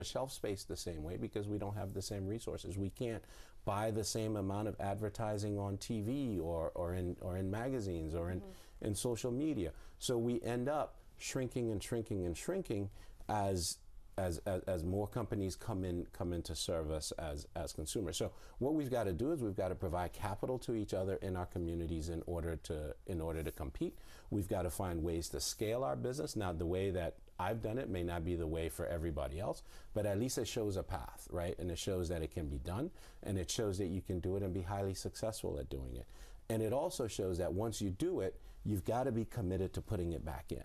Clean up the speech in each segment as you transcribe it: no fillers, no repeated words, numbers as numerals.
shelf space the same way because we don't have the same resources. We can't buy the same amount of advertising on TV or in magazines or in social media. So we end up shrinking and shrinking and shrinking as more companies come in to serve us as consumers. So what we've got to do is we've got to provide capital to each other in our communities in order to compete. We've got to find ways to scale our business. Now, the way that I've done it may not be the way for everybody else, but at least it shows a path, right? And it shows that it can be done, and it shows that you can do it and be highly successful at doing it. And it also shows that once you do it, you've got to be committed to putting it back in.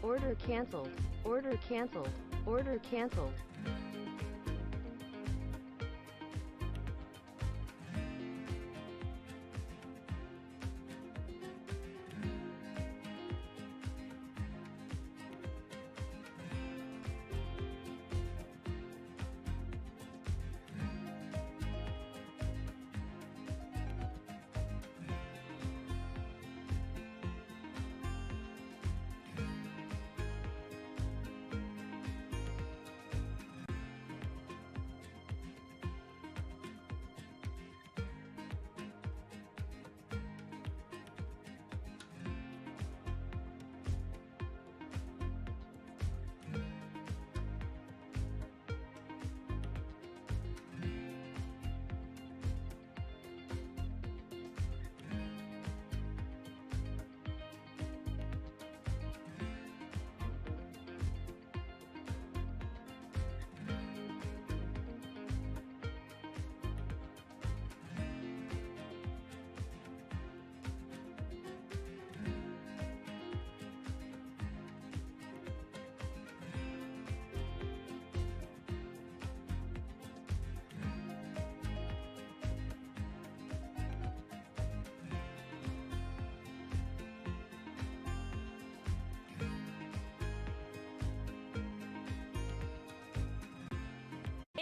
Order canceled. Order canceled. Order canceled.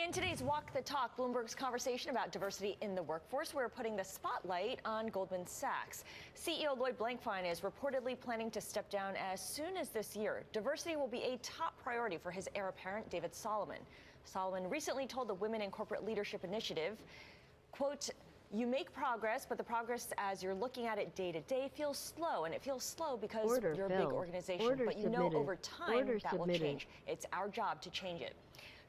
In today's Walk the Talk, Bloomberg's conversation about diversity in the workforce, we're putting the spotlight on Goldman Sachs. CEO Lloyd Blankfein is reportedly planning to step down as soon as this year. Diversity will be a top priority for his heir apparent, David Solomon. Solomon recently told the Women in Corporate Leadership Initiative, quote, "You make progress, but the progress as you're looking at it day to day feels slow. And it feels slow because you're a big organization. But you know over time that will change. It's our job to change it."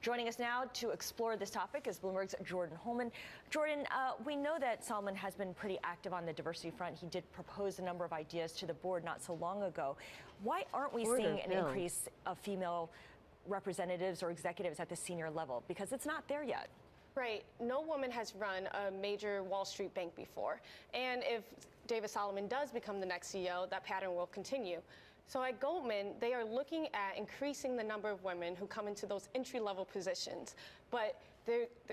Joining us now to explore this topic is Bloomberg's Jordan Holman. Jordan, we know that Solomon has been pretty active on the diversity front. He did propose a number of ideas to the board not so long ago. Why aren't we seeing an increase of female representatives or executives at the senior level? Because it's not there yet. Right. No woman has run a major Wall Street bank before. And if David Solomon does become the next CEO, that pattern will continue. So at Goldman, they are looking at increasing the number of women who come into those entry-level positions. But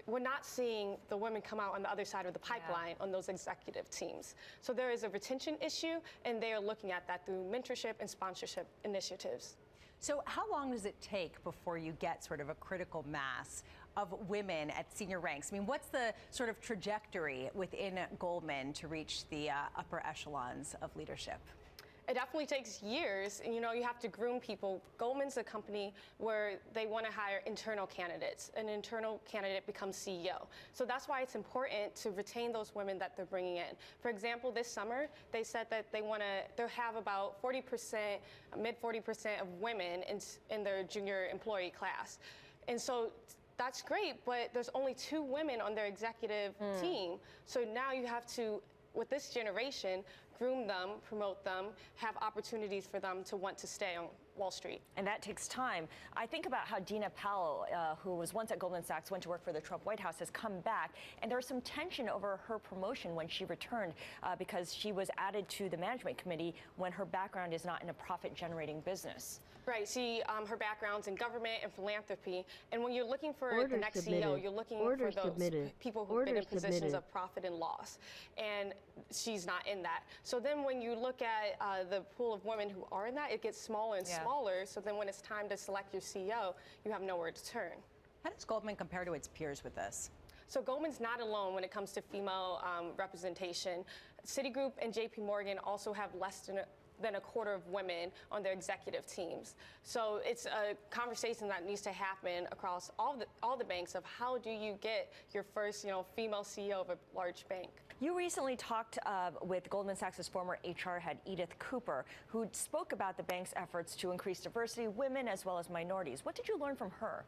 we're not seeing the women come out on the other side of the pipeline on those executive teams. So there is a retention issue, and they are looking at that through mentorship and sponsorship initiatives. So how long does it take before you get sort of a critical mass of women at senior ranks. I mean, what's the sort of trajectory within Goldman to reach the upper echelons of leadership? It definitely takes years, and you have to groom people. Goldman's a company where they want to hire internal candidates. An internal candidate becomes CEO. So that's why it's important to retain those women that they're bringing in. For example, this summer, they said that they'll have about 40%, mid 40% of women in their junior employee class. And so that's great, but there's only 2 women on their executive team. So now you have to, with this generation, groom them, promote them, have opportunities for them to want to stay on Wall Street. And that takes time. I think about how Dina Powell, who was once at Goldman Sachs, went to work for the Trump White House, has come back. And there was some tension over her promotion when she returned because she was added to the management committee when her background is not in a profit-generating business. Right. Her background's in government and philanthropy. And when you're looking for the next CEO, you're looking for those people who've been in positions of profit and loss. And she's not in that. So then when you look at the pool of women who are in that, it gets smaller and smaller. So then when it's time to select your CEO, you have nowhere to turn. How does Goldman compare to its peers with this? So Goldman's not alone when it comes to female representation. Citigroup and JP Morgan also have less than a quarter of women on their executive teams. So it's a conversation that needs to happen across all the banks of how do you get your first female CEO of a large bank. You recently talked with Goldman Sachs' former HR head, Edith Cooper, who spoke about the bank's efforts to increase diversity, women as well as minorities. What did you learn from her?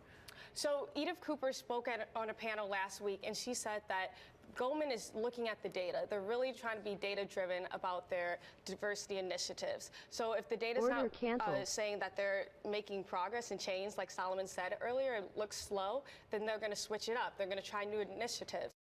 So Edith Cooper spoke on a panel last week, and she said that Goldman is looking at the data. They're really trying to be data-driven about their diversity initiatives. So if the data's not saying that they're making progress and change, like Solomon said earlier, it looks slow, then they're going to switch it up. They're going to try new initiatives.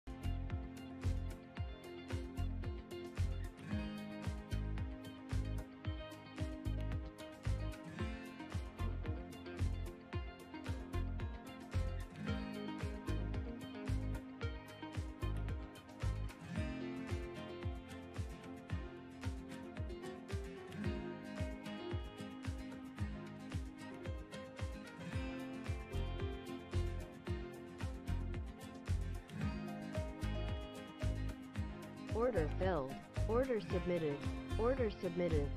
Order filled. Order submitted. Order submitted.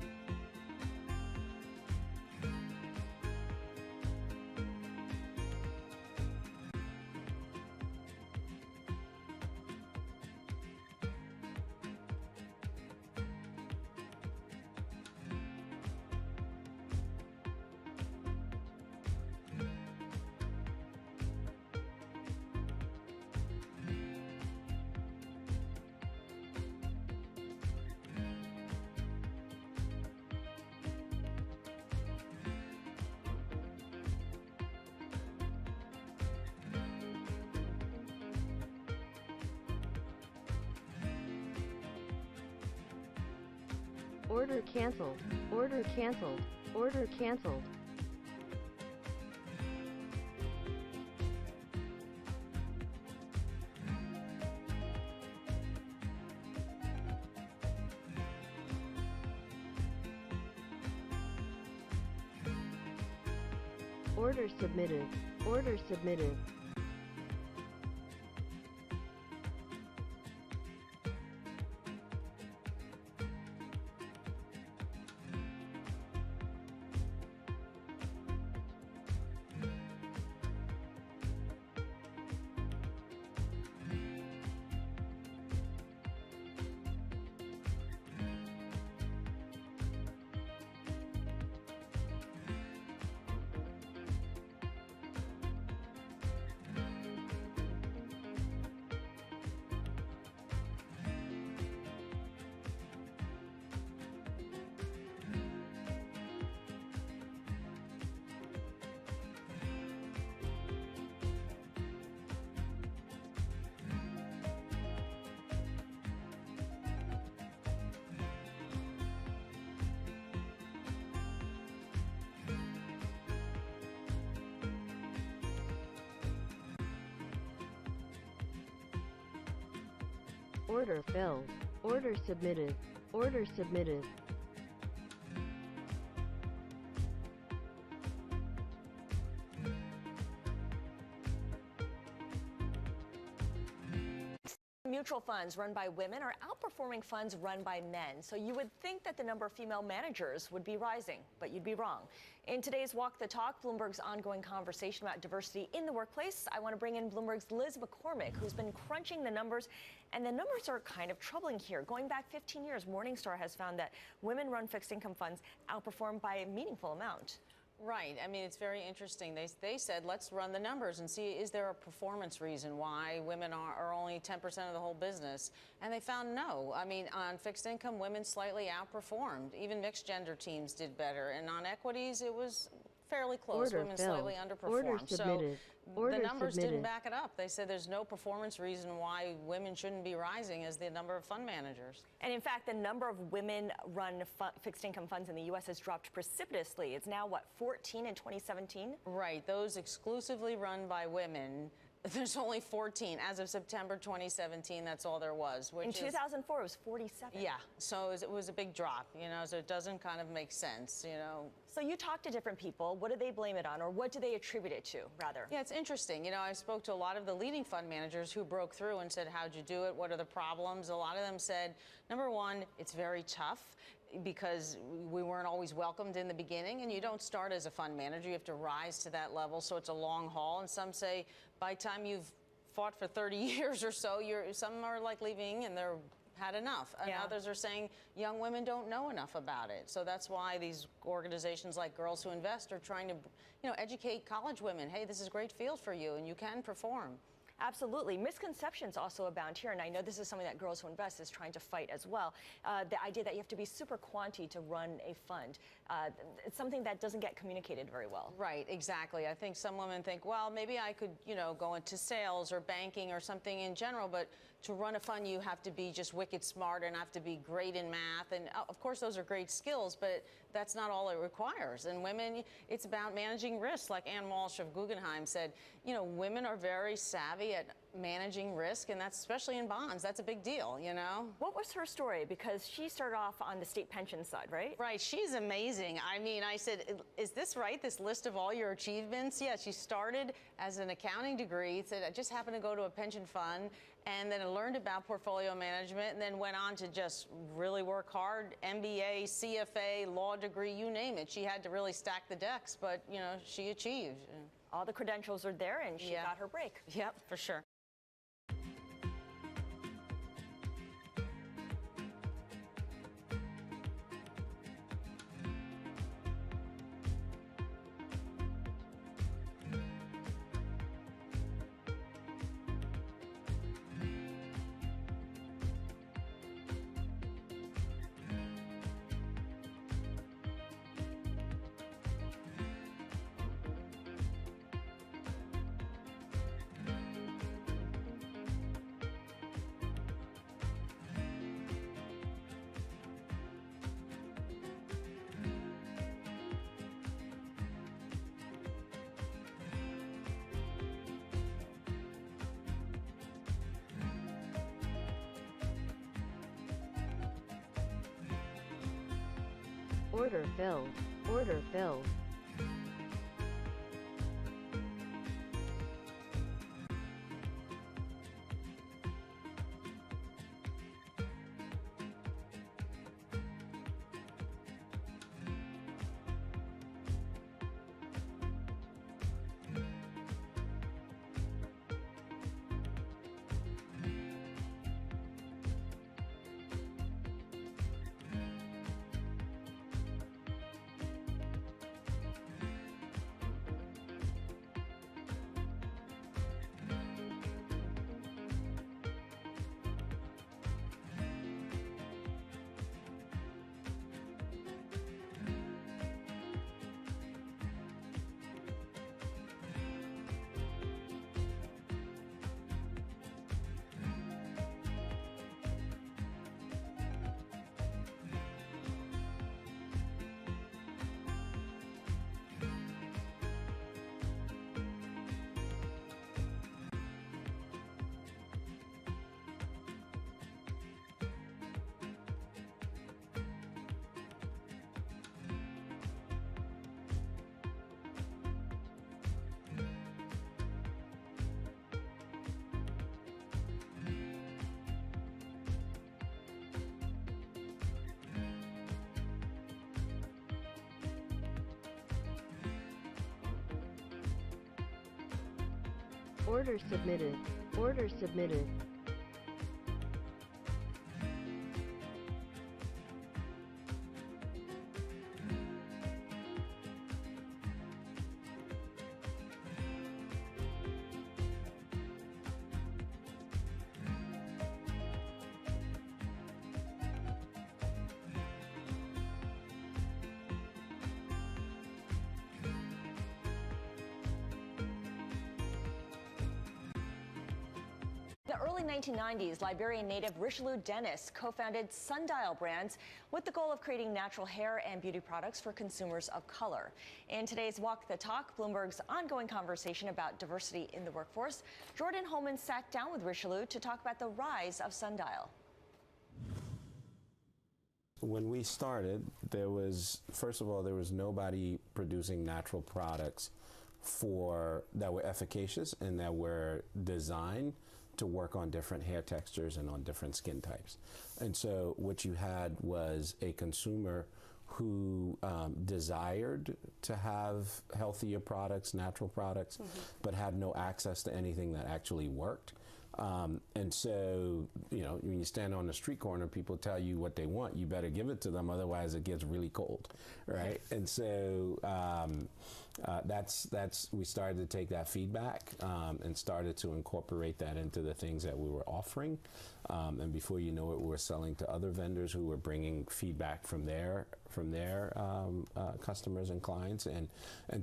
Order canceled. Order canceled. Order canceled. Order submitted. Order submitted. Order filled. Order submitted. Order submitted. Mutual funds run by women are outperforming funds run by men. So you would think that the number of female managers would be rising, but you'd be wrong. In today's Walk the Talk, Bloomberg's ongoing conversation about diversity in the workplace, I want to bring in Bloomberg's Liz McCormick, who's been crunching the numbers, and the numbers are kind of troubling here. Going back 15 years, Morningstar has found that women-run fixed income funds outperform by a meaningful amount. Right. I mean, it's very interesting. They said, let's run the numbers and see, is there a performance reason why women are only 10% of the whole business? And they found no. I mean, on fixed income, women slightly outperformed. Even mixed gender teams did better. And on equities, it was fairly close. Women slightly underperformed. So the numbers didn't back it up. They said there's no performance reason why women shouldn't be rising as the number of fund managers. And in fact, the number of women-run fixed income funds in the U.S. has dropped precipitously. It's now, what, 14 in 2017? Right. Those exclusively run by women. There's only 14. As of September 2017, that's all there was. Which in 2004, it was 47. Yeah, so it was a big drop, you know, so it doesn't kind of make sense, you know. So you talk to different people. What do they blame it on, or what do they attribute it to, rather? Yeah, it's interesting. You know, I spoke to a lot of the leading fund managers who broke through and said, how'd you do it? What are the problems? A lot of them said, number one, it's very tough, because we weren't always welcomed in the beginning, and you don't start as a fund manager. You have to rise to that level, so it's a long haul. And some say by the time you've fought for 30 years or so, some are like leaving and they're had enough. And others are saying young women don't know enough about it. So that's why these organizations like Girls Who Invest are trying to, you know, educate college women. Hey, this is a great field for you, and you can perform. Absolutely. Misconceptions also abound here, and I know this is something that Girls Who Invest is trying to fight as well. The idea that you have to be super quanti to run a fund. It's something that doesn't get communicated very well. Right, exactly. I think some women think, well, maybe I could, you know, go into sales or banking or something in general, but to run a fund, you have to be just wicked smart and have to be great in math. And of course, those are great skills, but that's not all it requires. And women, it's about managing risk. Like Ann Walsh of Guggenheim said, you know, women are very savvy at managing risk, and that's especially in bonds. That's a big deal, you know? What was her story? Because she started off on the state pension side, right? Right. She's amazing. I mean, I said, is this right, this list of all your achievements? Yeah, she started as an accounting degree, said, I just happened to go to a pension fund, and then I learned about portfolio management, and then went on to just really work hard. MBA, CFA, law degree, you name it. She had to really stack the decks, but, you know, she achieved. All the credentials are there, and she got her break. Yep, for sure. Order filled. Order filled. Order submitted. Order submitted. In the early 1990s, Liberian native Richelieu Dennis co-founded Sundial Brands with the goal of creating natural hair and beauty products for consumers of color. In today's Walk the Talk, Bloomberg's ongoing conversation about diversity in the workforce, Jordan Holman sat down with Richelieu to talk about the rise of Sundial. When we started, there was, first of all, there was nobody producing natural products that were efficacious and that were designed to work on different hair textures and on different skin types. And so what you had was a consumer who desired to have healthier products, natural products, but had no access to anything that actually worked. And so, you know, when you stand on the street corner, people tell you what they want, you better give it to them, otherwise it gets really cold, right? And so we started to take that feedback and started to incorporate that into the things that we were offering. And before you know it, we were selling to other vendors who were bringing feedback from their customers and clients. And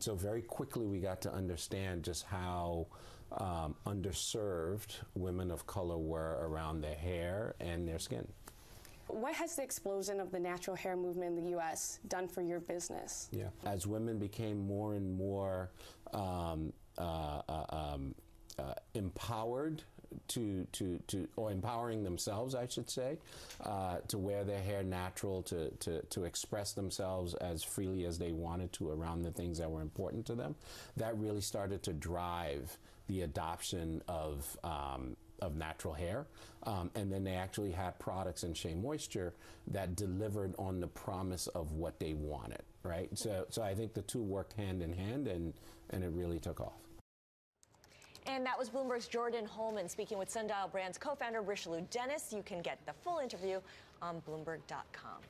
so very quickly we got to understand just how underserved women of color were around their hair and their skin. What has the explosion of the natural hair movement in the U.S. done for your business? Yeah, as women became more and more empowered or empowering themselves, I should say, to wear their hair natural, to express themselves as freely as they wanted to around the things that were important to them, that really started to drive the adoption of natural hair. And then they actually had products in Shea Moisture that delivered on the promise of what they wanted, right? So I think the two worked hand in hand, and it really took off. And that was Bloomberg's Jordan Holman speaking with Sundial Brands co-founder Richelieu Dennis. You can get the full interview on Bloomberg.com.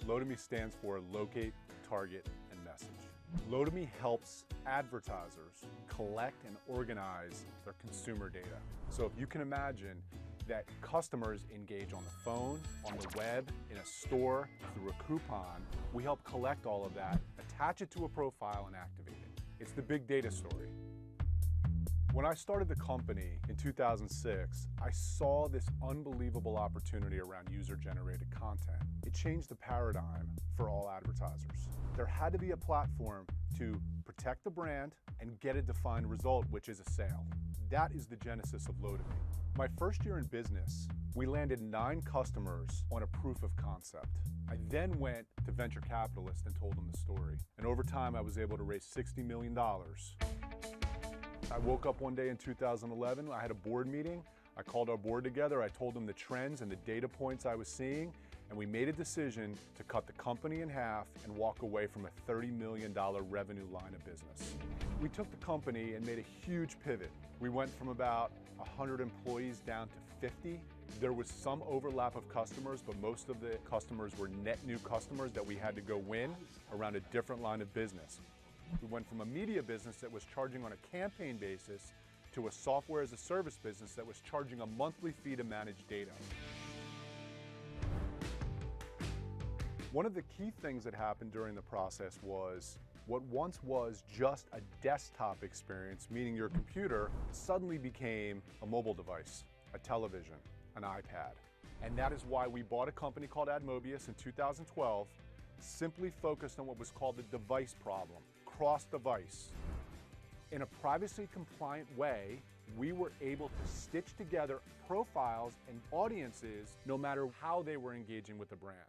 LOTOME stands for Locate, Target, and Message. LOTOME helps advertisers collect and organize their consumer data. So if you can imagine that customers engage on the phone, on the web, in a store, through a coupon, we help collect all of that, attach it to a profile, and activate it. It's the big data story. When I started the company in 2006, I saw this unbelievable opportunity around user-generated content. It changed the paradigm for all advertisers. There had to be a platform to protect the brand and get a defined result, which is a sale. That is the genesis of LOTOME. My first year in business, we landed 9 customers on a proof of concept. I then went to venture capitalists and told them the story. And over time, I was able to raise $60 million. I woke up one day in 2011, I had a board meeting. I called our board together, I told them the trends and the data points I was seeing, and we made a decision to cut the company in half and walk away from a $30 million revenue line of business. We took the company and made a huge pivot. We went from about 100 employees down to 50. There was some overlap of customers, but most of the customers were net new customers that we had to go win around a different line of business. We went from a media business that was charging on a campaign basis to a software as a service business that was charging a monthly fee to manage data. One of the key things that happened during the process was what once was just a desktop experience, meaning your computer, suddenly became a mobile device, a television, an iPad. And that is why we bought a company called Admobius in 2012, simply focused on what was called the device problem. Cross-device. In a privacy-compliant way, we were able to stitch together profiles and audiences no matter how they were engaging with the brand.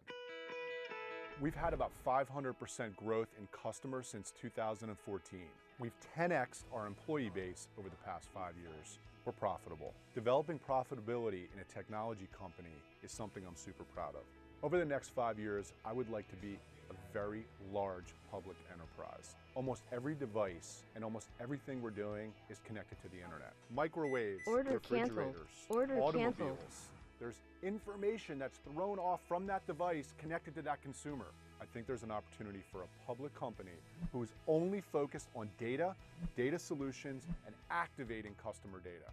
We've had about 500% growth in customers since 2014. We've 10x'd our employee base over the past 5 years. We're profitable. Developing profitability in a technology company is something I'm super proud of. Over the next 5 years, I would like to be a very large public enterprise. Almost every device and almost everything we're doing is connected to the internet. Microwaves, refrigerators, automobiles. There's information that's thrown off from that device connected to that consumer. I think there's an opportunity for a public company who is only focused on data, data solutions, and activating customer data.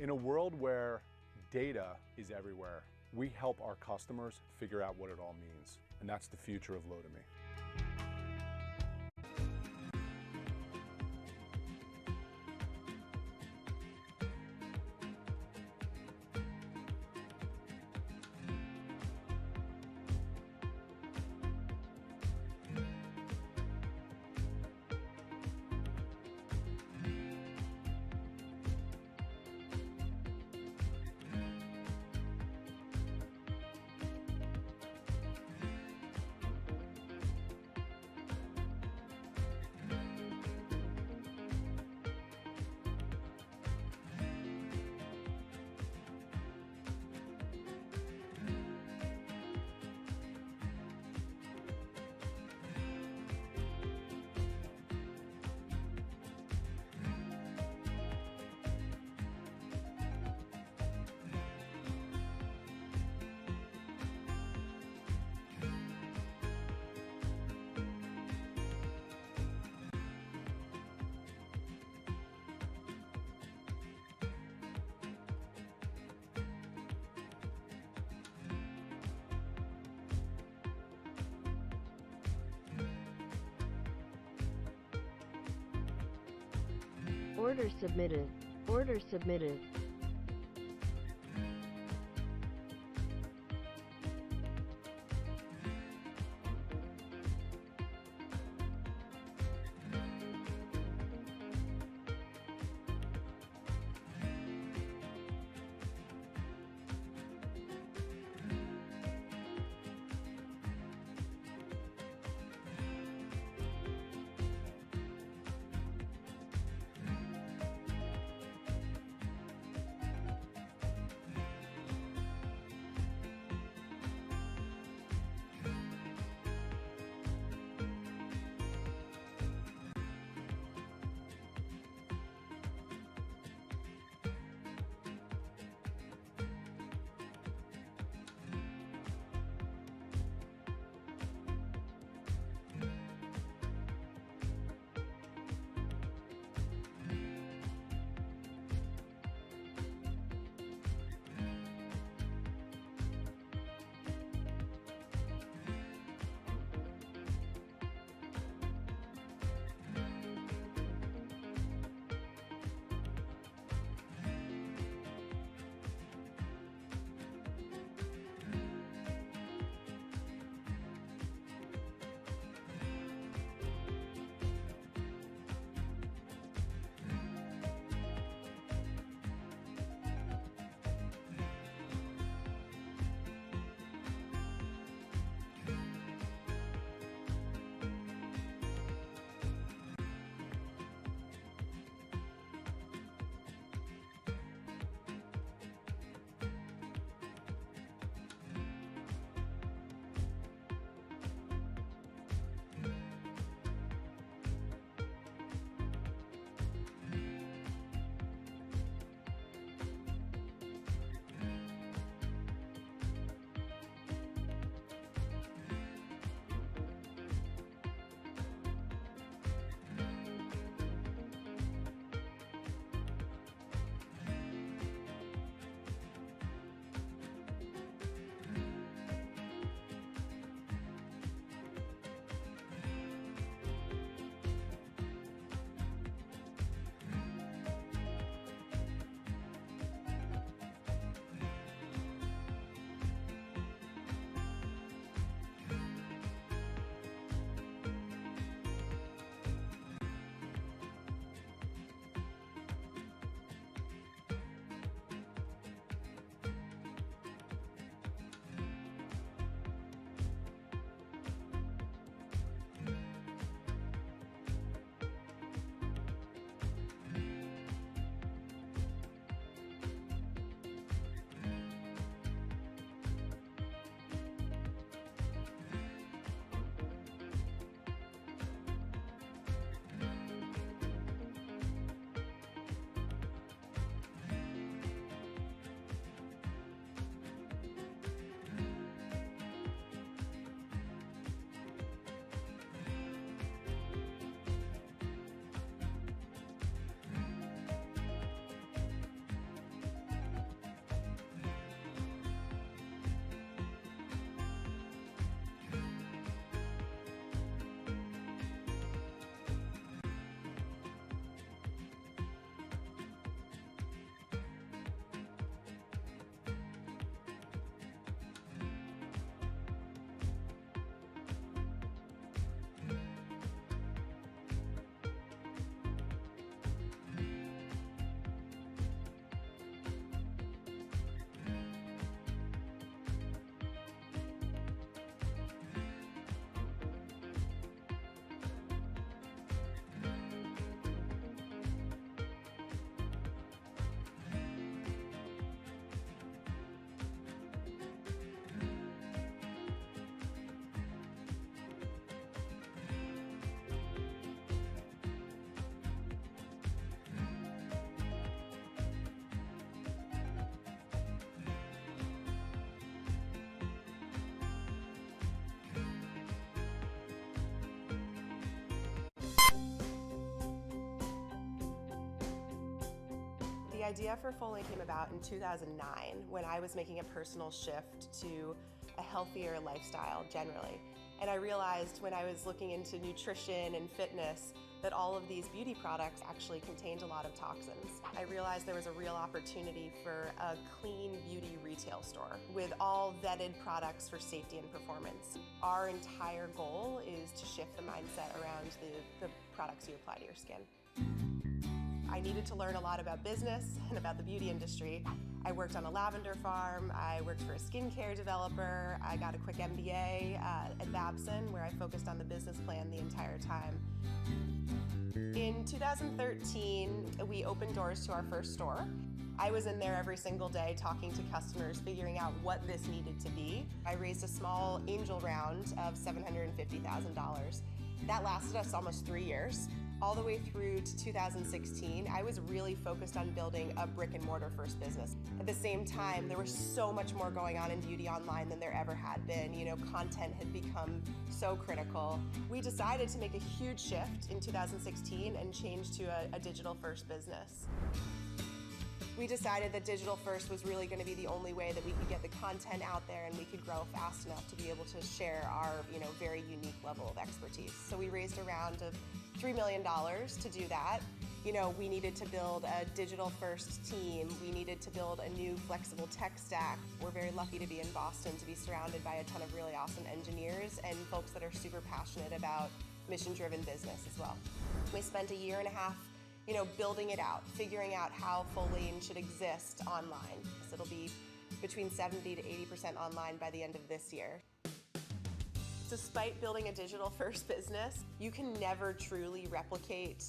In a world where data is everywhere, we help our customers figure out what it all means. And that's the future of LOTOME. Order submitted. Order submitted. idea for Foley came about in 2009 when I was making a personal shift to a healthier lifestyle generally. And I realized when I was looking into nutrition and fitness that all of these beauty products actually contained a lot of toxins. I realized there was a real opportunity for a clean beauty retail store with all vetted products for safety and performance. Our entire goal is to shift the mindset around the products you apply to your skin. I needed to learn a lot about business and about the beauty industry. I worked on a lavender farm, I worked for a skincare developer, I got a quick MBA at Babson where I focused on the business plan the entire time. In 2013, we opened doors to our first store. I was in there every single day talking to customers, figuring out what this needed to be. I raised a small angel round of $750,000. That lasted us almost 3 years. All the way through to 2016, I was really focused on building a brick and mortar first business. At the same time, there was so much more going on in beauty online than there ever had been. You know, content had become so critical. We decided to make a huge shift in 2016 and change to a digital first business. We decided that digital first was really going to be the only way that we could get the content out there and we could grow fast enough to be able to share our, very unique level of expertise. So we raised a round of $3 million to do that. We needed to build a digital first team. We needed to build a new flexible tech stack. We're very lucky to be in Boston, to be surrounded by a ton of really awesome engineers and folks that are super passionate about mission-driven business as well. We spent 1.5 years building it out, figuring out how Foley should exist online. So it'll be between 70 to 80% online by the end of this year. Despite building a digital first business, you can never truly replicate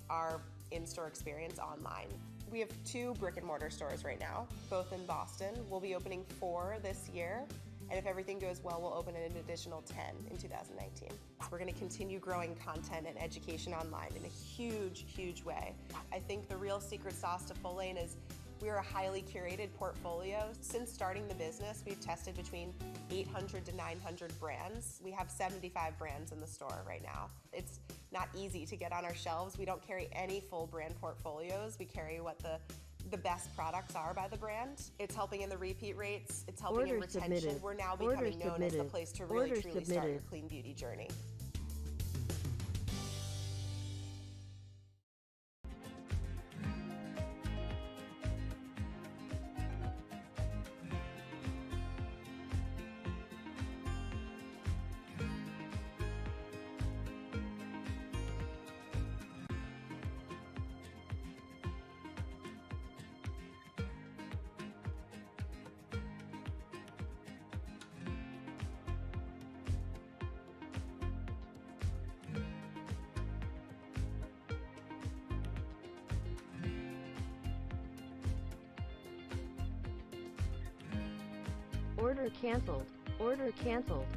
our in-store experience online. We have 2 brick and mortar stores right now, both in Boston. We'll be opening 4 this year. And if everything goes well, we'll open an additional 10 in 2019. So we're going to continue growing content and education online in a huge, huge way. I think the real secret sauce to Foley is we're a highly curated portfolio. Since starting the business, we've tested between 800 to 900 brands. We have 75 brands in the store right now. It's not easy to get on our shelves. We don't carry any full brand portfolios. We carry what the best products are by the brand. It's helping in the repeat rates. It's helping in retention. Submitted. We're now becoming known as the place to really Order truly start your clean beauty journey. Order canceled. Order canceled.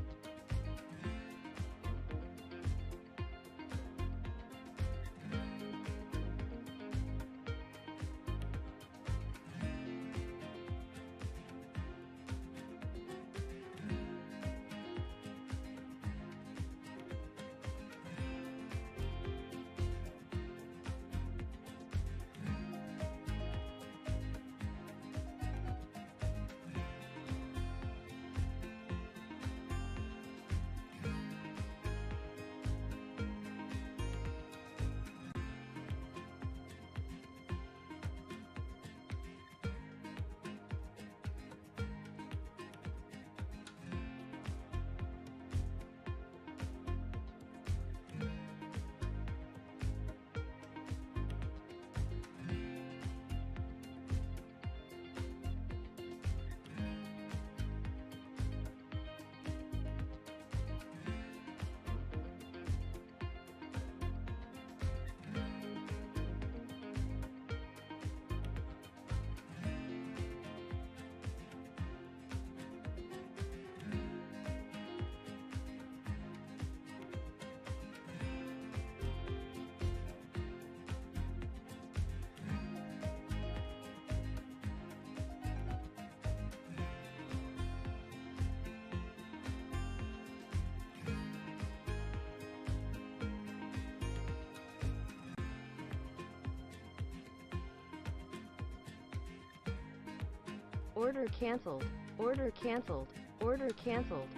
Order canceled. Order canceled. Order canceled.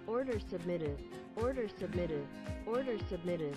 Order submitted. Order submitted. Order submitted.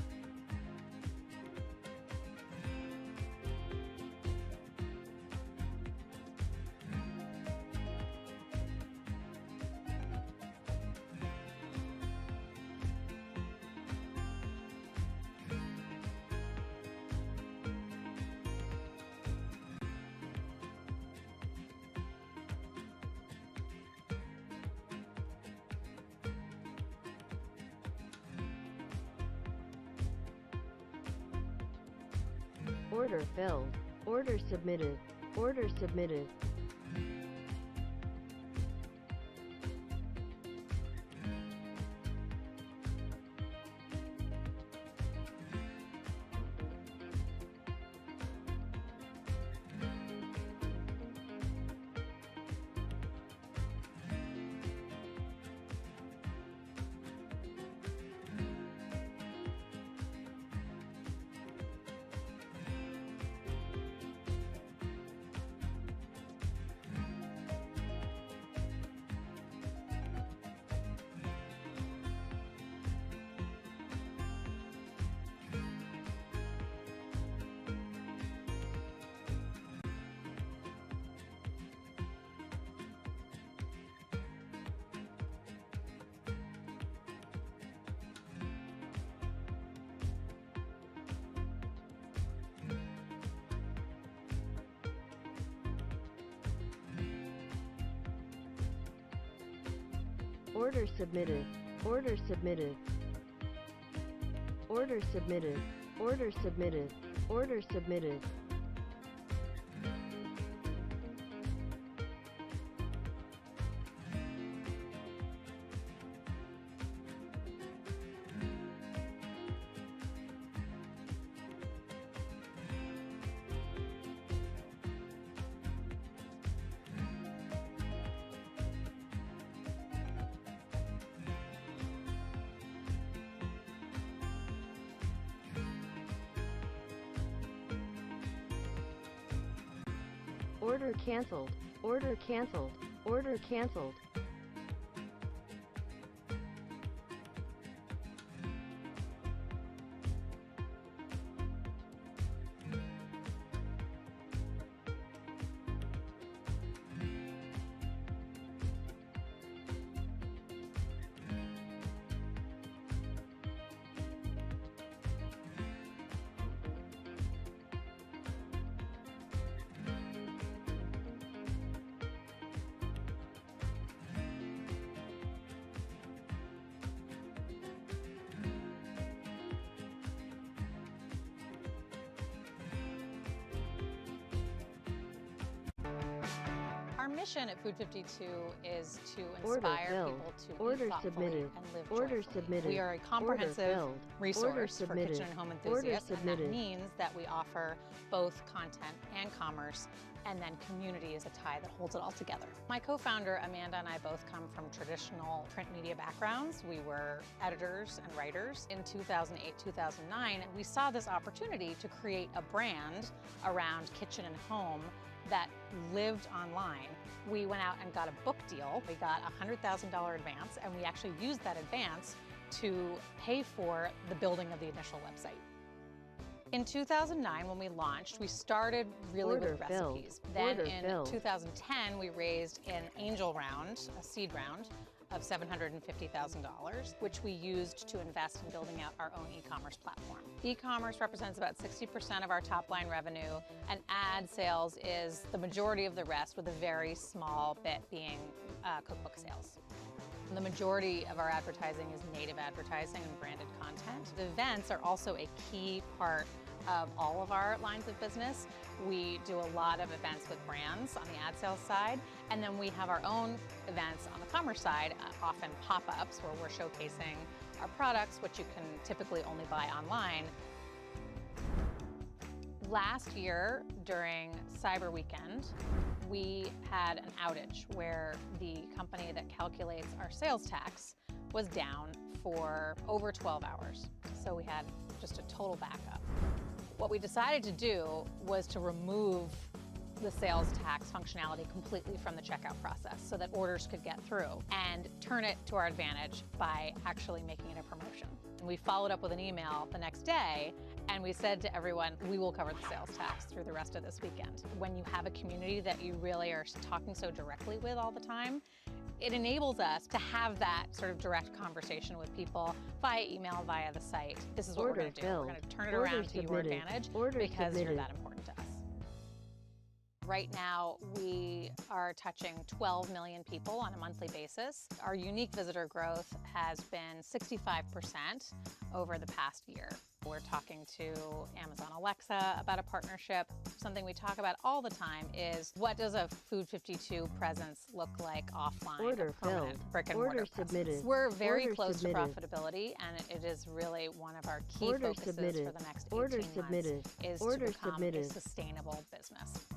Order filled. Order submitted. Order submitted. Order submitted. Order submitted. Order submitted. Order submitted. Order submitted. Order canceled. Order canceled. Order canceled. Our mission at Food 52 is to Order inspire filled. people to Order eat thoughtfully submitted. and live Order joyfully. submitted. We are a comprehensive Order filled. resource Order for submitted. kitchen and home Order enthusiasts, and that submitted. means that we offer both content and commerce, and then community is a tie that holds it all together. My co-founder Amanda and I both come from traditional print media backgrounds. We were editors and writers. In 2008, 2009, we saw this opportunity to create a brand around kitchen and home that lived online. We went out and got a book deal. We got a $100,000 advance, and we actually used that advance to pay for the building of the initial website. In 2009, when we launched, we started really Order with filled. recipes. Then Order in filled. 2010, we raised an angel round, a seed round, of $750,000, which we used to invest in building out our own e-commerce platform. E-commerce represents about 60% of our top line revenue, and ad sales is the majority of the rest, with a very small bit being cookbook sales. The majority of our advertising is native advertising and branded content. The events are also a key part of all of our lines of business. We do a lot of events with brands on the ad sales side, And then we have our own events on the commerce side, often pop-ups where we're showcasing our products, which you can typically only buy online. Last year, during Cyber Weekend, we had an outage where the company that calculates our sales tax was down for over 12 hours. So we had just a total backup. What we decided to do was to remove the sales tax functionality completely from the checkout process so that orders could get through, and turn it to our advantage by actually making it a promotion. And we followed up with an email the next day, and we said to everyone, we will cover the sales tax through the rest of this weekend. When you have a community that you really are talking so directly with all the time, it enables us to have that sort of direct conversation with people via email, via the site. This is what we're going to do. We're going to turn it around to your advantage because you're that important to us. Right now, we are touching 12 million people on a monthly basis. Our unique visitor growth has been 65% over the past year. We're talking to Amazon Alexa about a partnership. Something we talk about all the time is, what does a Food 52 presence look like offline? Order a permanent filled. brick and mortar Order presence. submitted. We're very Order close submitted. to profitability, and it is really one of our key Order focuses submitted. for the next 18 Order months submitted. is Order to become submitted. a sustainable business.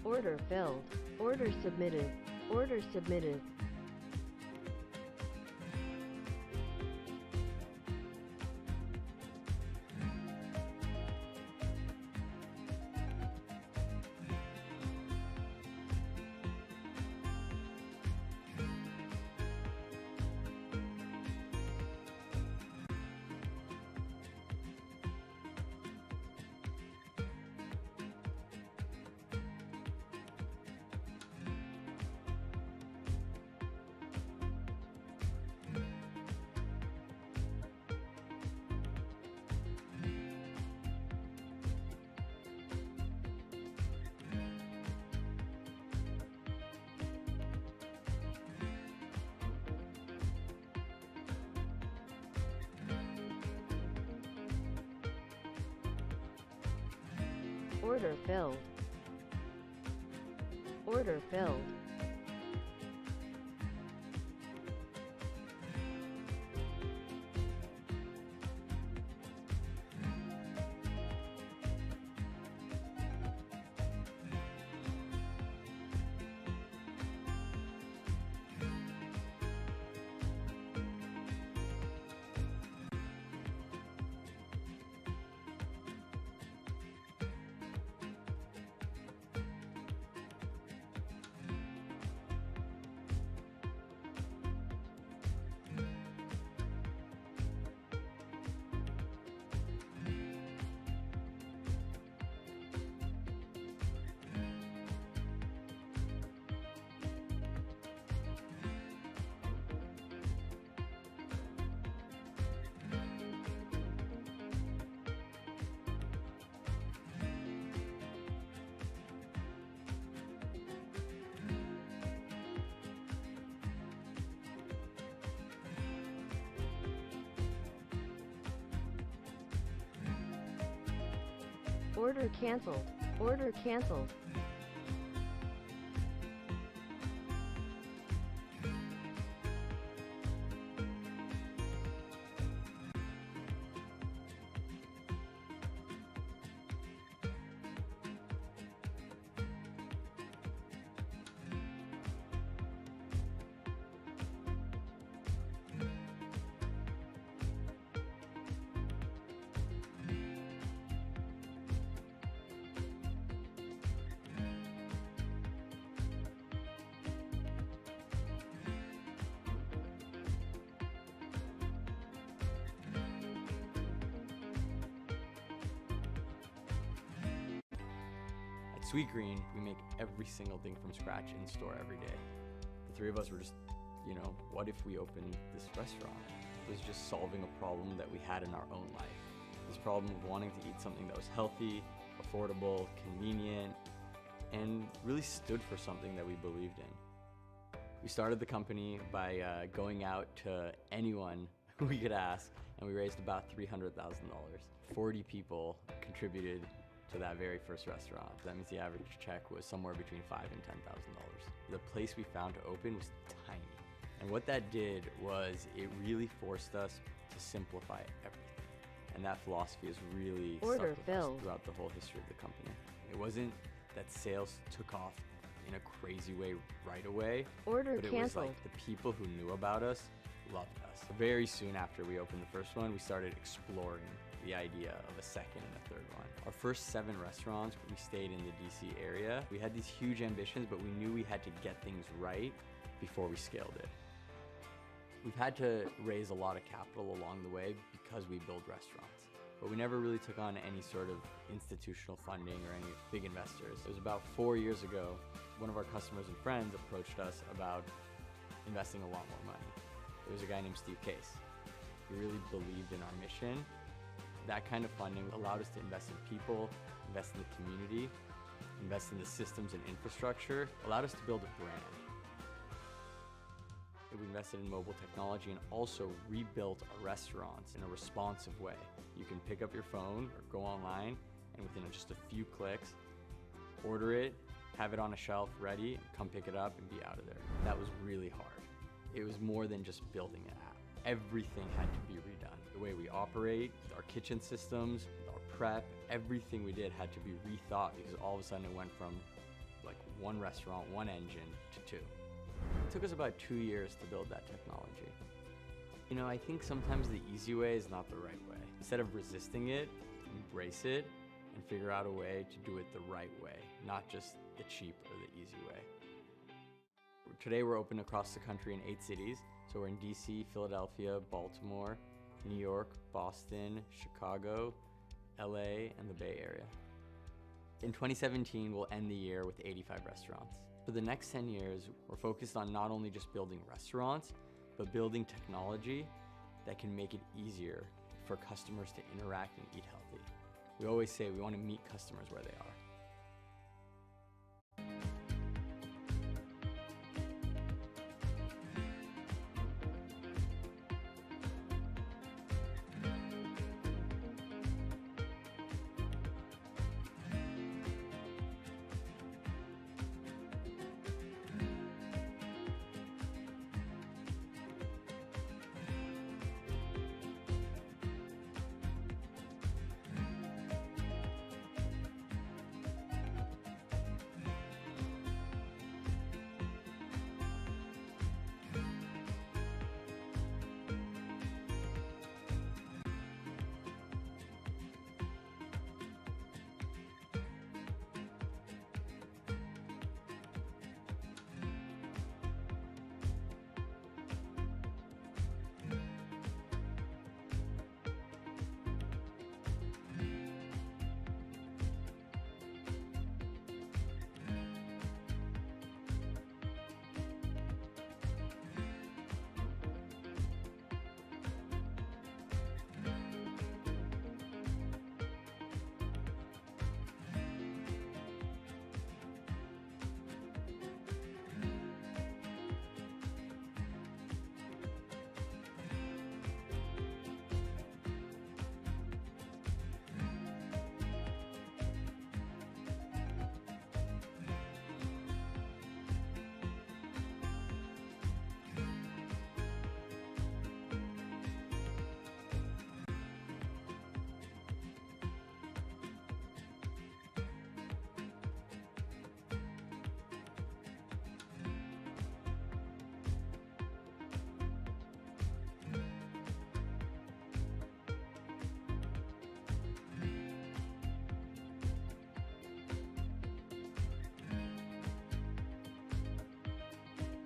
Order filled. Order submitted. Order submitted. Order filled. Order filled. Order canceled. Order canceled. Sweet Green, we make every single thing from scratch in store every day. The three of us were just, what if we opened this restaurant? It was just solving a problem that we had in our own life. This problem of wanting to eat something that was healthy, affordable, convenient, and really stood for something that we believed in. We started the company by going out to anyone we could ask, and we raised about $300,000. 40 people contributed to that very first restaurant. That means the average check was somewhere between $5,000 and $10,000. The place we found to open was tiny. And what that did was it really forced us to simplify everything. And that philosophy has really stuck with us throughout the whole history of the company. It wasn't that sales took off in a crazy way right away, but it was like the people who knew about us loved us. Very soon after we opened the first one, we started exploring the idea of a second and a third one. Our first 7 restaurants, we stayed in the DC area. We had these huge ambitions, but we knew we had to get things right before we scaled it. We've had to raise a lot of capital along the way because we build restaurants, but we never really took on any sort of institutional funding or any big investors. It was about 4 years ago, one of our customers and friends approached us about investing a lot more money. It was a guy named Steve Case. He really believed in our mission. That kind of funding allowed us to invest in people, invest in the community, invest in the systems and infrastructure, allowed us to build a brand. We invested in mobile technology and also rebuilt our restaurants in a responsive way. You can pick up your phone or go online and within just a few clicks, order it, have it on a shelf ready, come pick it up and be out of there. That was really hard. It was more than just building an app. Everything had to be redone. The way we operate, our kitchen systems, our prep, everything we did had to be rethought because all of a sudden it went from like one restaurant, one engine to 2. It took us about 2 years to build that technology. You know, I think sometimes the easy way is not the right way. Instead of resisting it, embrace it and figure out a way to do it the right way, not just the cheap or the easy way. Today we're open across the country in 8 cities. So we're in DC, Philadelphia, Baltimore, New York, Boston, Chicago, LA, and the Bay Area. In 2017, we'll end the year with 85 restaurants. For the next 10 years, we're focused on not only just building restaurants, but building technology that can make it easier for customers to interact and eat healthy. We always say we want to meet customers where they are.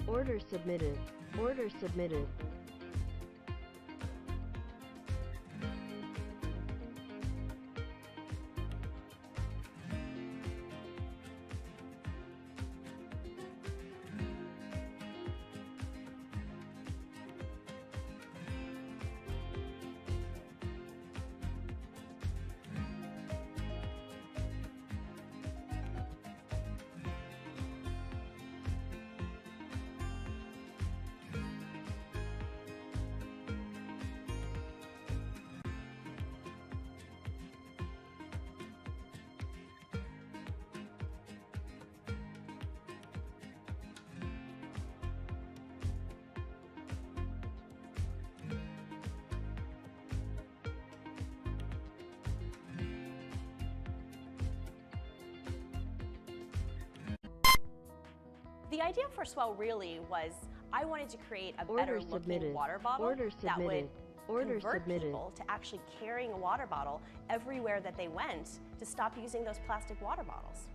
Order submitted. Order submitted. The idea for Swell really was I wanted to create a Order better looking submitted. water bottle Order that would submitted. Order convert submitted. people to actually carrying a water bottle everywhere that they went, to stop using those plastic water bottles.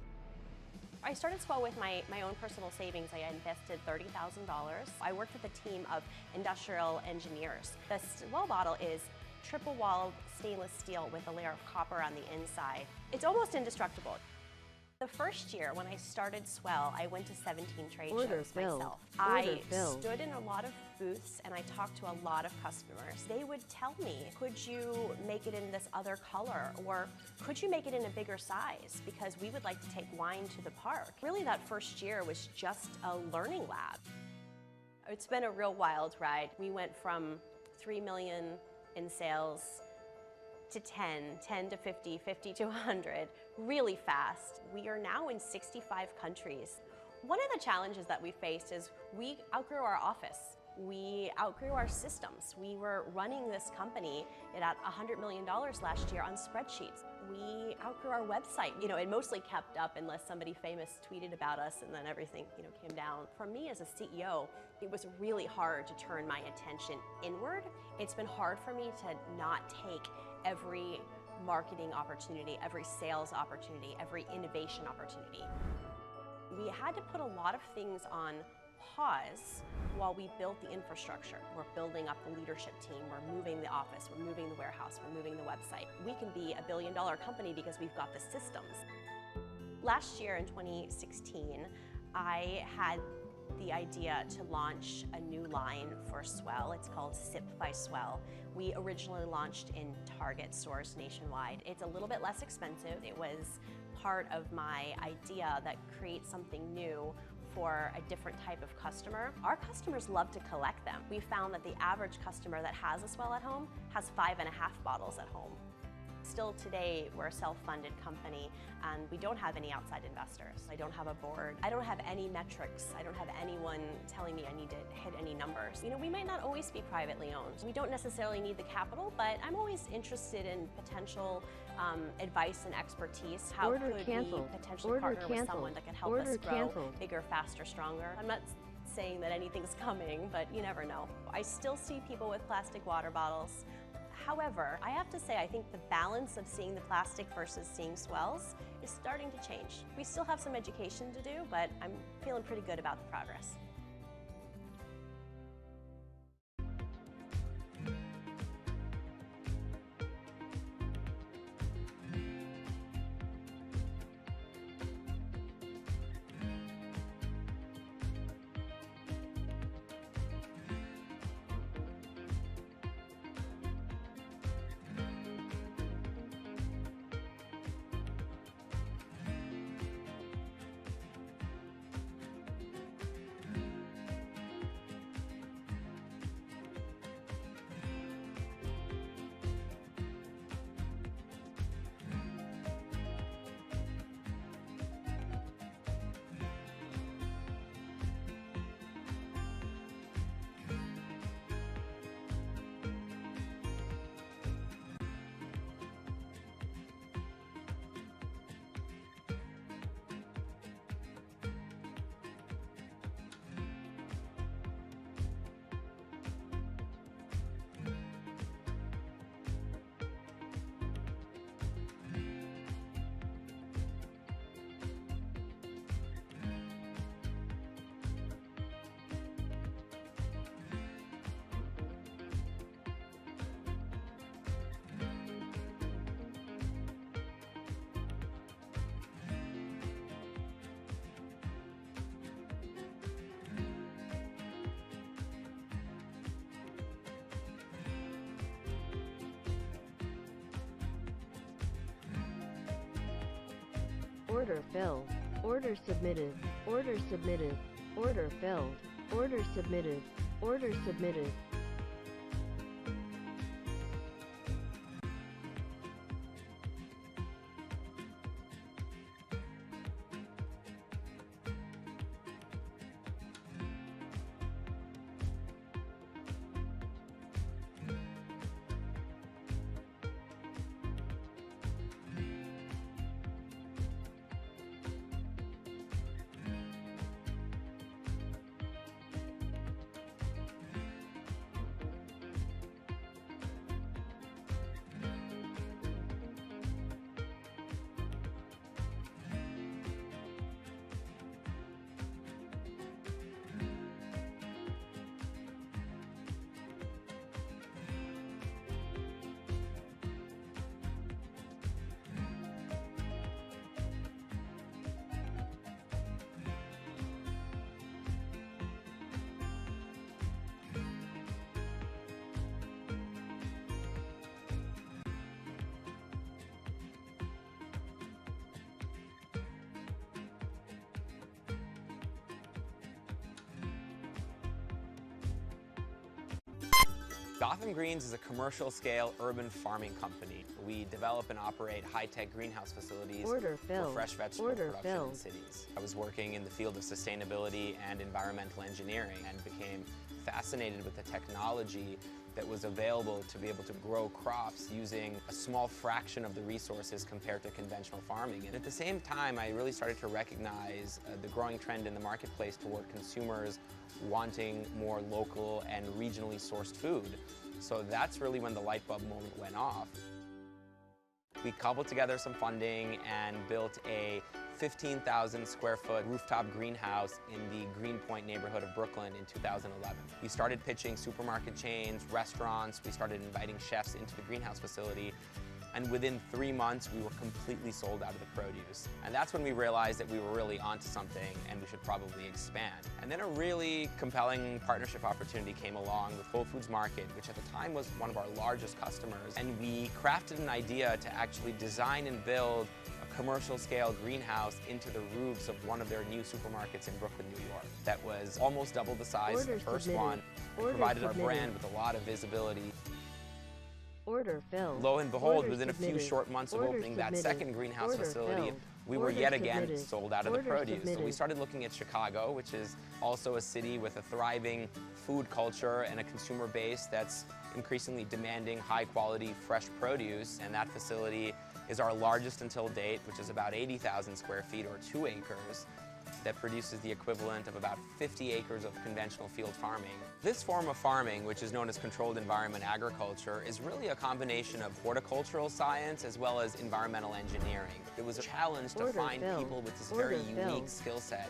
I started Swell with my own personal savings. I invested $30,000. I worked with a team of industrial engineers. The Swell bottle is triple-walled stainless steel with a layer of copper on the inside. It's almost indestructible. The first year when I started Swell, I went to 17 trade shows myself. I stood in a lot of booths and I talked to a lot of customers. They would tell me, could you make it in this other color? Or could you make it in a bigger size? Because we would like to take wine to the park. Really, that first year was just a learning lab. It's been a real wild ride. We went from 3 million in sales to 10 to 50, 50 to 100, really fast. We are now in 65 countries. One of the challenges that we faced is we outgrew our office. We outgrew our systems. We were running this company at $100 million last year on spreadsheets. We outgrew our website. It mostly kept up unless somebody famous tweeted about us and then everything, came down. For me as a CEO, it was really hard to turn my attention inward. It's been hard for me to not take every marketing opportunity, every sales opportunity, every innovation opportunity. We had to put a lot of things on pause while we built the infrastructure. We're building up the leadership team, we're moving the office, we're moving the warehouse, we're moving the website. We can be a billion-dollar company because we've got the systems. Last year in 2016, I had the idea to launch a new line for Swell. It's called Sip by Swell. We originally launched in Target stores nationwide. It's a little bit less expensive. It was part of my idea that create something new for a different type of customer. Our customers love to collect them. We found that the average customer that has a Swell at home has 5.5 bottles at home. Still today, we're a self-funded company and we don't have any outside investors. I don't have a board. I don't have any metrics. I don't have anyone telling me I need to hit any numbers. We might not always be privately owned. We don't necessarily need the capital, but I'm always interested in potential advice and expertise. How could we potentially partner with someone that can help us grow bigger, faster, stronger? I'm not saying that anything's coming, but you never know. I still see people with plastic water bottles. However, I have to say, I think the balance of seeing the plastic versus seeing Swells is starting to change. We still have some education to do, but I'm feeling pretty good about the progress. Order filled. Order submitted. Order submitted. Order filled. Order submitted. Order submitted. Gotham Greens is a commercial-scale urban farming company. We develop and operate high-tech greenhouse facilities for fresh vegetable production in cities. I was working in the field of sustainability and environmental engineering and became fascinated with the technology that was available to be able to grow crops using a small fraction of the resources compared to conventional farming. And at the same time, I really started to recognize the growing trend in the marketplace toward consumers wanting more local and regionally sourced food. So that's really when the light bulb moment went off. We cobbled together some funding and built a 15,000 square foot rooftop greenhouse in the Greenpoint neighborhood of Brooklyn in 2011. We started pitching supermarket chains, restaurants, we started inviting chefs into the greenhouse facility, and within 3 months we were completely sold out of the produce. And that's when we realized that we were really onto something and we should probably expand. And then a really compelling partnership opportunity came along with Whole Foods Market, which at the time was one of our largest customers, and we crafted an idea to actually design and build commercial scale greenhouse into the roofs of one of their new supermarkets in Brooklyn, New York. That was almost double the size of the first one. It provided our brand with a lot of visibility. Order filled. Lo and behold, within a few short months of opening that second greenhouse facility, we were yet again sold out of the produce. So we started looking at Chicago, which is also a city with a thriving food culture and a consumer base that's increasingly demanding high quality fresh produce, and that facility is our largest until date, which is about 80,000 square feet or 2 acres, that produces the equivalent of about 50 acres of conventional field farming. This form of farming, which is known as controlled environment agriculture, is really a combination of horticultural science as well as environmental engineering. It was a challenge to find people with this very unique skill set.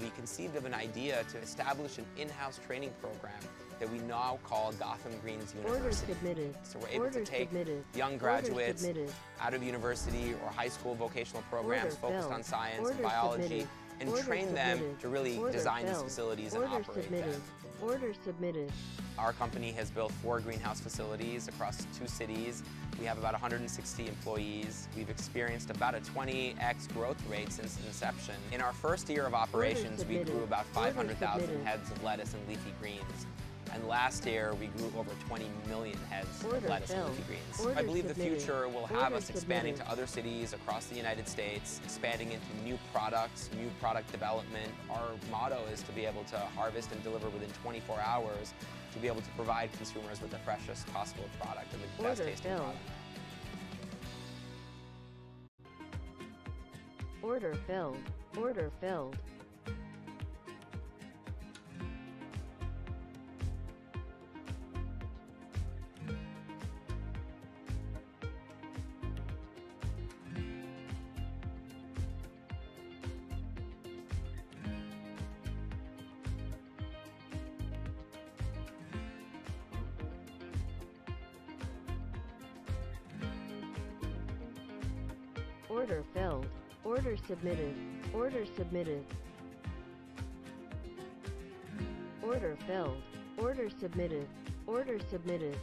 We conceived of an idea to establish an in-house training program that we now call Gotham Greens University. So we're able to take young graduates out of university or high school vocational programs focused on science and biology and train them to really design these facilities and operate them. Order submitted. Our company has built 4 greenhouse facilities across 2 cities. We have about 160 employees. We've experienced about a 20x growth rate since inception. In our first year of operations, we grew about 500,000 heads of lettuce and leafy greens. And last year, we grew over 20 million heads of lettuce and leafy greens. I believe the future will have us expanding to other cities across the United States, expanding into new products, new product development. Our motto is to be able to harvest and deliver within 24 hours, to be able to provide consumers with the freshest possible product and the best tasting product. Order filled. Order filled. Order filled. Order submitted. Order submitted. Order filled. Order submitted. Order submitted.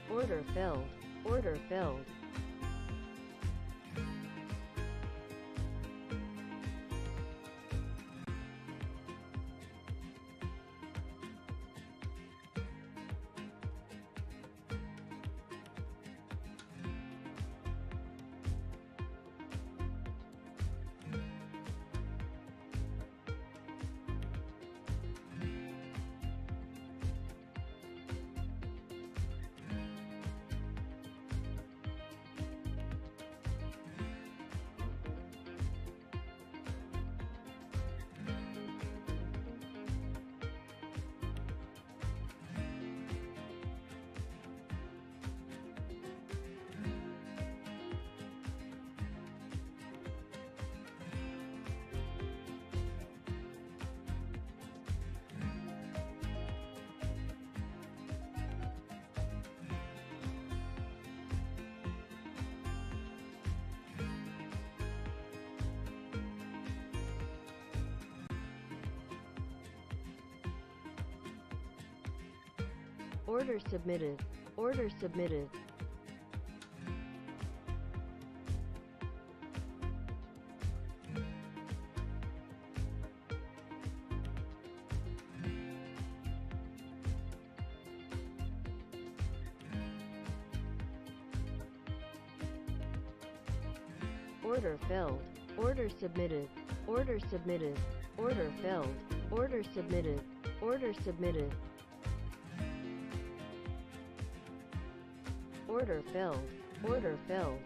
Order filled. Order filled. Order submitted. Order submitted. Order filled. Order submitted. Order submitted. Order filled. Order submitted. Order submitted. Order filled. Order filled.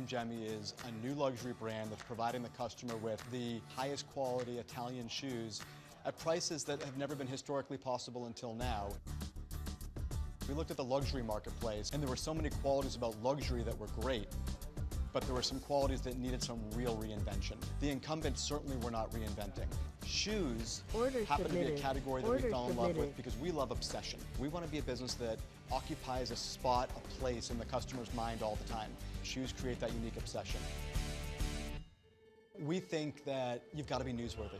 Gemmy is a new luxury brand that's providing the customer with the highest quality Italian shoes at prices that have never been historically possible until now. We looked at the luxury marketplace, and there were so many qualities about luxury that were great, but there were some qualities that needed some real reinvention. The incumbents certainly were not reinventing. Shoes happen to be a category that we fell in love with because we love obsession. We want to be a business that occupies a spot, a place in the customer's mind all the time. Shoes create that unique obsession. We think that you've got to be newsworthy.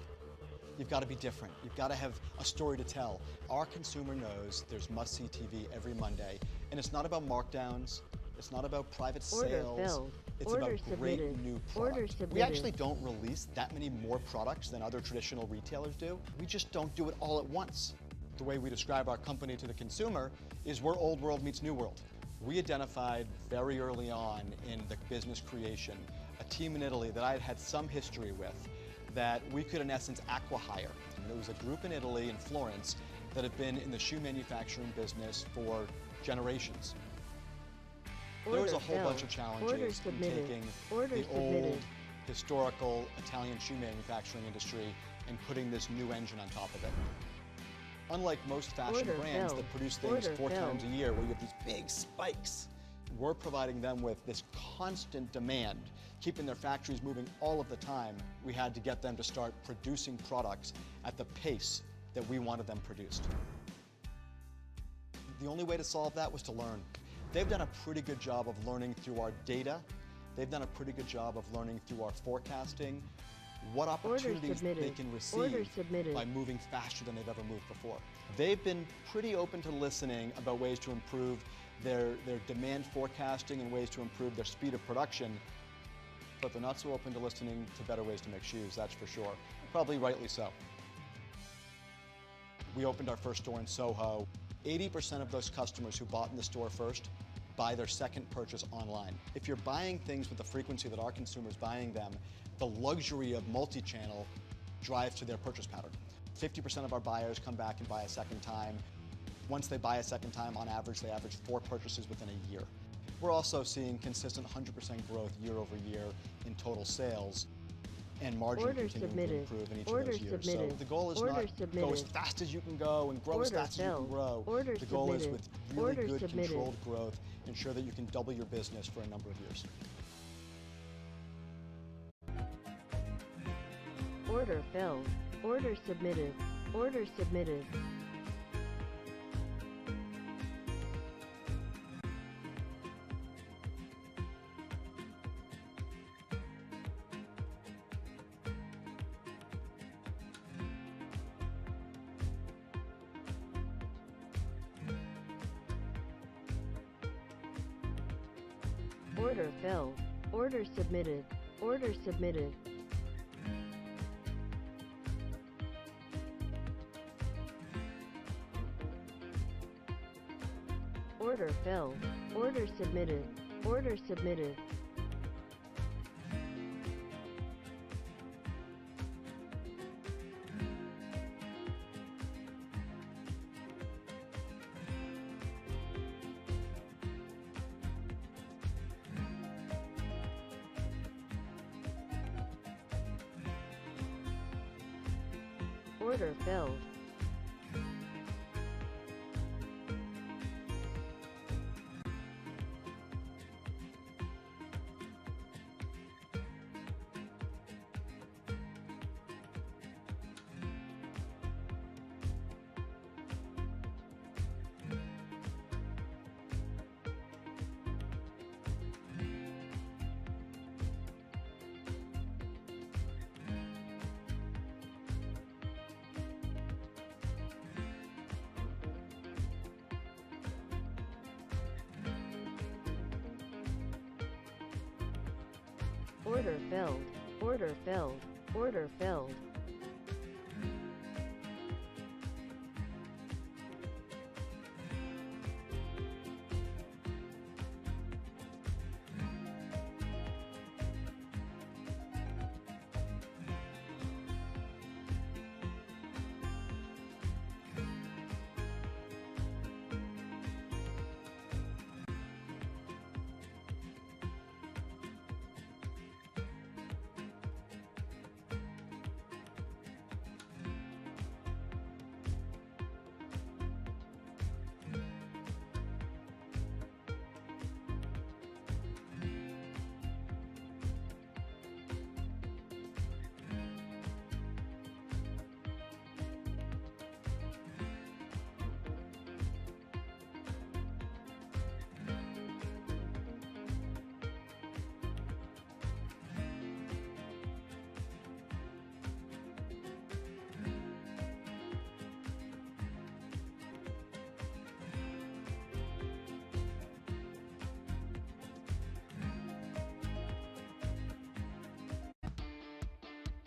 You've got to be different. You've got to have a story to tell. Our consumer knows there's must-see TV every Monday, and it's not about markdowns. It's not about private sales. It's about great new products. We actually don't release that many more products than other traditional retailers do. We just don't do it all at once. The way we describe our company to the consumer is we're old world meets new world. We identified very early on in the business creation a team in Italy that I had some history with that we could in essence acqui-hire. There was a group in Italy, in Florence, that had been in the shoe manufacturing business for generations. There was a whole bunch of challenges in taking the old, historical Italian shoe manufacturing industry and putting this new engine on top of it. Unlike most fashion brands that produce things 4 times a year where you have these big spikes, we're providing them with this constant demand, keeping their factories moving all of the time. We had to get them to start producing products at the pace that we wanted them produced. The only way to solve that was to learn. They've done a pretty good job of learning through our data. They've done a pretty good job of learning through our forecasting what opportunities they can receive by moving faster than they've ever moved before. They've been pretty open to listening about ways to improve their demand forecasting and ways to improve their speed of production, but they're not so open to listening to better ways to make shoes, that's for sure. Probably rightly so. We opened our first store in Soho. 80% of those customers who bought in the store first buy their second purchase online. If you're buying things with the frequency that our consumers buying them, the luxury of multi-channel drives to their purchase pattern. 50% of our buyers come back and buy a second time. Once they buy a second time, on average, they average 4 purchases within a year. We're also seeing consistent 100% growth year over year in total sales and margin continuing to improve in each of those years. So the goal is not go as fast as you can go and grow as fast as you can grow. The goal is with really good controlled growth, ensure that you can double your business for a number of years. Order filled. Order submitted. Order submitted. Order filled. Order submitted. Order submitted. Order filled. Order submitted. Order submitted. Order filled. Order filled. Order filled. Order filled.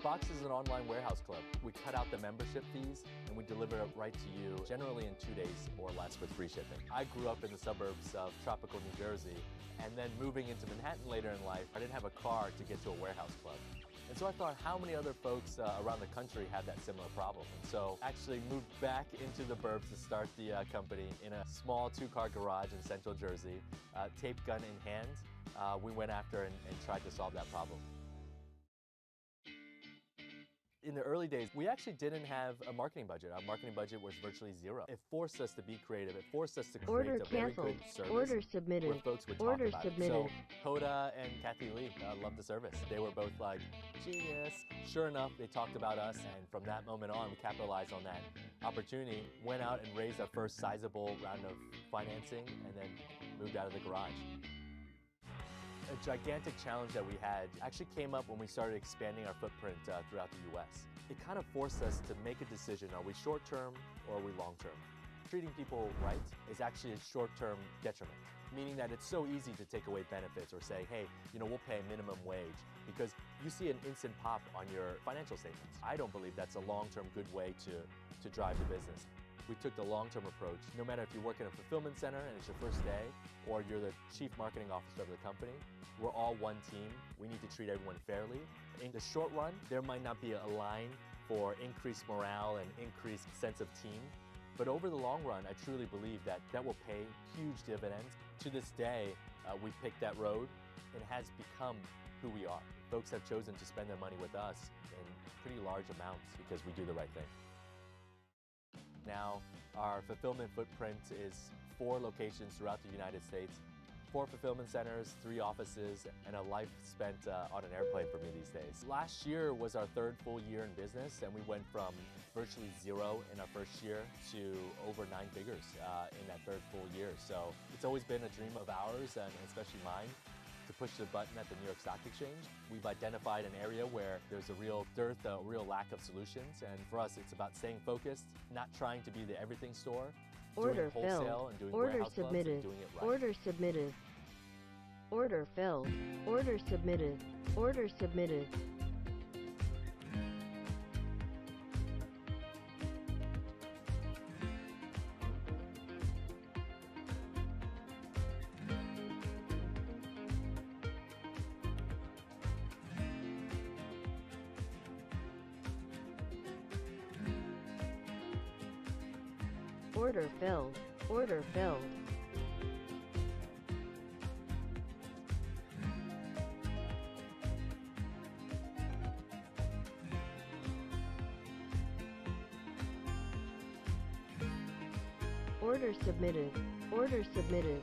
Box is an online warehouse club. We cut out the membership fees and we deliver it right to you, generally in 2 days or less with free shipping. I grew up in the suburbs of tropical New Jersey, and then moving into Manhattan later in life, I didn't have a car to get to a warehouse club. And so I thought, how many other folks around the country had that similar problem? And so actually moved back into the burbs to start the company in a small 2-car garage in central Jersey, tape gun in hand. We went after and tried to solve that problem. In the early days, we actually didn't have a marketing budget. Our marketing budget was virtually zero. It forced us to be creative. It forced us to create a very good service. Order submitted. Where folks would Order talk about submitted. it. So Hoda and Kathy Lee loved the service. They were both like, genius. Sure enough, they talked about us, and from that moment on, we capitalized on that opportunity, went out and raised our first sizable round of financing, and then moved out of the garage. A gigantic challenge that we had actually came up when we started expanding our footprint throughout the U.S. It kind of forced us to make a decision, are we short-term or are we long-term? Treating people right is actually a short-term detriment, meaning that it's so easy to take away benefits or say, hey, we'll pay a minimum wage because you see an instant pop on your financial statements. I don't believe that's a long-term good way to drive the business. We took the long-term approach. No matter if you work in a fulfillment center and it's your first day, or you're the chief marketing officer of the company, we're all one team. We need to treat everyone fairly. In the short run, there might not be a line for increased morale and increased sense of team. But over the long run, I truly believe that will pay huge dividends. To this day, we picked that road and has become who we are. Folks have chosen to spend their money with us in pretty large amounts because we do the right thing. Now, our fulfillment footprint is 4 locations throughout the United States, 4 fulfillment centers, 3 offices, and a life spent on an airplane for me these days. Last year was our 3rd full year in business, and we went from virtually 0 in our first year to over 9 figures in that 3rd full year. So it's always been a dream of ours, and especially mine, to push the button at the New York Stock Exchange. We've identified an area where there's a real dearth, a real lack of solutions, and for us it's about staying focused, not trying to be the everything store, Order doing wholesale filled. and doing Order warehouse clubs submitted. and doing it right. Order submitted. Order filled. Order submitted. Order submitted. Order filled. Order filled. Order submitted. Order submitted.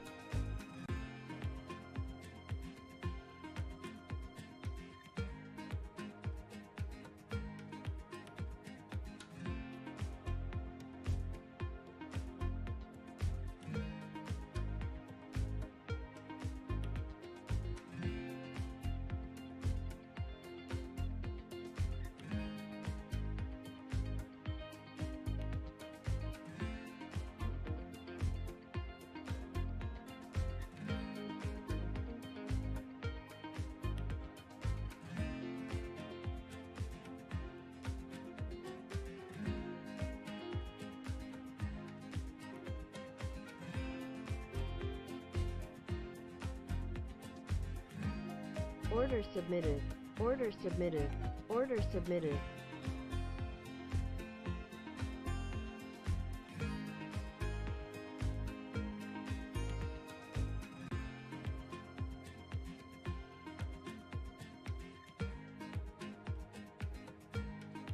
Order submitted. Order submitted. Order submitted.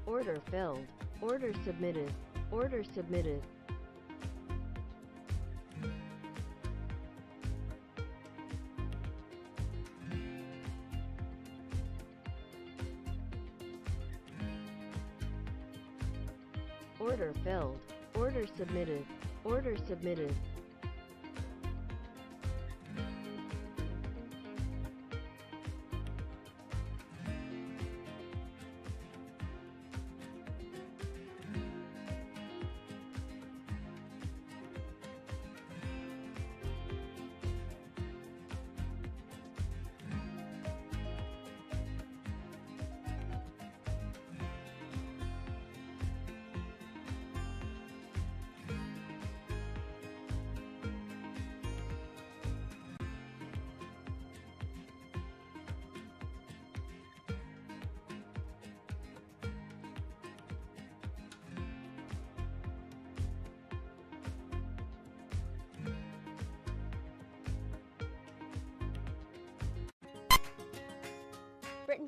Order filled. Order submitted. Order submitted. Order filled. Order submitted. Order submitted.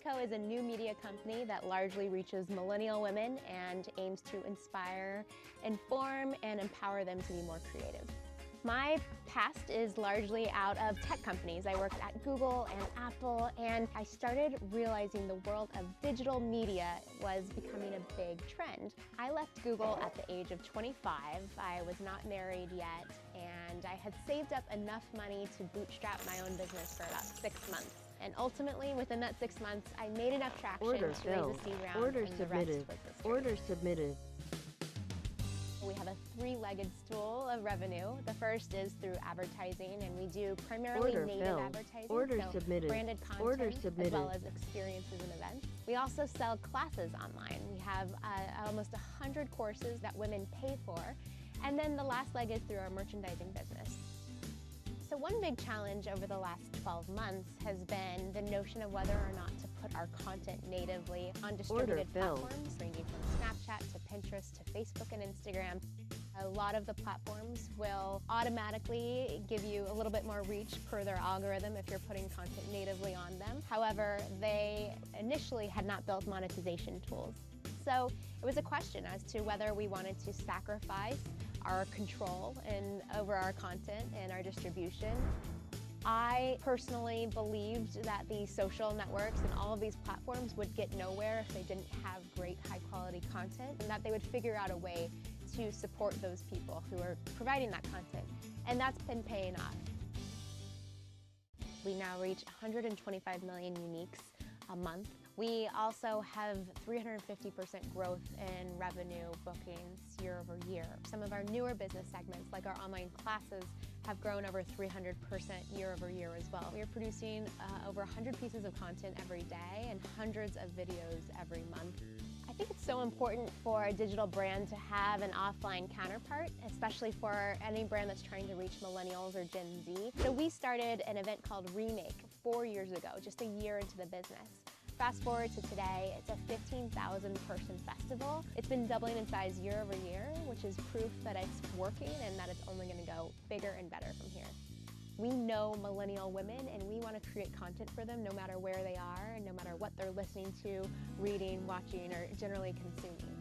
Co. is a new media company that largely reaches millennial women and aims to inspire, inform, and empower them to be more creative. My past is largely out of tech companies. I worked at Google and Apple, and I started realizing the world of digital media was becoming a big trend. I left Google at the age of 25. I was not married yet, and I had saved up enough money to bootstrap my own business for about 6 months. And ultimately, within that 6 months, I made enough traction Order to filled. raise a seed round, Order and submitted. the rest was history. Order submitted. We have a three-legged stool of revenue. The first is through advertising, and we do primarily Order native filled. advertising, Order so submitted. branded content, Order as submitted. well as experiences and events. We also sell classes online. We have almost 100 courses that women pay for. And then the last leg is through our merchandising business. So one big challenge over the last 12 months has been the notion of whether or not to put our content natively on distributed platforms, ranging from Snapchat to Pinterest to Facebook and Instagram. A lot of the platforms will automatically give you a little bit more reach per their algorithm if you're putting content natively on them. However, they initially had not built monetization tools. So it was a question as to whether we wanted to sacrifice our control over our content and our distribution. I personally believed that the social networks and all of these platforms would get nowhere if they didn't have great high-quality content, and that they would figure out a way to support those people who are providing that content. And that's been paying off. We now reach 125 million uniques a month. We also have 350% growth in revenue bookings year over year. Some of our newer business segments, like our online classes, have grown over 300% year over year as well. We are producing over 100 pieces of content every day and hundreds of videos every month. I think it's so important for a digital brand to have an offline counterpart, especially for any brand that's trying to reach millennials or Gen Z. So we started an event called Remake 4 years ago, just a year into the business. Fast forward to today, it's a 15,000 person festival. It's been doubling in size year over year, which is proof that it's working and that it's only going to go bigger and better from here. We know millennial women, and we want to create content for them no matter where they are and no matter what they're listening to, reading, watching, or generally consuming.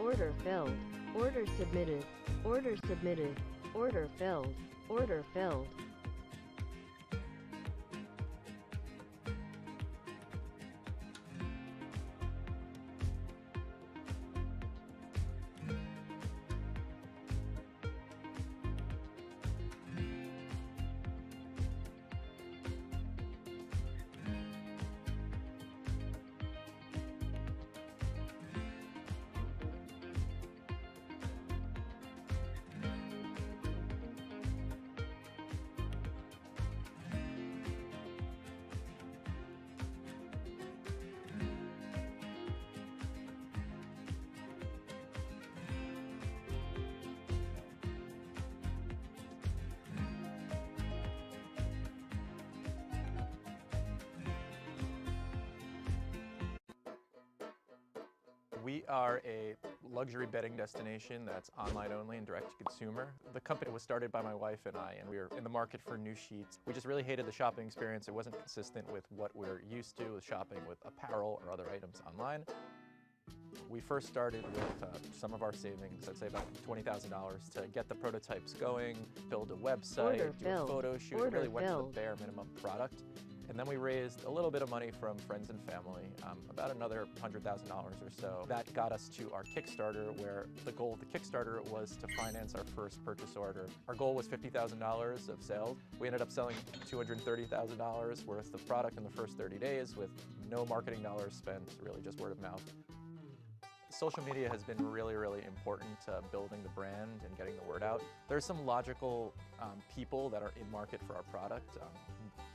order filled, order submitted, order submitted, order filled, order filled. We are a luxury bedding destination that's online only and direct to consumer. The company was started by my wife and I, and we were in the market for new sheets. We just really hated the shopping experience. It wasn't consistent with what we're used to with shopping with apparel or other items online. We first started with some of our savings, I'd say about $20,000, to get the prototypes going, build a website, do a photo shoot. It really went to the bare minimum product. And then we raised a little bit of money from friends and family, about another $100,000 or so. That got us to our Kickstarter, where the goal of the Kickstarter was to finance our first purchase order. Our goal was $50,000 of sales. We ended up selling $230,000 worth of product in the first 30 days with no marketing dollars spent, really just word of mouth. Social media has been really, really important to building the brand and getting the word out. There's some logical people that are in market for our product.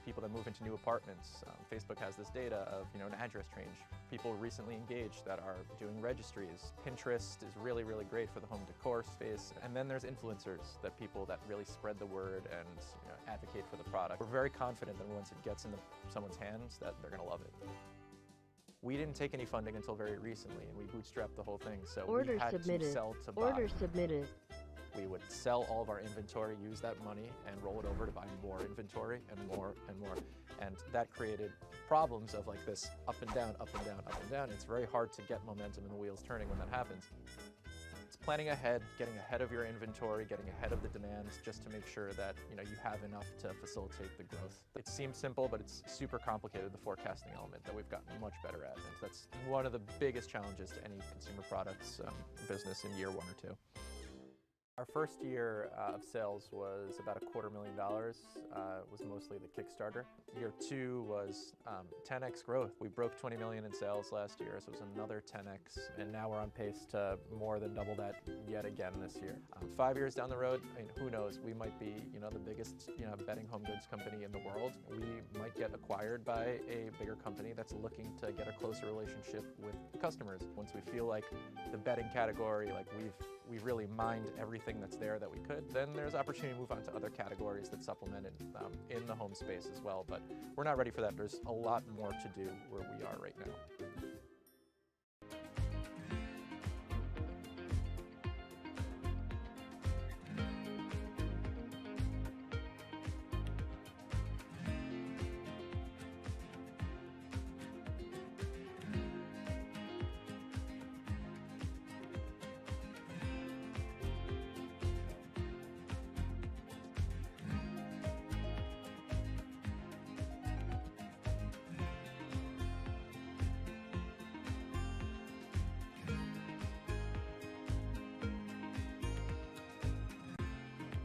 People that move into new apartments. Facebook has this data of an address change. People recently engaged that are doing registries. Pinterest is really, really great for the home decor space. And then there's influencers, that people that really spread the word and advocate for the product. We're very confident that once it gets into someone's hands that they're going to love it. We didn't take any funding until very recently, and we bootstrapped the whole thing, so we had to sell to buy. Order submitted. We would sell all of our inventory, use that money, and roll it over to buy more inventory and more and more. And that created problems of like this up and down, up and down, up and down. It's very hard to get momentum in the wheels turning when that happens. It's planning ahead, getting ahead of your inventory, getting ahead of the demands, just to make sure that you have enough to facilitate the growth. It seems simple, but it's super complicated, the forecasting element that we've gotten much better at. And that's one of the biggest challenges to any consumer products business in year 1 or 2. Our first year of sales was about $250,000. It was mostly the Kickstarter. Year 2 was 10x growth. We broke 20 million in sales last year, so it was another 10x, and now we're on pace to more than double that yet again this year. 5 years down the road, who knows? We might be, the biggest, bedding home goods company in the world. We might get acquired by a bigger company that's looking to get a closer relationship with the customers. Once we feel like the bedding category, like we've really mined everything that's there that we could, then there's opportunity to move on to other categories that supplement it in the home space as well. But we're not ready for that. There's a lot more to do where we are right now.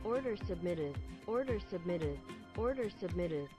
Order submitted, order submitted, order submitted.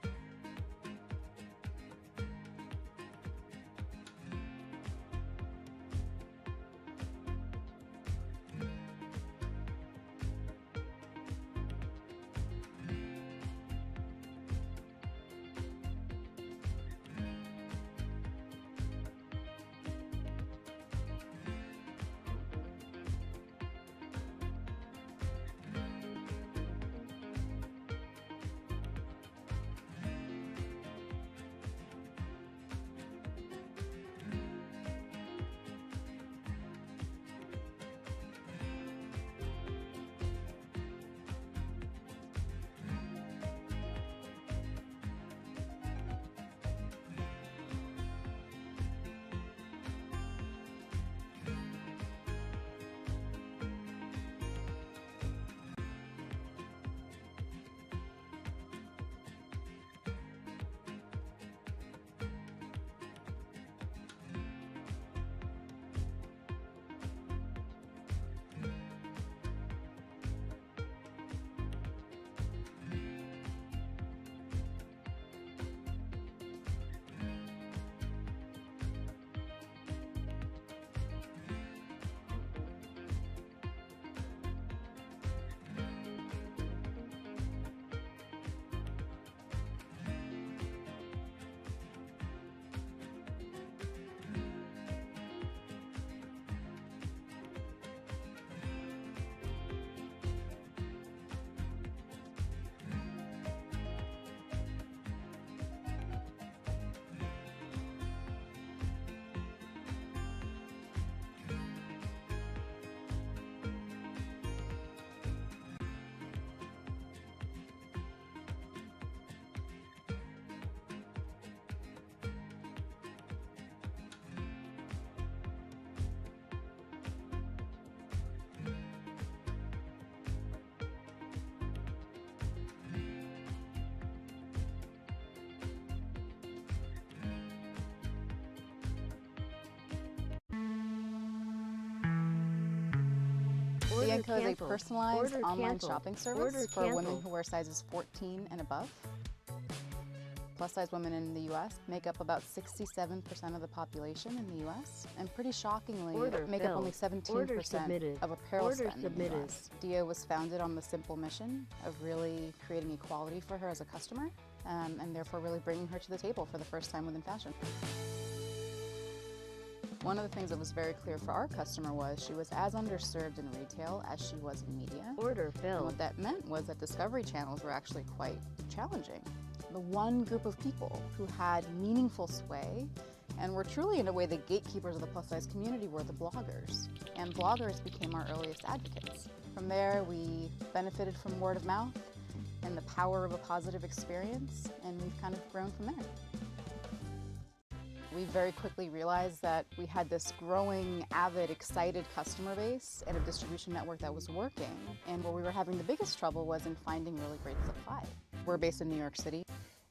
Manco is a personalized online canceled. shopping service Order for women canceled. who wear sizes 14 and above. Plus-size women in the U.S. make up about 67% of the population in the U.S. and pretty shockingly Order make up only filled. Order 17% submitted. of apparel Order spend in the submitted. U.S. DIA was founded on the simple mission of really creating equality for her as a customer and therefore really bringing her to the table for the first time within fashion. One of the things that was very clear for our customer was she was as underserved in retail as she was in media. Order And filled. what that meant was that discovery channels were actually quite challenging. The one group of people who had meaningful sway and were truly, in a way, the gatekeepers of the plus-size community were the bloggers. And bloggers became our earliest advocates. From there, we benefited from word of mouth and the power of a positive experience, and we've kind of grown from there. We very quickly realized that we had this growing, avid, excited customer base and a distribution network that was working. And where we were having the biggest trouble was in finding really great supply. We're based in New York City,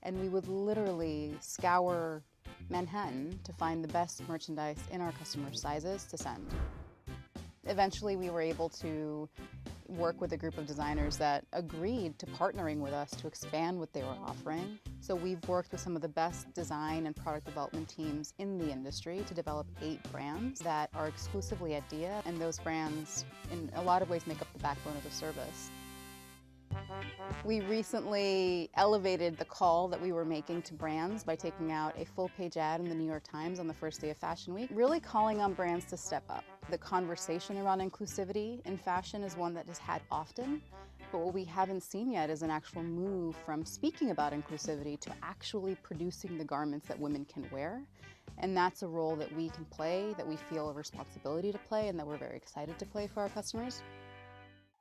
and we would literally scour Manhattan to find the best merchandise in our customers' sizes to send. Eventually, we were able to work with a group of designers that agreed to partnering with us to expand what they were offering. So we've worked with some of the best design and product development teams in the industry to develop 8 brands that are exclusively at DIA, and those brands in a lot of ways make up the backbone of the service. We recently elevated the call that we were making to brands by taking out a full-page ad in the New York Times on the first day of Fashion Week, really calling on brands to step up. The conversation around inclusivity in fashion is one that is had often, but what we haven't seen yet is an actual move from speaking about inclusivity to actually producing the garments that women can wear. And that's a role that we can play, that we feel a responsibility to play, and that we're very excited to play for our customers.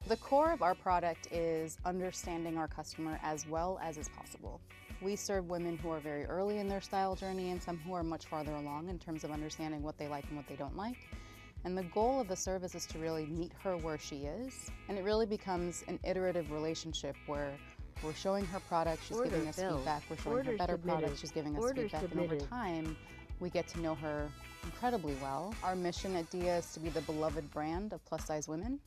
The core of our product is understanding our customer as well as is possible. We serve women who are very early in their style journey and some who are much farther along in terms of understanding what they like and what they don't like. And the goal of the service is to really meet her where she is. And it really becomes an iterative relationship where we're showing her product, she's Order giving us filled. feedback, we're showing Order her better submitted. product, she's giving us Order feedback, and submitted. over time, we get to know her incredibly well. Our mission at DIA is to be the beloved brand of plus-size women.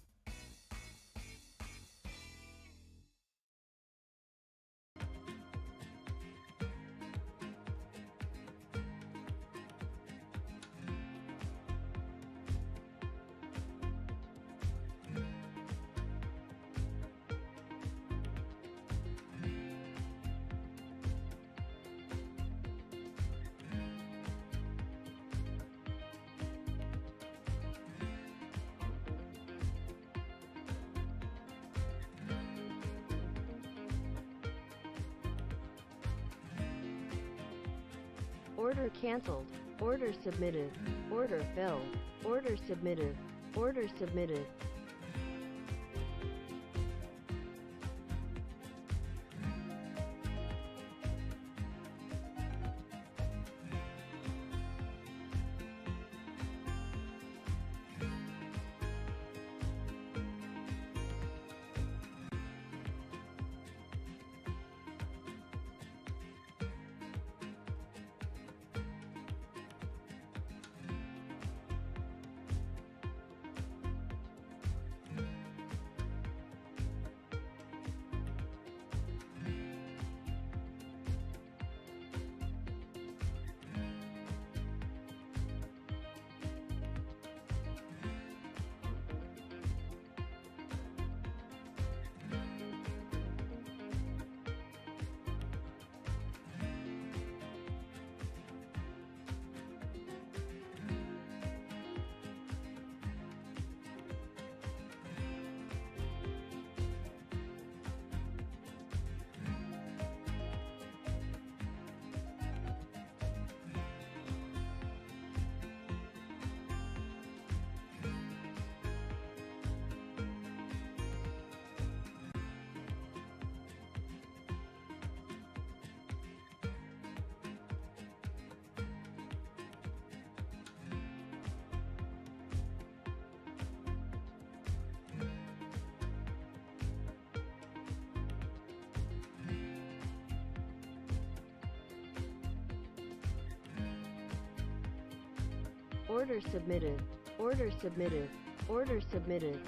Order canceled. Order submitted. Order filled. Order submitted. Order submitted. Order submitted. Order submitted. Order submitted.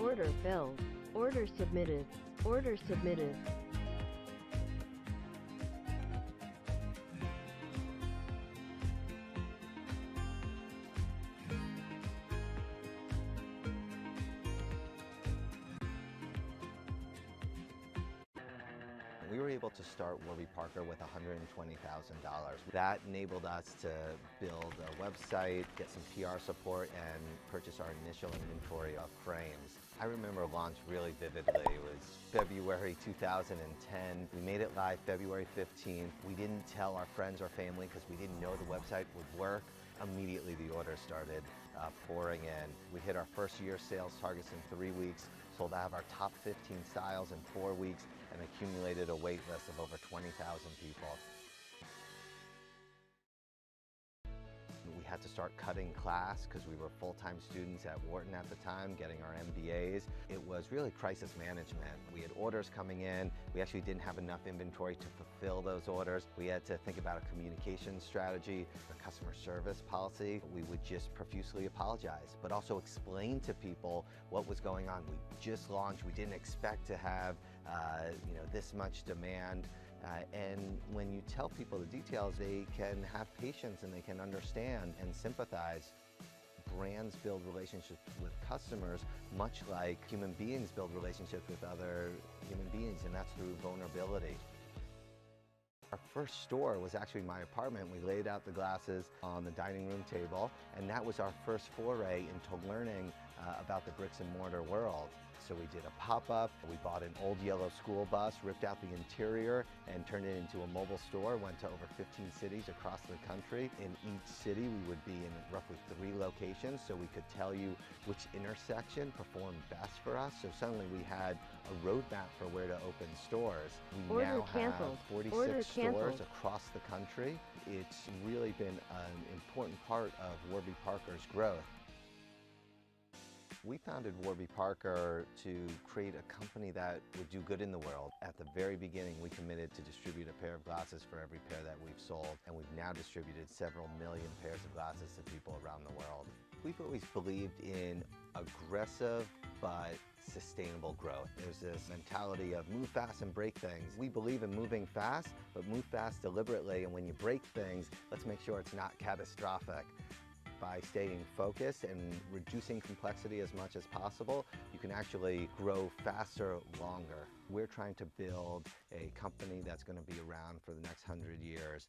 order filled, order submitted, order submitted. We were able to start Warby Parker with $120,000. That enabled us to build a website, get some PR support, and purchase our initial inventory of frames. I remember launch really vividly. It was February 2010. We made it live February 15th. We didn't tell our friends or family because we didn't know the website would work. Immediately the orders started pouring in. We hit our first year sales targets in 3 weeks, sold out of our top 15 styles in 4 weeks, and accumulated a wait list of over 20,000 people. We had to start cutting class because we were full-time students at Wharton at the time, getting our MBAs. It was really crisis management. We had orders coming in. We actually didn't have enough inventory to fulfill those orders. We had to think about a communication strategy, a customer service policy. We would just profusely apologize, but also explain to people what was going on. We just launched. We didn't expect to have this much demand. And when you tell people the details, they can have patience and they can understand and sympathize. Brands build relationships with customers much like human beings build relationships with other human beings, and that's through vulnerability. Our first store was actually my apartment. We laid out the glasses on the dining room table, and that was our first foray into learning about the bricks and mortar world. So we did a pop-up, we bought an old yellow school bus, ripped out the interior and turned it into a mobile store, went to over 15 cities across the country. In each city we would be in roughly 3 locations, so we could tell you which intersection performed best for us. So suddenly we had a roadmap for where to open stores. We now have 46 stores across the country. It's really been an important part of Warby Parker's growth. We founded Warby Parker to create a company that would do good in the world. At the very beginning, we committed to distribute a pair of glasses for every pair that we've sold, and we've now distributed several million pairs of glasses to people around the world. We've always believed in aggressive but sustainable growth. There's this mentality of move fast and break things. We believe in moving fast, but move fast deliberately, and when you break things, let's make sure it's not catastrophic. By staying focused and reducing complexity as much as possible, you can actually grow faster, longer. We're trying to build a company that's going to be around for the next 100 years.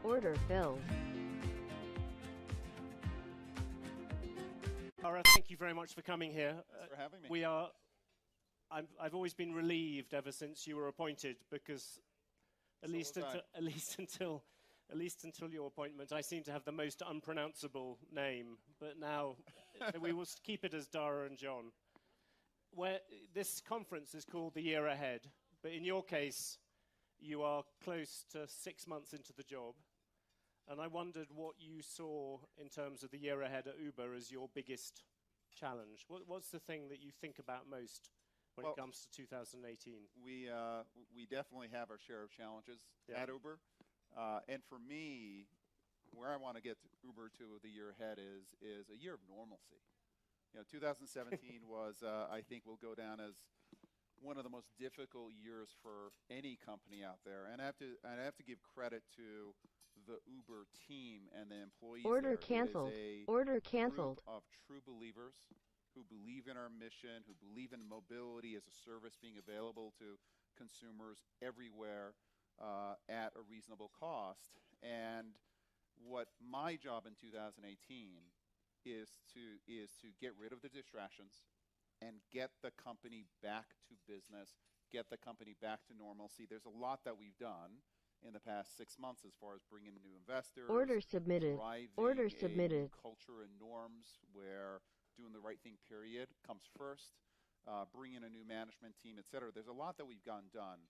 Order filled. Laura, thank you very much for coming here. Thanks for having me. I've always been relieved ever since you were appointed, because at least until your appointment, I seem to have the most unpronounceable name. But now, so we will keep it as Dara and John. This conference is called The Year Ahead, but in your case, you are close to 6 months into the job. And I wondered what you saw in terms of the year ahead at Uber as your biggest challenge. What's the thing that you think about most when it comes to 2018? We definitely have our share of challenges at Uber. And for me, where I want to get Uber to the year ahead is a year of normalcy. 2017 was, I think, will go down as one of the most difficult years for any company out there. And I have to give credit to the Uber team and the employees. Order canceled. Order canceled. Of true believers who believe in our mission, who believe in mobility as a service being available to consumers everywhere at a reasonable cost. And what my job in 2018 is to get rid of the distractions and get the company back to business, get the company back to normalcy. There's a lot that we've done in the past 6 months as far as bringing in new investors, order submitted, order submitted, culture and norms where doing the right thing period comes first, bringing in a new management team, et cetera. There's a lot that we've gotten done,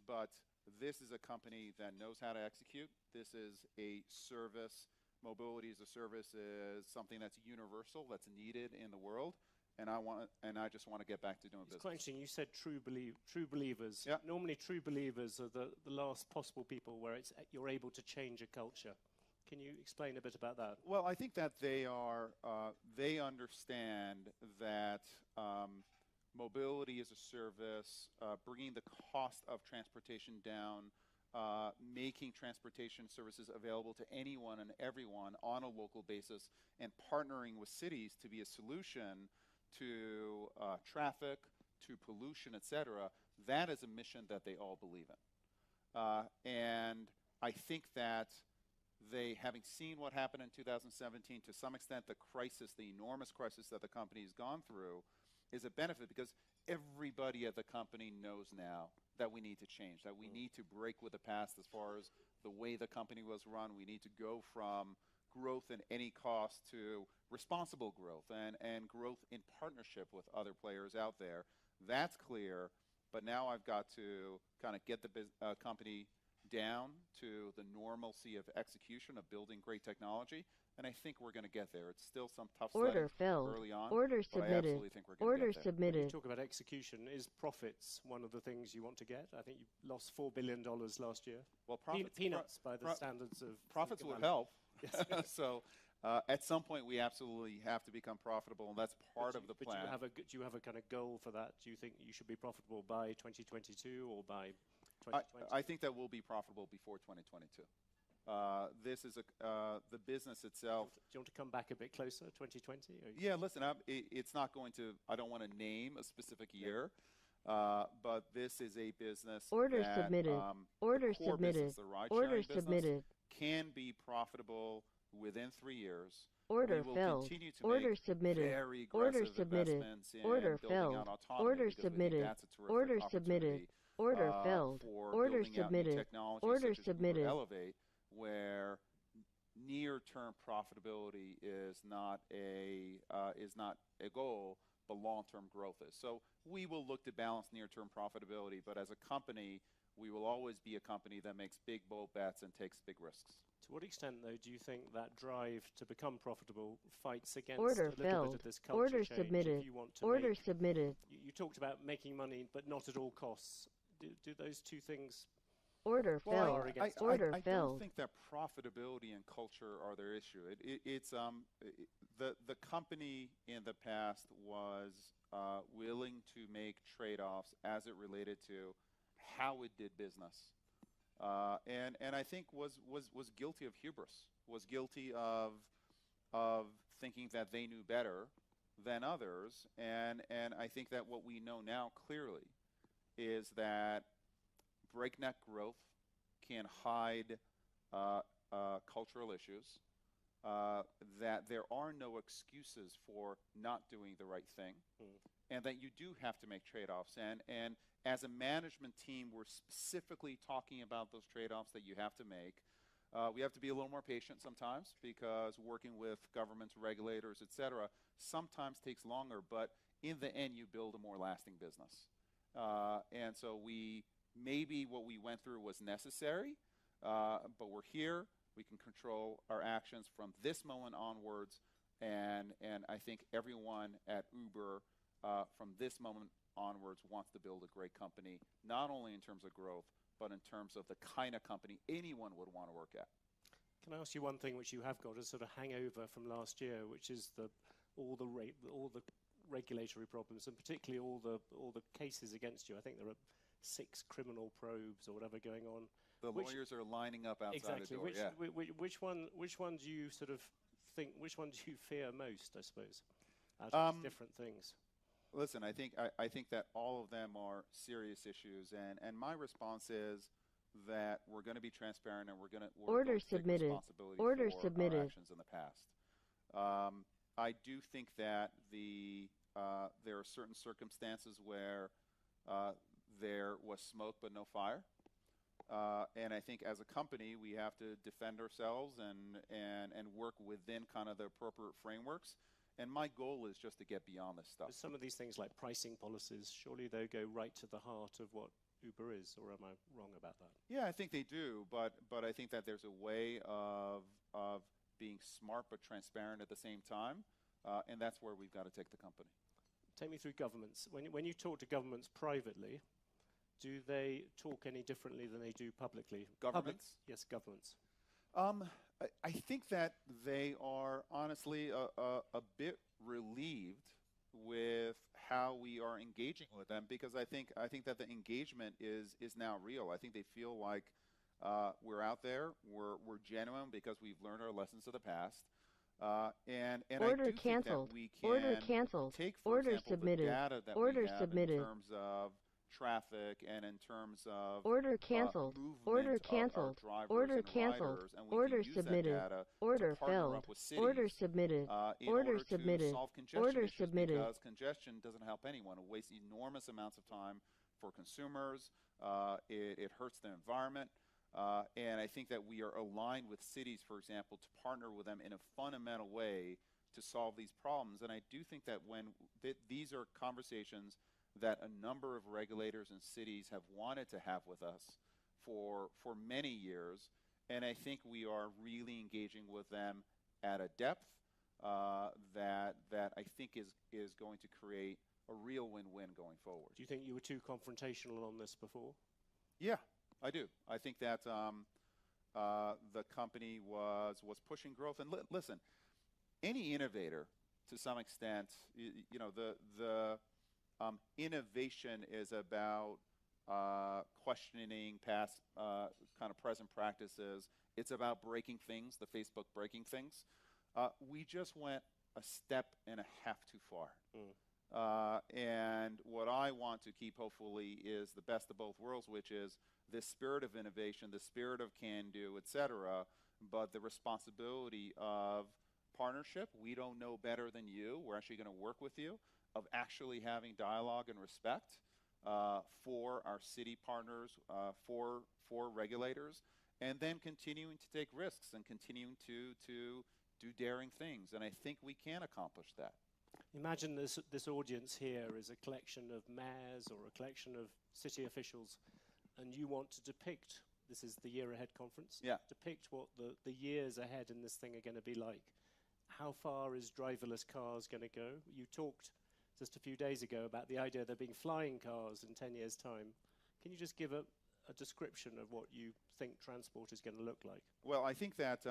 but this is a company that knows how to execute. This is a service. Mobility as a service is something that's universal, that's needed in the world. And I just want to get back to doing business. It's quite interesting. You said true believers. Yeah. Normally, true believers are the last possible people where you're able to change a culture. Can you explain a bit about that? Well, I think that they understand that mobility as a service, bringing the cost of transportation down, making transportation services available to anyone and everyone on a local basis, and partnering with cities to be a solution to traffic, to pollution, et cetera. That is a mission that they all believe in. And I think that they, having seen what happened in 2017, to some extent the crisis, the enormous crisis that the company has gone through, is a benefit because everybody at the company knows now that we need to change, that we need to break with the past as far as the way the company was run. We need to go from growth at any cost to responsible growth and growth in partnership with other players out there. That's clear, but now I've got to kind of get the company down to the normalcy of execution, of building great technology, and I think we're going to get there. It's still some tough order filled, early on, order but submitted, I absolutely think we're going order to get there. submitted. When you talk about execution, is profits one of the things you want to get? I think you lost $4 billion last year. Well, peanuts by the standards of profits would help. So at some point we absolutely have to become profitable, and that's part of the plan. But do you have a kind of goal for that? Do you think you should be profitable by 2022 or by 2020? I think that we'll be profitable before 2022. This is the business itself. Do you want to come back a bit closer, 2020? Yeah, listen, it's not going to, I don't want to name a specific year, but this is a business order that, submitted, order the core submitted, business, the ride order sharing submitted, can be profitable within 3 years. Order we will filled, continue to order make submitted, very order aggressive submitted, investments in order building filled, out autonomy order because we think submitted, that's a terrific order opportunity, submitted, order filled, for order building out new submitted, technologies order such as Uber submitted. Elevate, where near-term profitability is not a goal, but long-term growth is. So we will look to balance near-term profitability, but as a company, we will always be a company that makes big, bold bets and takes big risks. To what extent, though, do you think that drive to become profitable fights against order a little filled, bit of this culture order change? submitted, If you want to order submitted. You talked about making money, but not at all costs. Do those two things? Order filled. Order I filled. don't think that profitability and culture are their issue. The company in the past was willing to make trade-offs as it related to how it did business, and I think was guilty of hubris. Was guilty of thinking that they knew better than others, and I think that what we know now clearly is that breakneck growth can hide cultural issues, that there are no excuses for not doing the right thing, and that you do have to make trade-offs. And as a management team, we're specifically talking about those trade-offs that you have to make. We have to be a little more patient sometimes, because working with governments, regulators, et cetera, sometimes takes longer, but in the end, you build a more lasting business. And so maybe what we went through was necessary, but we're here. We can control our actions from this moment onwards, and I think everyone at Uber from this moment onwards wants to build a great company, not only in terms of growth, but in terms of the kind of company anyone would want to work at. Can I ask you one thing which you have got a sort of hangover from last year, which is all the regulatory problems, and particularly all the cases against you? I think there are 6 criminal probes or whatever going on. The lawyers are lining up outside the door. Which one do you sort of think? Which one do you fear most? I suppose, out of these different things. Listen, I think that all of them are serious issues, and my response is that we're going to be transparent, and we're going to take responsibility for our actions in the past. I do think that there are certain circumstances where there was smoke but no fire. And I think as a company, we have to defend ourselves and work within kind of the appropriate frameworks. And my goal is just to get beyond this stuff. Some of these things like pricing policies, surely they go right to the heart of what Uber is, or am I wrong about that? Yeah, I think they do, but I think that there's a way of being smart but transparent at the same time, and that's where we've got to take the company. Take me through governments. When you talk to governments privately, do they talk any differently than they do publicly? Governments? Yes, governments. I think that they are honestly a bit relieved with how we are engaging with them, because I think that the engagement is now real. I think they feel like we're out there, we're genuine, because we've learned our lessons of the past. And Order I do canceled. think that we Order can canceled. take, for Order example, submitted. the data that Order we have submitted. in terms of traffic and in terms of Order canceled. Order canceled. Order canceled. Order submitted. Order filled. Order submitted. Order submitted. Solve congestion Order issues, submitted. because congestion doesn't help anyone. It wastes enormous amounts of time for consumers. It hurts the environment. And I think that we are aligned with cities, for example, to partner with them in a fundamental way to solve these problems. And I do think that when these are conversations that a number of regulators and cities have wanted to have with us for many years, and I think we are really engaging with them at a depth that I think is going to create a real win-win going forward. Do you think you were too confrontational on this before? Yeah, I do. I think that the company was pushing growth. And listen, any innovator, to some extent, the innovation is about questioning past kind of present practices. It's about breaking things, the Facebook breaking things. We just went a step and a half too far. And what I want to keep, hopefully, is the best of both worlds, which is this spirit of innovation, the spirit of can-do, et cetera, but the responsibility of partnership. We don't know better than you. We're actually going to work with you, of actually having dialogue and respect for our city partners, for regulators, and then continuing to take risks and continuing to do daring things. And I think we can accomplish that. Imagine this audience here is a collection of mayors or a collection of city officials, and you want to depict, this is the Year Ahead conference, depict what the years ahead in this thing are going to be like. How far is driverless cars going to go? You talked just a few days ago about the idea of there being flying cars in 10 years' time. Can you just give a description of what you think transport is going to look like? Well, I think that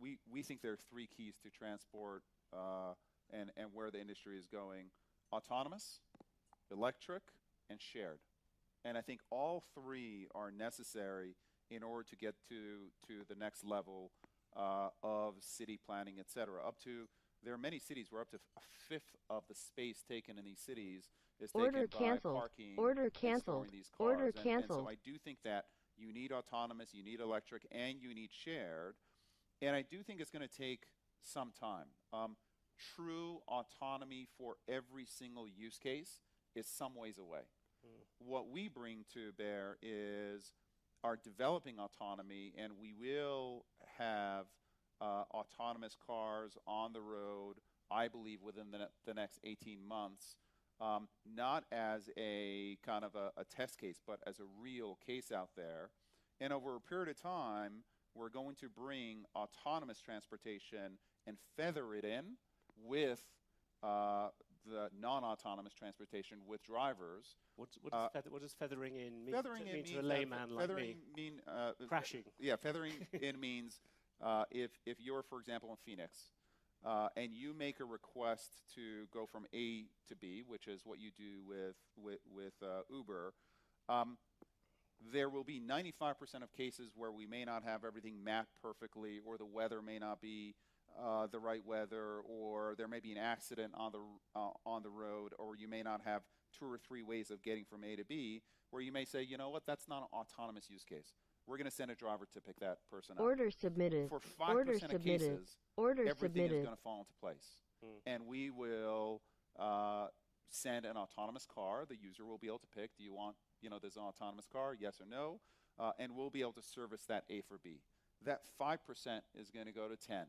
we think there are 3 keys to transport and where the industry is going: autonomous, electric, and shared. And I think all 3 are necessary in order to get to the next level of city planning, et cetera. There are many cities where up to a fifth of the space taken in these cities is taken by parking and storing these cars. Order canceled. And so I do think that you need autonomous, you need electric, and you need shared. And I do think it's going to take some time. True autonomy for every single use case is some ways away. What we bring to bear is our developing autonomy, and we will have autonomous cars on the road, I believe, within the next 18 months, not as a kind of a test case, but as a real case out there. And over a period of time, we're going to bring autonomous transportation and feather it in with the non-autonomous transportation with drivers. What does feathering in mean? Feathering to, in mean means to a layman like me? Crashing. Yeah, feathering in means if you're, for example, in Phoenix, and you make a request to go from A to B, which is what you do with Uber, there will be 95% of cases where we may not have everything mapped perfectly, or the weather may not be the right weather, or there may be an accident on the road, or you may not have 2 or 3 ways of getting from A to B, where you may say, you know what, that's not an autonomous use case. We're going to send a driver to pick that person up. Order submitted. For 5% of cases, everything is going to fall into place. And we will send an autonomous car. The user will be able to pick, do you want, there's an autonomous car, yes or no? And we'll be able to service that A for B. That 5% is going to go to 10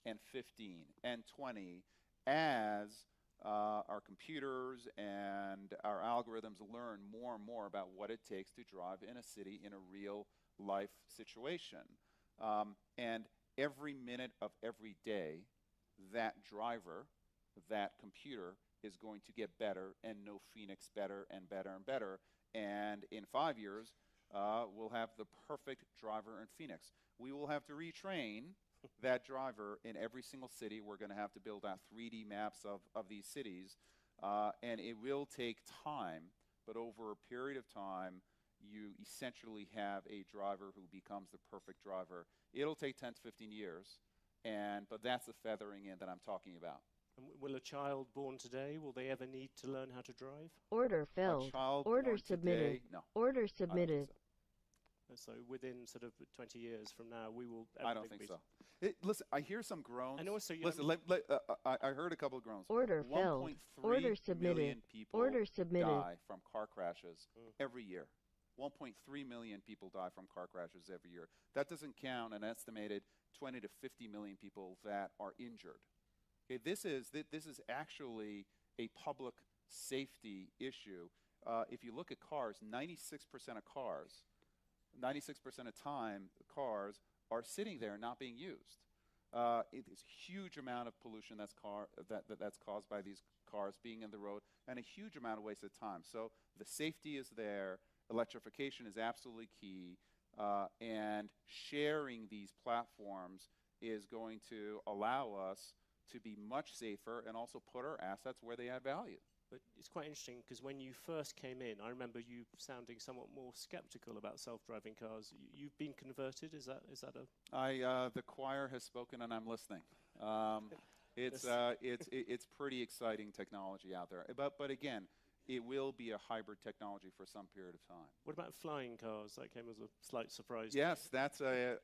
and 15 and 20 as our computers and our algorithms learn more and more about what it takes to drive in a city in a real life situation. And every minute of every day, that driver, that computer is going to get better and know Phoenix better and better and better. And in 5 years, we'll have the perfect driver in Phoenix. We will have to retrain that driver in every single city. We're going to have to build out 3D maps of these cities. And it will take time, but over a period of time, you essentially have a driver who becomes the perfect driver. It'll take 10 to 15 years, but that's the feathering in that I'm talking about. And will a child born today, will they ever need to learn how to drive? Order filled. Order submitted. No. Order submitted. So within sort of 20 years from now, we will... I don't think so. Listen, I hear some groans. And also, listen, I heard a couple of groans. Order filled. Order submitted. million people Order submitted. die from car crashes every year. 1.3 million people die from car crashes every year. That doesn't count an estimated 20 to 50 million people that are injured. Okay, this is actually a public safety issue. If you look at cars, 96% of cars, 96% of time, cars are sitting there not being used. It is a huge amount of pollution that's caused by these cars being in the road, and a huge amount of wasted time. So the safety is there. Electrification is absolutely key, and sharing these platforms is going to allow us to be much safer and also put our assets where they add value. But it's quite interesting because when you first came in, I remember you sounding somewhat more skeptical about self-driving cars. You've been converted. Is that a? The choir has spoken, and I'm listening. It's pretty exciting technology out there. But again, it will be a hybrid technology for some period of time. What about flying cars? That came as a slight surprise. Yes, that's a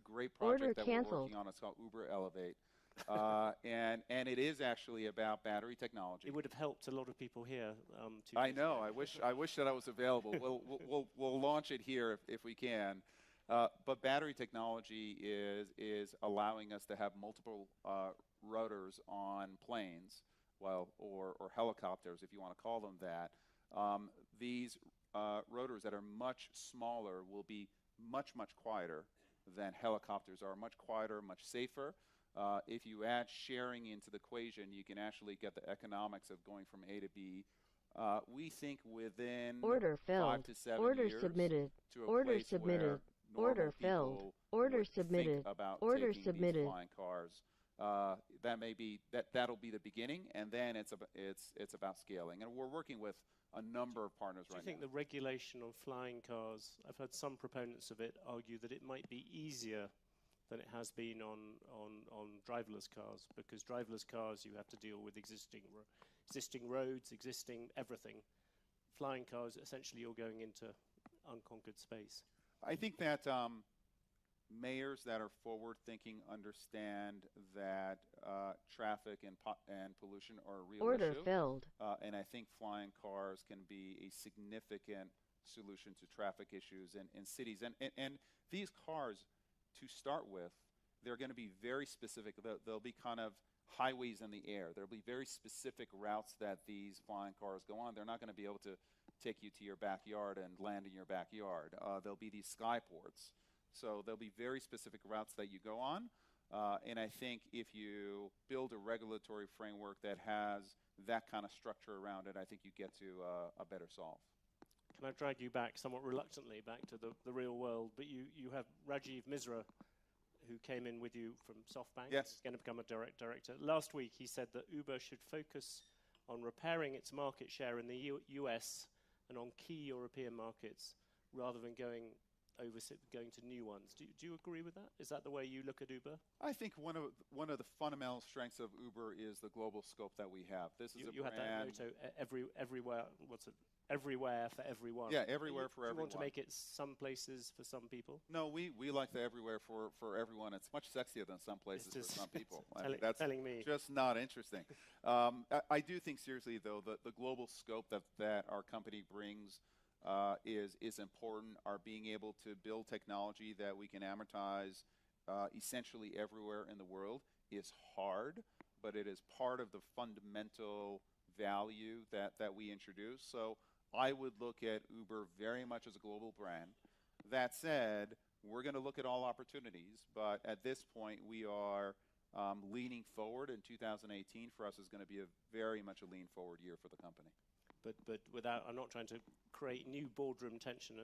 great project that we're working on. It's called Uber Elevate. And it is actually about battery technology. It would have helped a lot of people here. I know. I wish that I was available. We'll launch it here if we can. But battery technology is allowing us to have multiple rotors on planes, or helicopters, if you want to call them that. These rotors that are much smaller will be much quieter than helicopters are. Much quieter, much safer. If you add sharing into the equation, you can actually get the economics of going from A to B. We think within 5 to 7 years submitted. to a Order place submitted. where Order normal filled. people Order would submitted. think about Order taking submitted. these flying cars. That'll be the beginning, and then it's about scaling. And we're working with a number of partners right now. Do you think the regulation on flying cars, I've heard some proponents of it argue that it might be easier than it has been on driverless cars, because driverless cars, you have to deal with existing roads, existing everything. Flying cars, essentially you're going into unconquered space. I think that mayors that are forward-thinking understand that traffic and pollution are a real Order issue. filled. And I think flying cars can be a significant solution to traffic issues in cities. And these cars, to start with, they're going to be very specific. They'll be kind of highways in the air. There'll be very specific routes that these flying cars go on. They're not going to be able to take you to your backyard and land in your backyard. There'll be these skyports. So there'll be very specific routes that you go on. And I think if you build a regulatory framework that has that kind of structure around it, I think you get to a better solve. Can I drag you back somewhat reluctantly back to the real world? But you have Rajiv Misra, who came in with you from SoftBank. Yes. He's going to become a director. Last week he said that Uber should focus on repairing its market share in the US and on key European markets rather than going to new ones. Do you agree with that? Is that the way you look at Uber? I think one of the fundamental strengths of Uber is the global scope that we have. This is you had that motto, everywhere. What's it? Everywhere for everyone. Yeah, everywhere for everyone. Do you want to make it some places for some people? No, we like the everywhere for everyone. It's much sexier than some places for some people. That's telling me. Just not interesting. I do think seriously though the global scope that our company brings is important. Our being able to build technology that we can amortize essentially everywhere in the world is hard, but it is part of the fundamental value that we introduce. So I would look at Uber very much as a global brand. That said, we're going to look at all opportunities, but at this point we are leaning forward, and 2018 for us is going to be very much a lean forward year for the company. But without, I'm not trying to create new boardroom tension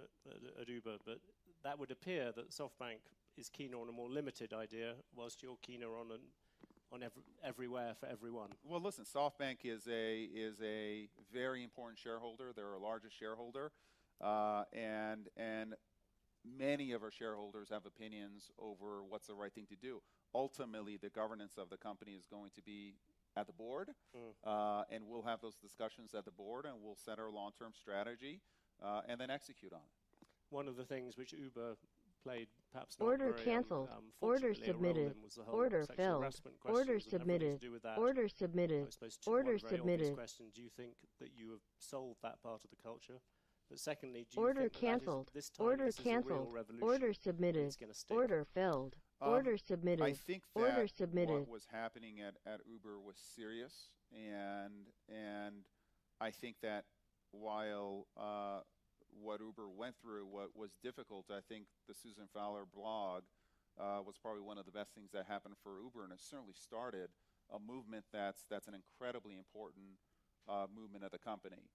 at Uber, but that would appear that SoftBank is keener on a more limited idea, whilst you're keener on everywhere for everyone. Well, listen, SoftBank is a very important shareholder. They're our largest shareholder, and many of our shareholders have opinions over what's the right thing to do. Ultimately, the governance of the company is going to be at the board, and we'll have those discussions at the board, and we'll set our long-term strategy, and then execute on it. One of the things which Uber played perhaps not Order very, canceled. Order submitted. Order filled. Order submitted. Order submitted. I suppose Order one very submitted. obvious question: do you think that you have solved that part of the culture? But secondly, do you Order think canceled. That this time Order this canceled. is a real revolution? Order submitted. It's going to stick? Order filled. Order submitted. I think that order submitted. what was happening at Uber was serious, and I think that while what Uber went through was difficult, I think the Susan Fowler blog was probably one of the best things that happened for Uber, and it certainly started a movement that's an incredibly important movement of the company.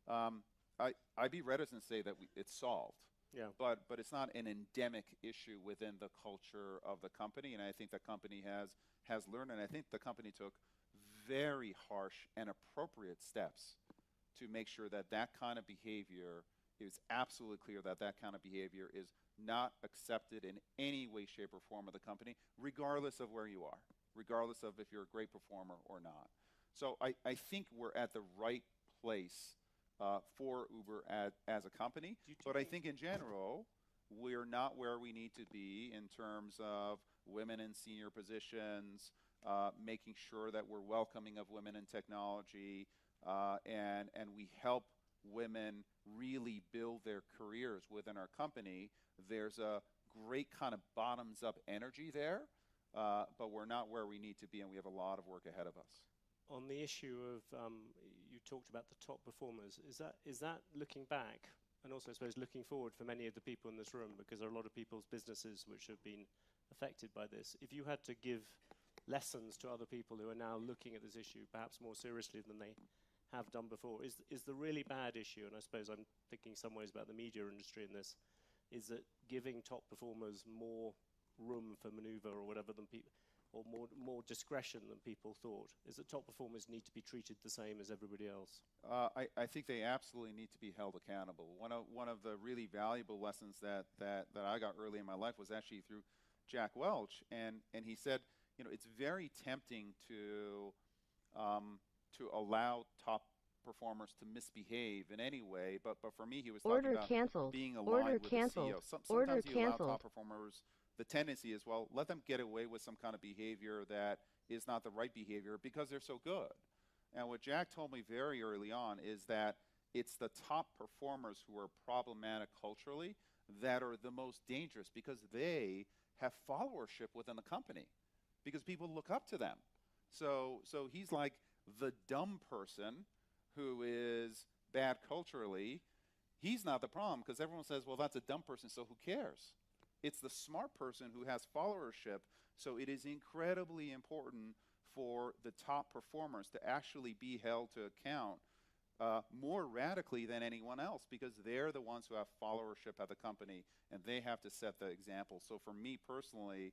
I'd be reticent to say that it's solved. Yeah. But it's not an endemic issue within the culture of the company, and I think the company has learned, and I think the company took very harsh and appropriate steps to make sure that that kind of behavior is absolutely clear, that kind of behavior is not accepted in any way, shape, or form of the company, regardless of where you are, regardless of if you're a great performer or not. So I think we're at the right place for Uber as a company, but I think in general, we're not where we need to be in terms of women in senior positions, making sure that we're welcoming of women in technology, and we help women really build their careers within our company. There's a great kind of bottoms-up energy there, but we're not where we need to be, and we have a lot of work ahead of us. On the issue of, you talked about the top performers, is that looking back, and also I suppose looking forward for many of the people in this room, because there are a lot of people's businesses which have been affected by this. If you had to give lessons to other people who are now looking at this issue perhaps more seriously than they have done before, is the really bad issue, and I suppose I'm thinking in some ways about the media industry in this, is that giving top performers more room for maneuver or whatever than people, or more discretion than people thought? Is that top performers need to be treated the same as everybody else? I think they absolutely need to be held accountable. One of the really valuable lessons that I got early in my life was actually through Jack Welch, and he said, it's very tempting to allow top performers to misbehave in any way, but for me, he was Order talking about canceled. being aligned Order with canceled. the CEO. Order Sometimes you allow canceled. top performers, the tendency is, well, let them get away with some kind of behavior that is not the right behavior because they're so good. And what Jack told me very early on is that it's the top performers who are problematic culturally that are the most dangerous because they have followership within the company because people look up to them. So he's like the dumb person who is bad culturally. He's not the problem because everyone says, well, that's a dumb person, so who cares? It's the smart person who has followership. So it is incredibly important for the top performers to actually be held to account more radically than anyone else because they're the ones who have followership at the company and they have to set the example. So for me personally,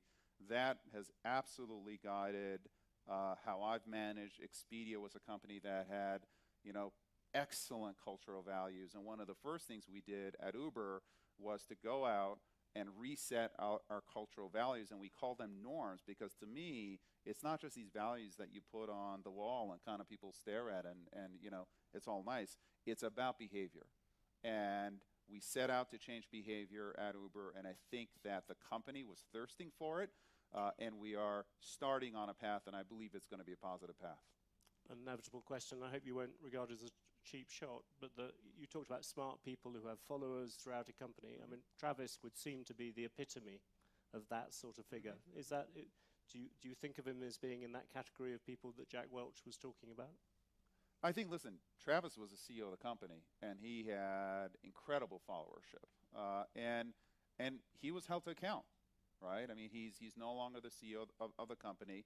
that has absolutely guided how I've managed. Expedia was a company that had, excellent cultural values. And one of the first things we did at Uber was to go out and reset our cultural values, and we call them norms because to me, it's not just these values that you put on the wall and kind of people stare at and it's all nice. It's about behavior. And we set out to change behavior at Uber, and I think that the company was thirsting for it, and we are starting on a path, and I believe it's going to be a positive path. An inevitable question, I hope you won't regard it as a cheap shot, but you talked about smart people who have followers throughout a company. I mean, Travis would seem to be the epitome of that sort of figure. Is that, do you think of him as being in that category of people that Jack Welch was talking about? I think, listen, Travis was the CEO of the company, and he had incredible followership, and he was held to account, right? I mean, he's no longer the CEO of the company,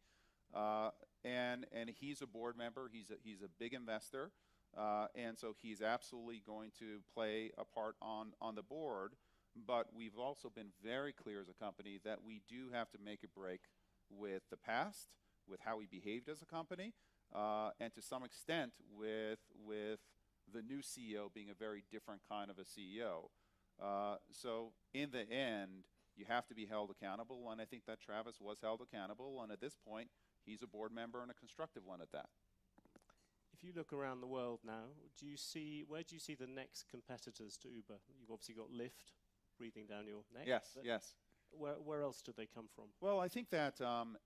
and he's a board member. He's a big investor, and so he's absolutely going to play a part on the board. But we've also been very clear as a company that we do have to make a break with the past, with how we behaved as a company. And to some extent with the new CEO being a very different kind of a CEO. So in the end, you have to be held accountable, and I think that Travis was held accountable, and at this point, he's a board member and a constructive one at that. If you look around the world now, where do you see the next competitors to Uber? You've obviously got Lyft breathing down your neck. Yes. Where else do they come from? Well, I think that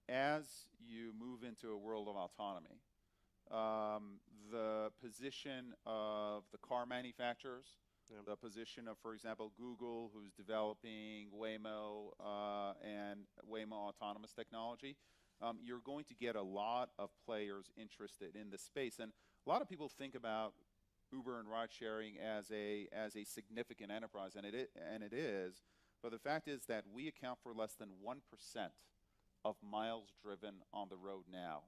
as you move into a world of autonomy, the position of the car manufacturers, the position of, for example, Google, who's developing Waymo and Waymo autonomous technology, you're going to get a lot of players interested in this space. And a lot of people think about Uber and ride sharing as a significant enterprise, and it is. But the fact is that we account for less than 1% of miles driven on the road now.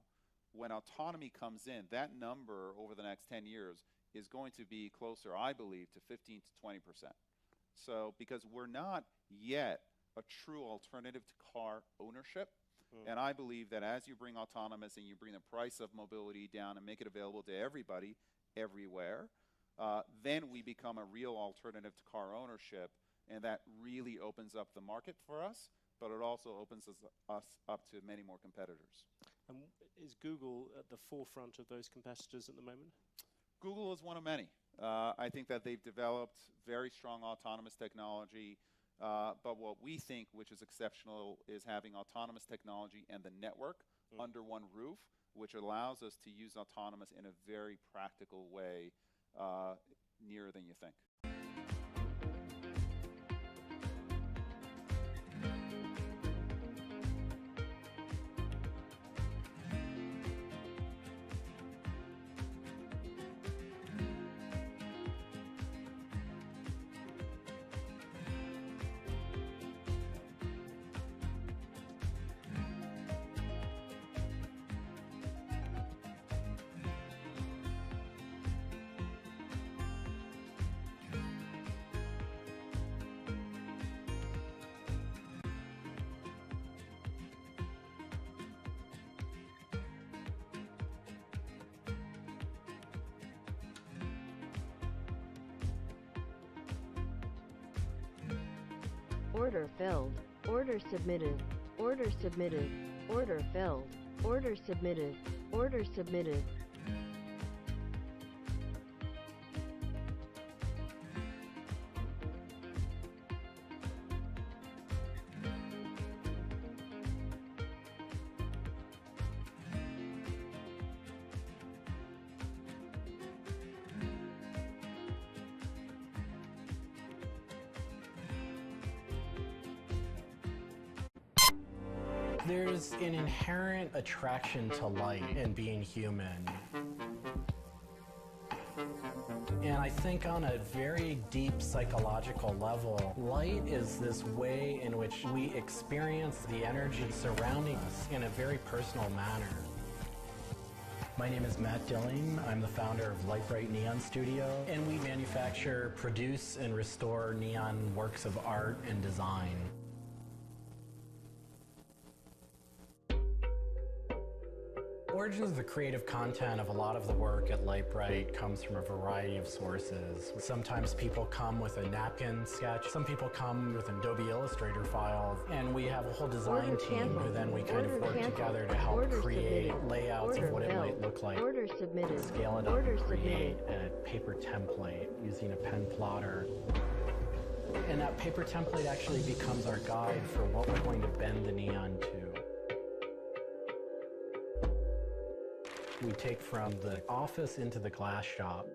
When autonomy comes in, that number over the next 10 years is going to be closer, I believe, to 15 to 20%. So because we're not yet a true alternative to car ownership, and I believe that as you bring autonomous and you bring the price of mobility down and make it available to everybody, everywhere, then we become a real alternative to car ownership, and that really opens up the market for us, but it also opens us up to many more competitors. And is Google at the forefront of those competitors at the moment? Google is one of many. I think that they've developed very strong autonomous technology, but what we think, which is exceptional, is having autonomous technology and the network under one roof, which allows us to use autonomous in a very practical way, nearer than you think. Order filled. Order submitted. Order submitted. Order filled. Order submitted. Order submitted. There's an inherent attraction to light and being human. And I think on a very deep psychological level, light is this way in which we experience the energy surrounding us in a very personal manner. My name is Matt Dilling. I'm the founder of Light Bright Neon Studio, and we manufacture, produce, and restore neon works of art and design. Origins of the creative content of a lot of the work at Light Bright comes from a variety of sources. Sometimes people come with a napkin sketch, some people come with an Adobe Illustrator file, and we have a whole design team who then we kind of work together to help create layouts of what it might look like. Order submitted. Scale it up and create a paper template using a pen plotter. And that paper template actually becomes our guide for what we're going to bend the neon to. We take from the office into the glass shop.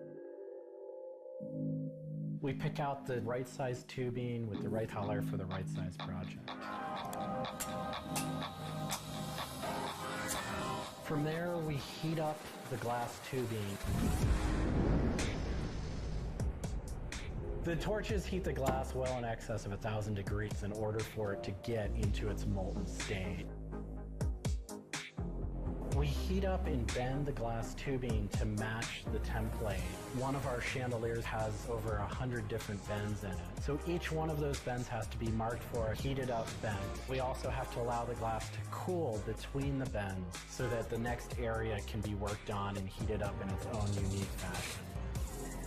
We pick out the right size tubing with the right color for the right size project. From there, we heat up the glass tubing. The torches heat the glass well in excess of 1,000 degrees in order for it to get into its molten state. We heat up and bend the glass tubing to match the template. One of our chandeliers has over 100 different bends in it. So each one of those bends has to be marked for a heated up bend. We also have to allow the glass to cool between the bends so that the next area can be worked on and heated up in its own unique fashion.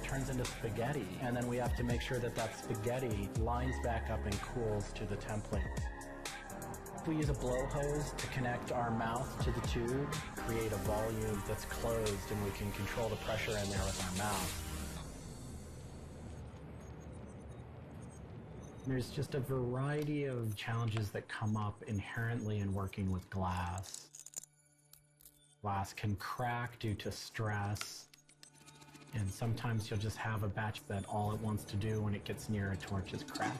It turns into spaghetti, and then we have to make sure that that spaghetti lines back up and cools to the template. We use a blow hose to connect our mouth to the tube, create a volume that's closed, and we can control the pressure in there with our mouth. There's just a variety of challenges that come up inherently in working with glass. Glass can crack due to stress, and sometimes you'll just have a batch that all it wants to do when it gets near a torch is crack.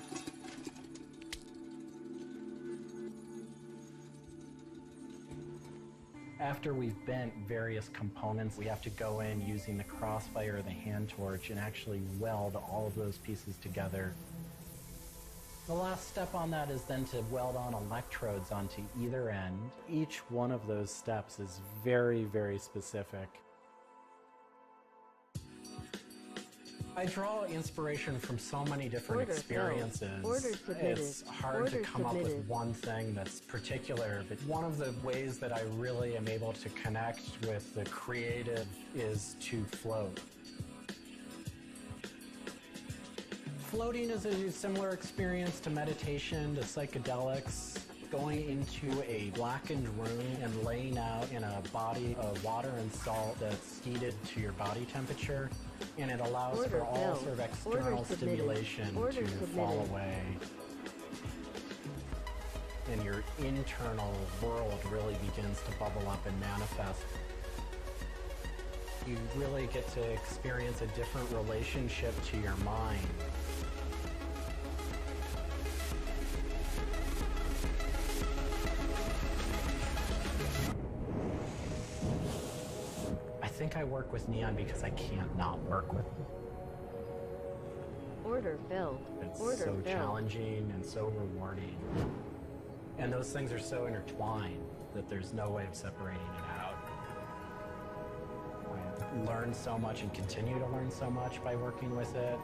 After we've bent various components, we have to go in using the crossfire or the hand torch and actually weld all of those pieces together. The last step on that is then to weld on electrodes onto either end. Each one of those steps is very, very specific. I draw inspiration from so many different experiences. It's hard to come up with one thing that's particular, but one of the ways that I really am able to connect with the creative is to float. Floating is a similar experience to meditation, to psychedelics. Going into a blackened room and laying out in a body of water and salt that's heated to your body temperature, and it allows for all sort of external stimulation to fall away. And your internal world really begins to bubble up and manifest. You really get to experience a different relationship to your mind. I think I work with neon because I can't not work with it. Order filled. It's so challenging and so rewarding. And those things are so intertwined that there's no way of separating it out. I learn so much and continue to learn so much by working with it.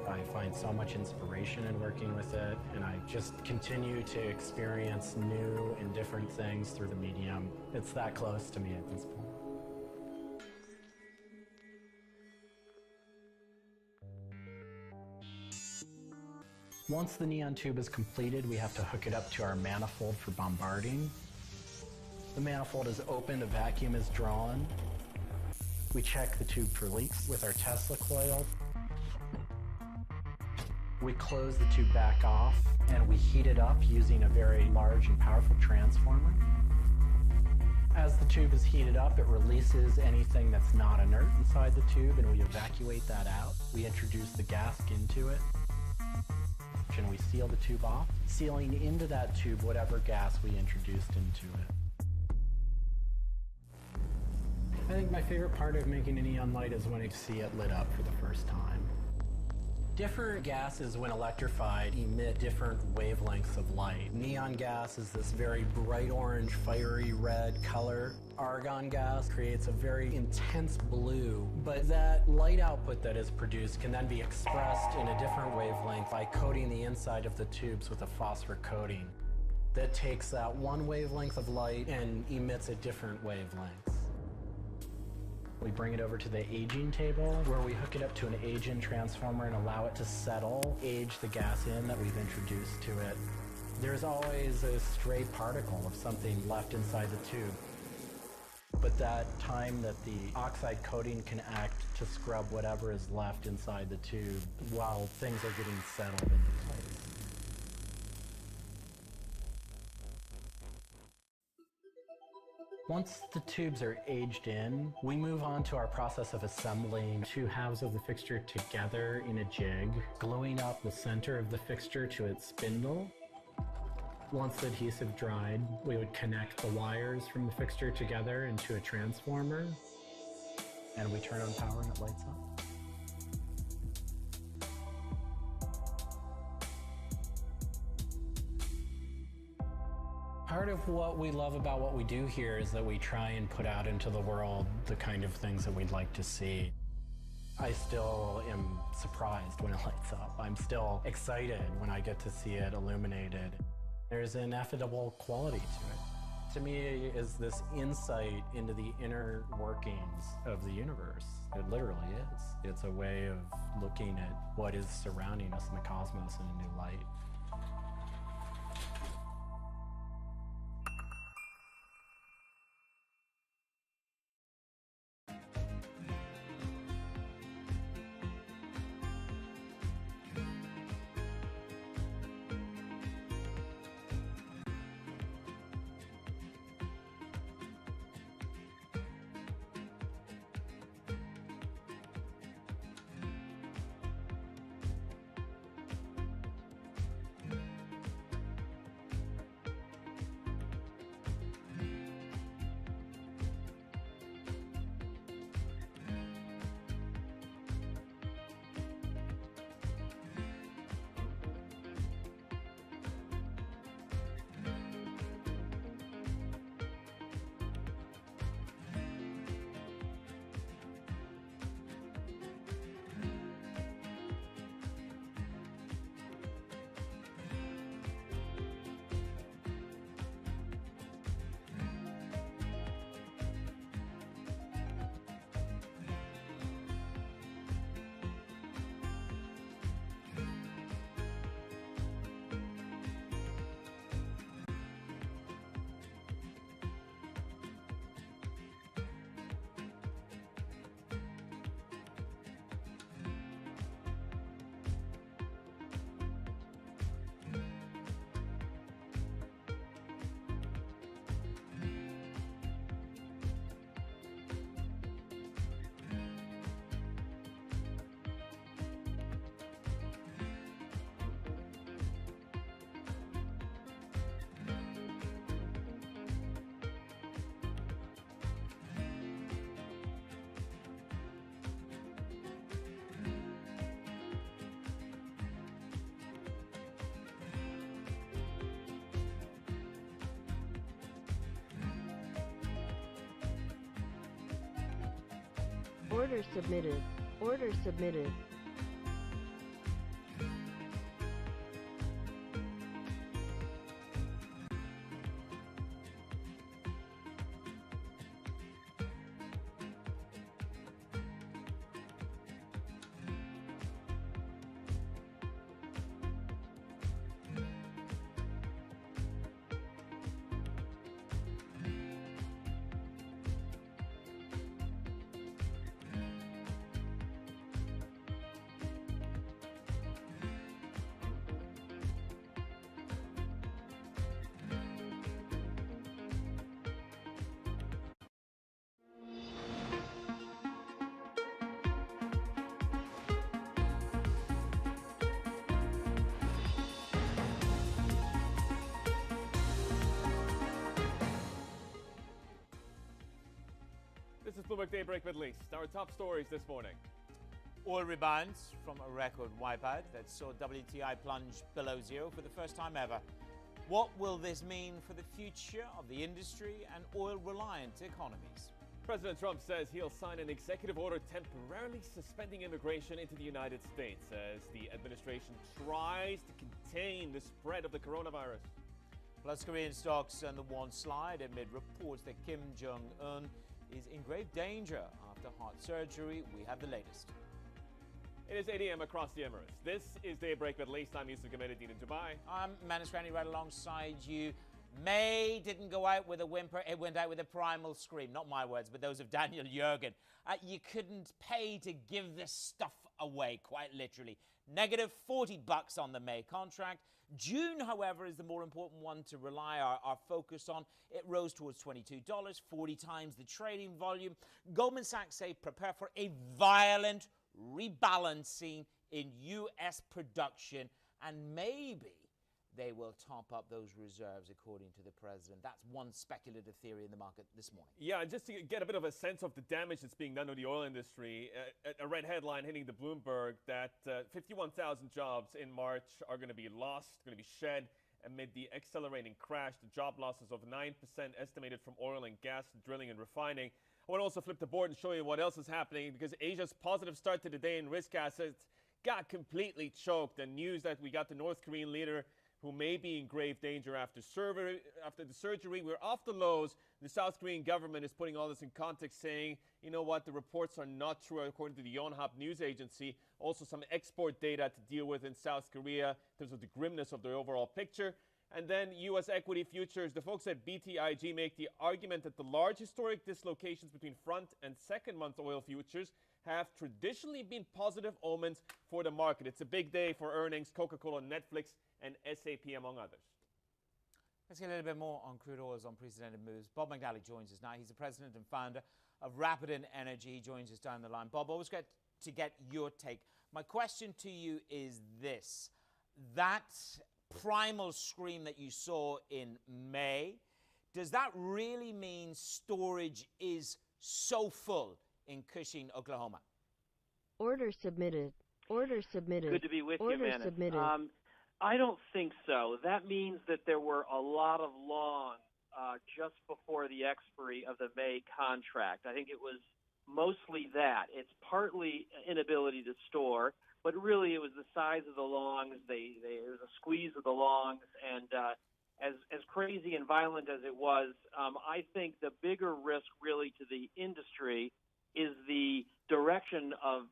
I find so much inspiration in working with it, and I just continue to experience new and different things through the medium. It's that close to me at this point. Once the neon tube is completed, we have to hook it up to our manifold for bombarding. The manifold is opened, a vacuum is drawn. We check the tube for leaks with our Tesla coil. We close the tube back off, and we heat it up using a very large and powerful transformer. As the tube is heated up, it releases anything that's not inert inside the tube, and we evacuate that out. We introduce the gas into it. and we seal the tube off, sealing into that tube whatever gas we introduced into it. I think my favorite part of making a neon light is when I see it lit up for the first time. Different gases, when electrified, emit different wavelengths of light. Neon gas is this very bright orange, fiery red color. Argon gas creates a very intense blue, but that light output that is produced can then be expressed in a different wavelength by coating the inside of the tubes with a phosphor coating that takes that one wavelength of light and emits at different wavelengths. We bring it over to the aging table where we hook it up to an age-in transformer and allow it to settle, age the gas in that we've introduced to it. There's always a stray particle of something left inside the tube. But that time that the oxide coating can act to scrub whatever is left inside the tube while things are getting settled into place. Once the tubes are aged in, we move on to our process of assembling two halves of the fixture together in a jig, gluing up the center of the fixture to its spindle. Once the adhesive dried, we would connect the wires from the fixture together into a transformer, and we turn on power and it lights up. Part of what we love about what we do here is that we try and put out into the world the kind of things that we'd like to see. I still am surprised when it lights up. I'm still excited when I get to see it illuminated. There's an ineffable quality to it. To me, it is this insight into the inner workings of the universe. It literally is. It's a way of looking at what is surrounding us in the cosmos in a new light. Order submitted. Order submitted. Bloomberg Daybreak Middle East. Our top stories this morning. Oil rebounds from a record wipeout that saw WTI plunge below zero for the first time ever. What will this mean for the future of the industry and oil-reliant economies? President Trump says he'll sign an executive order temporarily suspending immigration into the United States as the administration tries to contain the spread of the coronavirus. Plus, Korean stocks on the one slide amid reports that Kim Jong-un is in grave danger after heart surgery. We have the latest. It is 8 a.m. across the Emirates. This is Daybreak Middle East. I'm Yusuf Ghamedin in Dubai. I'm Manus Granny right alongside you. May didn't go out with a whimper, it went out with a primal scream. Not my words, but those of Daniel Jurgen. You couldn't pay to give this stuff away, quite literally. Negative $40 on the May contract. June, however, is the more important one to rely our focus on. It rose towards $22, 40 times the trading volume. Goldman Sachs say prepare for a violent rebalancing in U.S. production, and maybe they will top up those reserves, according to the president. That's one speculative theory in the market this morning. Yeah, just to get a bit of a sense of the damage that's being done to the oil industry, a red headline hitting the Bloomberg that 51,000 jobs in March are going to be lost, going to be shed amid the accelerating crash. The job losses of 9% estimated from oil and gas, drilling and refining. I want to also flip the board and show you what else is happening, because Asia's positive start to the day in risk assets got completely choked. And news that we got the North Korean leader who may be in grave danger after the surgery. We're off the lows. The South Korean government is putting all this in context, saying, you know what, the reports are not true, according to the Yonhap news agency. Also some export data to deal with in South Korea in terms of the grimness of the overall picture. And then U.S. equity futures. The folks at BTIG make the argument that the large historic dislocations between front and second month oil futures have traditionally been positive omens for the market. It's a big day for earnings, Coca-Cola, Netflix, and SAP, among others. Let's get a little bit more on crude oil's unprecedented moves. Bob McNally joins us now. He's the president and founder of Rapidin Energy. He joins us down the line. Bob, always great to get your take. My question to you is this. That primal scream that you saw in May, does that really mean storage is so full in Cushing, Oklahoma? Order submitted. Order submitted. Good to be with Order you, Manus. submitted. I don't think so. That means that there were a lot of longs just before the expiry of the May contract. I think it was mostly that. It's partly inability to store, but really it was the size of the longs. There was a squeeze of the longs, and as crazy and violent as it was, I think the bigger risk really to the industry is the direction of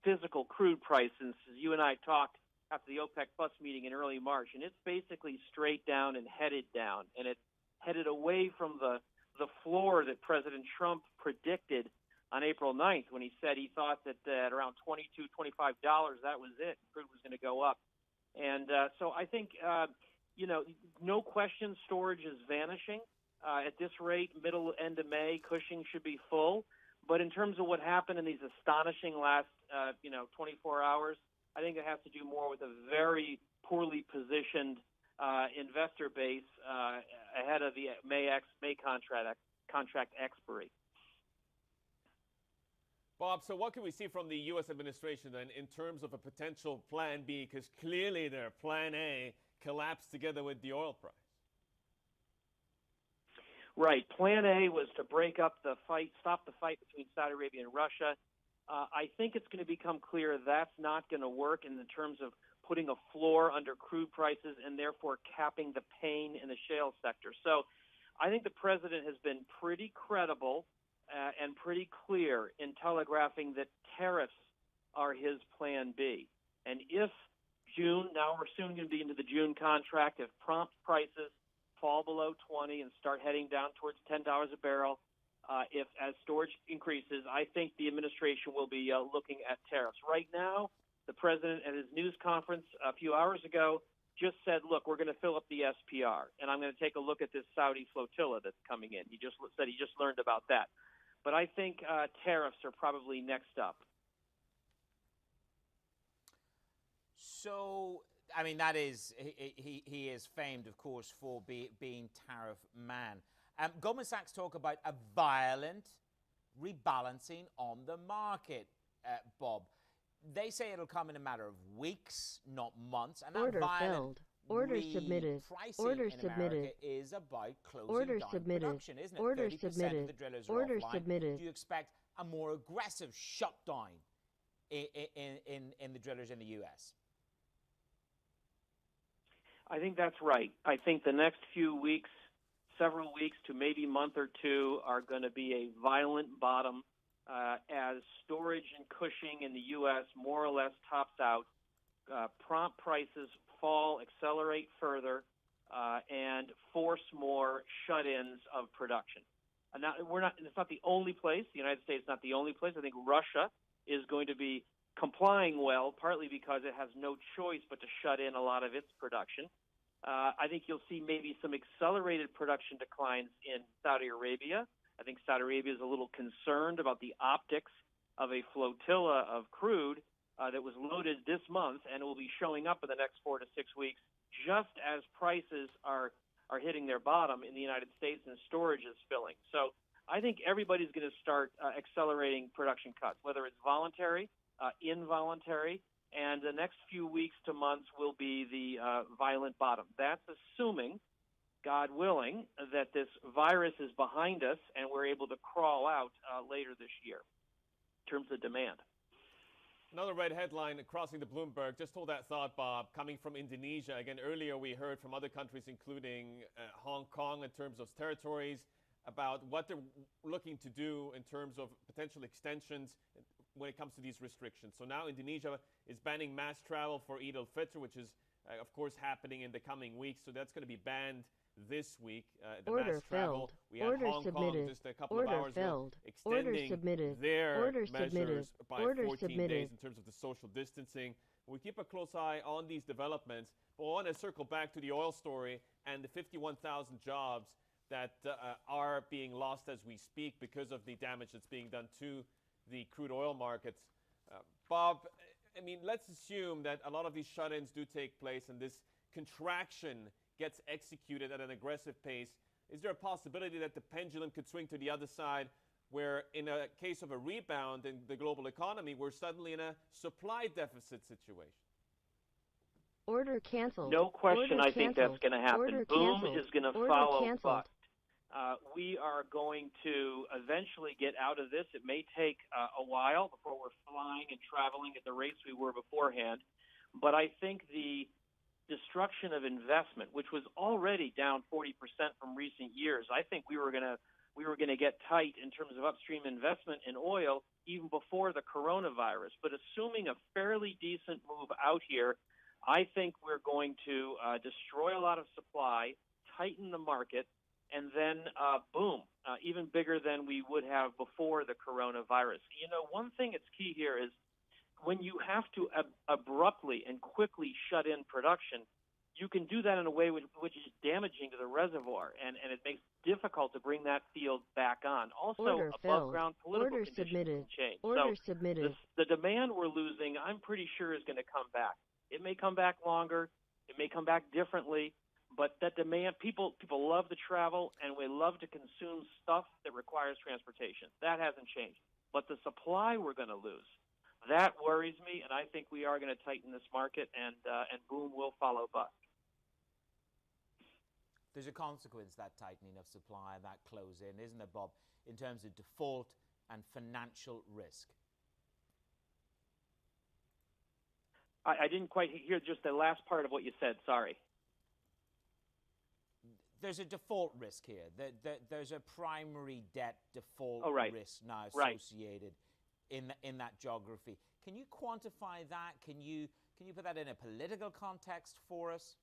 physical crude prices. As you and I talked after the OPEC Plus meeting in early March, and it's basically straight down and headed down, and it's headed away from the floor that President Trump predicted on April 9th when he said he thought that at around $22, $25, that was it. Crude was going to go up. And so I think, no question storage is vanishing. At this rate, end of May, Cushing should be full. But in terms of what happened in these astonishing last, 24 hours, I think it has to do more with a very poorly positioned investor base ahead of the May contract expiry. Bob, so what can we see from the U.S. administration then in terms of a potential plan B? Because clearly their plan A collapsed together with the oil price. Right. Plan A was to break up the fight, stop the fight between Saudi Arabia and Russia. I think it's going to become clear that's not going to work in the terms of putting a floor under crude prices and therefore capping the pain in the shale sector. So I think the president has been pretty credible and pretty clear in telegraphing that tariffs are his plan B. And if now we're soon going to be into the June contract, if prompt prices fall below 20 and start heading down towards $10 a barrel, as storage increases, I think the administration will be looking at tariffs. Right now, the president at his news conference a few hours ago just said, look, we're going to fill up the SPR, and I'm going to take a look at this Saudi flotilla that's coming in. He just said he just learned about that. But I think tariffs are probably next up. So, I mean, that is, he is famed, of course, for being tariff man. Goldman Sachs talk about a violent rebalancing on the market, Bob. They say it'll come in a matter of weeks, not months, and Order that violent filled. Order submitted. repricing Order in submitted. America is about closing Order down submitted. production, isn't it? Order 30% submitted. of the drillers are Order offline. submitted. Do you expect a more aggressive shutdown in the drillers in the U.S.? I think that's right. I think the next few weeks, several weeks to maybe month or two, are going to be a violent bottom as storage and Cushing in the U.S. more or less tops out. Prompt prices fall, accelerate further, and force more shut-ins of production. Now, it's not the only place. The United States is not the only place. I think Russia is going to be complying well, partly because it has no choice but to shut in a lot of its production. I think you'll see maybe some accelerated production declines in Saudi Arabia. I think Saudi Arabia is a little concerned about the optics of a flotilla of crude that was loaded this month and will be showing up in the next 4 to 6 weeks, just as prices are hitting their bottom in the United States and storage is filling. So I think everybody's going to start accelerating production cuts, whether it's voluntary, involuntary, and the next few weeks to months will be the violent bottom. That's assuming, God willing, that this virus is behind us and we're able to crawl out later this year in terms of demand. Another red headline crossing the Bloomberg. Just hold that thought, Bob. Coming from Indonesia. Again, earlier we heard from other countries, including Hong Kong, in terms of territories, about what they're looking to do in terms of potential extensions when it comes to these restrictions. So now Indonesia is banning mass travel for Eid al-Fitr, which is, of course, happening in the coming weeks. So that's going to be banned this week. The Order mass travel. filled. We had Order Hong submitted. Kong just a couple Order of hours ago filled. Order extending submitted. their Order measures submitted. by Order 14 submitted. days in terms of the social distancing. We keep a close eye on these developments. But I want to circle back to the oil story and the 51,000 jobs that are being lost as we speak because of the damage that's being done to the crude oil markets. Bob, I mean, let's assume that a lot of these shut-ins do take place and this contraction gets executed at an aggressive pace. Is there a possibility that the pendulum could swing to the other side, where in a case of a rebound in the global economy, we're suddenly in a supply deficit situation? Order canceled. No question. Order I think that's going to happen. Order Boom canceled. is going to Order follow canceled. bust. We are going to eventually get out of this. It may take a while before we're flying and traveling at the rates we were beforehand. But I think the destruction of investment, which was already down 40% from recent years, I think we were going to get tight in terms of upstream investment in oil even before the coronavirus. But assuming a fairly decent move out here, I think we're going to destroy a lot of supply, tighten the market, and then, boom, even bigger than we would have before the coronavirus. You know, one thing that's key here is when you have to abruptly and quickly shut in production, you can do that in a way which is damaging to the reservoir, and it makes it difficult to bring that field back on. Also, above-ground political Order conditions submitted. can change. Order so submitted. The demand we're losing, I'm pretty sure, is going to come back. It may come back longer. It may come back differently. But that demand, people love to travel, and we love to consume stuff that requires transportation. That hasn't changed. But the supply we're going to lose, that worries me, and I think we are going to tighten this market, and boom will follow bust. There's a consequence, that tightening of supply and that close-in, isn't there, Bob, in terms of default and financial risk? I didn't quite hear just the last part of what you said. Sorry. There's a default risk here. There's a primary debt default risk now associated in that geography. Can you quantify that? Can you put that in a political context for us?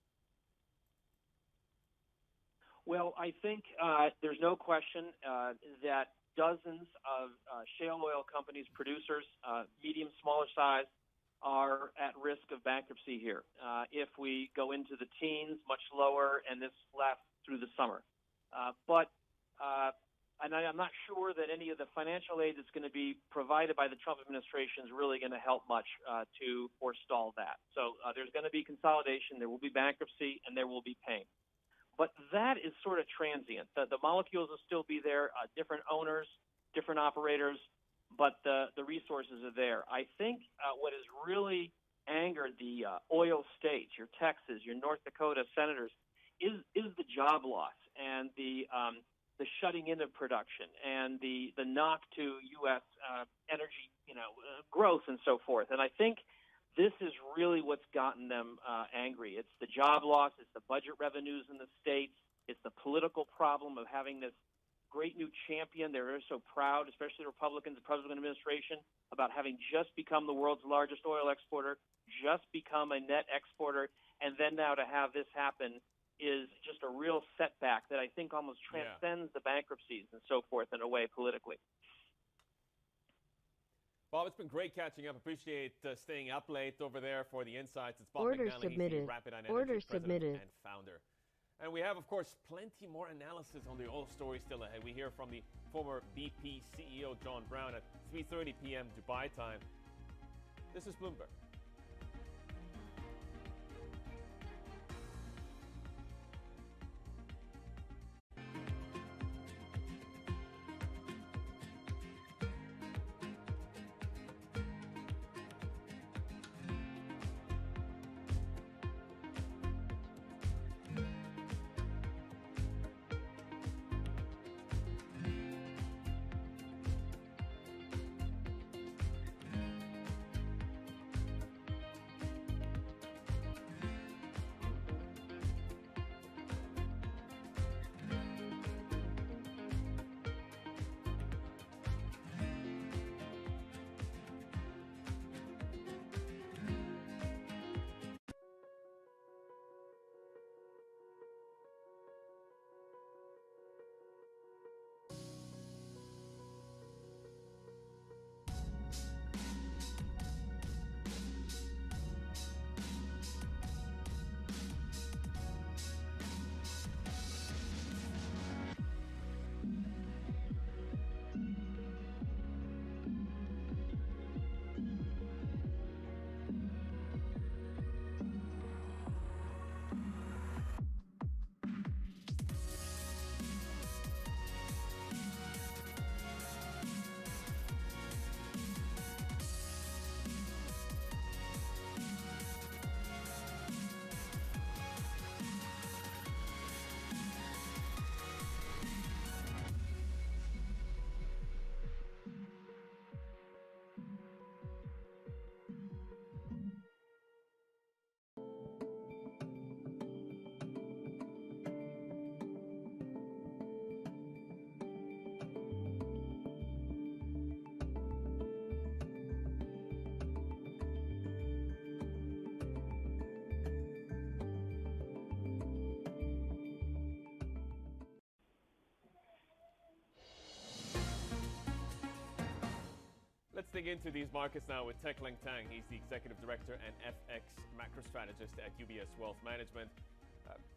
Well, I think there's no question that dozens of shale oil companies, producers, medium, smaller size, are at risk of bankruptcy here. If we go into the teens, much lower, and this lasts through the summer. And I'm not sure that any of the financial aid that's going to be provided by the Trump administration is really going to help much to forestall that. So there's going to be consolidation, there will be bankruptcy, and there will be pain. But that is sort of transient. The molecules will still be there, different owners, different operators, but the resources are there. I think what has really angered the oil states, your Texas, your North Dakota senators, is the job loss and the shutting in of production and the knock to U.S. Energy, growth and so forth. And I think this is really what's gotten them angry. It's the job loss, it's the budget revenues in the states, it's the political problem of having this great new champion. They're so proud, especially the Republicans, the President administration, about having just become the world's largest oil exporter, just become a net exporter, and then now to have this happen is just a real setback that I think almost transcends the bankruptcies and so forth in a way politically. Bob, it's been great catching up. Appreciate staying up late over there for the insights. It's Bob Order McNally, submitted. he's the Rapid Energy Order President submitted. and founder. And we have, of course, plenty more analysis on the oil story still ahead. We hear from the former BP CEO, John Brown, at 3:30 p.m. Dubai time. This is Bloomberg. Let's dig into these markets now with Tek Leng Tang. He's the Executive Director and FX Macro Strategist at UBS Wealth Management.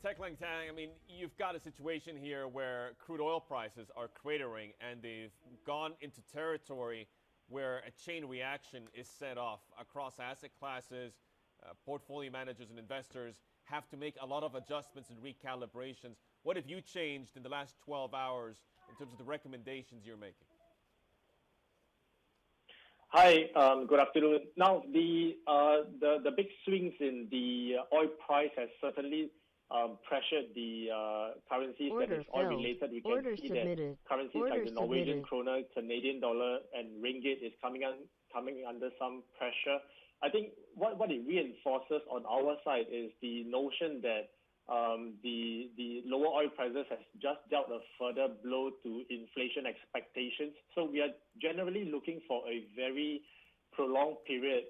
Tek Leng Tang, I mean, you've got a situation here where crude oil prices are cratering and they've gone into territory where a chain reaction is set off across asset classes. Portfolio managers and investors have to make a lot of adjustments and recalibrations. What have you changed in the last 12 hours in terms of the recommendations you're making? Hi, good afternoon. Now, the big swings in the oil price has certainly pressured the currencies that is oil related. We can see that currencies like the Norwegian kroner, Canadian dollar, and ringgit is coming under some pressure. I think what it reinforces on our side is the notion that the lower oil prices has just dealt a further blow to inflation expectations. So we are generally looking for a very prolonged period,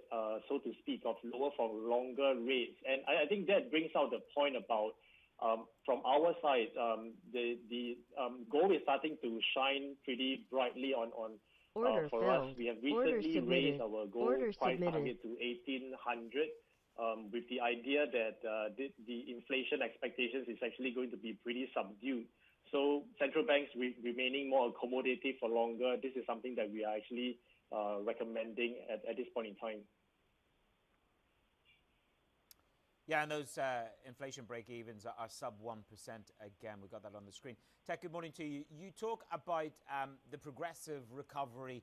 so to speak, of lower for longer rates. And I think that brings out the point about, from our side, the gold is starting to shine pretty brightly on for us. We have recently raised our gold price target to 1,800. With the idea that the inflation expectations is actually going to be pretty subdued. So central banks remaining more accommodative for longer, this is something that we are actually recommending at this point in time. Yeah, and those inflation break-evens are sub 1% again. We've got that on the screen. Tek, good morning to you. You talk about the progressive recovery.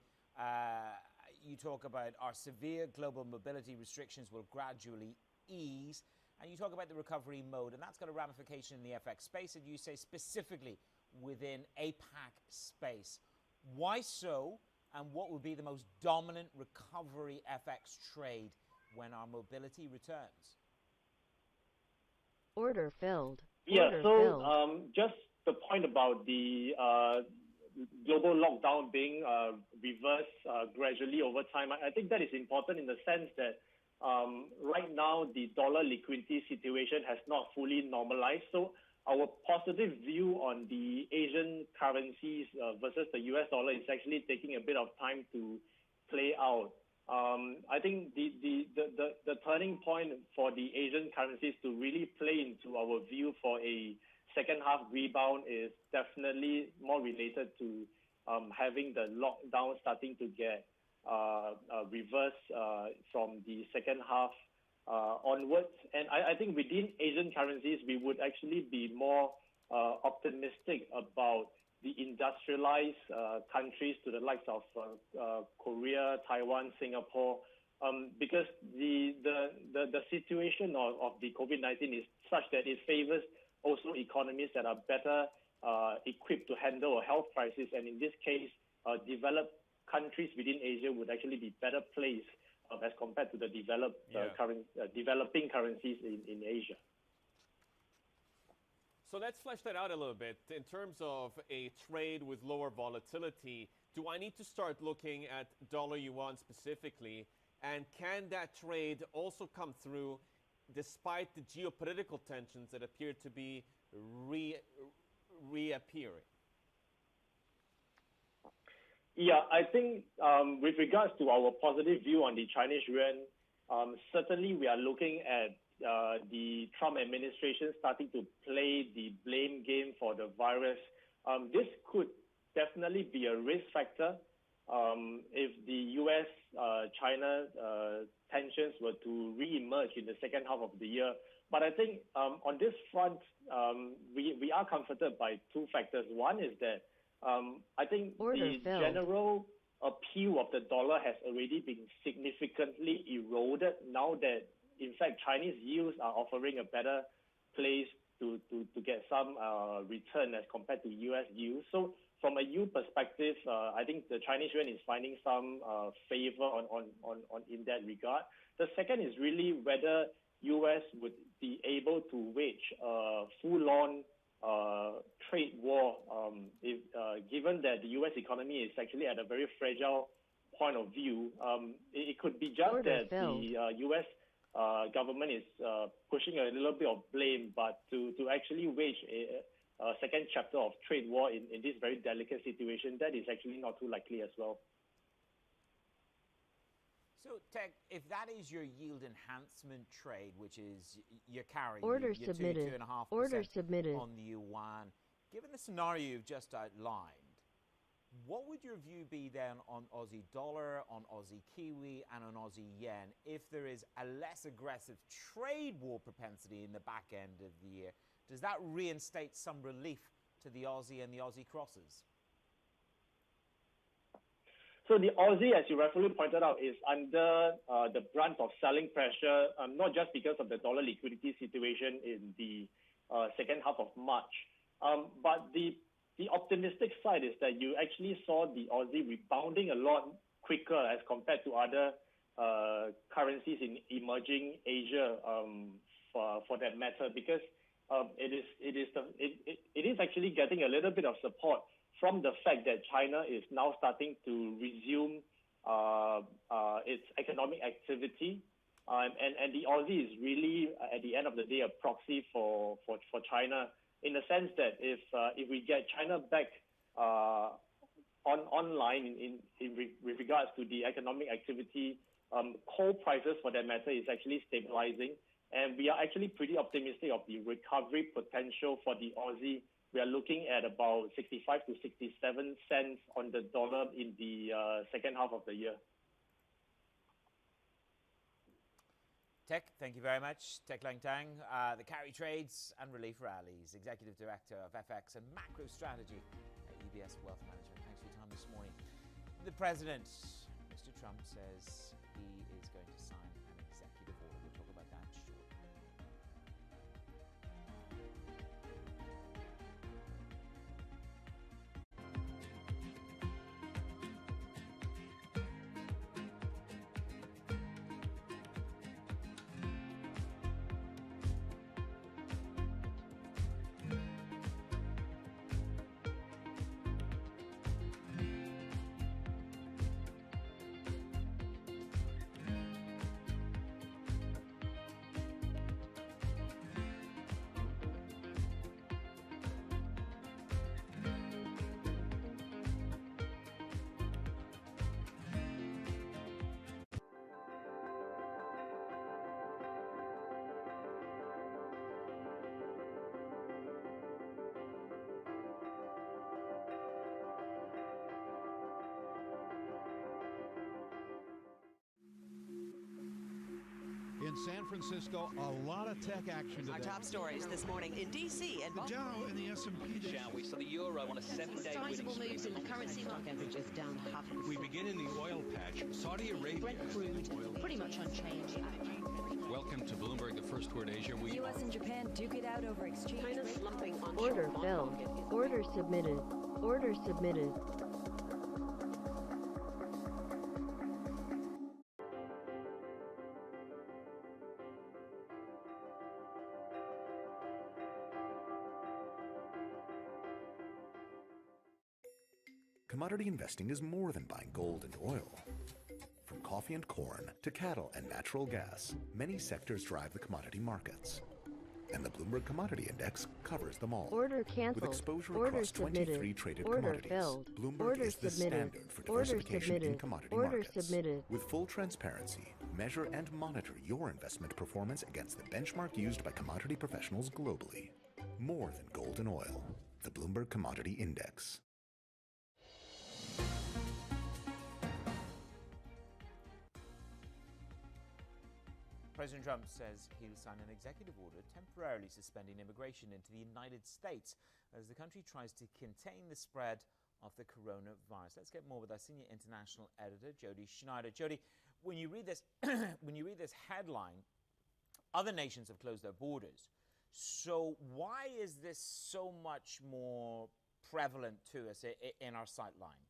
You talk about our severe global mobility restrictions will gradually ease. And you talk about the recovery mode, and that's got a ramification in the FX space, and you say specifically within APAC space. Why so, and what will be the most dominant recovery FX trade when our mobility returns? Order filled. Yeah, Order so filled. just the point about the global lockdown being reversed gradually over time, I think that is important in the sense that right now the dollar liquidity situation has not fully normalized. So our positive view on the Asian currencies versus the US dollar is actually taking a bit of time to play out. I think the turning point for the Asian currencies to really play into our view for a second half rebound is definitely more related to having the lockdown starting to get reversed from the second half onwards. And I think within Asian currencies, we would actually be more optimistic about the industrialized countries to the likes of Korea, Taiwan, Singapore, because the situation of the COVID-19 is such that it favors also economies that are better equipped to handle a health crisis. And in this case, developed countries within Asia would actually be better placed as compared to the developing currencies in Asia. So let's flesh that out a little bit. In terms of a trade with lower volatility, do I need to start looking at dollar yuan specifically? And can that trade also come through despite the geopolitical tensions that appear to be reappearing? Yeah, I think with regards to our positive view on the Chinese yuan, certainly we are looking at the Trump administration starting to play the blame game for the virus. This could definitely be a risk factor if the U.S.-China tensions were to re-emerge in the second half of the year. But I think on this front, we are comforted by two factors. One is that I think general appeal of the dollar has already been significantly eroded now that, in fact, Chinese yields are offering a better place to get some return as compared to U.S. yields. So from a yield perspective, I think the Chinese yuan is finding some favor on in that regard. The second is really whether U.S. would be able to wage a full-on trade war, given that the U.S. economy is actually at a very fragile point of view. It could be just that the U.S. Government is pushing a little bit of blame, but to actually wage a second chapter of trade war in this very delicate situation, that is actually not too likely as well. So, Tek, if that is your yield enhancement trade, which is your carry, Order your submitted. 2.5% Order submitted. on the yuan, given the scenario you've just outlined, what would your view be then on Aussie dollar, on Aussie Kiwi, and on Aussie yen if there is a less aggressive trade war propensity in the back end of the year? Does that reinstate some relief to the Aussie and the Aussie crosses? So the Aussie, as you rightfully pointed out, is under the brunt of selling pressure, not just because of the dollar liquidity situation in the second half of March, but the optimistic side is that you actually saw the Aussie rebounding a lot quicker as compared to other currencies in emerging Asia, for that matter, because it is actually getting a little bit of support from the fact that China is now starting to resume its economic activity, and the Aussie is really, at the end of the day, a proxy for China, in the sense that if we get China back online with regards to the economic activity, coal prices, for that matter, is actually stabilizing, and we are actually pretty optimistic of the recovery potential for the Aussie. We are looking at about 65 to 67 cents on the dollar in the second half of the year. Tech, thank you very much. Tech Lang Tang, the carry trades and relief rallies, Executive Director of FX and Macro Strategy at UBS Wealth Management. Thanks for your time this morning. The President, Mr. Trump, says he is going to sign an executive order. We'll talk about that shortly. In San Francisco, a lot of tech action today. Our top stories this morning in D.C. and the Dow and the S&P. Shall we? So the euro on a 7-day sizable moves in the currency market, averages down 0.5%. We begin in the oil patch. Saudi Arabia. Brent crude pretty much unchanged. Welcome to Bloomberg, the first word Asia. U.S. and Japan duke it out over exchange. China slumping on order filled. Order submitted. Order submitted. Commodity investing is more than buying gold and oil. From coffee and corn to cattle and natural gas, many sectors drive the commodity markets. And the Bloomberg Commodity Index covers them all. Order canceled. With exposure Order across 23 submitted. traded Order commodities, filled. Bloomberg Order is the submitted. standard for Order diversification submitted. in commodity Order markets. submitted. With full transparency, measure and monitor your investment performance against the benchmark used by commodity professionals globally. More than gold and oil. The Bloomberg Commodity Index. President Trump says he'll sign an executive order temporarily suspending immigration into the United States as the country tries to contain the spread of the coronavirus. Let's get more with our senior international editor, Jody Schneider. Jody, when you read this, headline, other nations have closed their borders. So why is this so much more prevalent to us in our sight line?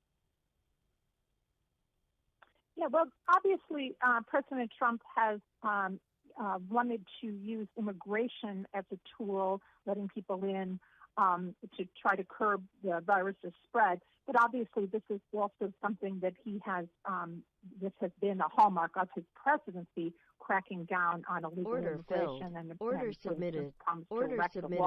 Yeah, well, obviously, President Trump has wanted to use immigration as a tool, letting people in to try to curb the virus's spread. But obviously, this is also something that he has, this has been a hallmark of his presidency, cracking down on illegal immigration and order submitted. Order submitted.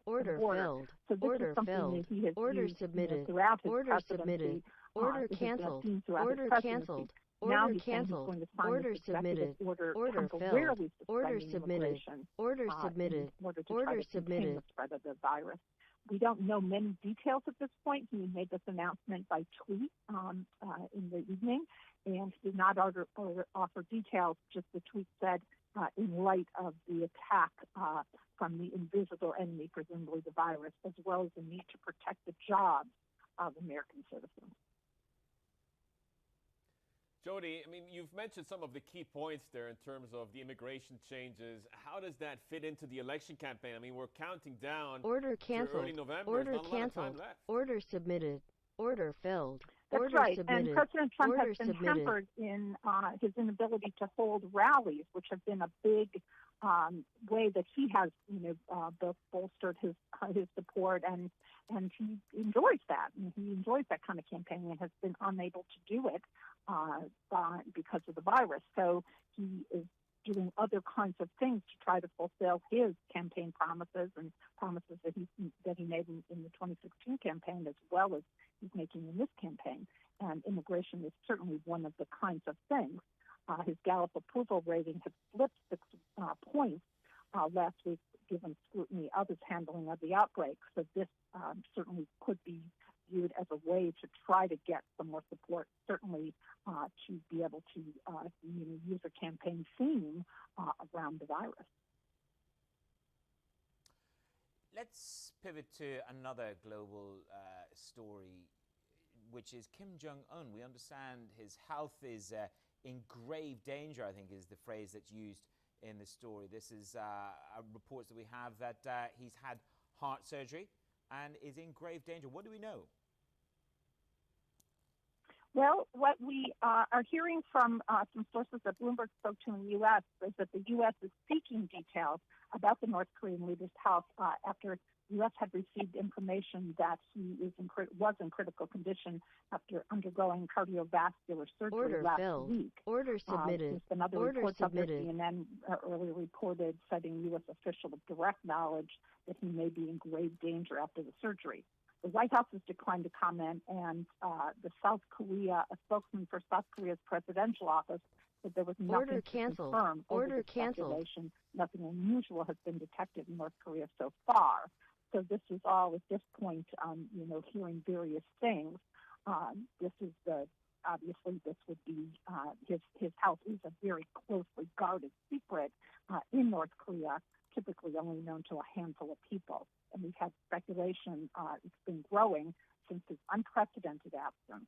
Order filled. So this order is something filled. that he has order used submitted. throughout his Order presidency. submitted. Order canceled. Order canceled. Now Order he's saying he's canceled. going to sign Order this executive submitted. order Order temporarily filled. Order suspending submitted. immigration, Order submitted. in order to Order try to contain submitted. the spread of the virus. We don't know many details at this point. He made this announcement by tweet in the evening, and he did not offer details. Just the tweet said, in light of the attack from the invisible enemy, presumably the virus, as well as the need to protect the jobs of American citizens. Jody, I mean, you've mentioned some of the key points there in terms of the immigration changes. How does that fit into the election campaign? I mean, we're counting down Order to canceled. early November. Order There's not a lot of time canceled. left. Order submitted. Order filled. That's order right. submitted. And President Trump order has been submitted. hampered in his inability to hold rallies, which have been a big way that he has, both bolstered his support, and he enjoys that. And he enjoys that kind of campaigning and has been unable to do it because of the virus. So he is doing other kinds of things to try to fulfill his campaign promises and promises that he made in the 2016 campaign, as well as he's making in this campaign. And immigration is certainly one of the kinds of things. His Gallup approval rating had slipped 6 points last week, given scrutiny of his handling of the outbreak. So this certainly could be viewed as a way to try to get some more support, certainly to be able to use a campaign theme around the virus. Let's pivot to another global story, which is Kim Jong-un. We understand his health is in grave danger, I think is the phrase that's used in the story. This is reports that we have that he's had heart surgery and is in grave danger. What do we know? Well, what we are hearing from some sources that Bloomberg spoke to in the U.S. is that the U.S. is seeking details about the North Korean leader's health after the U.S. had received information that he was in critical condition after undergoing cardiovascular surgery last week. Order submitted. There's been other reports out there. CNN earlier reported, citing U.S. official with direct knowledge, that he may be in grave danger after the surgery. The White House has declined to comment, and a spokesman for South Korea's presidential office, said there was nothing to confirm over the speculation. Nothing unusual has been detected in North Korea so far. So this is all at this point, hearing various things. This is obviously this would be his health is a very closely guarded secret in North Korea, typically only known to a handful of people. And we've had speculation, it's been growing since his unprecedented absence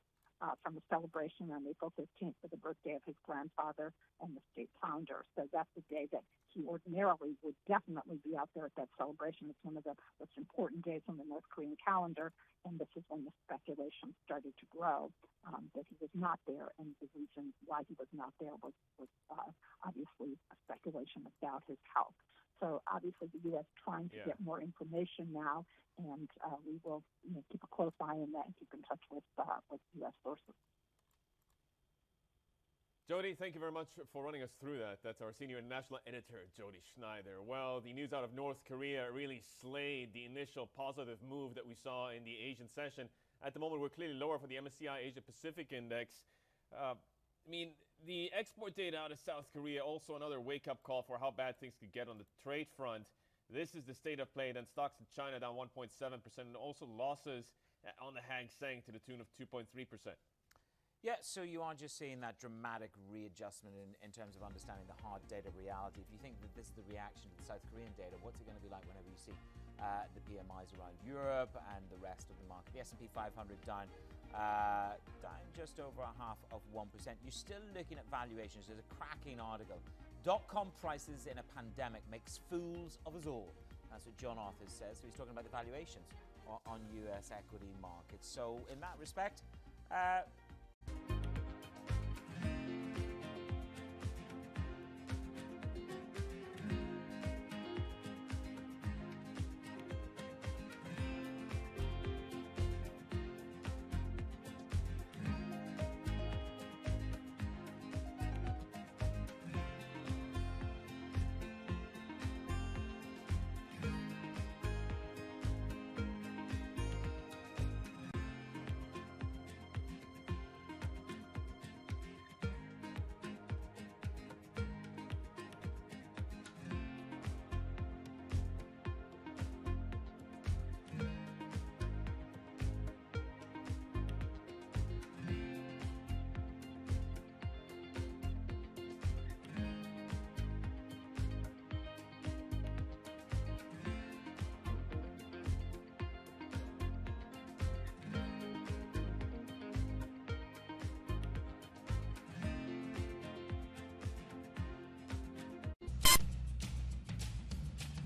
from the celebration on April 15th for the birthday of his grandfather and the state founder. So that's the day that he ordinarily would definitely be out there at that celebration. It's one of the most important days on the North Korean calendar, and this is when the speculation started to grow that he was not there, and the reason why he was not there was obviously a speculation about his health. So obviously the U.S. trying to get more information now, and we will keep a close eye on that and keep in touch with U.S. sources. Jody, thank you very much for running us through that. That's our senior international editor, Jody Schneider. Well, the news out of North Korea really slayed the initial positive move that we saw in the Asian session. At the moment, we're clearly lower for the MSCI Asia Pacific Index. The export data out of South Korea, also another wake-up call for how bad things could get on the trade front. This is the state of play. Then stocks in China down 1.7%, and also losses on the Hang Seng to the tune of 2.3%. Yeah, so you are just seeing that dramatic readjustment in terms of understanding the hard data reality. If you think that this is the reaction to the South Korean data, what's it going to be like whenever you see the PMIs around Europe and the rest of the market? The S&P 500 down just over 0.5%. You're still looking at valuations. There's a cracking article. .com prices in a pandemic makes fools of us all. That's what John Arthur says. So he's talking about the valuations on U.S. equity markets. So in that respect,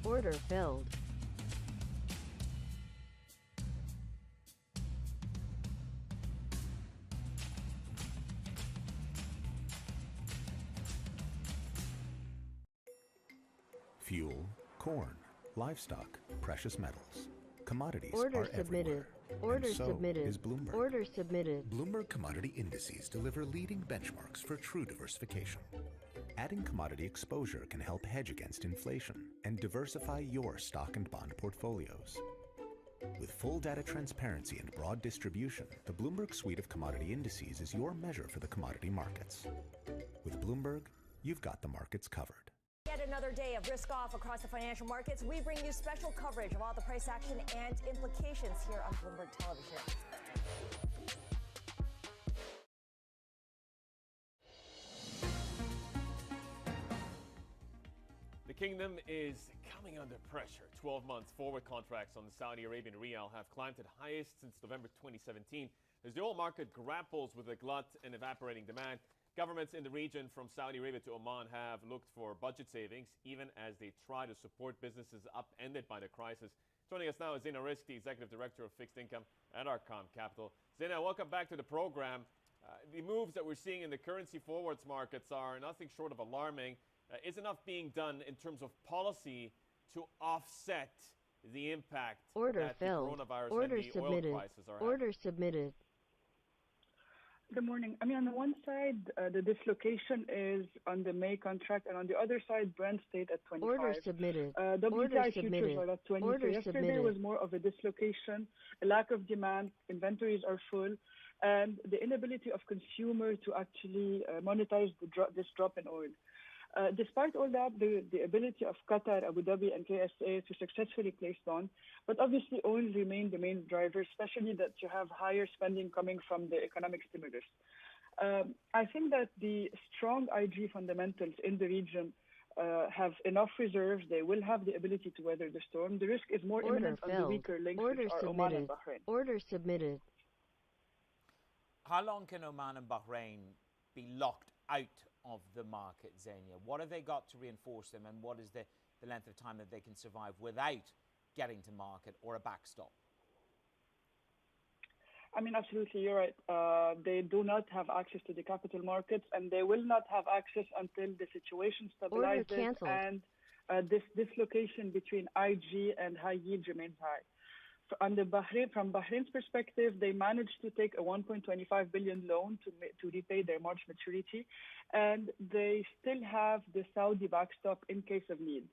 Order filled. Fuel, corn, livestock, precious metals. Commodities Order are submitted. everywhere. Order and so submitted. is Bloomberg. Order submitted. Bloomberg commodity indices deliver leading benchmarks for true diversification. Adding commodity exposure can help hedge against inflation and diversify your stock and bond portfolios. With full data transparency and broad distribution, the Bloomberg suite of commodity indices is your measure for the commodity markets. With Bloomberg, you've got the markets covered. Yet another day of risk off across the financial markets. We bring you special coverage of all the price action and implications here on Bloomberg Television. Kingdom is coming under pressure. 12-month forward contracts on the Saudi Arabian Riyal have climbed to the highest since November 2017 as the oil market grapples with a glut and evaporating demand. Governments in the region from Saudi Arabia to Oman have looked for budget savings, even as they try to support businesses upended by the crisis. Joining us now is Zena Risk, the Executive Director of Fixed Income at Arcom Capital. Zena, welcome back to the program. The moves that we're seeing in the currency forwards markets are nothing short of alarming. Is enough being done in terms of policy to offset the impact that the coronavirus and the oil prices are having? Order submitted. Good morning. I mean, on the one side, the dislocation is on the May contract, and on the other side, Brent stayed at 25. Order submitted. WTI futures are at 20. So yesterday was more of a dislocation, a lack of demand, inventories are full, and the inability of consumers to actually monetize this drop in oil. Despite all that, the ability of Qatar, Abu Dhabi, and KSA to successfully place on, but obviously oil remained the main driver, especially that you have higher spending coming from the economic stimulus. I think that the strong IG fundamentals in the region have enough reserves. They will have the ability to weather the storm. The risk is more imminent on the weaker links, which are Oman and Bahrain. Order submitted. How long can Oman and Bahrain be locked out of the market, Zenia? What have they got to reinforce them, and what is the length of time that they can survive without getting to market or a backstop? I mean, absolutely, you're right. They do not have access to the capital markets, and they will not have access until the situation stabilizes and this dislocation between IG and high yield remains high. From Bahrain's perspective, they managed to take a 1.25 billion loan to repay their March maturity, and they still have the Saudi backstop in case of need.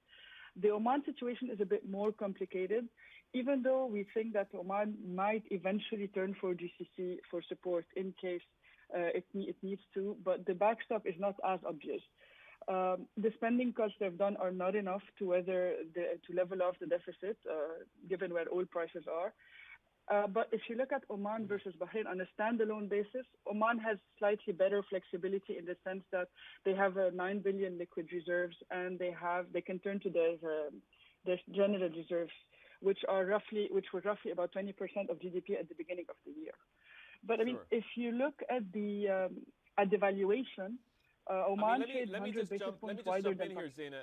The Oman situation is a bit more complicated, even though we think that Oman might eventually turn for GCC for support in case it needs to, but the backstop is not as obvious. The spending cuts they've done are not enough to level off the deficit, given where oil prices are. But if you look at Oman versus Bahrain on a standalone basis, Oman has slightly better flexibility in the sense that they have 9 billion liquid reserves, and they can turn to their general reserves, which were roughly about 20% of GDP at the beginning of the year. But I mean, if you look at the valuation, Oman trades 100 basis points wider than here, Zena.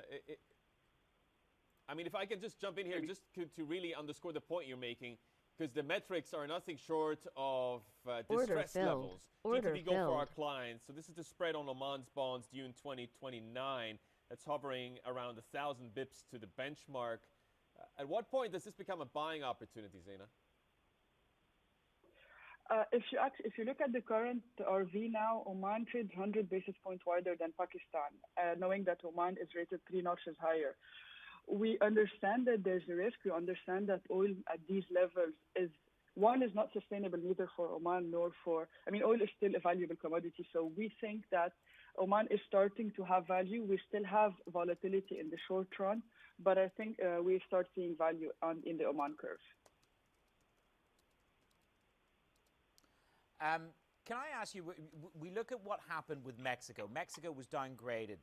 I mean, if I can just jump in here, just to really underscore the point you're making, because the metrics are nothing short of distress levels. GTV go for our clients. So this is the spread on Oman's bonds due in 2029. That's hovering around 1,000 bips to the benchmark. At what point does this become a buying opportunity, Zena? If you look at the current RV now, Oman trades 100 basis points wider than Pakistan, knowing that Oman is rated 3 notches higher. We understand that there's a risk. We understand that oil at these levels is not sustainable neither for Oman nor oil is still a valuable commodity. So we think that Oman is starting to have value. We still have volatility in the short run, but I think we start seeing value in the Oman curve. Can I ask you, we look at what happened with Mexico. Mexico was downgraded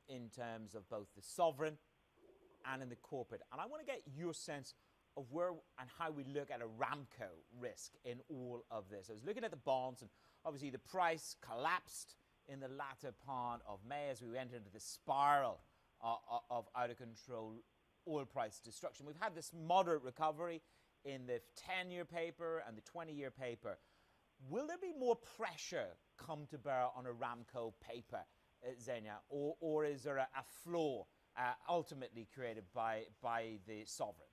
in terms of both the sovereign and in the corporate. And I want to get your sense of where and how we look at Aramco risk in all of this. I was looking at the bonds, and obviously the price collapsed in the latter part of May as we went into the spiral of out-of-control oil price destruction. We've had this moderate recovery in the 10-year paper and the 20-year paper. Will there be more pressure come to bear on Aramco paper, Zenia, or is there a floor ultimately created by the sovereign?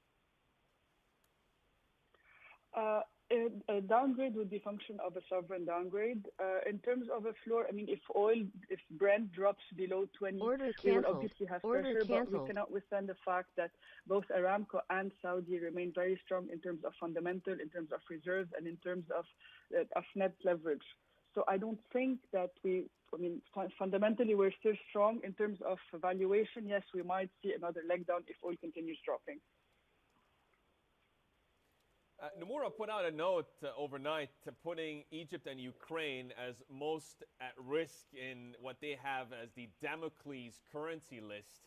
A downgrade would be function of a sovereign downgrade. In terms of a floor, I mean, if Brent drops below 20, we will obviously have pressure, but we cannot withstand the fact that both Aramco and Saudi remain very strong in terms of fundamental, in terms of reserves, and in terms of net leverage. So I don't think that fundamentally we're still strong in terms of valuation. Yes, we might see another leg down if oil continues dropping. Nomura put out a note overnight putting Egypt and Ukraine as most at risk in what they have as the Damocles currency list.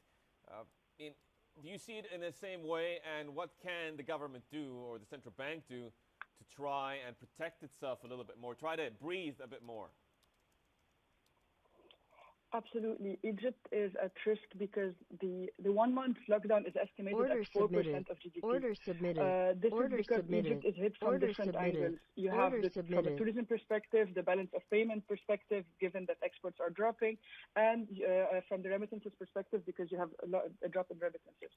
Do you see it in the same way? And what can the government do or the central bank do to try and protect itself a little bit more, try to breathe a bit more? Absolutely. Egypt is at risk because the 1 month lockdown is estimated at 4% of GDP. Order submitted. This is because Egypt is hit from different angles. You have from a tourism perspective, the balance of payment perspective, given that exports are dropping, and from the remittances perspective, because you have a drop in remittances.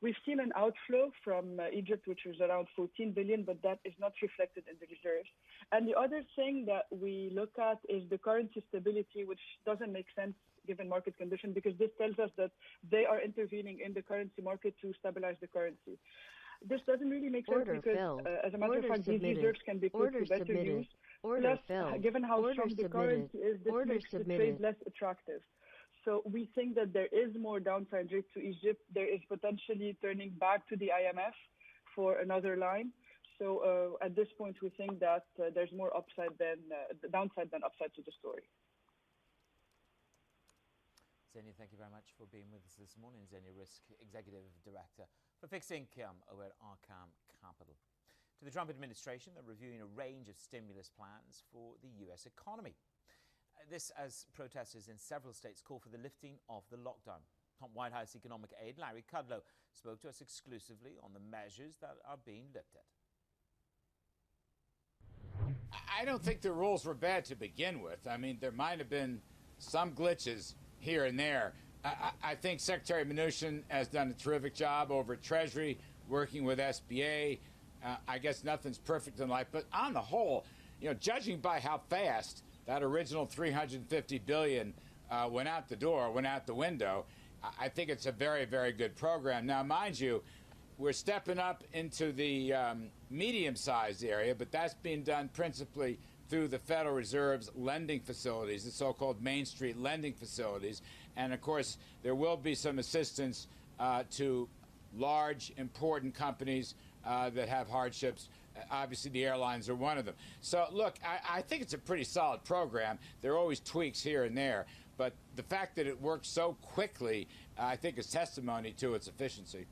We've seen an outflow from Egypt, which was around 14 billion, but that is not reflected in the reserves. And the other thing that we look at is the currency stability, which doesn't make sense given market conditions, because this tells us that they are intervening in the currency market to stabilize the currency. This doesn't really make sense because, as a matter of fact, these reserves can be put to better use. Plus, given how strong the currency is, this makes the trade less attractive. So we think that there is more downside risk to Egypt. There is potentially turning back to the IMF for another line. So at this point, we think that there's more upside than downside than upside to the story. Xenia, thank you very much for being with us this morning. Xenia Risk, Executive Director for Fixed Income over at Arkham Capital. To the Trump administration, they're reviewing a range of stimulus plans for the U.S. economy. This as protesters in several states call for the lifting of the lockdown. Top White House economic aide Larry Kudlow spoke to us exclusively on the measures that are being looked at. I don't think the rules were bad to begin with. I mean, there might have been some glitches here and there. I think Secretary Mnuchin has done a terrific job over at Treasury, working with SBA. I guess nothing's perfect in life, but on the whole, you know, judging by how fast that original $350 billion went out the door, went out the window, I think it's a very, very good program. Now, mind you, we're stepping up into the medium-sized area, but that's being done principally through the Federal Reserve's lending facilities, the so-called Main Street lending facilities. And, of course, there will be some assistance to large, important companies that have hardships. Obviously, the airlines are one of them. So, look, I think it's a pretty solid program. There are always tweaks here and there. But the fact that it worked so quickly, I think, is testimony to its efficiency.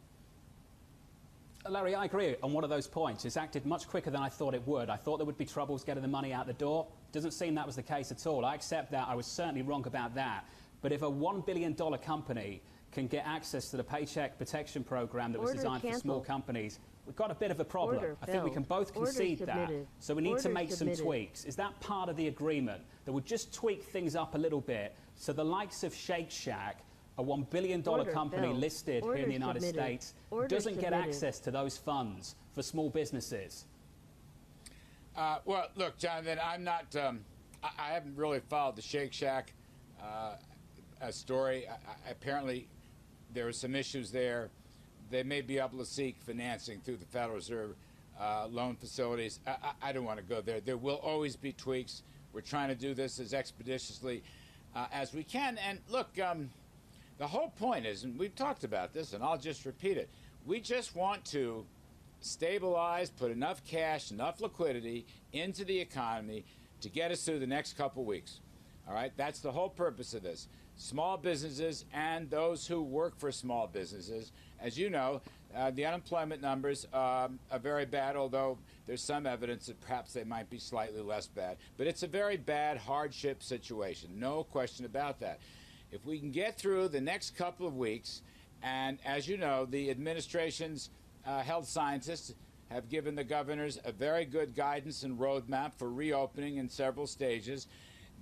Larry, I agree on one of those points. It's acted much quicker than I thought it would. I thought there would be troubles getting the money out the door. Doesn't seem that was the case at all. I accept that. I was certainly wrong about that. But if a $1 billion company can get access to the Paycheck Protection Program that was designed for small companies, we've got a bit of a problem. I think we can both concede that. So we need to make some tweaks. Is that part of the agreement, that would just tweak things up a little bit so the likes of Shake Shack, a $1 billion company listed here in the United States, doesn't get access to those funds for small businesses? Well, look, Jonathan, I'm not, I haven't really followed the Shake Shack story. Apparently, there are some issues there. They may be able to seek financing through the Federal Reserve loan facilities. I don't want to go there. There will always be tweaks. We're trying to do this as expeditiously as we can. And look, the whole point is, and we've talked about this, and I'll just repeat it, we just want to stabilize, put enough cash, enough liquidity into the economy to get us through the next couple weeks. All right? That's the whole purpose of this. Small businesses and those who work for small businesses, as you know, the unemployment numbers are very bad, although there's some evidence that perhaps they might be slightly less bad. But it's a very bad hardship situation, no question about that. If we can get through the next couple of weeks, and as you know, the administration's health scientists have given the governors a very good guidance and roadmap for reopening in several stages,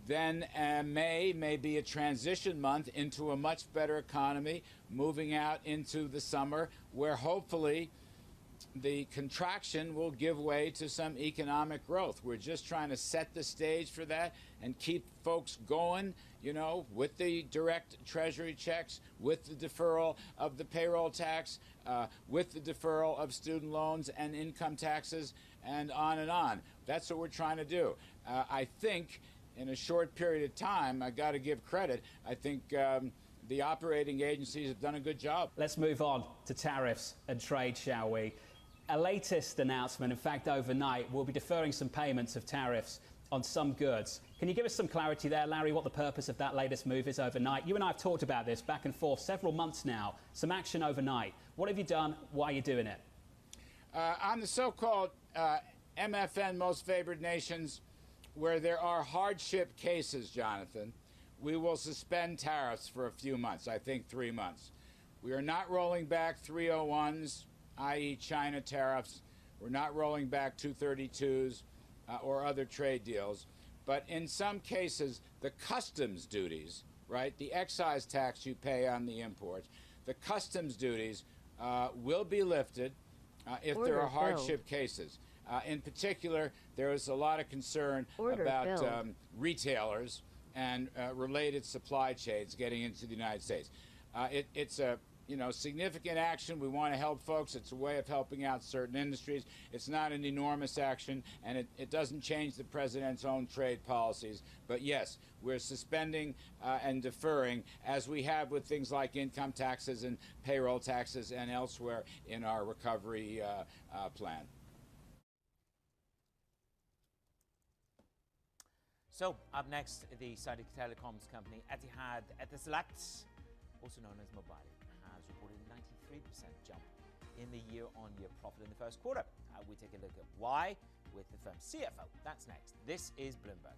then May may be a transition month into a much better economy, moving out into the summer, where hopefully the contraction will give way to some economic growth. We're just trying to set the stage for that and keep folks going, you know, with the direct Treasury checks, with the deferral of the payroll tax, with the deferral of student loans and income taxes, and on. That's what we're trying to do. I think in a short period of time, I got to give credit, I think the operating agencies have done a good job. Let's move on to tariffs and trade, shall we? a latest announcement, in fact, overnight, will be deferring some payments of tariffs on some goods. Can you give us some clarity there, Larry, what the purpose of that latest move is overnight? You and I have talked about this back and forth several months now. Some action overnight. What have you done? Why are you doing it? On the so-called MFN, most favored nations, where there are hardship cases, Jonathan, we will suspend tariffs for a few months, I think 3 months. We are not rolling back 301s, i.e. China tariffs. We're not rolling back 232s or other trade deals. But in some cases, the customs duties, right, the excise tax you pay on the imports, the customs duties will be lifted if there are hardship cases. In particular, there is a lot of concern about retailers and related supply chains getting into the United States. It's a significant action. We want to help folks. It's a way of helping out certain industries. It's not an enormous action, and it doesn't change the president's own trade policies. But yes, we're suspending and deferring, as we have with things like income taxes and payroll taxes and elsewhere in our recovery plan. So, up next, the Saudi telecoms company Etihad Etisalat, also known as Mobile, has reported a 93% jump in the year-on-year profit in the first quarter. We take a look at why with the firm's CFO. That's next. This is Bloomberg.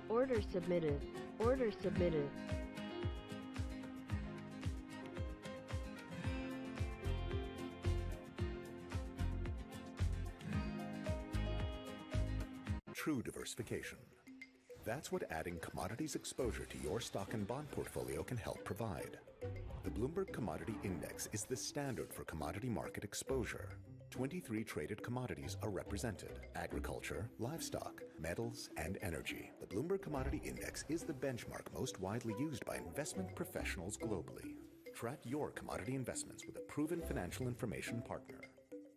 Order submitted. Order submitted. True diversification. That's what adding commodities exposure to your stock and bond portfolio can help provide. The Bloomberg Commodity Index is the standard for commodity market exposure. 23 traded commodities are represented: agriculture, livestock, metals, and energy. The Bloomberg Commodity Index is the benchmark most widely used by investment professionals globally. Track your commodity investments with a proven financial information partner.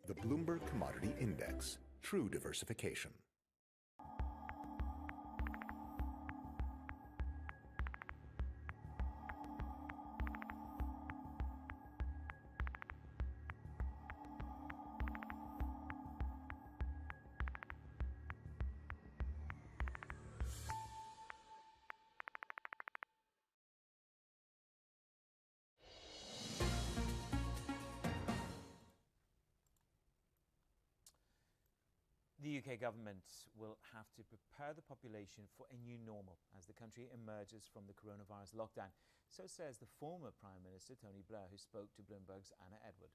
The Bloomberg Commodity Index. True diversification. The UK government will have to prepare the population for a new normal as the country emerges from the coronavirus lockdown. So says the former Prime Minister, Tony Blair, who spoke to Bloomberg's Anna Edward.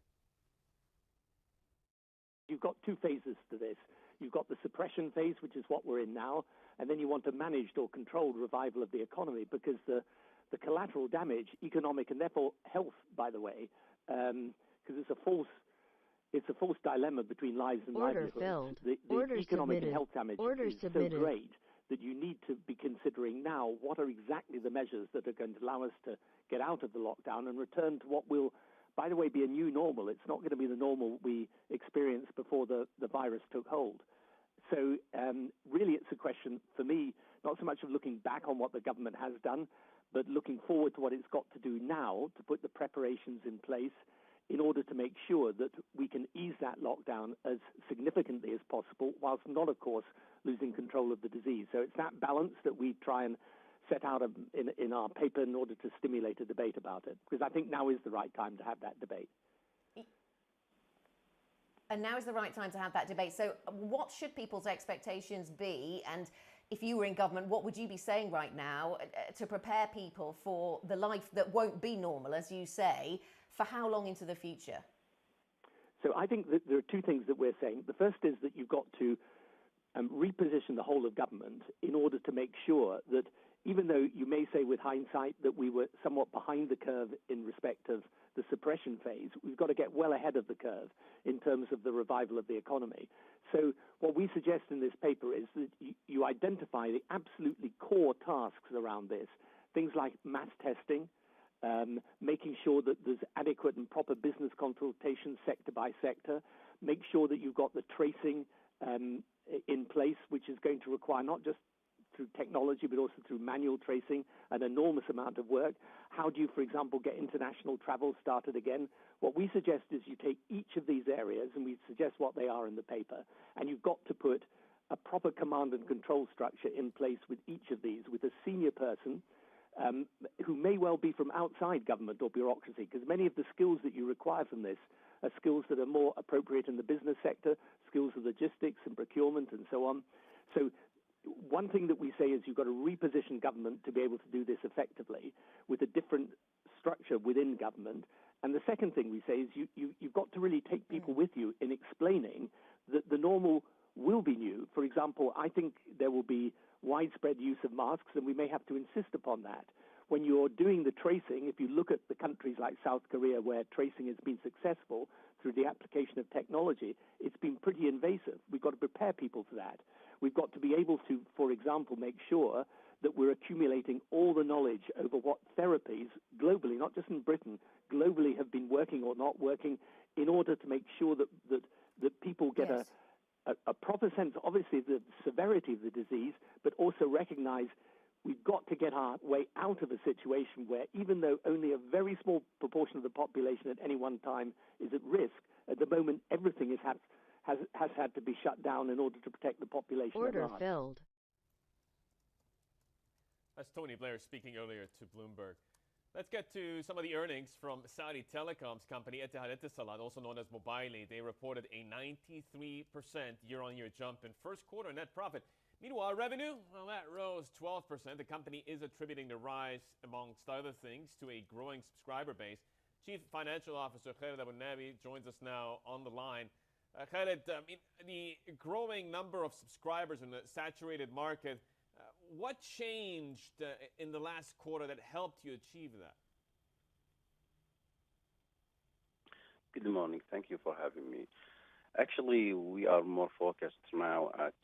You've got two phases to this. You've got the suppression phase, which is what we're in now, and then you want a managed or controlled revival of the economy, because the collateral damage, economic and therefore health, by the way, because it's a false dilemma between lives and livelihoods. The economic and health damage is so great that you need to be considering now what are exactly the measures that are going to allow us to get out of the lockdown and return to what will, by the way, be a new normal. It's not going to be the normal we experienced before the virus took hold. So really it's a question, for me, not so much of looking back on what the government has done, but looking forward to what it's got to do now to put the preparations in place in order to make sure that we can ease that lockdown as significantly as possible, whilst not, of course, losing control of the disease. So it's that balance that we try and set out in our paper in order to stimulate a debate about it, because I think now is the right time to have that debate. And now is the right time to have that debate. So what should people's expectations be? And if you were in government, what would you be saying right now to prepare people for the life that won't be normal, as you say, for how long into the future? So I think that there are two things that we're saying. The first is that you've got to reposition the whole of government in order to make sure that even though you may say with hindsight that we were somewhat behind the curve in respect of the suppression phase, we've got to get well ahead of the curve in terms of the revival of the economy. So what we suggest in this paper is that you identify the absolutely core tasks around this, things like mass testing, making sure that there's adequate and proper business consultation sector by sector, make sure that you've got the tracing in place, which is going to require not just through technology, but also through manual tracing, an enormous amount of work. How do you, for example, get international travel started again? What we suggest is you take each of these areas, and we suggest what they are in the paper, and you've got to put a proper command and control structure in place with each of these, with a senior person who may well be from outside government or bureaucracy, because many of the skills that you require from this are skills that are more appropriate in the business sector, skills of logistics and procurement and so on. So one thing that we say is you've got to reposition government to be able to do this effectively with a different structure within government. And the second thing we say is you've got to really take people with you in explaining that the normal will be new. For example, I think there will be widespread use of masks, and we may have to insist upon that. When you're doing the tracing, if you look at the countries like South Korea where tracing has been successful through the application of technology, it's been pretty invasive. We've got to prepare people for that. We've got to be able to, for example, make sure that we're accumulating all the knowledge over what therapies globally, not just in Britain, globally have been working or not working in order to make sure that people get a proper sense, obviously, of the severity of the disease, but also recognize we've got to get our way out of a situation where even though only a very small proportion of the population at any one time is at risk, at the moment everything has had to be shut down in order to protect the population. Order filled. That's Tony Blair speaking earlier to Bloomberg. Let's get to some of the earnings from Saudi telecoms company Etihad Etisalat, also known as Mobile. They reported a 93% year-on-year jump in first quarter net profit. Meanwhile, revenue, well, that rose 12%. The company is attributing the rise, amongst other things, to a growing subscriber base. Chief Financial Officer Khaled Abu Nabi joins us now on the line. Khaled, the growing number of subscribers in the saturated market, what changed in the last quarter that helped you achieve that? Good morning. Thank you for having me. Actually, we are more focused now at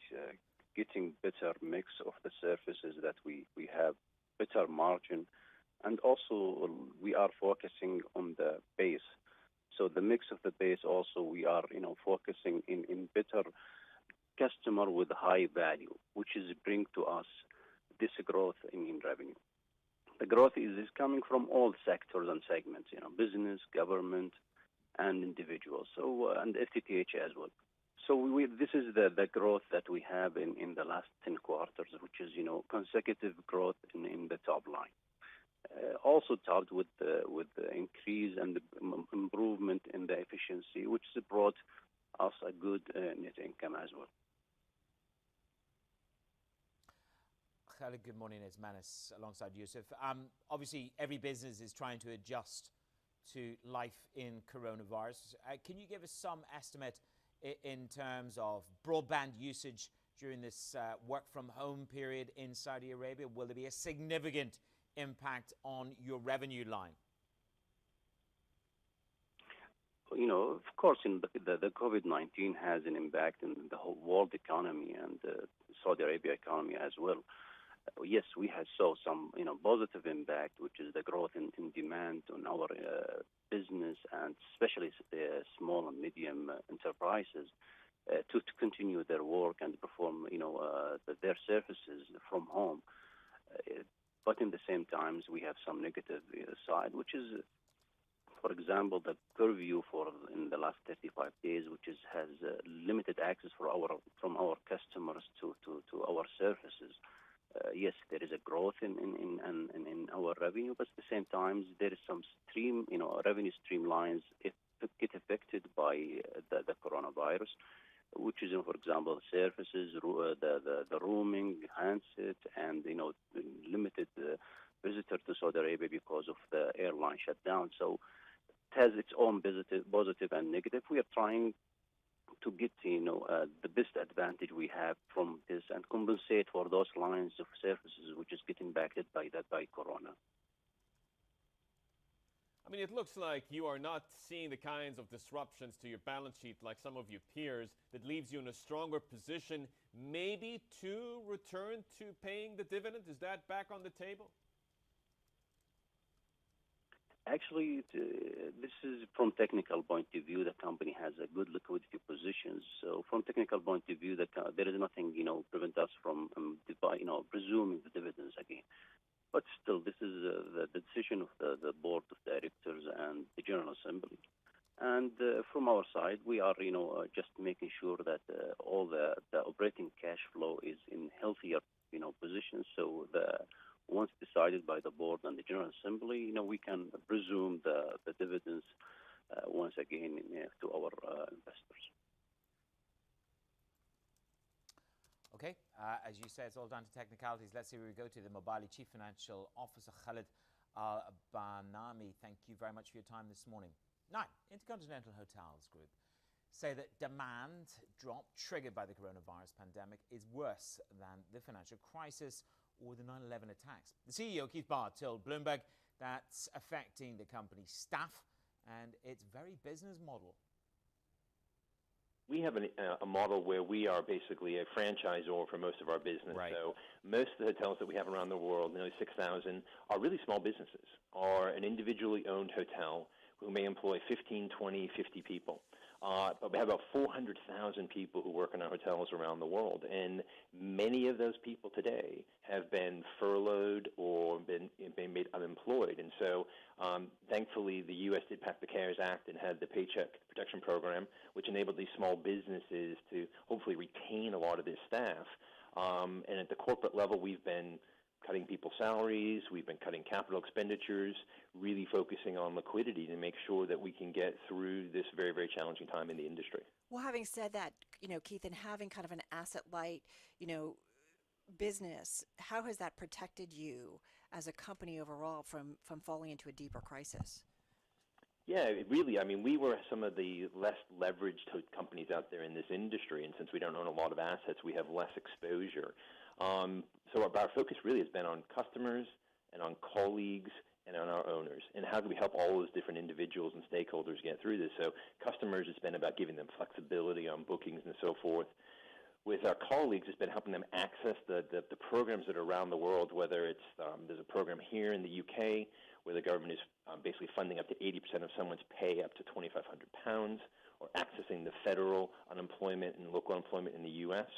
getting better mix of the services that we have, better margin, and also we are focusing on the base. So the mix of the base also we are focusing in better customer with high value, which is bring to us this growth in revenue. The growth is coming from all sectors and segments, business, government, and individuals, so and FTTH as well. So this is the growth that we have in the last 10 quarters, which is consecutive growth in the top line. Also topped with the increase and the improvement in the efficiency, which brought us a good net income as well. Khaled, good morning. It's Manis alongside Yusuf. Obviously, every business is trying to adjust to life in coronavirus. Can you give us some estimate in terms of broadband usage during this work-from-home period in Saudi Arabia? Will there be a significant impact on your revenue line? Of course, the COVID-19 has an impact in the whole world economy and the Saudi Arabia economy as well. Yes, we have saw some, positive impact, which is the growth in demand on our business and especially small and medium enterprises to continue their work and perform, their services from home. But in the same times, we have some negative side, which is, for example, the curfew in the last 35 days, which has limited access from our customers to our services. Yes, there is a growth in our revenue, but at the same time, there is some revenue streamlines get affected by the coronavirus, which is, for example, services, the roaming, handset, and limited visitor to Saudi Arabia because of the airline shutdown. So it has its own positive and negative. We are trying to get the best advantage we have from this and compensate for those lines of services which is getting impacted by Corona. I mean, it looks like you are not seeing the kinds of disruptions to your balance sheet like some of your peers that leaves you in a stronger position maybe to return to paying the dividend. Is that back on the table? Actually, this is from technical point of view. The company has a good liquidity position. So, from technical point of view, there is nothing prevent us from presuming the dividends again. But still, this is the decision of the board of directors and the General Assembly. And from our side, we are just making sure that all the operating cash flow is in healthier positions. So once decided by the board and the General Assembly, we can resume the dividends once again to our investors. Okay, as you say, it's all down to technicalities. Let's see where we go to the Mobile Chief Financial Officer, Khalid Al-Banami. Thank you very much for your time this morning. Now, Intercontinental Hotels Group say that demand drop triggered by the coronavirus pandemic is worse than the financial crisis or the 9/11 attacks. The CEO, Keith Barr, told Bloomberg that's affecting the company's staff and its very business model. We have a model where we are basically a franchisor for most of our business. Right. So most of the hotels that we have around the world, nearly 6,000, are really small businesses, or an individually owned hotel who may employ 15, 20, 50 people. But we have about 400,000 people who work in our hotels around the world, and many of those people today have been furloughed or been made unemployed. And so, thankfully, the U.S. did pass the CARES Act and had the Paycheck Protection Program, which enabled these small businesses to hopefully retain a lot of their staff. And at the corporate level, we've been cutting people's salaries, we've been cutting capital expenditures, really focusing on liquidity to make sure that we can get through this very, very challenging time in the industry. Well, having said that, Keith, and having kind of an asset-light, business, how has that protected you as a company overall from falling into a deeper crisis? Yeah, really. I mean, we were some of the less leveraged companies out there in this industry, and since we don't own a lot of assets, we have less exposure. So our focus really has been on customers and on colleagues and on our owners, and how do we help all those different individuals and stakeholders get through this. So customers, it's been about giving them flexibility on bookings and so forth. With our colleagues, it's been helping them access the programs that are around the world, whether it's there's a program here in the UK where the government is basically funding up to 80% of someone's pay up to £2,500, or accessing the federal unemployment and local unemployment in the U.S.,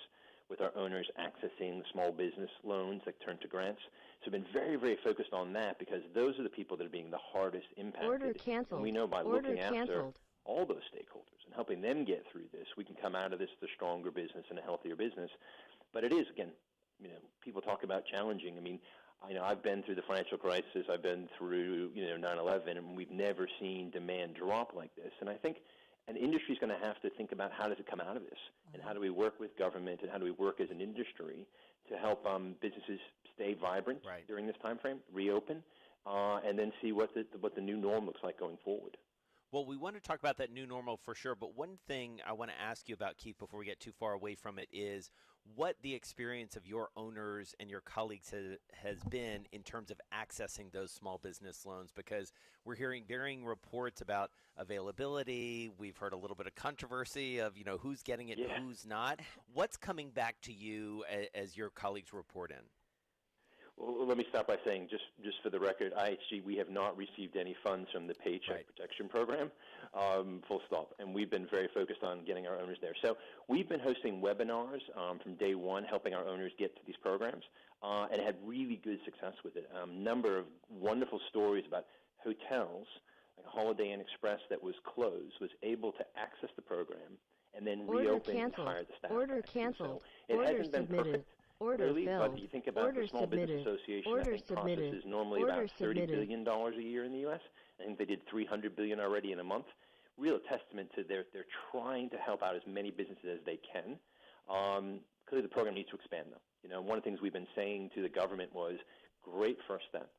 with our owners accessing small business loans that turn to grants. So we've been very, very focused on that because those are the people that are being the hardest impacted. Order canceled. And we know by Order looking after canceled. all those stakeholders and helping them get through this, we can come out of this a stronger business and a healthier business. But it is, again, people talk about challenging. I mean, I've been through the financial crisis. I've been through, 9/11, and we've never seen demand drop like this. And I think an industry is going to have to think about how does it come out of this, and how do we work with government, and how do we work as an industry to help businesses stay vibrant during this time frame, reopen, and then see what the new norm looks like going forward. Well, we want to talk about that new normal for sure, but one thing I want to ask you about, Keith, before we get too far away from it, is what the experience of your owners and your colleagues has been in terms of accessing those small business loans, because we're hearing varying reports about availability. We've heard a little bit of controversy of, who's getting it and who's not. What's coming back to you as your colleagues report in? Well, let me start by saying, just for the record, IHG, we have not received any funds from the Paycheck Protection Program, full stop. And we've been very focused on getting our owners there. So we've been hosting webinars from day one, helping our owners get to these programs, and had really good success with it. A number of wonderful stories about hotels, like Holiday Inn Express that was closed, was able to access the program and then reopen and hire the staff. Order canceled. So it Order hasn't been submitted. perfect. Order really, filled. but you think about Order the Small submitted. Business Association, Order I think submitted. processes normally Order about $30 submitted. billion a year in the U.S. I think they did $300 billion already in a month. Real testament to they're trying to help out as many businesses as they can. Clearly, the program needs to expand, though. One of the things we've been saying to the government was, great first step,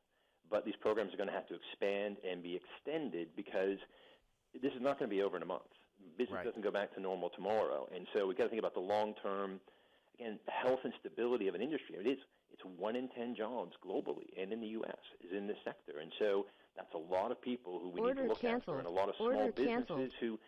but these programs are going to have to expand and be extended, because this is not going to be over in a month. business doesn't go back to normal tomorrow. And so we've got to think about the long-term, again, health and stability of an industry. It's 1 in 10 jobs globally and in the U.S. is in this sector. And so that's a lot of people who we need to look after, and a lot of small businesses who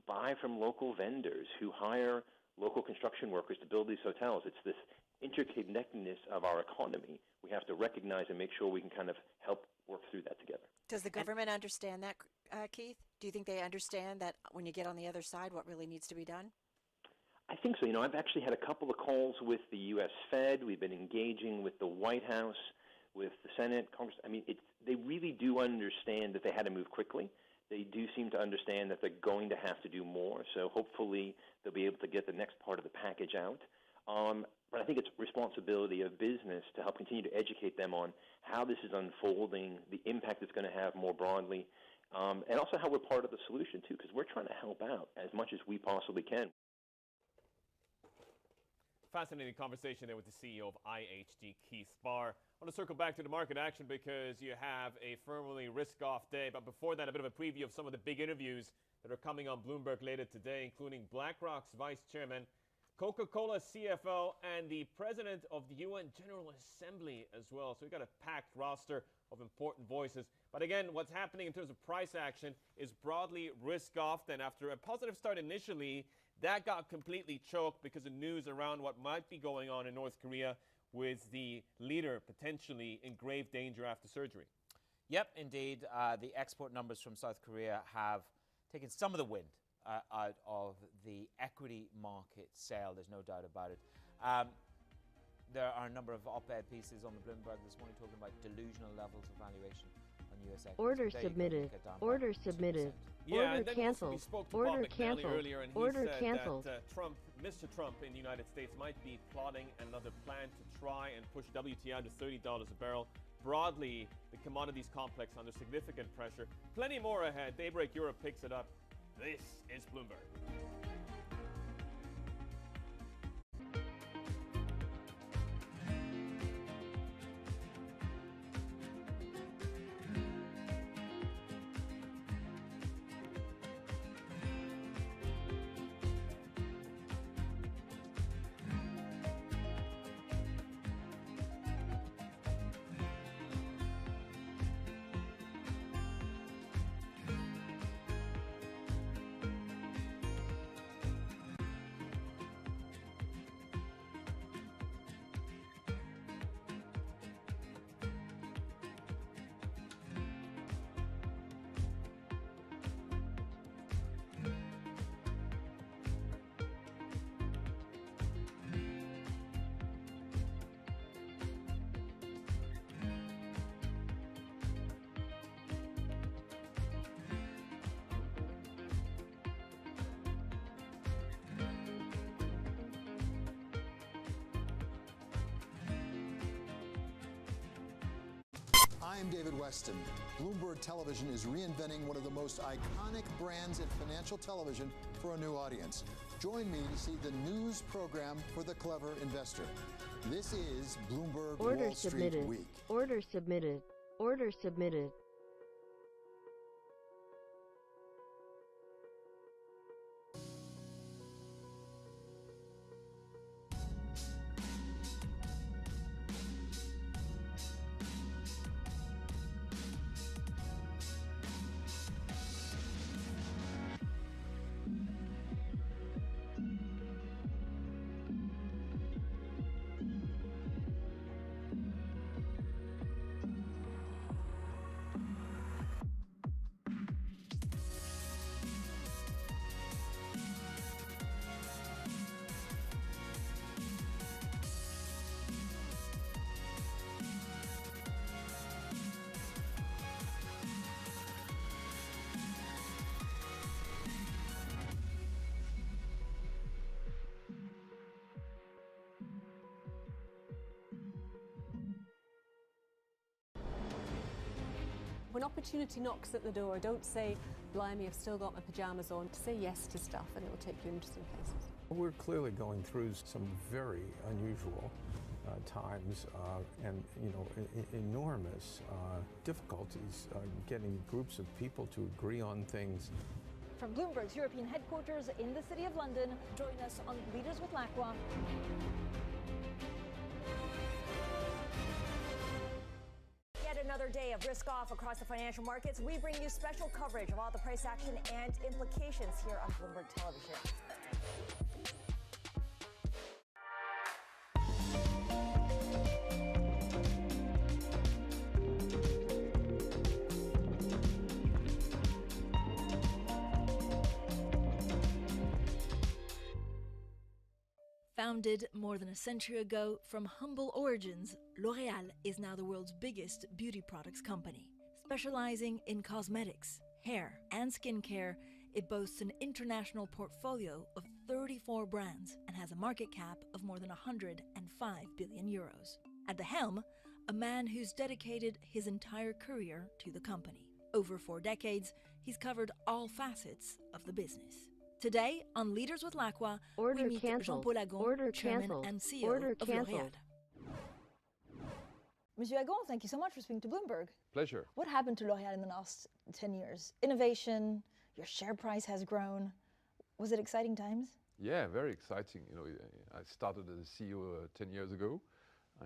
buy from local vendors, who hire local construction workers to build these hotels. It's this interconnectedness of our economy we have to recognize and make sure we can kind of help work through that together. Does the government understand that, Keith? Do you think they understand that when you get on the other side, what really needs to be done? I think so. I've actually had a couple of calls with the U.S. Fed. We've been engaging with the White House, with the Senate, Congress. They really do understand that they had to move quickly. They do seem to understand that they're going to have to do more. So hopefully they'll be able to get the next part of the package out. But I think it's responsibility of business to help continue to educate them on how this is unfolding, the impact it's going to have more broadly, and also how we're part of the solution, too, because we're trying to help out as much as we possibly can. Fascinating conversation there with the CEO of IHG, Keith Sparr. I want to circle back to the market action because you have a firmly risk-off day. But before that, a bit of a preview of some of the big interviews that are coming on Bloomberg later today, including BlackRock's Vice Chairman, Coca-Cola CFO, and the President of the UN General Assembly as well. So we've got a packed roster of important voices. But again, what's happening in terms of price action is broadly risk-off. Then after a positive start initially, that got completely choked because of news around what might be going on in North Korea with the leader potentially in grave danger after surgery. Yep, indeed. The export numbers from South Korea have taken some of the wind out of the equity market sale. There's no doubt about it. There are a number of op-ed pieces on the Bloomberg this morning talking about delusional levels of valuation on U.S. equities. Order submitted. Order submitted. Yeah, order canceled. Order canceled. Earlier, and he order said canceled. that Mr. Trump in the United States might be plotting another plan to try and push WTI to $30 a barrel. Broadly, the commodities complex under significant pressure. Plenty more ahead. Daybreak Europe picks it up. This is Bloomberg. I am David Weston. Bloomberg Television is reinventing one of the most iconic brands in financial television for a new audience. Join me to see the news program for the clever investor. This is Bloomberg Order Wall Street submitted. Week. Order submitted. Order submitted. When opportunity knocks at the door, don't say, blimey, I've still got my pajamas on. Say yes to stuff and it will take you into some places. We're clearly going through some very unusual times and, enormous difficulties getting groups of people to agree on things. from Bloomberg's European headquarters in the City of London. Join us on Leaders with Lacroix. Yet another day of risk off across the financial markets. We bring you special coverage of all the price action and implications here on Bloomberg Television. Founded more than a century ago from humble origins, L'Oréal is now the world's biggest beauty products company. Specializing in cosmetics, hair, and skincare, it boasts an international portfolio of 34 brands and has a market cap of more than 105 billion euros. At the helm, a man who's dedicated his entire career to the company. Over 4 decades, he's covered all facets of the business. Today, on Leaders with Lacroix, we meet Jean-Paul Agon, Chairman and CEO of L'Oréal. Monsieur Agon, thank you so much for speaking to Bloomberg. Pleasure. What happened to L'Oréal in the last 10 years? Innovation, your share price has grown. Was it exciting times? Yeah, very exciting. You know, I started as a CEO 10 years ago.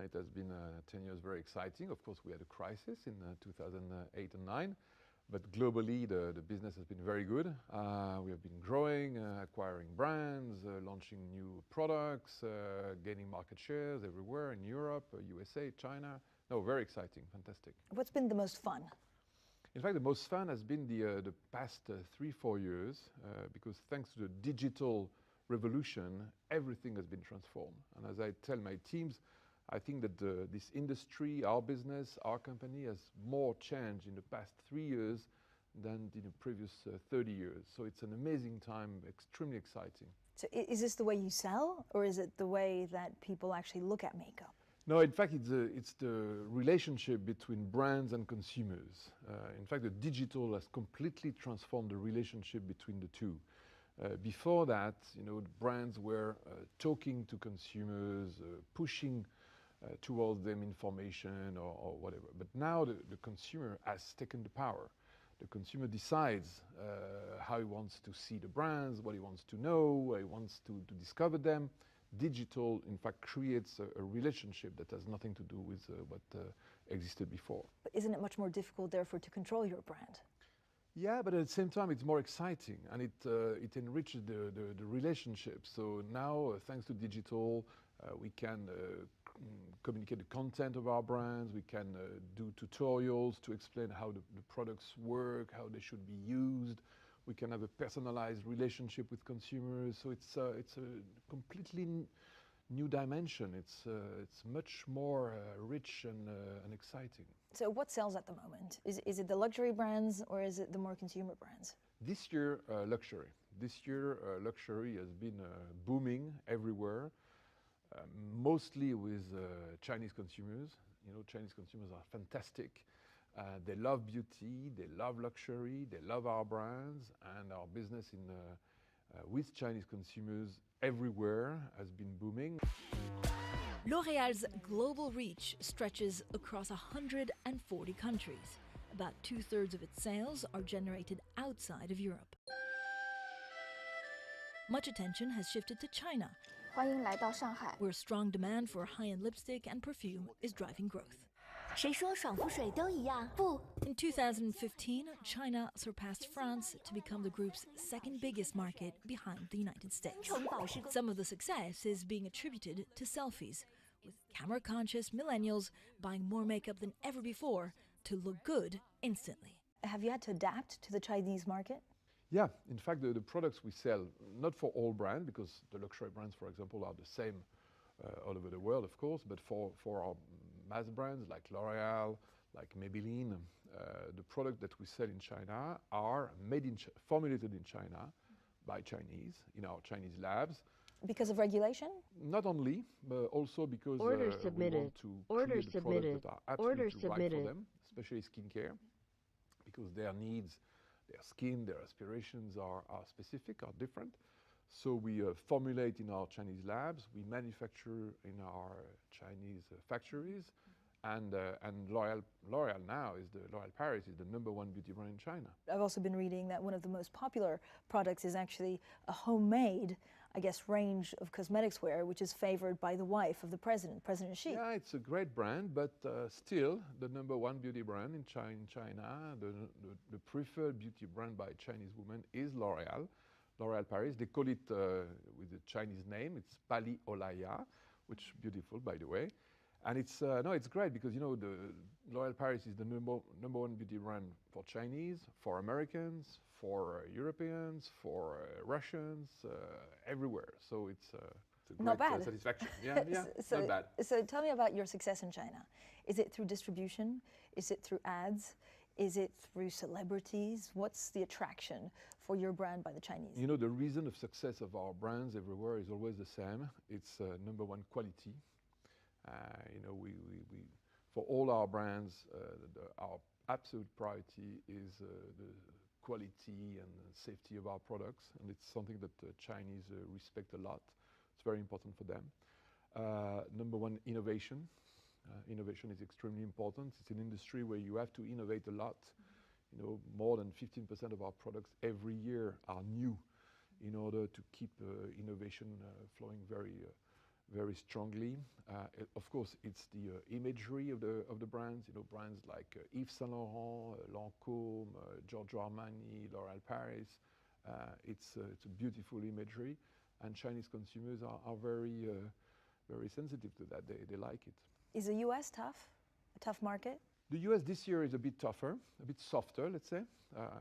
It has been 10 years very exciting. Of course, we had a crisis in 2008 and 9. But globally, the business has been very good. We have been growing, acquiring brands, launching new products, gaining market shares everywhere in Europe, USA, China. No, very exciting, fantastic. What's been the most fun? In fact, the most fun has been the past 3-4 years, because thanks to the digital revolution, everything has been transformed. And as I tell my teams, I think that this industry, our business, our company has more changed in the past 3 years than in the previous 30 years. So it's an amazing time, extremely exciting. So is this the way you sell, or is it the way that people actually look at makeup? No, in fact, it's the relationship between brands and consumers. In fact, the digital has completely transformed the relationship between the two. Before that, you know, brands were talking to consumers, pushing towards them information or whatever. But now the consumer has taken the power. The consumer decides how he wants to see the brands, what he wants to know, what he wants to discover them. Digital, in fact, creates a relationship that has nothing to do with what existed before. But isn't it much more difficult, therefore, to control your brand? Yeah, but at the same time, it's more exciting, and it enriches the relationship. So now, thanks to digital, we can communicate the content of our brands. We can do tutorials to explain how the products work, how they should be used. We can have a personalized relationship with consumers. So it's a completely new dimension. It's much more rich and exciting. So what sells at the moment? Is it the luxury brands or is it the more consumer brands? This year, luxury. This year, luxury has been booming everywhere. Mostly with Chinese consumers. You know, Chinese consumers are fantastic. They love beauty, they love luxury, they love our brands, and our business with Chinese consumers everywhere has been booming. L'Oréal's global reach stretches across 140 countries. About 2/3 of its sales are generated outside of Europe. Much attention has shifted to China, where strong demand for high-end lipstick and perfume is driving growth. In 2015, China surpassed France to become the group's second biggest market behind the United States. Some of the success is being attributed to selfies, with camera-conscious millennials buying more makeup than ever before to look good instantly. Have you had to adapt to the Chinese market? Yeah, in fact, the products we sell, not for all brands, because the luxury brands, for example, are the same all over the world, of course, but for our mass brands like L'Oréal, like Maybelline, the product that we sell in China are formulated in China by Chinese, in our Chinese labs. Because of regulation? Not only, but also because we want to create the products that are absolutely right for them, especially skincare, because their needs, their skin, their aspirations are specific, are different. So we formulate in our Chinese labs, we manufacture in our Chinese factories, And L'Oréal now is L'Oréal Paris is the #1 beauty brand in China. I've also been reading that one of the most popular products is actually a homemade, I guess, range of cosmetics wear, which is favored by the wife of the president, President Xi. Yeah, it's a great brand, but still the #1 beauty brand in China, the preferred beauty brand by Chinese women is L'Oréal. L'Oréal Paris, they call it with the Chinese name, it's Pali Olaya, which is beautiful, by the way. And it's it's great because the L'Oréal Paris is the #1 beauty brand for Chinese, for Americans, for Europeans, for Russians, everywhere. So it's a great not bad. Satisfaction. Yeah, not bad. So tell me about your success in China. Is it through distribution? Is it through ads? Is it through celebrities? What's the attraction for your brand by the Chinese? The reason of success of our brands everywhere is always the same. It's #1 quality. We for all our brands, our absolute priority is the quality and safety of our products, and it's something that the Chinese respect a lot. It's very important for them. #1 innovation. Innovation is extremely important. It's an industry where you have to innovate a lot. More than 15% of our products every year are new in order to keep innovation flowing very strongly. Of course, it's the imagery of the brands. Brands like Yves Saint Laurent, Lancôme, Giorgio Armani, L'Oréal Paris. It's a beautiful imagery, and Chinese consumers are very sensitive to that. They like it. Is the U.S. tough? A tough market? The U.S. this year is a bit tougher, a bit softer, let's say.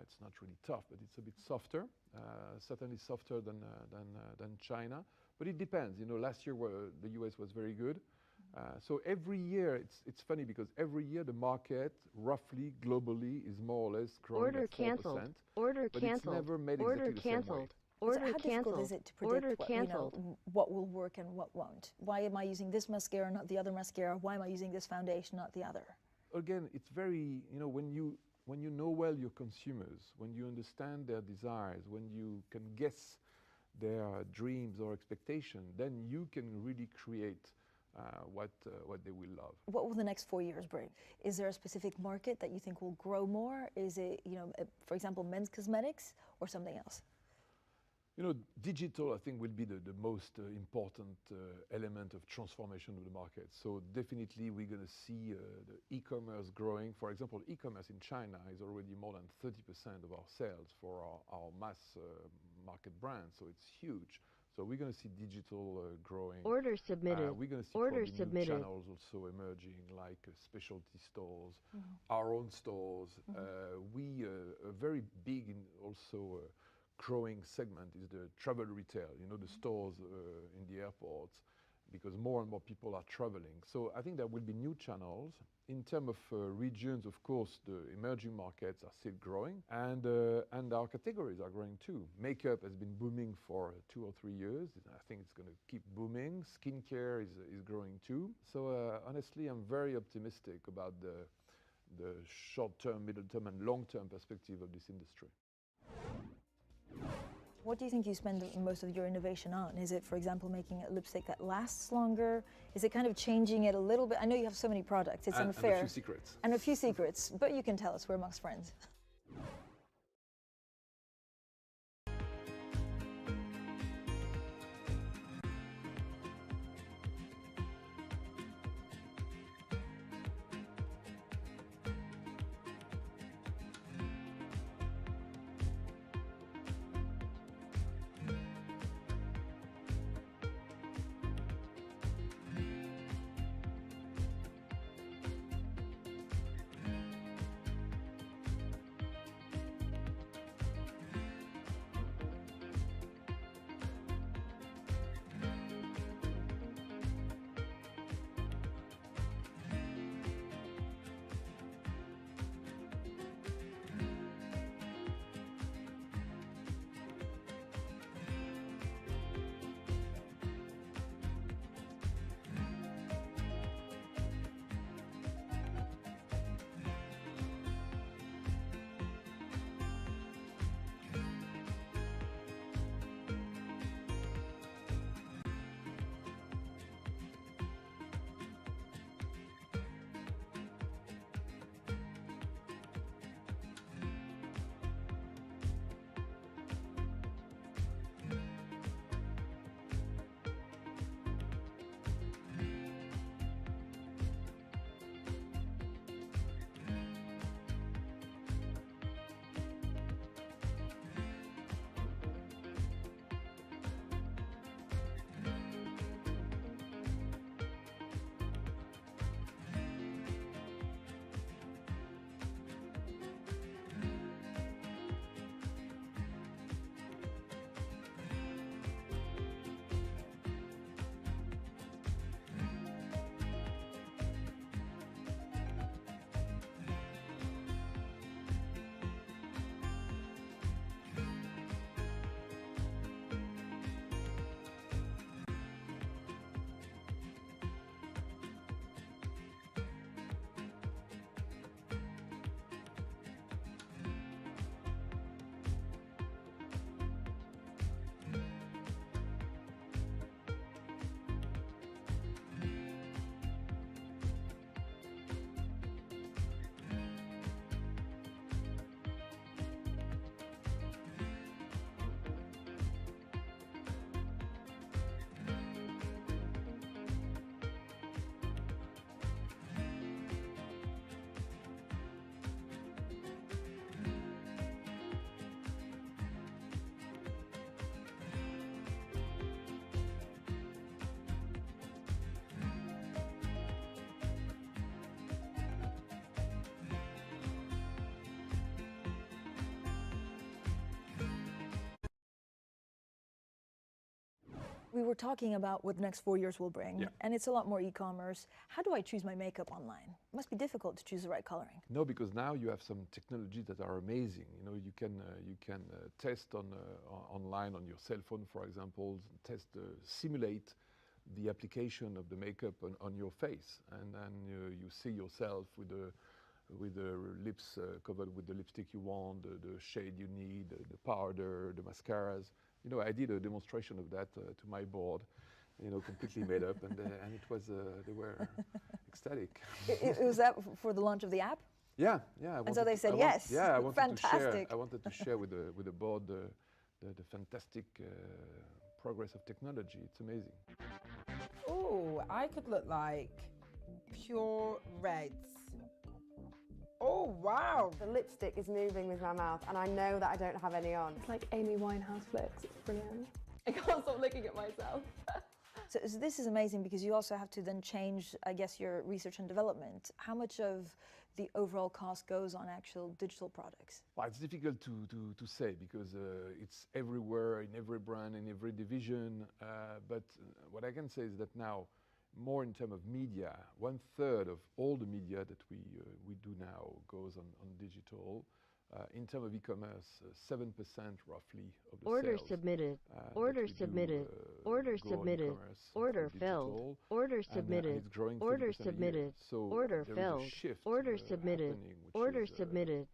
It's not really tough, but it's a bit softer. Certainly softer than China. But it depends. Last year the U.S. was very good. So every year, it's funny because every year the market, roughly, globally, is more or less growing at 4%. Order but canceled. It's never made Order exactly the same way. canceled. Order How canceled. difficult is it to predict Order canceled. what will work and what won't? Why am I using this mascara, not the other mascara? Why am I using this foundation, not the other? Again, it's very, when you know well your consumers, when you understand their desires, when you can guess their dreams or expectations, then you can really create what they will love. What will the next 4 years bring? Is there a specific market that you think will grow more? Is it, for example, men's cosmetics or something else? Digital, I think, will be the most important element of transformation of the market. So definitely we're going to see the e-commerce growing. For example, e-commerce in China is already more than 30% of our sales for our mass market brands. So it's huge. So we're going to see digital growing. Order submitted. We're going to see Order probably submitted. new channels also emerging, like specialty stores, our own stores. We are very big in also growing segment is the travel retail, the stores in the airports, because more and more people are traveling. So I think there will be new channels. In terms of regions, of course, the emerging markets are still growing, and our categories are growing too. Makeup has been booming for 2 or 3 years. I think it's going to keep booming. Skincare is growing too. So honestly, I'm very optimistic about the short-term, middle-term, and long-term perspective of this industry. What do you think you spend most of your innovation on? Is it, for example, making a lipstick that lasts longer? Is it kind of changing it a little bit? I know you have so many products, it's unfair. And a few secrets. And a few secrets, but you can tell us, we're amongst friends. We were talking about what the next 4 years will bring, and it's a lot more e-commerce. How do I choose my makeup online? It must be difficult to choose the right coloring. No, because now you have some technologies that are amazing. You know, you can test online on your cell phone, for example, simulate the application of the makeup on your face, and then you see yourself with the lips covered with the lipstick you want, the shade you need, the powder, the mascaras. You know, I did a demonstration of that to my board, you know, completely made up, and it was, they were ecstatic. Was that for the launch of the app? Yeah. And so they said yes. Yeah, I wanted fantastic. I wanted to share with the board the fantastic progress of technology. It's amazing. Oh, I could look like pure reds. Oh, wow. The lipstick is moving with my mouth, and I know that I don't have any on. It's like Amy Winehouse flicks. It's brilliant. I can't stop looking at myself. So this is amazing because you also have to then change, I guess, your research and development. How much of the overall cost goes on actual digital products? Well, it's difficult to say because it's everywhere, in every brand, in every division. But what I can say is that now, more in terms of media, 1/3 of all the media that we do now goes on digital. In terms of e-commerce, 7% roughly of the order sales submitted, order submitted, order submitted, order filled, order submitted, it's growing order 30% a year. submitted, So order there is a filled, shift, order submitted, happening, which order is, submitted.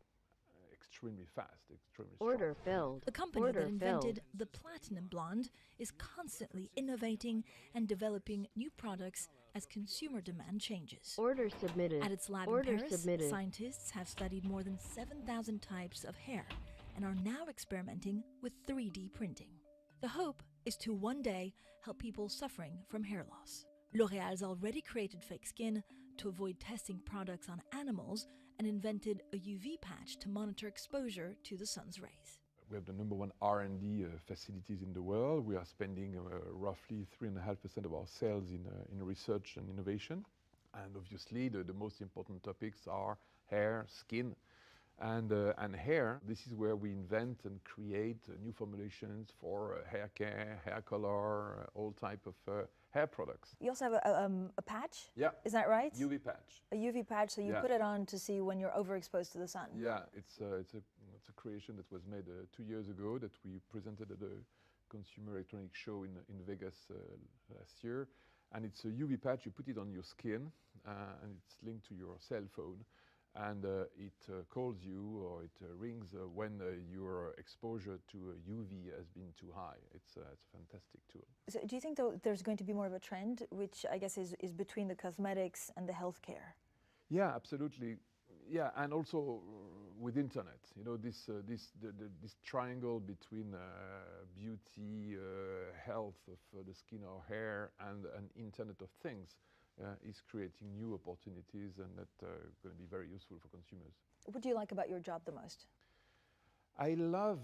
Extremely fast, extremely strong. Order filled. The company that invented the Platinum Blonde is constantly innovating and developing new products as consumer demand changes. Order submitted. At its lab Order in Paris, submitted. scientists have studied more than 7,000 types of hair and are now experimenting with 3D printing. The hope is to one day help people suffering from hair loss. L'Oréal's already created fake skin to avoid testing products on animals and invented a UV patch to monitor exposure to the sun's rays. We have the #1 R&D facilities in the world. We are spending roughly 3.5% of our sales in research and innovation. And obviously the most important topics are hair, skin, and hair. This is where we invent and create new formulations for hair care, hair color, all type of hair products. You also have a patch? Yeah. Is that right? UV patch. A UV patch, so you put it on to see when you're overexposed to the sun. Yeah, it's a creation that was made 2 years ago that we presented at the Consumer Electronics Show in Vegas last year. And it's a UV patch, you put it on your skin, and it's linked to your cell phone. And it calls you or it rings when your exposure to UV has been too high. It's a fantastic tool. So do you think there's going to be more of a trend, which I guess is between the cosmetics and the healthcare? Yeah, absolutely. Yeah, and also with internet, you know, this triangle between beauty, health of the skin or hair, and Internet of Things. Is creating new opportunities and that are going to be very useful for consumers. What do you like about your job the most? I love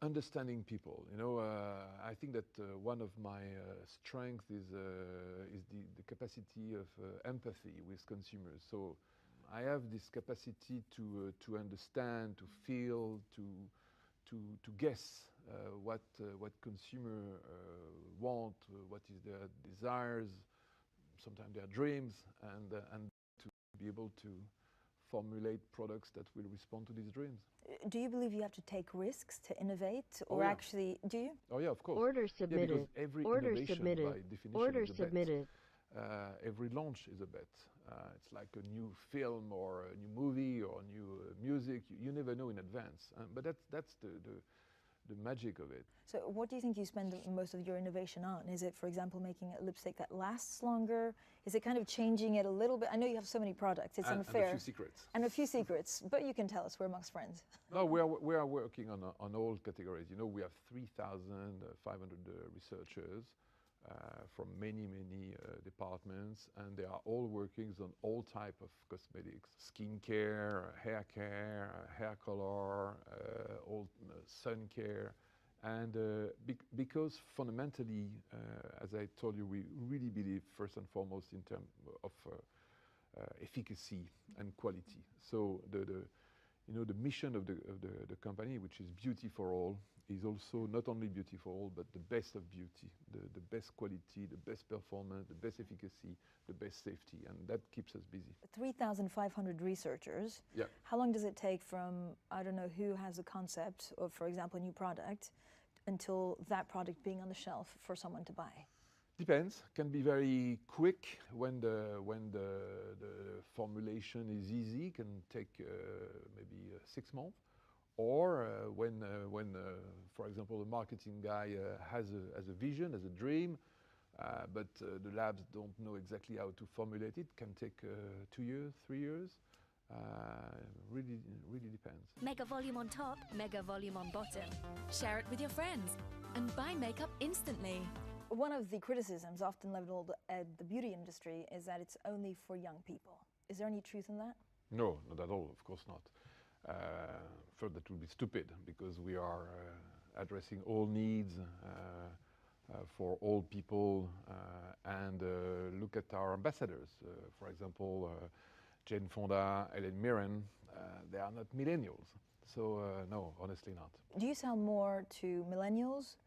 understanding people. You know, I think that one of my strengths is the capacity of empathy with consumers. So I have this capacity to understand, to feel, to guess what consumer want, what is their desires, sometimes their dreams, and to be able to formulate products that will respond to these dreams. Do you believe you have to take risks to innovate, or actually, do you? Oh yeah, of course. Order submitted. Yeah, because every order innovation submitted. by definition order is a submitted. bet. Every launch is a bet. It's like a new film or a new movie or new music. You never know in advance. But that's the magic of it. So what do you think you spend most of your innovation on? Is it, for example, making a lipstick that lasts longer? Is it kind of changing it a little bit? I know you have so many products, it's unfair. And a few secrets. And a few secrets, but you can tell us, we're amongst friends. No, we are working on all categories. You know, we have 3,500 researchers from many departments, and they are all working on all type of cosmetics, skincare, hair care, hair color, all sun care. And because fundamentally, as I told you, we really believe first and foremost in terms of efficacy and quality. So the mission of the company, which is beauty for all, is also not only beauty for all, but the best of beauty, the best quality, the best performance, the best efficacy, the best safety, and that keeps us busy. 3,500 researchers. Yeah. How long does it take from, I don't know, who has a concept of, for example, a new product, until that product being on the shelf for someone to buy? Depends. Can be very quick when the formulation is easy. Can take maybe 6 months. Or when for example, the marketing guy has a vision, has a dream, but the labs don't know exactly how to formulate it, can take 2 years, 3 years. Really depends. Mega volume on top, mega volume on bottom. Share it with your friends and buy makeup instantly. One of the criticisms often leveled at the beauty industry is that it's only for young people. Is there any truth in that? No, not at all, of course not. First, that would be stupid, because we are addressing all needs for all people, and look at our ambassadors. For example, Jane Fonda, Helen Mirren, they are not millennials. So no, honestly not. Do you sell more to millennials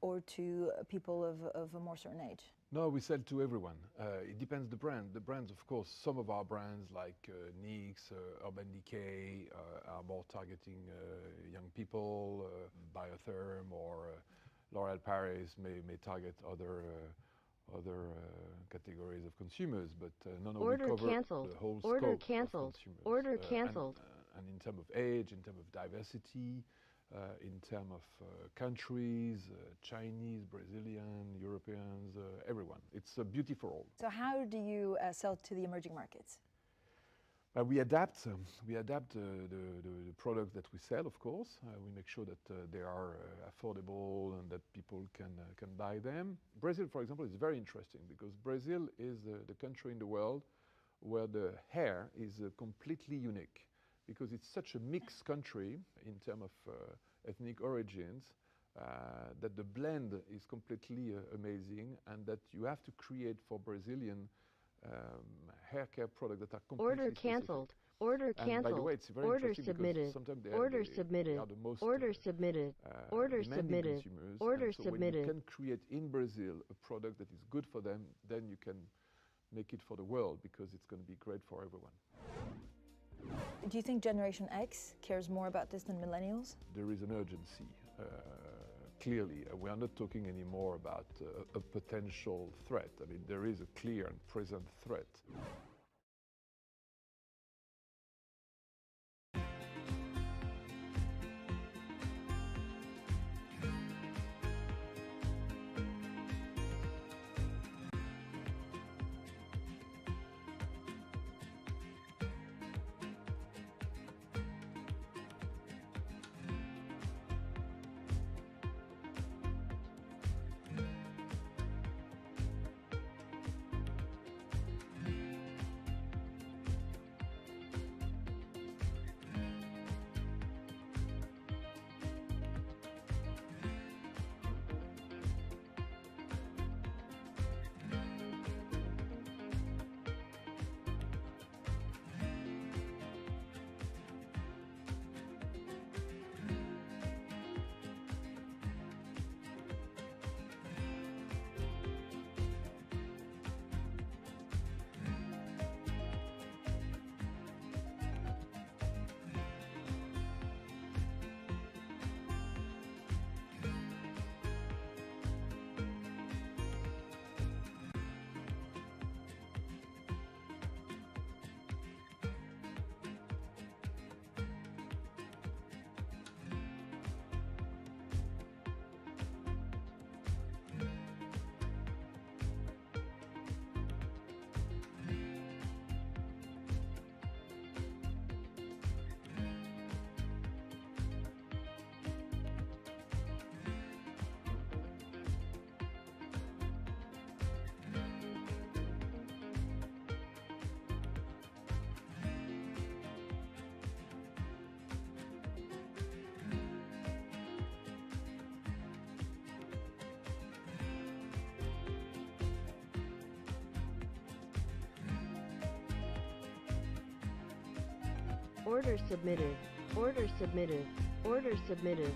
or to people of a more certain age? No, we sell to everyone. It depends the brand. The brands, of course, some of our brands like NYX, Urban Decay are more targeting young people. Biotherm or L'Oréal Paris may target other categories of consumers, but no, we cover the whole scope of consumers. Order canceled. And in terms of age, in terms of diversity, in terms of countries, Chinese, Brazilian, Europeans, everyone. It's a beauty for all. So how do you sell to the emerging markets? We adapt the products that we sell, of course. We make sure that they are affordable and that people can buy them. Brazil, for example, is very interesting because Brazil is the country in the world where the hair is completely unique, because it's such a mixed country in terms of ethnic origins that the blend is completely amazing, and that you have to create for Brazilian hair care products that are completely Order canceled. specific. Order And by the canceled. way, it's very Order interesting submitted. because sometimes they Order they submitted. are the most Order submitted. Order demanding submitted. consumers. Order And so submitted. when you can create in Brazil a product that is good for them, then you can make it for the world, because it's going to be great for everyone. Do you think Generation X cares more about this than millennials? There is an urgency, clearly. We are not talking anymore about a potential threat. I mean, there is a clear and present threat. Order submitted. Order submitted. Order submitted.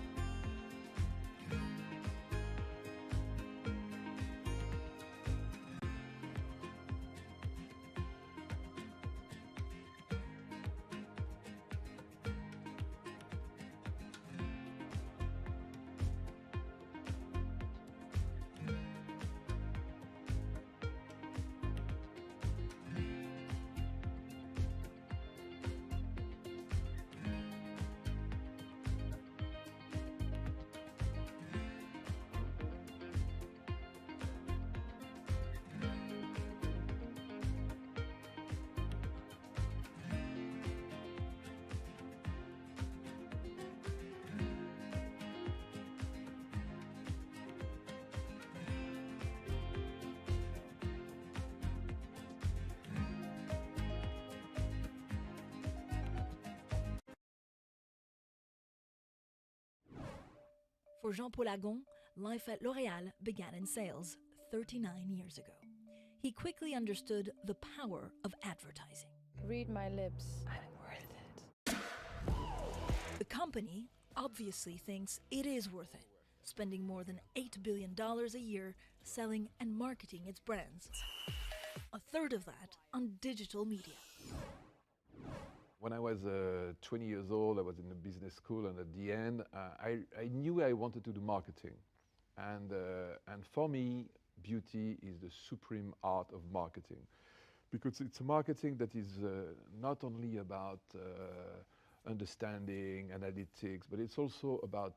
For Jean-Paul Agon, life at L'Oréal began in sales 39 years ago. He quickly understood the power of advertising. Read my lips. I'm worth it. The company obviously thinks it is worth it, spending more than $8 billion a year selling and marketing its brands. A third of that on digital media. When I was 20 years old, I was in a business school, and at the end, I knew I wanted to do marketing. And for me, beauty is the supreme art of marketing, because it's a marketing that is not only about understanding, analytics, but it's also about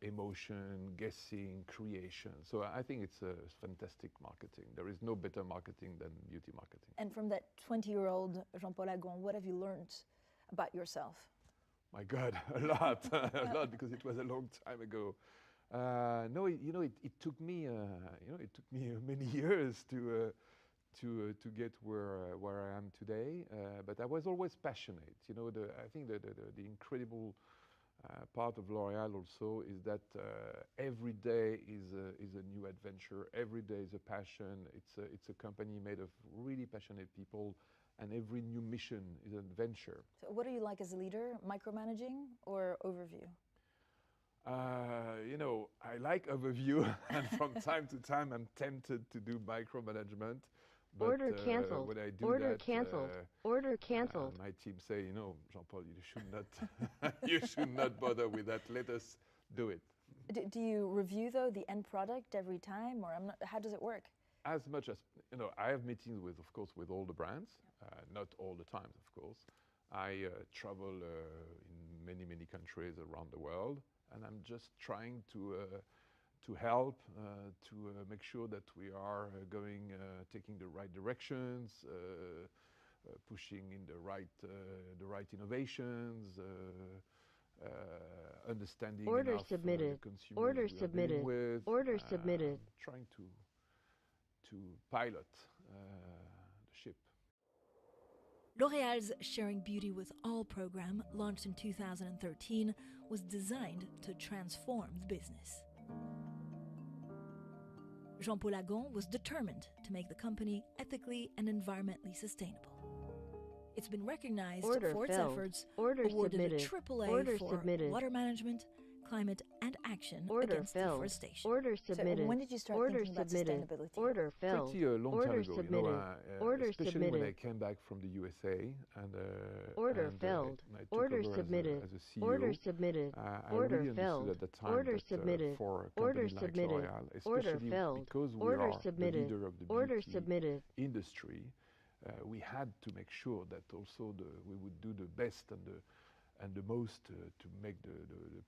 emotion, guessing, creation. So I think it's a fantastic marketing. There is no better marketing than beauty marketing. And from that 20-year-old Jean-Paul Agon, what have you learned about yourself? My God, a lot, a lot, because it was a long time ago. No, it took me, many years to get where I am today. But I was always passionate. I think the incredible part of L'Oréal also is that every day is a new adventure. Every day is a passion. It's a company made of really passionate people, and every new mission is an adventure. So what are you like as a leader, micromanaging or overview? I like overview, and from time to time I'm tempted to do micromanagement. But Order canceled. when I do Order that, canceled. Order canceled. My team say, Jean-Paul, you should not, you should not bother with that. Let us do it. Do you review though the end product every time, or how does it work? As much as I have meetings of course, with all the brands. Not all the time, of course. I travel in many countries around the world, and I'm just trying to help to make sure that we are taking the right directions, pushing in the right innovations, understanding Order enough submitted. the consumers Order we are submitted. dealing with, Order submitted. trying to pilot the ship. L'Oréal's Sharing Beauty with All program, launched in 2013, was designed to transform the business. Jean-Paul Agon was determined to make the company ethically and environmentally sustainable. It's been recognized Order for its filled. efforts, Order awarded submitted. a AAA Order for submitted. water management, climate and action Order against filled. deforestation. Order submitted. So when did you start Order thinking about submitted. sustainability? Order filled. Pretty a long Order time ago, submitted. Order especially submitted. when I came back from the USA and Order filled. and I took Order over submitted. as a CEO. Order submitted. I Order really filled. understood at the time Order that submitted. for a Order company like submitted. L'Oréal, Order especially filled. because we Order are submitted. the leader of the Order beauty submitted. industry, we had to make sure that also we would do the best and the most to make the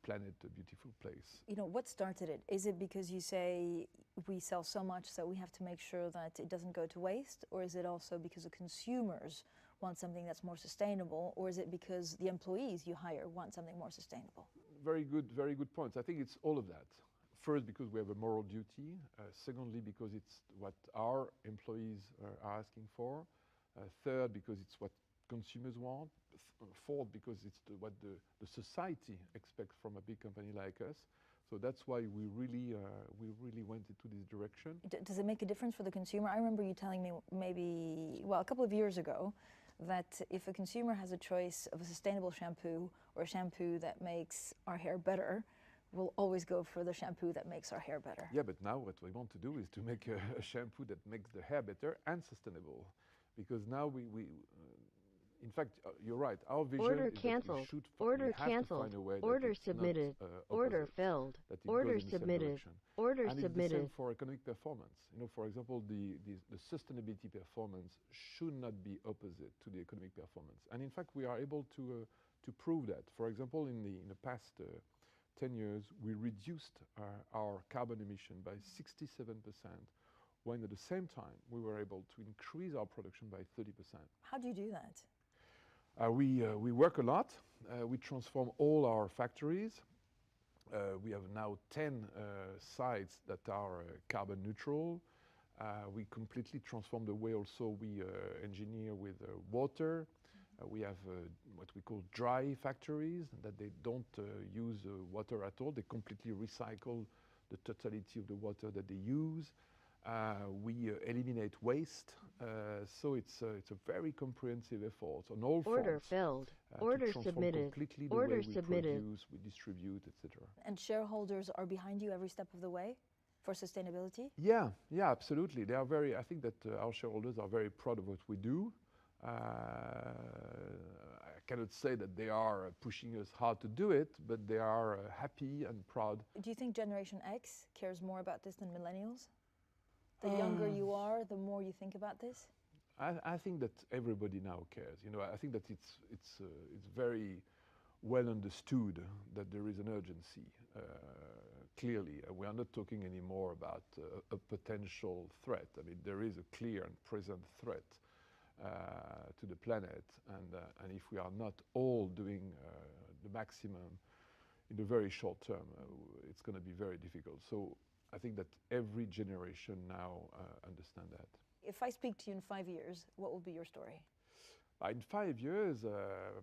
planet a beautiful place. What started it? Is it because you say we sell so much so we have to make sure that it doesn't go to waste? Or is it also because the consumers want something that's more sustainable? Or is it because the employees you hire want something more sustainable? Very good points. I think it's all of that. First, because we have a moral duty. Secondly, because it's what our employees are asking for. Third, because it's what consumers want. Fourth, because it's what the society expects from a big company like us. So that's why we really went into this direction. Does it make a difference for the consumer? I remember you telling me maybe, a couple of years ago, that if a consumer has a choice of a sustainable shampoo or a shampoo that makes our hair better, we'll always go for the shampoo that makes our hair better. Yeah, but now what we want to do is to make a shampoo that makes the hair better and sustainable. Because now in fact, you're right. Our vision Order is canceled. that we should Order we have canceled. to find a way Order that it's submitted. not, Order opposite, filled. that it Order goes in the same submitted. direction. Order and submitted. It's the same for economic performance. You know, for example, the sustainability performance should not be opposite to the economic performance. And in fact, we are able to prove that. For example, in the past 10 years, we reduced our carbon emission by 67%, when at the same time we were able to increase our production by 30%. How do you do that? We work a lot. We transform all our factories. We have now 10 sites that are carbon neutral. We completely transform the way also we engineer with water. We have what we call dry factories, that they don't use water at all. They completely recycle the totality of the water that they use. We eliminate waste. So it's a very comprehensive effort on all Order fronts. filled. To Order transform submitted. completely the Order way we submitted. produce, we distribute, etc. And shareholders are behind you every step of the way for sustainability? Yeah, absolutely. They are very. I think that our shareholders are very proud of what we do. I cannot say that they are pushing us hard to do it, but they are happy and proud. Do you think Generation X cares more about this than millennials? The younger you are, the more you think about this? I think that everybody now cares. You know, I think that it's very well understood that there is an urgency. Clearly, we are not talking anymore about a potential threat. I mean, there is a clear and present threat to the planet, and if we are not all doing the maximum in the very short term, it's going to be very difficult. So I think that every generation now understand that. If I speak to you in 5 years, what will be your story? In 5 years,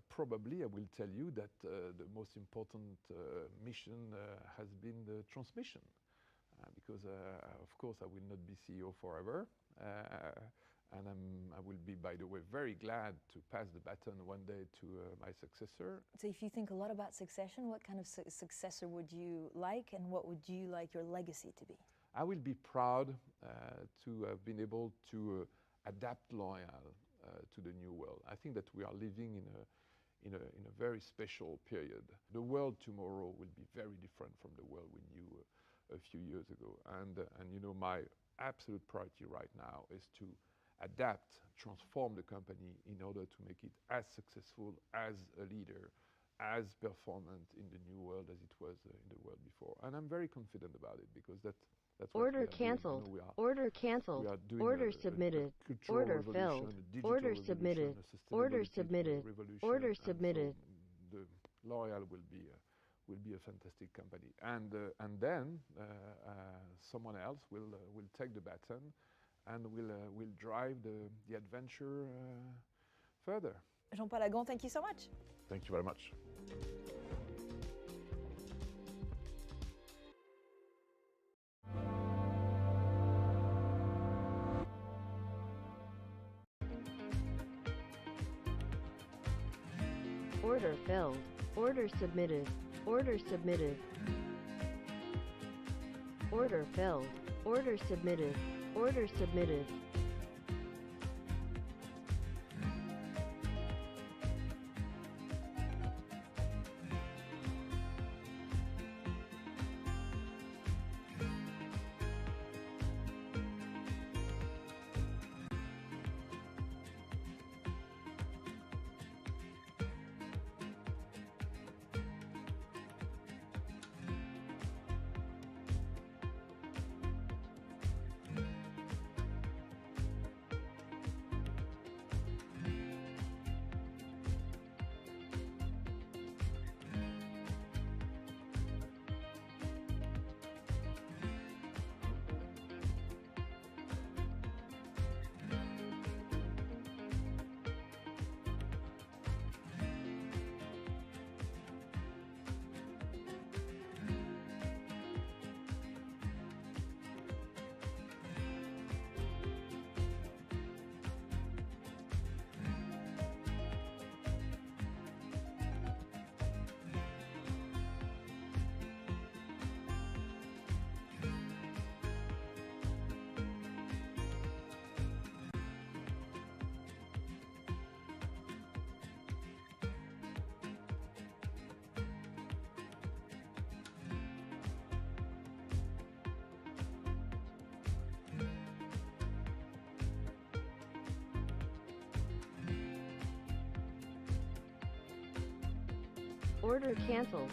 probably I will tell you that the most important mission has been the transmission. Because, of course, I will not be CEO forever. And I will be, by the way, very glad to pass the baton one day to my successor. So if you think a lot about succession, what kind of successor would you like, and what would you like your legacy to be? I will be proud to have been able to adapt L'Oréal to the new world. I think that we are living in a very special period. The world tomorrow will be very different from the world we knew a few years ago. And you know, my absolute priority right now is to adapt, transform the company in order to make it as successful, as a leader, as performant in the new world as it was in the world before. And I'm very confident about it, because that's Order canceled. Order canceled. Order submitted. Order filled. Order submitted. Order submitted. Order submitted. The L'Oréal will be a fantastic company, and then someone else will take the baton and will drive the adventure further. Jean-Paul Agon, thank you so much. Thank you very much. Order filled. Order submitted. Order submitted. Order filled. Order submitted. Order submitted. Order canceled.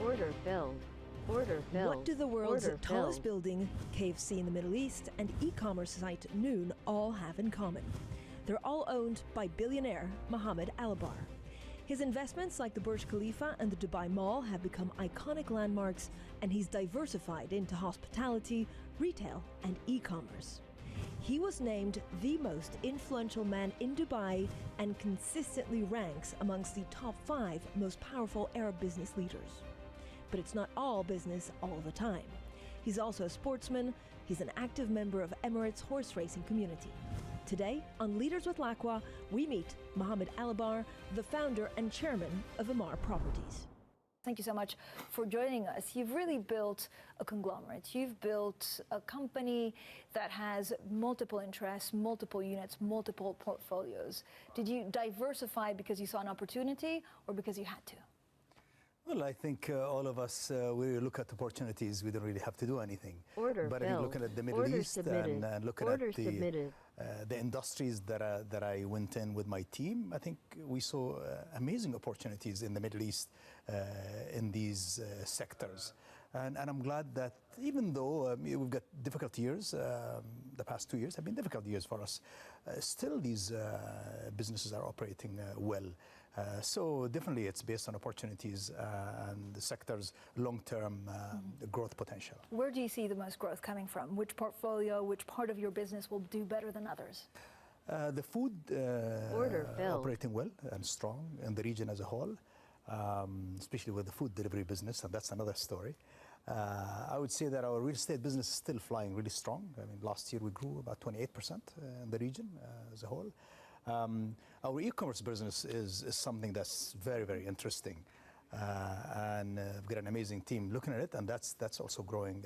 Order filled. Order filled. What do the world's Order tallest filled. building, KFC in the Middle East, and e-commerce site Noon all have in common? They're all owned by billionaire Mohammed Al-Bar. His investments like the Burj Khalifa and the Dubai Mall have become iconic landmarks, and he's diversified into hospitality, retail, and e-commerce. He was named the most influential man in Dubai and consistently ranks amongst the top 5 most powerful Arab business leaders. But it's not all business all the time. He's also a sportsman. He's an active member of Emirates' horse racing community. Today, on Leaders with Laqwa, we meet Mohammed Al-Bar, the founder and chairman of Amar Properties. Thank you so much for joining us. You've really built a conglomerate. You've built a company that has multiple interests, multiple units, multiple portfolios. Did you diversify because you saw an opportunity or because you had to? Well, I think all of us, we look at opportunities. We don't really have to do anything. Order but I think looking at the Middle Order East submitted. and looking Order at the industries that I went in with my team, I think we saw amazing opportunities in the Middle East in these sectors. And I'm glad that even though we've got difficult years, the past 2 years have been difficult years for us, still these businesses are operating well. So definitely it's based on opportunities and the sector's long-term growth potential. Where do you see the most growth coming from? Which portfolio, which part of your business will do better than others? The food operating well and strong in the region as a whole, especially with the food delivery business, and that's another story. I would say that our real estate business is still flying really strong. I mean, last year we grew about 28% in the region as a whole. Our e-commerce business is something that's very, very interesting. And we've got an amazing team looking at it, and that's also growing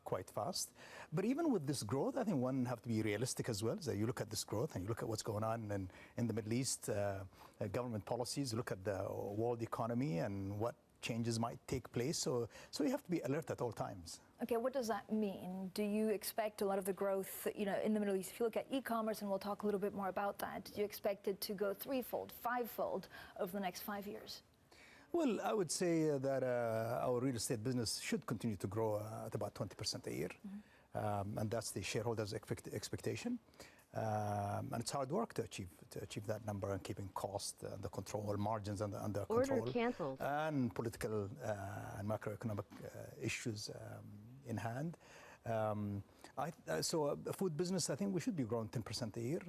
quite fast. But even with this growth, I think one have to be realistic as well. So you look at this growth and you look at what's going on in the Middle East, government policies, look at the world economy and what changes might take place. So you have to be alert at all times. Okay, what does that mean? Do you expect a lot of the growth, in the Middle East? If you look at e-commerce, and we'll talk a little bit more about that, do you expect it to go threefold, fivefold over the next 5 years? Well, I would say that our real estate business should continue to grow at about 20% a year. And that's the shareholders' expectation. And it's hard work to achieve that number and keeping cost under control, margins under control. Order canceled. And political and macroeconomic issues in hand. So a food business, I think we should be growing 10% a year,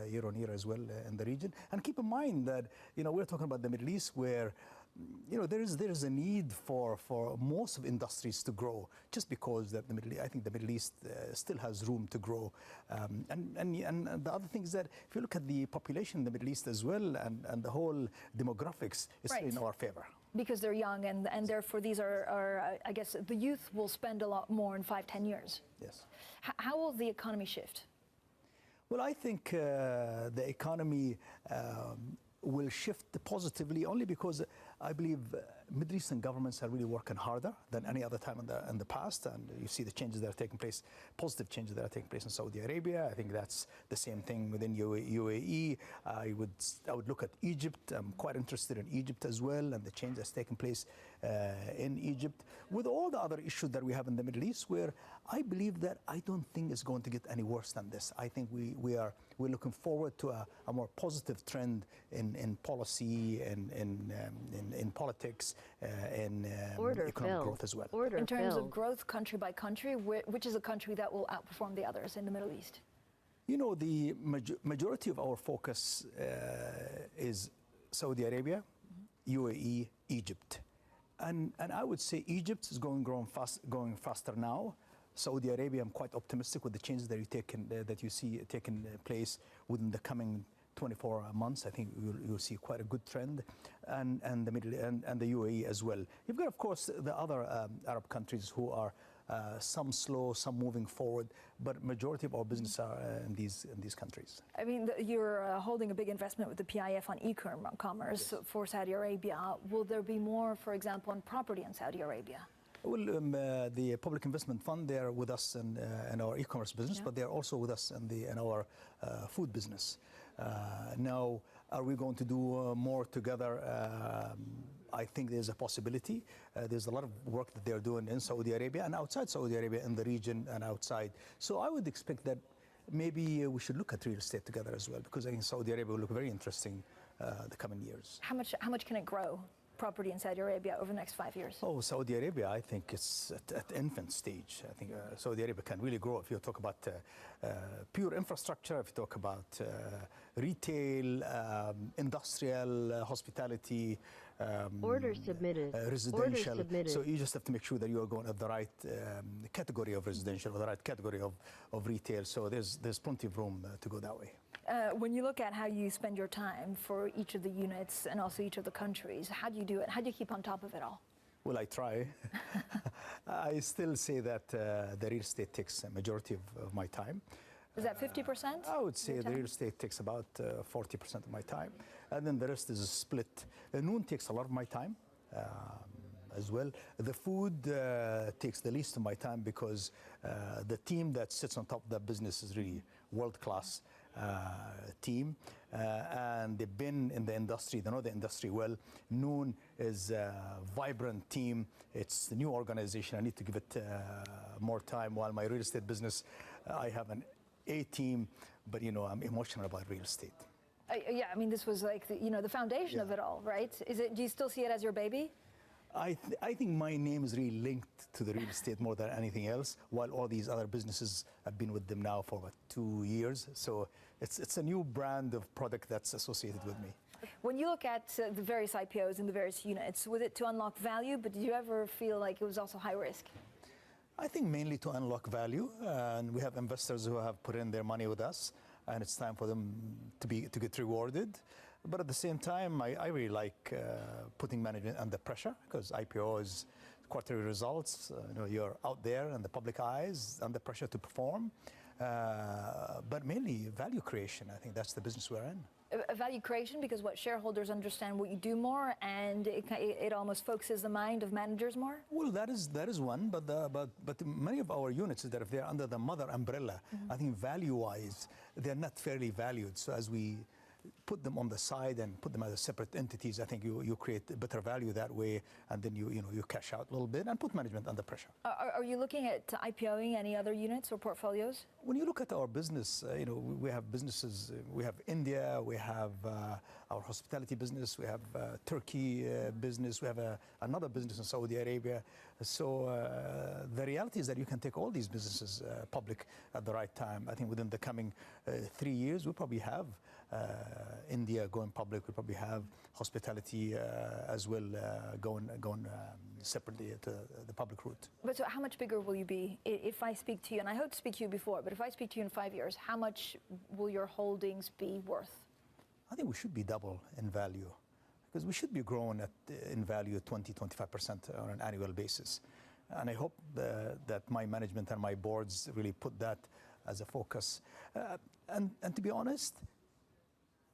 year on year as well in the region. And keep in mind that, we're talking about the Middle East where, there is a need for most of industries to grow, just because I think the Middle East still has room to grow. And the other thing is that if you look at the population in the Middle East as well, and the whole demographics is in our favor. Because they're young, and therefore these are, I guess, the youth will spend a lot more in 5-10 years. Yes. How will the economy shift? Well, I think the economy will shift positively only because I believe Middle Eastern governments are really working harder than any other time in the past, and you see the changes that are taking place, positive changes that are taking place in Saudi Arabia. I think that's the same thing within UAE. I would look at Egypt. I'm quite interested in Egypt as well, and the change that's taking place in Egypt. With all the other issues that we have in the Middle East, where I believe that I don't think it's going to get any worse than this. I think we're looking forward to a more positive trend in policy and in politics and economic growth as well. In terms of growth, country by country, which is a country that will outperform the others in the Middle East? You know, the majority of our focus is Saudi Arabia, UAE, Egypt. And I would say Egypt is going faster now. Saudi Arabia, I'm quite optimistic with the changes that you see taking place within the coming 24 months. I think you'll see quite a good trend, and the the UAE as well. You've got, of course, the other Arab countries who are some slow, some moving forward, but majority of our business are in these countries. I mean, you're holding a big investment with the PIF on e-commerce for Saudi Arabia. Will there be more, for example, on property in Saudi Arabia? Well, the Public Investment Fund, they are with us in our e-commerce business, but they are also with us in our food business. Now, are we going to do more together? I think there's a possibility. There's a lot of work that they're doing in Saudi Arabia and outside Saudi Arabia, in the region and outside. So I would expect that maybe we should look at real estate together as well, because I think Saudi Arabia will look very interesting the coming years. How much can it grow, property in Saudi Arabia, over the next 5 years? Oh, Saudi Arabia, I think it's at infant stage. I think Saudi Arabia can really grow if you talk about pure infrastructure, if you talk about retail, industrial, hospitality, order submitted. Residential. Order submitted. So you just have to make sure that you are going at the right category of residential or the right category of retail. So there's plenty of room to go that way. When you look at how you spend your time for each of the units and also each of the countries, how do you do it? How do you keep on top of it all? Well, I try. I still say that the real estate takes a majority of my time. Is that 50%? I would say the real estate takes about 40% of my time, and then the rest is a split. Noon takes a lot of my time as well. The food takes the least of my time, because the team that sits on top of that business is really world-class team, and they've been in the industry, they know the industry well. Noon is a vibrant team. It's a new organization. I need to give it more time. While my real estate business, I have an A team, but you know, I'm emotional about real estate. Yeah, I mean, this was like the foundation of it all, right? Do you still see it as your baby? I think my name is really linked to the real estate more than anything else, while all these other businesses have been with them now for about 2 years. So it's a new brand of product that's associated with me. When you look at the various IPOs and the various units, was it to unlock value, but did you ever feel like it was also high risk? I think mainly to unlock value, and we have investors who have put in their money with us, and it's time for them to get rewarded. But at the same time, I really like putting management under pressure, because IPO is quarterly results. You're out there in the public eyes, under pressure to perform. But mainly value creation. I think that's the business we're in. Value creation, because what, shareholders understand what you do more, and it almost focuses the mind of managers more? Well, that is one, but many of our units, that if they're under the mother umbrella, I think value-wise, they're not fairly valued. So as we put them on the side and put them as separate entities, I think you create better value that way, and then you cash out a little bit and put management under pressure. Are you looking at IPOing any other units or portfolios? When you look at our business, we have businesses. We have India, we have our hospitality business, we have Turkey business, we have another business in Saudi Arabia. So the reality is that you can take all these businesses public at the right time. I think within the coming 3 years, we'll probably have India going public. We'll probably have hospitality as well going separately to the public route. But so how much bigger will you be? If I speak to you, and I hope to speak to you before, but if I speak to you in 5 years, how much will your holdings be worth? I think we should be double in value, because we should be growing in value 20-25% on an annual basis. And I hope that my management and my boards really put that as a focus. And to be honest,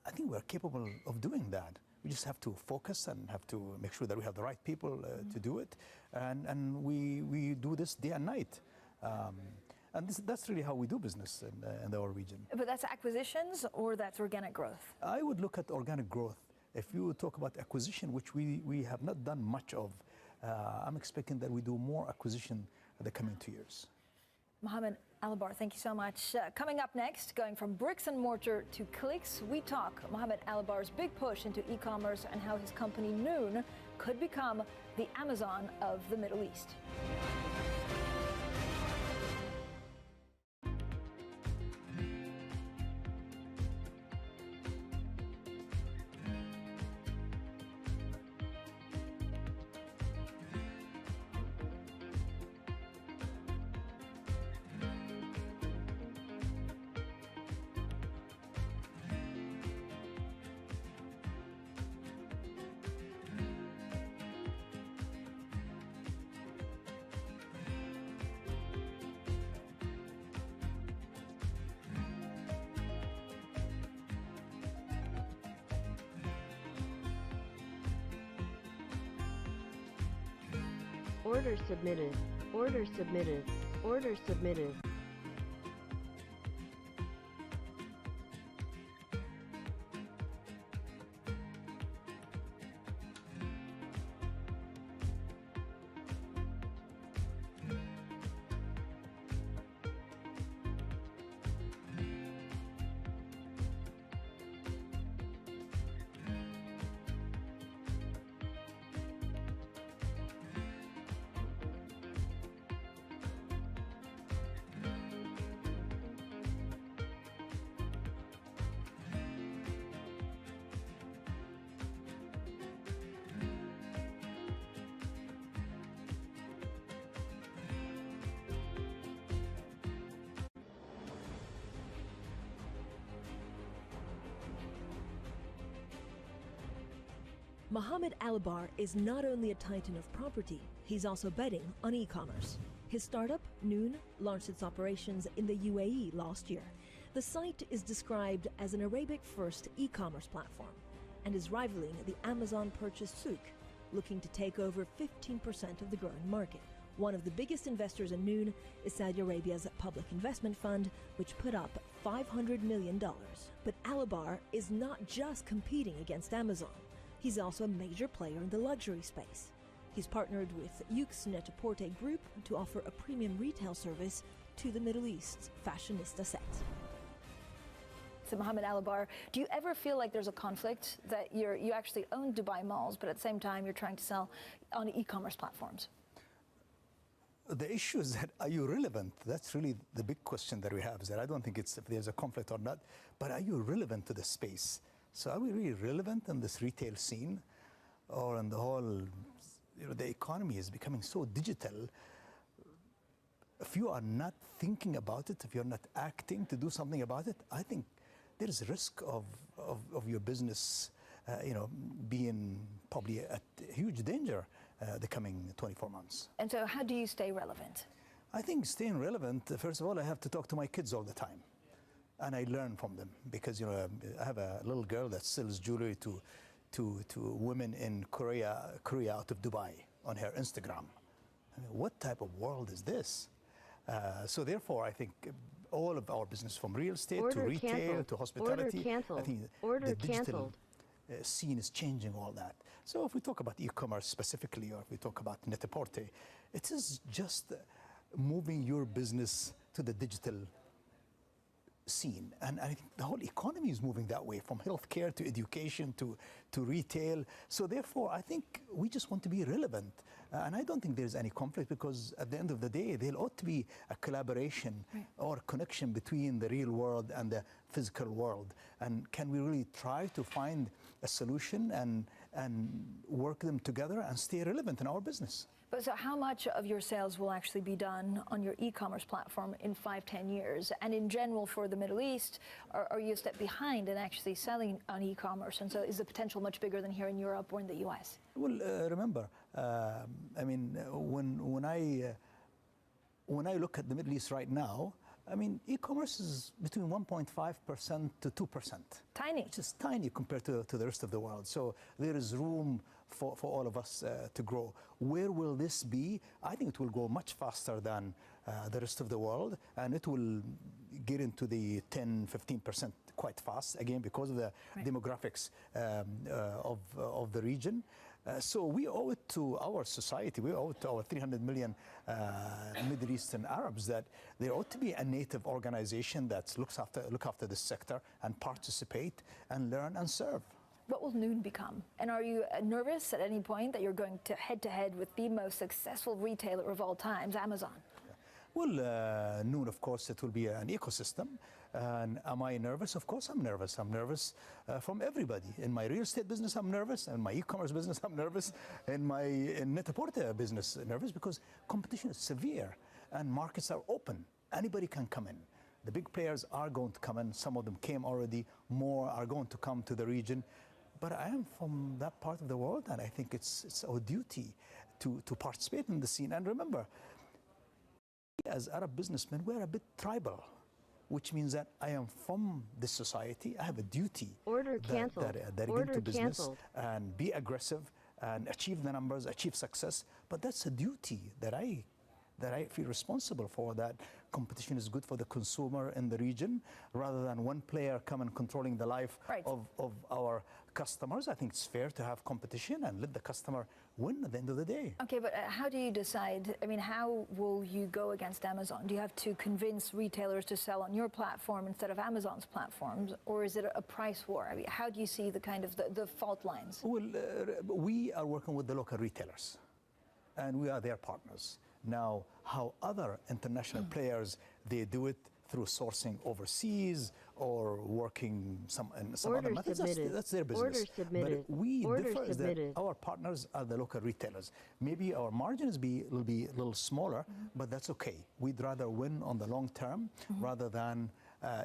I think we're capable of doing that. We just have to focus and have to make sure that we have the right people to do it. And we do this day and night. And that's really how we do business in our region. But that's acquisitions, or that's organic growth? I would look at organic growth. If you talk about acquisition, which we have not done much of, I'm expecting that we do more acquisition in the coming 2 years. Mohammed Alabar, thank you so much. Coming up next, going from bricks and mortar to clicks, we talk Mohammed Alabar's big push into e-commerce and how his company Noon could become the Amazon of the Middle East. Order submitted. Order submitted. Order submitted. Mohammed Alibar is not only a titan of property, he's also betting on e-commerce. His startup, Noon, launched its operations in the UAE last year. The site is described as an Arabic-first e-commerce platform and is rivaling the Amazon-purchased Souk, looking to take over 15% of the growing market. One of the biggest investors in Noon is Saudi Arabia's public investment fund, which put up $500 million. But Alibar is not just competing against Amazon. He's also a major player in the luxury space. He's partnered with Yux Net-a-Porter Group to offer a premium retail service to the Middle East's fashionista set. So Mohammed Alibar, do you ever feel like there's a conflict that you actually own Dubai malls, but at the same time you're trying to sell on e-commerce platforms? The issue is that, are you relevant? That's really the big question that we have, is that I don't think it's if there's a conflict or not, but are you relevant to the space? So are we really relevant in this retail scene, or in the whole, the economy is becoming so digital. If you are not thinking about it, if you're not acting to do something about it, I think there is a risk of your business, being probably at huge danger the coming 24 months. And so how do you stay relevant? I think staying relevant, first of all, I have to talk to my kids all the time. And I learn from them because, I have a little girl that sells jewelry to women in Korea out of Dubai on her Instagram. I mean, what type of world is this? So therefore, I think all of our business, from real estate to retail to hospitality, I think the digital scene is changing all that. So if we talk about e-commerce specifically, or if we talk about Net-a-Porter, it is just moving your business to the digital scene. And I think the whole economy is moving that way, from healthcare to education to retail. So therefore, I think we just want to be relevant. And I don't think there's any conflict, because at the end of the day, there ought to be a collaboration or connection between the real world and the physical world. And can we really try to find a solution and work them together and stay relevant in our business? But so how much of your sales will actually be done on your e-commerce platform in 5-10 years? And in general, for the Middle East, are you a step behind in actually selling on e-commerce? And so is the potential much bigger than here in Europe or in the US? Well, remember, I mean, when I look at the Middle East right now, I mean, e-commerce is between 1.5% to 2%. Tiny. Which is tiny compared to the rest of the world. So there is room for all of us to grow. Where will this be? I think it will go much faster than the rest of the world, and it will get into the 10-15% quite fast, again, because of the demographics of the region. So we owe it to our society, we owe it to our 300 million Middle Eastern Arabs, that there ought to be a native organization that look after this sector and participate and learn and serve. What will Noon become? And are you nervous at any point that you're going to head with the most successful retailer of all times, Amazon? Well, Noon, of course, it will be an ecosystem. And am I nervous? Of course I'm nervous. I'm nervous from everybody. In my real estate business, I'm nervous. In my e-commerce business, I'm nervous. In my Net-a-Porter business, nervous, because competition is severe and markets are open. Anybody can come in. The big players are going to come in. Some of them came already. More are going to come to the region. But I am from that part of the world, and I think it's our duty to participate in the scene. And remember, as Arab businessmen, we're a bit tribal, which means that I am from this society. I have a duty that get into business and be aggressive and achieve the numbers, achieve success. But that's a duty that I feel responsible for, that competition is good for the consumer in the region, rather than one player come and controlling the life of our customers. I think it's fair to have competition and let the customer win at the end of the day. Okay, but how do you decide? I mean, how will you go against Amazon? Do you have to convince retailers to sell on your platform instead of Amazon's platforms, or is it a price war? I mean, how do you see the kind of the fault lines? Well, we are working with the local retailers, and we are their partners. Now, how other international players, they do it through sourcing overseas or working in some other methods, that's their business. But we differ is that our partners are the local retailers. Maybe our margins will be a little smaller, but that's okay. We'd rather win on the long term rather than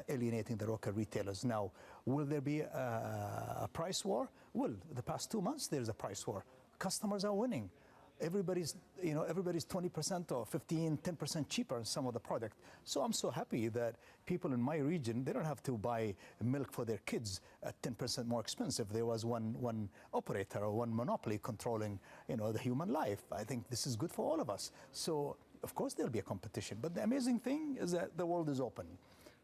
alienating the local retailers. Now, will there be a price war? Well, the past 2 months, there's a price war. Customers are winning. Everybody's 20% or 15, 10% cheaper in some of the product. So I'm so happy that people in my region, they don't have to buy milk for their kids at 10% more expensive. There was one operator or one monopoly controlling, the human life. I think this is good for all of us. So of course there'll be a competition. But the amazing thing is that the world is open.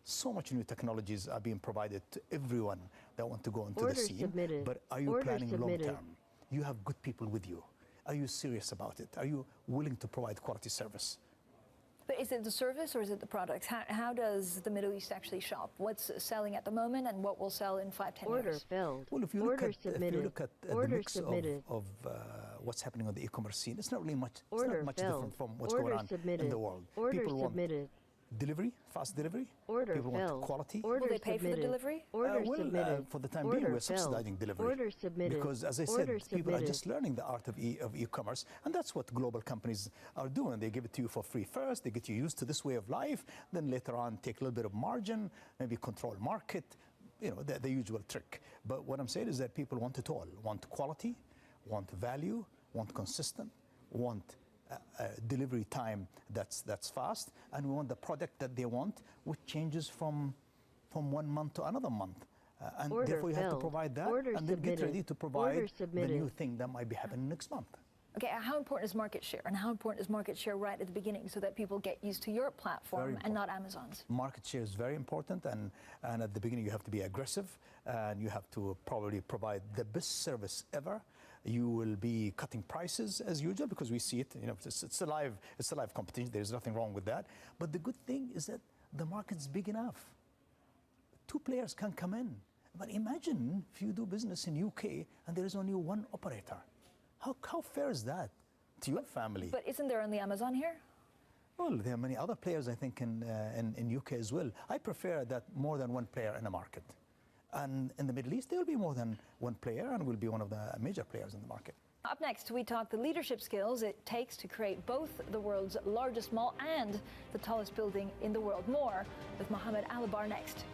So much new technologies are being provided to everyone that want to go into the scene. But are you planning long term? You have good people with you. Are you serious about it? Are you willing to provide quality service? But is it the service or is it the products? How does the Middle East actually shop? What's selling at the moment and what will sell in 5-10 years? Order filled. Well, if you look at the mix of what's happening on the e-commerce scene, it's not really much. It's not much different from what's going on in the world. People want delivery, fast delivery. People want quality. Will they pay for the delivery? For the time being, we're subsidizing delivery. Because, as I said, people are just learning the art of e-commerce, and that's what global companies are doing. They give it to you for free first. They get you used to this way of life. Then later on, take a little bit of margin, maybe control market. The usual trick. But what I'm saying is that people want it all. Want quality, want value, want consistent, want delivery time that's fast, and we want the product that they want, which changes from 1 month to another month. And therefore you have to provide that, and then get ready to provide the new thing that might be happening next month. Okay, how important is market share? And how important is market share right at the beginning so that people get used to your platform and not Amazon's? Market share is very important, and at the beginning you have to be aggressive, and you have to probably provide the best service ever. You will be cutting prices as usual, because we see it. It's a live competition. There's nothing wrong with that. But the good thing is that the market's big enough. 2 players can come in. But imagine if you do business in UK and there is only one operator. How fair is that to your family? But isn't there only Amazon here? Well, there are many other players, I think, in UK as well. I prefer that more than one player in a market. And in the Middle East, there will be more than one player, and will be one of the major players in the market. Up next, we talk the leadership skills it takes to create both the world's largest mall and the tallest building in the world. More with Mohammed Alibar next.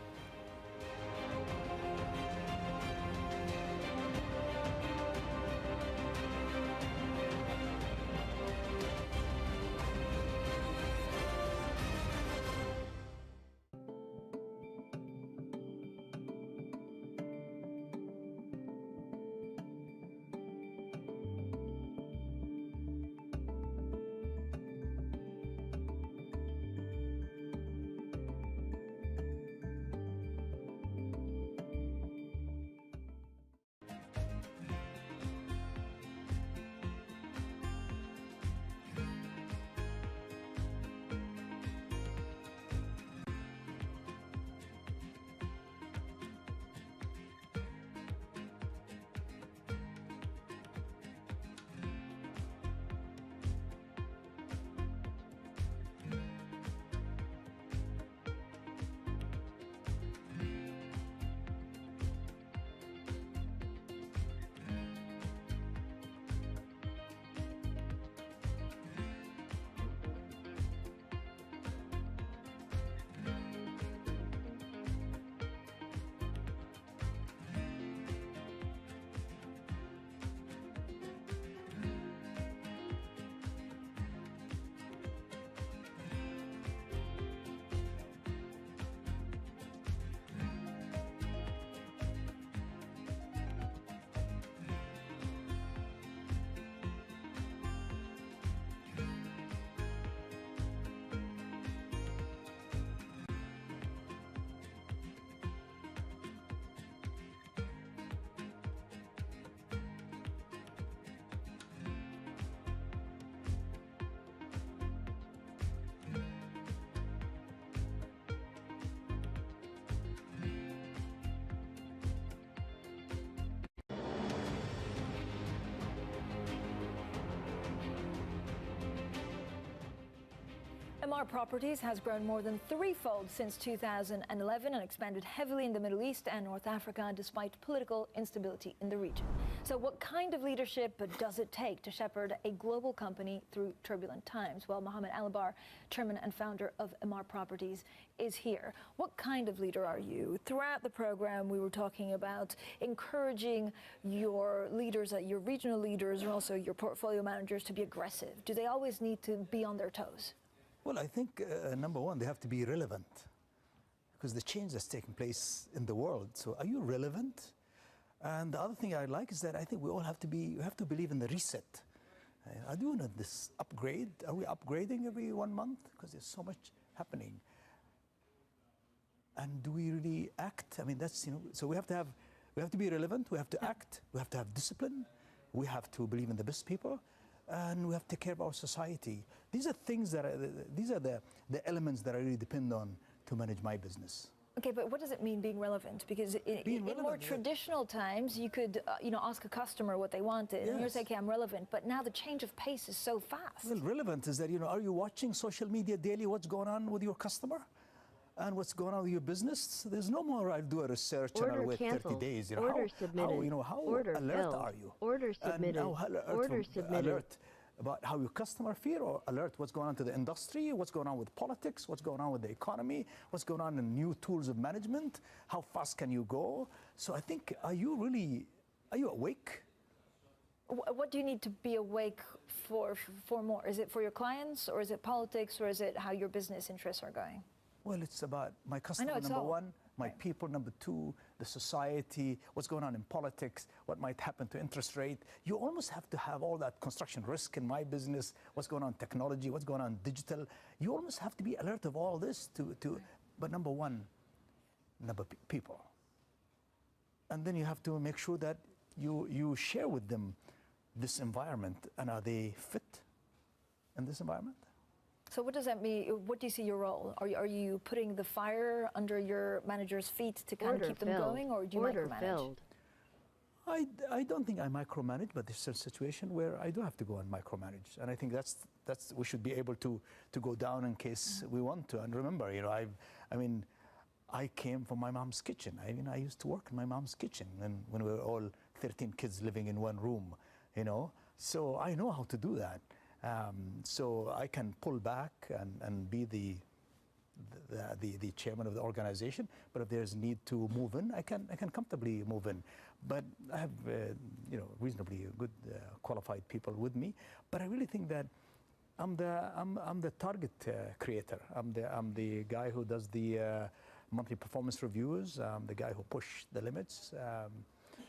MR Properties has grown more than threefold since 2011 and expanded heavily in the Middle East and North Africa despite political instability in the region. So what kind of leadership does it take to shepherd a global company through turbulent times? Well, Mohammed Albar, chairman and founder of MR Properties, is here. What kind of leader are you? Throughout the program, we were talking about encouraging your leaders, your regional leaders, and also your portfolio managers to be aggressive. Do they always need to be on their toes? Well, I think, number one, they have to be relevant because the change that's taking place in the world. So are you relevant? And the other thing I like is that I think we all have to believe in the reset. Are we doing this upgrade? Are we upgrading every 1 month? Because there's so much happening. And do we really act? I mean, that's, so we have to be relevant, we have to act, we have to have discipline, we have to believe in the best people, and we have to take care of our society. These are things that these are the elements that I really depend on to manage my business. Okay, but what does it mean being relevant? Because in more traditional times, you could ask a customer what they wanted, and you're saying, okay, I'm relevant. But now the change of pace is so fast. Well, relevant is that, are you watching social media daily, what's going on with your customer? And what's going on with your business? There's no more, I'll do a research and I'll wait 30 days. Order submitted. How Order alert filled. are you? Order submitted. Order submitted. Alert about how your customer feel, or alert what's going on to the industry, what's going on with politics, what's going on with the economy, what's going on in new tools of management, how fast can you go? So I think, are you awake? What do you need to be awake for more? Is it for your clients, or is it politics, or is it how your business interests are going? Well, it's about my customer, number one, my people, number two, the society, what's going on in politics, what might happen to interest rate. You almost have to have all that construction risk in my business, what's going on in technology, what's going on in digital. You almost have to be alert of all this but number one, people. And then you have to make sure that you share with them this environment, and are they fit in this environment? So what does that mean? What do you see your role? Are you putting the fire under your manager's feet to kind of keep them going, or do you micromanage? I don't think I micromanage, but there's a situation where I do have to go and micromanage, and I think that's we should be able to go down in case we want to. And remember, I came from my mom's kitchen. I used to work in my mom's kitchen, and when we were all 13 kids living in one room, so I know how to do that. So I can pull back and be the chairman of the organization. But if there's need to move in, I can comfortably move in. But I have reasonably good qualified people with me. But I really think that I'm the target creator. I'm the guy who does the monthly performance reviews. I'm the guy who push the limits.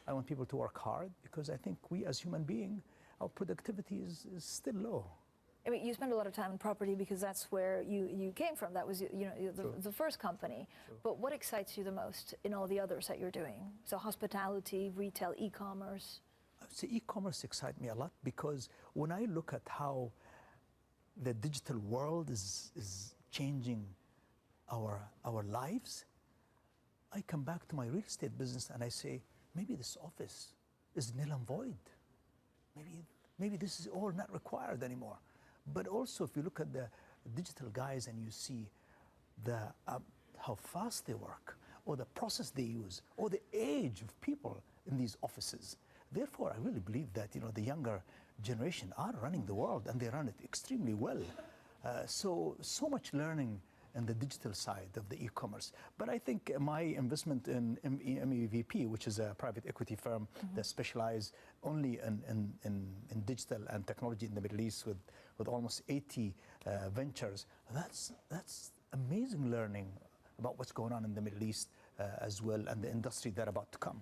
I want people to work hard because I think we as human beings, our productivity is still low. I mean, you spend a lot of time in property because that's where you came from. That was the first company. True. But what excites you the most in all the others that you're doing? So hospitality, retail, e-commerce. I would say e-commerce excites me a lot because when I look at how the digital world is changing our lives, I come back to my real estate business and I say, maybe this office is null and void. Maybe this is all not required anymore. But also, if you look at the digital guys and you see how fast they work, or the process they use, or the age of people in these offices. Therefore, I really believe that the younger generation are running the world, and they run it extremely well. So much learning in the digital side of the e-commerce. But I think my investment in MEVP, which is a private equity firm that specializes only in digital and technology in the Middle East with almost 80 ventures, that's amazing learning about what's going on in the Middle East as well, and the industry that are about to come.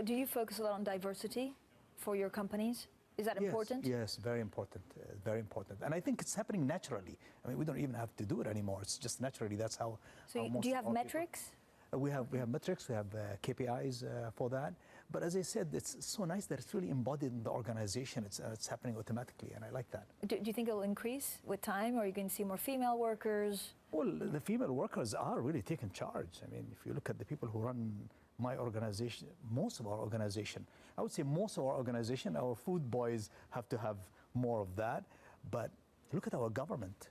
Do you focus a lot on diversity for your companies? Is that important? Yes, very important, very important. And I think it's happening naturally. I mean, we don't even have to do it anymore. It's just naturally, that's how. So do you have metrics? We have metrics, we have KPIs for that. But as I said, it's so nice that it's really embodied in the organization. It's happening automatically, and I like that. Do you think it will increase with time, or are you going to see more female workers? Well, the female workers are really taking charge. I mean, if you look at the people who run my organization, most of our organization, I would say most of our organization, our food boys have to have more of that. But look at our government.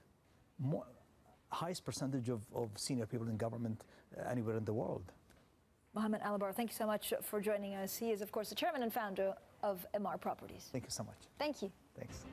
highest percentage of senior people in government anywhere in the world. Mohammed Alabar, thank you so much for joining us. He is, of course, the chairman and founder of MR Properties. Thank you so much. Thank you. Thanks.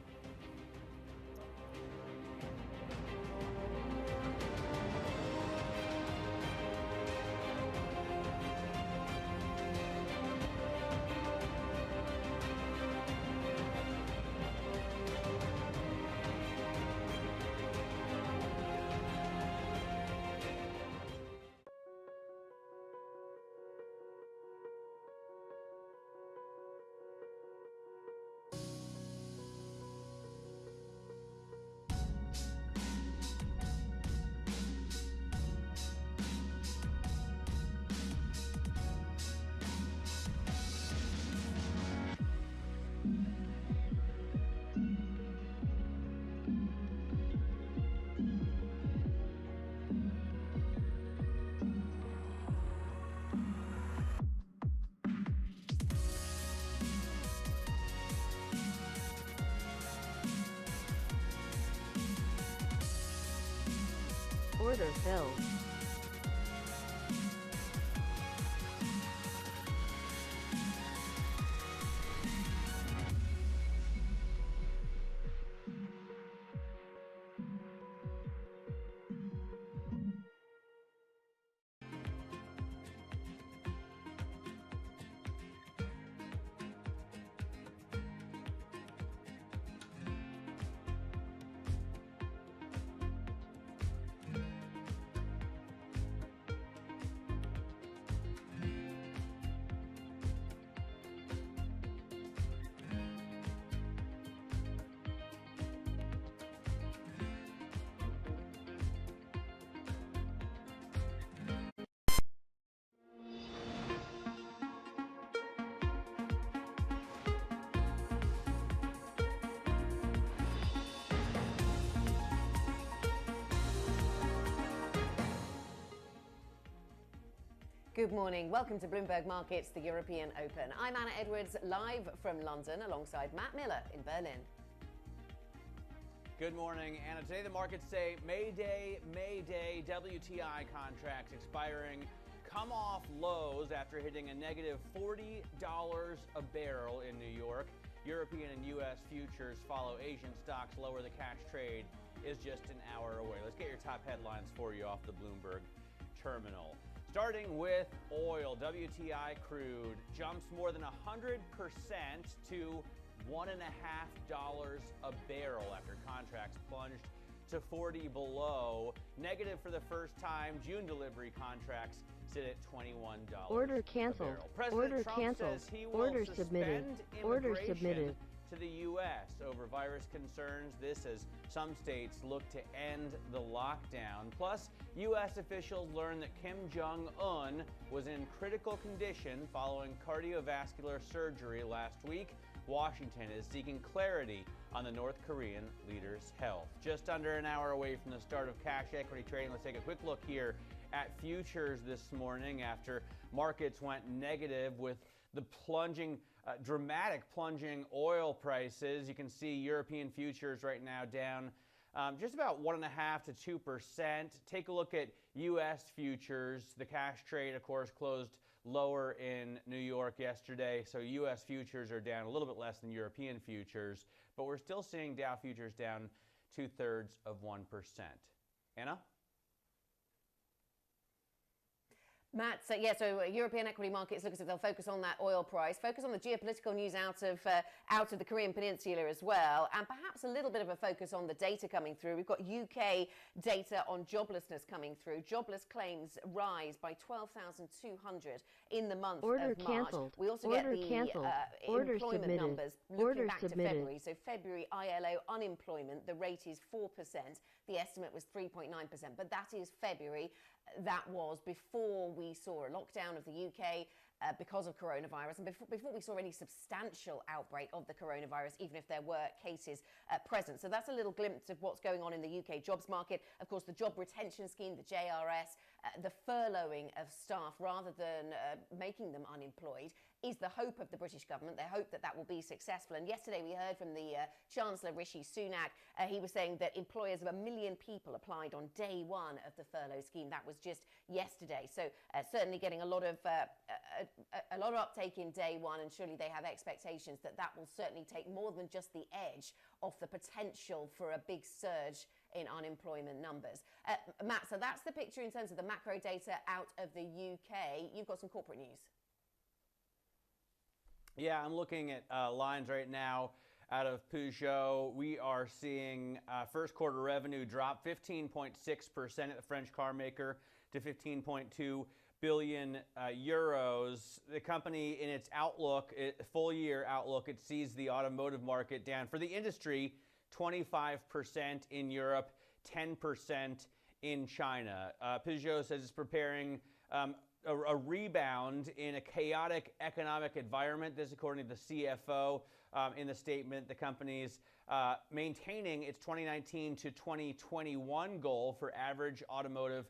Order filled. Good morning. Welcome to Bloomberg Markets, the European Open. I'm Anna Edwards, live from London, alongside Matt Miller in Berlin. Good morning, Anna. Today the markets say Mayday, Mayday. WTI contracts expiring come off lows after hitting a negative $40 a barrel in New York. European and U.S. futures follow Asian stocks lower. The cash trade is just an hour away. Let's get your top headlines for you off the Bloomberg terminal. Starting with oil, WTI crude jumps more than 100% to $1.50 a barrel after contracts plunged to 40 below. Negative for the first time. June delivery contracts sit at $21 Order canceled. Order Trump canceled. says he will Order suspend submitted. Order immigration submitted. to the U.S. over virus concerns. This as some states look to end the lockdown. Plus, U.S. officials learned that Kim Jong-un was in critical condition following cardiovascular surgery last week. Washington is seeking clarity on the North Korean leader's health. Just under an hour away from the start of cash equity trading, let's take a quick look here at futures this morning after markets went negative with the dramatic plunging oil prices. You can see European futures right now down just about 1.5% to 2%. Take a look at U.S. futures. The cash trade, of course, closed lower in New York yesterday, so U.S. futures are down a little bit less than European futures, but we're still seeing Dow futures down 2/3 of 1%. Anna? Matt, so European equity markets look as if they'll focus on that oil price, focus on the geopolitical news out of the Korean Peninsula as well, and perhaps a little bit of a focus on the data coming through. We've got UK data on joblessness coming through. Jobless claims rise by 12,200 in the month of March. Canceled. We also Order get the canceled. Order employment submitted. numbers looking Order back submitted. to February. So February ILO unemployment, the rate is 4%. The estimate was 3.9%, but that is February. That was before we saw a lockdown of the UK because of coronavirus, and before we saw any substantial outbreak of the coronavirus, even if there were cases present. So that's a little glimpse of what's going on in the UK jobs market. Of course, the job retention scheme, the JRS, the furloughing of staff rather than making them unemployed is the hope of the British government. They hope that that will be successful. And yesterday we heard from the Chancellor Rishi Sunak. He was saying that employers of 1 million people applied on day one of the furlough scheme. That was just yesterday. So certainly getting a lot of uptake in day one, and surely they have expectations that that will certainly take more than just the edge off the potential for a big surge in unemployment numbers. Matt, so that's the picture in terms of the macro data out of the UK. You've got some corporate news. Yeah, I'm looking at lines right now out of Peugeot. We are seeing first quarter revenue drop 15.6% at the French car maker to 15.2 billion euros. The company, in its outlook, full year outlook, it sees the automotive market down for the industry 25% in Europe, 10% in China. Peugeot says it's preparing a rebound in a chaotic economic environment. This, according to the CFO, in the statement. The company's maintaining its 2019 to 2021 goal for average automotive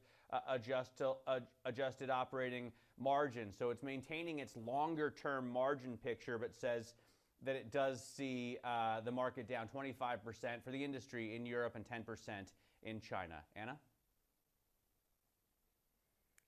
adjusted operating margin. So it's maintaining its longer-term margin picture, but says that it does see the market down 25% for the industry in Europe and 10% in China. Anna?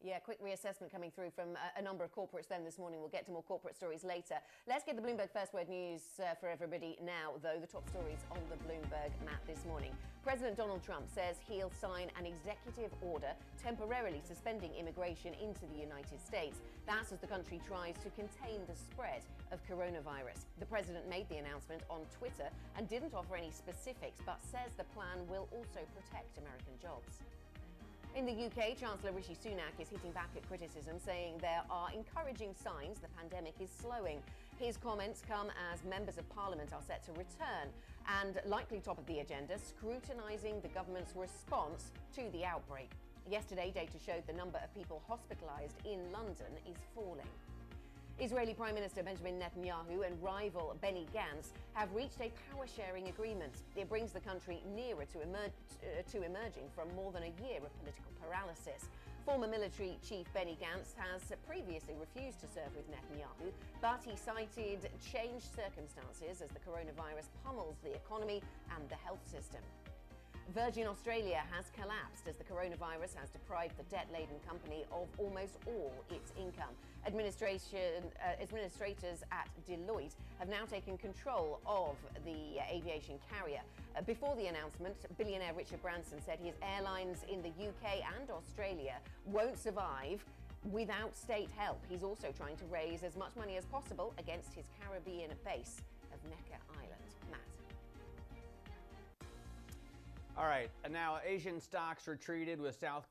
Yeah, quick reassessment coming through from a number of corporates then this morning. We'll get to more corporate stories later. Let's get the Bloomberg First Word News for everybody now, though. The top stories on the Bloomberg map this morning. President Donald Trump says he'll sign an executive order temporarily suspending immigration into the United States. That's as the country tries to contain the spread of coronavirus. The president made the announcement on Twitter and didn't offer any specifics, but says the plan will also protect American jobs. In the UK, Chancellor Rishi Sunak is hitting back at criticism, saying there are encouraging signs the pandemic is slowing. His comments come as members of parliament are set to return and, likely top of the agenda, scrutinising the government's response to the outbreak. Yesterday, data showed the number of people hospitalised in London is falling. Israeli Prime Minister Benjamin Netanyahu and rival Benny Gantz have reached a power-sharing agreement. It brings the country nearer to emerging from more than a year of political paralysis. Former military chief Benny Gantz has previously refused to serve with Netanyahu, but he cited changed circumstances as the coronavirus pummels the economy and the health system. Virgin Australia has collapsed as the coronavirus has deprived the debt-laden company of almost all its income. Administrators at Deloitte have now taken control of the aviation carrier. Before the announcement, billionaire Richard Branson said his airlines in the UK and Australia won't survive without state help. He's also trying to raise as much money as possible against his Caribbean base of Necker Island. Matt. All right, and now Asian stocks retreated with South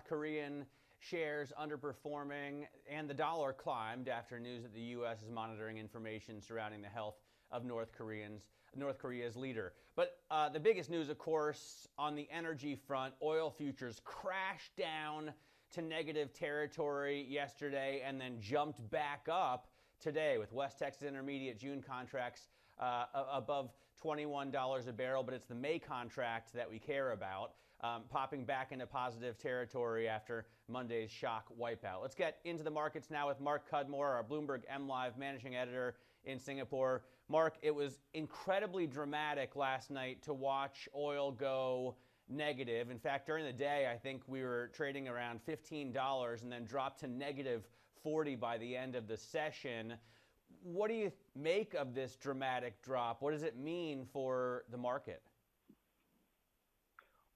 Korean shares underperforming, and the dollar climbed after news that the U.S. is monitoring information surrounding the health of North Korea's leader. But the biggest news, of course, on the energy front, oil futures crashed down to negative territory yesterday and then jumped back up today with West Texas Intermediate June contracts above $21 a barrel, but it's the May contract that we care about, popping back into positive territory after Monday's shock wipeout. Let's get into the markets now with Mark Cudmore, our Bloomberg MLive managing editor in Singapore. Mark, it was incredibly dramatic last night to watch oil go negative. In fact, during the day, I think we were trading around $15 and then dropped to negative 40 by the end of the session. What do you make of this dramatic drop? What does it mean for the market?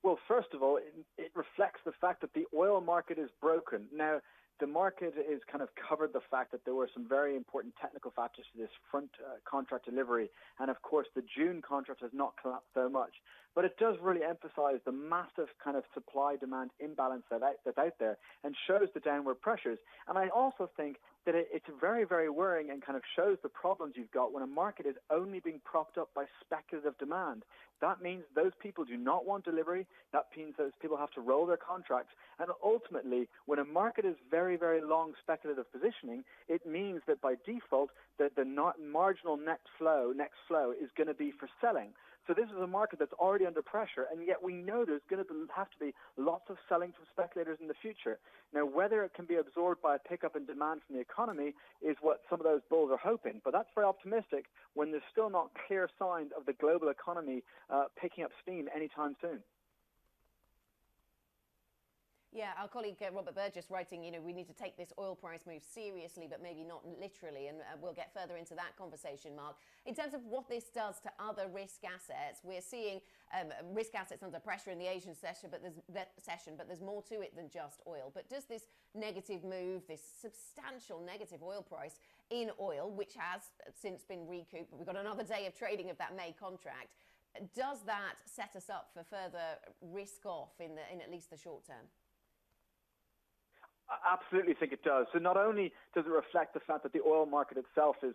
Well, first of all, it reflects the fact that the oil market is broken. Now, the market is kind of covered the fact that there were some very important technical factors to this front contract delivery. And of course, the June contract has not collapsed so much. But it does really emphasize the massive kind of supply-demand imbalance that's out there and shows the downward pressures. And I also think that it's very, very worrying and kind of shows the problems you've got when a market is only being propped up by speculative demand. That means those people do not want delivery. That means those people have to roll their contracts. And ultimately, when a market is very, very long speculative positioning, it means that by default, the marginal next flow is going to be for selling. So this is a market that's already under pressure, and yet we know there's going to have to be lots of selling from speculators in the future. Now, whether it can be absorbed by a pickup in demand from the economy is what some of those bulls are hoping, but that's very optimistic when there's still not clear signs of the global economy picking up steam anytime soon. Yeah, our colleague Robert Burgess writing, we need to take this oil price move seriously, but maybe not literally, and we'll get further into that conversation, Mark. In terms of what this does to other risk assets, we're seeing risk assets under pressure in the Asian session, but there's more to it than just oil. But does this negative move, this substantial negative oil price in oil, which has since been recouped, we've got another day of trading of that May contract, does that set us up for further risk off in at least the short term? I absolutely think it does. So not only does it reflect the fact that the oil market itself is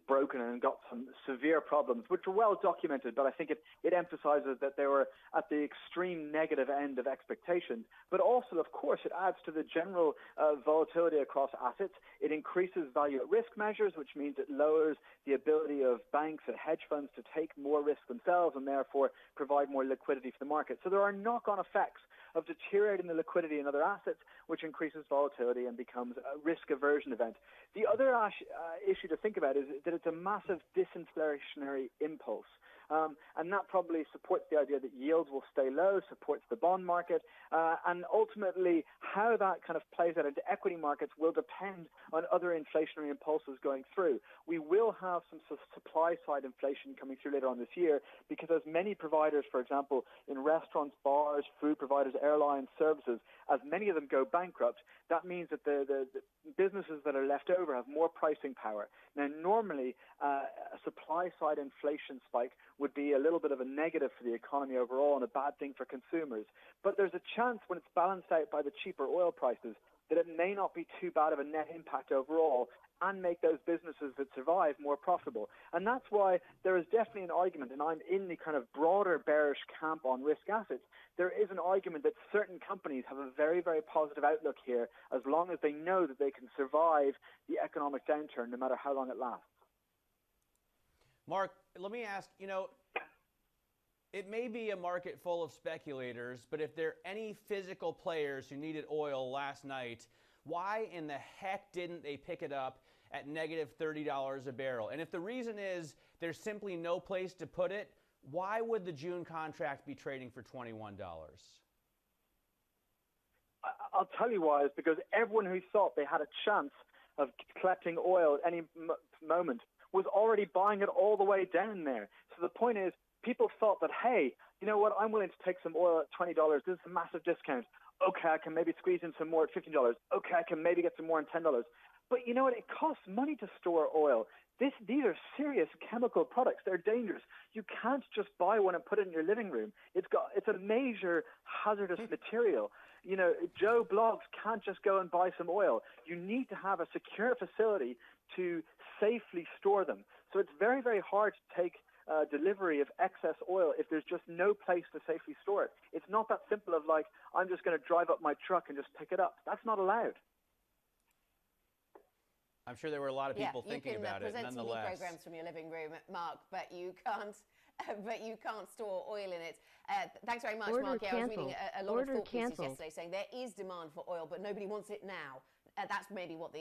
broken and got some severe problems, which are well documented, but I think it emphasizes that they were at the extreme negative end of expectations. But also, of course, it adds to the general volatility across assets. It increases value at risk measures, which means it lowers the ability of banks and hedge funds to take more risk themselves and therefore provide more liquidity for the market. So there are knock-on effects of deteriorating the liquidity in other assets, which increases volatility and becomes a risk aversion event. The other issue to think about is that it's a massive disinflationary impulse. And that probably supports the idea that yields will stay low, supports the bond market, and ultimately how that kind of plays out into equity markets will depend on other inflationary impulses going through. We will have some supply-side inflation coming through later on this year because as many providers, for example, in restaurants, bars, food providers, airlines, services, as many of them go bankrupt, that means that the businesses that are left over have more pricing power. Now, normally, a supply-side inflation spike would be a little bit of a negative for the economy overall and a bad thing for consumers. But there's a chance when it's balanced out by the cheaper oil prices that it may not be too bad of a net impact overall and make those businesses that survive more profitable. And that's why there is definitely an argument, and I'm in the kind of broader bearish camp on risk assets, there is an argument that certain companies have a very, very positive outlook here as long as they know that they can survive the economic downturn no matter how long it lasts. Mark, let me ask, it may be a market full of speculators, but if there are any physical players who needed oil last night, why in the heck didn't they pick it up at negative $30 a barrel? And if the reason is there's simply no place to put it, why would the June contract be trading for $21? I'll tell you why. It's because everyone who thought they had a chance of collecting oil at any moment was already buying it all the way down there. So the point is, people thought that, hey, you know what, I'm willing to take some oil at $20. This is a massive discount. Okay, I can maybe squeeze in some more at $15. Okay, I can maybe get some more at $10. But you know what? It costs money to store oil. These are serious chemical products. They're dangerous. You can't just buy one and put it in your living room. It's a major hazardous material. Joe Bloggs can't just go and buy some oil. You need to have a secure facility to safely store them. So it's very, very hard to take delivery of excess oil if there's just no place to safely store it. It's not that simple of like, I'm just going to drive up my truck and just pick it up. That's not allowed. I'm sure there were a lot of people thinking about it. Nonetheless, you can present TV programs from your living room, Mark, but you can't store oil in it. Thanks very much, Mark. I was reading a lot of thought pieces yesterday saying there is demand for oil, but nobody wants it now. That's maybe what the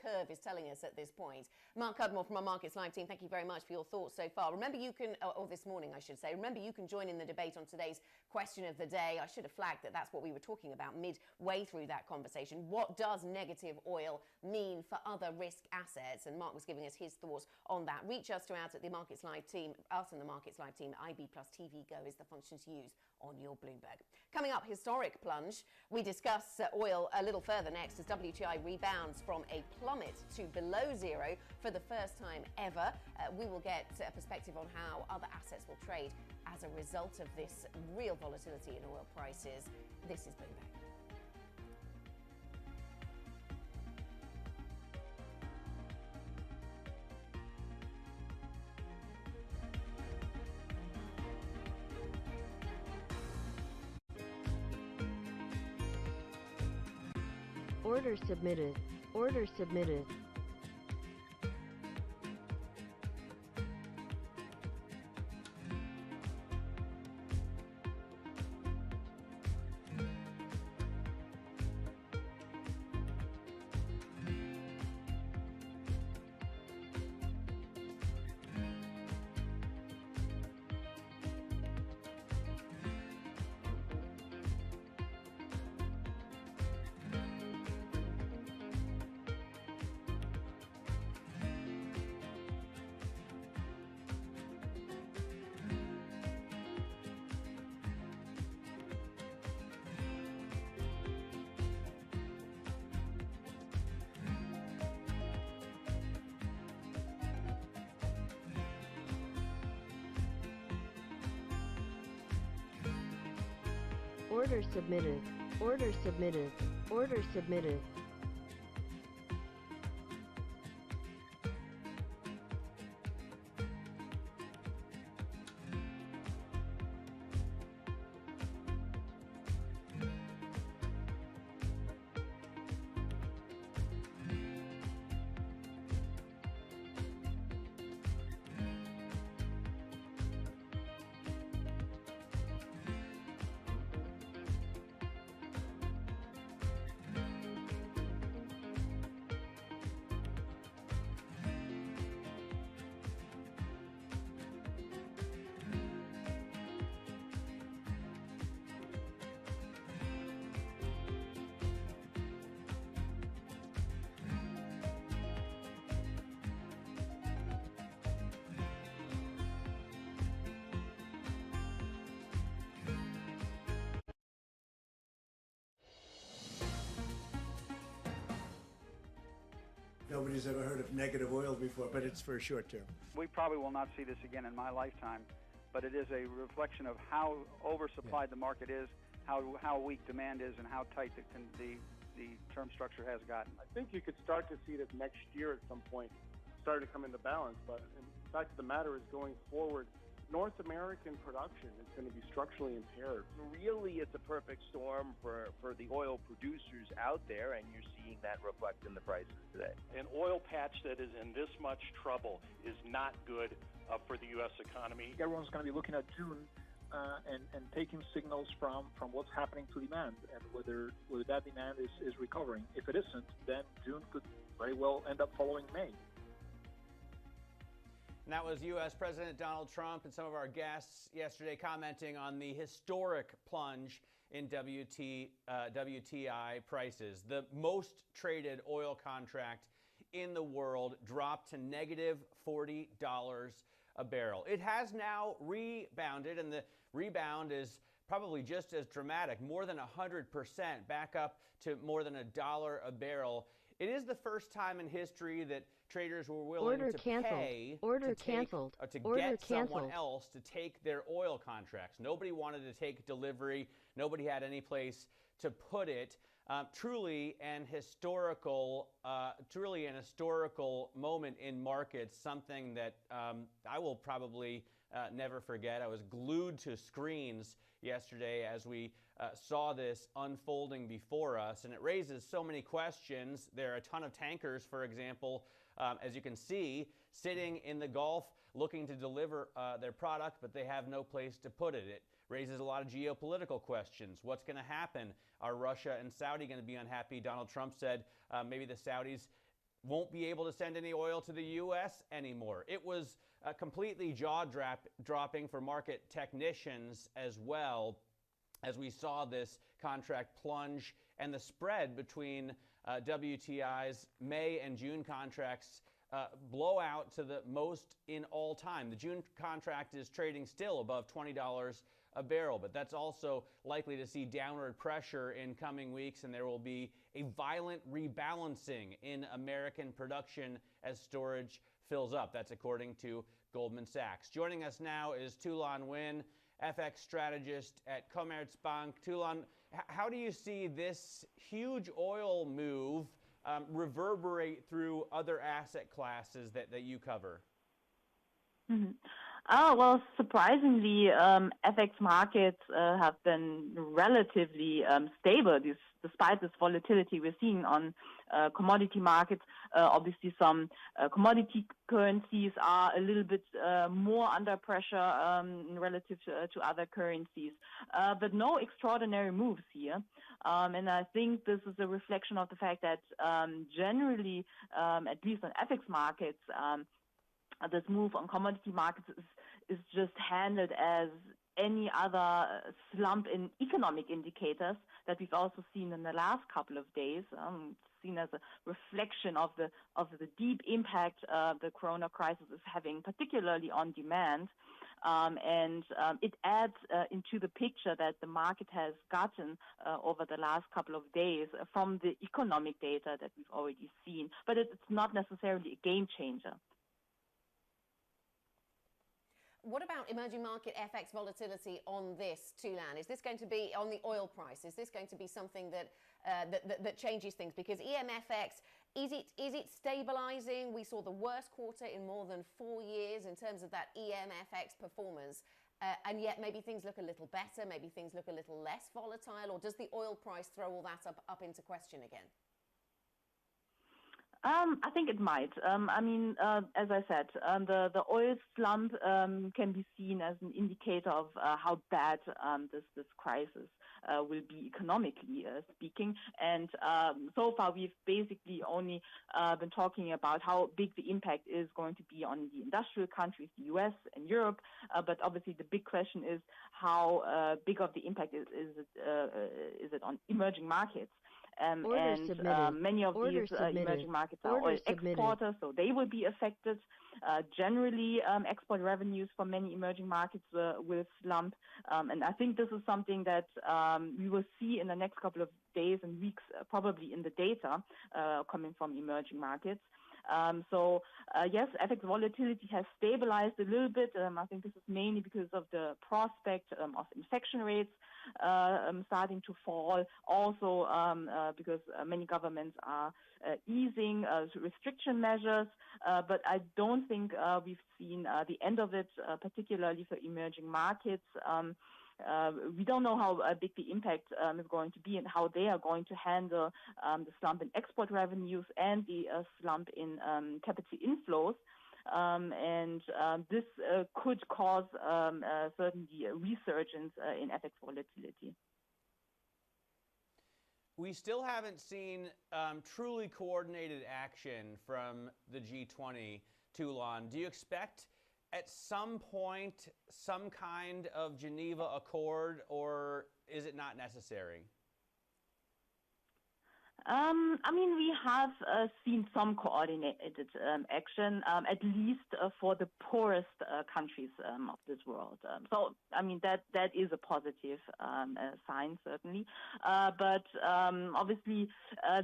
curve is telling us at this point. Mark Cudmore from our Markets Live team, thank you very much for your thoughts so far. Remember, you can, or this morning I should say, remember you can join in the debate on today's question of the day. I should have flagged that that's what we were talking about midway through that conversation. What does negative oil mean for other risk assets? And Mark was giving us his thoughts on that. Reach us throughout at the Markets Live team, us and the Markets Live team. IB plus TV Go is the function to use on your Bloomberg. Coming up, historic plunge. We discuss oil a little further next as WTI rebounds from a plummet to below zero for the first time ever. We will get a perspective on how other assets will trade as a result of this real volatility in oil prices. This is Bloomberg. Order submitted. Order submitted. Order submitted. Order submitted. Order submitted. Nobody's ever heard of negative oil before, but it's for a short term. We probably will not see this again in my lifetime, but it is a reflection of how oversupplied the market is, how weak demand is, and how tight the term structure has gotten. I think you could start to see this next year at some point, starting to come into balance, but the fact of the matter is going forward, North American production is going to be structurally impaired. Really, it's a perfect storm for the oil producers out there, and you're seeing that reflect in the prices today. An oil patch that is in this much trouble is not good for the U.S. economy. Everyone's going to be looking at June and taking signals from what's happening to demand and whether that demand is recovering. If it isn't, then June could very well end up following May. And that was U.S. President Donald Trump and some of our guests yesterday commenting on the historic plunge in WTI prices. The most traded oil contract in the world dropped to negative $40 a barrel. It has now rebounded, and the rebound is probably just as dramatic, more than 100%, back up to more than $1 a barrel. It is the first time in history that traders were willing to pay to get someone else to take their oil contracts. Nobody wanted to take delivery. Nobody had any place to put it. Truly an historical moment in markets, something that I will probably never forget. I was glued to screens yesterday as we saw this unfolding before us, and it raises so many questions. There are a ton of tankers, for example, as you can see, sitting in the Gulf looking to deliver their product, but they have no place to put it. It raises a lot of geopolitical questions. What's going to happen? Are Russia and Saudi going to be unhappy? Donald Trump said maybe the Saudis won't be able to send any oil to the U.S. anymore. It was completely jaw-dropping for market technicians as well, as we saw this contract plunge and the spread between WTI's May and June contracts blow out to the most in all time. The June contract is trading still above $20 a barrel, but that's also likely to see downward pressure in coming weeks, and there will be a violent rebalancing in American production as storage fills up. That's according to Goldman Sachs. Joining us now is Tulan Nguyen, FX strategist at Commerzbank. Tulan, how do you see this huge oil move reverberate through other asset classes that you cover? Mm-hmm. Well, surprisingly, FX markets have been relatively stable despite this volatility we're seeing on commodity markets. Obviously, some commodity currencies are a little bit more under pressure relative to other currencies, but no extraordinary moves here. And I think this is a reflection of the fact that generally, at least on FX markets, this move on commodity markets is just handled as any other slump in economic indicators that we've also seen in the last couple of days, seen as a reflection of the deep impact the corona crisis is having, particularly on demand. And it adds into the picture that the market has gotten over the last couple of days from the economic data that we've already seen. But it's not necessarily a game changer. What about emerging market FX volatility on this, Tulan? Is this going to be on the oil price? Is this going to be something that that changes things? Because EMFX, is it stabilizing? We saw the worst quarter in more than 4 years in terms of that EMFX performance. And yet maybe things look a little better, maybe things look a little less volatile, or does the oil price throw all that up into question again? I think it might. I mean, as I said, the oil slump can be seen as an indicator of how bad this crisis will be economically speaking. And so far, we've basically only been talking about how big the impact is going to be on the industrial countries, the US and Europe. But obviously, the big question is how big of the impact is it on emerging markets? And many of these emerging markets are oil exporters, so they will be affected. Generally, export revenues for many emerging markets will slump. And I think this is something that we will see in the next couple of days and weeks, probably in the data coming from emerging markets. Yes, FX volatility has stabilized a little bit. I think this is mainly because of the prospect of infection rates starting to fall. Also, because many governments are easing restriction measures. But I don't think we've seen the end of it, particularly for emerging markets. We don't know how big the impact is going to be and how they are going to handle the slump in export revenues and the slump in capital inflows. This could cause certainly a resurgence in FX volatility. We still haven't seen truly coordinated action from the G20, Tulan. Do you expect at some point some kind of Geneva Accord, or is it not necessary? I mean, we have seen some coordinated action, at least for the poorest countries of this world. So, I mean, that is a positive sign, certainly. But obviously,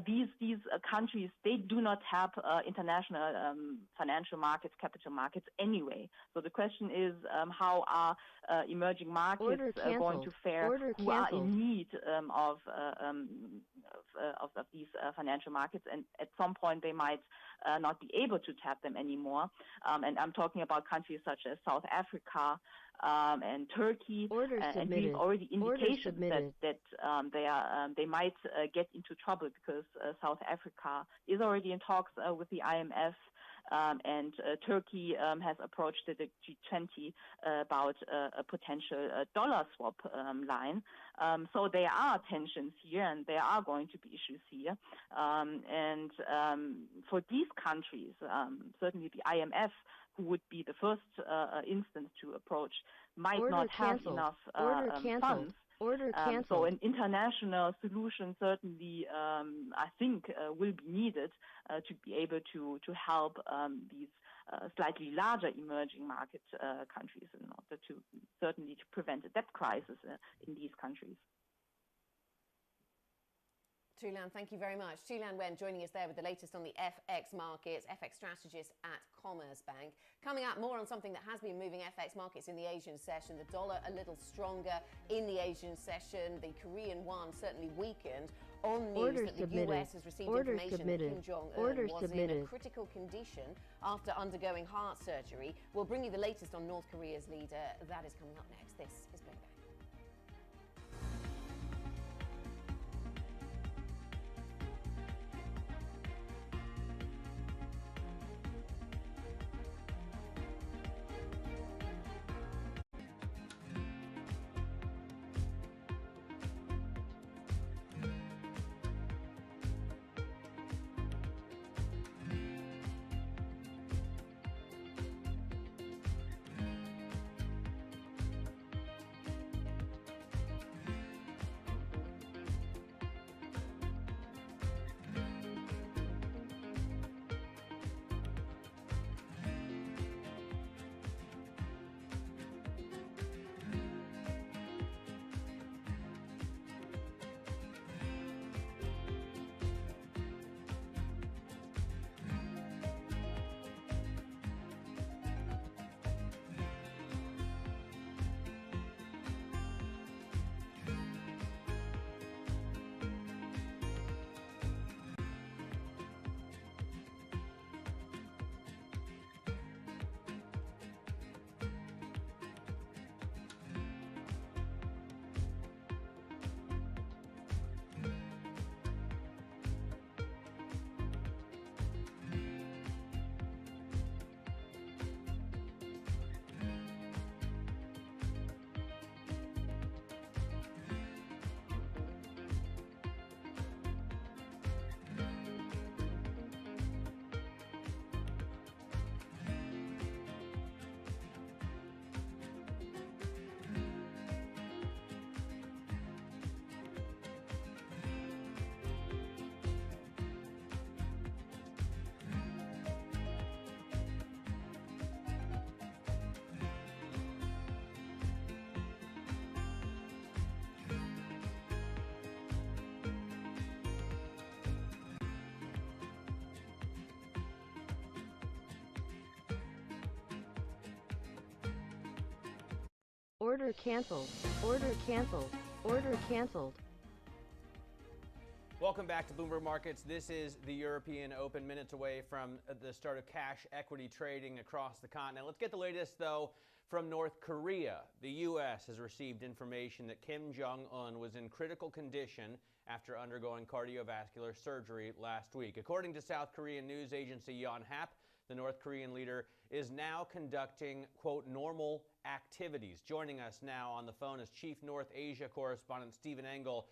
these countries, they do not have international financial markets, capital markets anyway. So the question is, how are emerging markets going to fare who are in need of these financial markets, and at some point they might not be able to tap them anymore. And I'm talking about countries such as South Africa and Turkey, and we've already indications that they might get into trouble because South Africa is already in talks with the IMF. And Turkey has approached the G20 about a potential dollar swap line. So there are tensions here, and there are going to be issues here. And for these countries, certainly the IMF, who would be the first instance to approach, might not have enough funds. So an international solution certainly, I think, will be needed to be able to help these slightly larger emerging market countries in order to certainly to prevent a debt crisis in these countries. Tulan, thank you very much. Tulan Wen joining us there with the latest on the FX markets, FX strategist at Commerzbank. Coming up, more on something that has been moving FX markets in the Asian session. The dollar a little stronger in the Asian session. The Korean won certainly weakened on news that the US has received information that Kim Jong-un was in a critical condition after undergoing heart surgery. We'll bring you the latest on North Korea's leader. That is coming up next. This is Playback. Order canceled. Order canceled. Order canceled. Welcome back to Bloomberg Markets. This is the European Open, minutes away from the start of cash equity trading across the continent. Let's get the latest, though, from North Korea. The U.S. has received information that Kim Jong-un was in critical condition after undergoing cardiovascular surgery last week. According to South Korean news agency Yonhap, the North Korean leader is now conducting, quote, normal activities. Joining us now on the phone is Chief North Asia correspondent Stephen Engel.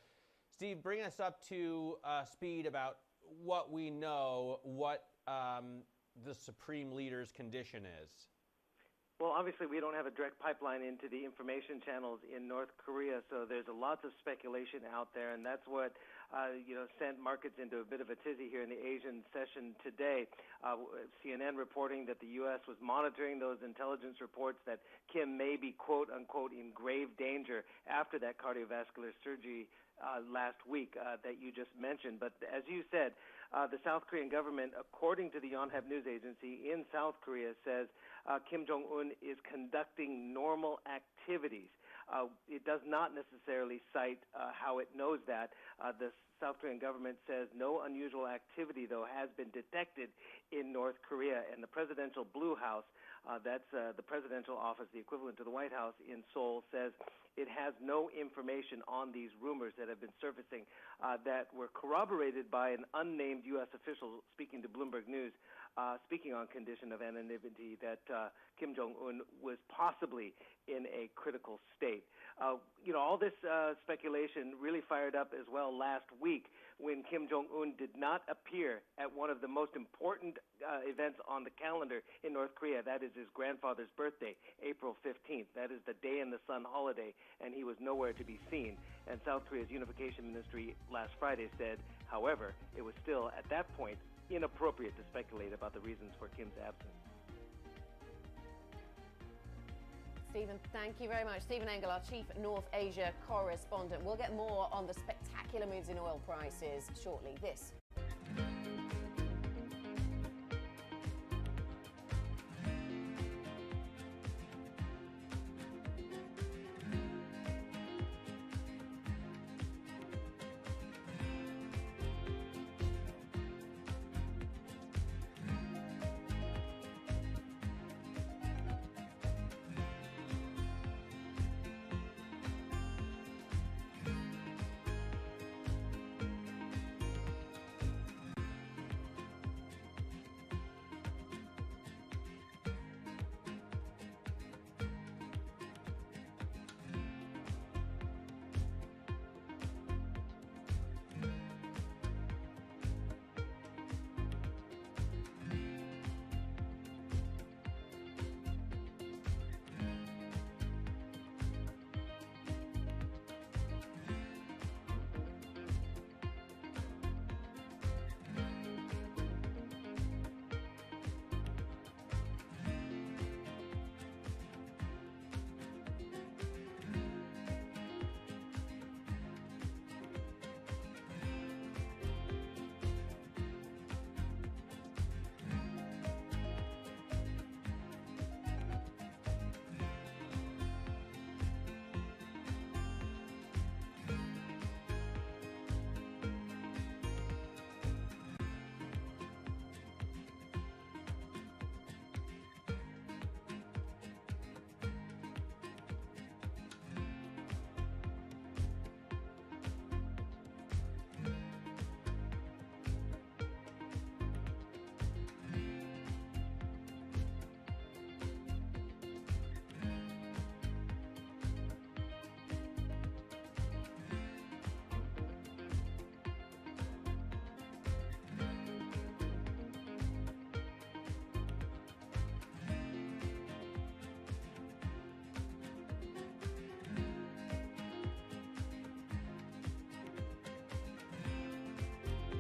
Steve, bring us up to speed about what we know, what the Supreme Leader's condition is. Well, obviously, we don't have a direct pipeline into the information channels in North Korea, so there's lots of speculation out there, and that's what sent markets into a bit of a tizzy here in the Asian session today. CNN reporting that the U.S. was monitoring those intelligence reports that Kim may be, quote unquote, in grave danger after that cardiovascular surgery last week that you just mentioned. But as you said, the South Korean government, according to the Yonhap news agency in South Korea, says Kim Jong-un is conducting normal activities. It does not necessarily cite how it knows that. The South Korean government says no unusual activity, though, has been detected in North Korea. And the presidential Blue House, that's the presidential office, the equivalent to the White House in Seoul, says it has no information on these rumors that have been surfacing that were corroborated by an unnamed U.S. official speaking to Bloomberg News, speaking on condition of anonymity, that Kim Jong-un was possibly in a critical state. All this speculation really fired up as well last week when Kim Jong-un did not appear at one of the most important events on the calendar in North Korea. That is his grandfather's birthday, April 15th. That is the Day in the Sun holiday, and he was nowhere to be seen. And South Korea's Unification Ministry last Friday said, however, it was still, at that point, inappropriate to speculate about the reasons for Kim's absence. Stephen, thank you very much. Stephen Engel, our Chief North Asia correspondent. We'll get more on the spectacular moves in oil prices shortly. This.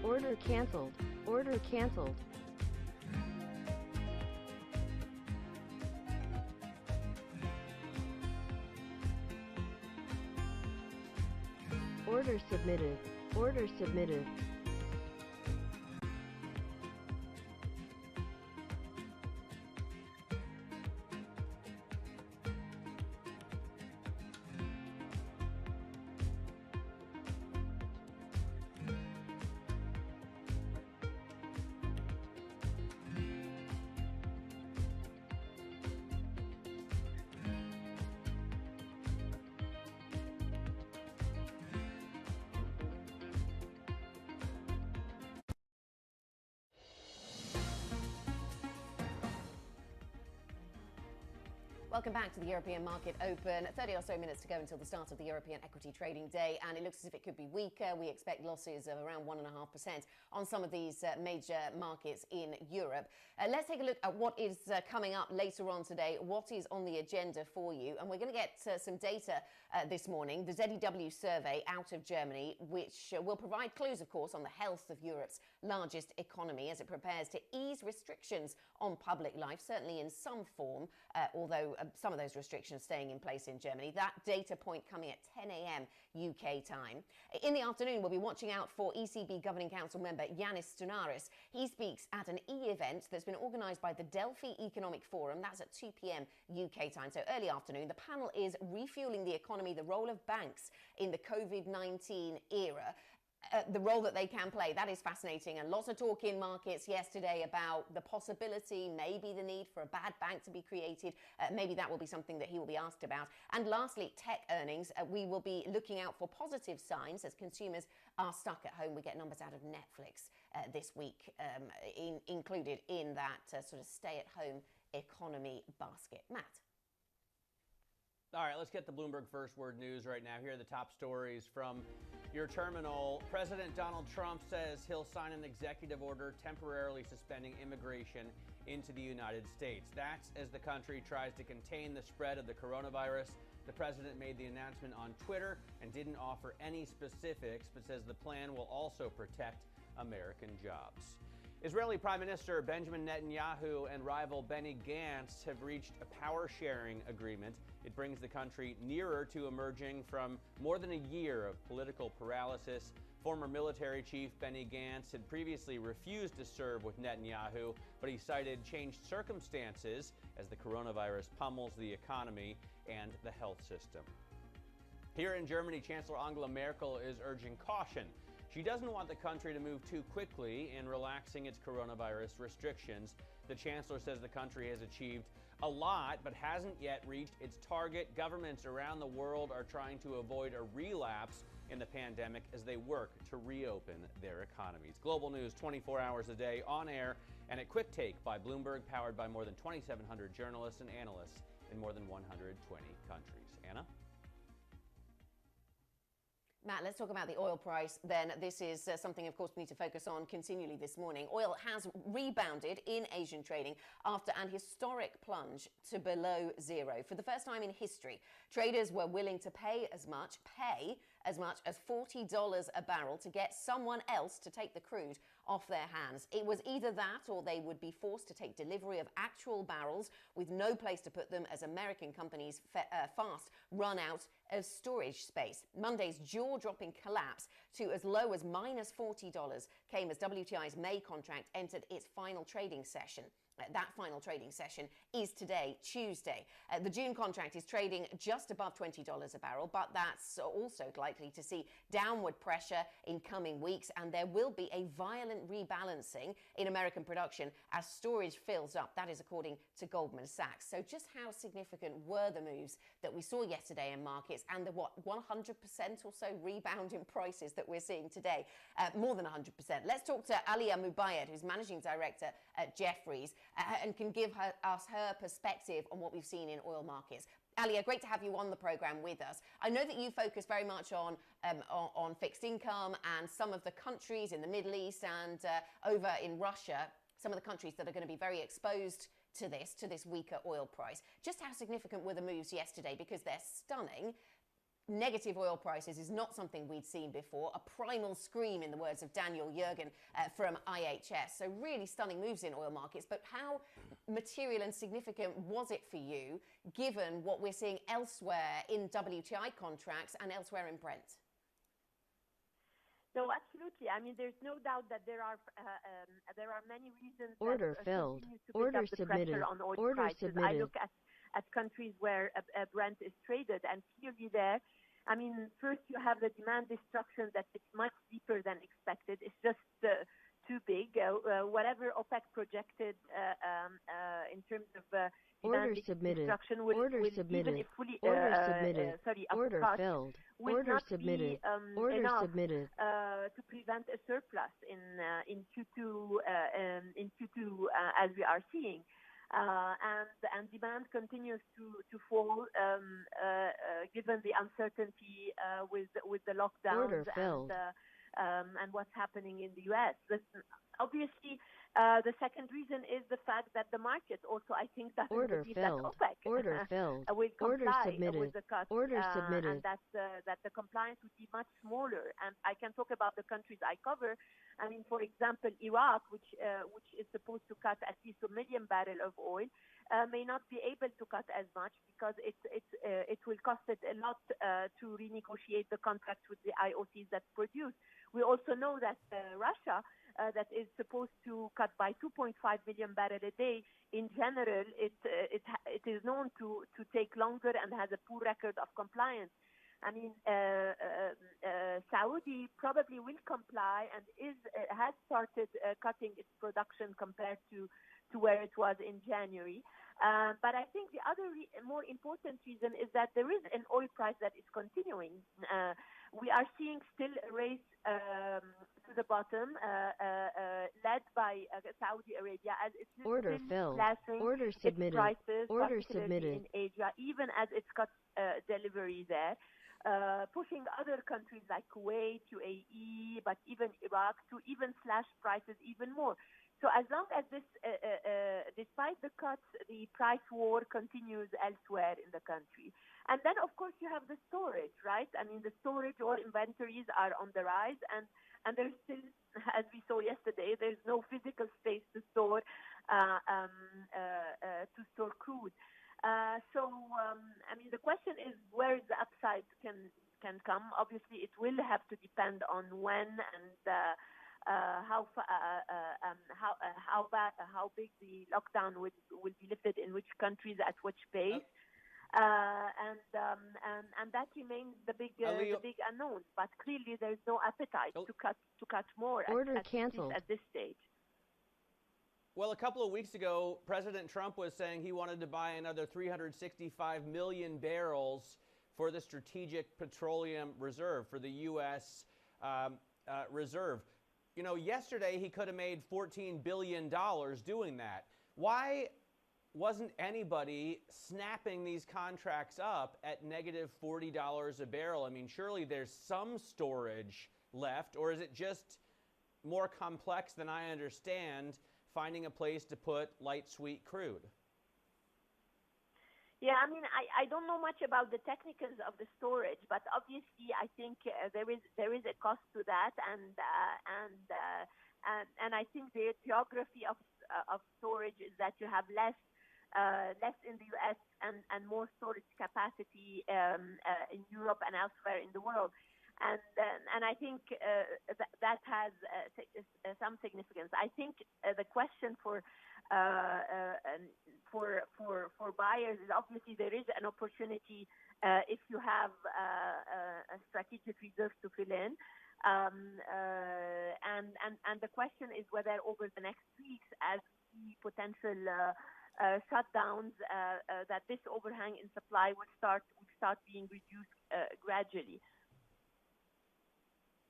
Order canceled. Order canceled. Order submitted. Order submitted. Welcome back to the European Market Open. 30 or so minutes to go until the start of the European equity trading day, and it looks as if it could be weaker. We expect losses of around 1.5% on some of these major markets in Europe. Let's take a look at what is coming up later on today, what is on the agenda for you. And we're going to get some data this morning, the ZEW survey out of Germany, which will provide clues, of course, on the health of Europe's largest economy as it prepares to ease restrictions on public life, certainly in some form, although some of those restrictions staying in place in Germany. That data point coming at 10 a.m. UK time. In the afternoon, we'll be watching out for ECB Governing Council member Yanis Stounaris. He speaks at an e-event that's been organised by the Delphi Economic Forum. That's at 2 p.m. UK time, so early afternoon. The panel is Refueling the Economy, the Role of Banks in the COVID-19 era. The role that they can play. That is fascinating. And lots of talk in markets yesterday about the possibility, maybe the need for a bad bank to be created. Maybe that will be something that he will be asked about. And lastly, tech earnings. We will be looking out for positive signs as consumers are stuck at home. We get numbers out of Netflix this week, included in that sort of stay-at-home economy basket. Matt. All right, let's get the Bloomberg First Word News right now. Here are the top stories from your terminal. President Donald Trump says he'll sign an executive order temporarily suspending immigration into the United States. That's as the country tries to contain the spread of the coronavirus. The president made the announcement on Twitter and didn't offer any specifics, but says the plan will also protect American jobs. Israeli Prime Minister Benjamin Netanyahu and rival Benny Gantz have reached a power-sharing agreement. It brings the country nearer to emerging from more than a year of political paralysis. Former military chief Benny Gantz had previously refused to serve with Netanyahu, but he cited changed circumstances as the coronavirus pummels the economy and the health system. Here in Germany, Chancellor Angela Merkel is urging caution. She doesn't want the country to move too quickly in relaxing its coronavirus restrictions. The chancellor says the country has achieved a lot, but hasn't yet reached its target. Governments around the world are trying to avoid a relapse in the pandemic as they work to reopen their economies. Global news 24 hours a day, on air, and at Quick Take by Bloomberg, powered by more than 2,700 journalists and analysts in more than 120 countries. Anna? Matt, let's talk about the oil price then. This is something, of course, we need to focus on continually this morning. Oil has rebounded in Asian trading after an historic plunge to below zero. For the first time in history, traders were willing to pay as much as $40 a barrel to get someone else to take the crude off their hands. It was either that or they would be forced to take delivery of actual barrels with no place to put them as American companies fast run out of storage space. Monday's jaw-dropping collapse to as low as minus $40 came as WTI's May contract entered its final trading session. That final trading session is today, Tuesday. The June contract is trading just above $20 a barrel, but that's also likely to see downward pressure in coming weeks, and there will be a violent rebalancing in American production as storage fills up. That is according to Goldman Sachs. So just how significant were the moves that we saw yesterday in markets and the, 100% or so rebound in prices that we're seeing today? More than 100%. Let's talk to Alia Mubayed, who's Managing Director at Jefferies, and can give us her perspective on what we've seen in oil markets. Alia, great to have you on the program with us. I know that you focus very much on fixed income and some of the countries in the Middle East and over in Russia, some of the countries that are going to be very exposed to this weaker oil price. Just how significant were the moves yesterday? Because they're stunning. Negative oil prices is not something we'd seen before. A primal scream, in the words of Daniel Yergin from IHS. So really stunning moves in oil markets. But how material and significant was it for you, given what we're seeing elsewhere in WTI contracts and elsewhere in Brent? No, absolutely. I mean, there's no doubt that there are many reasons. Order that filled. Continue to Order pick up the submitted. pressure on oil Order prices. submitted. I look at countries where Brent is traded, and clearly there, I mean, first you have the demand destruction that is much deeper than expected. It's just too big. Whatever OPEC projected in terms of Order demand submitted. destruction would Order submitted. even if fully Order submitted. Order cost, filled. would Order not submitted. be Order enough submitted. to prevent a surplus in Q2 as we are seeing. and demand continues to fall given the uncertainty with the lockdowns and what's happening in the U.S. Obviously, the second reason is the fact that the market also, I think, doesn't believe that OPEC will comply with the cuts, and that the compliance would be much smaller. And I can talk about the countries I cover. I mean, for example, Iraq, which is supposed to cut at least 1 million barrels of oil, may not be able to cut as much because it will cost it a lot to renegotiate the contracts with the IOCs that produce. We also know that Russia, that is supposed to cut by 2.5 million barrels a day, in general, it is known to take longer and has a poor record of compliance. I mean, Saudi probably will comply and has started cutting its production compared to where it was in January. But I think the other more important reason is that there is an oil price that is continuing. We are seeing still a race to the bottom, led by Saudi Arabia, as it's still slashing its prices, particularly in Asia, even as it cuts delivery there. Pushing other countries like Kuwait, UAE, but even Iraq to even slash prices even more. So as long as this, despite the cuts, the price war continues elsewhere in the country. And then, of course, you have the storage, right? I mean, the storage or inventories are on the rise, and there's still, as we saw yesterday, there's no physical space to store crude. I mean, the question is where the upside can come. Obviously, it will have to depend on when and how big the lockdown will be lifted in which countries at which pace. And that remains the big unknown. But clearly, there's no appetite to cut more at this stage. Well, a couple of weeks ago, President Trump was saying he wanted to buy another 365 million barrels for the Strategic Petroleum Reserve, for the U.S. Reserve. You know, yesterday he could have made $14 billion doing that. Why wasn't anybody snapping these contracts up at negative $40 a barrel? I mean, surely there's some storage left, or is it just more complex than I understand, finding a place to put light sweet crude? Yeah, I mean, I don't know much about the technicals of the storage, but obviously I think there is a cost to that, and I think the geography of storage is that you have less in the U.S. and more storage capacity in Europe and elsewhere in the world. And I think that has some significance. I think the question for buyers is obviously there is an opportunity if you have a strategic reserve to fill in. And the question is whether over the next weeks, as the potential shutdowns, that this overhang in supply would start being reduced gradually.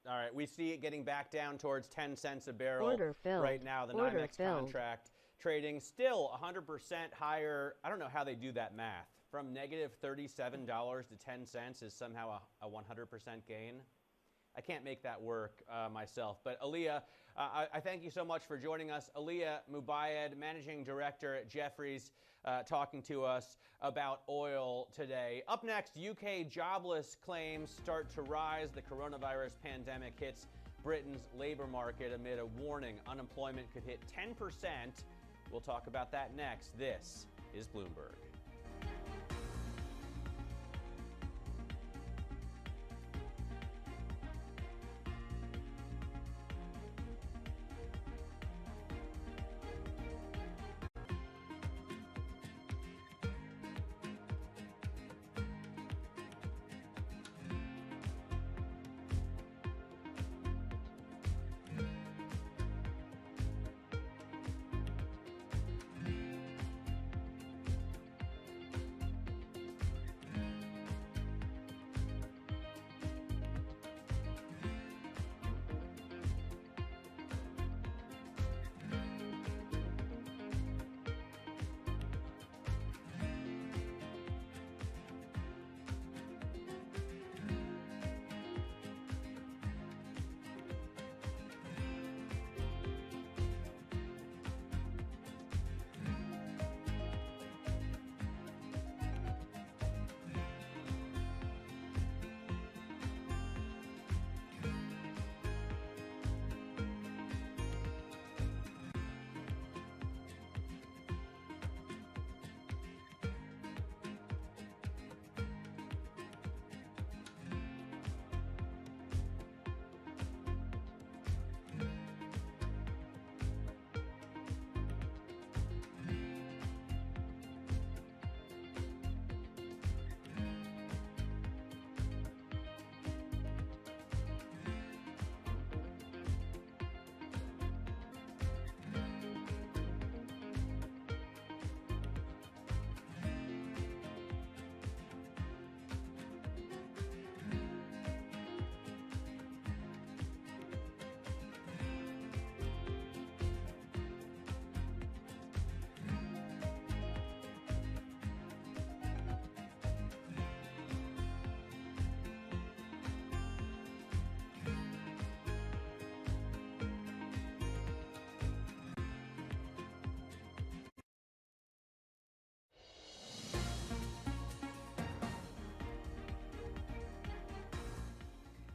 All right, we see it getting back down towards 10 cents a barrel right now. The NYMEX contract trading still 100% higher. I don't know how they do that math. From negative $37 to 10 cents is somehow a 100% gain. I can't make that work myself. But Aliyah, I thank you so much for joining us. Aliyah Mubayed, Managing Director at Jefferies, talking to us about oil today. Up next, UK jobless claims start to rise. The coronavirus pandemic hits Britain's labor market amid a warning unemployment could hit 10%. We'll talk about that next. This is Bloomberg.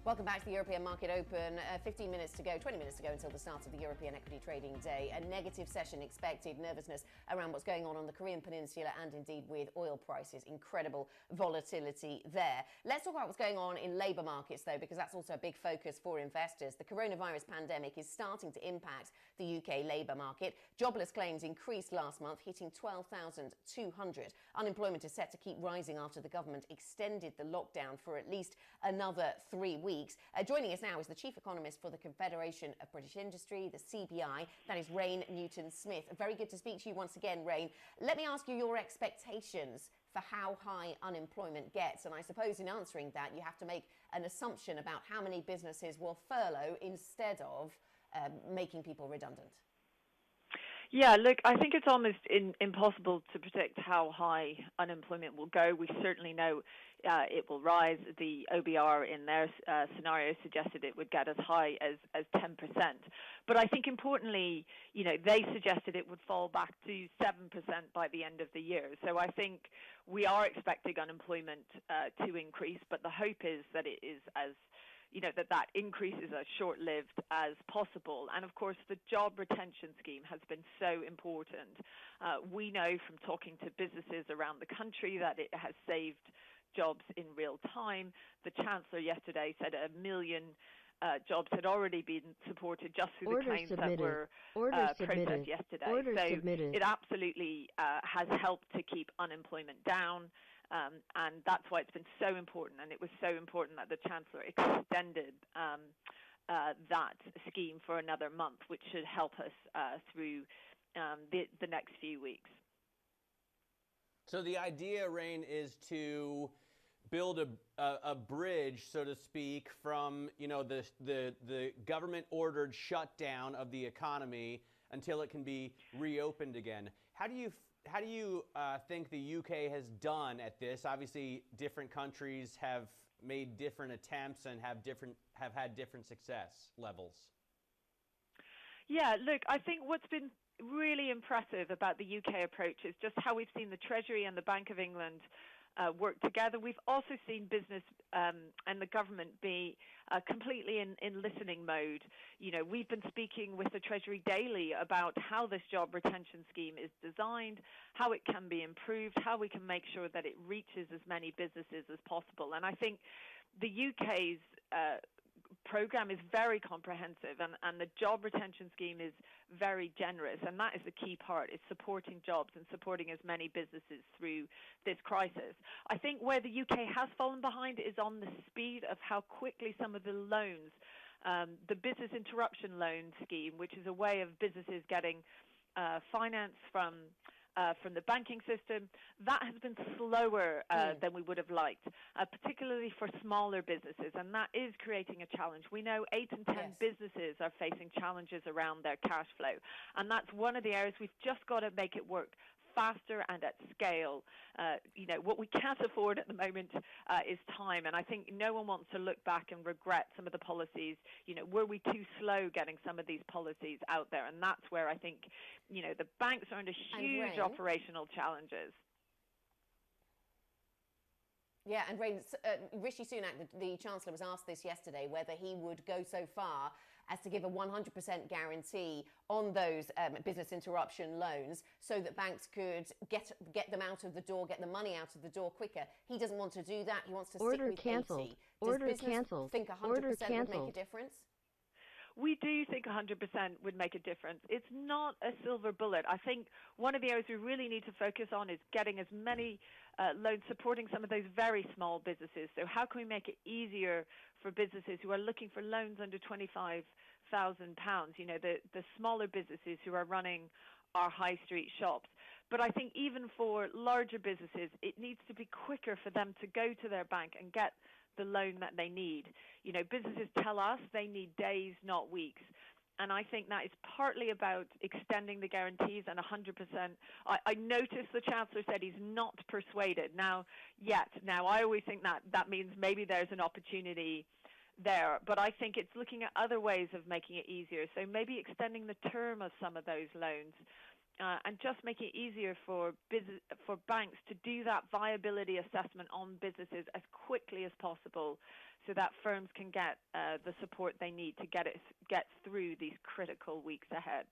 Welcome back to the European Market Open. 15 minutes to go, 20 minutes to go until the start of the European equity trading day. A negative session expected, nervousness around what's going on the Korean Peninsula and indeed with oil prices. Incredible volatility there. Let's talk about what's going on in labour markets though, because that's also a big focus for investors. The coronavirus pandemic is starting to impact the UK labour market. Jobless claims increased last month, hitting 12,200. Unemployment is set to keep rising after the government extended the lockdown for at least another 3 weeks. Joining us now is the Chief Economist for the Confederation of British Industry, the CBI. That is Rain Newton-Smith. Very good to speak to you once again, Rain. Let me ask you your expectations for how high unemployment gets. And I suppose in answering that, you have to make an assumption about how many businesses will furlough instead of making people redundant. Yeah, look, I think it's almost impossible to predict how high unemployment will go. We certainly know it will rise. The OBR in their scenario suggested it would get as high as 10%. But I think importantly, you know, they suggested it would fall back to 7% by the end of the year. So I think we are expecting unemployment to increase, but the hope is that it is as that increase is as short-lived as possible. And of course, the job retention scheme has been so important. We know from talking to businesses around the country that it has saved jobs in real time. The Chancellor yesterday said 1 million jobs had already been supported just through the claims that were processed yesterday. It absolutely has helped to keep unemployment down. And that's why it's been so important, and it was so important that the Chancellor extended that scheme for another month, which should help us through the next few weeks. So the idea, Rain, is to build a bridge, so to speak, from the government-ordered shutdown of the economy until it can be reopened again. How do you think the UK has done at this? Obviously, different countries have made different attempts and have had different success levels. Yeah, look, I think what's been really impressive about the UK approach is just how we've seen the Treasury and the Bank of England work together. We've also seen business and the government be completely in listening mode. You know, we've been speaking with the Treasury daily about how this job retention scheme is designed, how it can be improved, how we can make sure that it reaches as many businesses as possible. And I think the UK's program is very comprehensive, and the job retention scheme is very generous, and that is the key part, is supporting jobs and supporting as many businesses through this crisis. I think where the UK has fallen behind is on the speed of how quickly some of the loans, the business interruption loan scheme, which is a way of businesses getting finance from the banking system, that has been slower than we would have liked, particularly for smaller businesses, and that is creating a challenge. We know 8 in 10 businesses are facing challenges around their cash flow, and that's one of the areas we've just got to make it work faster and at scale. What we can't afford at the moment is time, and I think no one wants to look back and regret some of the policies. Were we too slow getting some of these policies out there? And that's where I think, the banks are under huge operational challenges. Yeah, and Rishi Sunak, the Chancellor, was asked this yesterday, whether he would go so far as to give a 100% guarantee on those business interruption loans so that banks could get them out of the door, get the money out of the door quicker. He doesn't want to do that. He wants to stick with 80. Does business think 100% would make a difference? We do think 100% would make a difference. It's not a silver bullet. I think one of the areas we really need to focus on is getting as many loans, supporting some of those very small businesses. So how can we make it easier for businesses who are looking for loans under £25,000? The smaller businesses who are running our high street shops. But I think even for larger businesses, it needs to be quicker for them to go to their bank and get the loan that they need. Businesses tell us they need days, not weeks. And I think that is partly about extending the guarantees and 100%. I noticed the Chancellor said he's not persuaded yet. Now, I always think that means maybe there's an opportunity there. But I think it's looking at other ways of making it easier. So maybe extending the term of some of those loans. And just make it easier for banks to do that viability assessment on businesses as quickly as possible, so that firms can get the support they need to get through these critical weeks ahead.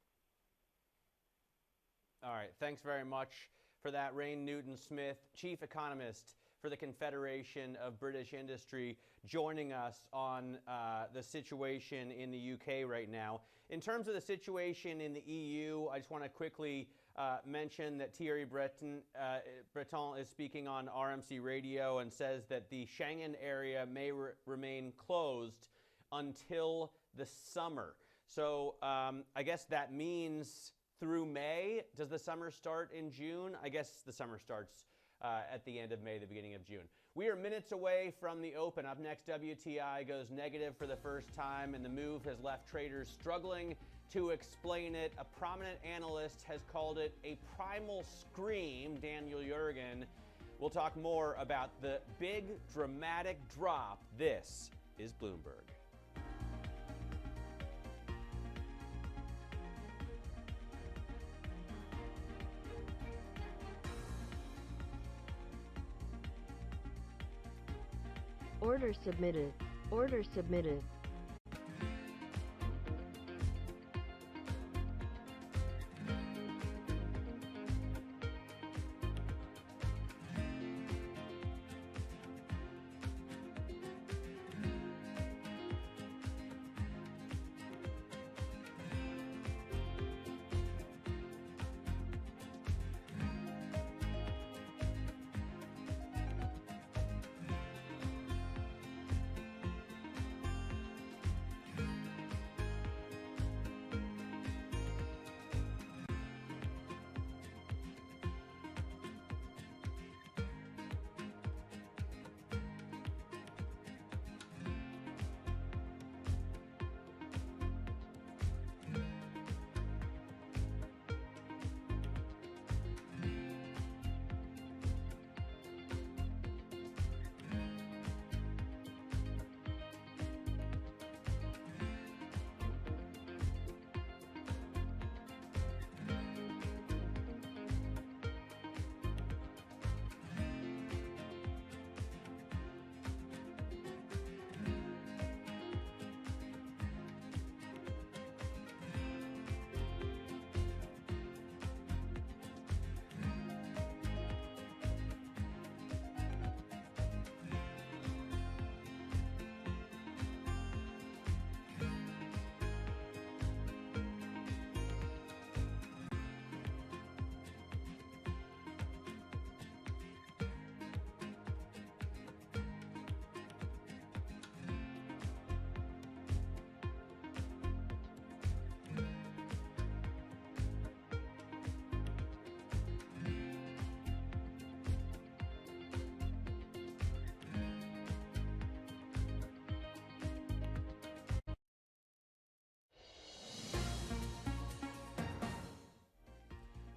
All right, thanks very much for that. Rain Newton-Smith, Chief Economist for the Confederation of British Industry, joining us on the situation in the UK right now. In terms of the situation in the EU, I just want to quickly mention that Thierry Breton is speaking on RMC Radio and says that the Schengen area may remain closed until the summer. So I guess that means through May. Does the summer start in June? I guess the summer starts at the end of May, the beginning of June. We are minutes away from the open. Up next, WTI goes negative for the first time, and the move has left traders struggling to explain it. A prominent analyst has called it a primal scream, Daniel Yergin. We'll talk more about the big dramatic drop. This is Bloomberg. Order submitted. Order submitted.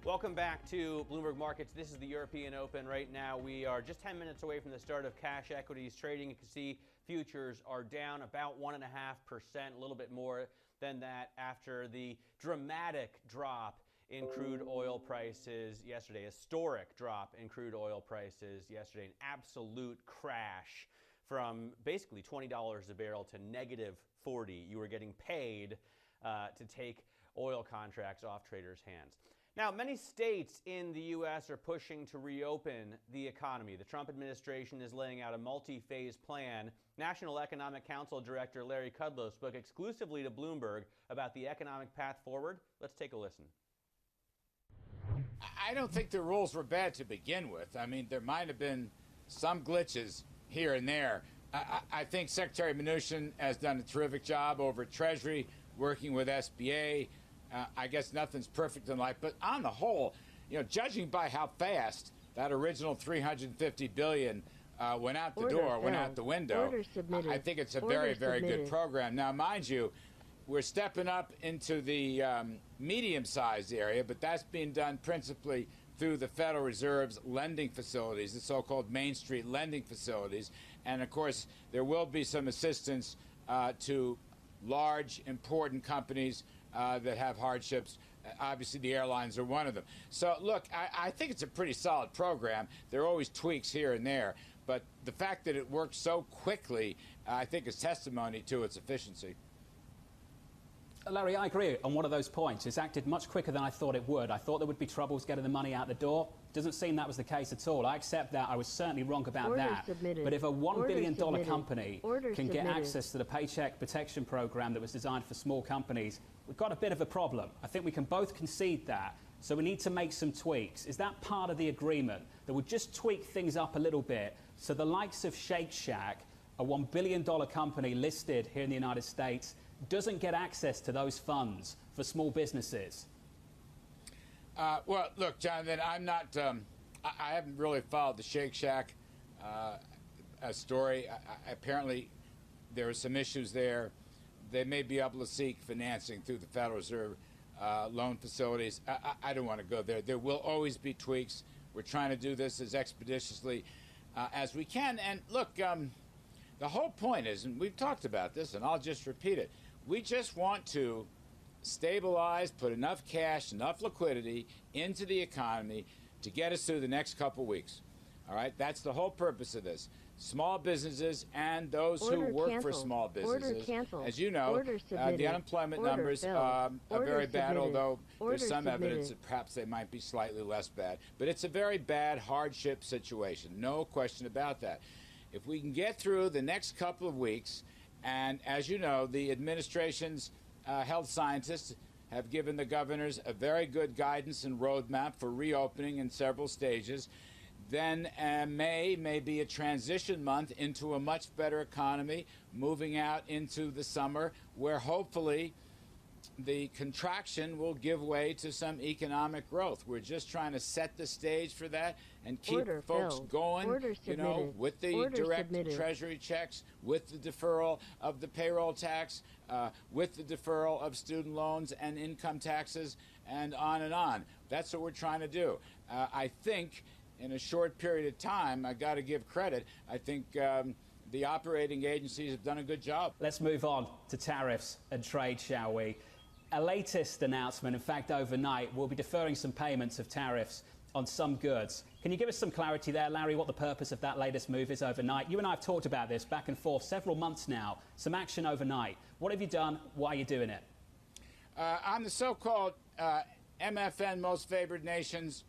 Welcome back to Bloomberg Markets. This is the European Open. Right now, we are just 10 minutes away from the start of cash equities trading. You can see futures are down about 1.5%, a little bit more than that after the dramatic drop in crude oil prices yesterday. Historic drop in crude oil prices yesterday. An absolute crash from basically $20 a barrel to negative 40. You were getting paid to take oil contracts off traders' hands. Now, many states in the U.S. are pushing to reopen the economy. The Trump administration is laying out a multi-phase plan. National Economic Council Director Larry Kudlow spoke exclusively to Bloomberg about the economic path forward. Let's take a listen. I don't think the rules were bad to begin with. I mean, there might have been some glitches here and there. I think Secretary Mnuchin has done a terrific job over at Treasury, working with SBA. I guess nothing's perfect in life, but on the whole, you know, judging by how fast that original $350 billion went out the door, went out the window, I think it's a very, very good program. Now, mind you, we're stepping up into the medium-sized area, but that's being done principally through the Federal Reserve's lending facilities, the so-called Main Street lending facilities. And, of course, there will be some assistance to large, important companies that have hardships. Obviously, the airlines are one of them. So, look, I think it's a pretty solid program. There are always tweaks here and there. But the fact that it works so quickly, I think, is testimony to its efficiency. Larry, I agree on one of those points. It's acted much quicker than I thought it would. I thought there would be troubles getting the money out the door. Doesn't seem that was the case at all. I accept that. I was certainly wrong about that. But if a $1 billion company can get access to the Paycheck Protection Program that was designed for small companies, we've got a bit of a problem. I think we can both concede that. So we need to make some tweaks. Is that part of the agreement, that we'll just tweak things up a little bit so the likes of Shake Shack, a $1 billion company listed here in the United States, doesn't get access to those funds for small businesses? Well, look, Jonathan, I'm not. I haven't really followed the Shake Shack story. Apparently, there are some issues there. They may be able to seek financing through the Federal Reserve loan facilities. I don't want to go there. There will always be tweaks. We're trying to do this as expeditiously as we can. And look, the whole point is, and we've talked about this, and I'll just repeat it. We just want to stabilize, put enough cash, enough liquidity into the economy to get us through the next couple weeks. All right? That's the whole purpose of this. Small businesses and those who work for small businesses. As you know, the unemployment numbers are very bad, although there's some evidence that perhaps they might be slightly less bad. But it's a very bad hardship situation. No question about that. If we can get through the next couple of weeks, and as you know, the administration's health scientists have given the governors a very good guidance and roadmap for reopening in several stages, then May may be a transition month into a much better economy, moving out into the summer, where hopefully the contraction will give way to some economic growth. We're just trying to set the stage for that and keep folks going, you know, with the direct Treasury checks, with the deferral of the payroll tax, with the deferral of student loans and income taxes, and on and on. That's what we're trying to do. I think in a short period of time, I got to give credit, I think the operating agencies have done a good job. Let's move on to tariffs and trade, shall we? A latest announcement, in fact overnight, we'll be deferring some payments of tariffs on some goods. Can you give us some clarity there, Larry, what the purpose of that latest move is overnight? You and I have talked about this back and forth several months now. Some action overnight. What have you done? Why are you doing it? On the so-called MFN, most favored nations,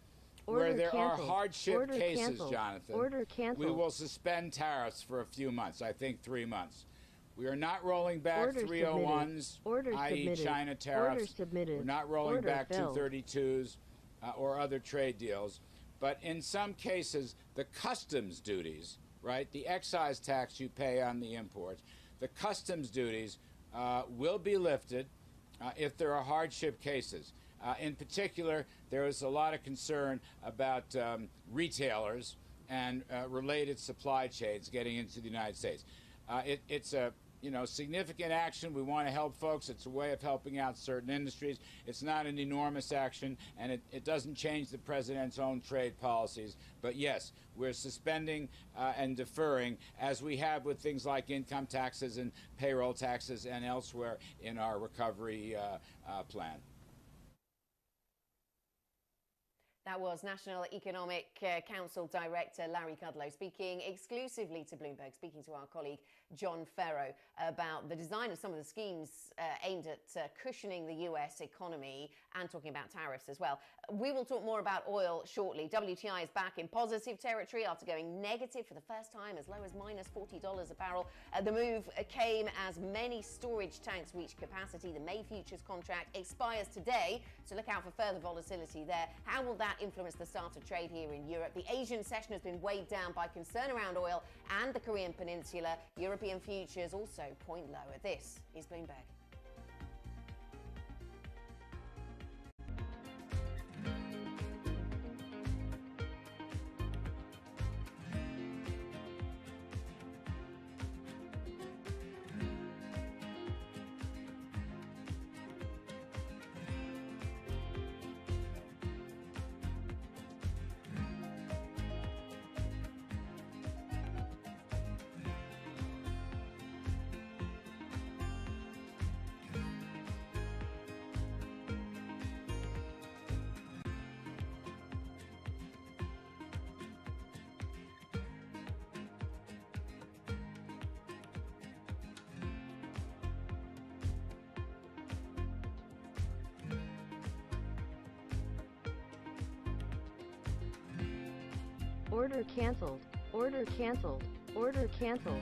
where there are hardship cases, Jonathan, we will suspend tariffs for a few months, I think 3 months. We are not rolling back 301s, i.e. China tariffs. We're not rolling back 232s or other trade deals. But in some cases, the customs duties, right, the excise tax you pay on the imports, the customs duties will be lifted if there are hardship cases. In particular, there is a lot of concern about retailers and related supply chains getting into the United States. It's a significant action. We want to help folks. It's a way of helping out certain industries. It's not an enormous action, and it doesn't change the president's own trade policies. But yes, we're suspending and deferring, as we have with things like income taxes and payroll taxes and elsewhere in our recovery plan. That was National Economic Council Director Larry Kudlow speaking exclusively to Bloomberg, speaking to our colleague John Ferro about the design of some of the schemes aimed at cushioning the US economy and talking about tariffs as well. We will talk more about oil shortly. WTI is back in positive territory after going negative for the first time, as low as minus $40 a barrel. The move came as many storage tanks reached capacity. The May futures contract expires today, so look out for further volatility there. How will that influence the start of trade here in Europe? The Asian session has been weighed down by concern around oil and the Korean Peninsula. European futures also point lower. This is Bloomberg. Order canceled. Order canceled. Order canceled.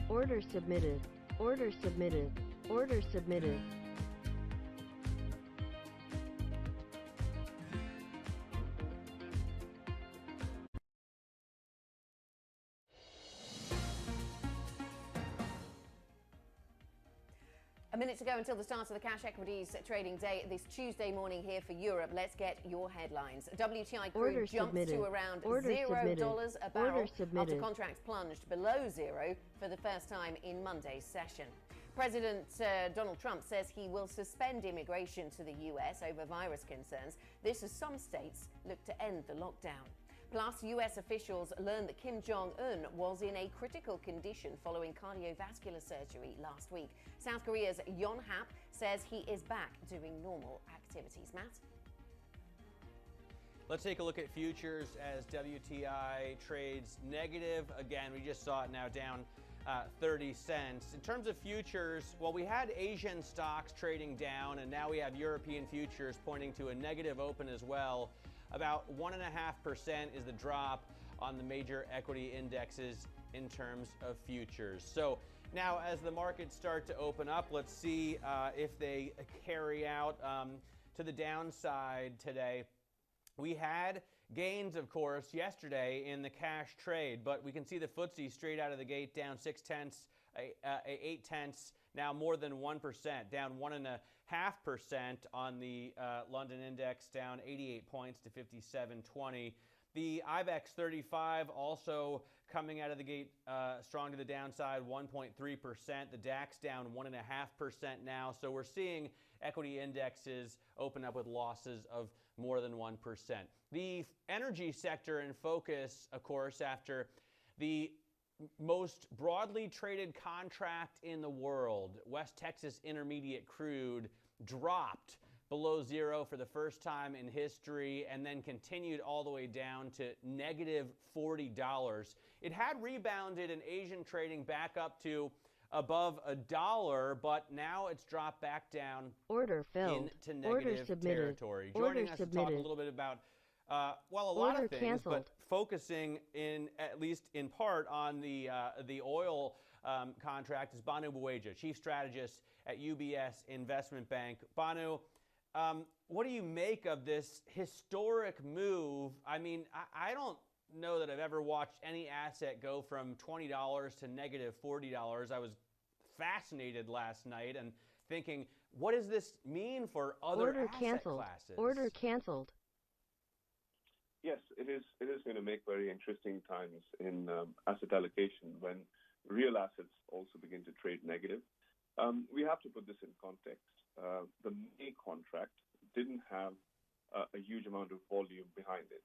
Order submitted. Order submitted. Order submitted. A minute to go until the start of the cash equities trading day this Tuesday morning here for Europe. Let's get your headlines. WTI crude jumps to around $0 a barrel after contracts plunged below zero for the first time in Monday's session. President Donald Trump says he will suspend immigration to the US over virus concerns. This as some states look to end the lockdown. Plus, US officials learned that Kim Jong-un was in a critical condition following cardiovascular surgery last week. South Korea's Yon Hap says he is back doing normal activities. Matt? Let's take a look at futures as WTI trades negative. Again, we just saw it now down 30 cents. In terms of futures, well, we had Asian stocks trading down, and now we have European futures pointing to a negative open as well. About 1.5% is the drop on the major equity indexes in terms of futures. So now as the markets start to open up, let's see if they carry out to the downside today. We had gains, of course, yesterday in the cash trade, but we can see the FTSE straight out of the gate down 0.8, now more than 1%, down 1.5% on the London index, down 88 points to 57.20. The IBEX 35 also coming out of the gate strong to the downside, 1.3%. The DAX down 1.5% now. So we're seeing equity indexes open up with losses of more than 1%. The energy sector in focus, of course, after the most broadly traded contract in the world, West Texas Intermediate crude, dropped below zero for the first time in history and then continued all the way down to negative $40. It had rebounded in Asian trading back up to above $1, but now it's dropped back down into negative territory. Joining us to talk a little bit about well, a lot of things, but focusing in at least in part on the oil contract is Banu Buweja, Chief Strategist at UBS Investment Bank. Banu, what do you make of this historic move? I mean, I don't know that I've ever watched any asset go from $20 to negative $40. I was fascinated last night and thinking, what does this mean for other asset classes? Order canceled. Yes, it is going to make very interesting times in asset allocation when real assets also begin to trade negative. We have to put this in context. The May contract didn't have a huge amount of volume behind it.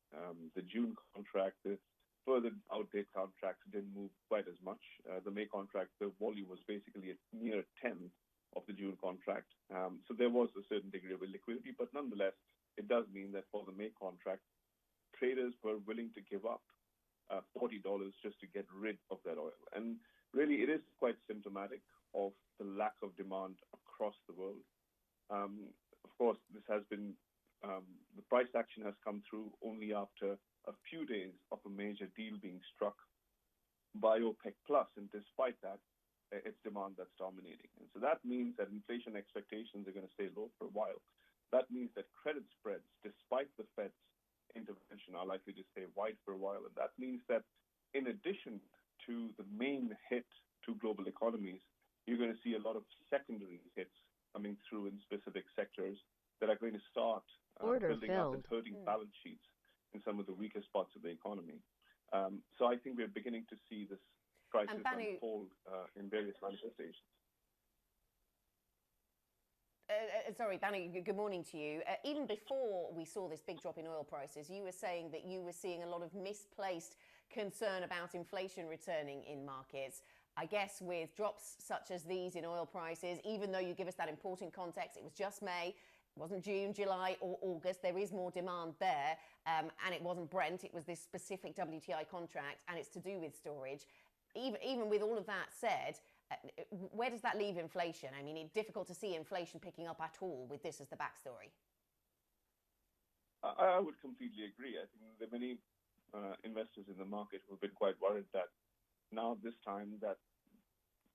The June contract, the further outdate contracts didn't move quite as much. The May contract, the volume was basically a near 10th of the June contract. So there was a certain degree of liquidity, but nonetheless, it does mean that for the May contract, traders were willing to give up $40 just to get rid of that oil. And really, it is quite symptomatic of the lack of demand across the world. Of course, this has been, the price action has come through only after a few days of a major deal being struck by OPEC+, and despite that, it's demand that's dominating. And so that means that inflation expectations are going to stay low for a while. That means that credit spreads, despite the Fed's intervention, are likely to stay wide for a while. And that means that in addition to the main hit to global economies, you're going to see a lot of secondary hits coming through in specific sectors that are going to start building up and hurting balance sheets in some of the weaker spots of the economy. So I think we're beginning to see this crisis unfold in various manifestations. Sorry, Banu, good morning to you. Even before we saw this big drop in oil prices, you were saying that you were seeing a lot of misplaced concern about inflation returning in markets. I guess with drops such as these in oil prices, even though you give us that important context, it was just May, it wasn't June, July or August, there is more demand there, and it wasn't Brent, it was this specific WTI contract, and it's to do with storage. Even with all of that said, where does that leave inflation? I mean, it's difficult to see inflation picking up at all with this as the backstory. I would completely agree. I think there are many investors in the market who have been quite worried that now this time that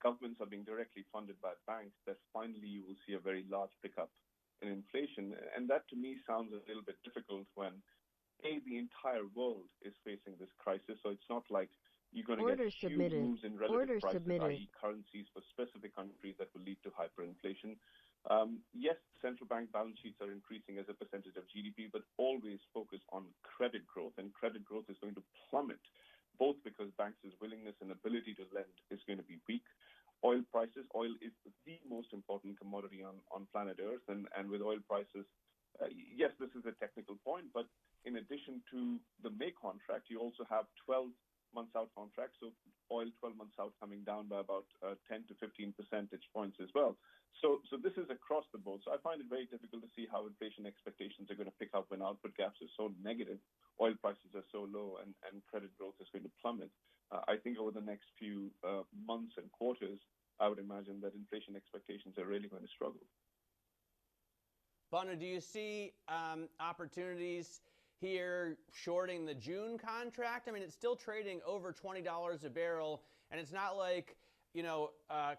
governments are being directly funded by banks, that finally you will see a very large pickup in inflation. And that to me sounds a little bit difficult when, A, the entire world is facing this crisis. So it's not like you're going to get huge moves in relative prices, i.e. currencies for specific countries that will lead to hyperinflation. Yes, central bank balance sheets are increasing as a percentage of GDP, but always focus on credit growth. And credit growth is going to plummet, both because banks' willingness and ability to lend is going to be weak. Oil prices, oil is the most important commodity on planet Earth. And with oil prices, yes, this is a technical point, but in addition to the May contract, you also have 12 months out contracts, so oil 12 months out coming down by about 10 to 15 percentage points as well. So this is across the board. So I find it very difficult to see how inflation expectations are going to pick up when output gaps are so negative, oil prices are so low, and credit growth is going to plummet. I think over the next few months and quarters, I would imagine that inflation expectations are really going to struggle. Banu, do you see opportunities here shorting the June contract? I mean, it's still trading over $20 a barrel, and it's not like, you know,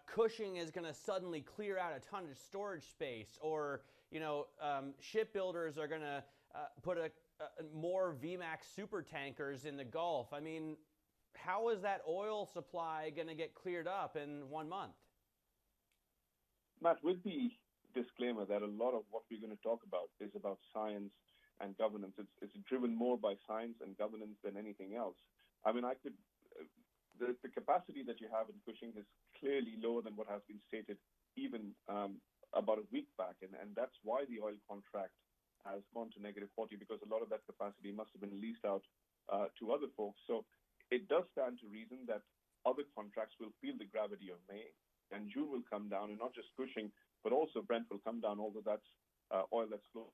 Cushing is going to suddenly clear out a ton of storage space, or, you know, shipbuilders are going to put more VMAX super tankers in the Gulf. I mean, how is that oil supply going to get cleared up in 1 month? Matt, with the disclaimer that a lot of what we're going to talk about is about science and governance. It's driven more by science and governance than anything else. I mean, the capacity that you have in Cushing is clearly lower than what has been stated even about a week back. And that's why the oil contract has gone to -40, because a lot of that capacity must have been leased out to other folks. So it does stand to reason that other contracts will feel the gravity of May, and June will come down, and not just Cushing, but also Brent will come down, although that's oil that's flowing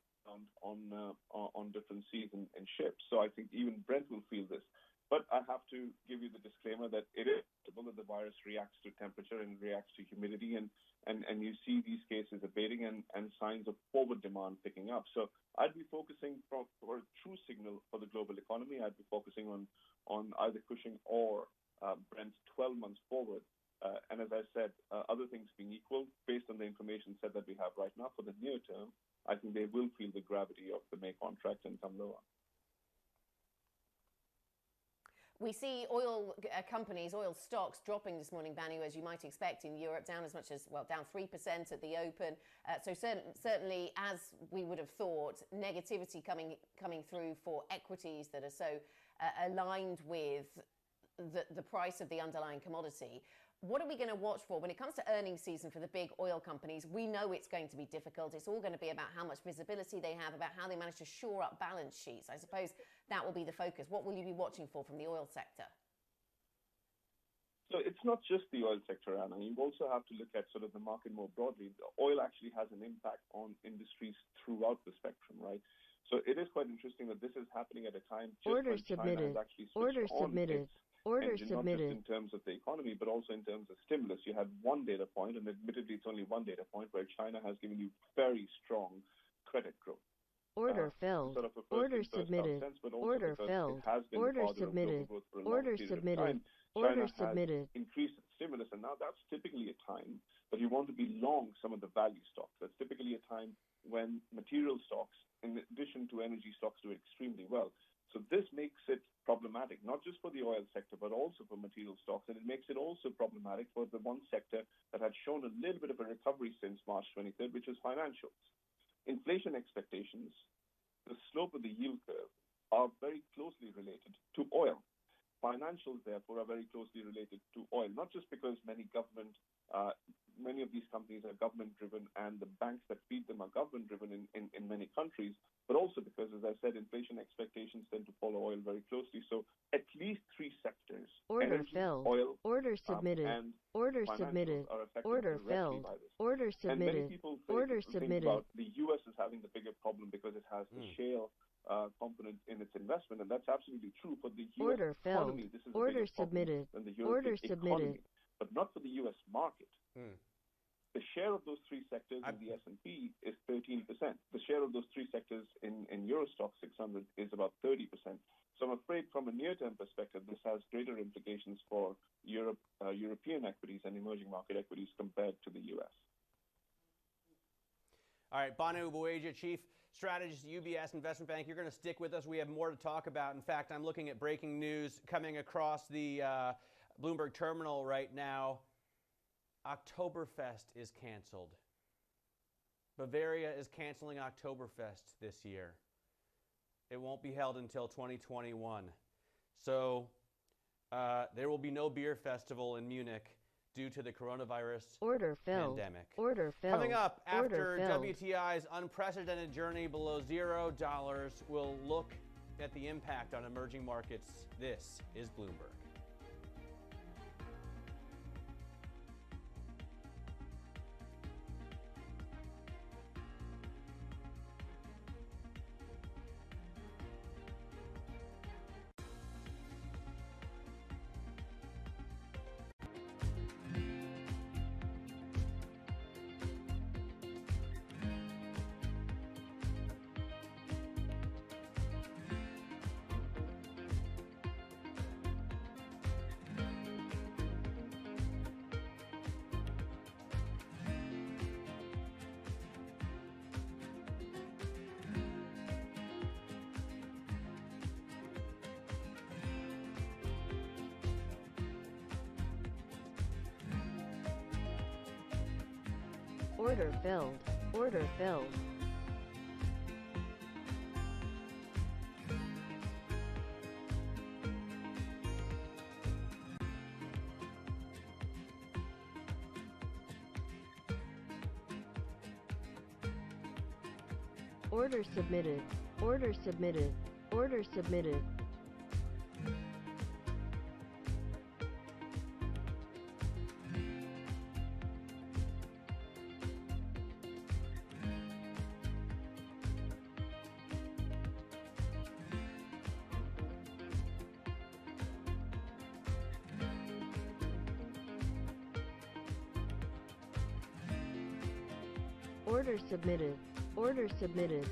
on different seas and ships. So I think even Brent will feel this. But I have to give you the disclaimer that it is possible that the virus reacts to temperature and reacts to humidity, and you see these cases abating and signs of forward demand picking up. So I'd be focusing for a true signal for the global economy. I'd be focusing on either Cushing or Brent 12 months forward. And as I said, other things being equal, based on the information set that we have right now for the near term, I think they will feel the gravity of the May contract and come lower. We see oil companies, oil stocks dropping this morning, Banu, as you might expect in Europe, down as much as, well, down 3% at the open. So certainly, as we would have thought, negativity coming through for equities that are so aligned with the price of the underlying commodity. What are we going to watch for when it comes to earnings season for the big oil companies? We know it's going to be difficult. It's all going to be about how much visibility they have, about how they manage to shore up balance sheets. I suppose that will be the focus. What will you be watching for from the oil sector? So it's not just the oil sector, Anna. You also have to look at sort of the market more broadly. The oil actually has an impact on industries throughout the spectrum, right? So it is quite interesting that this is happening at a time just when China has actually switched on its engine, not just in terms of the economy, but also in terms of stimulus. You had one data point, and admittedly it's only one data point, where China has given you very strong credit growth. Order filled. Sort of a Order submitted. Sense, but also Order filled. it has been Order the father submitted. of global growth for a Order long period submitted. of time. Order China submitted. has increased its stimulus, and now that's typically a time that you want to be long some of the value stocks. That's typically a time when material stocks, in addition to energy stocks, do extremely well. So this makes it problematic, not just for the oil sector, but also for material stocks. And it makes it also problematic for the one sector that had shown a little bit of a recovery since March 23rd, which is financials. Inflation expectations, the slope of the yield curve, are very closely related to oil. Financials, therefore, are very closely related to oil, not just because many of these companies are government-driven and the banks that feed them are government-driven in many countries, but also because, as I said, inflation expectations tend to follow oil very closely. So at least three sectors, Order energy, filled. oil, Order submitted. and Order financials submitted. are affected Order directly filled. by this. Order And many submitted. people Order think submitted. about the U.S. as having the bigger problem because it has the shale component in its investment, and that's absolutely true. For the U.S. Order filled. economy, this is Order a bigger submitted. problem than the Order European submitted. economy, but not for the U.S. market. The share of those three sectors in the S&P is 13%. The share of those three sectors in Eurostoxx 600 is about 30%. So I'm afraid from a near-term perspective, this has greater implications for European equities and emerging market equities compared to the U.S. All right, Banu Bueja, Chief Strategist at UBS Investment Bank. You're going to stick with us. We have more to talk about. In fact, I'm looking at breaking news coming across the Bloomberg terminal right now. Oktoberfest is canceled. Bavaria is canceling Oktoberfest this year. It won't be held until 2021. So there will be no beer festival in Munich due to the coronavirus pandemic. Order filled. Coming up after filled. WTI's unprecedented journey below $0, we'll look at the impact on emerging markets. This is Bloomberg. Order filled. Order filled. Order submitted. Order submitted. Order submitted. Order submitted. Order submitted.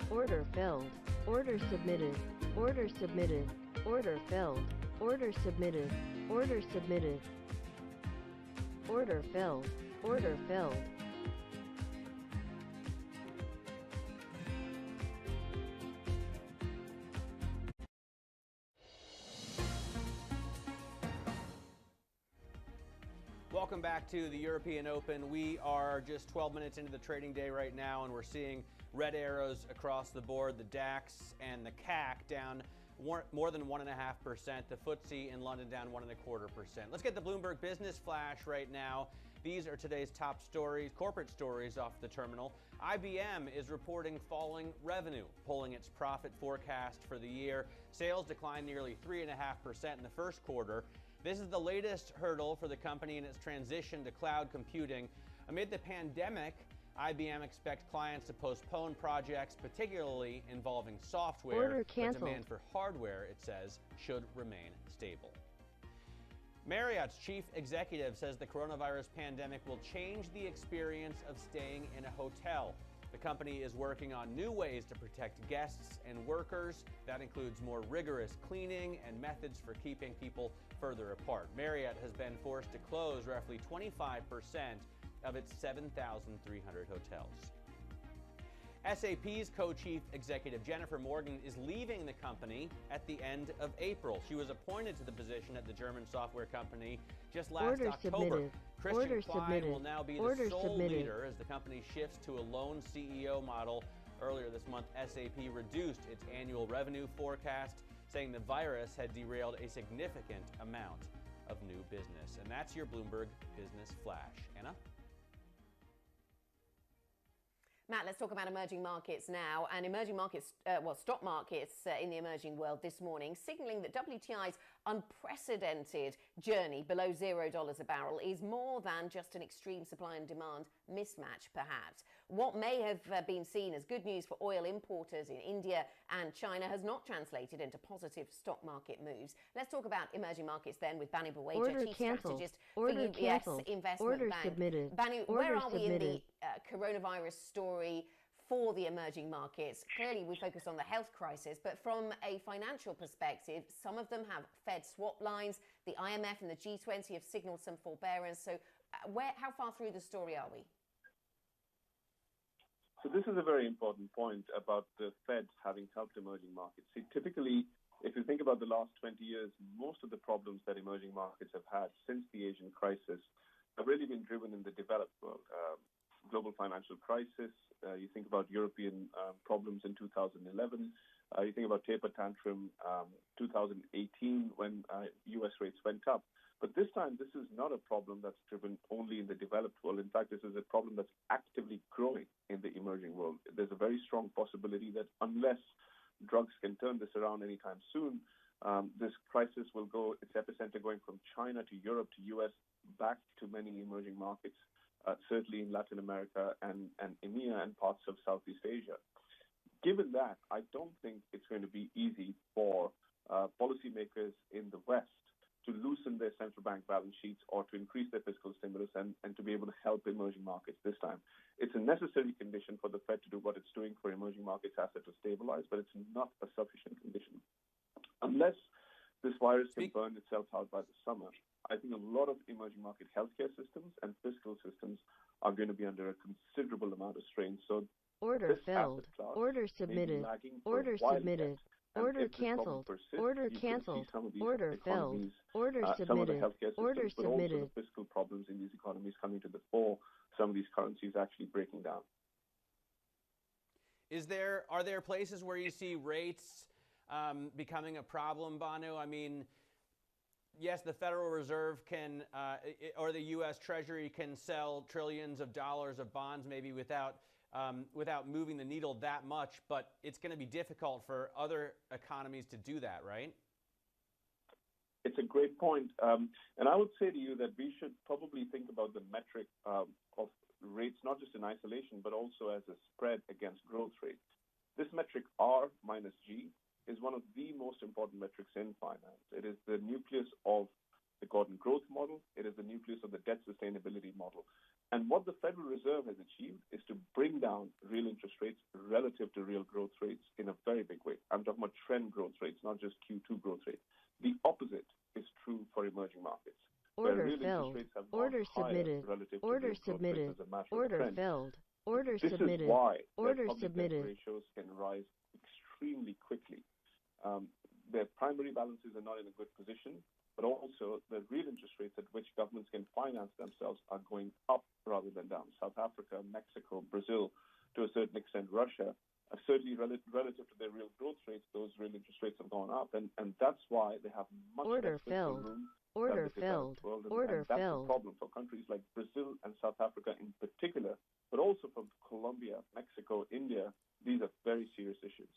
Order filled. Order submitted. Order submitted. Order filled. Order submitted. Order submitted. Order filled. Order filled. Welcome back to the European Open. We are just 12 minutes into the trading day right now, and we're seeing red arrows across the board. The DAX and the CAC down more than 1.5%. The FTSE in London down 1.25%. Let's get the Bloomberg Business Flash right now. These are today's top stories, corporate stories off the terminal. IBM is reporting falling revenue, pulling its profit forecast for the year. Sales declined nearly 3.5% in the first quarter. This is the latest hurdle for the company in its transition to cloud computing. Amid the pandemic, IBM expects clients to postpone projects, particularly involving software, but demand for hardware, it says, should remain stable. Marriott's chief executive says the coronavirus pandemic will change the experience of staying in a hotel. The company is working on new ways to protect guests and workers. That includes more rigorous cleaning and methods for keeping people further apart. Marriott has been forced to close roughly 25% of its 7,300 hotels. SAP's co-chief executive Jennifer Morgan is leaving the company at the end of April. She was appointed to the position at the German software company just last October. Christian Klein will now be the sole leader as the company shifts to a lone CEO model. Earlier this month, SAP reduced its annual revenue forecast, saying the virus had derailed a significant amount of new business. And that's your Bloomberg Business Flash. Anna? Matt, let's talk about emerging markets now. And emerging markets, stock markets in the emerging world this morning, signaling that WTI's unprecedented journey below $0 a barrel is more than just an extreme supply and demand mismatch, perhaps. What may have been seen as good news for oil importers in India and China has not translated into positive stock market moves. Let's talk about emerging markets then with Banu Baweja, Chief Strategist for UBS Investment Bank. Banu, where are we in the coronavirus story for the emerging markets? Clearly, we focus on the health crisis, but from a financial perspective, some of them have Fed swap lines. The IMF and the G20 have signaled some forbearance. So how far through the story are we? So this is a very important point about the Fed having helped emerging markets. See, typically, if you think about the last 20 years, most of the problems that emerging markets have had since the Asian crisis have really been driven in the developed world. Global financial crisis, you think about European problems in 2011, you think about taper tantrum 2018 when U.S. rates went up. But this time, this is not a problem that's driven only in the developed world. In fact, this is a problem that's actively growing in the emerging world. There's a very strong possibility that unless drugs can turn this around anytime soon, this crisis will go, its epicenter going from China to Europe to U.S. back to many emerging markets, certainly in Latin America and EMEA and parts of Southeast Asia. Given that, I don't think it's going to be easy for policymakers in the West to loosen their central bank balance sheets or to increase their fiscal stimulus and to be able to help emerging markets this time. It's a necessary condition for the Fed to do what it's doing for emerging markets assets to stabilize, but it's not a sufficient condition. Unless this virus can burn itself out by the summer, I think a lot of emerging market healthcare systems and fiscal systems are going to be under a considerable amount of strain. So order filled, order submitted, order submitted. Order canceled. Order canceled. Order filled. Order submitted. Order submitted. Also the fiscal problems in these economies coming to the fore. Some of these currencies actually breaking down. Are there places where you see rates becoming a problem, Banu? I mean, yes, the Federal Reserve can, or the U.S. Treasury can sell trillions of dollars of bonds, maybe without moving the needle that much, but it's going to be difficult for other economies to do that, right? It's a great point. And I would say to you that we should probably think about the metric of rates, not just in isolation, but also as a spread against growth rates. This metric, R minus G, is one of the most important metrics in finance. It is the nucleus of the Gordon growth model. It is the nucleus of the debt sustainability model. And what the Federal Reserve has achieved is to bring down real interest rates relative to real growth rates in a very big way. I'm talking about trend growth rates, not just Q2 growth rates. The opposite is true for emerging markets. Order filled. Order submitted. Order submitted. Order filled. Order submitted. This is why order public submitted. debt ratios can rise extremely quickly. Their primary balances are not in a good position, but also the real interest rates at which governments can finance themselves are going up rather than down. South Africa, Mexico, Brazil, to a certain extent Russia, certainly relative to their real growth rates, those real interest rates have gone up, and that's why they have much order less fiscal filled. room. Order filled. Order that's filled. the problem for countries like Brazil and South Africa in particular, but also for Colombia, Mexico, India. These are very serious issues.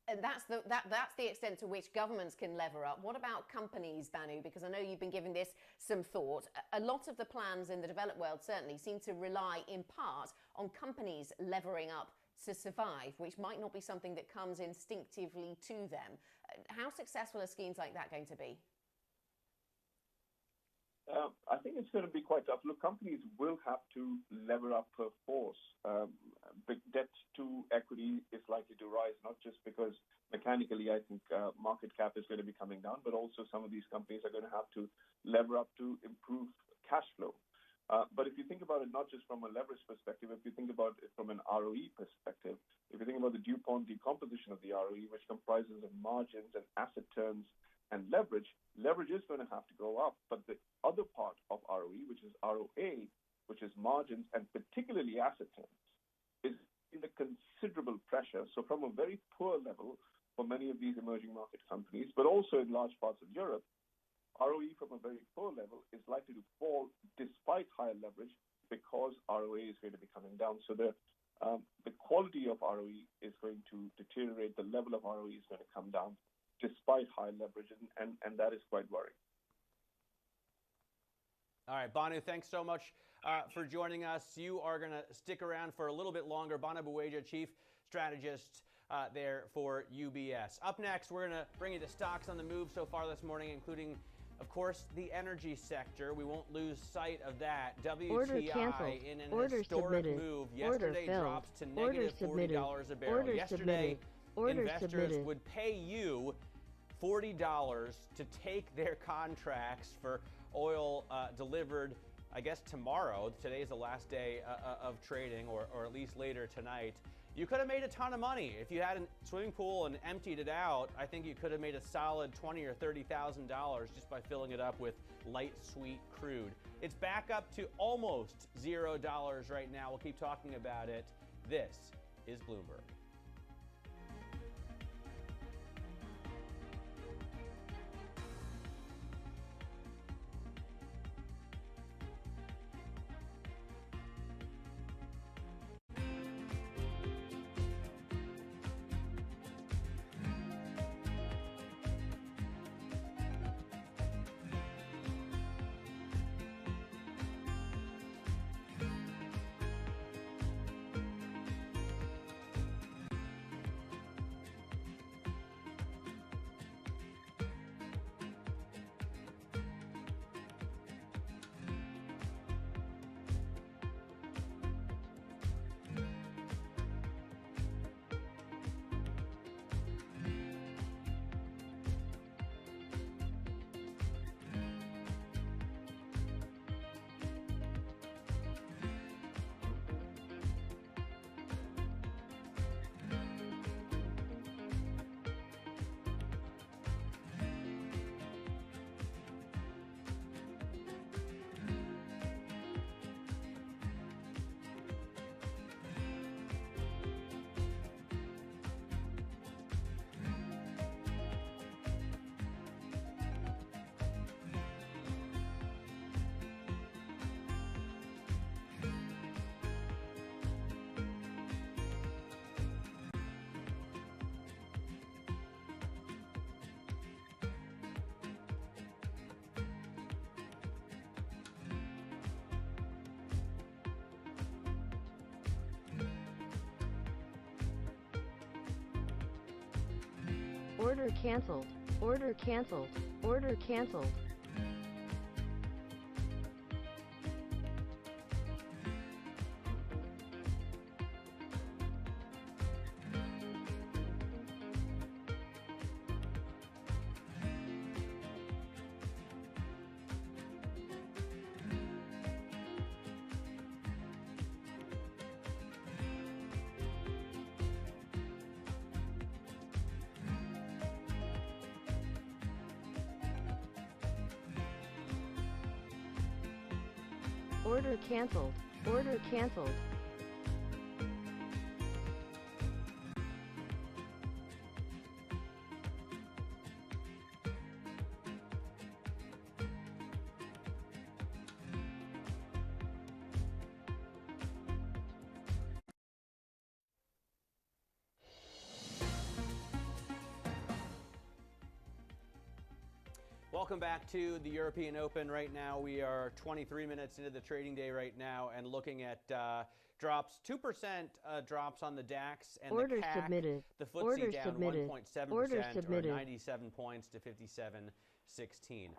And that's the extent to which governments can lever up. What about companies, Banu? Because I know you've been giving this some thought. A lot of the plans in the developed world certainly seem to rely in part on companies levering up to survive, which might not be something that comes instinctively to them. How successful are schemes like that going to be? I think it's going to be quite tough. Look, companies will have to lever up per force. The debt to equity is likely to rise, not just because mechanically I think market cap is going to be coming down, but also some of these companies are going to have to lever up to improve cash flow. But if you think about it not just from a leverage perspective, if you think about it from an ROE perspective, if you think about the DuPont decomposition of the ROE, which comprises of margins and asset turns and leverage is going to have to go up. But the other part of ROE, which is ROA, which is margins and particularly asset turns, is in a considerable pressure. So from a very poor level for many of these emerging market companies, but also in large parts of Europe, ROE from a very poor level is likely to fall despite higher leverage because ROA is going to be coming down. So the quality of ROE is going to deteriorate. The level of ROE is going to come down despite high leverage, and that is quite worrying. All right, Banu, thanks so much for joining us. You are going to stick around for a little bit longer. Banu Buweja, Chief Strategist there for UBS. Up next, we're going to bring you the stocks on the move so far this morning, including, of course, the energy sector. We won't lose sight of that. WTI in an historic move. Yesterday drops to negative $40 a barrel. Yesterday, investors would pay you $40 to take their contracts for oil delivered, I guess, tomorrow. Today is the last day of trading, or at least later tonight. You could have made a ton of money. If you had a swimming pool and emptied it out, I think you could have made a solid $20,000 or $30,000 just by filling it up with light sweet crude. It's back up to almost $0 right now. We'll keep talking about it. This is Bloomberg. Order canceled. Order canceled. Order canceled. Order canceled. Order canceled. Welcome back to the European Open. Right now, we are 23 minutes into the trading day right now and looking at drops, 2% drops on the DAX and Order the CAC. submitted. The FTSE Order down submitted. 1.7% Order or submitted. 97 points to 57.16.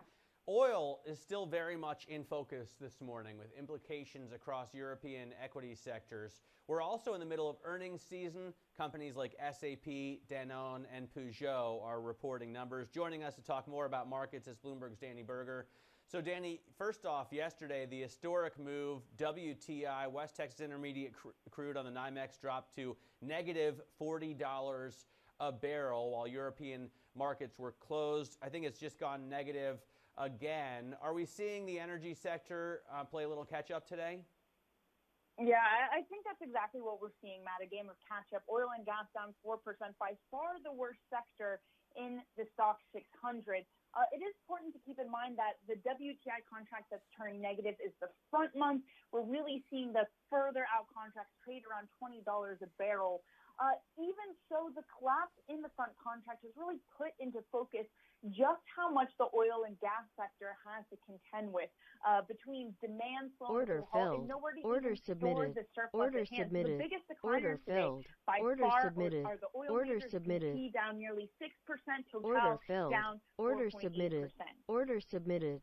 Oil is still very much in focus this morning with implications across European equity sectors. We're also in the middle of earnings season. Companies like SAP, Danone, and Peugeot are reporting numbers. Joining us to talk more about markets is Bloomberg's Danny Berger. So, Danny, first off, yesterday, the historic move, WTI, West Texas Intermediate crude on the NYMEX dropped to negative $40 a barrel while European markets were closed. I think it's just gone negative again. Are we seeing the energy sector play a little catch-up today? Yeah, I think that's exactly what we're seeing, Matt, a game of catch-up. Oil and gas down 4%, by far the worst sector in the stock 600. It is important to keep in mind that the WTI contract that's turning negative is the front month. We're really seeing the further out contracts trade around $20 a barrel. Even so, the collapse in the front contract has really put into focus just how much the oil and gas sector has to contend with between demand slowing Order filled. Order submitted. Order submitted. The biggest Order decliners today filled. by Order far submitted. are the oil Order majors, submitted. BP down nearly 6%, Total Order filled. down 4.8%. Order submitted. Order submitted.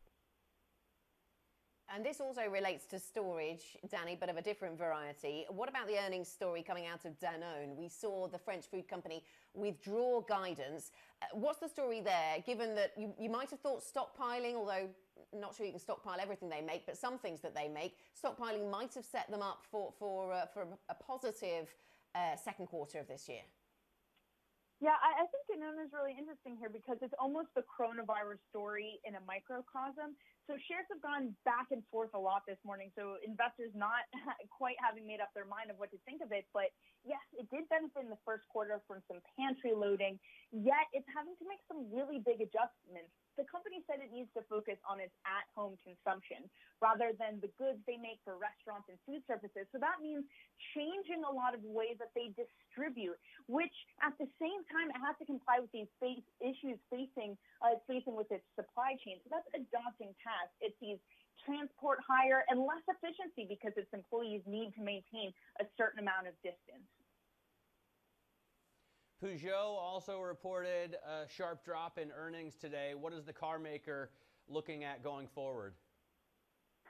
And this also relates to storage, Danny, but of a different variety. What about the earnings story coming out of Danone? We saw the French food company withdraw guidance. What's the story there, given that you might have thought stockpiling, although I'm not sure you can stockpile everything they make, but some things that they make, stockpiling might have set them up for a positive second quarter of this year? Yeah, I think Danone is really interesting here because it's almost the coronavirus story in a microcosm. So shares have gone back and forth a lot this morning. So investors not quite having made up their mind of what to think of it. But yes, it did benefit in the first quarter from some pantry loading, yet it's having to make some really big adjustments. The company said it needs to focus on its at-home consumption rather than the goods they make for restaurants and food services. So that means changing a lot of ways that they distribute, which at the same time it has to comply with these issues facing with its supply chain. So that's a daunting task. It sees transport higher and less efficiency because its employees need to maintain a certain amount of distance. Peugeot also reported a sharp drop in earnings today. What is the car maker looking at going forward?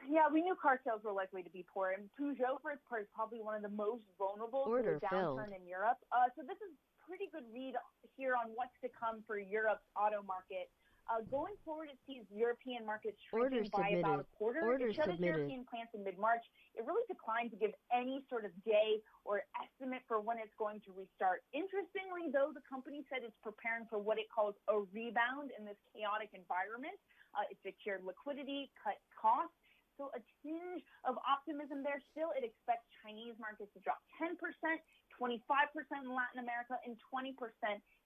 Yeah, we knew car sales were likely to be poor, and Peugeot, for its part, is probably one of the most vulnerable to the downturn in Europe. So this is a pretty good read here on what's to come for Europe's auto market. Going forward, it sees European markets shrinking by about a quarter. It shut its European plants in mid-March. It really declined to give any sort of day or estimate for when it's going to restart. Interestingly, though, the company said it's preparing for what it calls a rebound in this chaotic environment. It secured liquidity, cut costs. So a tinge of optimism there. Still, it expects Chinese markets to drop 10%, 25% in Latin America, and 20%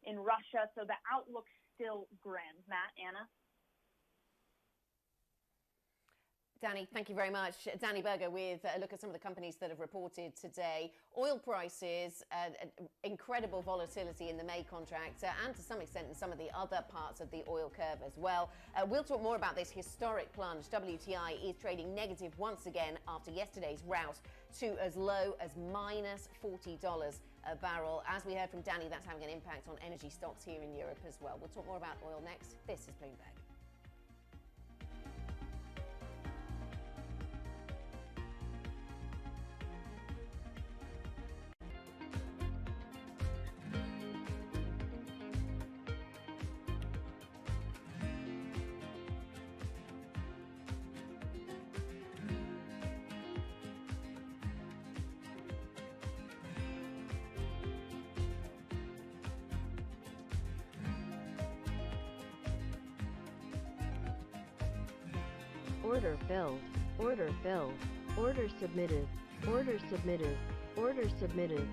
in Russia. So the outlook's still grim. Matt, Anna? Danny, thank you very much. Danny Berger with a look at some of the companies that have reported today. Oil prices, incredible volatility in the May contract, and to some extent in some of the other parts of the oil curve as well. We'll talk more about this historic plunge. WTI is trading negative once again after yesterday's rout to as low as minus $40 a barrel. As we heard from Danny, that's having an impact on energy stocks here in Europe as well. We'll talk more about oil next. This is Bloomberg. Order filled. Order filled. Order submitted. Order submitted. Order submitted.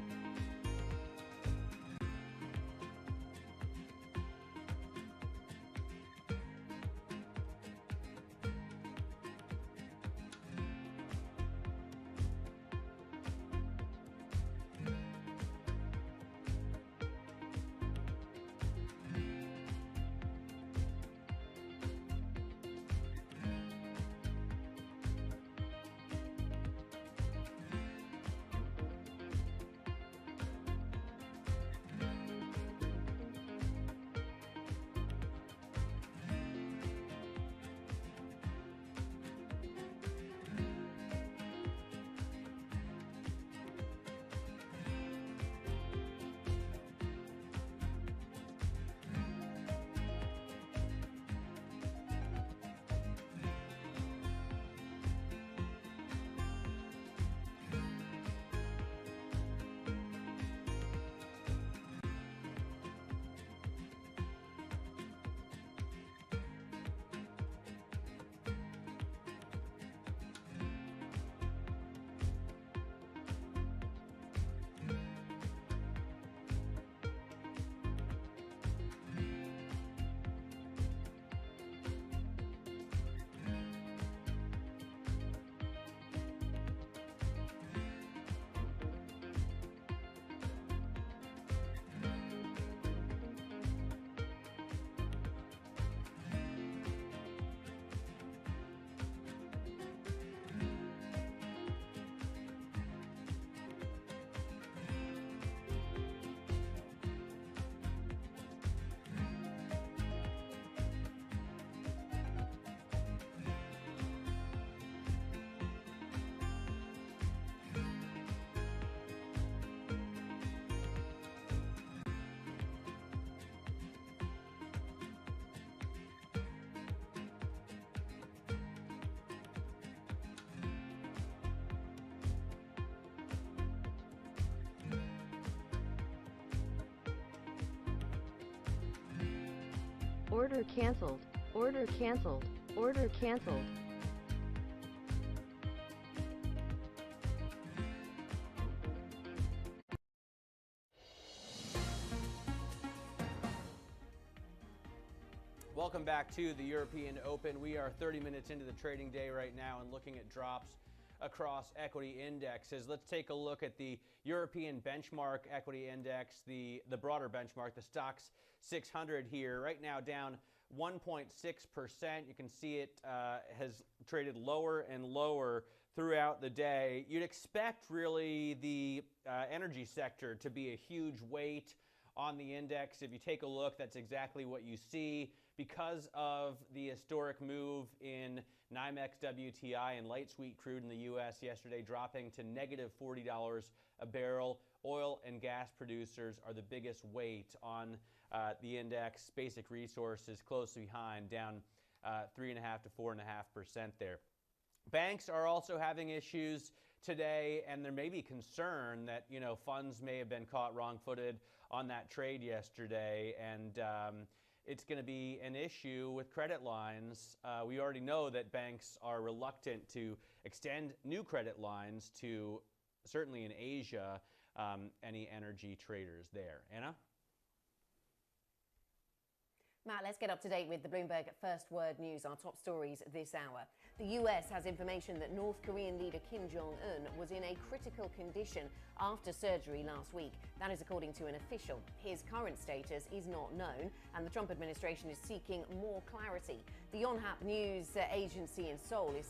Order canceled. Order canceled. Order canceled. Welcome back to the European Open. We are 30 minutes into the trading day right now and looking at drops across equity indexes. Let's take a look at the European benchmark equity index, the broader benchmark, the Stocks 600 here, right now down 1.6%. You can see it has traded lower and lower throughout the day. You'd expect really the energy sector to be a huge weight on the index. If you take a look, that's exactly what you see. Because of the historic move in NYMEX WTI and light sweet crude in the U.S. yesterday dropping to negative $40 a barrel, oil and gas producers are the biggest weight on the index. Basic resources close behind, down 3.5% to 4.5% there. Banks are also having issues today, and there may be concern that funds may have been caught wrong-footed on that trade yesterday, and it's going to be an issue with credit lines. We already know that banks are reluctant to extend new credit lines to, certainly in Asia, any energy traders there. Anna? Matt, let's get up to date with the Bloomberg First Word News, our top stories this hour. The US has information that North Korean leader Kim Jong-un was in a critical condition after surgery last week. That is according to an official. His current status is not known, and the Trump administration is seeking more clarity. The Yonhap news agency in Seoul is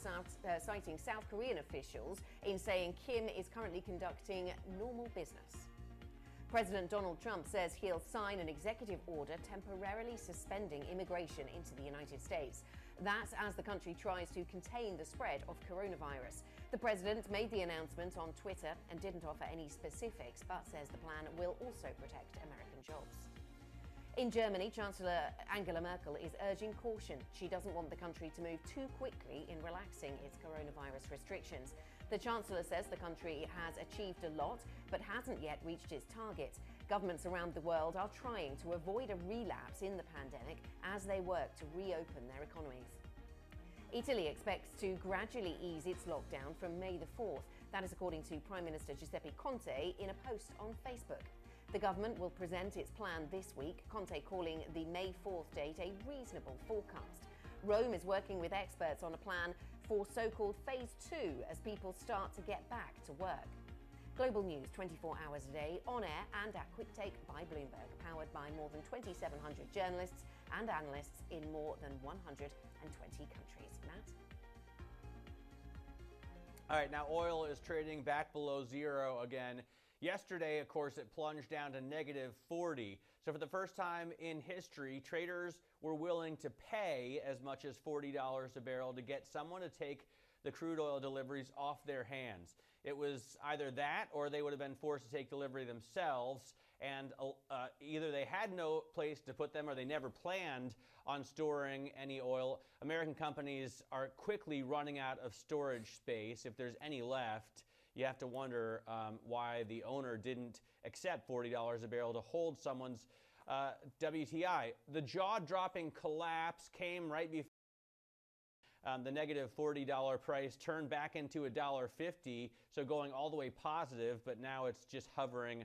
citing South Korean officials in saying Kim is currently conducting normal business. President Donald Trump says he'll sign an executive order temporarily suspending immigration into the United States. That's as the country tries to contain the spread of coronavirus. The president made the announcement on Twitter and didn't offer any specifics, but says the plan will also protect American jobs. In Germany, Chancellor Angela Merkel is urging caution. She doesn't want the country to move too quickly in relaxing its coronavirus restrictions. The Chancellor says the country has achieved a lot, but hasn't yet reached its targets. Governments around the world are trying to avoid a relapse in the pandemic as they work to reopen their economies. Italy expects to gradually ease its lockdown from May the 4th. That is according to Prime Minister Giuseppe Conte in a post on Facebook. The government will present its plan this week, Conte calling the May 4th date a reasonable forecast. Rome is working with experts on a plan for so-called Phase 2 as people start to get back to work. Global news 24 hours a day, on air and at Quick Take by Bloomberg, powered by more than 2,700 journalists and analysts in more than 120 countries. Matt? All right, now oil is trading back below zero again. Yesterday, of course, it plunged down to -40. So for the first time in history, traders were willing to pay as much as $40 a barrel to get someone to take the crude oil deliveries off their hands. It was either that or they would have been forced to take delivery themselves, and either they had no place to put them or they never planned on storing any oil. American companies are quickly running out of storage space. If there's any left, you have to wonder why the owner didn't accept $40 a barrel to hold someone's WTI. The jaw-dropping collapse came right before the negative $40 price turned back into $1.50, so going all the way positive, but now it's just hovering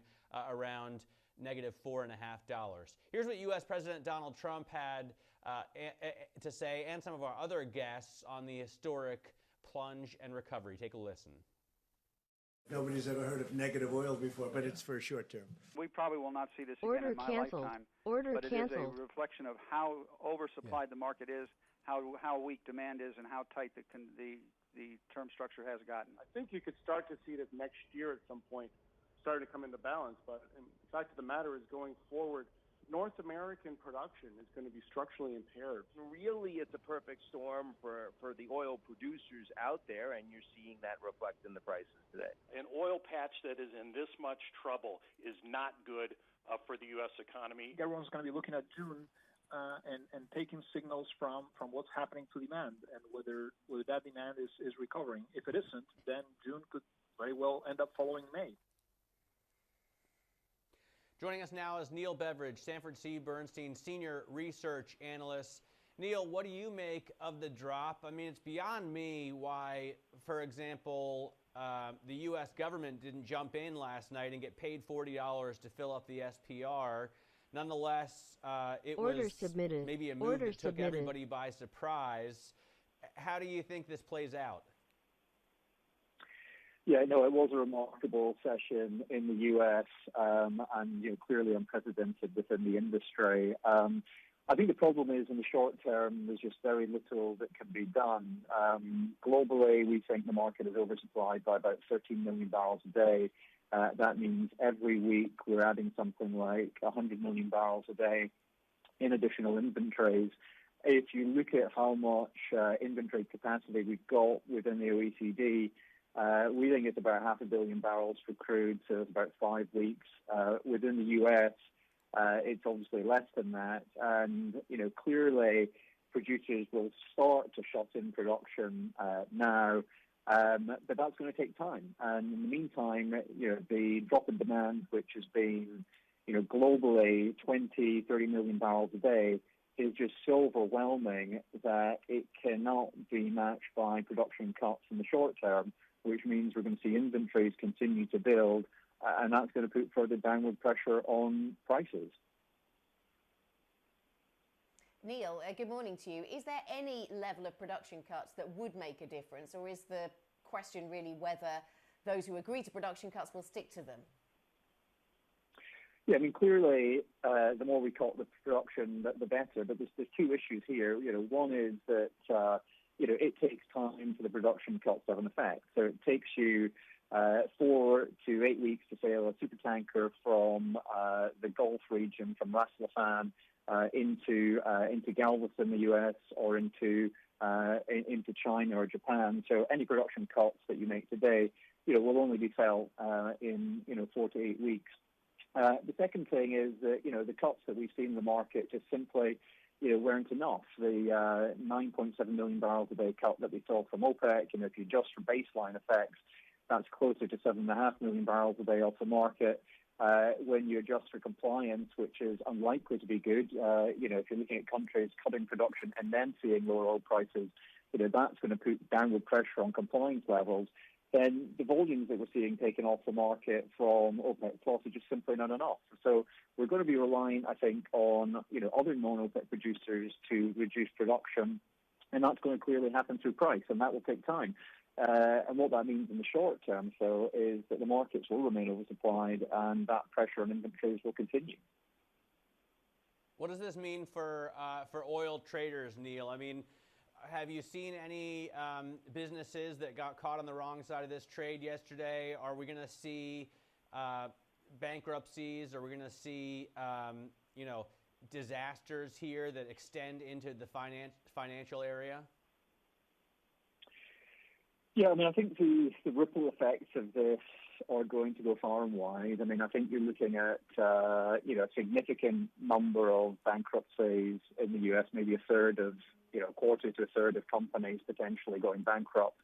around negative $4.50. Here's what U.S. President Donald Trump had to say, and some of our other guests, on the historic plunge and recovery. Take a listen. Nobody's ever heard of negative oil before, but it's for a short term. We probably will not see this again in my lifetime. But it is a reflection of how oversupplied the market is, how weak demand is, and how tight the term structure has gotten. I think you could start to see it next year at some point, starting to come into balance. But the fact of the matter is, going forward, North American production is going to be structurally impaired. Really, it's a perfect storm for the oil producers out there, and you're seeing that reflect in the prices today. An oil patch that is in this much trouble is not good for the U.S. economy. Everyone's going to be looking at June and taking signals from what's happening to demand and whether that demand is recovering. If it isn't, then June could very well end up following May. Joining us now is Neil Beveridge, Sanford C. Bernstein Senior Research Analyst. Neil, what do you make of the drop? I mean, it's beyond me why, for example, the U.S. government didn't jump in last night and get paid $40 to fill up the SPR. Nonetheless, it was maybe a move that took everybody by surprise. How do you think this plays out? Yeah, no, it was a remarkable session in the U.S. And clearly unprecedented within the industry. I think the problem is in the short term, there's just very little that can be done. Globally, we think the market is oversupplied by about 13 million barrels a day. That means every week we're adding something like 100 million barrels a day in additional inventories. If you look at how much inventory capacity we've got within the OECD, we think it's about 500 million barrels for crude, so it's about 5 weeks. Within the U.S., it's obviously less than that. And, clearly producers will start to shut in production now, but that's going to take time. And in the meantime, the drop in demand, which has been, globally 20, 30 million barrels a day, is just so overwhelming that it cannot be matched by production cuts in the short term, which means we're going to see inventories continue to build, and that's going to put further downward pressure on prices. Neil, good morning to you. Is there any level of production cuts that would make a difference, or is the question really whether those who agree to production cuts will stick to them? Yeah, I mean, clearly, the more we cut the production, the better. But there's two issues here. One is that it takes time for the production cuts to have an effect. So it takes you 4 to 8 weeks to sail a supertanker from the Gulf region, from Ras Laffan into Galveston, the U.S., or into China or Japan. So any production cuts that you make today, will only be felt in 4 to 8 weeks. The second thing is that the cuts that we've seen in the market just simply weren't enough. The 9.7 million barrels a day cut that we saw from OPEC, if you adjust for baseline effects, that's closer to 7.5 million barrels a day off the market. When you adjust for compliance, which is unlikely to be good, if you're looking at countries cutting production and then seeing lower oil prices, that's going to put downward pressure on compliance levels, then the volumes that we're seeing taken off the market from OPEC Plus are just simply not enough. So we're going to be relying, I think, on other non-OPEC producers to reduce production, and that's going to clearly happen through price, and that will take time. And what that means in the short term, so, is that the markets will remain oversupplied, and that pressure on inventories will continue. What does this mean for oil traders, Neil? I mean, have you seen any businesses that got caught on the wrong side of this trade yesterday? Are we going to see bankruptcies? Are we going to see disasters here that extend into the financial area? Yeah, I mean, I think the ripple effects of this are going to go far and wide. I mean, I think you're looking at a significant number of bankruptcies in the U.S., maybe a quarter to a third of companies potentially going bankrupt.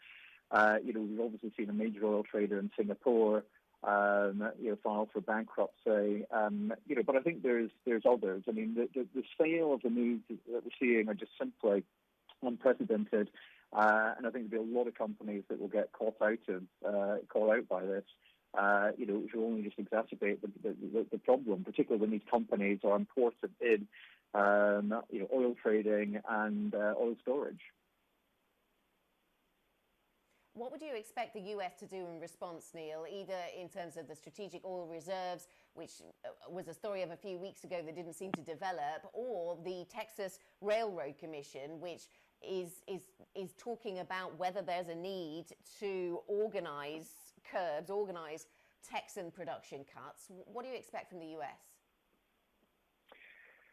We've obviously seen a major oil trader in Singapore file for bankruptcy. But I think there's others. I mean, the scale of the moves that we're seeing are just simply unprecedented. And I think there'll be a lot of companies that will get caught out by this, which will only just exacerbate the problem, particularly when these companies are important in, oil trading and oil storage. What would you expect the U.S. to do in response, Neil, either in terms of the strategic oil reserves, which was a story of a few weeks ago that didn't seem to develop, or the Texas Railroad Commission, which is talking about whether there's a need to organize curbs, organize Texan production cuts? What do you expect from the U.S.?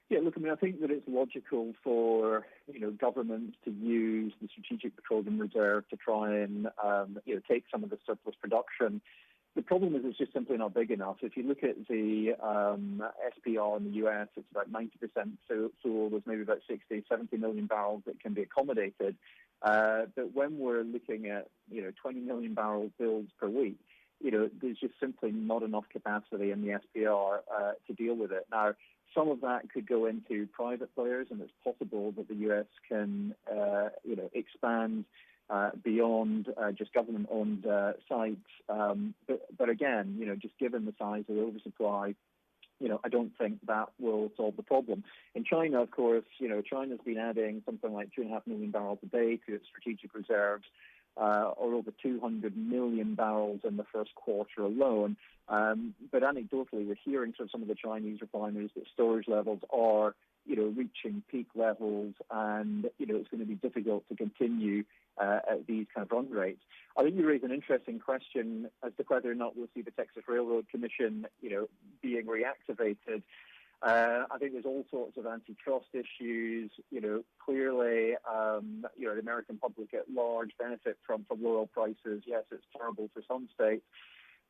Yeah, look, I mean, I think that it's logical for, governments to use the Strategic Petroleum Reserve to try and, take some of the surplus production. The problem is it's just simply not big enough. If you look at the SPR in the U.S., it's about 90% full. There's maybe about 60, 70 million barrels that can be accommodated. But when we're looking at, 20 million barrel builds per week, there's just simply not enough capacity in the SPR to deal with it. Now, some of that could go into private players, and it's possible that the U.S. can, expand beyond just government-owned sites. But again, just given the size of the oversupply, I don't think that will solve the problem. In China, of course, China's been adding something like 2.5 million barrels a day to its strategic reserves, or over 200 million barrels in the first quarter alone. But anecdotally, we're hearing from some of the Chinese refineries that storage levels are, reaching peak levels, and, it's going to be difficult to continue at these kind of run rates. I think you raise an interesting question as to whether or not we'll see the Texas Railroad Commission, being reactivated. I think there's all sorts of antitrust issues. Clearly, the American public at large benefit from low oil prices. Yes, it's terrible for some states,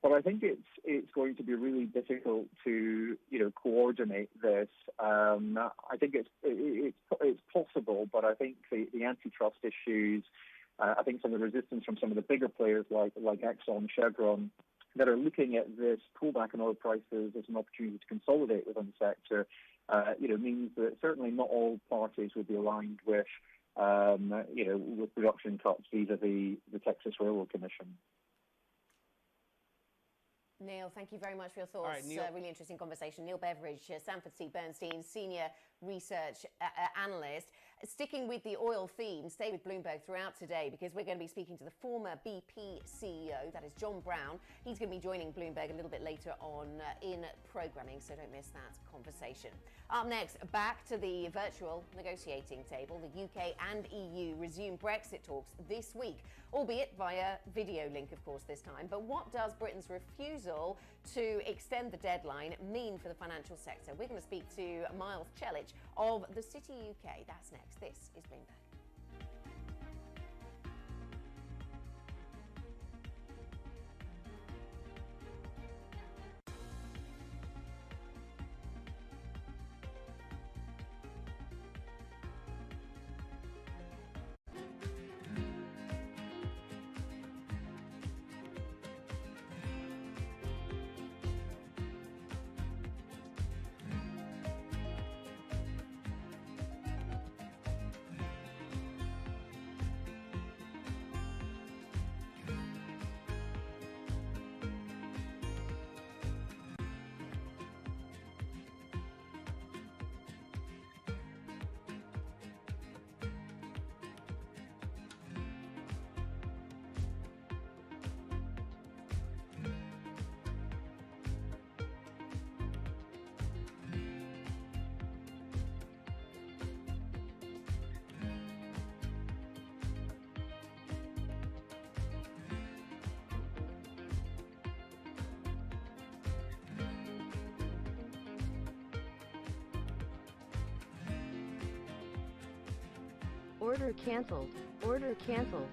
but I think it's going to be really difficult to coordinate this. I think it's possible, but I think the antitrust issues. I think some of the resistance from some of the bigger players like Exxon, Chevron, that are looking at this pullback in oil prices as an opportunity to consolidate within the sector, means that certainly not all parties will be aligned with, with production cuts vis-a-vis the Texas Railroad Commission. Neil, thank you very much for your thoughts. All right, Neil. Really interesting conversation. Neil Beveridge, Sanford C. Bernstein, Senior Research Analyst. Sticking with the oil theme, stay with Bloomberg throughout today, because we're going to be speaking to the former BP CEO, that is John Brown. He's going to be joining Bloomberg a little bit later on in programming, so don't miss that conversation. Up next, back to the virtual negotiating table. The UK and EU resume Brexit talks this week, albeit via video link, of course, this time. But what does Britain's refusal to extend the deadline mean for the financial sector? We're going to speak to Miles Chelich of the City UK. That's next. This is Bloomberg. Order canceled. Order canceled.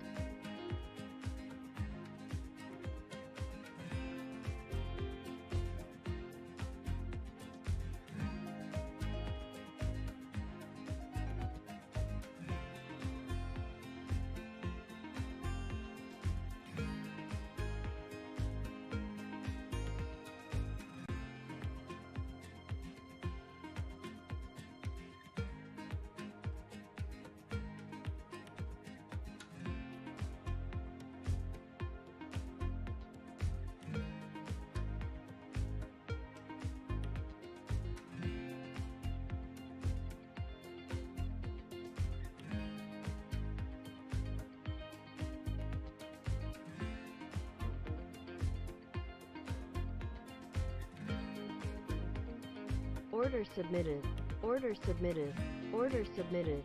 Order submitted. Order submitted. Order submitted.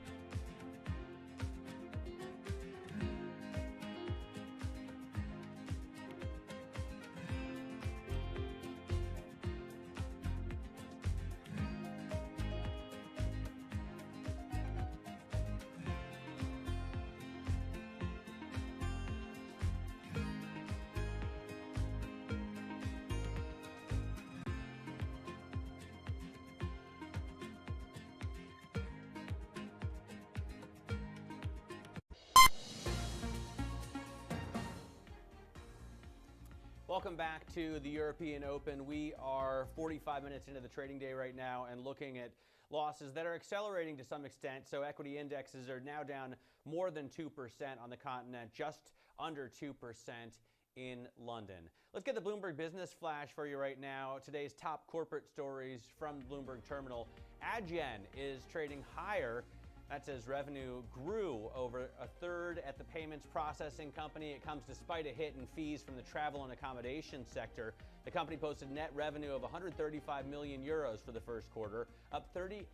Welcome back to the European Open. We are 45 minutes into the trading day right now and looking at losses that are accelerating to some extent. So equity indexes are now down more than 2% on the continent, just under 2% in London. Let's get the Bloomberg Business Flash for you right now. Today's top corporate stories from the Bloomberg Terminal. Adyen is trading higher. That's as revenue grew over a third at the payments processing company. It comes despite a hit in fees from the travel and accommodation sector. The company posted net revenue of 135 million euros for the first quarter, up 34%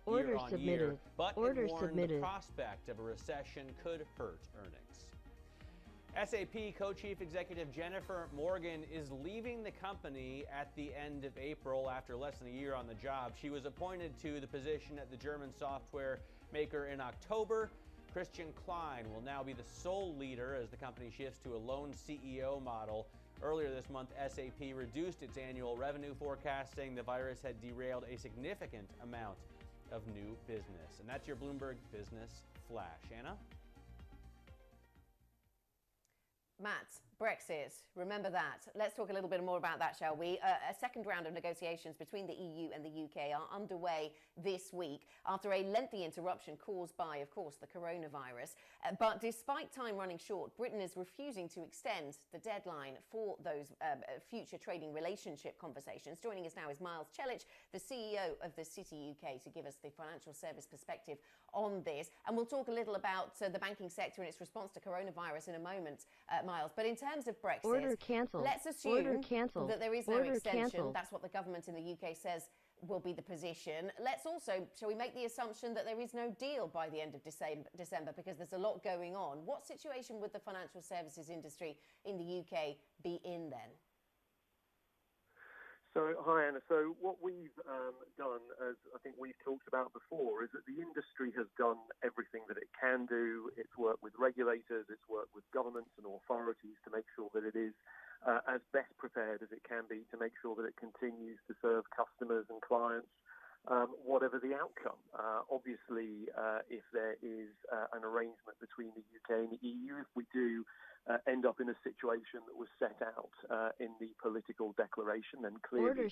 year on year. But it warned the prospect of a recession could hurt earnings. SAP co-chief executive Jennifer Morgan is leaving the company at the end of April after less than a year on the job. She was appointed to the position at the German software maker in October. Christian Klein will now be the sole leader as the company shifts to a lone CEO model. Earlier this month, SAP reduced its annual revenue forecast, saying the virus had derailed a significant amount of new business. And that's your Bloomberg Business Flash. Anna? Matt, Brexit, remember that. Let's talk a little bit more about that, shall we? A second round of negotiations between the EU and the UK are underway this week after a lengthy interruption caused by, of course, the coronavirus. But despite time running short, Britain is refusing to extend the deadline for those future trading relationship conversations. Joining us now is Miles Chelich, the CEO of the City UK, to give us the financial service perspective on this. And we'll talk a little about the banking sector and its response to coronavirus in a moment, Miles. But in terms of Brexit, let's assume that there is no extension. That's what the government in the UK says will be the position. Let's also, shall we make the assumption that there is no deal by the end of December, because there's a lot going on. What situation would the financial services industry in the UK be in then? So, hi, Anna. So what we've done, as I think we've talked about before, is that the industry has done everything that it can do. It's worked with regulators, it's worked with governments and authorities to make sure that it is as best prepared as it can be to make sure that it continues to serve customers and clients, whatever the outcome. Obviously, if there is an arrangement between the UK and the EU, if we do end up in a situation that was set out in the political declaration, then clearly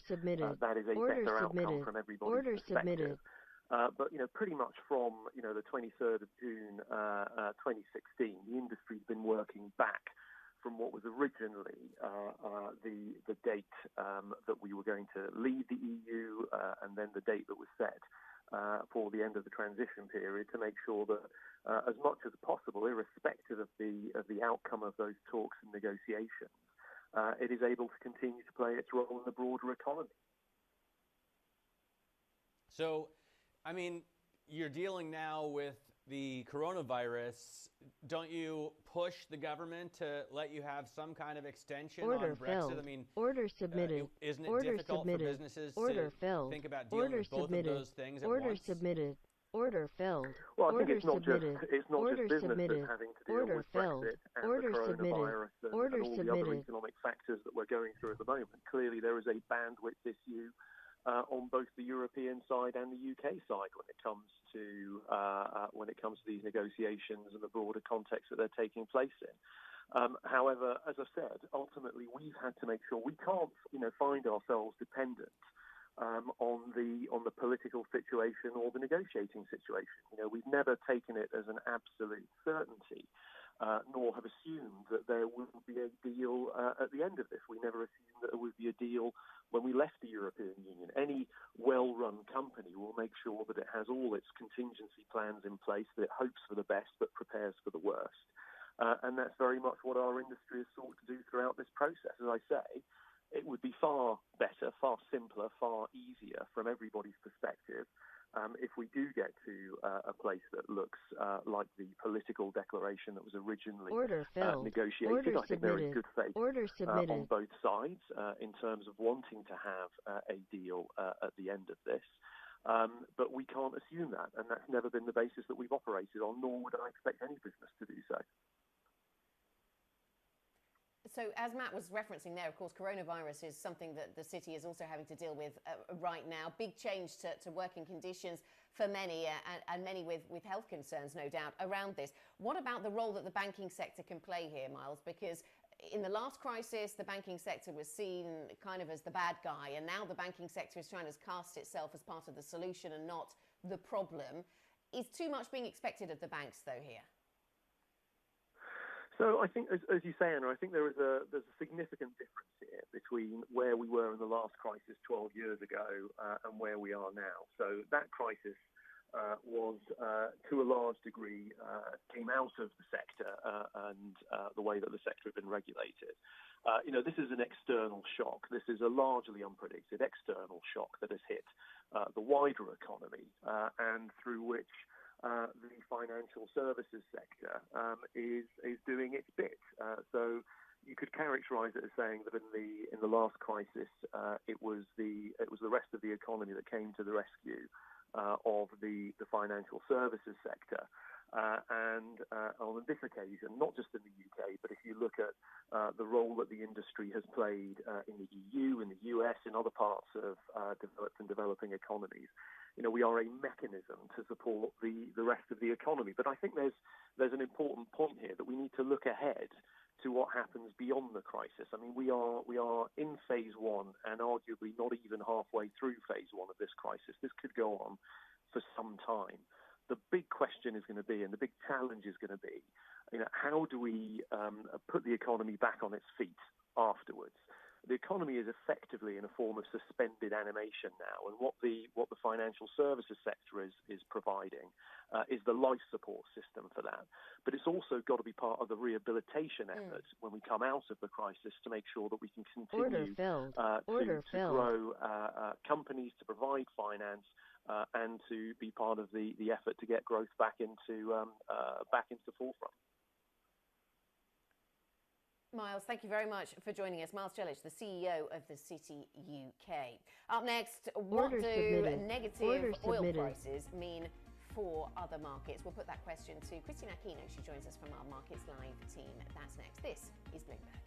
that is a better outcome from everybody's perspective. But, pretty much from, the 23rd of June 2016, the industry's been working back from what was originally the date that we were going to leave the EU and then the date that was set for the end of the transition period, to make sure that as much as possible, irrespective of the outcome of those talks and negotiations, it is able to continue to play its role in the broader economy. So, I mean, you're dealing now with the coronavirus. Don't you push the government to let you have some kind of extension on Brexit? I mean, order submitted. Isn't it difficult for businesses to think about dealing with both of those things at once? Order submitted. Order filled. Well, I Order think it's not submitted. just Order business submitted. that's having to deal Order with filled. Brexit and Order the submitted. coronavirus and Order all the other submitted. economic factors that we're going through at the moment. Clearly, there is a bandwidth issue on both the European side and the UK side when it comes to these negotiations and the broader context that they're taking place in. However, as I said, ultimately we've had to make sure we can't, find ourselves dependent on the political situation or the negotiating situation. We've never taken it as an absolute certainty, nor have assumed that there will be a deal at the end of this. We never assumed that there would be a deal when we left the European Union. Any well-run company will make sure that it has all its contingency plans in place, that it hopes for the best but prepares for the worst. And that's very much what our industry has sought to do throughout this process. As I say, it would be far better, far simpler, far easier from everybody's perspective if we do get to a place that looks like the political declaration that was originally negotiated. Order I think they're in good faith submitted. on both sides in terms of wanting to have a deal at the end of this. But we can't assume that, and that's never been the basis that we've operated on, nor would I expect any business to do so. So as Matt was referencing there, of course, coronavirus is something that the city is also having to deal with right now. Big change to working conditions for many, and many with health concerns, no doubt, around this. What about the role that the banking sector can play here, Miles? Because in the last crisis, the banking sector was seen kind of as the bad guy, and now the banking sector is trying to cast itself as part of the solution and not the problem. Is too much being expected of the banks, though, here? So I think, as you say, Anna, I think there's a significant difference here between where we were in the last crisis 12 years ago and where we are now. So that crisis was, to a large degree, came out of the sector and the way that the sector had been regulated. This is an external shock. This is a largely unpredicted external shock that has hit the wider economy and through which the financial services sector is doing its bit. So you could characterise it as saying that in the last crisis, it was the rest of the economy that came to the rescue of the financial services sector. And on this occasion, not just in the UK, but if you look at the role that the industry has played in the EU, in the US, in other parts of developed and developing economies, we are a mechanism to support the rest of the economy. But I think there's an important point here that we need to look ahead to what happens beyond the crisis. I mean, we are in phase one and arguably not even halfway through phase one of this crisis. This could go on for some time. The big question is going to be, and the big challenge is going to be, how do we put the economy back on its feet afterwards? The economy is effectively in a form of suspended animation now, and what the financial services sector is providing is the life support system for that. But it's also got to be part of the rehabilitation effort when we come out of the crisis to make sure that we can continue to grow companies, to provide finance, and to be part of the effort to get growth back into the forefront. Miles, thank you very much for joining us. Miles Jellich, the CEO of the City UK. Up next, what do negative oil prices mean for other markets? We'll put that question to Christina Aquino. She joins us from our Markets Live team. That's next. This is Bloomberg.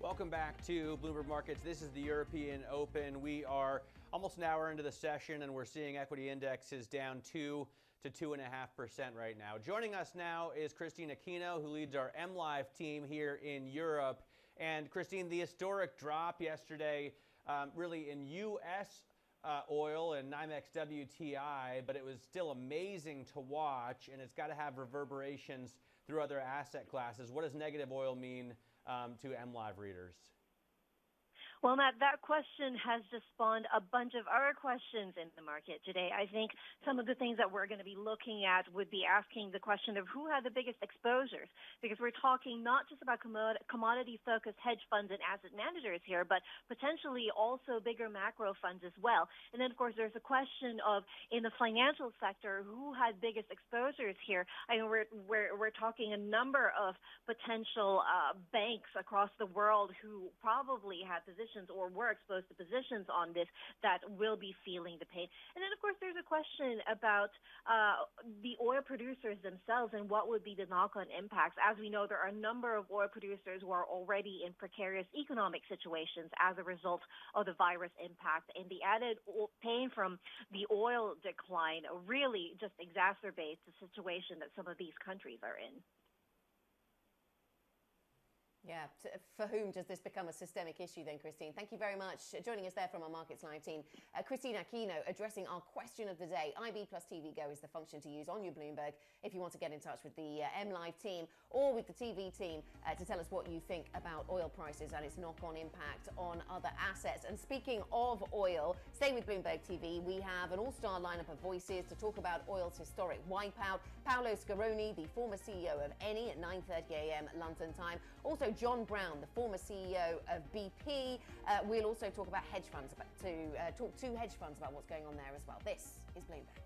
Welcome back to Bloomberg Markets. This is the European Open. We are almost an hour into the session, and we're seeing equity indexes down 2 to 2.5% right now. Joining us now is Christine Aquino, who leads our MLive team here in Europe. And Christine, the historic drop yesterday, really in U.S. Oil and NYMEX WTI, but it was still amazing to watch, and it's got to have reverberations through other asset classes. What does negative oil mean to MLive readers? Well, Matt, that question has just spawned a bunch of other questions in the market today. I think some of the things that we're going to be looking at would be asking the question of who had the biggest exposures, because we're talking not just about commodity-focused hedge funds and asset managers here, but potentially also bigger macro funds as well. And then, of course, there's a question of, in the financial sector, who had biggest exposures here. I mean, we're talking a number of potential banks across the world who probably had positions or were exposed to positions on this that will be feeling the pain. And then, of course, there's a question about the oil producers themselves and what would be the knock-on impacts. As we know, there are a number of oil producers who are already in precarious economic situations as a result of the virus impact, and the added pain from the oil decline really just exacerbates the situation that some of these countries are in. Yeah, for whom does this become a systemic issue then, Christine? Thank you very much. Joining us there from our Markets Live team, Christine Aquino, addressing our question of the day. IB plus TV Go is the function to use on your Bloomberg if you want to get in touch with the MLive team or with the TV team to tell us what you think about oil prices and its knock-on impact on other assets. And speaking of oil, stay with Bloomberg TV. We have an all-star lineup of voices to talk about oil's historic wipeout. Paolo Scaroni, the former CEO of Eni, at 9:30 a.m. London time. Also, John Brown, the former CEO of BP. We'll also talk about hedge funds, talk to hedge funds about what's going on there as well. This is Bloomberg.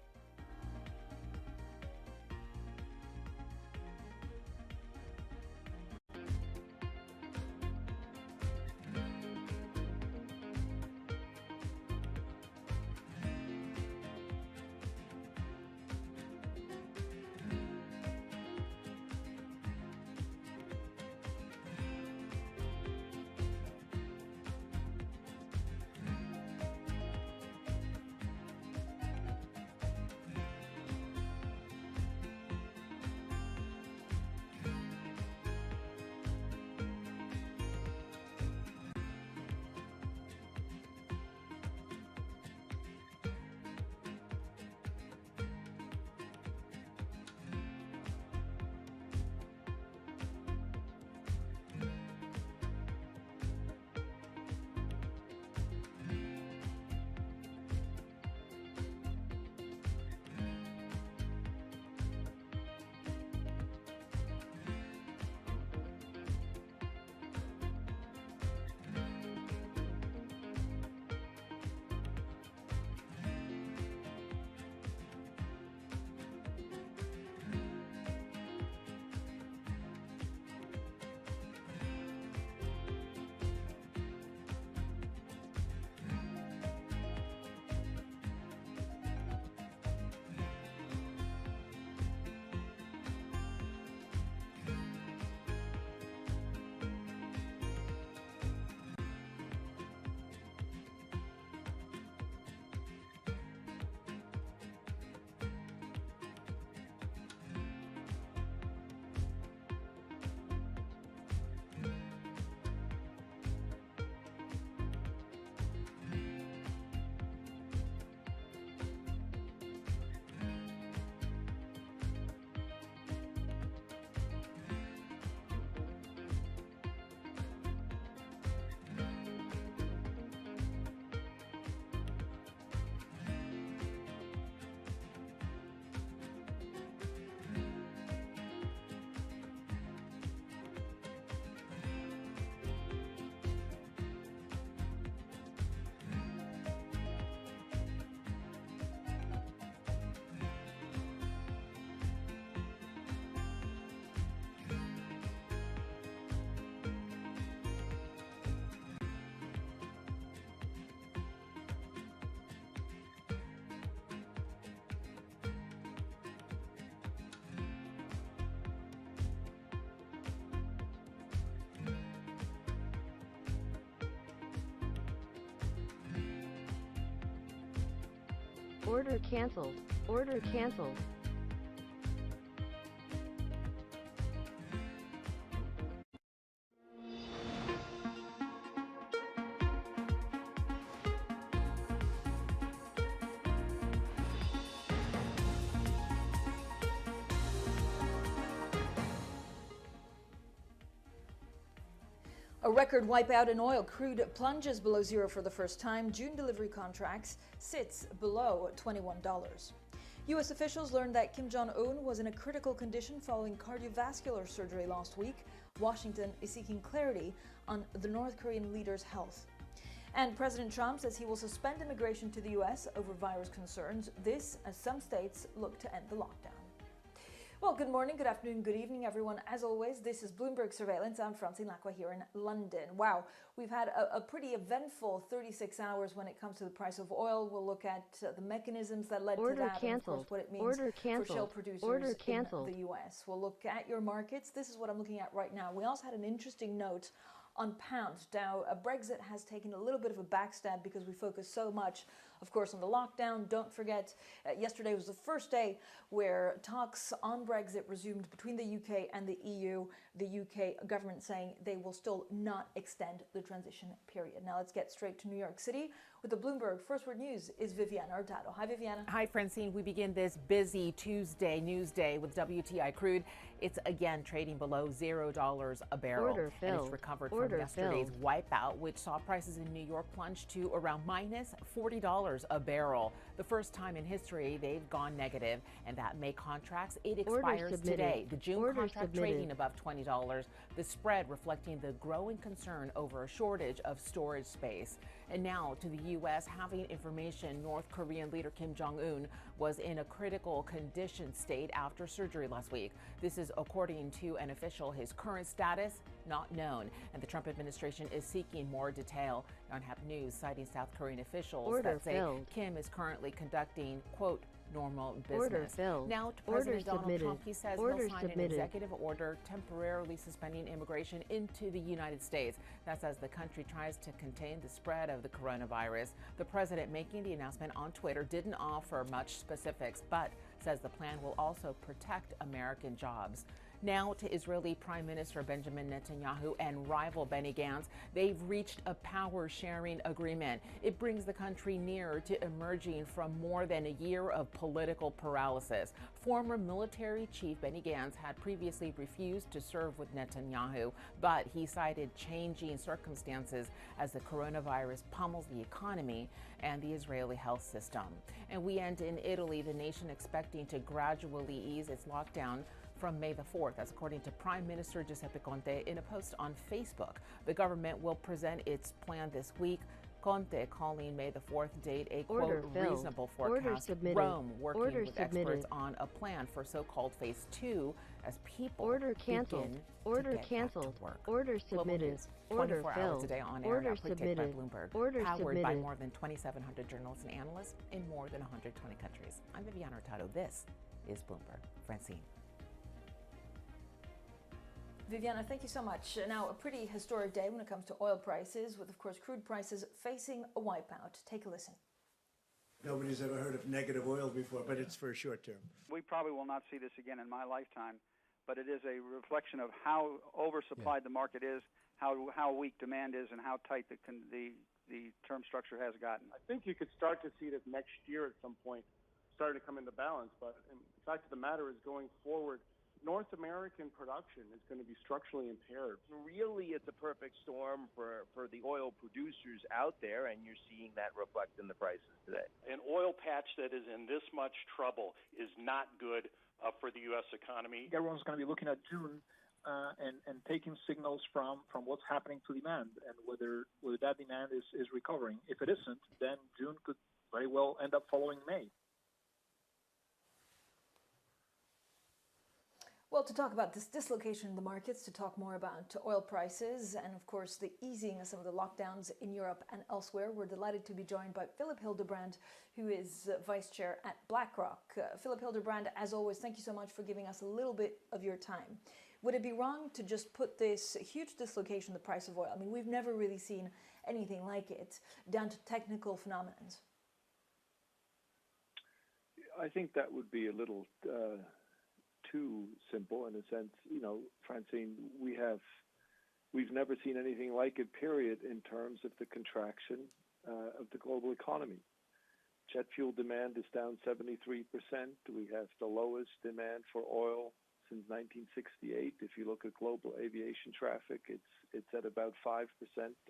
Order canceled. Order canceled. A record wipeout in oil. Crude plunges below zero for the first time. June delivery contracts sits below $21. U.S. officials learned that Kim Jong-un was in a critical condition following cardiovascular surgery last week. Washington is seeking clarity on the North Korean leader's health. And President Trump says he will suspend immigration to the U.S. over virus concerns. This as some states look to end the lockdown. Well, good morning, good afternoon, good evening, everyone. As always, this is Bloomberg Surveillance. I'm Francine Lacqua here in London. Wow, we've had a pretty eventful 36 hours when it comes to the price of oil. We'll look at the mechanisms that led to that, and of course what it means for shale producers in the U.S. We'll look at your markets. This is what I'm looking at right now. We also had an interesting note on pound. Now, Brexit has taken a little bit of a backstab because we focus so much, of course, on the lockdown. Don't forget, yesterday was the first day where talks on Brexit resumed between the UK and the EU. The UK government saying they will still not extend the transition period. Now, let's get straight to New York City with the Bloomberg First Word News is Viviana Hurtado. Hi, Viviana. Hi, Francine. We begin this busy Tuesday news day with WTI crude. It's again trading below $0 a barrel. And it's recovered from yesterday's wipeout, which saw prices in New York plunge to around minus $40 a barrel. The first time in history they've gone negative. And that May contracts, it expires today. The June contract trading above $20. The spread reflecting the growing concern over a shortage of storage space. And now to the U.S. having information North Korean leader Kim Jong-un was in a critical condition state after surgery last week. This is according to an official. His current status not known, and the Trump administration is seeking more detail. Yonhap News citing South Korean officials that say Kim is currently conducting, quote, normal business. Now to President Donald Trump, he says he'll sign an executive order temporarily suspending immigration into the United States. That's as the country tries to contain the spread of the coronavirus. The president making the announcement on Twitter didn't offer much specifics, but says the plan will also protect American jobs. Now to Israeli Prime Minister Benjamin Netanyahu and rival Benny Gantz. They've reached a power-sharing agreement. It brings the country nearer to emerging from more than a year of political paralysis. Former military chief Benny Gantz had previously refused to serve with Netanyahu, but he cited changing circumstances as the coronavirus pummels the economy and the Israeli health system. And we end in Italy, the nation expecting to gradually ease its lockdown from May the 4th, as according to Prime Minister Giuseppe Conte in a post on Facebook. The government will present its plan this week. Conte calling May the 4th date a, quote, reasonable forecast. Rome working with experts on a plan for so-called phase 2 as people begin to get back to work. Order submitted. Order 24 filled. hours a day on air. Order Now quick take by Bloomberg. Order powered submitted. by more than 2,700 journalists and analysts in more than 120 countries. I'm Viviana Hurtado. This is Bloomberg. Francine. Viviana, thank you so much. Now, a pretty historic day when it comes to oil prices, with, of course, crude prices facing a wipeout. Take a listen. Nobody's ever heard of negative oil before, but it's for a short term. We probably will not see this again in my lifetime, but it is a reflection of how oversupplied the market is, how weak demand is, and how tight the term structure has gotten. I think you could start to see this next year at some point, starting to come into balance. But the fact of the matter is, going forward, North American production is going to be structurally impaired. Really, it's a perfect storm for the oil producers out there, and you're seeing that reflect in the prices today. An oil patch that is in this much trouble is not good for the U.S. economy. Everyone's going to be looking at June and taking signals from what's happening to demand and whether that demand is recovering. If it isn't, then June could very well end up following May. Well, to talk about this dislocation in the markets, to talk more about oil prices and, of course, the easing of some of the lockdowns in Europe and elsewhere, we're delighted to be joined by Philip Hildebrand, who is Vice Chair at BlackRock. Philip Hildebrand, as always, thank you so much for giving us a little bit of your time. Would it be wrong to just put this huge dislocation in the price of oil? I mean, we've never really seen anything like it, down to technical phenomena. I think that would be a little too simple in a sense. Francine, we've never seen anything like it, period, in terms of the contraction of the global economy. Jet fuel demand is down 73%. We have the lowest demand for oil since 1968. If you look at global aviation traffic, it's at about 5%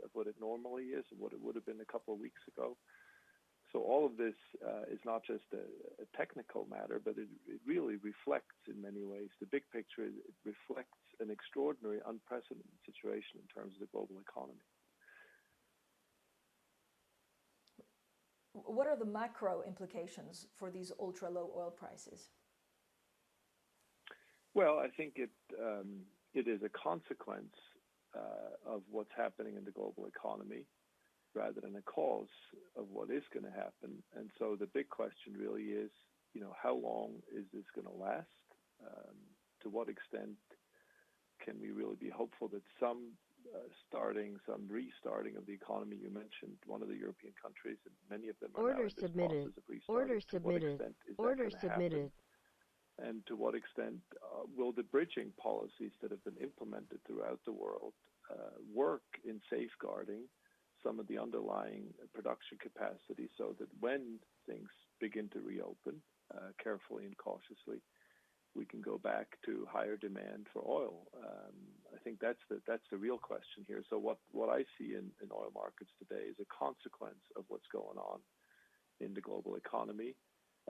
of what it normally is and what it would have been a couple of weeks ago. So all of this is not just a technical matter, but it really reflects in many ways the big picture. It reflects an extraordinary, unprecedented situation in terms of the global economy. What are the macro implications for these ultra-low oil prices? Well, I think it is a consequence of what's happening in the global economy rather than a cause of what is going to happen. And so the big question really is, how long is this going to last? To what extent can we really be hopeful that some restarting of the economy? You mentioned one of the European countries, and many of them are now in this process of restarting. Order submitted. And to what extent will the bridging policies that have been implemented throughout the world work in safeguarding some of the underlying production capacity so that when things begin to reopen carefully and cautiously, we can go back to higher demand for oil? I think that's the real question here. So what I see in oil markets today is a consequence of what's going on in the global economy,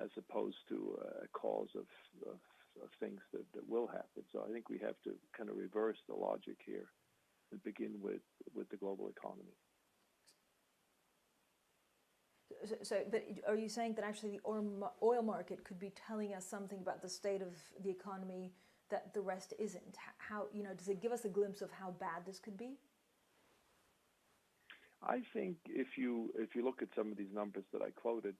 as opposed to a cause of things that will happen. So I think we have to kind of reverse the logic here and begin with the global economy. So, but are you saying that actually the oil market could be telling us something about the state of the economy that the rest isn't? How, does it give us a glimpse of how bad this could be? I think if you look at some of these numbers that I quoted,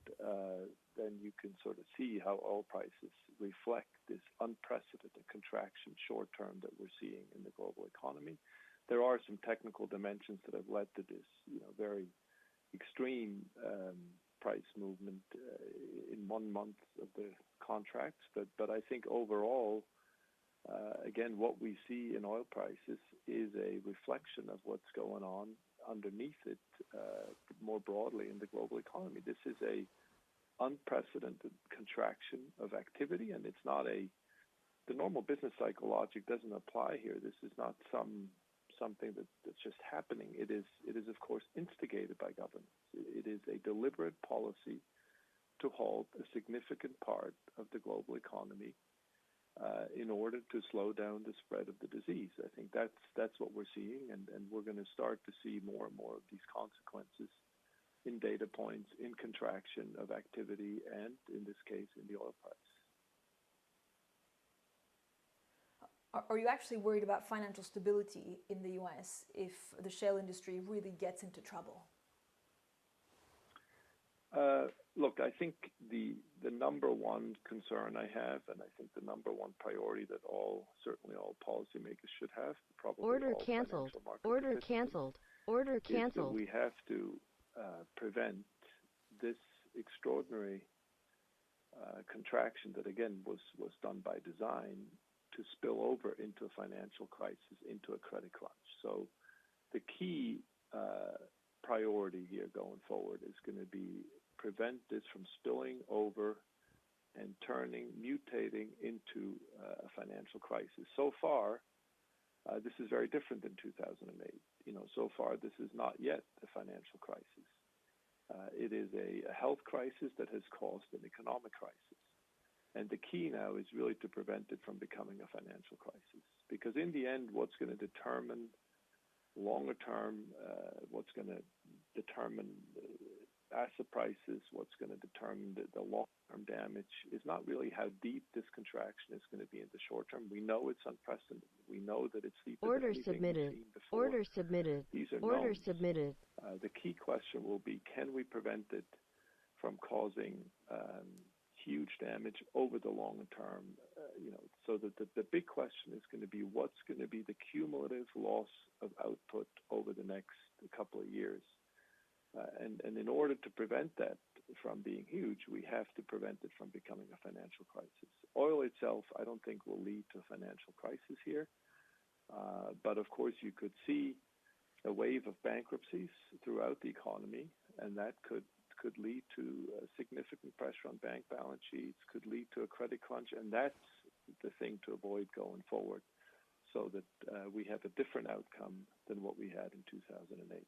then you can sort of see how oil prices reflect this unprecedented contraction short term that we're seeing in the global economy. There are some technical dimensions that have led to this, very extreme price movement in 1 month of the contracts. But I think overall, again, what we see in oil prices is a reflection of what's going on underneath it more broadly in the global economy. This is a unprecedented contraction of activity, and it's not the normal business cycle logic doesn't apply here. This is not something that's just happening. It is of course instigated by governments. It is a deliberate policy to halt a significant part of the global economy in order to slow down the spread of the disease. I think that's what we're seeing, and we're going to start to see more and more of these consequences in data points, in contraction of activity, and in this case, in the oil price. Are you actually worried about financial stability in the U.S. if the shale industry really gets into trouble? Look, I think the number one concern I have, and I think the number one priority that certainly all policymakers should have, probably order all canceled, financial market order canceled, order canceled. is that we have to prevent this extraordinary contraction that again was done by design to spill over into a financial crisis, into a credit crunch. So the key priority here going forward is going to be prevent this from spilling over and mutating into a financial crisis. So far, this is very different than 2008. So far, this is not yet a financial crisis. It is a health crisis that has caused an economic crisis. And the key now is really to prevent it from becoming a financial crisis. Because in the end, what's going to determine longer term, what's going to determine asset prices, what's going to determine the long-term damage is not really how deep this contraction is going to be in the short term. We know it's unprecedented. We know that it's deeper than anything we've seen before. Order submitted. These are Order knowns. submitted. The key question will be, can we prevent it from causing huge damage over the long term? So that the big question is going to be, what's going to be the cumulative loss of output over the next couple of years? And in order to prevent that, from being huge, we have to prevent it from becoming a financial crisis. Oil itself, I don't think will lead to a financial crisis here. But of course, you could see a wave of bankruptcies throughout the economy, and that could lead to significant pressure on bank balance sheets, could lead to a credit crunch, and that's the thing to avoid going forward, so that we have a different outcome than what we had in 2008.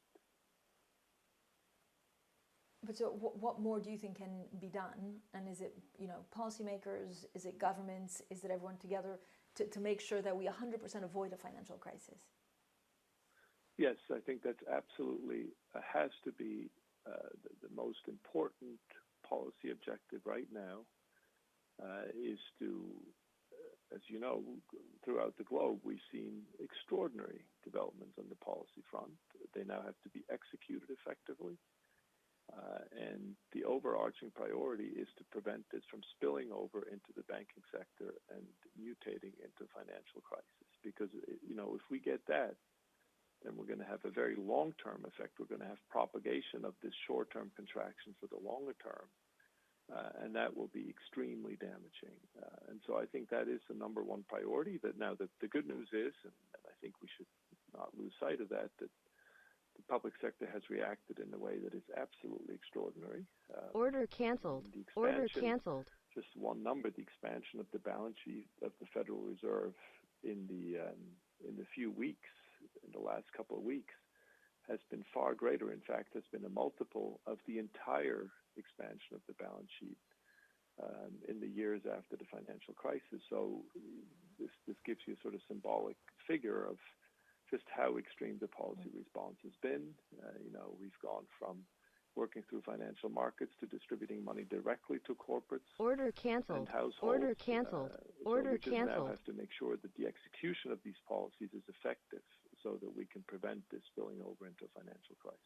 But so what more do you think can be done? And is it, policymakers, is it governments, is it everyone together to make sure that we 100% avoid a financial crisis? Yes, I think that's absolutely has to be the most important policy objective right now, is to, as you know, throughout the globe, we've seen extraordinary developments on the policy front. They now have to be executed effectively. And the overarching priority is to prevent this from spilling over into the banking sector and mutating into financial crisis. Because, if we get that, then we're going to have a very long-term effect. We're going to have propagation of this short-term contraction for the longer term, and that will be extremely damaging. And so I think that is the number one priority. That now the good news is, and I think we should not lose sight of that the public sector has reacted in a way that is absolutely extraordinary. Order canceled. Order canceled. Just one number: the expansion of the balance sheet of the Federal Reserve in the few weeks, in the last couple of weeks, has been far greater. In fact, has been a multiple of the entire expansion of the balance sheet in the years after the financial crisis. So this gives you a sort of symbolic figure of just how extreme the policy response has been. We've gone from working through financial markets to distributing money directly to corporates. Order canceled. And households. Order canceled. Order so we just canceled. now have to make sure that the execution of these policies is effective, so that we can prevent this spilling over into a financial crisis.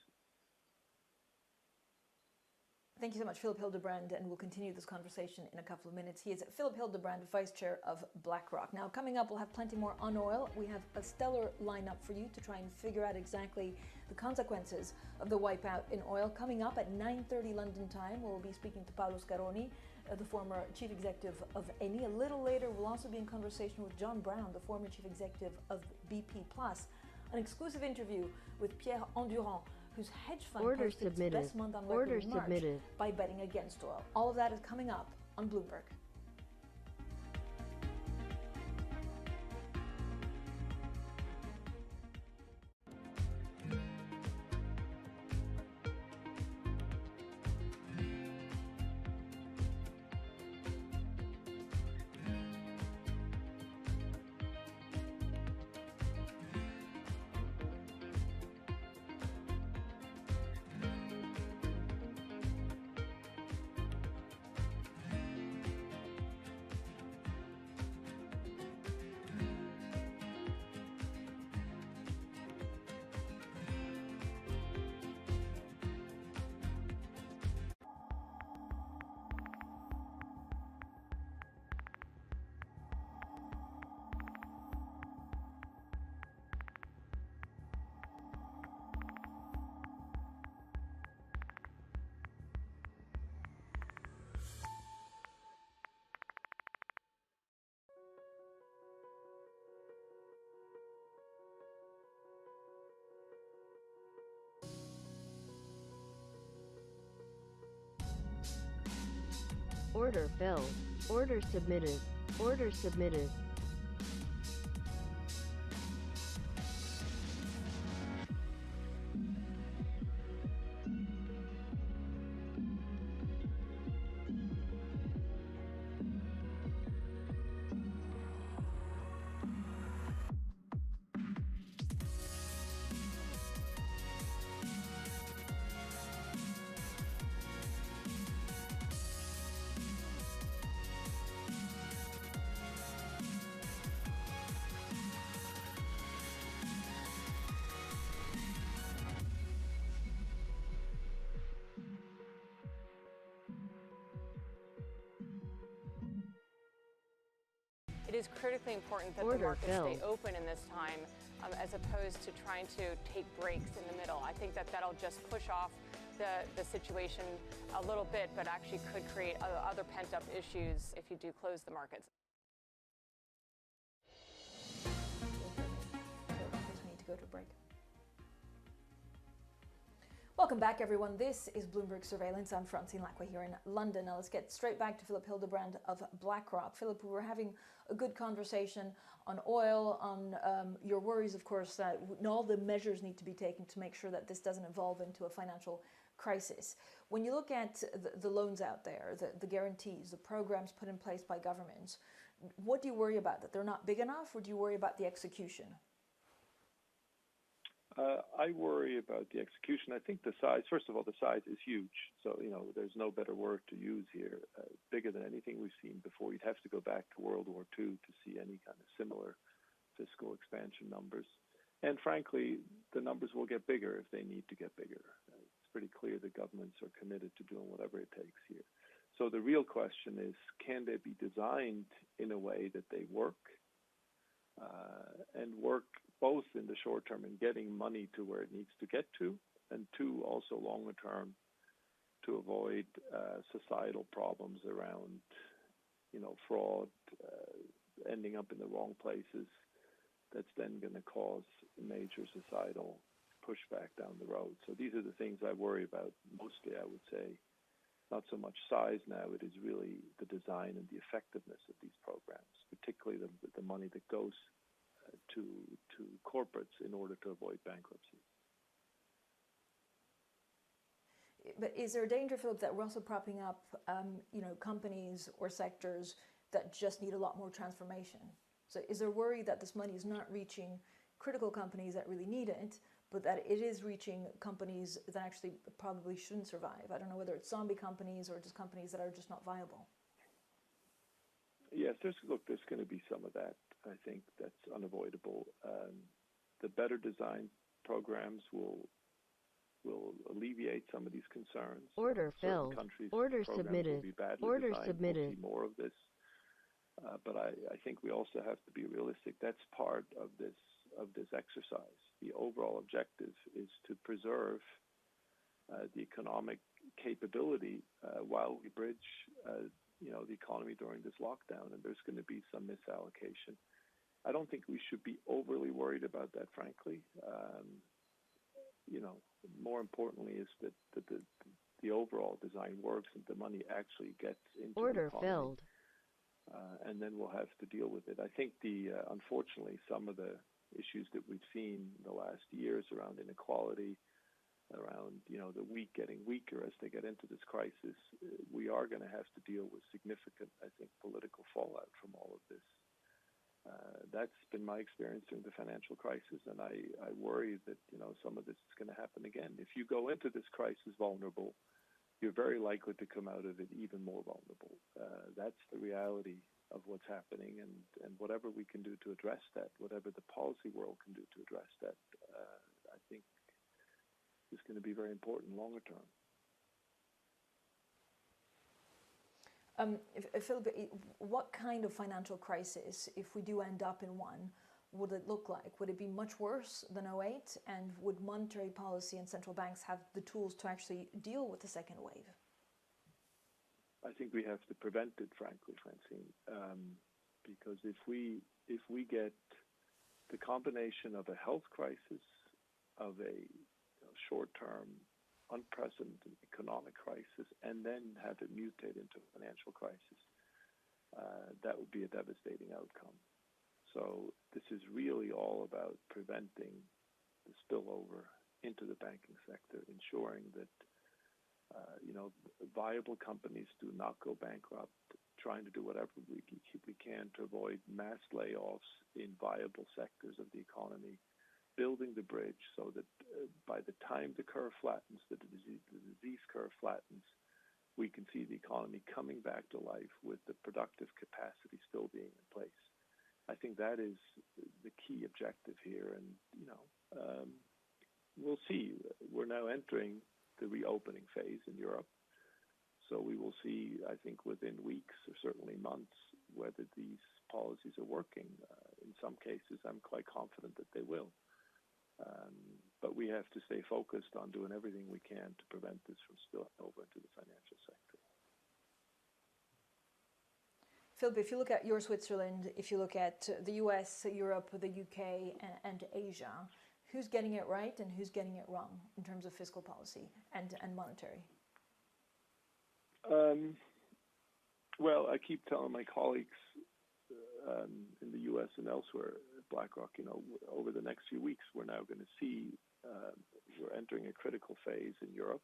Thank you so much, Philip Hildebrand, and we'll continue this conversation in a couple of minutes. He is Philip Hildebrand, Vice Chair of BlackRock. Now, coming up, we'll have plenty more on oil. We have a stellar lineup for you to try and figure out exactly the consequences of the wipeout in oil. Coming up at 9:30 London time, we'll be speaking to Paolo Scaroni, the former Chief Executive of Eni. A little later, we'll also be in conversation with John Brown, the former Chief Executive of BP+. An exclusive interview with Pierre Endurant, whose hedge fund posted its best month on record in March by betting against oil. All of that is coming up on Bloomberg. Order filled. Order submitted. Order submitted. It is critically important that the markets stay open in this time, as opposed to trying to take breaks in the middle. I think that that'll just push off the situation a little bit, but actually could create other pent-up issues if you do close the markets. We need to go to a break. Welcome back, everyone. This is Bloomberg Surveillance. I'm Francine Lacqua here in London. Now let's get straight back to Philip Hildebrand of BlackRock. Philip, we were having a good conversation on oil, on your worries, of course, that all the measures need to be taken to make sure that this doesn't evolve into a financial crisis. When you look at the loans out there, the guarantees, the programs put in place by governments, what do you worry about? That they're not big enough, or do you worry about the execution? I worry about the execution. I think the size, first of all, the size is huge. So, there's no better word to use here. Bigger than anything we've seen before. You'd have to go back to World War II to see any kind of similar fiscal expansion numbers. And frankly, the numbers will get bigger if they need to get bigger. It's pretty clear that governments are committed to doing whatever it takes here. So the real question is, can they be designed in a way that they work? And work both in the short term in getting money to where it needs to get to, and two, also longer term to avoid societal problems around, fraud, ending up in the wrong places. That's then going to cause major societal pushback down the road. So these are the things I worry about mostly, I would say. Not so much size now, it is really the design and the effectiveness of these programs, particularly the money that goes to corporates in order to avoid bankruptcy. But is there a danger, Philip, that we're also propping up, companies or sectors that just need a lot more transformation? So is there worry that this money is not reaching critical companies that really need it, but that it is reaching companies that actually probably shouldn't survive? I don't know whether it's zombie companies or just companies that are just not viable. Yes, there's going to be some of that. I think that's unavoidable. The better designed programs will alleviate some of these concerns. Order filled. Order submitted. Order submitted. We'll see more of this. But I think we also have to be realistic. That's part of this exercise. The overall objective is to preserve the economic capability while we bridge the economy during this lockdown, and there's going to be some misallocation. I don't think we should be overly worried about that, frankly. More importantly is that the overall design works and the money actually gets into order the economy. Filled. And then we'll have to deal with it. I think unfortunately, some of the issues that we've seen in the last years around inequality, around the weak getting weaker as they get into this crisis, we are going to have to deal with significant, I think, political fallout from all of this. That's been my experience during the financial crisis, and I worry that some of this is going to happen again. If you go into this crisis vulnerable, you're very likely to come out of it even more vulnerable. That's the reality of what's happening, and whatever we can do to address that, whatever the policy world can do to address that, I think is going to be very important longer term. Philip, what kind of financial crisis, if we do end up in one, would it look like? Would it be much worse than 2008? And would monetary policy and central banks have the tools to actually deal with the second wave? I think we have to prevent it, frankly, Francine, because if we get the combination of a health crisis, of a short-term, unprecedented economic crisis, and then have it mutate into a financial crisis, that would be a devastating outcome. So this is really all about preventing the spillover into the banking sector, ensuring that viable companies do not go bankrupt, trying to do whatever we can to avoid mass layoffs in viable sectors of the economy, building the bridge so that by the time the curve flattens, the disease curve flattens, we can see the economy coming back to life with the productive capacity still being in place. I think that is the key objective here, and we'll see. We're now entering the reopening phase in Europe, so we will see, I think, within weeks or certainly months whether these policies are working. In some cases, I'm quite confident that they will. But we have to stay focused on doing everything we can to prevent this from spilling over into the financial sector. Philip, if you look at your Switzerland, if you look at the US, Europe, the UK, and Asia, who's getting it right and who's getting it wrong in terms of fiscal policy and monetary? Well, I keep telling my colleagues in the US and elsewhere at BlackRock, over the next few weeks, we're now going to see we're entering a critical phase in Europe.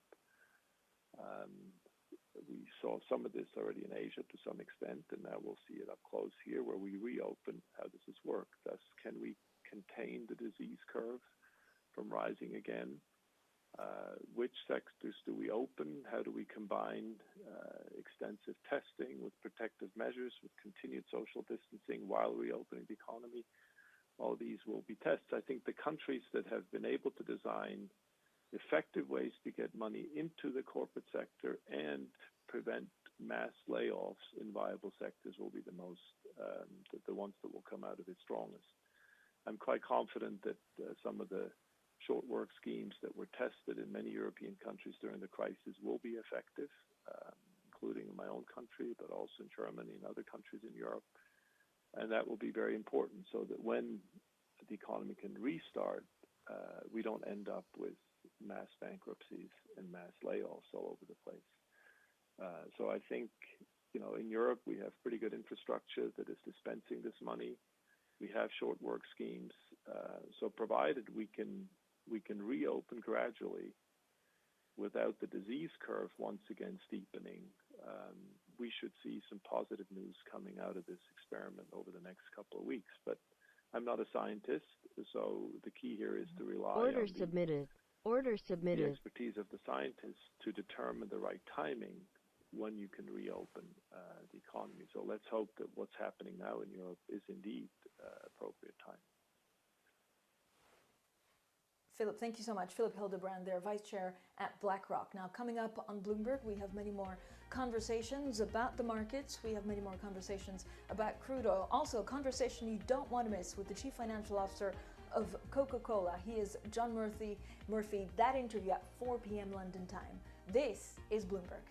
We saw some of this already in Asia to some extent, and now we'll see it up close here where we reopen. How does this work? Thus, can we contain the disease curve from rising again? Which sectors do we open? How do we combine extensive testing with protective measures, with continued social distancing while reopening the economy? All these will be tests. I think the countries that have been able to design effective ways to get money into the corporate sector and prevent mass layoffs in viable sectors will be the most, the ones that will come out of it strongest. I'm quite confident that some of the short work schemes that were tested in many European countries during the crisis will be effective, including in my own country, but also in Germany and other countries in Europe. And that will be very important so that when the economy can restart, we don't end up with mass bankruptcies and mass layoffs all over the place. So I think, in Europe, we have pretty good infrastructure that is dispensing this money. We have short work schemes. So provided we can reopen gradually without the disease curve once again steepening, we should see some positive news coming out of this experiment over the next couple of weeks. But I'm not a scientist, so the key here is to rely on the expertise of the scientists to determine the right timing when you can reopen the economy. So let's hope that what's happening now in Europe is indeed appropriate time. Philip, thank you so much. Philip Hildebrand, their Vice Chair at BlackRock. Now, coming up on Bloomberg, we have many more conversations about the markets. We have many more conversations about crude oil. Also, a conversation you don't want to miss with the Chief Financial Officer of Coca-Cola. He is John Murphy. That interview at 4 p.m. London time. This is Bloomberg.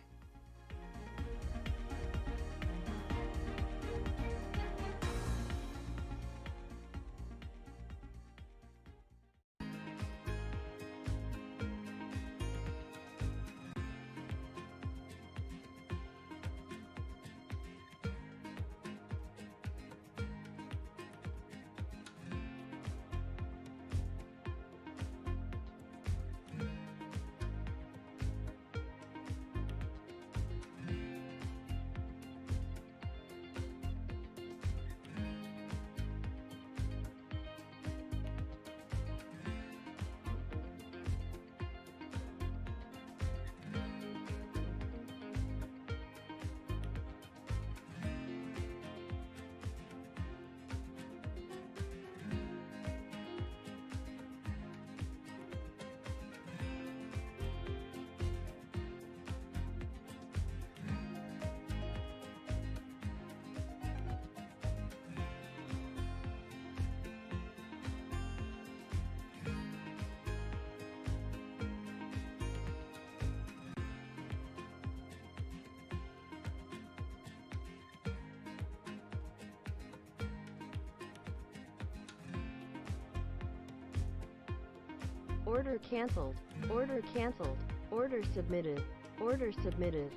Order canceled. Order canceled. Order submitted. Order submitted.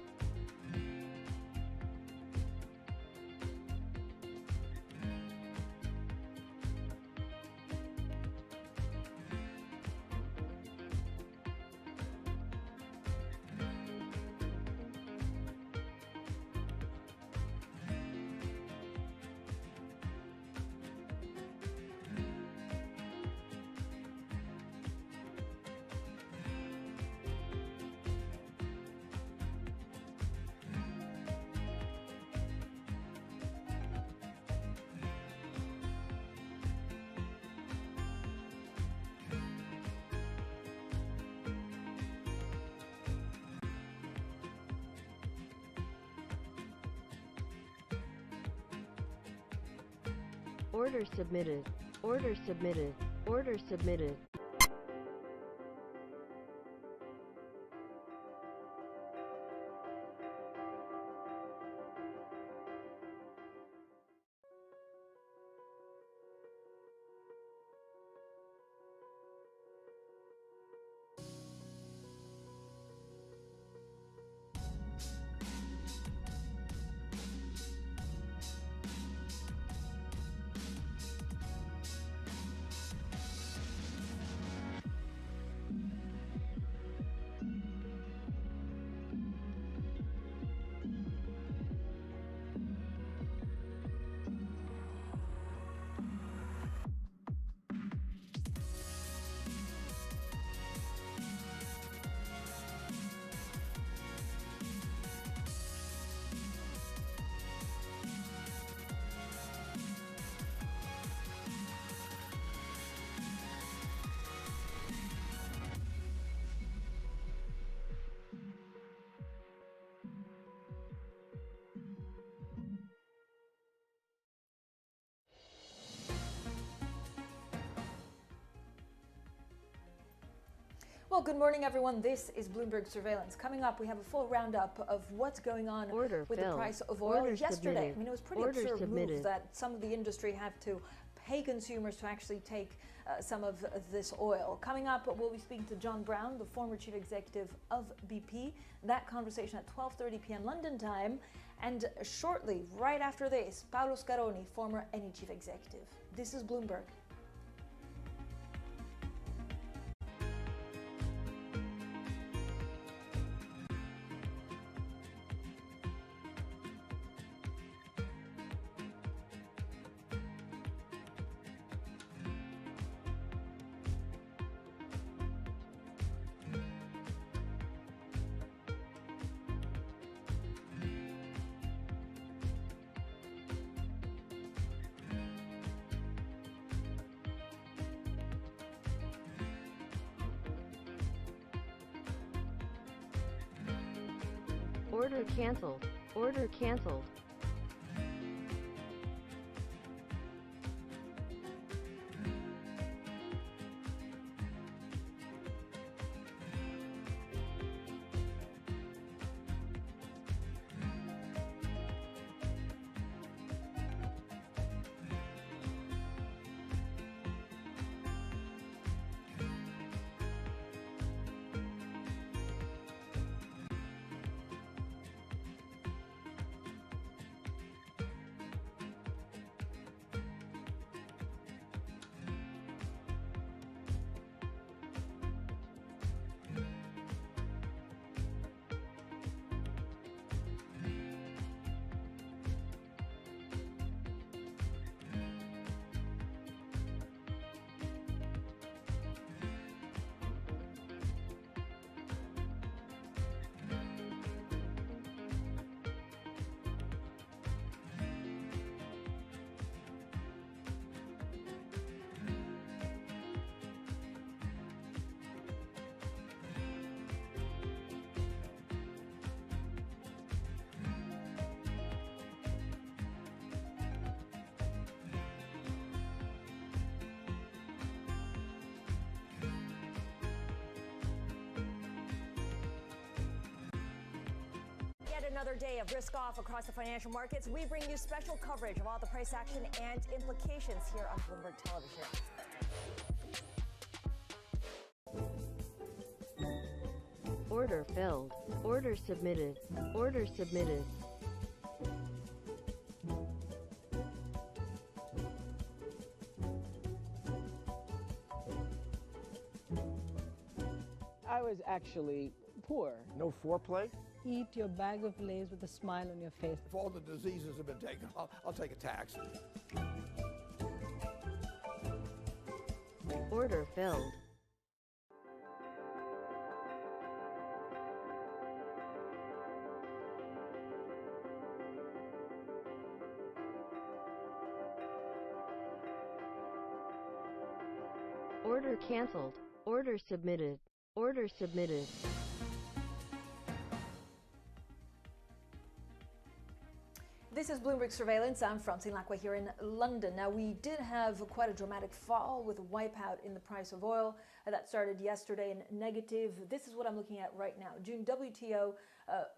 Order submitted. Order submitted. Order submitted. Well, good morning, everyone. This is Bloomberg Surveillance. Coming up, we have a full roundup of what's going on with the price of oil. Yesterday, I mean, it was pretty absurd move that some of the industry have to pay consumers to actually take some of this oil. Coming up, we'll be speaking to John Brown, the former chief executive of BP. That conversation at 12:30 p.m. London time. And shortly, right after this, Paolo Scaroni, former Eni chief executive. This is Bloomberg. Order canceled. Order canceled. Another day of risk off across the financial markets. We bring you special coverage of all the price action and implications here on Bloomberg Television. Order filled. Order submitted. Order submitted. I was actually poor. No foreplay? Eat your bag of Lay's with a smile on your face. If all the diseases have been taken, I'll take a tax. Order filled. Order canceled. Order submitted. Order submitted. This is Bloomberg Surveillance. I'm Francine Lacqua here in London. Now, we did have quite a dramatic fall with a wipeout in the price of oil. That started yesterday in negative. This is what I'm looking at right now. June WTO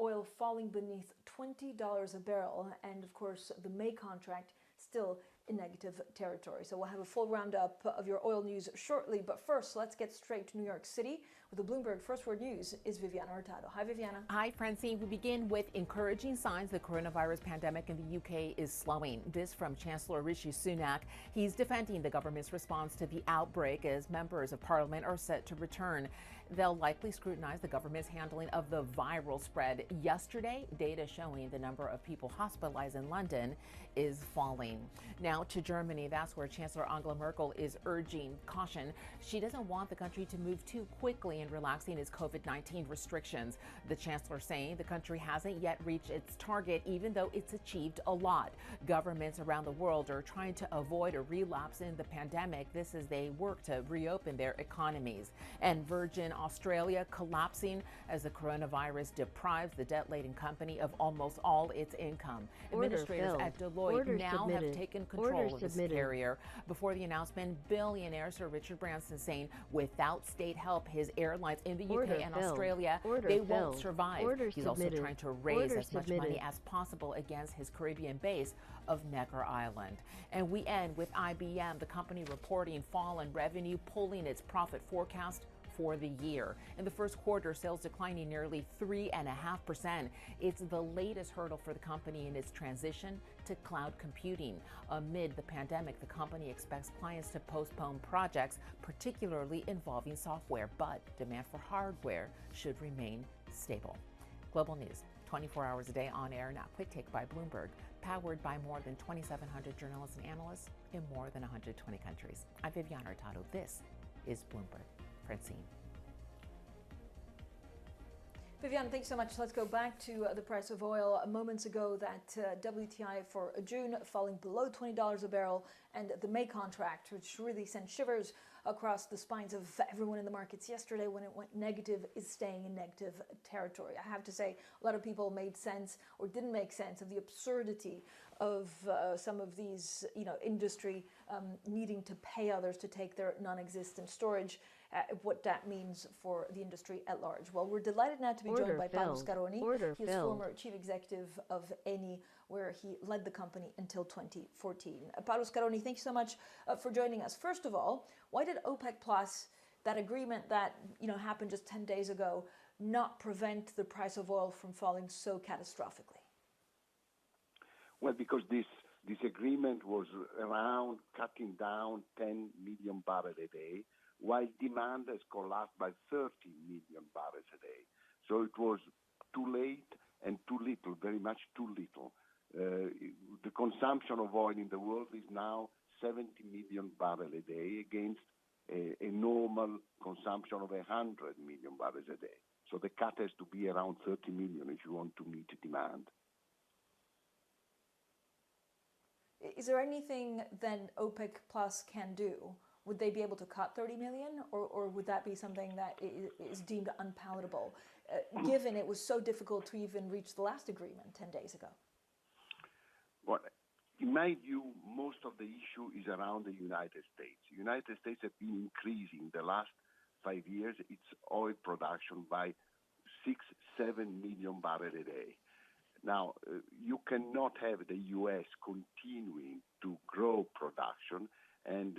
oil falling beneath $20 a barrel. And of course, the May contract still in negative territory. So we'll have a full roundup of your oil news shortly. But first, let's get straight to New York City. With the Bloomberg First Word News is Viviana Hurtado. Hi, Viviana. Hi, Francine. We begin with encouraging signs the coronavirus pandemic in the UK is slowing. This from Chancellor Rishi Sunak. He's defending the government's response to the outbreak as members of parliament are set to return. They'll likely scrutinize the government's handling of the viral spread. Yesterday, data showing the number of people hospitalized in London is falling. Now to Germany, that's where Chancellor Angela Merkel is urging caution. She doesn't want the country to move too quickly in relaxing its COVID-19 restrictions. The chancellor saying the country hasn't yet reached its target, even though it's achieved a lot. Governments around the world are trying to avoid a relapse in the pandemic. This as they work to reopen their economies. And Virgin Australia collapsing as the coronavirus deprives the debt-laden company of almost all its income. Administrators at Deloitte now have taken control control of this carrier. Before the announcement, billionaire Sir Richard Branson saying without state help, his airlines in the UK and Australia, they won't survive. He's also trying to raise as much money as possible against his Caribbean base of Necker Island. And we end with IBM, the company reporting fall in revenue, pulling its profit forecast for the year. In the first quarter, sales declining nearly 3.5%. It's the latest hurdle for the company in its transition to cloud computing. Amid the pandemic, the company expects clients to postpone projects, particularly involving software, but demand for hardware should remain stable. Global news, 24 hours a day on air. Now, quick take by Bloomberg, powered by more than 2,700 journalists and analysts in more than 120 countries. I'm Viviana Hurtado. This is Bloomberg. Francine. Viviana, thanks so much. Let's go back to the price of oil. Moments ago, that WTI for June falling below $20 a barrel, and the May contract, which really sent shivers across the spines of everyone in the markets yesterday when it went negative, is staying in negative territory. I have to say, a lot of people made sense or didn't make sense of the absurdity of some of these, industry needing to pay others to take their non-existent storage. What that means for the industry at large. Well, we're delighted now to be joined by Paolo Scaroni. He is former chief executive of Eni, where he led the company until 2014. Paolo Scaroni, thank you so much for joining us. First of all, why did OPEC Plus, that agreement that happened just 10 days ago, not prevent the price of oil from falling so catastrophically? Well, because this agreement was around cutting down 10 million barrels a day, while demand has collapsed by 30 million barrels a day. So it was too late and too little, very much too little. The consumption of oil in the world is now 70 million barrels a day against a normal consumption of 100 million barrels a day. So the cut has to be around 30 million if you want to meet demand. Is there anything that OPEC Plus can do? Would they be able to cut 30 million, or would that be something that is deemed unpalatable, given it was so difficult to even reach the last agreement 10 days ago? Well, in my view, most of the issue is around the United States. The United States have been increasing the last 5 years its oil production by 6-7 million barrels a day. Now, you cannot have the U.S. continuing to grow production and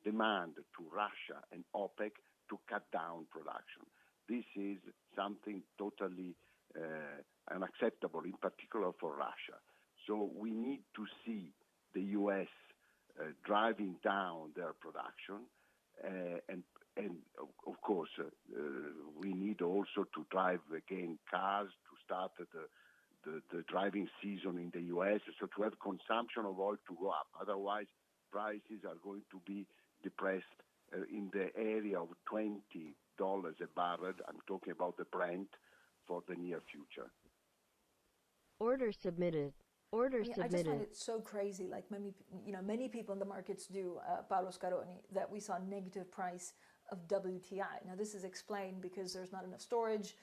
demand to Russia and OPEC to cut down production. This is something totally unacceptable, in particular for Russia. So we need to see the U.S. driving down their production, and of course we need also to drive again cars to start the driving season in the U.S. So to have consumption of oil to go up. Otherwise, prices are going to be depressed in the area of $20 a barrel. I'm talking about the Brent for the near future. Order submitted. Order submitted. I just find it so crazy, like many people in the markets do, Paolo Scaroni, that we saw a negative price of WTI. Now, this is explained because there's not enough storage,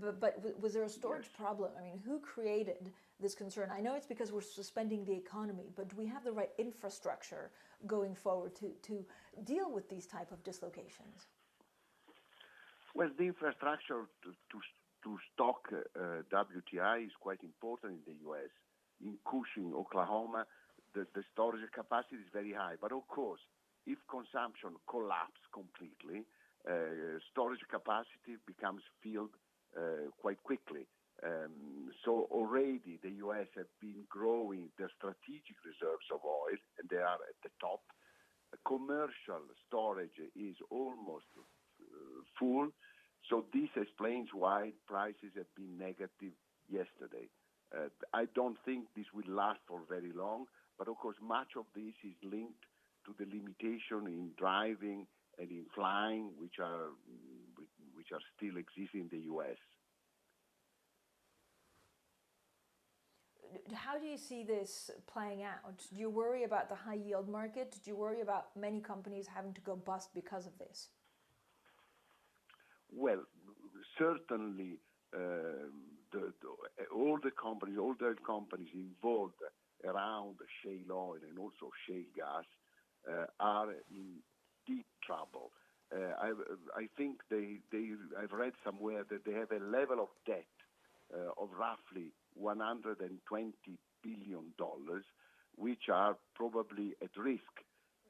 but was there a storage problem? I mean, who created this concern? I know it's because we're suspending the economy, but do we have the right infrastructure going forward to deal with these type of dislocations? Well, the infrastructure to stock WTI is quite important in the U.S. In Cushing, Oklahoma, the storage capacity is very high. But of course, if consumption collapses completely, storage capacity becomes filled quite quickly. So already the U.S. have been growing their strategic reserves of oil, and they are at the top. Commercial storage is almost full. So this explains why prices have been negative yesterday. I don't think this will last for very long, but of course much of this is linked to the limitation in driving and in flying, which are still existing in the U.S. How do you see this playing out? Do you worry about the high yield market? Do you worry about many companies having to go bust because of this? Well, certainly all the companies involved around shale oil and also shale gas are in deep trouble. I think I've read somewhere that they have a level of debt of roughly $120 billion, which are probably at risk.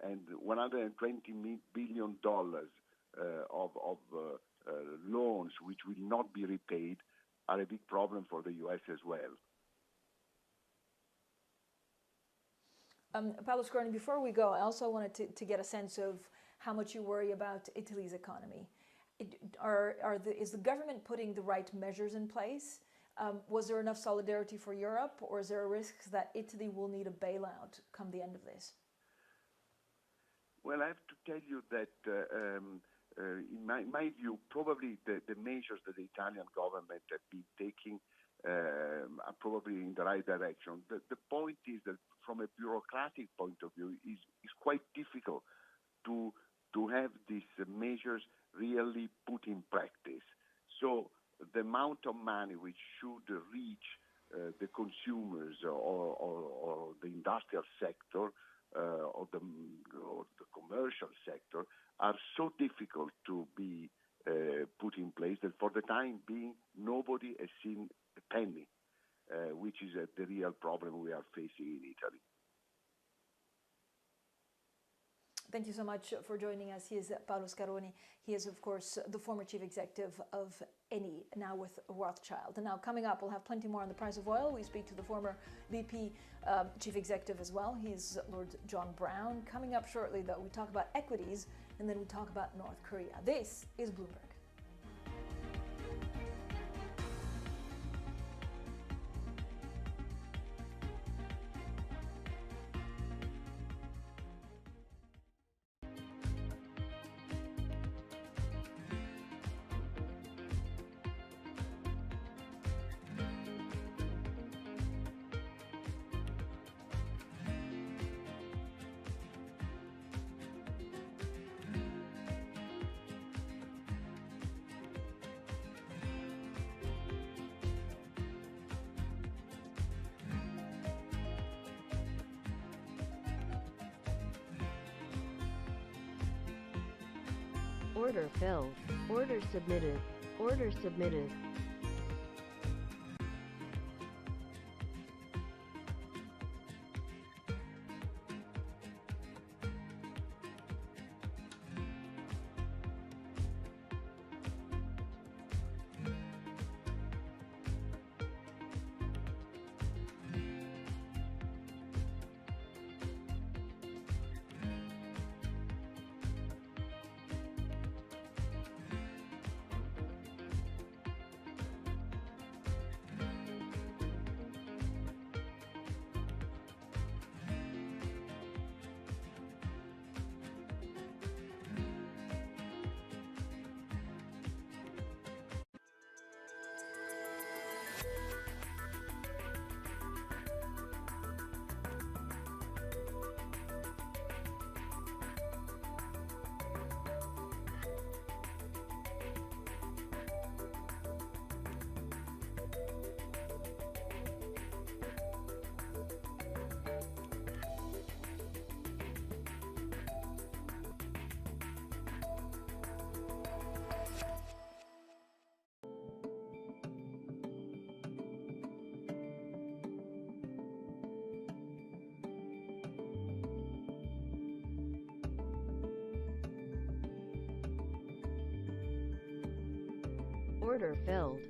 And $120 billion of loans which will not be repaid are a big problem for the U.S. as well. Paolo Scaroni, before we go, I also wanted to get a sense of how much you worry about Italy's economy. Is the government putting the right measures in place? Was there enough solidarity for Europe, or is there a risk that Italy will need a bailout come the end of this? Well, I have to tell you that, in my view, probably the measures that the Italian government have been taking are probably in the right direction. The point is that from a bureaucratic point of view, it's quite difficult to have these measures really put in practice. So the amount of money which should reach the consumers or the industrial sector or the commercial sector are so difficult to be put in place that for the time being, nobody has seen a penny, which is the real problem we are facing in Italy. Thank you so much for joining us. He is Paolo Scaroni. He is, of course, the former chief executive of Eni, now with Rothschild. And now coming up, we'll have plenty more on the price of oil. We speak to the former BP chief executive as well. He's Lord John Brown. Coming up shortly, though, we talk about equities, and then we talk about North Korea. This is Bloomberg. Order filled. Order submitted. Order submitted. Order filled.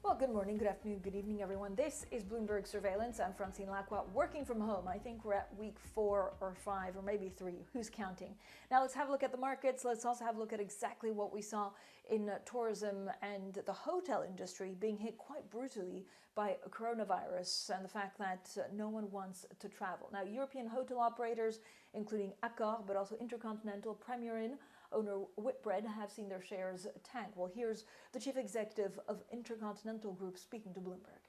Well, good morning, good afternoon, good evening, everyone. This is Bloomberg Surveillance. I'm Francine Lacqua, working from home. I think we're at week 4 or 5 or maybe 3. Who's counting? Now let's have a look at the markets. Let's also have a look at exactly what we saw in tourism and the hotel industry being hit quite brutally by coronavirus and the fact that no one wants to travel. Now, European hotel operators, including Accor, but also Intercontinental, Premier Inn, owner Whitbread, have seen their shares tank. Well, here's the chief executive of Intercontinental Group speaking to Bloomberg.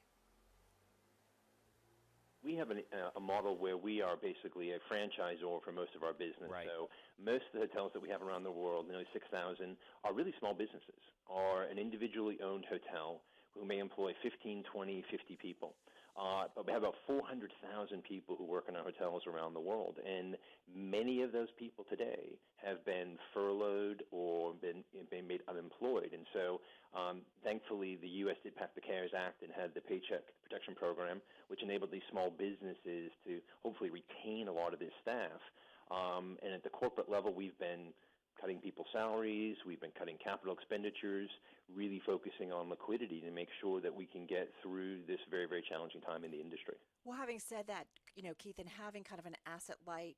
We have a model where we are basically a franchisor for most of our business. Right. So most of the hotels that we have around the world, nearly 6,000, are really small businesses, or an individually owned hotel who may employ 15, 20, 50 people. But we have about 400,000 people who work in our hotels around the world, and many of those people today have been furloughed or been made unemployed. And so, thankfully, the U.S. did pass the CARES Act and had the Paycheck Protection Program, which enabled these small businesses to hopefully retain a lot of their staff. And at the corporate level, we've been cutting people's salaries, we've been cutting capital expenditures, really focusing on liquidity to make sure that we can get through this very, very challenging time in the industry. Well, having said that, Keith, and having kind of an asset-light,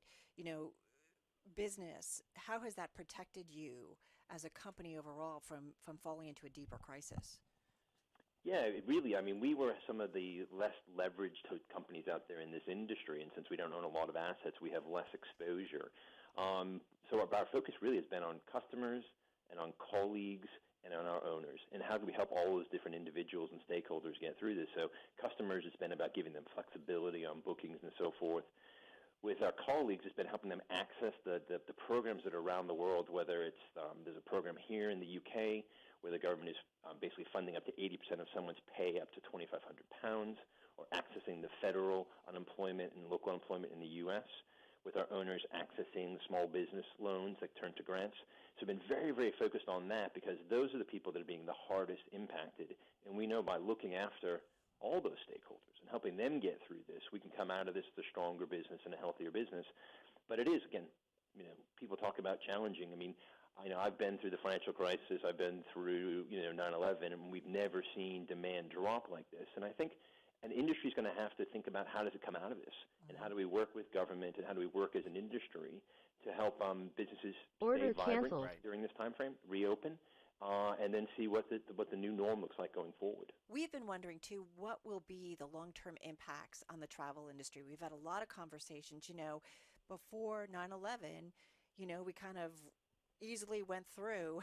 business, how has that protected you as a company overall from falling into a deeper crisis? Yeah, really. I mean, we were some of the less leveraged companies out there in this industry, and since we don't own a lot of assets, we have less exposure. So our focus really has been on customers and on colleagues and on our owners, and how do we help all those different individuals and stakeholders get through this. So customers, it's been about giving them flexibility on bookings and so forth. With our colleagues, it's been helping them access the programs that are around the world, whether it's there's a program here in the UK where the government is basically funding up to 80% of someone's pay up to £2,500, or accessing the federal unemployment and local unemployment in the US, with our owners accessing small business loans that turn to grants. So we've been very, very focused on that, because those are the people that are being the hardest impacted. And we know by looking after all those stakeholders and helping them get through this, we can come out of this a stronger business and a healthier business. But it is, again, people talk about challenging. I mean, I've been through the financial crisis, I've been through, 9/11, and we've never seen demand drop like this. And I think an industry is going to have to think about how does it come out of this, and how do we work with government, and how do we work as an industry to help businesses stay vibrant during this time frame, reopen, and then see what the new norm looks like going forward. We've been wondering, too, what will be the long-term impacts on the travel industry. We've had a lot of conversations, before 9/11, we kind of easily went through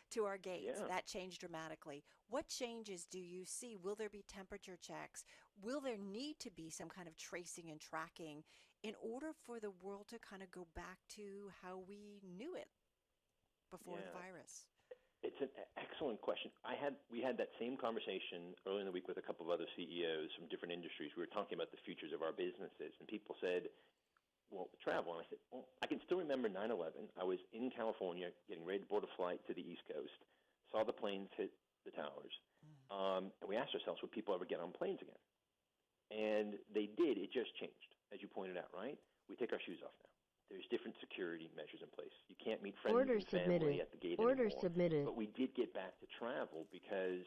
to our gates. Yeah. That changed dramatically. What changes do you see? Will there be temperature checks? Will there need to be some kind of tracing and tracking in order for the world to kind of go back to how we knew it before the virus? It's an excellent question. We had that same conversation earlier in the week with a couple of other CEOs from different industries. We were talking about the futures of our businesses, and people said, well, travel. And I said, well, I can still remember 9/11. I was in California getting ready to board a flight to the East Coast, saw the planes hit the towers, and we asked ourselves, would people ever get on planes again? And they did. It just changed, as you pointed out, right? We take our shoes off now. There's different security measures in place. You can't meet friends and family at the gate anymore. But we did get back to travel, because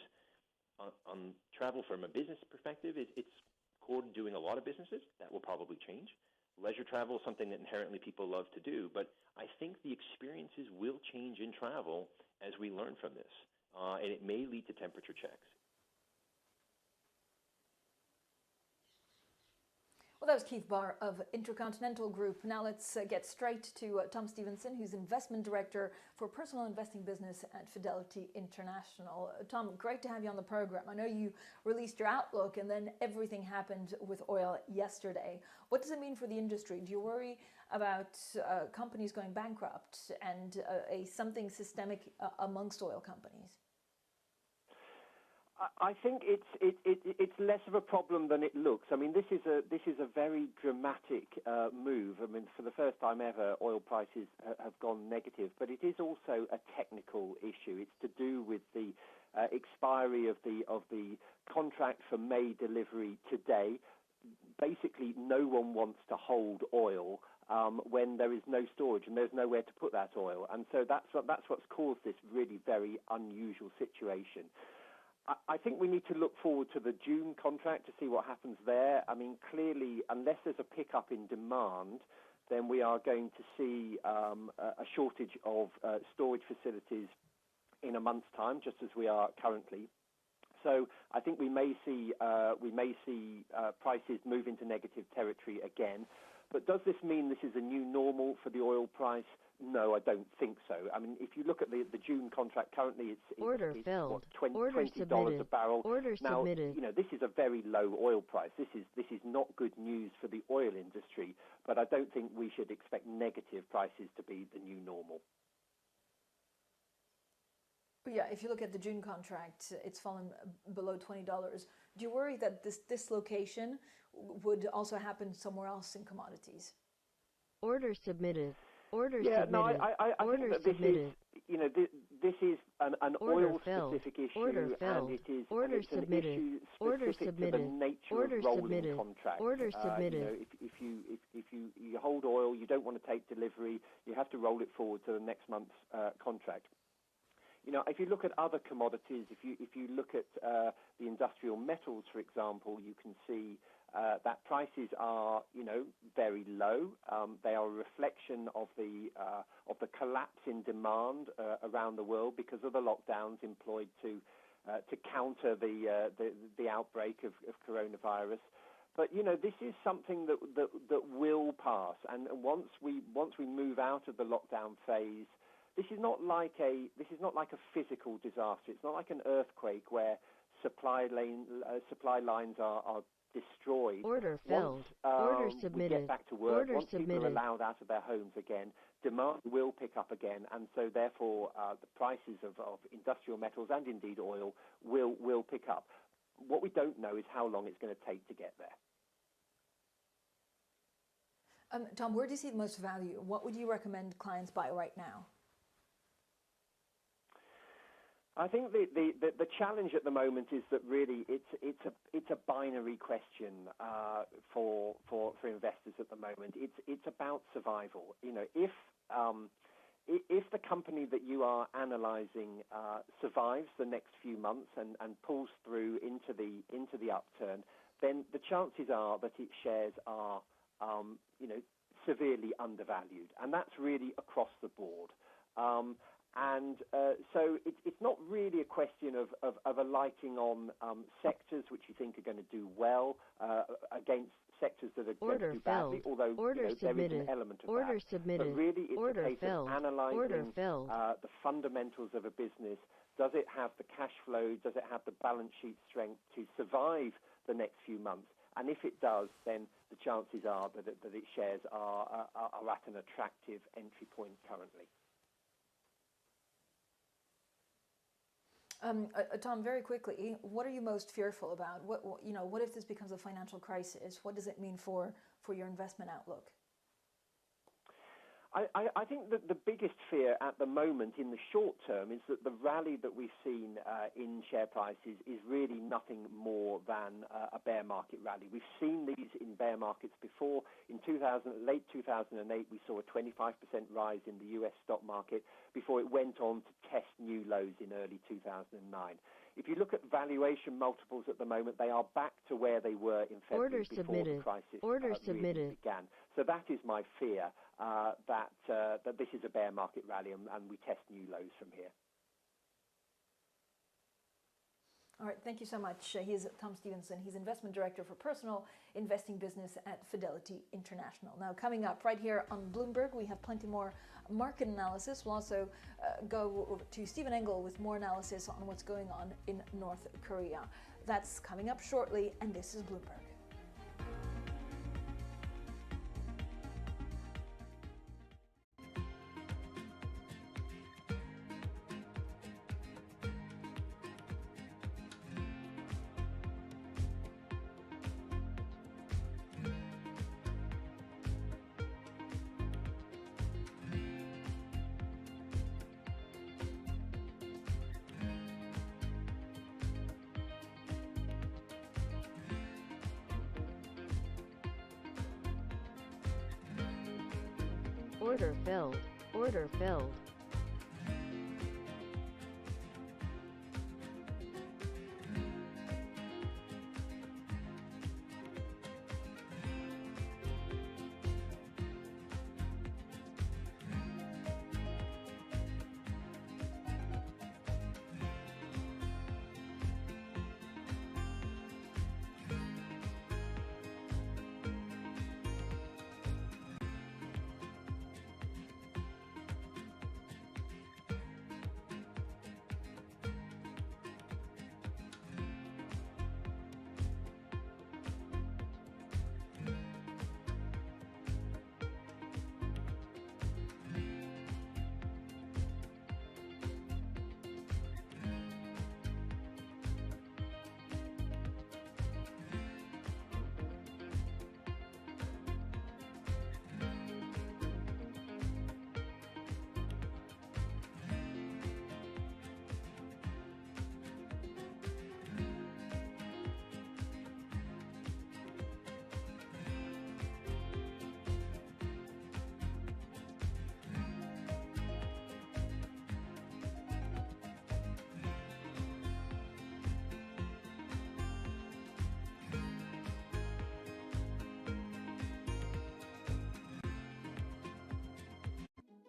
on travel from a business perspective, it's core to doing a lot of businesses. That will probably change. Leisure travel is something that inherently people love to do, but I think the experiences will change in travel as we learn from this, and it may lead to temperature checks. Well, that was Keith Barr of Intercontinental Group. Now let's get straight to Tom Stevenson, who's Investment Director for Personal Investing Business at Fidelity International. Tom, great to have you on the program. I know you released your outlook, and then everything happened with oil yesterday. What does it mean for the industry? Do you worry about companies going bankrupt and something systemic amongst oil companies? I think it's less of a problem than it looks. I mean, this is a very dramatic move. I mean, for the first time ever, oil prices have gone negative. But it is also a technical issue. It's to do with the expiry of the contract for May delivery today. Basically, no one wants to hold oil when there is no storage and there's nowhere to put that oil. And so that's what's caused this really very unusual situation. I think we need to look forward to the June contract to see what happens there. I mean, clearly, unless there's a pickup in demand, then we are going to see a shortage of storage facilities in a month's time, just as we are currently. So I think we may see prices move into negative territory again. But does this mean this is a new normal for the oil price? No, I don't think so. I mean, if you look at the June contract currently, it's what, $20 a barrel. Now, you know, this is a very low oil price. This is not good news for the oil industry, but I don't think we should expect negative prices to be the new normal. Yeah, if you look at the June contract, it's fallen below $20. Do you worry that this dislocation would also happen somewhere else in commodities? Order submitted. Order yeah, submitted. No, I think that this is, you know, this is an oil-specific issue, and it is an issue specific to the nature of rolling contracts. Order submitted. You know, if you hold oil, you don't want to take delivery, you have to roll it forward to the next month's contract. You know, if you look at other commodities, if you look at the industrial metals, for example, you can see that prices are, you know, very low. They are a reflection of the collapse in demand around the world because of the lockdowns employed to counter the outbreak of coronavirus. But you know, this is something that will pass, and once we move out of the lockdown phase. This is not like a physical disaster. It's not like an earthquake where supply lines are destroyed. Order filled. Order submitted. We get back to work. Once people are allowed out of their homes again, demand will pick up again, and so therefore the prices of industrial metals and indeed oil will pick up. What we don't know is how long it's going to take to get there. Tom, where do you see the most value? What would you recommend clients buy right now? I think the challenge at the moment is that really it's a binary question for investors at the moment. It's about survival. You know, if the company that you are analysing survives the next few months and pulls through into the upturn, then the chances are that its shares are you know, severely undervalued, and that's really across the board. So it's not really a question of alighting on sectors which you think are going to do well against sectors that are going to do badly, although you know, there is an element of that. But really it's a case of analysing the fundamentals of a business. Does it have the cash flow? Does it have the balance sheet strength to survive the next few months? And if it does, then the chances are that its shares are at an attractive entry point currently. Tom, very quickly, what are you most fearful about? What if this becomes a financial crisis? What does it mean for your investment outlook? I think that the biggest fear at the moment in the short term is that the rally that we've seen in share prices is really nothing more than a bear market rally. We've seen these in bear markets before. In late 2008, we saw a 25% rise in the US stock market before it went on to test new lows in early 2009. If you look at valuation multiples at the moment, they are back to where they were in February before the crisis really began. So that is my fear, that this is a bear market rally and we test new lows from here. All right, thank you so much. He's Tom Stevenson. He's Investment Director for Personal Investing Business at Fidelity International. Now, coming up right here on Bloomberg, we have plenty more market analysis. We'll also go to Stephen Engel with more analysis on what's going on in North Korea. That's coming up shortly, and this is Bloomberg. Order filled. Order filled.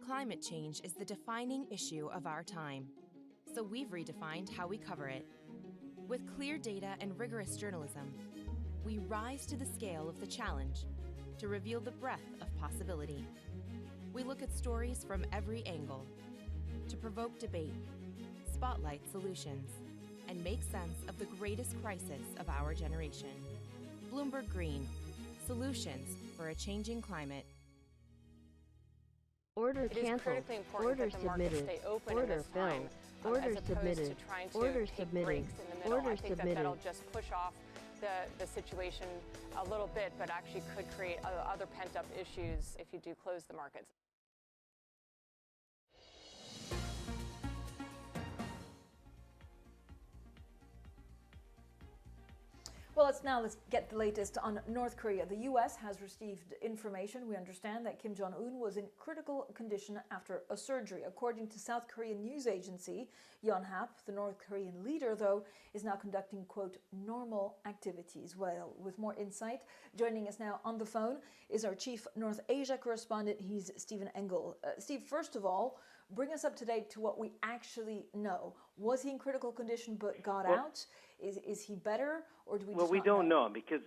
climate change is the defining issue of our time, so we've redefined how we cover it. With clear data and rigorous journalism, we rise to the scale of the challenge to reveal the breadth of possibility. We look at stories from every angle to provoke debate, spotlight solutions, and make sense of the greatest crisis of our generation. Bloomberg Green, solutions for a changing climate. Order canceled. Order submitted. Order filled. Order submitted. Order submitted. Order submitted. That'll just push off the situation a little bit, but actually could create other pent-up issues if you do close the markets. Well, let's get the latest on North Korea. The U.S. has received information. We understand that Kim Jong-un was in critical condition after a surgery. According to South Korean news agency Yonhap, the North Korean leader, though, is now conducting, quote, normal activities. Well, with more insight, joining us now on the phone is our chief North Asia correspondent. He's Stephen Engel. Steve, first of all, bring us up to date to what we actually know. Was he in critical condition but got out? Is he better, or do we? Well, we don't know because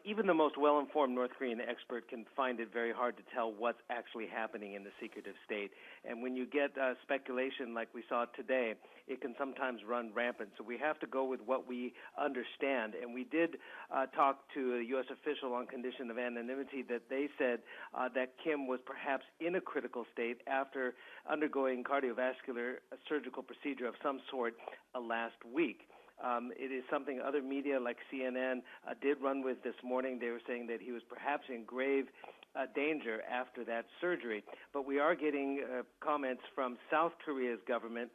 even the most well-informed North Korean expert can find it very hard to tell what's actually happening in the secretive state. And when you get speculation like we saw today, it can sometimes run rampant. So we have to go with what we understand. And we did talk to a U.S. official on condition of anonymity that they said that Kim was perhaps in a critical state after undergoing cardiovascular surgical procedure of some sort last week. It is something other media like CNN did run with this morning. They were saying that he was perhaps in grave danger after that surgery. But we are getting comments from South Korea's government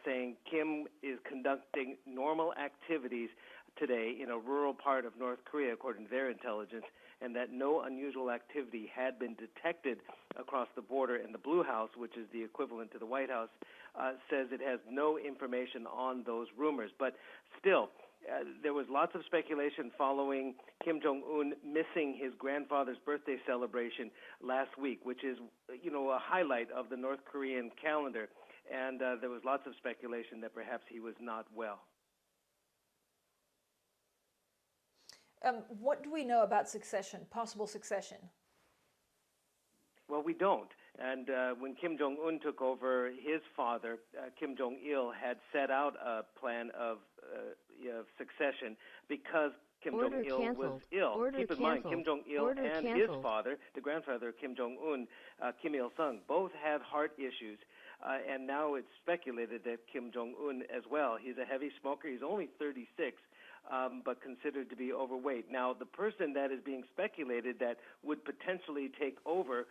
saying Kim is conducting normal activities today in a rural part of North Korea, according to their intelligence, and that no unusual activity had been detected across the border. And the Blue House, which is the equivalent to the White House, says it has no information on those rumors. But still, there was lots of speculation following Kim Jong-un missing his grandfather's birthday celebration last week, which is, a highlight of the North Korean calendar. And there was lots of speculation that perhaps he was not well. What do we know about succession, possible succession? Well, we don't. And when Kim Jong-un took over, his father, Kim Jong-il, had set out a plan of succession because Kim Jong-il was ill. Keep in mind, Kim Jong-il and his father, the grandfather of Kim Jong-un, Kim Il-sung, both had heart issues. And now it's speculated that Kim Jong-un as well. He's a heavy smoker. He's only 36. But considered to be overweight. Now, the person that is being speculated that would potentially take over,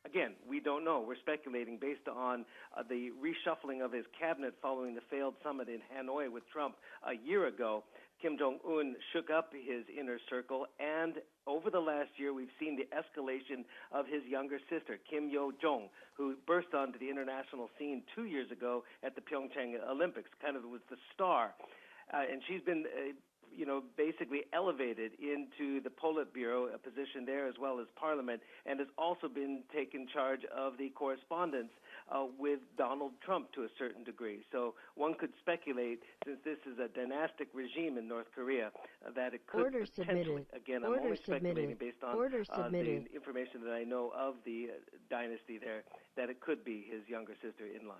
again, we don't know. We're speculating based on the reshuffling of his cabinet following the failed summit in Hanoi with Trump a year ago. Kim Jong-un shook up his inner circle, and over the last year, we've seen the escalation of his younger sister, Kim Yo-jong, who burst onto the international scene 2 years ago at the Pyeongchang Olympics, kind of was the star. And she's been basically elevated into the Politburo, a position there as well as Parliament, and has also been taken charge of the correspondence with Donald Trump to a certain degree. So one could speculate, since this is a dynastic regime in North Korea, that it could potentially, again, I'm only speculating based on the information that I know of the dynasty there, that it could be his younger sister in line.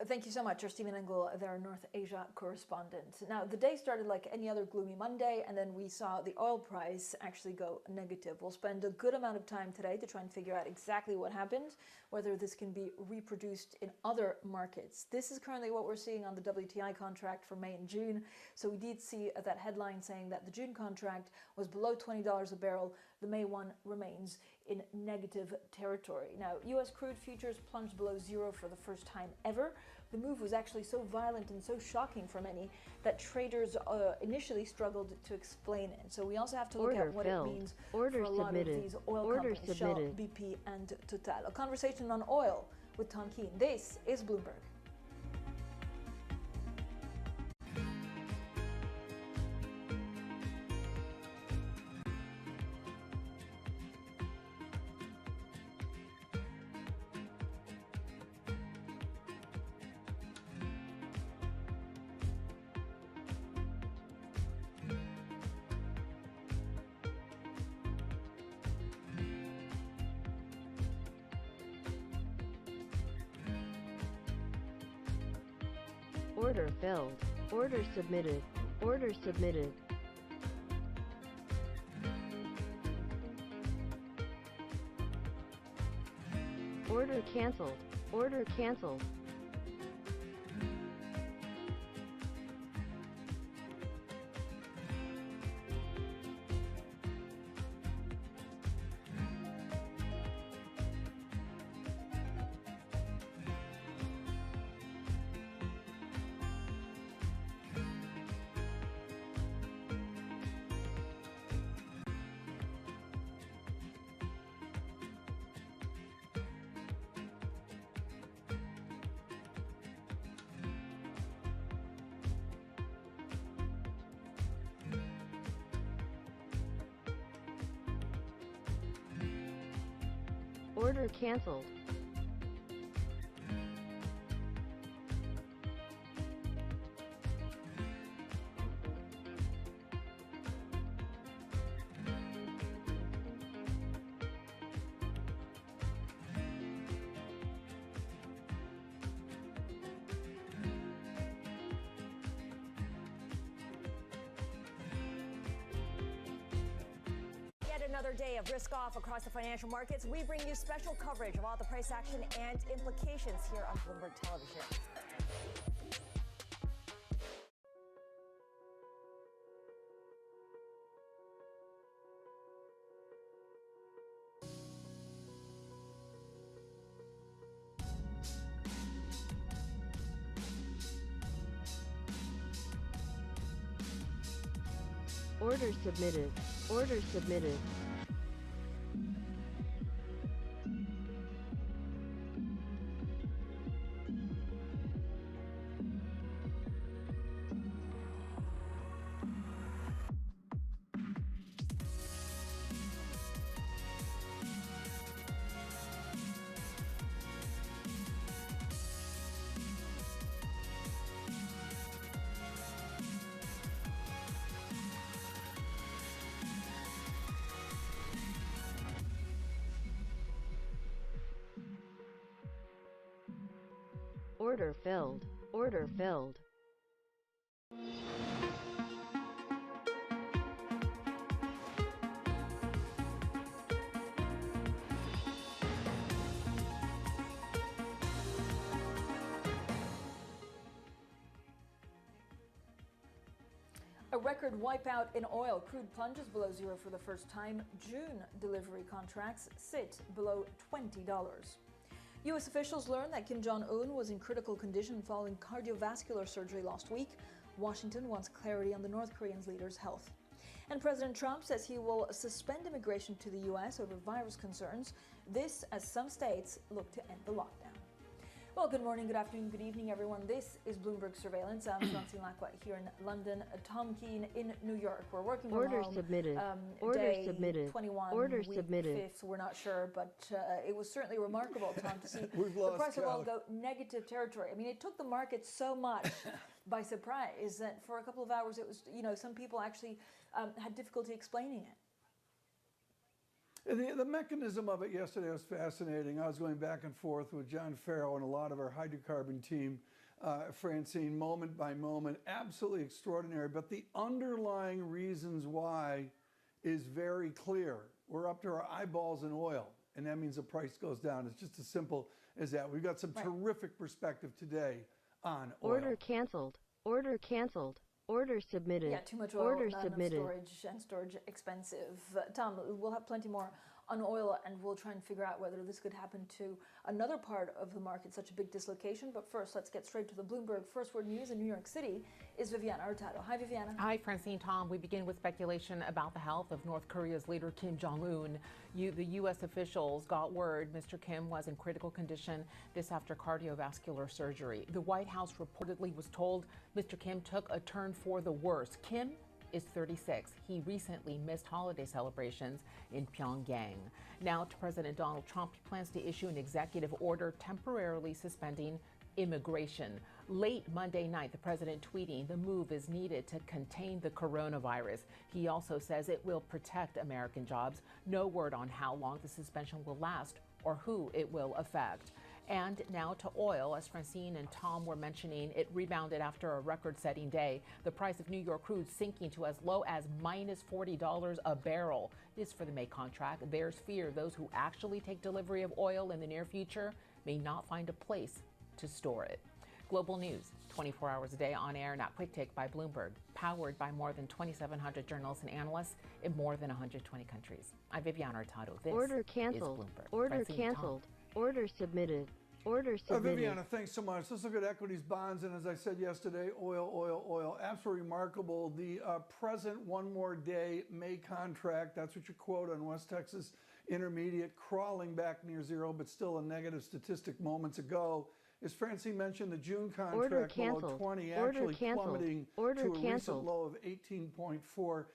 Thank you so much, Stephen Engel, their North Asia correspondent. Now, the day started like any other gloomy Monday, and then we saw the oil price actually go negative. We'll spend a good amount of time today to try and figure out exactly what happened, whether this can be reproduced in other markets. This is currently what we're seeing on the WTI contract for May and June. So we did see that headline saying that the June contract was below $20 a barrel. The May one remains in negative territory. Now, U.S. crude futures plunged below zero for the first time ever. The move was actually so violent and so shocking for many that traders initially struggled to explain it. So we also have to look at what it means for a lot of these oil companies, Shell, BP, and Total. A conversation on oil with Tom Keene. This is Bloomberg. Order filled. Order submitted. Order submitted. Order canceled. Order canceled. Order canceled. Another day of risk off across the financial markets. We bring you special coverage of all the price action and implications here on Bloomberg Television. Order submitted. Order submitted. Order filled. Order filled. A record wipeout in oil. Crude plunges below zero for the first time. June delivery contracts sit below $20. U.S. officials learned that Kim Jong-un was in critical condition following cardiovascular surgery last week. Washington wants clarity on the North Korean leader's health. And President Trump says he will suspend immigration to the U.S. over virus concerns. This as some states look to end the lockdown. Well, good morning, good afternoon, good evening, everyone. This is Bloomberg Surveillance. I'm Francine Lacqua here in London. Tom Keane in New York. We're working from Order home. Submitted. Order Day submitted. 21, Order week submitted. 5th, we're not sure, but it was certainly remarkable, Tom, to see We've the lost price of oil count. go negative territory. I mean, it took the market so much by surprise that for a couple of hours it was, some people actually had difficulty explaining it. The mechanism of it yesterday was fascinating. I was going back and forth with John Farrow and a lot of our hydrocarbon team, Francine, moment by moment, absolutely extraordinary. But the underlying reasons why is very clear. We're up to our eyeballs in oil, and that means the price goes down. It's just as simple as that. We've got some terrific perspective today on oil. Order canceled. Order canceled. Order submitted. Yeah, too much oil, Order not submitted. enough storage expensive. Tom, we'll have plenty more on oil, and we'll try and figure out whether this could happen to another part of the market, such a big dislocation. But first, let's get straight to the Bloomberg First Word News in New York City is Viviana Hurtado. Hi, Viviana. Hi, Francine, Tom. We begin with speculation about the health of North Korea's leader, Kim Jong-un. The U.S. officials got word Mr. Kim was in critical condition, this after cardiovascular surgery. The White House reportedly was told Mr. Kim took a turn for the worse. Kim is 36. He recently missed holiday celebrations in Pyongyang. Now to President Donald Trump, he plans to issue an executive order temporarily suspending immigration. Late Monday night, the president tweeting the move is needed to contain the coronavirus. He also says it will protect American jobs. No word on how long the suspension will last or who it will affect. And now to oil. As Francine and Tom were mentioning, it rebounded after a record-setting day. The price of New York crude sinking to as low as minus $40 a barrel. This for the May contract. There's fear those who actually take delivery of oil in the near future may not find a place to store it. Global news, 24 hours a day on air, not quick take by Bloomberg, powered by more than 2,700 journalists and analysts in more than 120 countries. I'm Viviana Hurtado. This Order canceled. is Bloomberg. Order Francine, canceled. Order submitted. Order submitted. Viviana, thanks so much. Let's look at equities, bonds, and as I said yesterday, oil. Absolutely remarkable. The present one more day May contract, that's what you quote on West Texas Intermediate, crawling back near zero, but still a negative statistic moments ago. As Francine mentioned, the June contract below 20 actually plummeting to a recent low of 18.40.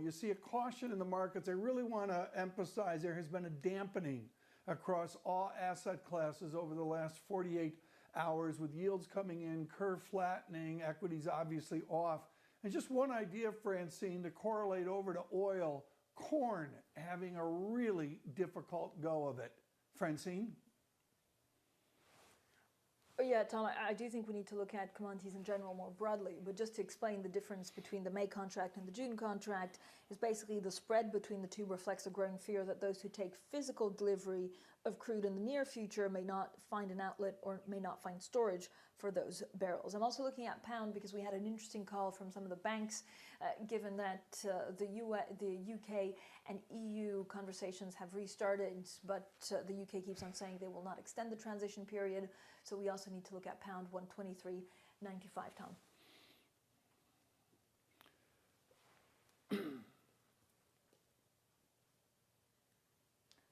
You see a caution in the markets. I really want to emphasize there has been a dampening across all asset classes over the last 48 hours with yields coming in, curve flattening, equities obviously off. And just one idea, Francine, to correlate over to oil, corn having a really difficult go of it. Francine? Yeah, Tom, I do think we need to look at commodities in general more broadly, but just to explain the difference between the May contract and the June contract is basically the spread between the two reflects a growing fear that those who take physical delivery of crude in the near future may not find an outlet or may not find storage for those barrels. I'm also looking at pound because we had an interesting call from some of the banks, given that the UK and EU conversations have restarted, but the UK keeps on saying they will not extend the transition period. So we also need to look at pound 123.95, Tom.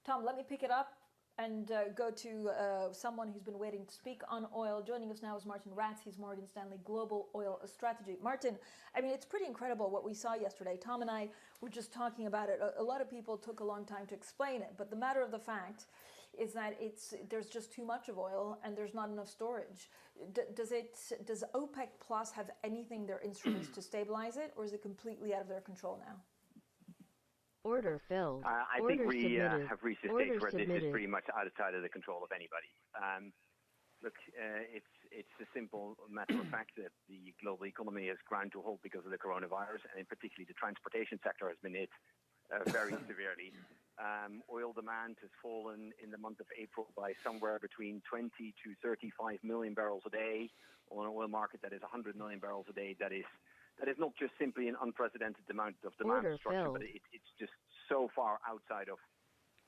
Tom, let me pick it up and go to someone who's been waiting to speak on oil. Joining us now is Martin Ratz. He's Morgan Stanley Global Oil Strategy. Martin, I mean, it's pretty incredible what we saw yesterday. Tom and I were just talking about it. A lot of people took a long time to explain it, but the matter of the fact is that there's just too much of oil and there's not enough storage. Does OPEC Plus have anything in their instruments to stabilize it, or is it completely out of their control now? Order filled. I think we have reached a stage where this is pretty much outside of the control of anybody. Look, it's a simple matter of fact that the global economy has ground to a halt because of the coronavirus, and in particularly the transportation sector has been hit very severely. Oil demand has fallen in the month of April by somewhere between 20 to 35 million barrels a day on an oil market that is 100 million barrels a day. That is not just simply an unprecedented amount of demand destruction, but it's just so far outside of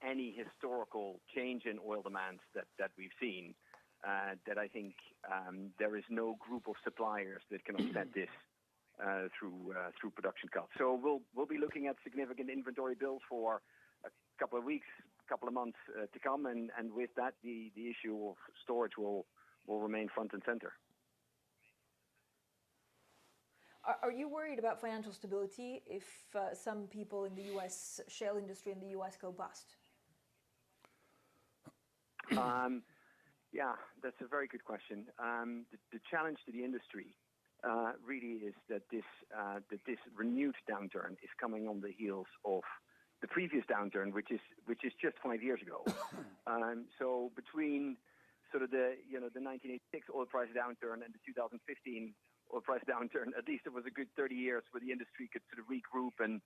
any historical change in oil demands that we've seen that I think there is no group of suppliers that can offset this through production cuts. So we'll be looking at significant inventory builds for a couple of weeks, couple of months to come, and with that, the issue of storage will remain front and center. Are you worried about financial stability if some people in the U.S. shale industry in the U.S. go bust? Yeah, that's a very good question. The challenge to the industry really is that this renewed downturn is coming on the heels of the previous downturn, which is just 5 years ago. So between sort of the 1986 oil price downturn and the 2015 oil price downturn, at least it was a good 30 years where the industry could sort of regroup and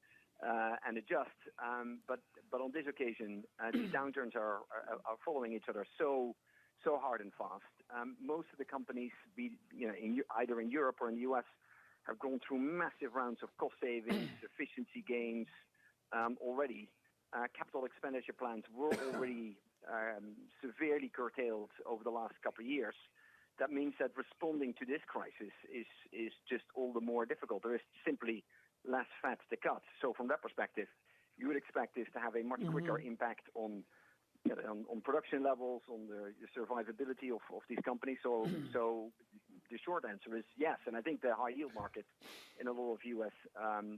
adjust. But on this occasion, these downturns are following each other so hard and fast. Most of the companies, either in Europe or in the US, have gone through massive rounds of cost savings, efficiency gains already. Capital expenditure plans were already severely curtailed over the last couple of years. That means that responding to this crisis is just all the more difficult. There is simply less fat to cut. So from that perspective, you would expect this to have a much quicker impact on production levels, on the survivability of these companies. So the short answer is yes, and I think the high yield market in a lot of U.S.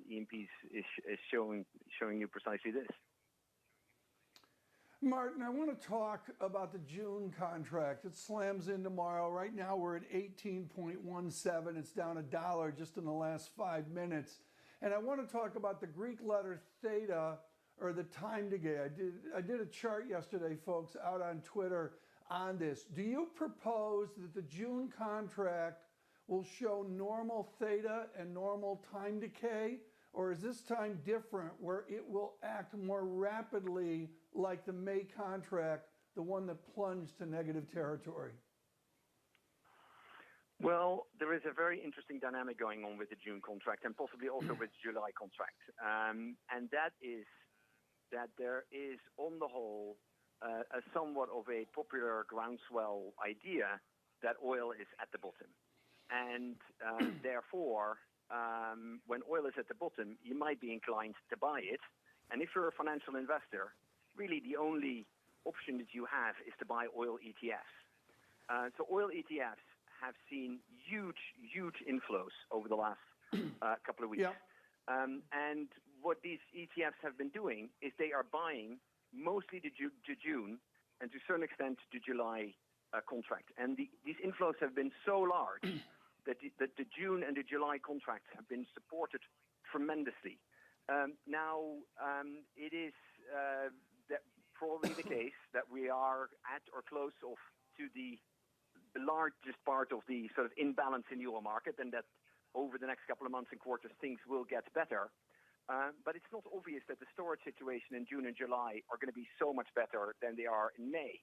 E&Ps is showing you precisely this. Martin, I want to talk about the June contract. It slams in tomorrow. Right now we're at 18.17. It's down $1 just in the last 5 minutes. And I want to talk about the Greek letter theta, or the time to gain. I did a chart yesterday, folks, out on Twitter on this. Do you propose that the June contract will show normal theta and normal time decay? Or is this time different where it will act more rapidly like the May contract, the one that plunged to negative territory? Well, there is a very interesting dynamic going on with the June contract and possibly also with the July contract. And that is that there is, on the whole, a somewhat of a popular groundswell idea that oil is at the bottom. And therefore, when oil is at the bottom, you might be inclined to buy it. And if you're a financial investor, really the only option that you have is to buy oil ETFs. So oil ETFs have seen huge inflows over the last couple of weeks. Yeah. And what these ETFs have been doing is they are buying mostly the June and to a certain extent the July contract. And these inflows have been so large that the June and the July contracts have been supported tremendously. Now, it is that probably the case that we are at or close to the largest part of the sort of imbalance in the oil market, and that over the next couple of months and quarters things will get better. But it's not obvious that the storage situation in June and July are going to be so much better than they are in May.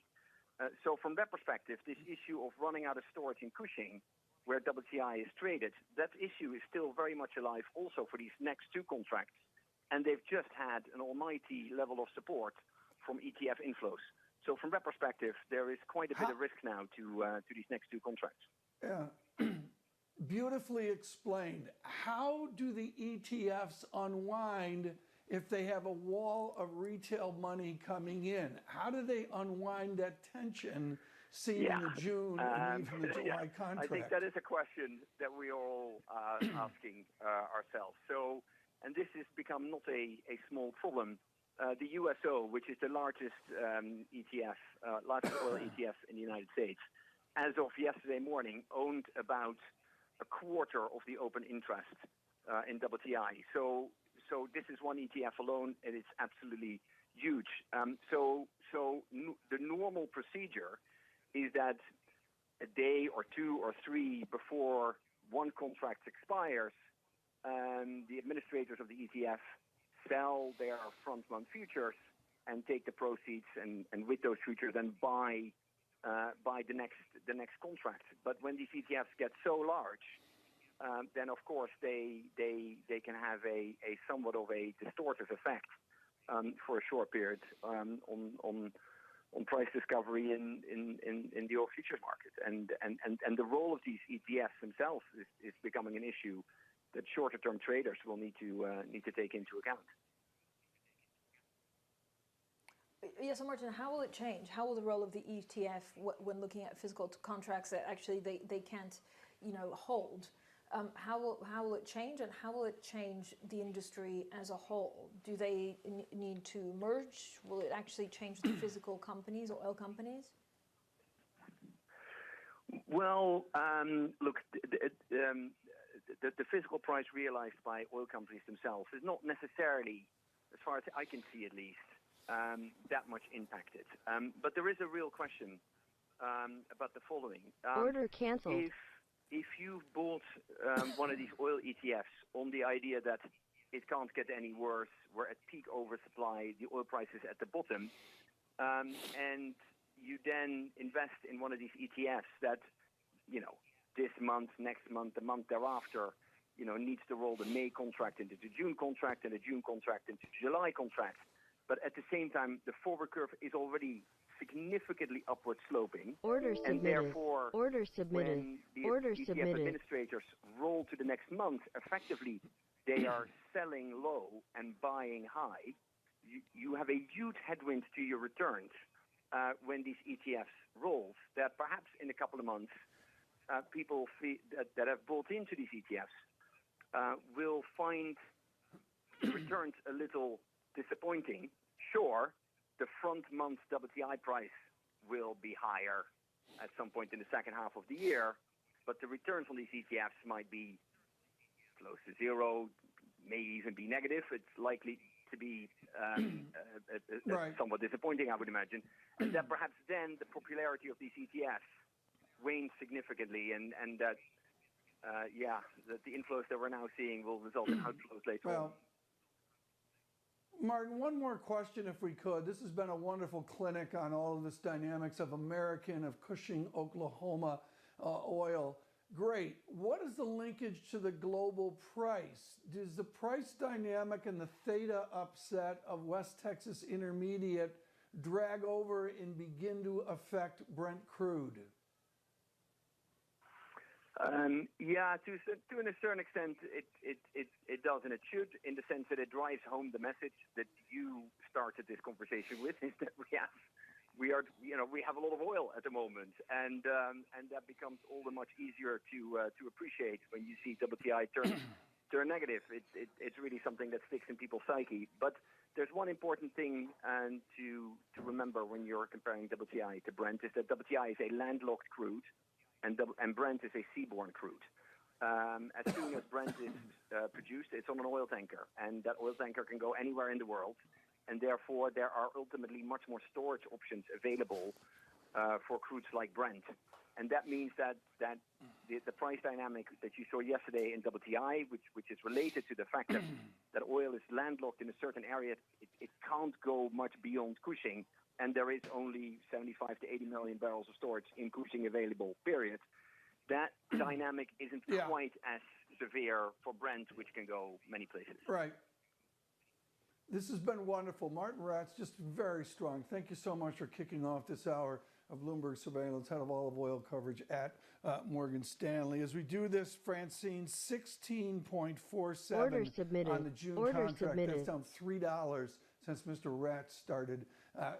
So from that perspective, this issue of running out of storage in Cushing, where WTI is traded, that issue is still very much alive also for these next two contracts. And they've just had an almighty level of support from ETF inflows. So from that perspective, there is quite a bit of risk now to these next two contracts. Yeah. Beautifully explained. How do the ETFs unwind if they have a wall of retail money coming in? How do they unwind that tension seen in the June and even the July contract? I think that is a question that we are all asking ourselves. So, and this has become not a small problem. The USO, which is the largest largest oil ETF in the United States, as of yesterday morning, owned about a quarter of the open interest in WTI. So this is one ETF alone, and it's absolutely huge. So the normal procedure is that a day or two or three before one contract expires, the administrators of the ETF sell their front-month futures and take the proceeds, and with those futures then buy the next contract. But when these ETFs get so large, then of course they can have a somewhat of a distortive effect for a short period on price discovery in the oil futures market, and the role of these ETFs themselves is becoming an issue that shorter-term traders will need to take into account. Yes, so Martin, how will it change? How will the role of the ETF, when looking at physical contracts that actually they can't, hold? How will it change, and how will it change the industry as a whole? Do they need to merge? Will it actually change the physical companies, oil companies? Well, look, the physical price realized by oil companies themselves is not necessarily, as far as I can see at least, that much impacted. But there is a real question about the following. Order canceled. If you've bought one of these oil ETFs on the idea that it can't get any worse, we're at peak oversupply, the oil price is at the bottom, and you then invest in one of these ETFs that, this month, next month, the month thereafter, needs to roll the May contract into the June contract and the June contract into the July contract. But at the same time, the forward curve is already significantly upward sloping. Order and submitted. Therefore, Order submitted. when the Order ETF submitted. administrators roll to the next month, effectively they are selling low and buying high. You have a huge headwind to your returns when these ETFs roll, that perhaps in a couple of months, people that have bought into these ETFs will find the returns a little disappointing. Sure, the front month WTI price will be higher at some point in the second half of the year, but the returns on these ETFs might be close to zero, may even be negative. It's likely to be somewhat disappointing, I would imagine, and that perhaps then the popularity of these ETFs wanes significantly, and that that the inflows that we're now seeing will result in outflows later on. Martin, one more question if we could. This has been a wonderful clinic on all of this dynamics of American, of Cushing, Oklahoma oil. Great. What is the linkage to the global price? Does the price dynamic and the theta upset of West Texas Intermediate drag over and begin to affect Brent crude? To a certain extent, it does, and it should, in the sense that it drives home the message that you started this conversation with, is that we have a lot of oil at the moment, and that becomes all the much easier to appreciate when you see WTI turn negative. It's really something that sticks in people's psyche. But there's one important thing to remember when you're comparing WTI to Brent, is that WTI is a landlocked crude, and Brent is a seaborne crude. As soon as Brent is produced, it's on an oil tanker, and that oil tanker can go anywhere in the world, and therefore there are ultimately much more storage options available for crudes like Brent. And that means that the price dynamic that you saw yesterday in WTI, which is related to the fact that oil is landlocked in a certain area, it can't go much beyond Cushing, and there is only 75 to 80 million barrels of storage in Cushing available, period. That dynamic isn't quite as severe for Brent, which can go many places. Right. This has been wonderful. Martin Ratz, just very strong. Thank you so much for kicking off this hour of Bloomberg Surveillance, head of all of oil coverage at Morgan Stanley. As we do this, Francine, 16.47 on the June contract. That's down $3 since Mr. Ratz started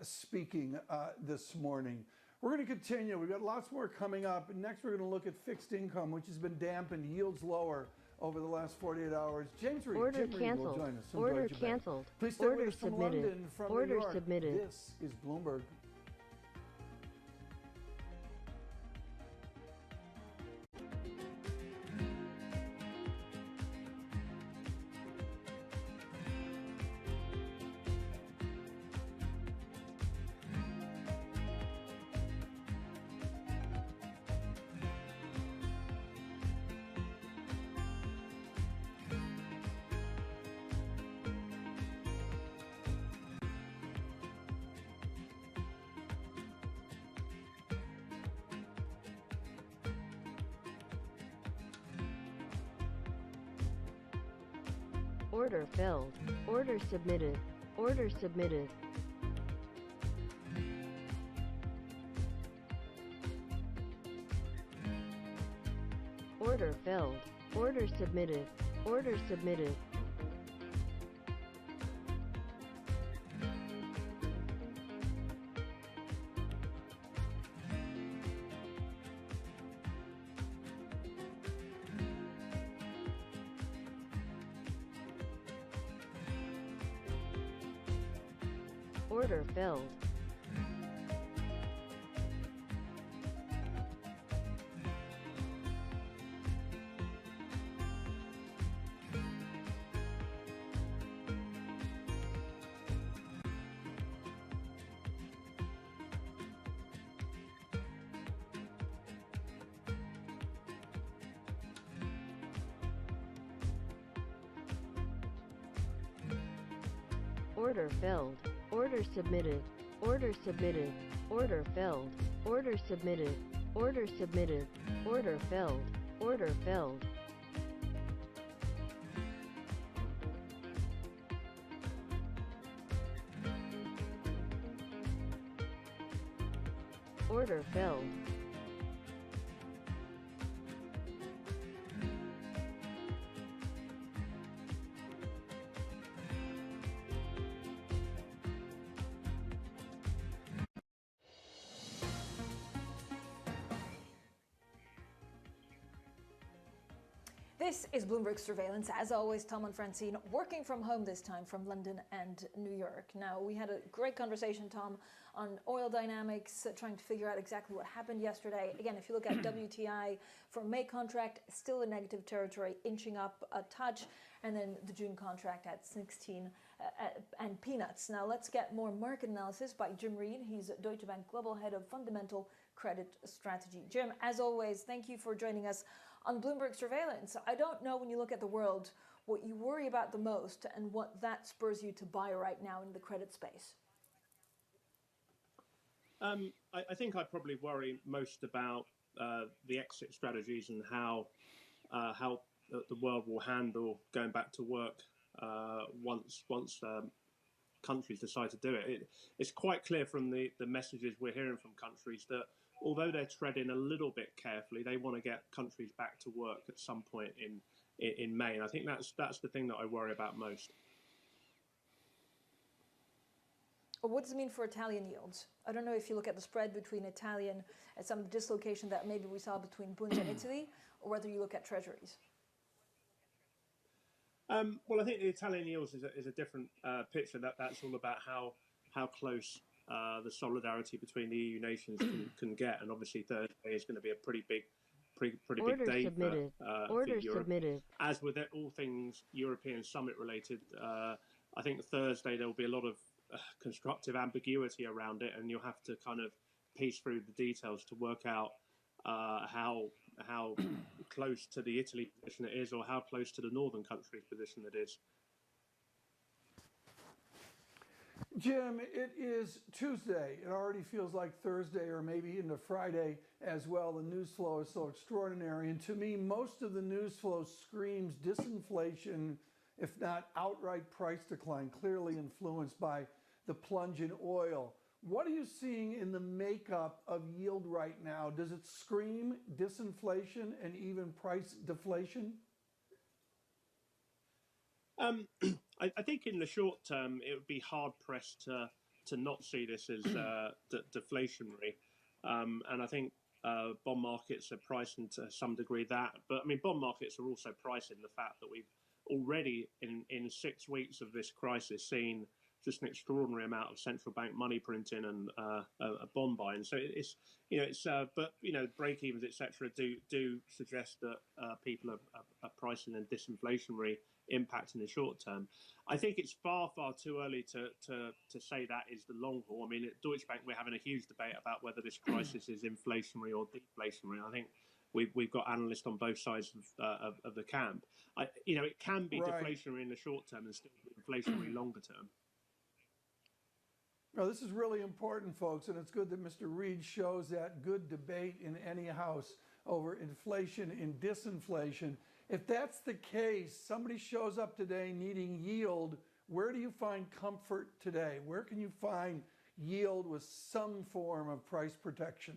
speaking this morning. We're going to continue. We've got lots more coming up. Next, we're going to look at fixed income, which has been dampened, yields lower over the last 48 hours. James Reed, Order canceled. Will join us. Order canceled. Please stay with us from London, from New York. This is Bloomberg. Order filled. Order submitted. Order submitted. Order filled. Order submitted. Order submitted. Order filled. Order filled. Order submitted. Order submitted. Order filled. Order submitted. Order submitted. Order filled. Order filled. Order filled. This is Bloomberg Surveillance. As always, Tom and Francine working from home this time from London and New York. Now, we had a great conversation, Tom, on oil dynamics, trying to figure out exactly what happened yesterday. Again, if you look at WTI for May contract, still in negative territory, inching up a touch. and then the June contract at 16 and peanuts. Now let's get more market analysis by Jim Reed. He's Deutsche Bank Global Head of Fundamental Credit Strategy. Jim, as always, thank you for joining us on Bloomberg Surveillance. I don't know, when you look at the world, what you worry about the most and what that spurs you to buy right now in the credit space. I think I probably worry most about the exit strategies and how the world will handle going back to work once countries decide to do it. It's quite clear from the messages we're hearing from countries that although they're treading a little bit carefully, they want to get countries back to work at some point in May. And I think that's the thing that I worry about most. What does it mean for Italian yields? I don't know if you look at the spread between Italian and some dislocation that maybe we saw between Bunds and Italy, or whether you look at treasuries. Well, I think the Italian yields is a different picture. That's all about how close the solidarity between the EU nations can get, and obviously Thursday is going to be a pretty big day for Europe. Submitted. As with all things European summit related, I think Thursday there will be a lot of constructive ambiguity around it, and you'll have to kind of piece through the details to work out how close to the Italy position it is, or how close to the northern countries position it is. Jim, it is Tuesday. It already feels like Thursday or maybe into Friday as well. The news flow is so extraordinary. And to me, most of the news flow screams disinflation, if not outright price decline, clearly influenced by the plunge in oil. What are you seeing in the makeup of yield right now? Does it scream disinflation and even price deflation? I think in the short term, it would be hard pressed to not see this as deflationary. And I think bond markets are pricing to some degree that. But I mean, bond markets are also pricing the fact that we've already in 6 weeks of this crisis seen just an extraordinary amount of central bank money printing and bond buying. So but break evens, etc., do suggest that people are pricing in disinflationary impact in the short term. I think it's far too early to say that is the long haul. I mean, at Deutsche Bank, we're having a huge debate about whether this crisis is inflationary or deflationary. I think we've got analysts on both sides of the camp. It can be deflationary in the short term and still be inflationary longer term. Now, this is really important, folks, and it's good that Mr. Reed shows that good debate in any house over inflation and disinflation. If that's the case, somebody shows up today needing yield, where do you find comfort today? Where can you find yield with some form of price protection?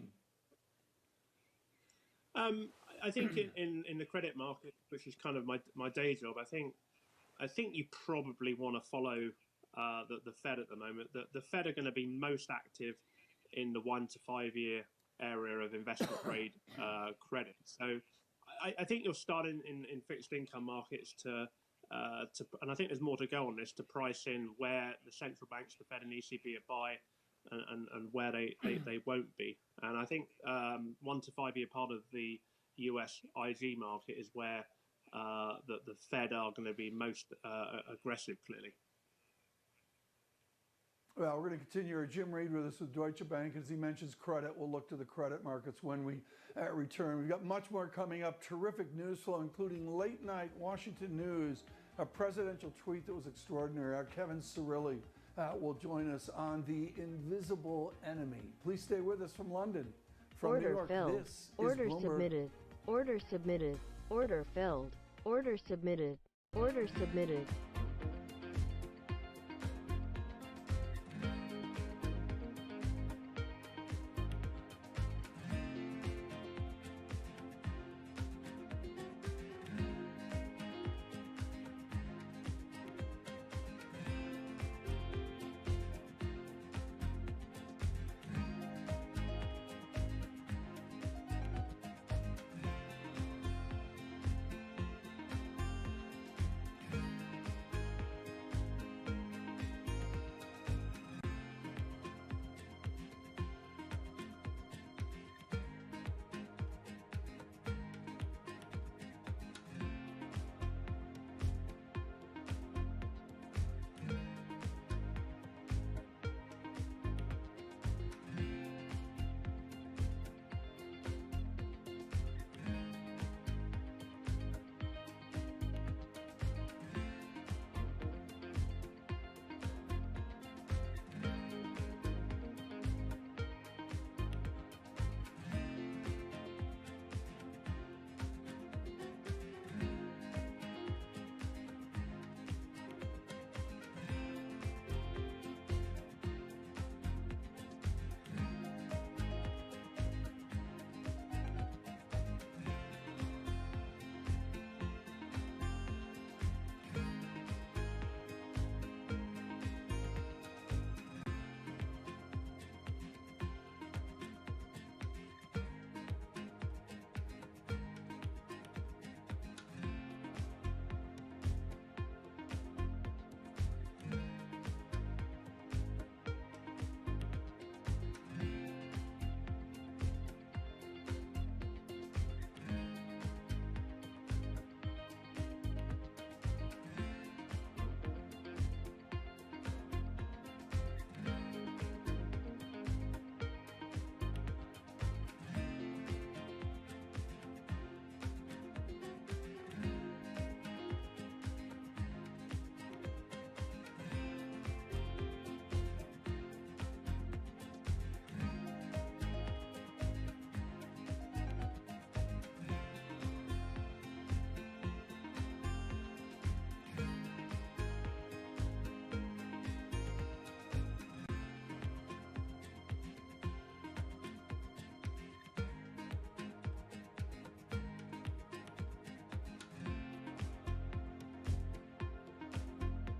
I think in the credit market, which is kind of my day job, I think you probably want to follow the Fed at the moment. The Fed are going to be most active in the 1 to 5 year area of investment grade credit. So I think you'll start in fixed income markets to and I think there's more to go on this, to price in where the central banks, the Fed and ECB are buy and where they won't be. And I think 1 to 5 year part of the US IG market is where the Fed are going to be most aggressive, clearly. Well, we're going to continue. Our Jim Reed with us with Deutsche Bank. As he mentions credit, we'll look to the credit markets when we return. We've got much more coming up. Terrific news flow, including late night Washington news, a presidential tweet that was extraordinary. Our Kevin Cirilli will join us on the invisible enemy. Please stay with us from London. From New York, this Order is Bloomberg. submitted. Order submitted. Order filled. Order submitted. Order submitted.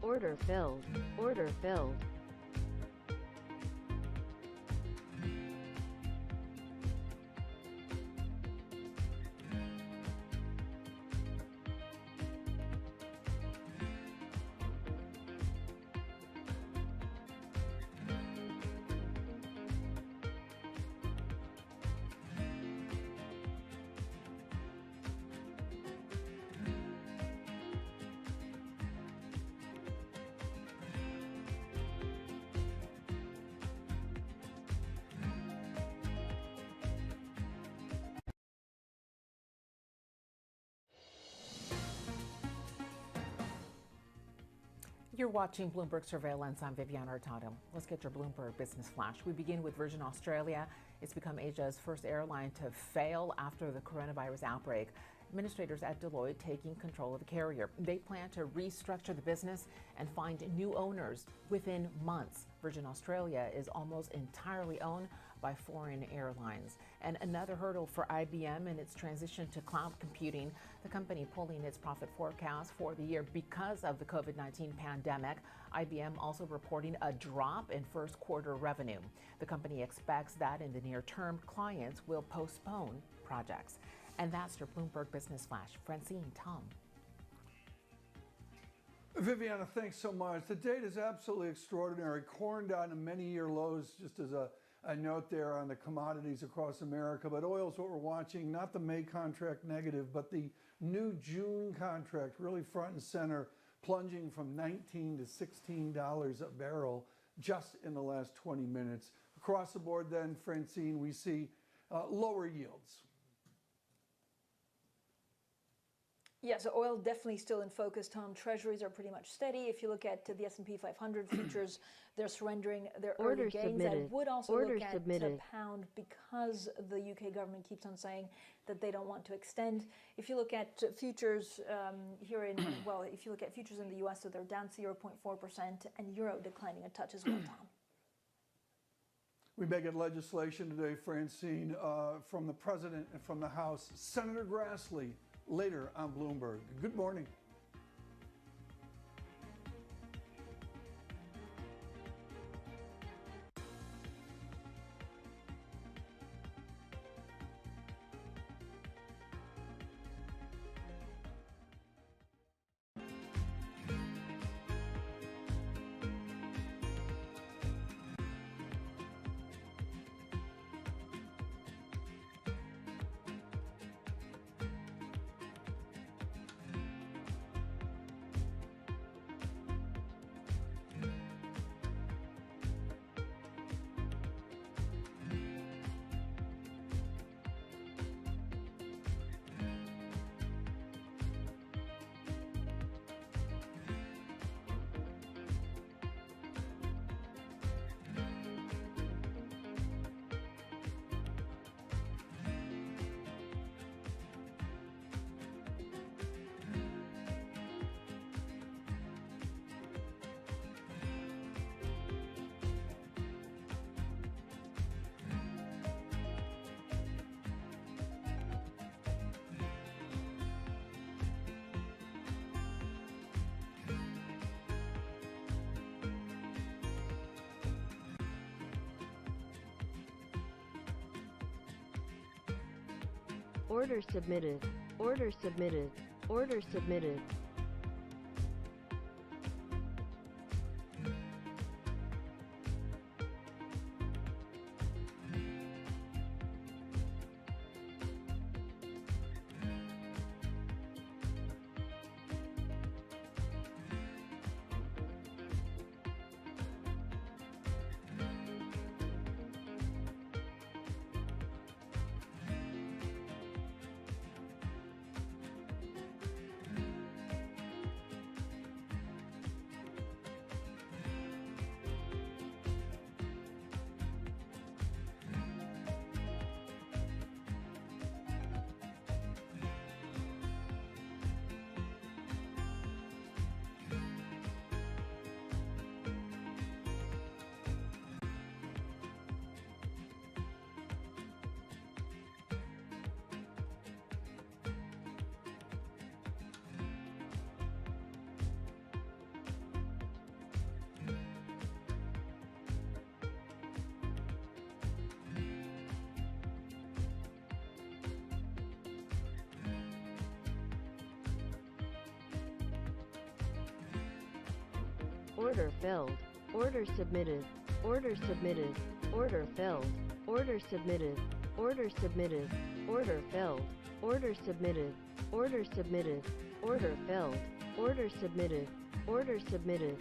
Order filled. Order filled. You're watching Bloomberg Surveillance. I'm Vivian Hurtado. Let's get your Bloomberg Business Flash. We begin with Virgin Australia. It's become Asia's first airline to fail after the coronavirus outbreak. Administrators at Deloitte taking control of the carrier. They plan to restructure the business and find new owners within months. Virgin Australia is almost entirely owned by foreign airlines. And another hurdle for IBM in its transition to cloud computing, the company pulling its profit forecast for the year because of the COVID-19 pandemic. IBM also reporting a drop in first quarter revenue. The company expects that in the near term, clients will postpone projects. And that's your Bloomberg Business Flash. Francine, Tom. Viviana, thanks so much. The data is absolutely extraordinary. Corn down to many-year lows, just as a note there on the commodities across America. But oil is what we're watching, not the May contract negative, but the new June contract really front and center, plunging from $19 to $16 a barrel just in the last 20 minutes. Across the board then, Francine, we see lower yields. Yeah, so oil definitely still in focus, Tom. Treasuries are pretty much steady. If you look at the S&P 500 futures, they're surrendering their early gains. I would also look at the pound because the UK government keeps on saying that they don't want to extend. If you look at futures here in, well, if you look at futures in the US, so they're down 0.4% and euro declining a touch as well, Tom. We may get legislation today, Francine, from the President and from the House. Senator Grassley, later on Bloomberg. Good morning. Order submitted. Order submitted. Order submitted. Order filled. Order submitted. Order submitted. Order filled. Order submitted. Order submitted. Order filled. Order submitted. Order submitted. Order filled. Order submitted. Order submitted.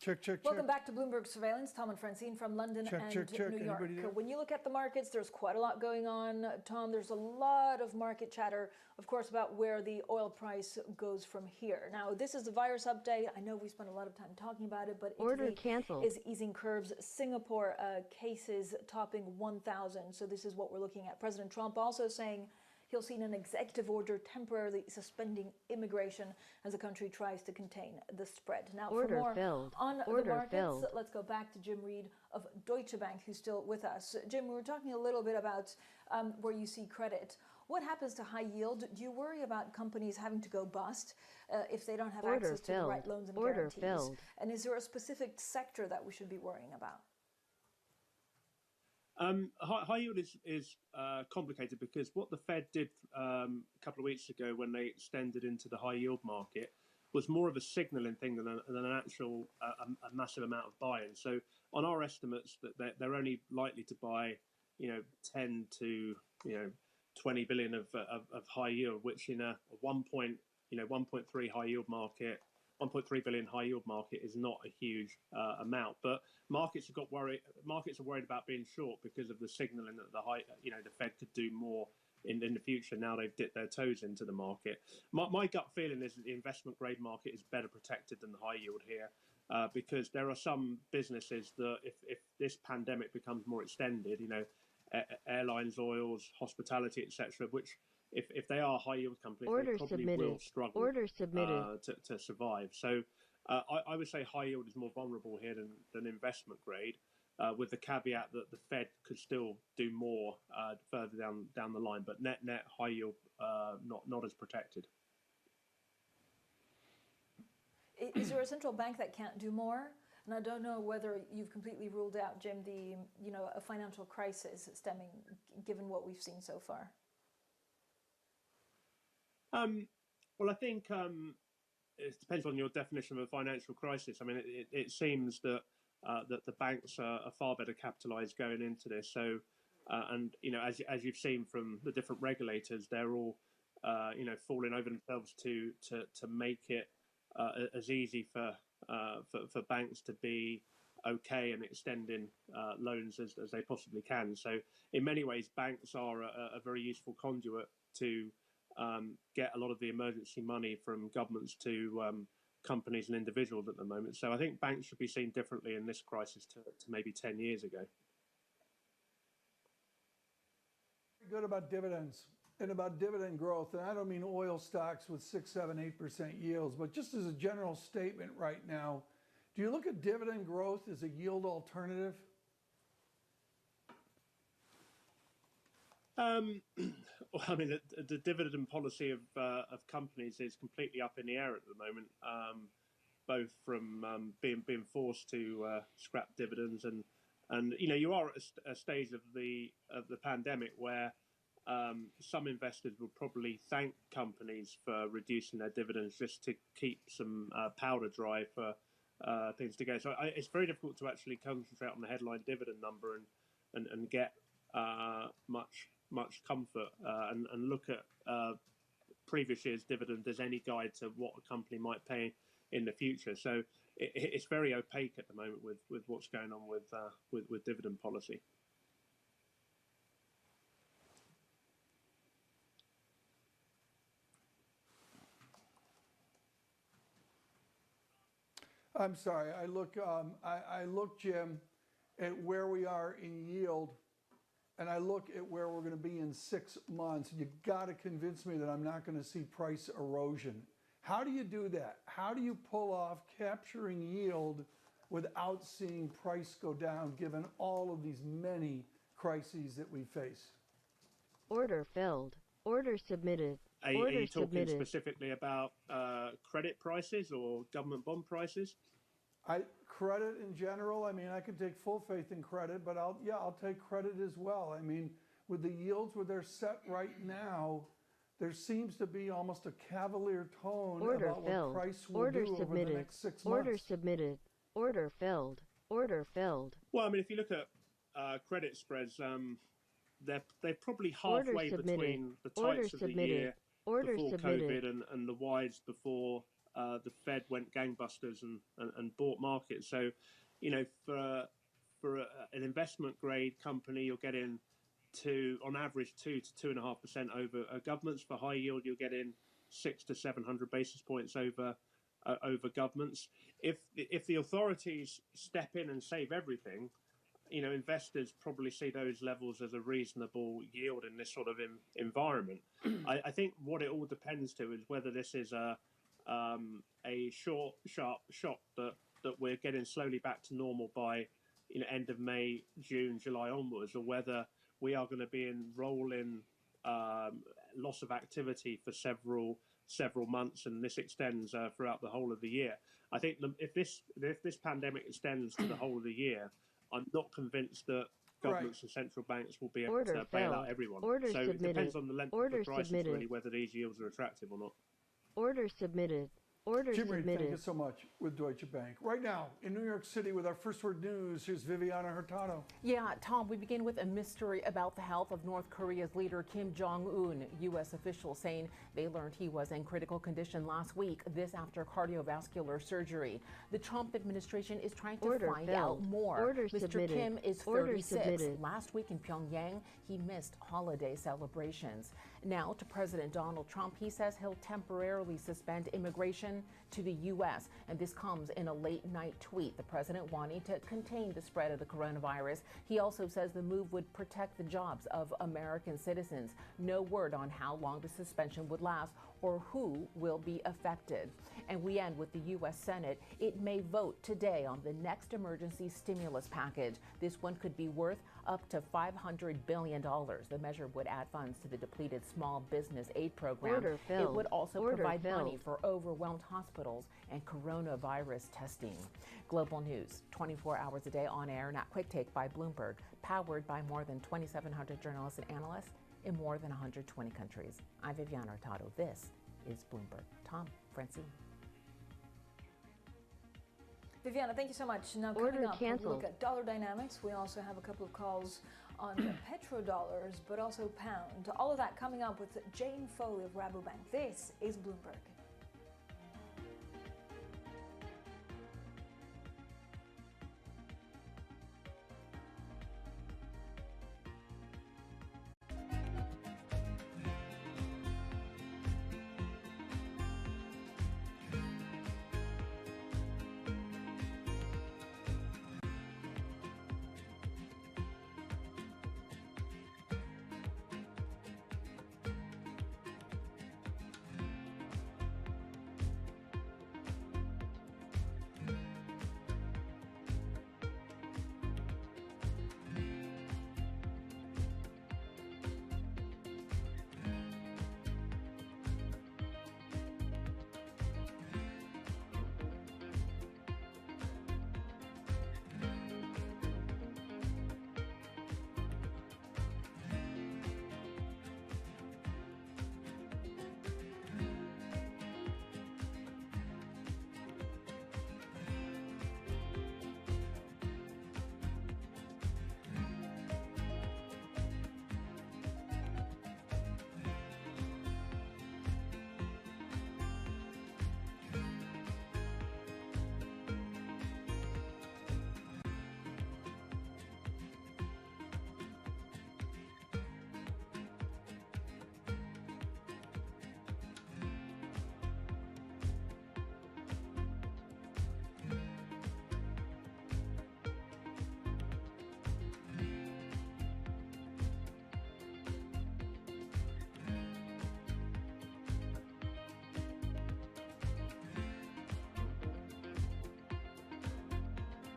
Check, check, Welcome check. back to Bloomberg Surveillance. Tom and Francine from London and New York. Anybody there? When you look at the markets, there's quite a lot going on. Tom, there's a lot of market chatter, of course, about where the oil price goes from here. Now, this is the virus update. I know we spent a lot of time talking about it, but Order Italy canceled. is easing curbs. Singapore cases topping 1,000. So this is what we're looking at. President Trump also saying he'll sign an executive order temporarily suspending immigration as the country tries to contain the spread. Now, Order for more filled. on Order the markets, filled. let's go back to Jim Reed of Deutsche Bank, who's still with us. Jim, we were talking a little bit about where you see credit. What happens to high yield? Do you worry about companies having to go bust if they don't have Order access to the right filled. loans and Order guarantees? filled. And is there a specific sector that we should be worrying about? High yield is complicated because what the Fed did a couple of weeks ago when they extended into the high yield market was more of a signaling thing than an actual a massive amount of buying. So on our estimates, that they're only likely to buy 10 to 20 billion of high yield, which in a 1.3 high yield market. 1.3 billion high yield market is not a huge amount, but markets are worried about being short because of the signaling that the Fed could do more in the future. Now they've dipped their toes into the market. My gut feeling is that the investment grade market is better protected than the high yield here because there are some businesses that if this pandemic becomes more extended, airlines, oils, hospitality, etc., which if they are high yield companies, Order they probably submitted. will struggle Order submitted. To survive. So I would say high yield is more vulnerable here than investment grade, with the caveat that the Fed could still do more further down the line. But net high yield not as protected. Is there a central bank that can't do more? And I don't know whether you've completely ruled out, Jim, a financial crisis stemming, given what we've seen so far. Well, I think it depends on your definition of a financial crisis. I mean, it seems that the banks are far better capitalized going into this. So, and as you've seen from the different regulators, they're all falling over themselves to make it as easy for banks to be okay and extending loans as they possibly can. So, in many ways, banks are a very useful conduit to get a lot of the emergency money from governments to companies and individuals at the moment. So I think banks should be seen differently in this crisis to maybe 10 years ago. Good about dividends and about dividend growth. And I don't mean oil stocks with 6, 7, 8% yields, but just as a general statement right now, do you look at dividend growth as a yield alternative? Well, I mean, the dividend policy of companies is completely up in the air at the moment, both from being forced to scrap dividends and you are at a stage of the pandemic where some investors will probably thank companies for reducing their dividends just to keep some powder dry for things to go. So it's very difficult to actually concentrate on the headline dividend number and get much comfort and look at previous year's dividend as any guide to what a company might pay in the future. So it's very opaque at the moment with what's going on with dividend policy. I'm sorry. I look, Jim, at where we are in yield, and I look at where we're going to be in 6 months. You got to convince me that I'm not going to see price erosion. How do you do that? How do you pull off capturing yield without seeing price go down, given all of these many crises that we face? Order filled. Order submitted. Are you talking specifically about credit prices or government bond prices? Credit in general, I mean, I can take full faith in credit, but I'll take credit as well. I mean, with the yields where they're set right now, there seems to be almost a cavalier tone about what price will do over the next 6 months. Order submitted. Order filled. Order filled. Well, I mean, if you look at credit spreads, they're probably halfway between the tights of the year before COVID and the wides before the Fed went gangbusters and bought markets. So, you know, for an investment grade company, you're getting on average 2 to 2.5% over governments. For high yield, you're getting 600 to 700 basis points over governments. If the authorities step in and save everything, you know, investors probably see those levels as a reasonable yield in this sort of environment. I think what it all depends to is whether this is a short, sharp shock that we're getting slowly back to normal by, you know, end of May, June, July onwards, or whether we are going to be in rolling loss of activity for several months, and this extends throughout the whole of the year. I think if this pandemic extends to the whole of the year, I'm not convinced that governments and central banks will be able to bail out everyone. So it depends on the length of the crisis, really, whether these yields are attractive or not. Order submitted. Order Jim submitted. Reed, thank you so much with Deutsche Bank. Right now, in New York City with our First Word News, here's Viviana Hurtado. Yeah, Tom, we begin with a mystery about the health of North Korea's leader Kim Jong-un. U.S. officials saying they learned he was in critical condition last week, this after cardiovascular surgery. The Trump administration is trying to find out more. Mr. Submitted. Kim is 36. Order submitted. Last week in Pyongyang, he missed holiday celebrations. Now to President Donald Trump, he says he'll temporarily suspend immigration to the U.S. And this comes in a late-night tweet. The president wanting to contain the spread of the coronavirus. He also says the move would protect the jobs of American citizens. No word on how long the suspension would last or who will be affected. And we end with the U.S. Senate. It may vote today on the next emergency stimulus package. This one could be worth up to $500 billion. The measure would add funds to the depleted small business aid program. It would also provide money for overwhelmed hospitals and coronavirus testing. Global news, 24 hours a day on air. Now, Quick Take by Bloomberg, powered by more than 2,700 journalists and analysts in more than 120 countries. I'm Viviana Hurtado. This is Bloomberg. Tom, Francine. Viviana, thank you so much. Now, coming up, we'll look at dollar dynamics. We also have a couple of calls on petrodollars, but also pound. All of that coming up with Jane Foley of Rabobank. This is Bloomberg.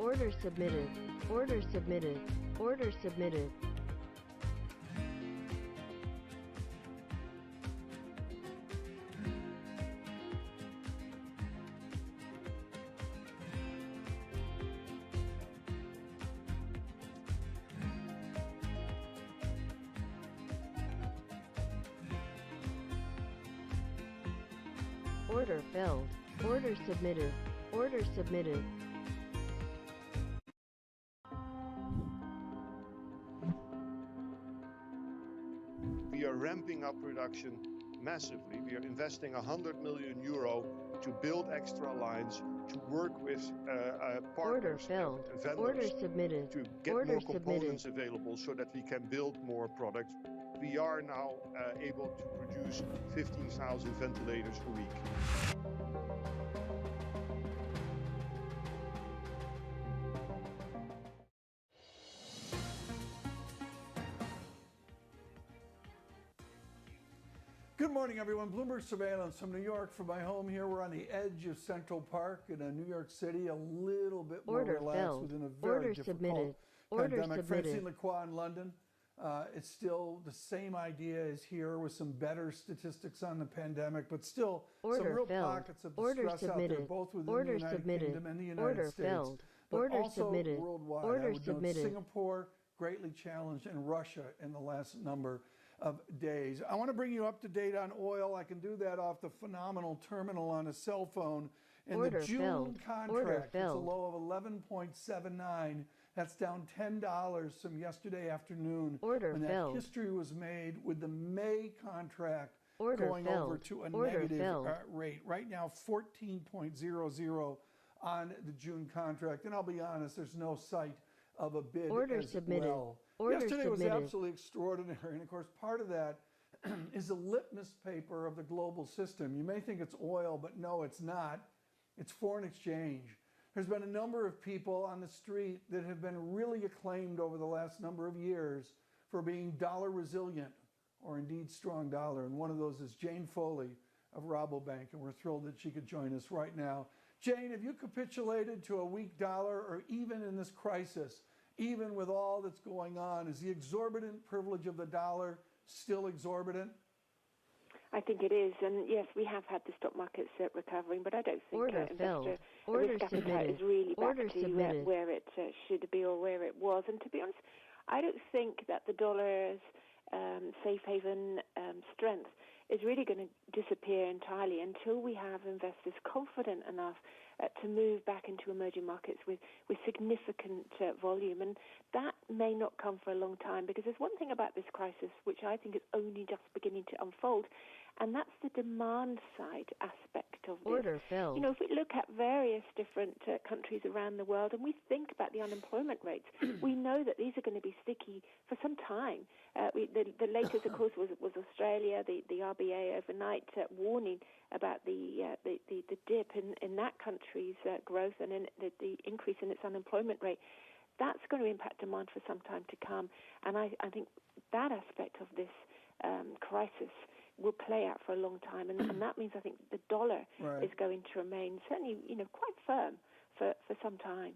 Order submitted. Order submitted. Order submitted. Order filled. Order submitted. Order submitted. We are ramping up production massively. We are investing 100 million euro to build extra lines, to work with partners and vendors Order submitted. to get Order more components submitted. available so that we can build more products. We are now able to produce 15,000 ventilators a week. Good morning, everyone. Bloomberg surveillance from New York. From my home here, we're on the edge of Central Park in New York City, a little bit more Order relaxed filled. within a very Order difficult submitted. Order pandemic. submitted. Francine Lacroix in London. It's still the same idea as here with some better statistics on the pandemic, but still some Order real filled. pockets of Order distress out there, submitted. both within Order the United submitted. Kingdom and the United Order States, filled. but Order also submitted. worldwide. Order I would note submitted. Singapore greatly challenged, and Russia in the last number of days. I want to bring you up to date on oil. I can do that off the phenomenal terminal on a cell phone. And Order the June filled. Order contract, it's a filled. low of 11.79. That's down $10 from yesterday afternoon. Order when filled. that history was made with the May contract Order going over filled. to a Order negative filled. rate. Right now, 14.00 on the June contract. And I'll be honest, there's no sight of a bid Order as submitted. well. Order Yesterday was submitted. absolutely extraordinary. And of course, part of that is a litmus paper of the global system. You may think it's oil, but no, it's not. It's foreign exchange. There's been a number of people on the street that have been really acclaimed over the last number of years for being dollar resilient, or indeed strong dollar. And one of those is Jane Foley of Rabobank, and we're thrilled that she could join us right now. Jane, have you capitulated to a weak dollar, or even in this crisis, even with all that's going on, is the exorbitant privilege of the dollar still exorbitant? I think it is, and yes, we have had the stock markets recovering, but I don't think Order filled. investor Order risk appetite submitted. is really back Order to submitted. where it should be or where it was. And to be honest, I don't think that the dollar's safe haven strength is really going to disappear entirely until we have investors confident enough to move back into emerging markets with significant volume. And that may not come for a long time, because there's one thing about this crisis which I think is only just beginning to unfold, and that's the demand side aspect of this. Order filled. You know, if we look at various different countries around the world and we think about the unemployment rates, we know that these are going to be sticky for some time. The latest, of course, was Australia, the RBA overnight warning about the dip in that country's growth and in the increase in its unemployment rate. That's going to impact demand for some time to come. And I think that aspect of this crisis will play out for a long time. And that means I think the dollar Right. is going to remain certainly, quite firm for some time.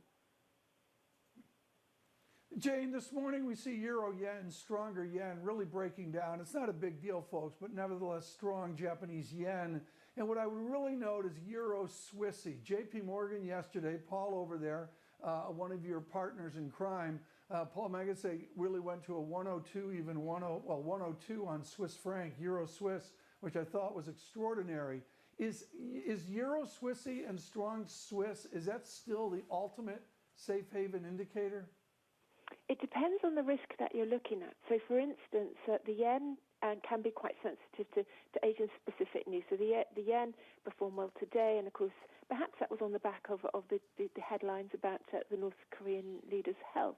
Jane, this morning we see euro yen, stronger yen, really breaking down. It's not a big deal, folks, but nevertheless strong Japanese yen. And what I would really note is euro Swissy. JP Morgan yesterday, Paul over there, one of your partners in crime, Paul Magasse really went to a 102, even 102 on Swiss franc, euro Swiss, which I thought was extraordinary. Is euro Swissy and strong Swiss, is that still the ultimate safe haven indicator? It depends on the risk that you're looking at. So, for instance, the yen can be quite sensitive to Asian-specific news. So the yen performed well today, and of course, perhaps that was on the back of the headlines about the North Korean leader's health.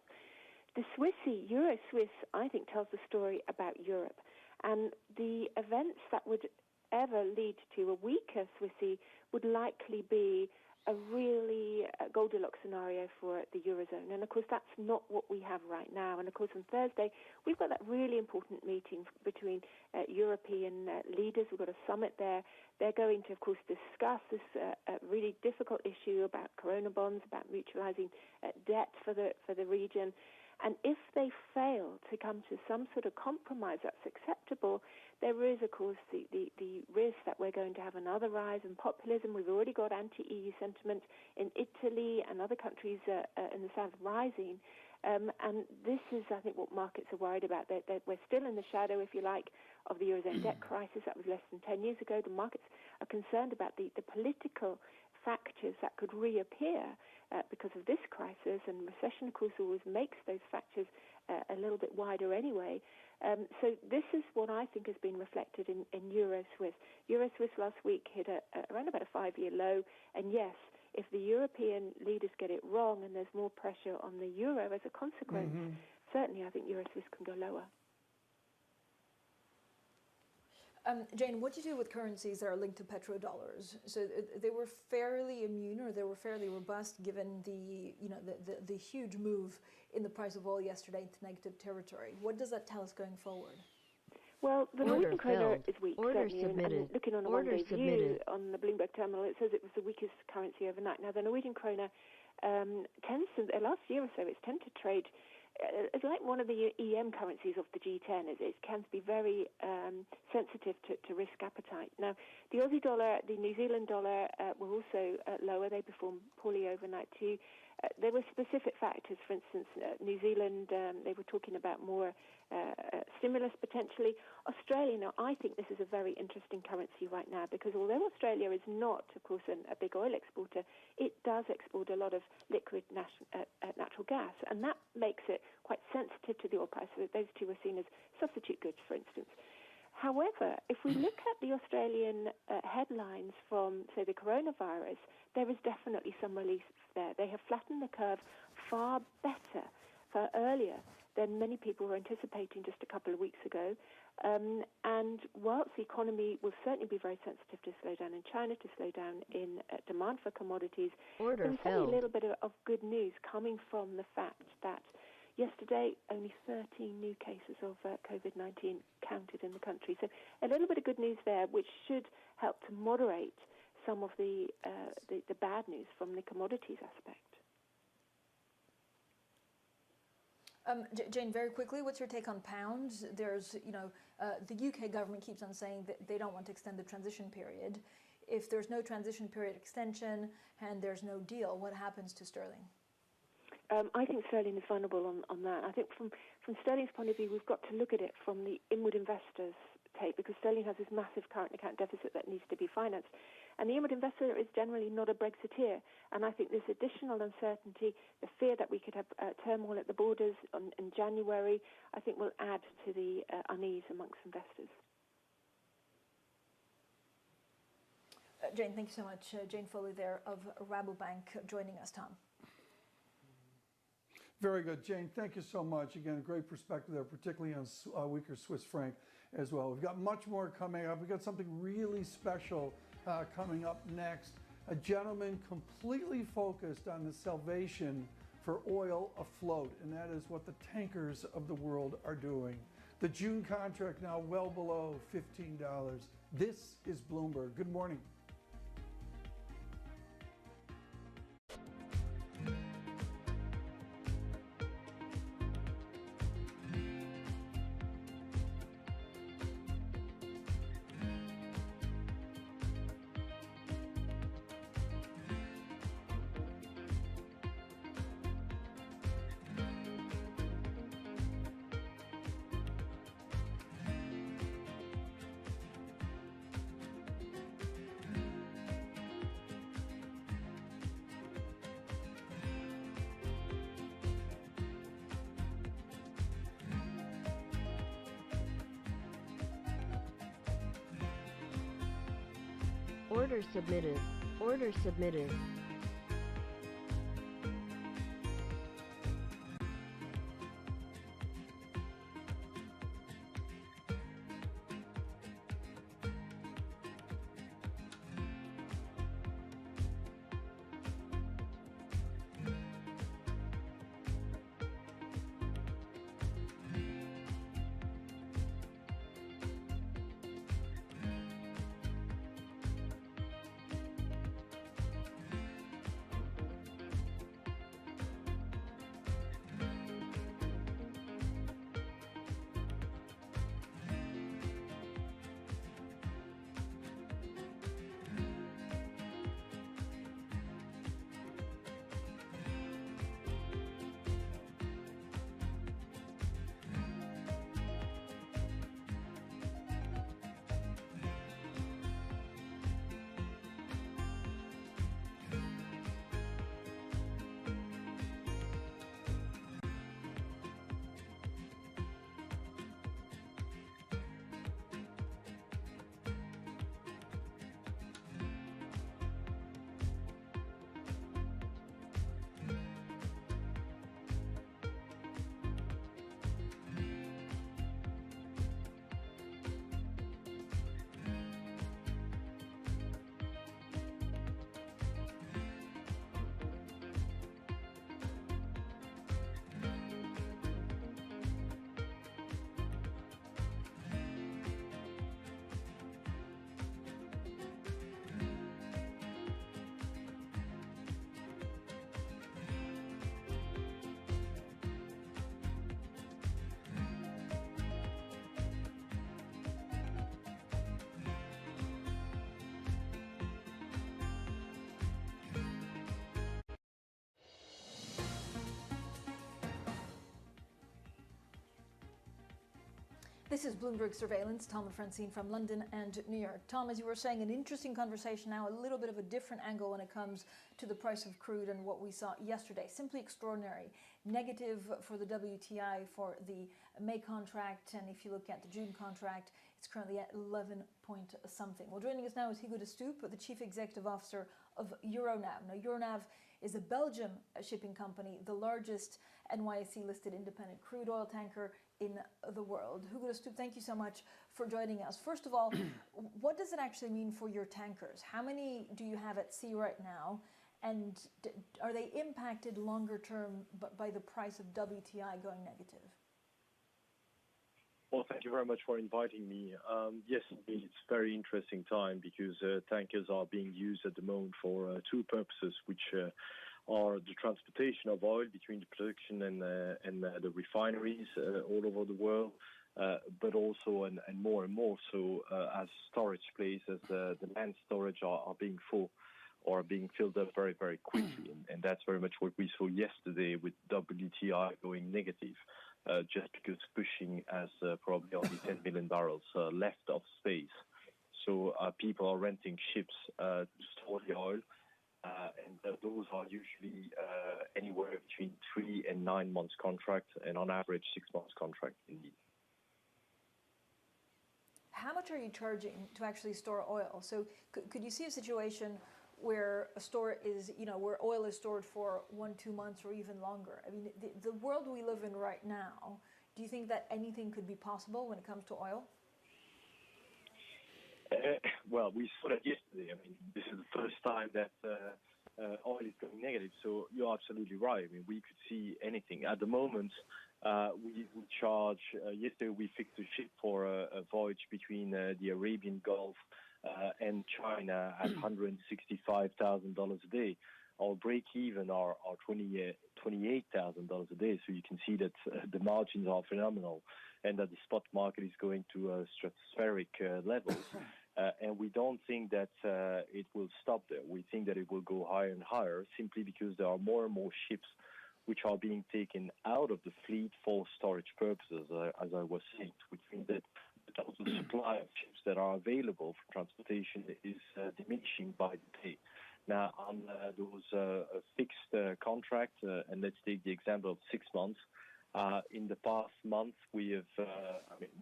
The Swissy, Euro Swiss, I think, tells the story about Europe. And the events that would ever lead to a weaker Swissy would likely be a really Goldilocks scenario for the Eurozone. And, of course, that's not what we have right now. And, of course, on Thursday, we've got that really important meeting between European leaders. We've got a summit there. They're going to, of course, discuss this really difficult issue about corona bonds, about mutualizing debt for the region. And if they fail to come to some sort of compromise that's acceptable, there is, of course, the risk that we're going to have another rise in populism. We've already got anti-EU sentiment in Italy and other countries in the south rising. And this is, I think, what markets are worried about. That we're still in the shadow, if you like, of the Eurozone debt crisis. That was less than 10 years ago. The markets are concerned about the political fractures that could reappear because of this crisis, and recession, of course, always makes those fractures a little bit wider anyway. So this is what I think has been reflected in Euro-Swiss. Euro-Swiss last week hit around about a 5-year low, and yes, if the European leaders get it wrong and there's more pressure on the euro as a consequence, certainly I think Euro-Swiss can go lower. Jane, what do you do with currencies that are linked to petrodollars? So they were fairly immune, or they were fairly robust, given the huge move in the price of oil yesterday into negative territory. What does that tell us going forward? Well, the Norwegian kroner is weak. Order certainly, submitted. And looking on a one-day view on the Bloomberg terminal, it says it was the weakest currency overnight. Now, the Norwegian kroner tends to, last year or so, it's tended to trade. It's like one of the EM currencies of the G10. It can be very sensitive to risk appetite. Now, the Aussie dollar, the New Zealand dollar were also lower. They performed poorly overnight too. There were specific factors. For instance, New Zealand, they were talking about more stimulus potentially. Australia, now, I think this is a very interesting currency right now, because although Australia is not, of course, a big oil exporter, it does export a lot of liquid natural gas, and that makes it quite sensitive to the oil price. So those two are seen as substitute goods, for instance. However, if we look at the Australian headlines from, say, the coronavirus, there is definitely some relief there. They have flattened the curve far better, far earlier than many people were anticipating just a couple of weeks ago. And whilst the economy will certainly be very sensitive to slowdown in China, to slowdown in demand for commodities, there's certainly a little bit of good news coming from the fact that yesterday, only 13 new cases of COVID-19 counted in the country. So a little bit of good news there, which should help to moderate some of the bad news from the commodities aspect. Jane, very quickly, what's your take on pounds? There's, the UK government keeps on saying that they don't want to extend the transition period. If there's no transition period extension and there's no deal, what happens to sterling? I think sterling is vulnerable on that. I think from sterling's point of view, we've got to look at it from the inward investors' take, because sterling has this massive current account deficit that needs to be financed. And the inward investor is generally not a Brexiteer. And I think this additional uncertainty, the fear that we could have turmoil at the borders in January, I think will add to the unease amongst investors. Jane, thank you so much. Jane Foley there of Rabobank joining us. Tom. Very good, Jane. Thank you so much. Again, great perspective there, particularly on weaker Swiss franc as well. We've got much more coming up. We've got something really special coming up next. A gentleman completely focused on the salvation for oil afloat, and that is what the tankers of the world are doing. The June contract now well below $15. This is Bloomberg. Good morning. Order submitted. Order submitted. This is Bloomberg Surveillance. Tom and Francine from London and New York. Tom, as you were saying, an interesting conversation now, a little bit of a different angle when it comes to the price of crude and what we saw yesterday. Simply extraordinary. Negative for the WTI for the May contract, and if you look at the June contract, it's currently at 11 point something. Well, joining us now is Hugo de Stoop, the Chief Executive Officer of Euronav. Now, Euronav is a Belgian shipping company, the largest NYSE-listed independent crude oil tanker in the world. Hugo de Stoop, thank you so much for joining us. First of all, what does it actually mean for your tankers? How many do you have at sea right now? And are they impacted longer term by the price of WTI going negative? Well, thank you very much for inviting me. Yes, indeed, it's a very interesting time because tankers are being used at the moment for two purposes, which are the transportation of oil between the production and the refineries all over the world, but also and more so as storage places, the land storage are being full or being filled up very, very quickly. And that's very much what we saw yesterday with WTI going negative, just because pushing has probably only 10 million barrels left of space. So people are renting ships to store the oil, and those are usually anywhere between 3 and 9 months contract, and on average 6 months contract indeed. How much are you charging to actually store oil? So could you see a situation where a store is, where oil is stored for 1-2 months or even longer? I mean, the world we live in right now, do you think that anything could be possible when it comes to oil? Well, we saw that yesterday. I mean, this is the first time that oil is going negative, so you're absolutely right. I mean, we could see anything. At the moment, we charge, yesterday we fixed a ship for a voyage between the Arabian Gulf and China at $165,000 a day. Our break-even are $28,000 a day, so you can see that the margins are phenomenal and that the spot market is going to stratospheric levels. And we don't think that it will stop there. We think that it will go higher and higher simply because there are more and more ships which are being taken out of the fleet for storage purposes, as I was saying, which means that the total supply of ships that are available for transportation is diminishing by the day. Now, on those fixed contracts, and let's take the example of 6 months, in the past month, we have,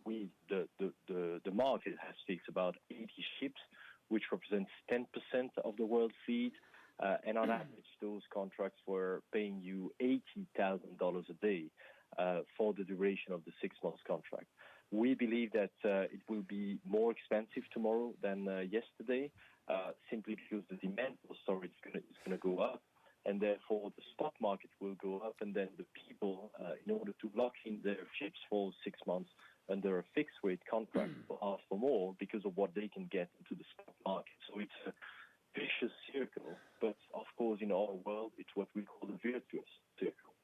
the market has fixed about 80 ships, which represents 10% of the world fleet. And on average, those contracts were paying you $80,000 a day for the duration of the 6 months contract. We believe that it will be more expensive tomorrow than yesterday, simply because the demand for storage is going to go up, and therefore the spot market will go up, and then the people, in order to lock in their ships for 6 months under a fixed rate contract, will ask for more because of what they can get into the spot market. So it's a vicious circle, but of course in our world it's what we call the virtuous circle.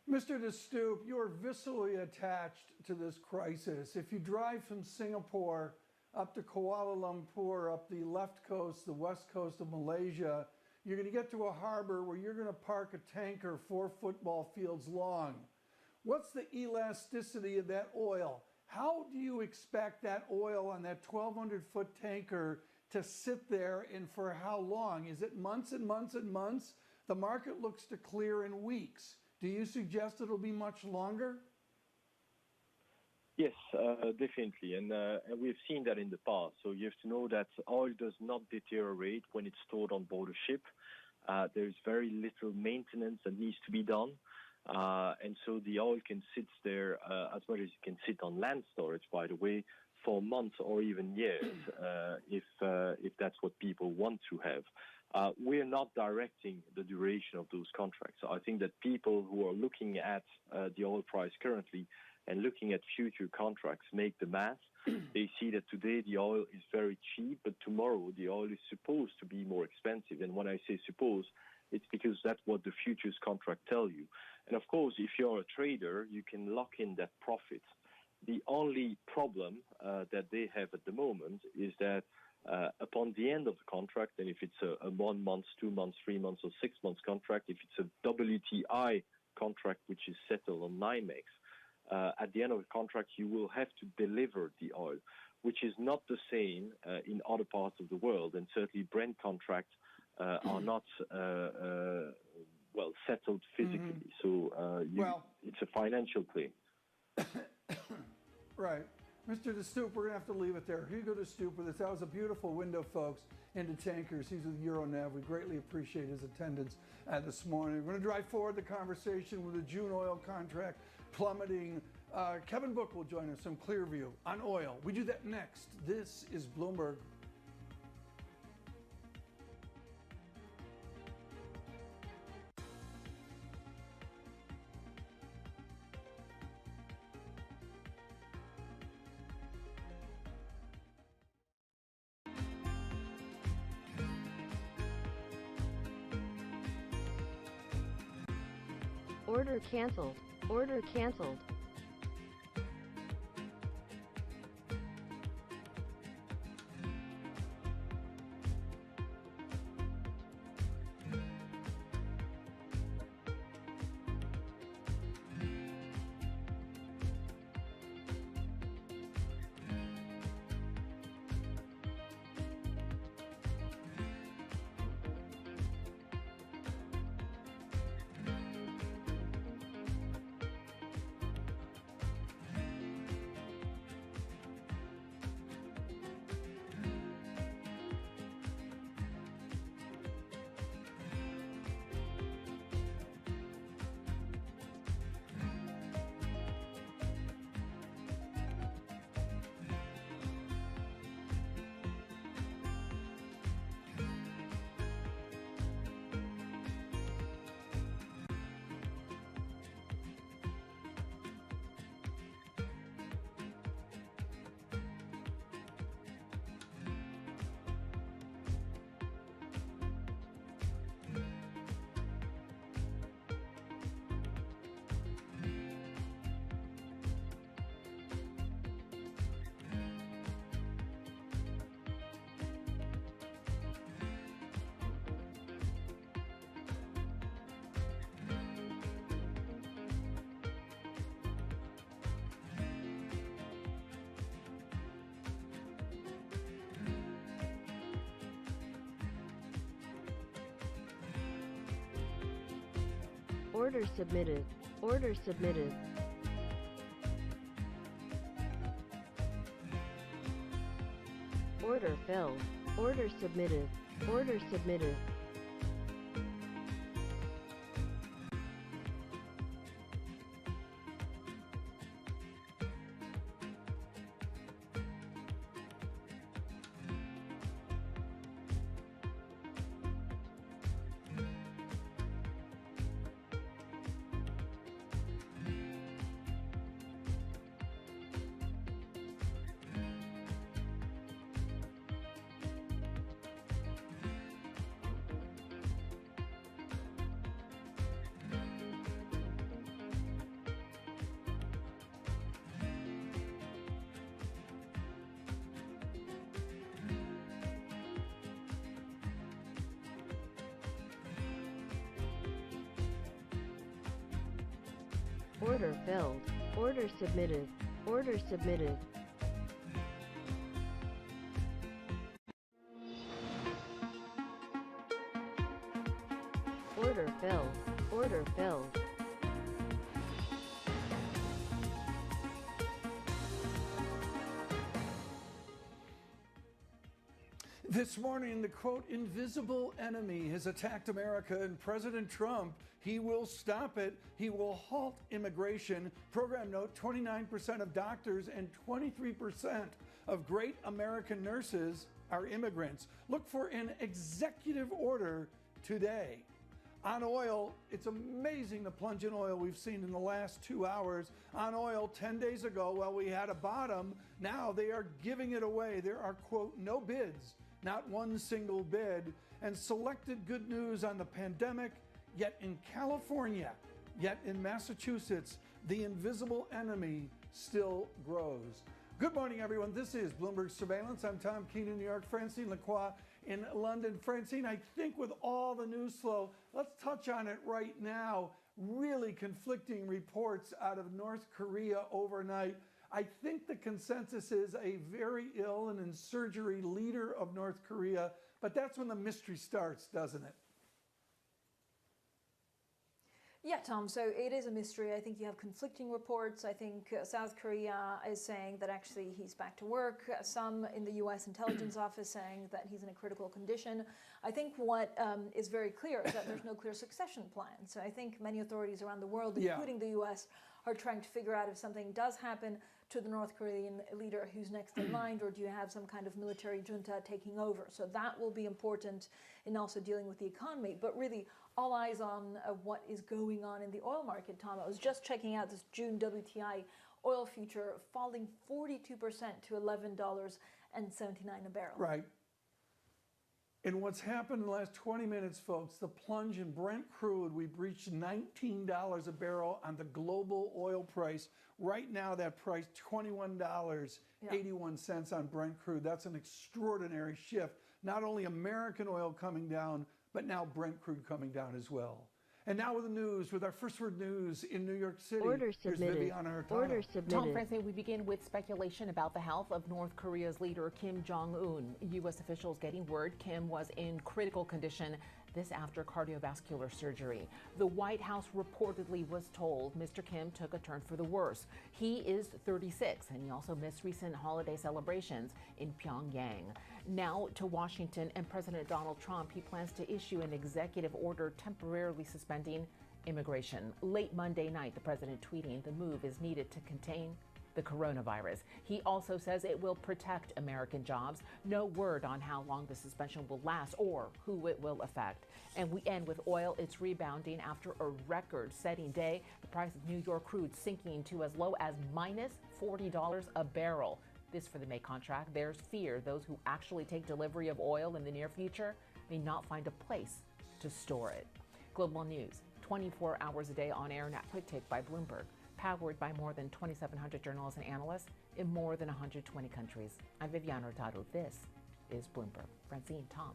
Mr. de Stoop, you're viscerally attached to this crisis. If you drive from Singapore up to Kuala Lumpur, up the left coast, the west coast of Malaysia, you're going to get to a harbor where you're going to park a tanker 4 football fields long. What's the elasticity of that oil? How do you expect that oil on that 1,200-foot tanker to sit there, and for how long? Is it months and months and months? The market looks to clear in weeks. Do you suggest it'll be much longer? Yes, definitely, and we've seen that in the past. So you have to know that oil does not deteriorate when it's stored on board a ship. There's very little maintenance that needs to be done, and so the oil can sit there as much as it can sit on land storage, by the way, for months or even years, if that's what people want to have. We're not directing the duration of those contracts. So I think that people who are looking at the oil price currently and looking at future contracts make the math. They see that today the oil is very cheap, but tomorrow the oil is supposed to be more expensive. And when I say suppose, it's because that's what the futures contract tell you. And of course, if you're a trader, you can lock in that profit. The only problem that they have at the moment is that upon the end of the contract, and if it's a 1 month, 2 months, 3 months, or 6 months contract, if it's a WTI contract which is settled on NYMEX, at the end of the contract, you will have to deliver the oil, which is not the same in other parts of the world. And certainly Brent contracts are not well settled physically. So it's a financial claim. Right. Mr. De Stoop, we're going to have to leave it there. Hugo De Stoop with us. That was a beautiful window, folks, into tankers. He's with Euronav. We greatly appreciate his attendance this morning. We're going to drive forward the conversation with the June oil contract plummeting. Kevin Book will join us from Clearview on oil. We do that next. This is Bloomberg. Order canceled. Order canceled. Order submitted. Order submitted. Order filled. Order submitted. Order submitted. Order filled. Order submitted. Order submitted. Order filled. Order filled. This morning, the quote, invisible enemy has attacked America, and President Trump, he will stop it. He will halt immigration. Program note, 29% of doctors and 23% of great American nurses are immigrants. Look for an executive order today. On oil, it's amazing the plunge in oil we've seen in the last 2 hours. On oil, 10 days ago, while we had a bottom, now they are giving it away. There are, quote, no bids. Not one single bid, and selected good news on the pandemic, yet in California, yet in Massachusetts, the invisible enemy still grows. Good morning, everyone. This is Bloomberg Surveillance. I'm Tom Keene in New York, Francine Lacroix in London. Francine, I think with all the news flow, let's touch on it right now. really conflicting reports out of North Korea overnight. I think the consensus is a very ill and in surgery leader of North Korea, but that's when the mystery starts, doesn't it? Yeah, Tom, so it is a mystery. I think you have conflicting reports. I think South Korea is saying that actually he's back to work. Some in the U.S. intelligence office saying that he's in a critical condition. I think what is very clear is that there's no clear succession plan. So I think many authorities around the world, including the U.S., are trying to figure out if something does happen to the North Korean leader, who's next in line, or do you have some kind of military junta taking over? So that will be important in also dealing with the economy. But really, all eyes on what is going on in the oil market, Tom. I was just checking out this June WTI oil future falling 42% to $11.79 a barrel. Right. And what's happened in the last 20 minutes, folks, the plunge in Brent crude, we've reached $19 a barrel on the global oil price. Right now, that price, $21.81 on Brent crude. That's an extraordinary shift. Not only American oil coming down, but now Brent crude coming down as well. And now with the news, with our first word news in New York City. Order submitted. Order submitted. Tom Francais, we begin with speculation about the health of North Korea's leader Kim Jong-un. U.S. officials getting word Kim was in critical condition. This after cardiovascular surgery. The White House reportedly was told Mr. Kim took a turn for the worse. He is 36 and he also missed recent holiday celebrations in Pyongyang. Now to Washington and President Donald Trump, he plans to issue an executive order temporarily suspending immigration. Late Monday night, the president tweeting the move is needed to contain the coronavirus. He also says it will protect American jobs. No word on how long the suspension will last or who it will affect. And we end with oil. It's rebounding after a record-setting day. The price of New York crude sinking to as low as minus $40 a barrel. This for the May contract. There's fear those who actually take delivery of oil in the near future may not find a place to store it. Global News, 24 hours a day on air and at Quick Take by Bloomberg. Powered by more than 2,700 journalists and analysts in more than 120 countries. I'm Viviana Hurtado. This is Bloomberg. Francine, Tom.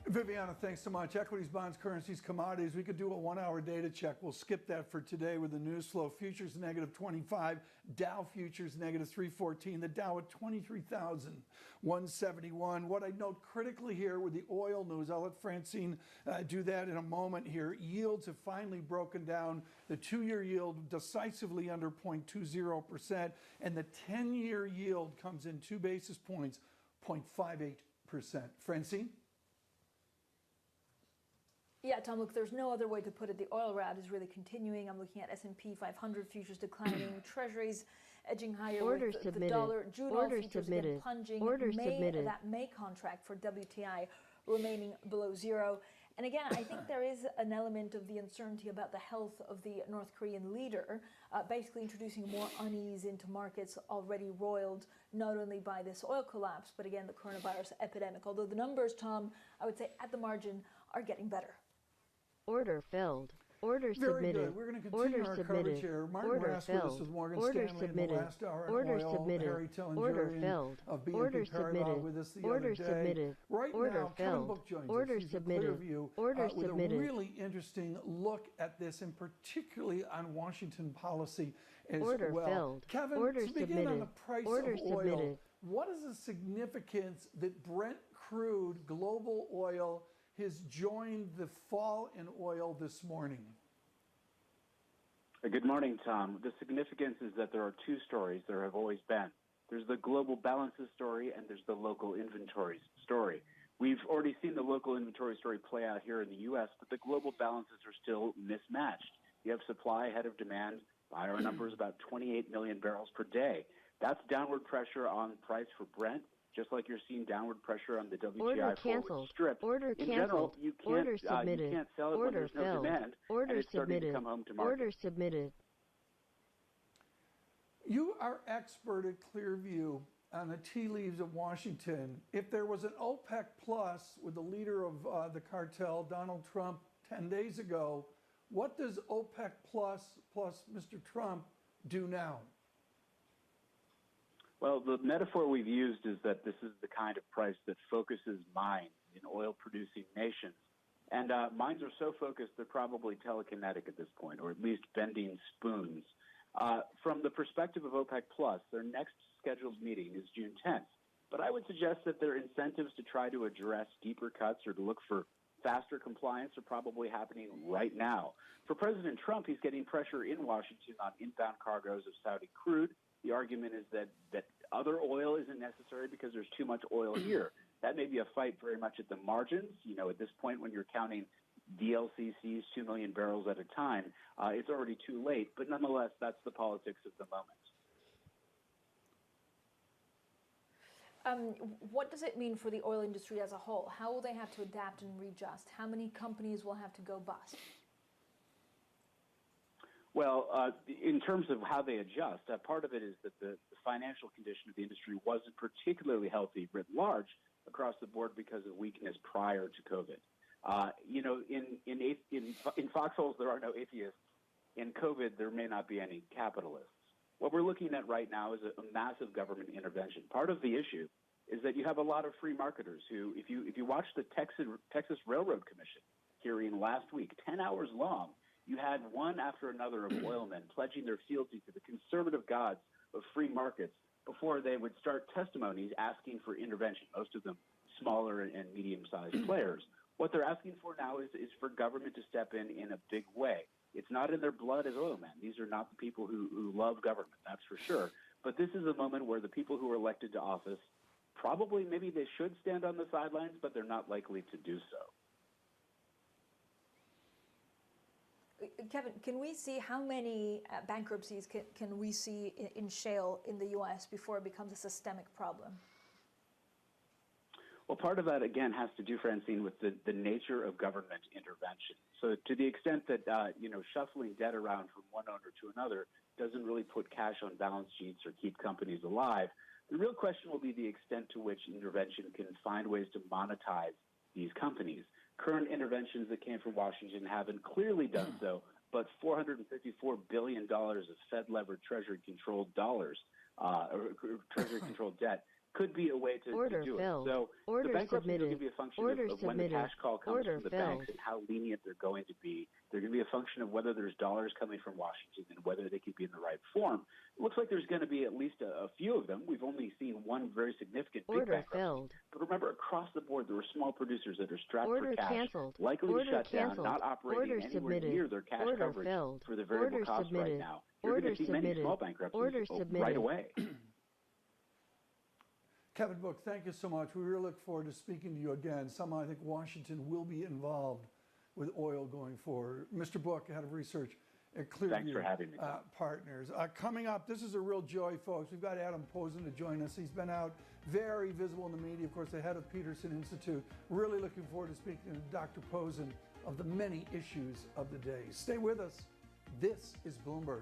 Viviana, thanks so much. Equities, bonds, currencies, commodities. We could do a 1-hour data check. We'll skip that for today with the news flow. Futures negative 25, Dow futures negative 314, the Dow at 23,171. What I note critically here with the oil news, I'll let Francine do that in a moment here. Yields have finally broken down. The 2-year yield decisively under 0.20%, and the 10-year yield comes in 2 basis points, 0.58%. Francine? Yeah, Tom, look, there's no other way to put it. The oil rout is really continuing. I'm looking at S&P 500 futures declining, treasuries edging higher Order with the dollar. June oil futures submitted. again plunging. Order submitted. That May contract for WTI remaining below zero. And again, I think there is an element of the uncertainty about the health of the North Korean leader, basically introducing more unease into markets already roiled not only by this oil collapse, but again, the coronavirus epidemic. Although the numbers, Tom, I would say at the margin are getting better. Order filled. Order Very submitted. good. We're going to continue our coverage here. Martin Rask with us with Morgan Stanley in the last hour on oil. Harry Tillingerian of BNP Paribas with us the other day. Right now, Kevin Book joins us. He's a Clearview with a really interesting look at this, and particularly on Washington policy as well. Kevin, to begin on the price of oil, what is the significance that Brent crude, global oil, has joined the fall in oil this morning? Good morning, Tom. The significance is that there are two stories. There have always been. There's the global balances story and there's the local inventories story. We've already seen the local inventory story play out here in the U.S., but the global balances are still mismatched. You have supply ahead of demand. By our numbers, about 28 million barrels per day. That's downward pressure on price for Brent, just like you're seeing downward pressure on the WTI forward strip. Order in canceled. general, you can't, Order submitted. You can't sell it when there's no demand, Order and it's starting submitted. to come home to market. Order submitted. You are expert at Clearview on the tea leaves of Washington. If there was an OPEC plus with the leader of the cartel, Donald Trump, 10 days ago, what does OPEC plus Mr. Trump do now? Well, the metaphor we've used is that this is the kind of price that focuses minds in oil-producing nations. And minds are so focused, they're probably telekinetic at this point, or at least bending spoons. From the perspective of OPEC+, their next scheduled meeting is June 10th. But I would suggest that their incentives to try to address deeper cuts or to look for faster compliance are probably happening right now. For President Trump, he's getting pressure in Washington on inbound cargoes of Saudi crude. The argument is that other oil isn't necessary because there's too much oil here. That may be a fight very much at the margins. You know, at this point when you're counting VLCCs 2 million barrels at a time, it's already too late. But nonetheless, that's the politics of the moment. What does it mean for the oil industry as a whole? How will they have to adapt and readjust? How many companies will have to go bust? Well, in terms of how they adjust, part of it is that the financial condition of the industry wasn't particularly healthy writ large across the board because of weakness prior to COVID. You know, in foxholes, there are no atheists. In COVID, there may not be any capitalists. What we're looking at right now is a massive government intervention. Part of the issue is that you have a lot of free marketers who, if you watch the Texas Railroad Commission hearing last week, 10 hours long, you had one after another of oilmen pledging their fealty to the conservative gods of free markets before they would start testimonies asking for intervention, most of them smaller and medium-sized players. What they're asking for now is for government to step in a big way. It's not in their blood as oilmen. These are not the people who love government, that's for sure. But this is a moment where the people who are elected to office, probably maybe they should stand on the sidelines, but they're not likely to do so. Kevin, can we see how many bankruptcies can we see in shale in the U.S. before it becomes a systemic problem? Well, part of that, again, has to do, Francine, with the nature of government intervention. So to the extent that, shuffling debt around from one owner to another doesn't really put cash on balance sheets or keep companies alive, the real question will be the extent to which intervention can find ways to monetize these companies. Current interventions that came from Washington haven't clearly done so, but $454 billion of Fed-levered Treasury-controlled dollars, or Treasury-controlled debt, could be a way to do it. So the bankruptcy is going to be a function of when the cash call comes from the banks and how lenient they're going to be. They're going to be a function of whether there's dollars coming from Washington and whether they can be in the right form. It looks like there's going to be at least a few of them. We've only seen one very significant big bankruptcy. But remember, across the board, there are small producers that are strapped for cash, likely to shut down, not operating anywhere near their cash coverage for the variable costs right now. You're going to see many small bankruptcies right away. Kevin Book, thank you so much. We really look forward to speaking to you again. Somehow I think Washington will be involved with oil going forward. Mr. Book, head of research at Clearview Thanks for having me, Partners. Coming up, this is a real joy, folks. We've got Adam Posen to join us. He's been out very visible in the media, of course, the head of Peterson Institute. Really looking forward to speaking to Dr. Posen of the many issues of the day. Stay with us. This is Bloomberg.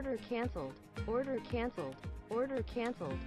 Order canceled. Order canceled. Order canceled.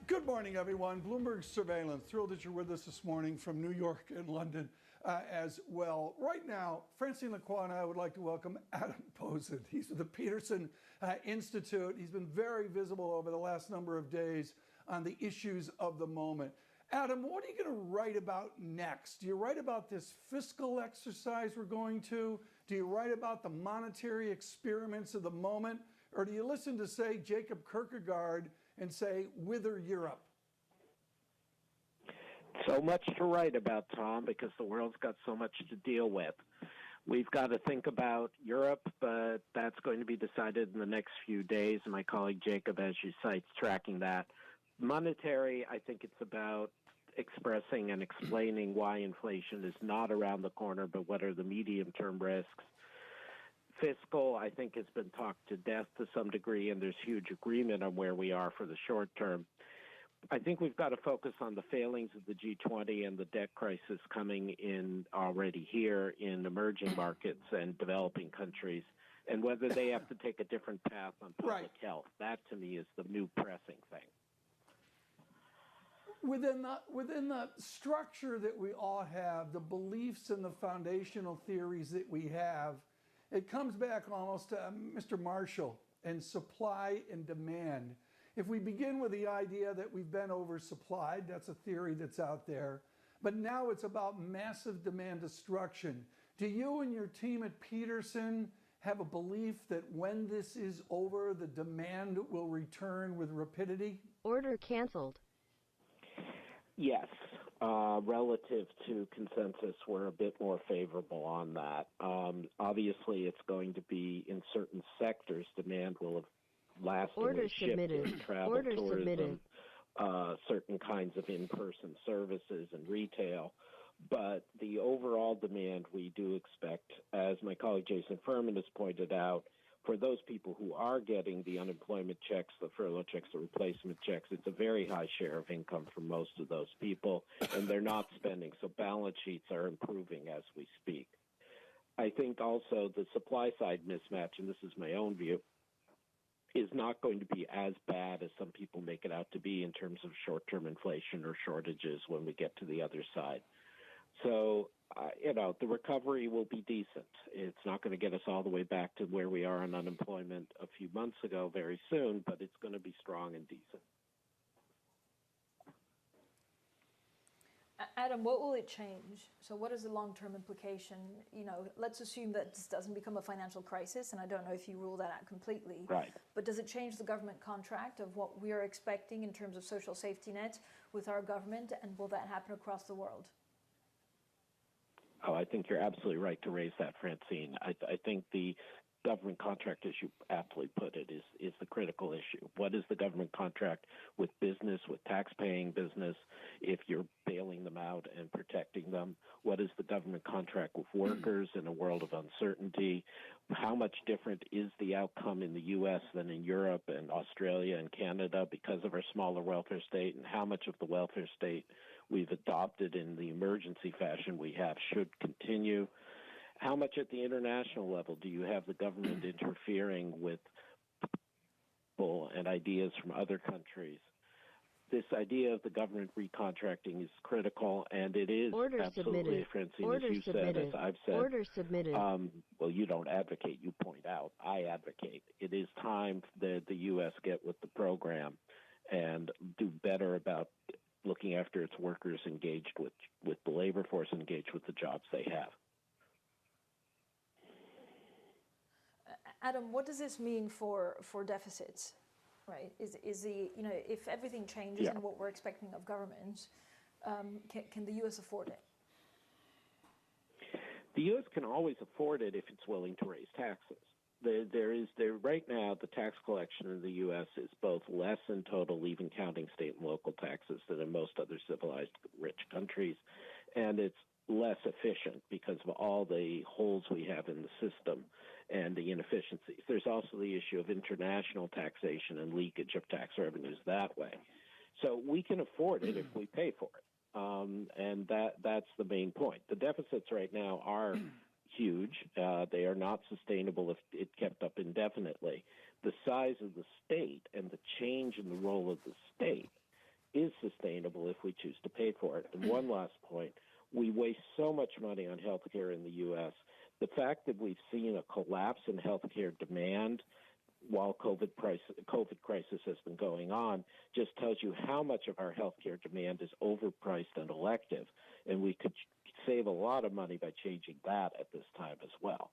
Good morning, everyone. Bloomberg Surveillance. Thrilled that you're with us this morning from New York and London as well. Right now, Francine Lacroix and I would like to welcome Adam Posen. He's with the Peterson Institute. He's been very visible over the last number of days on the issues of the moment. Adam, what are you going to write about next? Do you write about this fiscal exercise we're going to? Do you write about the monetary experiments of the moment? Or do you listen to, say, Jacob Kierkegaard and say, wither Europe? So much to write about, Tom, because the world's got so much to deal with. We've got to think about Europe, but that's going to be decided in the next few days. My colleague Jacob, as you cite, is tracking that. Monetary, I think it's about expressing and explaining why inflation is not around the corner, but what are the medium-term risks. Fiscal, I think, has been talked to death to some degree, and there's huge agreement on where we are for the short term. I think we've got to focus on the failings of the G20 and the debt crisis coming in already here in emerging markets and developing countries, and whether they have to take a different path on public health. That, to me, is the new pressing thing. Within the structure that we all have, the beliefs and the foundational theories that we have, it comes back almost to Mr. Marshall and supply and demand. If we begin with the idea that we've been oversupplied, that's a theory that's out there, but now it's about massive demand destruction. Do you and your team at Peterson have a belief that when this is over, the demand will return with rapidity? Order canceled. Yes. Relative to consensus, we're a bit more favorable on that. Obviously, it's going to be in certain sectors, demand will have lastingly shifted. Travel, tourism, certain kinds of in-person services and retail. But the overall demand we do expect, as my colleague Jason Furman has pointed out, for those people who are getting the unemployment checks, the furlough checks, the replacement checks, it's a very high share of income for most of those people, and they're not spending. So balance sheets are improving as we speak. I think also the supply side mismatch, and this is my own view, is not going to be as bad as some people make it out to be in terms of short-term inflation or shortages when we get to the other side. So, the recovery will be decent. It's not going to get us all the way back to where we are on unemployment a few months ago very soon, but it's going to be strong and decent. Adam, what will it change? So what is the long-term implication? Let's assume that this doesn't become a financial crisis, and I don't know if you rule that out completely. Right. But does it change the government contract of what we are expecting in terms of social safety net with our government, and will that happen across the world? Oh, I think you're absolutely right to raise that, Francine. I think the government contract, as you aptly put it, is the critical issue. What is the government contract with business, with tax-paying business, if you're bailing them out and protecting them? What is the government contract with workers in a world of uncertainty? How much different is the outcome in the U.S. than in Europe and Australia and Canada because of our smaller welfare state? And how much of the welfare state we've adopted in the emergency fashion we have should continue? How much at the international level do you have the government interfering with people and ideas from other countries? This idea of the government recontracting is critical, and it is absolutely, Francine, as you said, as I've said. Order submitted. Well, you don't advocate, you point out. I advocate. It is time that the U.S. get with the program and do better about looking after its workers engaged with the labor force, engaged with the jobs they have. Adam, what does this mean for deficits? Right? Is the if everything changes in what we're expecting of governments, can the U.S. afford it? The U.S. can always afford it if it's willing to raise taxes. There right now, the tax collection in the U.S. is both less in total, even counting state and local taxes, than in most other civilized rich countries, and it's less efficient because of all the holes we have in the system and the inefficiencies. There's also the issue of international taxation and leakage of tax revenues that way. So we can afford it if we pay for it, and that's the main point. The deficits right now are huge. They are not sustainable if it kept up indefinitely. The size of the state and the change in the role of the state is sustainable if we choose to pay for it. And one last point, we waste so much money on healthcare in the U.S. The fact that we've seen a collapse in healthcare demand while COVID crisis has been going on just tells you how much of our healthcare demand is overpriced and elective, and we could save a lot of money by changing that at this time as well.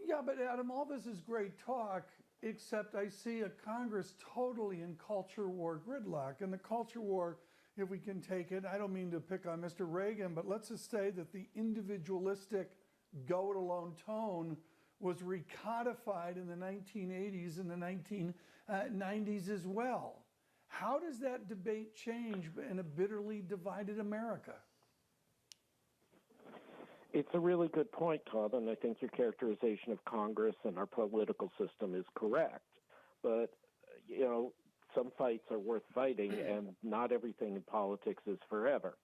Yeah, but Adam, all this is great talk, except I see a Congress totally in culture war gridlock. And the culture war, if we can take it, I don't mean to pick on Mr. Reagan, but let's just say that the individualistic go-it-alone tone was recodified in the 1980s and the 1990s as well. How does that debate change in a bitterly divided America? It's a really good point, Todd, and I think your characterization of Congress and our political system is correct. But, you know, some fights are worth fighting, and not everything in politics is forever.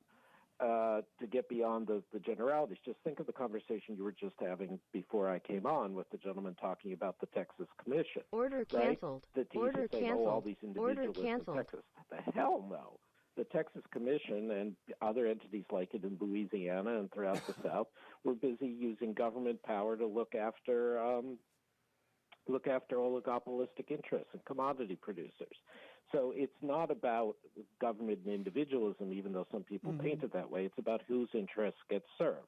To get beyond the generalities, just think of the conversation you were just having before I came on with the gentleman talking about the Texas Commission. Order canceled. Right? Order canceled. All these individuals in Texas. The hell no. The Texas Commission and other entities like it in Louisiana and throughout the South were busy using government power to look after oligopolistic interests and commodity producers. So it's not about government and individualism, even though some people paint it that way. It's about whose interests get served.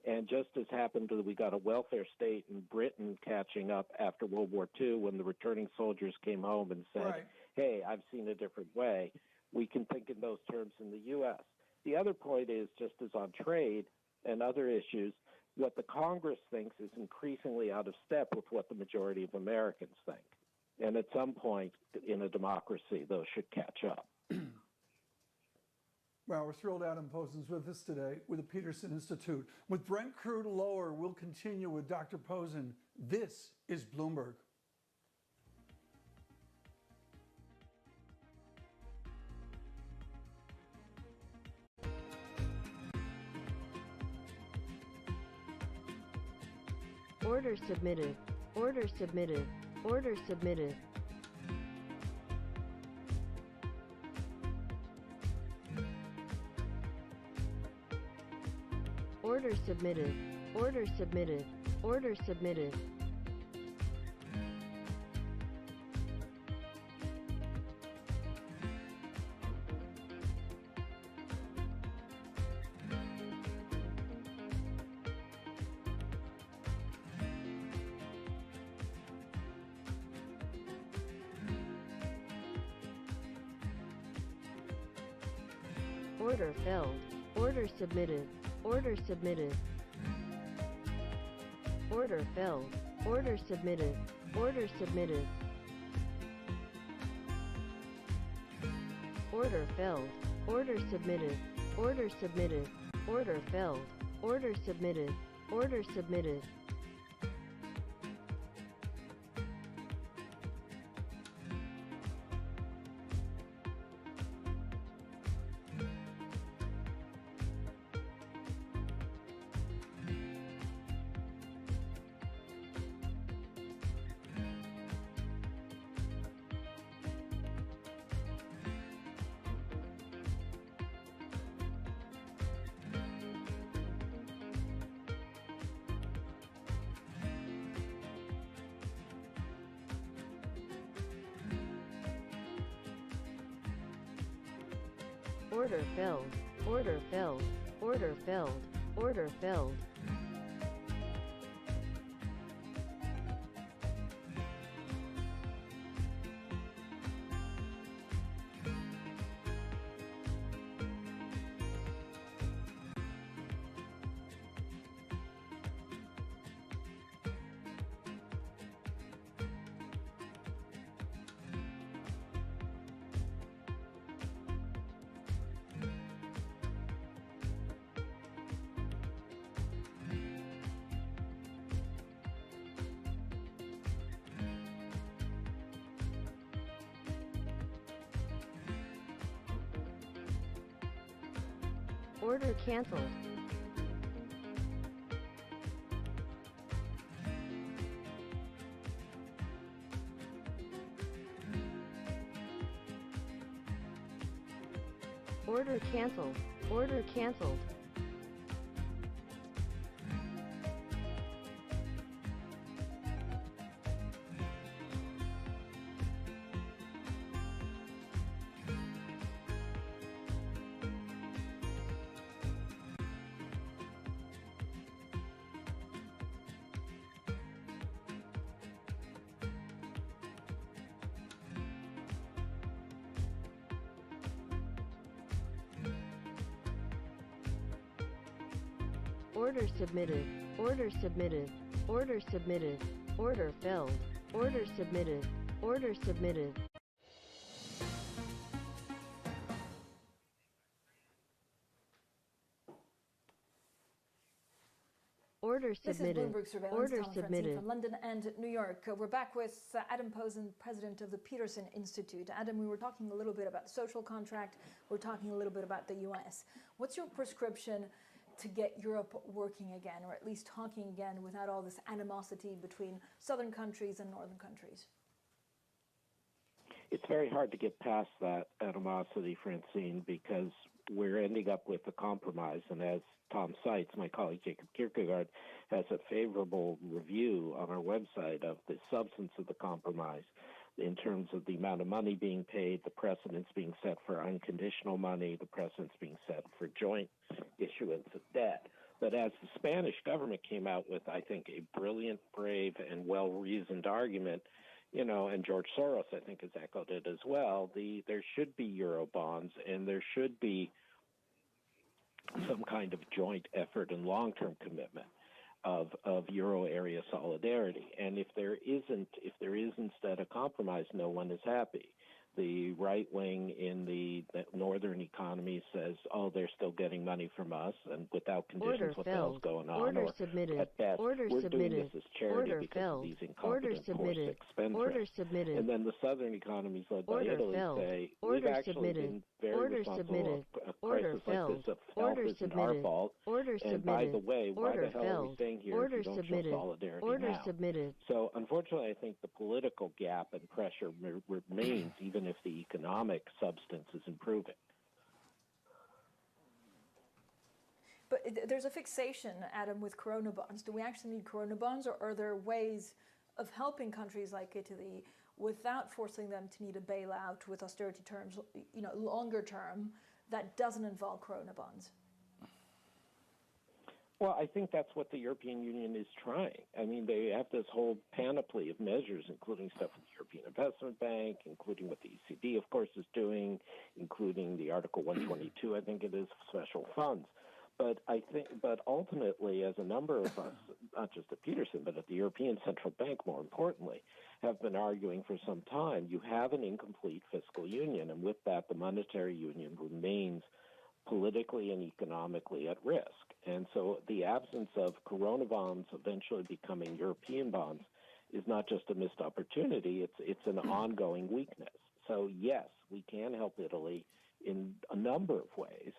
And just as happened that we got a welfare state in Britain catching up after World War II when the returning soldiers came home and said, hey, I've seen a different way, we can think in those terms in the U.S. The other point is, just as on trade and other issues, what the Congress thinks is increasingly out of step with what the majority of Americans think. And at some point in a democracy, those should catch up. Well, we're thrilled Adam Posen's with us today with the Peterson Institute. With Brent crude lower, we'll continue with Dr. Posen. This is Bloomberg. Order submitted. Order submitted. Order submitted. Order submitted. Order submitted. Order submitted. Order filled. Order submitted. Order submitted. Order filled. Order submitted. Order submitted. Order filled. Order submitted. Order submitted. Order filled. Order submitted. Order submitted. Order filled. Order filled. Order filled. Order filled. Order canceled. Order canceled. Order canceled. Order submitted. Order submitted. Order submitted. Order filled. Order submitted. Order submitted. Order submitted. This is Bloomberg Surveillance. Order Tom submitted. Francine from London and New York. We're back with Adam Posen, president of the Peterson Institute. Adam, we were talking a little bit about the social contract. We're talking a little bit about the U.S. What's your prescription to get Europe working again, or at least talking again without all this animosity between southern countries and northern countries? It's very hard to get past that animosity, Francine, because we're ending up with a compromise. And as Tom cites, my colleague Jacob Kierkegaard has a favorable review on our website of the substance of the compromise in terms of the amount of money being paid, the precedents being set for unconditional money, the precedents being set for joint issuance of debt. But as the Spanish government came out with, I think, a brilliant, brave, and well-reasoned argument, and George Soros, I think, has echoed it as well, there should be Euro bonds and there should be some kind of joint effort and long-term commitment of Euro area solidarity. And if there is instead a compromise, no one is happy. The right wing in the northern economy says, oh, they're still getting money from us, and without conditions, Order what the hell's going on? Order or submitted. At best, Order we're submitted. doing this as charity Order because filled. of these Order incompetent, submitted. poor spendthrifts. Order submitted. And then the southern economies led by Order Italy filled. say, Order we've actually submitted. been very Order responsible submitted. of a Order crisis like filled. this of Order health isn't our submitted. fault. Order And submitted. by the way, why Order the hell are we filled. staying here Order if you don't submitted. show solidarity Order now? submitted. So unfortunately, I think the political gap and pressure remains even if the economic substance is improving. But there's a fixation, Adam, with corona bonds. Do we actually need corona bonds, or are there ways of helping countries like Italy without forcing them to need a bailout with austerity terms, longer term, that doesn't involve corona bonds? Well, I think that's what the European Union is trying. I mean, they have this whole panoply of measures, including stuff with the European Investment Bank, including what the ECB, of course, is doing, including the Article 122, I think it is, special funds. But ultimately, as a number of us, not just at Peterson, but at the European Central Bank, more importantly, have been arguing for some time, you have an incomplete fiscal union, and with that, the monetary union remains politically and economically at risk. And so the absence of corona bonds eventually becoming European bonds is not just a missed opportunity, it's an ongoing weakness. So yes, we can help Italy in a number of ways,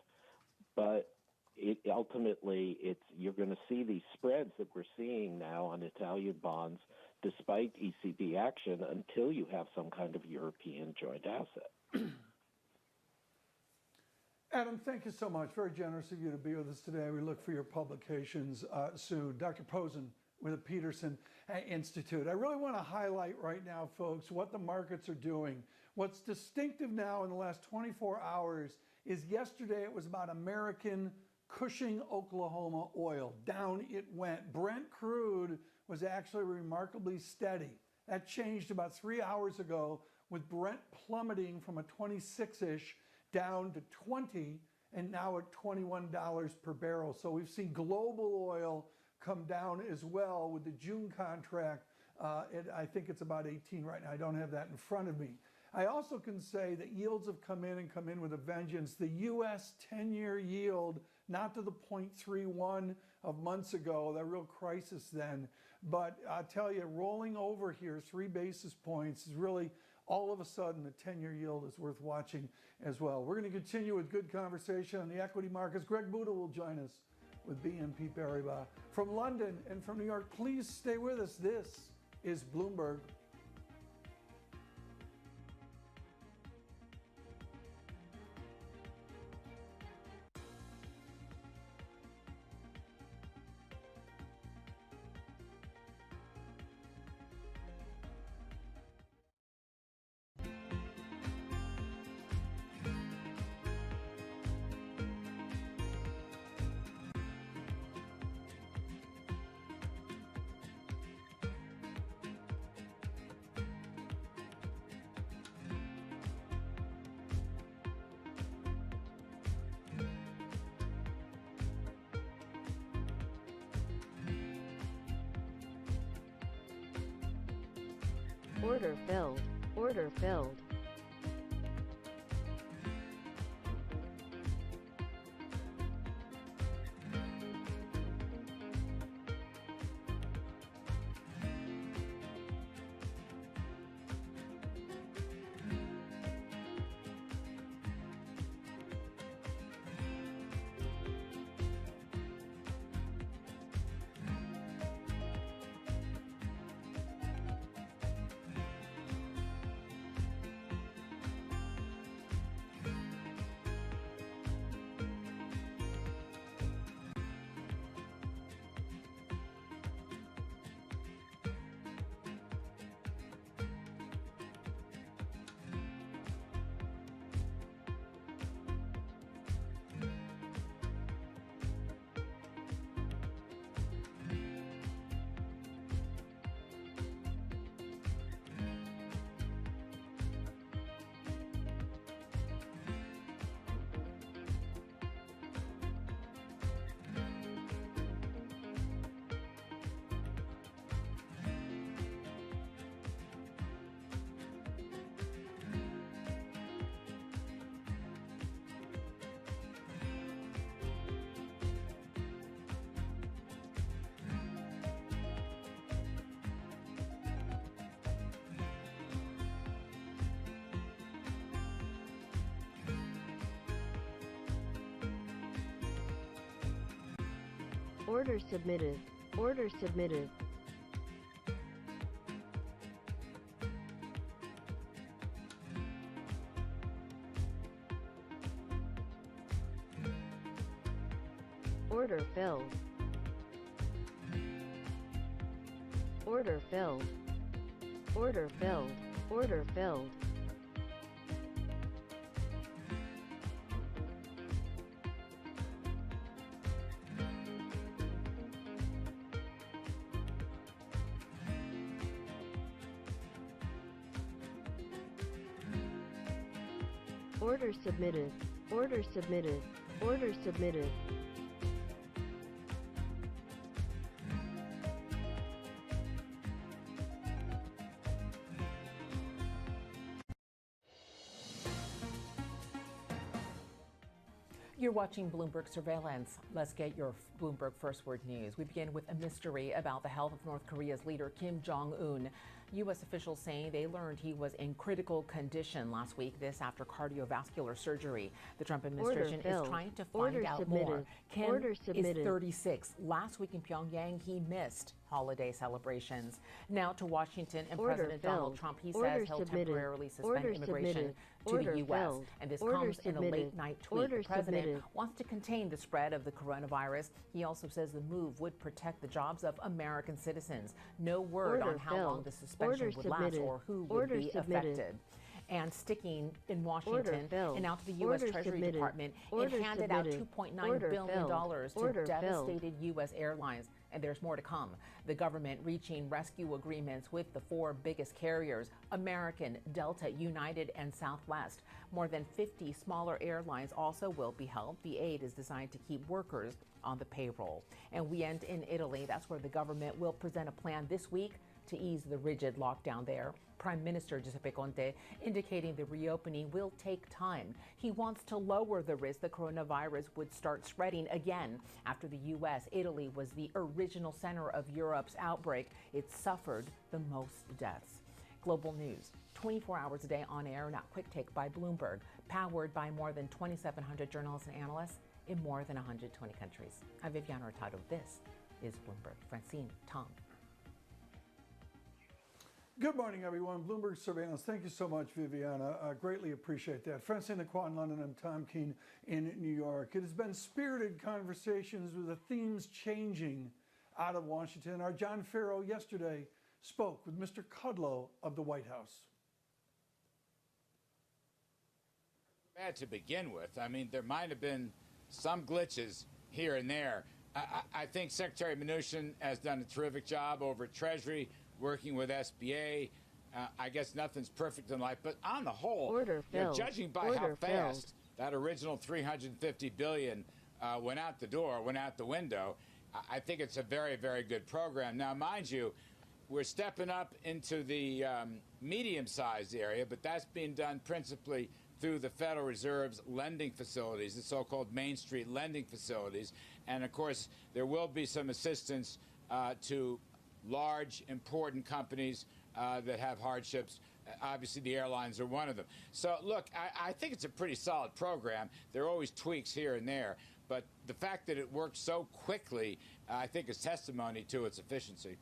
but you're going to see these spreads that we're seeing now on Italian bonds despite ECB action until you have some kind of European joint asset. Adam, thank you so much. Very generous of you to be with us today. We look for your publications soon. Dr. Posen with the Peterson Institute. I really want to highlight right now, folks, what the markets are doing. What's distinctive now in the last 24 hours is yesterday it was about American Cushing, Oklahoma oil. Down it went. Brent crude was actually remarkably steady. That changed about 3 hours ago with Brent plummeting from a 26-ish down to 20 and now at $21 per barrel. So we've seen global oil come down as well with the June contract. I think it's about 18 right now. I don't have that in front of me. I also can say that yields have come in with a vengeance. The U.S. 10-year yield, not to the 0.31 of months ago, that real crisis then, but I'll tell you, rolling over here 3 basis points is really all of a sudden the 10-year yield is worth watching as well. We're going to continue with good conversation on the equity markets. Greg Buda will join us with BNP Paribas. From London and from New York, please stay with us. This is Bloomberg. Order filled. Order filled. Order submitted. Order submitted. Order filled. Order filled. Order filled. Order filled. Order submitted. Order submitted. Order submitted. You're watching Bloomberg Surveillance. Let's get your Bloomberg First Word news. We begin with a mystery about the health of North Korea's leader Kim Jong-un. U.S. officials saying they learned he was in critical condition last week, this after cardiovascular surgery. The Trump administration is trying to find out more. Kim is 36. Last week in Pyongyang, he missed holiday celebrations. Now to Washington and President Donald Trump. He says he'll temporarily suspend immigration to the U.S. And this comes in a late-night tweet. The president wants to contain the spread of the coronavirus. He also says the move would protect the jobs of American citizens. No word on how long the suspension would last or who would be affected. And sticking in Washington and out to the U.S. Treasury Department, it handed out $2.9 billion to devastated U.S. airlines. And there's more to come. The government reaching rescue agreements with the four biggest carriers, American, Delta, United, and Southwest. More than 50 smaller airlines also will be helped. The aid is designed to keep workers on the payroll. And we end in Italy. That's where the government will present a plan this week to ease the rigid lockdown there. Prime Minister Giuseppe Conte indicating the reopening will take time. He wants to lower the risk the coronavirus would start spreading again. After the U.S., Italy was the original center of Europe's outbreak. It suffered the most deaths. Global news, 24 hours a day on air, not quick take by Bloomberg, powered by more than 2,700 journalists and analysts in more than 120 countries. I'm Viviana Hurtado. This is Bloomberg. Francine, Tom. Good morning, everyone. Bloomberg Surveillance. Thank you so much, Viviana. I greatly appreciate that. Francine Lacroix in London. I'm Tom Keene in New York. It has been spirited conversations with the themes changing out of Washington. Our John Farrow yesterday spoke with Mr. Kudlow of the White House. Bad to begin with. I mean, there might have been some glitches here and there. I think Secretary Mnuchin has done a terrific job over at Treasury, working with SBA. I guess nothing's perfect in life, but on the whole, judging by how fast that original $350 billion went out the door, went out the window, I think it's a very, very good program. Now, mind you, we're stepping up into the medium-sized area, but that's being done principally through the Federal Reserve's lending facilities, the so-called Main Street lending facilities. And, of course, there will be some assistance to large, important companies that have hardships. Obviously, the airlines are one of them. So, look, I think it's a pretty solid program. There are always tweaks here and there. But the fact that it worked so quickly, I think, is testimony to its efficiency.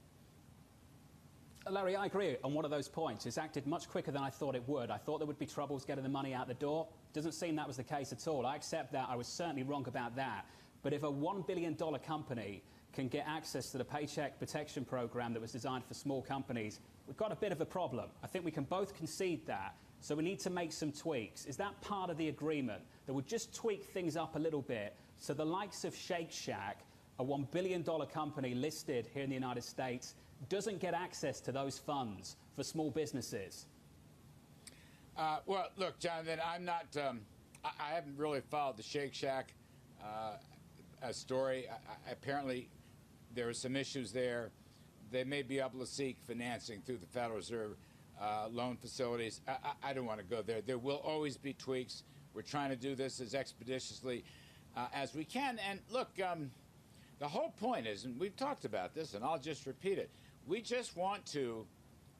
Larry, I agree on one of those points. It's acted much quicker than I thought it would. I thought there would be troubles getting the money out the door. Doesn't seem that was the case at all. I accept that. I was certainly wrong about that. But if a $1 billion company can get access to the Paycheck Protection Program that was designed for small companies, we've got a bit of a problem. I think we can both concede that. So we need to make some tweaks. Is that part of the agreement, that we'll just tweak things up a little bit so the likes of Shake Shack, a $1 billion company listed here in the United States, doesn't get access to those funds for small businesses? Well, look, Jonathan, I'm not, I haven't really followed the Shake Shack story. Apparently, there are some issues there. They may be able to seek financing through the Federal Reserve loan facilities. I don't want to go there. There will always be tweaks. We're trying to do this as expeditiously as we can. And look, the whole point is, and we've talked about this, and I'll just repeat it, we just want to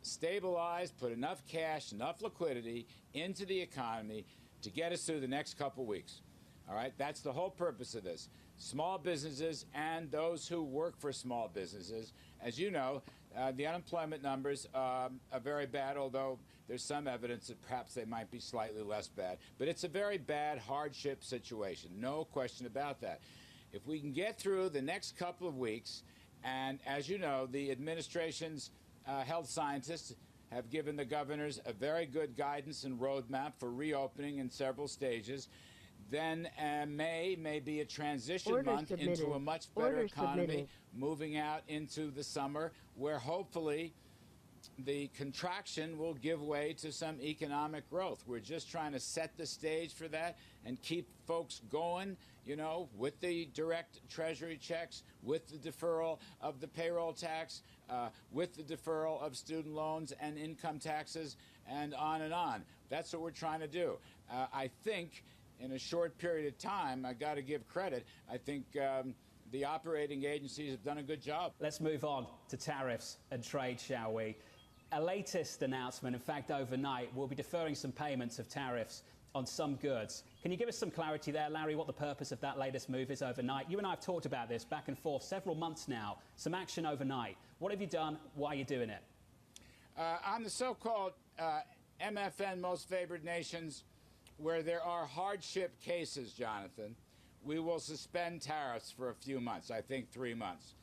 stabilize, put enough cash, enough liquidity into the economy to get us through the next couple weeks. All right? That's the whole purpose of this. Small businesses and those who work for small businesses, as you know, the unemployment numbers are very bad, although there's some evidence that perhaps they might be slightly less bad. But it's a very bad hardship situation, no question about that. If we can get through the next couple of weeks, and as you know, the administration's health scientists have given the governors a very good guidance and roadmap for reopening in several stages, then May may be a transition month into a much better economy, moving out into the summer, where hopefully the contraction will give way to some economic growth. We're just trying to set the stage for that and keep folks going, you know, with the direct Treasury checks, with the deferral of the payroll tax, with the deferral of student loans and income taxes, and on and on. That's what we're trying to do. I think in a short period of time, I got to give credit, I think the operating agencies have done a good job. Let's move on to tariffs and trade, shall we? A latest announcement, in fact, overnight, we'll be deferring some payments of tariffs on some goods. Can you give us some clarity there, Larry, what the purpose of that latest move is overnight? You and I have talked about this back and forth several months now. Some action overnight. What have you done? Why are you doing it? On the so-called MFN, most favored nations, where there are hardship cases, Jonathan, we will suspend tariffs for a few months, I think 3 months.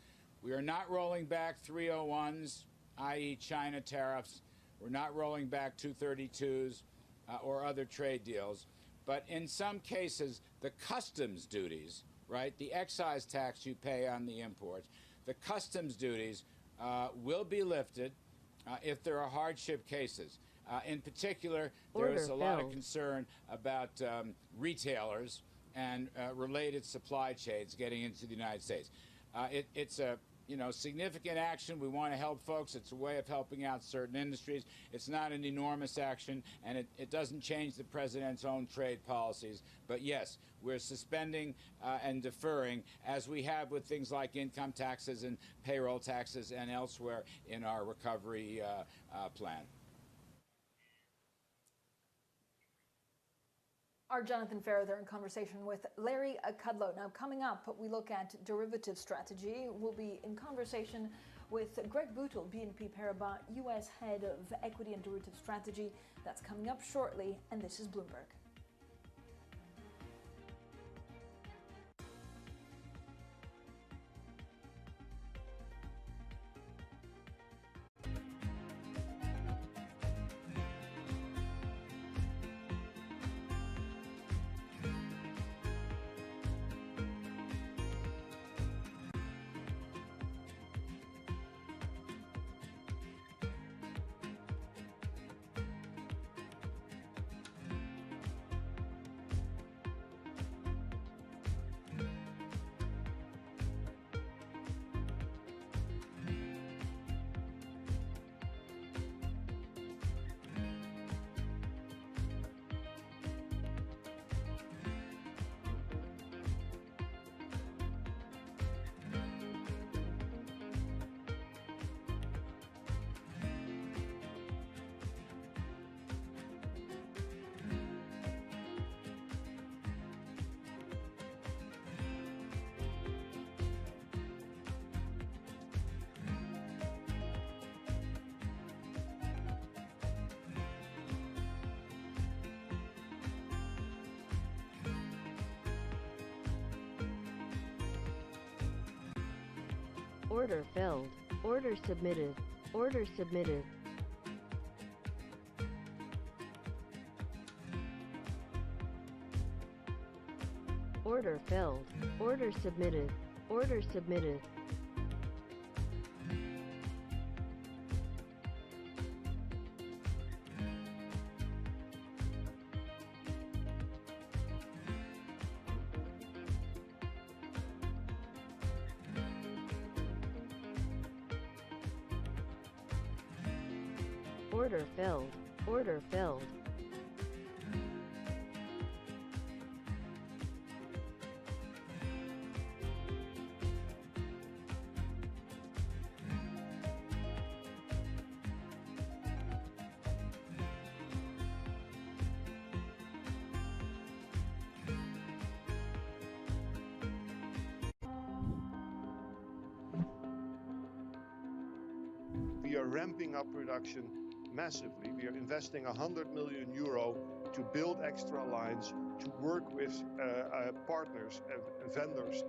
We are not rolling back 301s, i.e. China tariffs. We're not rolling back 232s or other trade deals. But in some cases, the customs duties, right, the excise tax you pay on the imports, the customs duties will be lifted if there are hardship cases. In particular, there is a lot of concern about retailers and related supply chains getting into the United States. It's a significant action. We want to help folks. It's a way of helping out certain industries. It's not an enormous action, and it doesn't change the president's own trade policies. But yes, we're suspending and deferring, as we have with things like income taxes and payroll taxes and elsewhere in our recovery plan. Our Jonathan Farrow there in conversation with Larry Kudlow. Now, coming up, we look at derivative strategy. We'll be in conversation with Greg Bootle, BNP Paribas, U.S. Head of Equity and Derivative Strategy. That's coming up shortly, and this is Bloomberg. Order filled. Order submitted. Order submitted. Order filled. Order submitted. Order submitted. Order filled. Order filled. We are ramping up production massively. We are investing 100 million euro to build extra lines, to work with partners and vendors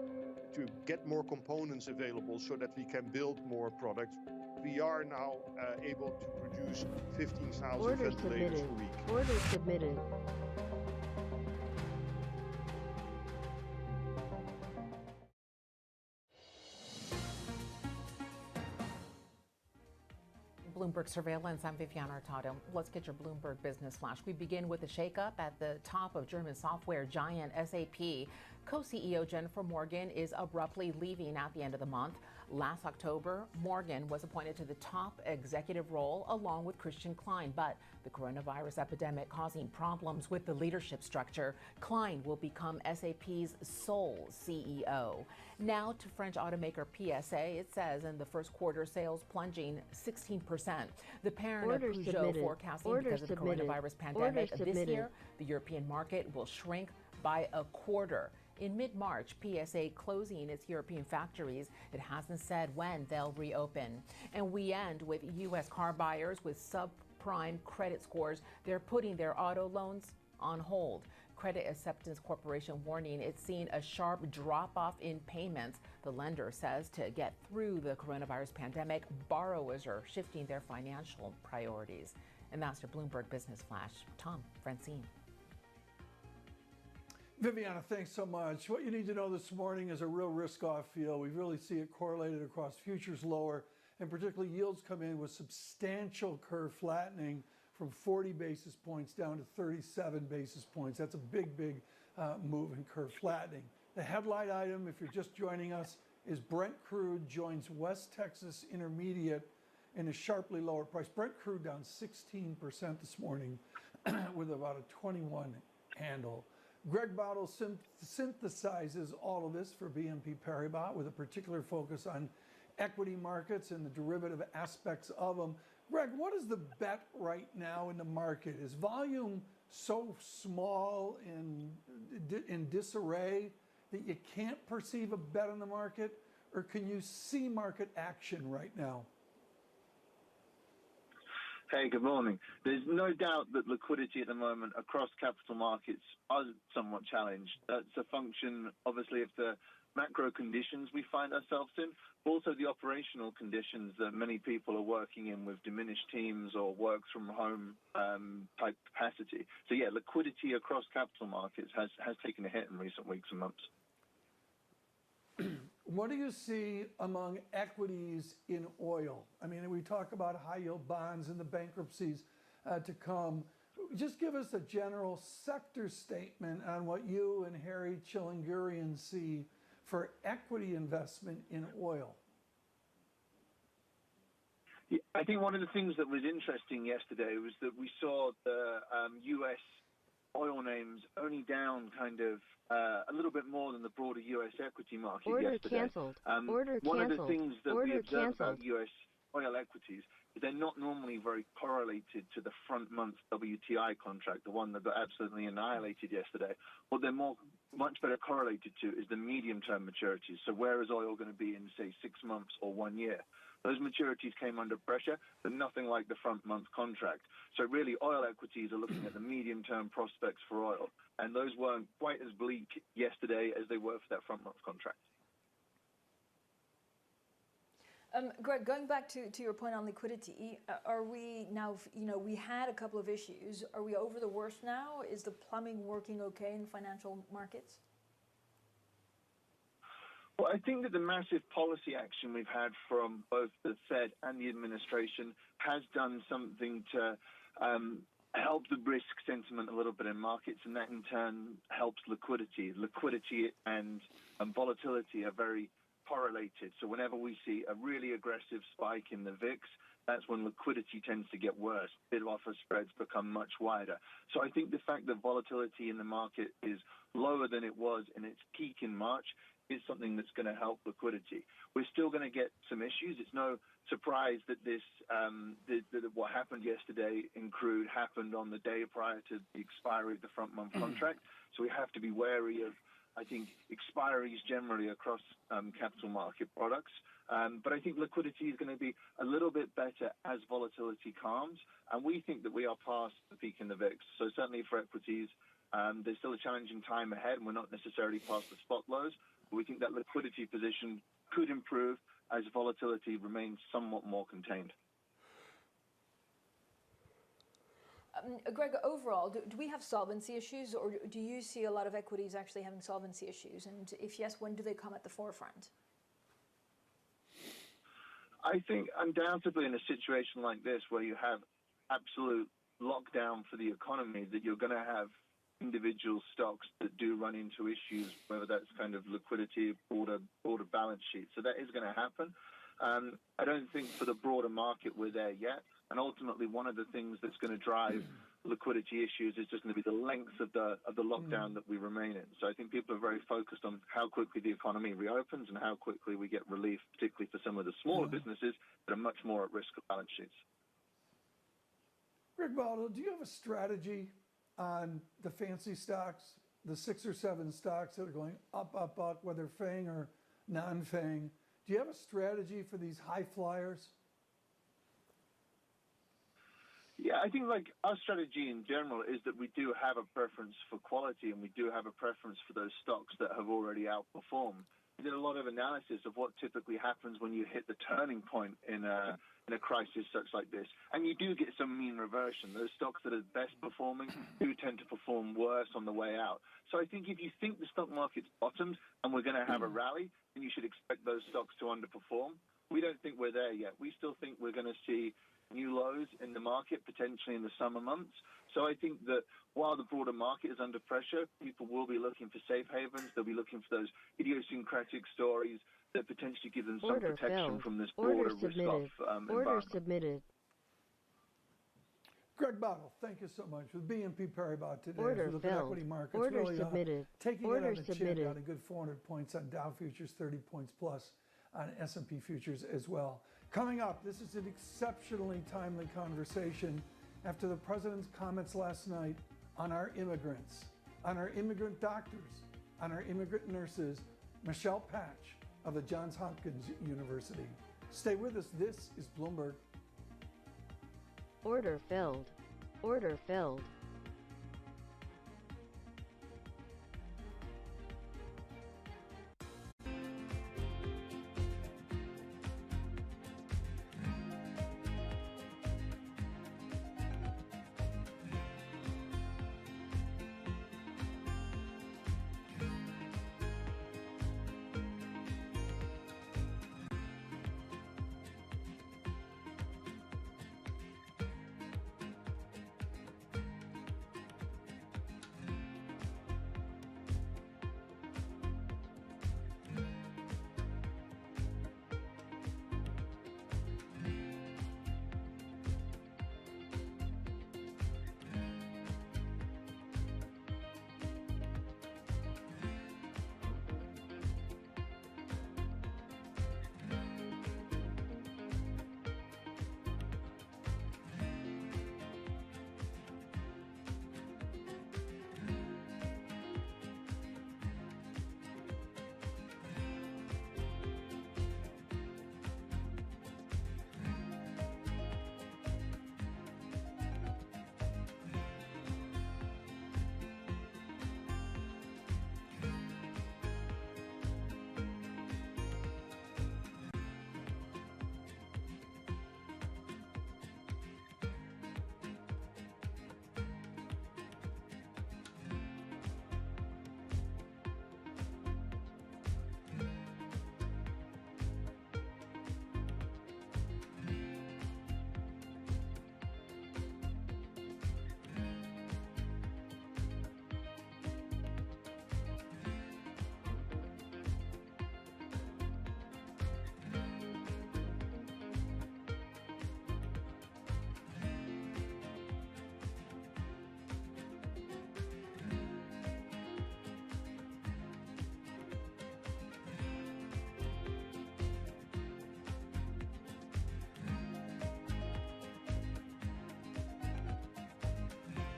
to get more components available so that we can build more products. We are now able to produce 15,000 ventilators a week. Order submitted. Bloomberg Surveillance, I'm Viviana Hurtado. Let's get your Bloomberg Business Flash. We begin with a shakeup at the top of German software giant SAP. Co-CEO Jennifer Morgan is abruptly leaving at the end of the month. Last October, Morgan was appointed to the top executive role along with Christian Klein, but the coronavirus epidemic causing problems with the leadership structure. Klein will become SAP's sole CEO. Now to French automaker PSA, it says in the first quarter sales plunging 16%. The parent of Peugeot forecasting because of the coronavirus pandemic this year, the European market will shrink by a quarter. In mid-March, PSA closing its European factories. It hasn't said when they'll reopen. And we end with U.S. car buyers with subprime credit scores. They're putting their auto loans on hold. Credit Acceptance Corporation warning it's seen a sharp drop-off in payments. The lender says to get through the coronavirus pandemic, borrowers are shifting their financial priorities. And that's your Bloomberg Business Flash. Tom, Francine. Viviana, thanks so much. What you need to know this morning is a real risk-off feel. We really see it correlated across futures lower, and particularly yields come in with substantial curve flattening from 40 basis points down to 37 basis points. That's a big move in curve flattening. The headline item, if you're just joining us, is Brent crude joins West Texas Intermediate in a sharply lower price. Brent crude down 16% this morning with about a 21 handle. Greg Bootle synthesizes all of this for BNP Paribas with a particular focus on equity markets and the derivative aspects of them. Greg, what is the bet right now in the market? Is volume so small in disarray that you can't perceive a bet on the market, or can you see market action right now? Hey, good morning. There's no doubt that liquidity at the moment across capital markets are somewhat challenged. That's a function, obviously, of the macro conditions we find ourselves in, but also the operational conditions that many people are working in with diminished teams or work from home type capacity. So yeah, liquidity across capital markets has taken a hit in recent weeks and months. What do you see among equities in oil? I mean, we talk about high yield bonds and the bankruptcies to come. Just give us a general sector statement on what you and Harry Chilingurian see for equity investment in oil. Yeah, I think one of the things that was interesting yesterday was that we saw the U.S. oil names only down kind of a little bit more than the broader U.S. equity market yesterday. Canceled. One of the things that we observe about U.S. oil equities is they're not normally very correlated to the front month WTI contract, the one that got absolutely annihilated yesterday. What they're much better correlated to is the medium-term maturities. So where is oil going to be in, say, 6 months or 1 year? Those maturities came under pressure, but nothing like the front month contract. So really, oil equities are looking at the medium-term prospects for oil, and those weren't quite as bleak yesterday as they were for that front month contract. Greg, going back to your point on liquidity, are we now, we had a couple of issues. Are we over the worst now? Is the plumbing working okay in financial markets? Well, I think that the massive policy action we've had from both the Fed and the administration has done something to help the risk sentiment a little bit in markets, and that in turn helps liquidity. Liquidity and volatility are very correlated. So whenever we see a really aggressive spike in the VIX, that's when liquidity tends to get worse. Bid-offer spreads become much wider. So I think the fact that volatility in the market is lower than it was in its peak in March is something that's going to help liquidity. We're still going to get some issues. It's no surprise that that what happened yesterday in crude happened on the day prior to the expiry of the front month contract. So we have to be wary of, I think, expiries generally across capital market products. But I think liquidity is going to be a little bit better as volatility calms. And we think that we are past the peak in the VIX. So certainly for equities, there's still a challenging time ahead, and we're not necessarily past the spot lows. But we think that liquidity position could improve as volatility remains somewhat more contained. Greg, overall, do we have solvency issues, or do you see a lot of equities actually having solvency issues? And if yes, when do they come at the forefront? I think undoubtedly in a situation like this where you have absolute lockdown for the economy, that you're going to have individual stocks that do run into issues, whether that's kind of liquidity, broader balance sheet. So that is going to happen. I don't think for the broader market we're there yet. And ultimately, one of the things that's going to drive liquidity issues is just going to be the length of the lockdown that we remain in. So I think people are very focused on how quickly the economy reopens and how quickly we get relief, particularly for some of the smaller businesses that are much more at risk of balance sheets. Greg Baldo, do you have a strategy on the fancy stocks, the 6 or 7 stocks that are going up, whether FANG or non-FANG? Do you have a strategy for these high flyers? Yeah, I think like our strategy in general is that we do have a preference for quality, and we do have a preference for those stocks that have already outperformed. We did a lot of analysis of what typically happens when you hit the turning point in a crisis such like this. And you do get some mean reversion. Those stocks that are best performing do tend to perform worse on the way out. So I think if you think the stock market's bottomed and we're going to have a rally, then you should expect those stocks to underperform. We don't think we're there yet. We still think we're going to see new lows in the market, potentially in the summer months. So I think that while the broader market is under pressure, people will be looking for safe havens. They'll be looking for those idiosyncratic stories that potentially give them some protection from this broader risk-off environment. Order submitted. Greg Baldo, thank you so much. With BNP Paribas today, Order as we look at equity markets, Order really submitted. Taking Order it on the submitted. chin, down a good 400 points on Dow futures, 30 points plus on S&P futures as well. Coming up, this is an exceptionally timely conversation after the president's comments last night on our immigrants, on our immigrant doctors, on our immigrant nurses. Michelle Patch of the Johns Hopkins University. Stay with us. This is Bloomberg. Order filled. Order filled.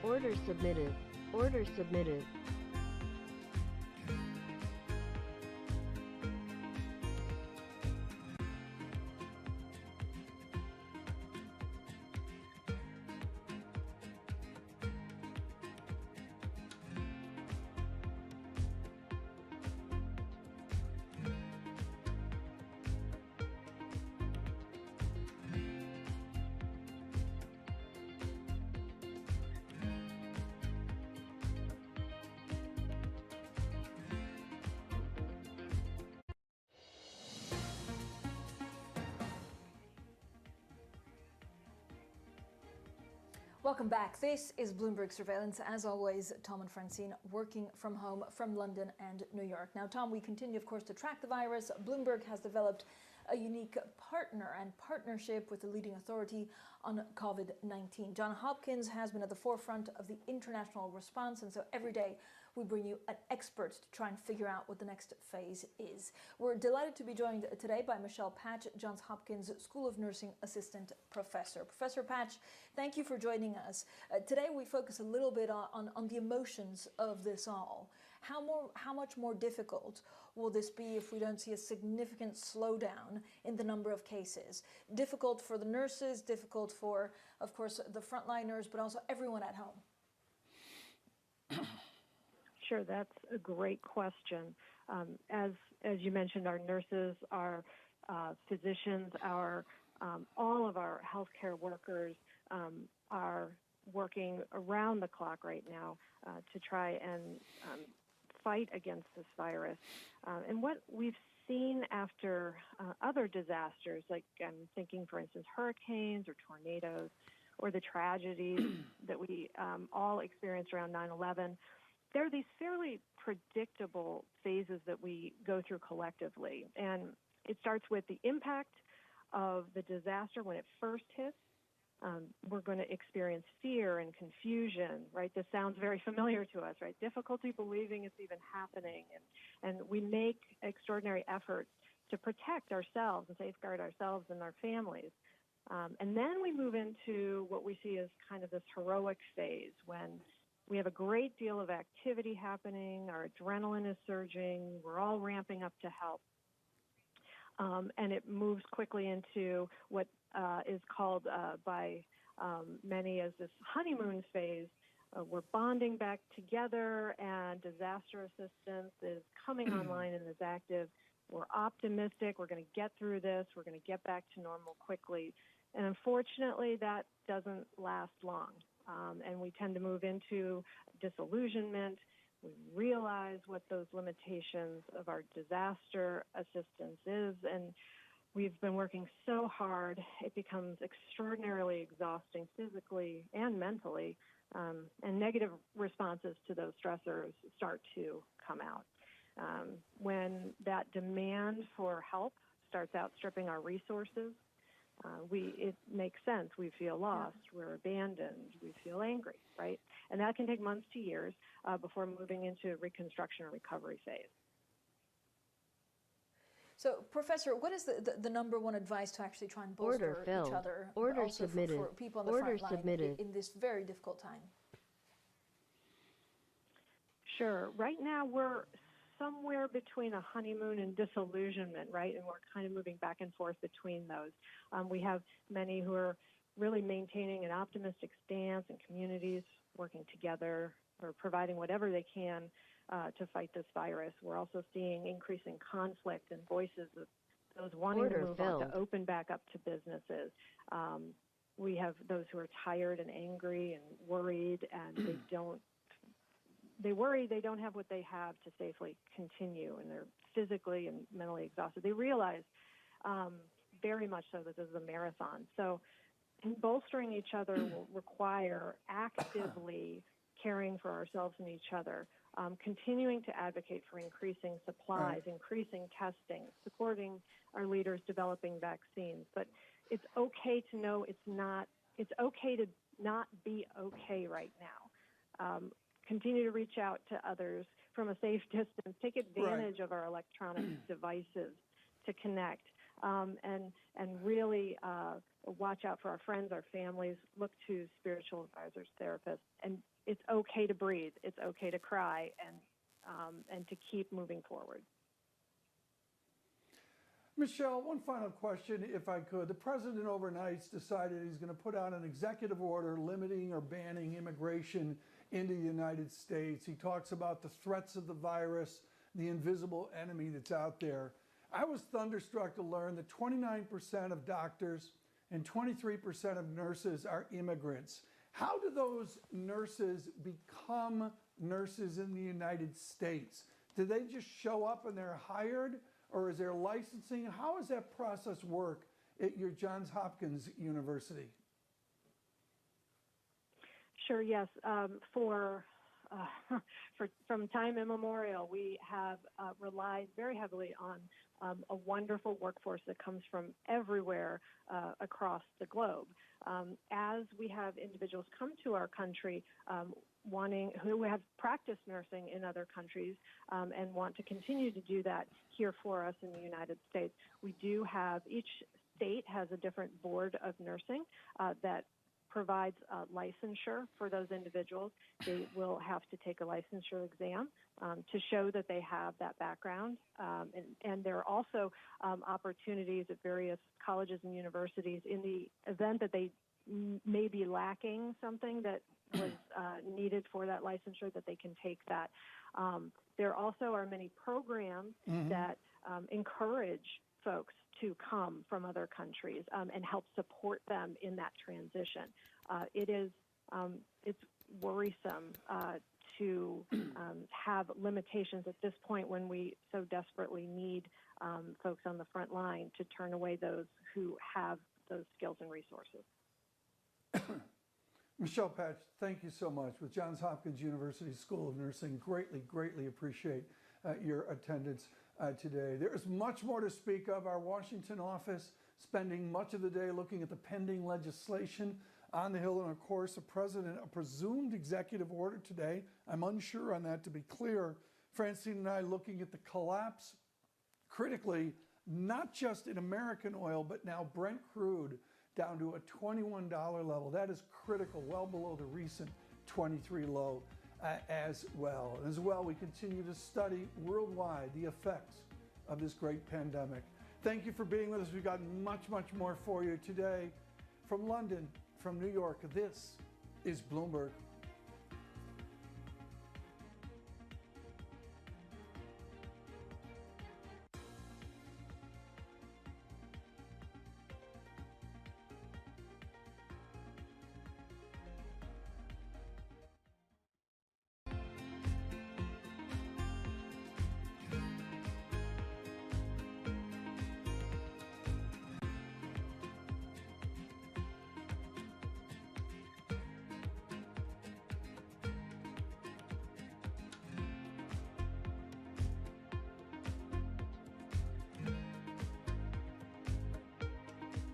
Order submitted. Order submitted. Welcome back. This is Bloomberg Surveillance. As always, Tom and Francine working from home from London and New York. Now, Tom, we continue, of course, to track the virus. Bloomberg has developed a unique partnership with the leading authority on COVID-19. Johns Hopkins has been at the forefront of the international response, and so every day we bring you an expert to try and figure out what the next phase is. We're delighted to be joined today by Michelle Patch, Johns Hopkins School of Nursing Assistant Professor. Professor Patch, thank you for joining us. Today we focus a little bit on the emotions of this all. How much more difficult will this be if we don't see a significant slowdown in the number of cases? Difficult for the nurses, difficult for, of course, the frontliners, but also everyone at home. Sure, that's a great question. As you mentioned, our nurses, our physicians, all of our healthcare workers are working around the clock right now to try and fight against this virus. And what we've seen after other disasters, like I'm thinking, for instance, hurricanes or tornadoes, or the tragedies that we all experienced around 9/11, there are these fairly predictable phases that we go through collectively. And it starts with the impact of the disaster when it first hits. We're going to experience fear and confusion, right? This sounds very familiar to us, right? Difficulty believing it's even happening. And we make extraordinary efforts to protect ourselves and safeguard ourselves and our families. And then we move into what we see as kind of this heroic phase when we have a great deal of activity happening. Our adrenaline is surging. We're all ramping up to help. And it moves quickly into what is called by many as this honeymoon phase. We're bonding back together, and disaster assistance is coming online and is active. We're optimistic. We're going to get through this. We're going to get back to normal quickly. And unfortunately, that doesn't last long. And we tend to move into disillusionment. We realize what those limitations of our disaster assistance is, and we've been working so hard, it becomes extraordinarily exhausting physically and mentally, and negative responses to those stressors start to come out. When that demand for help starts outstripping our resources, it makes sense. We feel lost, we're abandoned, we feel angry, right? And that can take months to years before moving into reconstruction or recovery phase. So, Professor, what is the number one advice to actually try and bolster each other, Order also submitted. for people on the Order front line submitted. in this very difficult time? Sure. Right now, we're somewhere between a honeymoon and disillusionment, right? And we're kind of moving back and forth between those. We have many who are really maintaining an optimistic stance, and communities working together or providing whatever they can to fight this virus. We're also seeing increasing conflict and voices of those wanting to move on, to open back up to businesses. We have those who are tired and angry and worried, and they worry they don't have what they have to safely continue, and they're physically and mentally exhausted. They realize very much so that this is a marathon. So bolstering each other will require actively caring for ourselves and each other, continuing to advocate for increasing supplies, increasing testing, supporting our leaders developing vaccines. But it's okay to know it's okay to not be okay right now. Continue to reach out to others from a safe distance. Take advantage of our electronic devices to connect, and really watch out for our friends, our families. Look to spiritual advisors, therapists, and it's okay to breathe. It's okay to cry, and to keep moving forward. Michelle, one final question, if I could. The president overnight decided he's going to put out an executive order limiting or banning immigration into the United States. He talks about the threats of the virus, the invisible enemy that's out there. I was thunderstruck to learn that 29% of doctors and 23% of nurses are immigrants. How do those nurses become nurses in the United States? Do they just show up and they're hired, or is there licensing? How does that process work at your Johns Hopkins University? Sure, yes. From time immemorial, we have relied very heavily on a wonderful workforce that comes from everywhere across the globe. As we have individuals come to our country who have practiced nursing in other countries and want to continue to do that here for us in the United States, we do have, each state has a different board of nursing that provides licensure for those individuals. They will have to take a licensure exam to show that they have that background. And there are also opportunities at various colleges and universities in the event that they may be lacking something that was needed for that licensure, that they can take that. There also are many programs that encourage folks to come from other countries and help support them in that transition. It's worrisome to have limitations at this point when we so desperately need folks on the front line to turn away those who have those skills and resources. Michelle Patch, thank you so much. With Johns Hopkins University School of Nursing, greatly appreciate your attendance today. There is much more to speak of. Our Washington office spending much of the day looking at the pending legislation on the Hill, and of course, a presumed executive order today. I'm unsure on that, to be clear. Francine and I looking at the collapse, critically, not just in American oil, but now Brent crude down to a $21 level. That is critical, well below the recent 23 low. as well. And as well, we continue to study worldwide the effects of this great pandemic. Thank you for being with us. We've got much, much more for you today. From London, from New York, this is Bloomberg.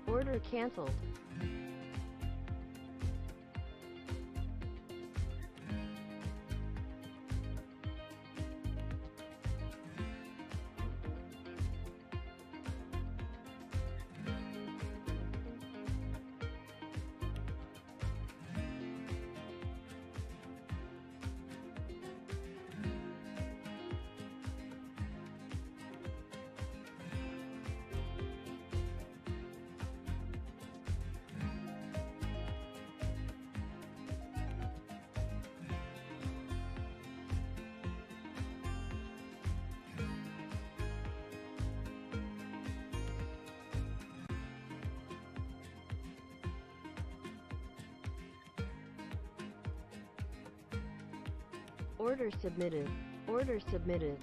Order canceled. Order submitted. Order submitted.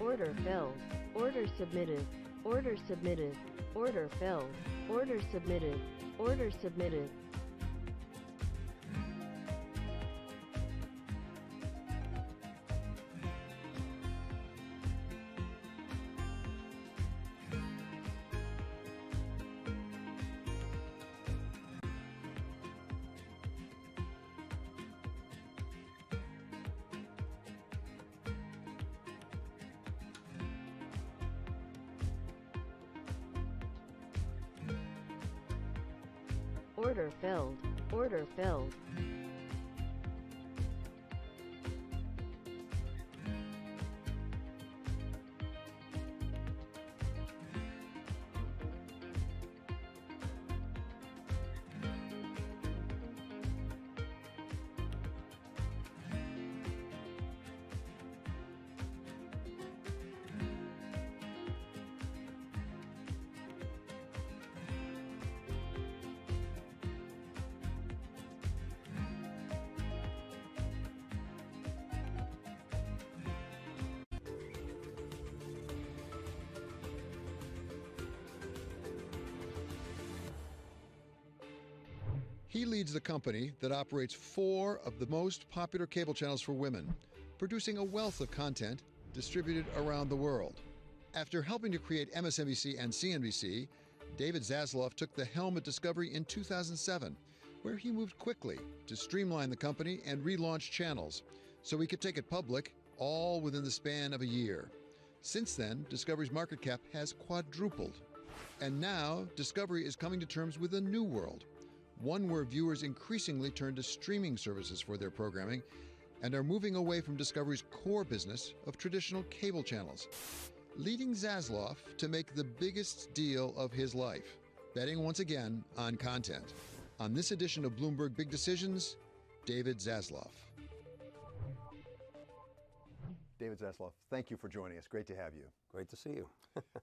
Order filled. Order submitted. Order submitted. Order filled. Order submitted. Order submitted. Order filled. Order filled. He leads the company that operates 4 of the most popular cable channels for women, producing a wealth of content distributed around the world. After helping to create MSNBC and CNBC, David Zaslav took the helm at Discovery in 2007, where he moved quickly to streamline the company and relaunch channels so he could take it public, all within the span of a year. Since then, Discovery's market cap has quadrupled. And now, Discovery is coming to terms with a new world, one where viewers increasingly turn to streaming services for their programming and are moving away from Discovery's core business of traditional cable channels, leading Zaslav to make the biggest deal of his life, betting once again on content. On this edition of Bloomberg Big Decisions, David Zaslav. David Zaslav, thank you for joining us. Great to have you. Great to see you.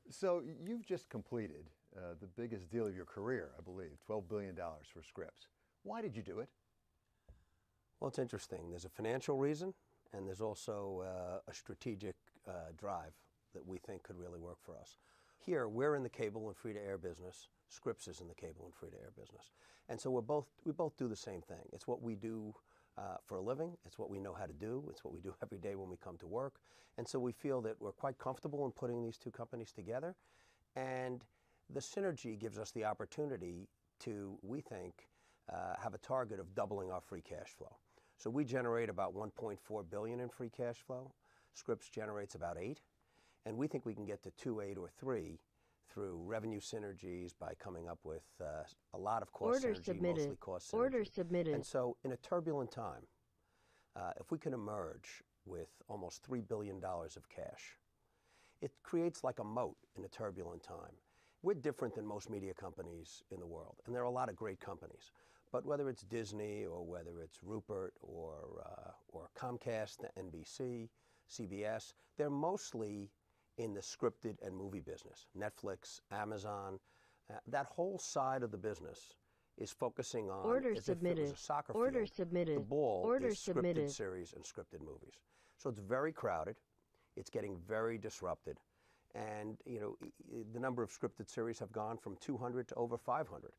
So you've just completed the biggest deal of your career, I believe, $12 billion for Scripps. Why did you do it? Well, it's interesting. There's a financial reason, and there's also a strategic drive that we think could really work for us. Here, we're in the cable and free-to-air business. Scripps is in the cable and free-to-air business. And so we both do the same thing. It's what we do for a living. It's what we know how to do. It's what we do every day when we come to work. And so we feel that we're quite comfortable in putting these two companies together. And the synergy gives us the opportunity to, we think, have a target of doubling our free cash flow. So we generate about $1.4 billion in free cash flow. Scripps generates about $8 billion. And we think we can get to 2, 8, or 3 through revenue synergies by coming up with a lot of cost synergy, mostly cost synergy. Order submitted. And so in a turbulent time, if we can emerge with almost $3 billion of cash, it creates like a moat in a turbulent time. We're different than most media companies in the world, and there are a lot of great companies. But whether it's Disney or whether it's Rupert or Comcast, NBC, CBS, they're mostly in the scripted and movie business. Netflix, Amazon, that whole side of the business is focusing on, Order as submitted. if it was a soccer Order field, submitted. the ball Order is scripted submitted. series and scripted movies. So it's very crowded. It's getting very disrupted. And you know, the number of scripted series have gone from 200 to over 500.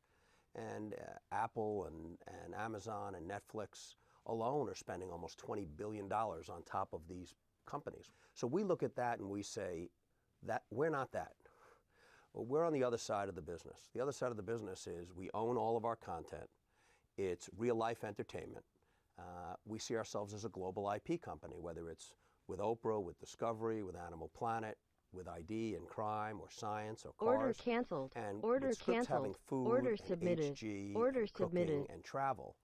And Apple and Amazon and Netflix alone are spending almost $20 billion on top of these companies. So we look at that and we say that we're not that. We're on the other side of the business. The other side of the business is we own all of our content. It's real-life entertainment. We see ourselves as a global IP company, whether it's with Oprah, with Discovery, with Animal Planet, with ID and crime or science or cars. Order canceled. And Order with Scripps canceled. having food Order and submitted. HG Order and cooking submitted. and travel,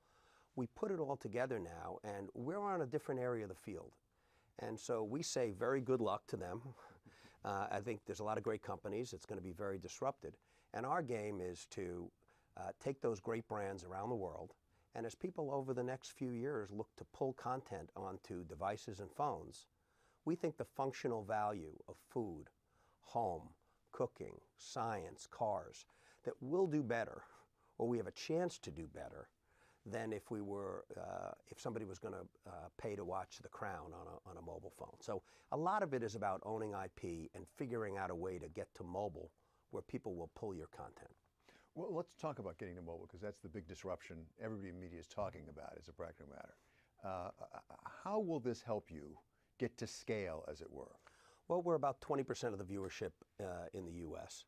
we put it all together now, and we're on a different area of the field. And so we say very good luck to them. I think there's a lot of great companies. It's going to be very disrupted. And our game is to take those great brands around the world, and as people over the next few years look to pull content onto devices and phones, we think the functional value of food, home, cooking, science, cars, that we'll do better, or we have a chance to do better, than if we were, if somebody was going to pay to watch The Crown on a mobile phone. So a lot of it is about owning IP and figuring out a way to get to mobile where people will pull your content. Well, let's talk about getting to mobile, because that's the big disruption everybody in media is talking about as a practical matter. How will this help you get to scale, as it were? Well, we're about 20% of the viewership in the U.S.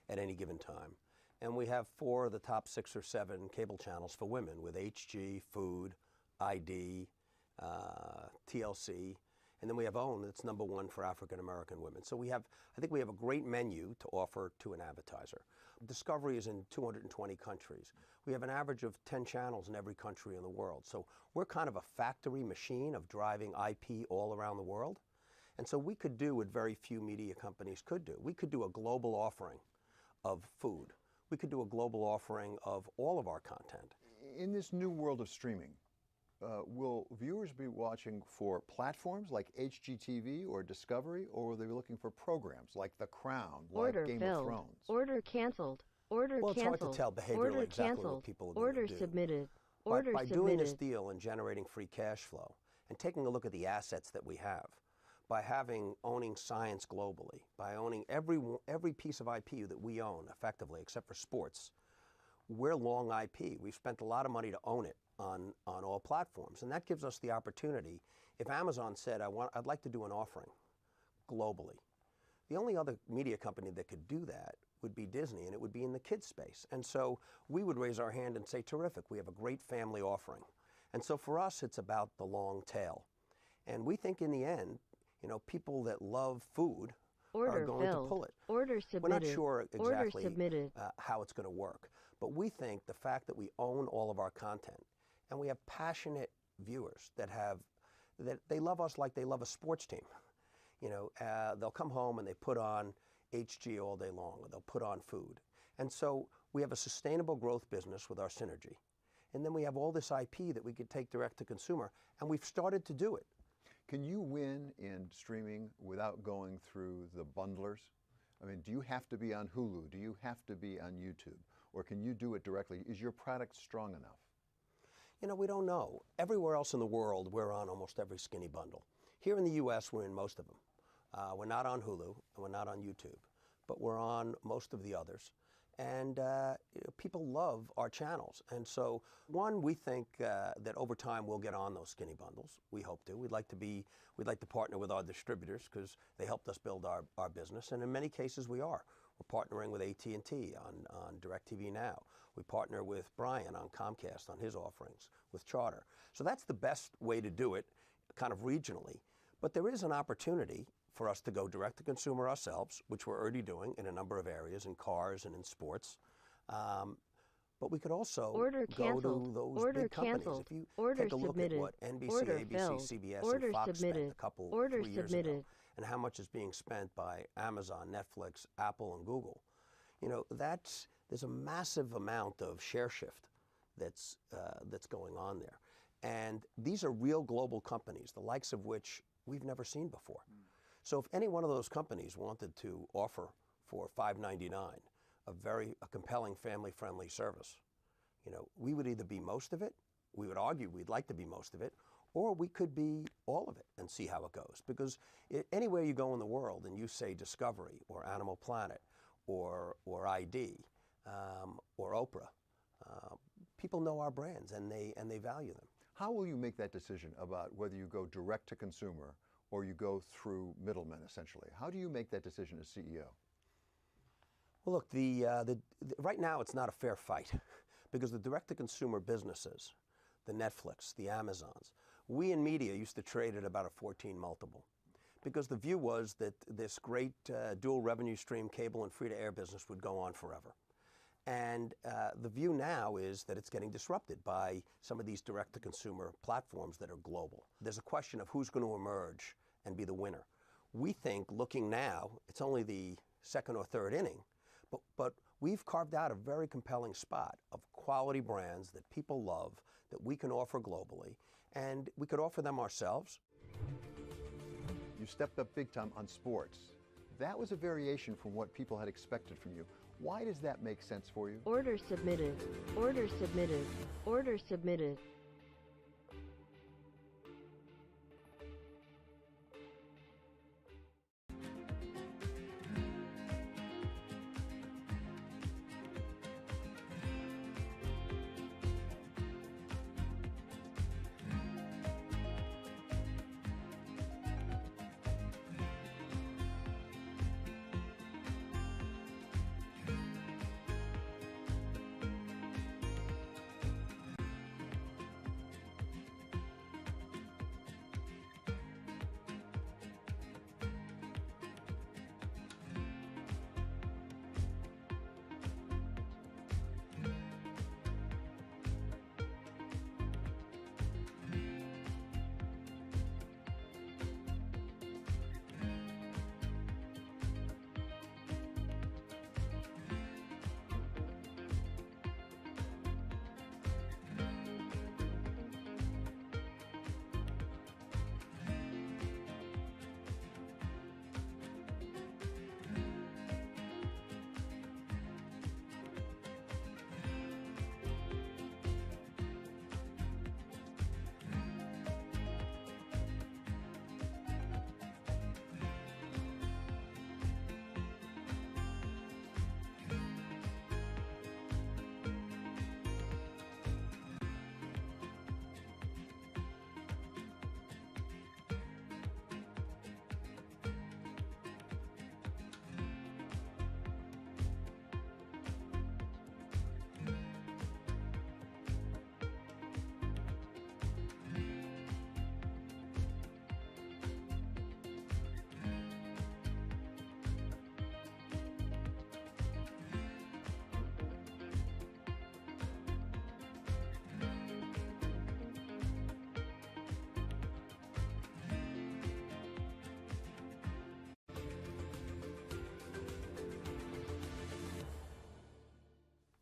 at any given time. And we have 4 of the top 6 or 7 cable channels for women with HG, Food, ID, TLC, and then we have OWN that's #1 for African American women. So we have, I think we have a great menu to offer to an advertiser. Discovery is in 220 countries. We have an average of 10 channels in every country in the world. So we're kind of a factory machine of driving IP all around the world. And so we could do what very few media companies could do. We could do a global offering of food. We could do a global offering of all of our content. In this new world of streaming, will viewers be watching for platforms like HGTV or Discovery, or will they be looking for programs like The Crown, like Order Game filled. of Thrones? Order canceled. Order well, it's canceled. hard to tell behaviorally Order exactly canceled. what people are Order going to do. submitted. But Order by submitted. doing this deal and generating free cash flow and taking a look at the assets that we have, by owning science globally, by owning every piece of IP that we own effectively, except for sports, we're long IP. We've spent a lot of money to own it on all platforms, and that gives us the opportunity. If Amazon said, I'd like to do an offering globally, the only other media company that could do that would be Disney, and it would be in the kids space. And so we would raise our hand and say, terrific, we have a great family offering. And so for us, it's about the long tail. And we think in the end, you know, people that love food are going to pull it. Order submitted. We're not sure exactly how it's going to work, but we think the fact that we own all of our content and we have passionate viewers that they love us like they love a sports team. You know, they'll come home and they put on HG all day long, or they'll put on food. And so we have a sustainable growth business with our synergy. And then we have all this IP that we could take direct to consumer, and we've started to do it. Can you win in streaming without going through the bundlers? I mean, do you have to be on Hulu? Do you have to be on YouTube? Or can you do it directly? Is your product strong enough? You know, we don't know. Everywhere else in the world, we're on almost every skinny bundle. Here in the U.S., we're in most of them. We're not on Hulu, and we're not on YouTube, but we're on most of the others. And people love our channels. And so, one, we think that over time we'll get on those skinny bundles. We hope to. We'd like to partner with our distributors because they helped us build our business. And in many cases we are. We're partnering with AT&T on DirecTV Now. We partner with Brian on Comcast on his offerings, with Charter. So that's the best way to do it, kind of regionally. But there is an opportunity for us to go direct to consumer ourselves, which we're already doing in a number of areas, in cars and in sports. But we could also go to those big companies. If you take a look at what NBC, ABC, CBS, and Fox spent a 3 years ago, and how much is being spent by Amazon, Netflix, Apple, and Google, you know, there's a massive amount of share shift that's going on there. And these are real global companies, the likes of which we've never seen before. So if any one of those companies wanted to offer for $5.99 a compelling family-friendly service, you know, we would either be most of it, we would argue we'd like to be most of it, or we could be all of it and see how it goes. Because anywhere you go in the world and you say Discovery or Animal Planet or ID or Oprah, people know our brands and they value them. How will you make that decision about whether you go direct to consumer or you go through middlemen, essentially? How do you make that decision as CEO? Well, look, right now it's not a fair fight because the direct-to-consumer businesses, the Netflix, the Amazons, we in media used to trade at about a 14 multiple because the view was that this great dual revenue stream cable and free-to-air business would go on forever. And the view now is that it's getting disrupted by some of these direct-to-consumer platforms that are global. There's a question of who's going to emerge and be the winner. We think, looking now, it's only the second or third inning, but we've carved out a very compelling spot of quality brands that people love, that we can offer globally, and we could offer them ourselves. You stepped up big time on sports. That was a variation from what people had expected from you. Why does that make sense for you? Order submitted. Order submitted. Order submitted.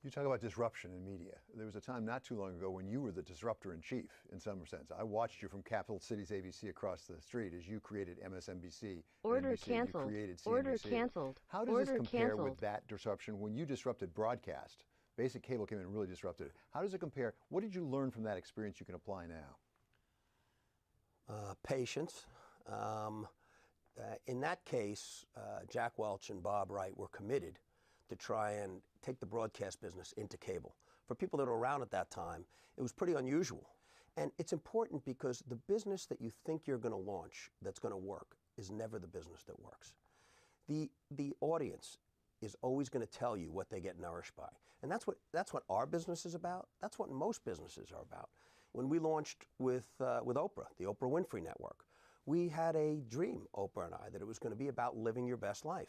You talk about disruption in media. There was a time not too long ago when you were the disruptor in chief, in some sense. I watched you from Capital Cities ABC across the street as you created MSNBC. Order NBC, canceled. You created CNBC. Order canceled. How does Order this compare canceled. with that disruption when you disrupted broadcast? Basic cable came in and really disrupted it. How does it compare? What did you learn from that experience you can apply now? Patience. In that case, Jack Welch and Bob Wright were committed to try and take the broadcast business into cable. For people that were around at that time, it was pretty unusual. And it's important because the business that you think you're going to launch that's going to work is never the business that works. The audience is always going to tell you what they get nourished by. And that's what our business is about. That's what most businesses are about. When we launched with Oprah, the Oprah Winfrey Network, we had a dream, Oprah and I, that it was going to be about living your best life.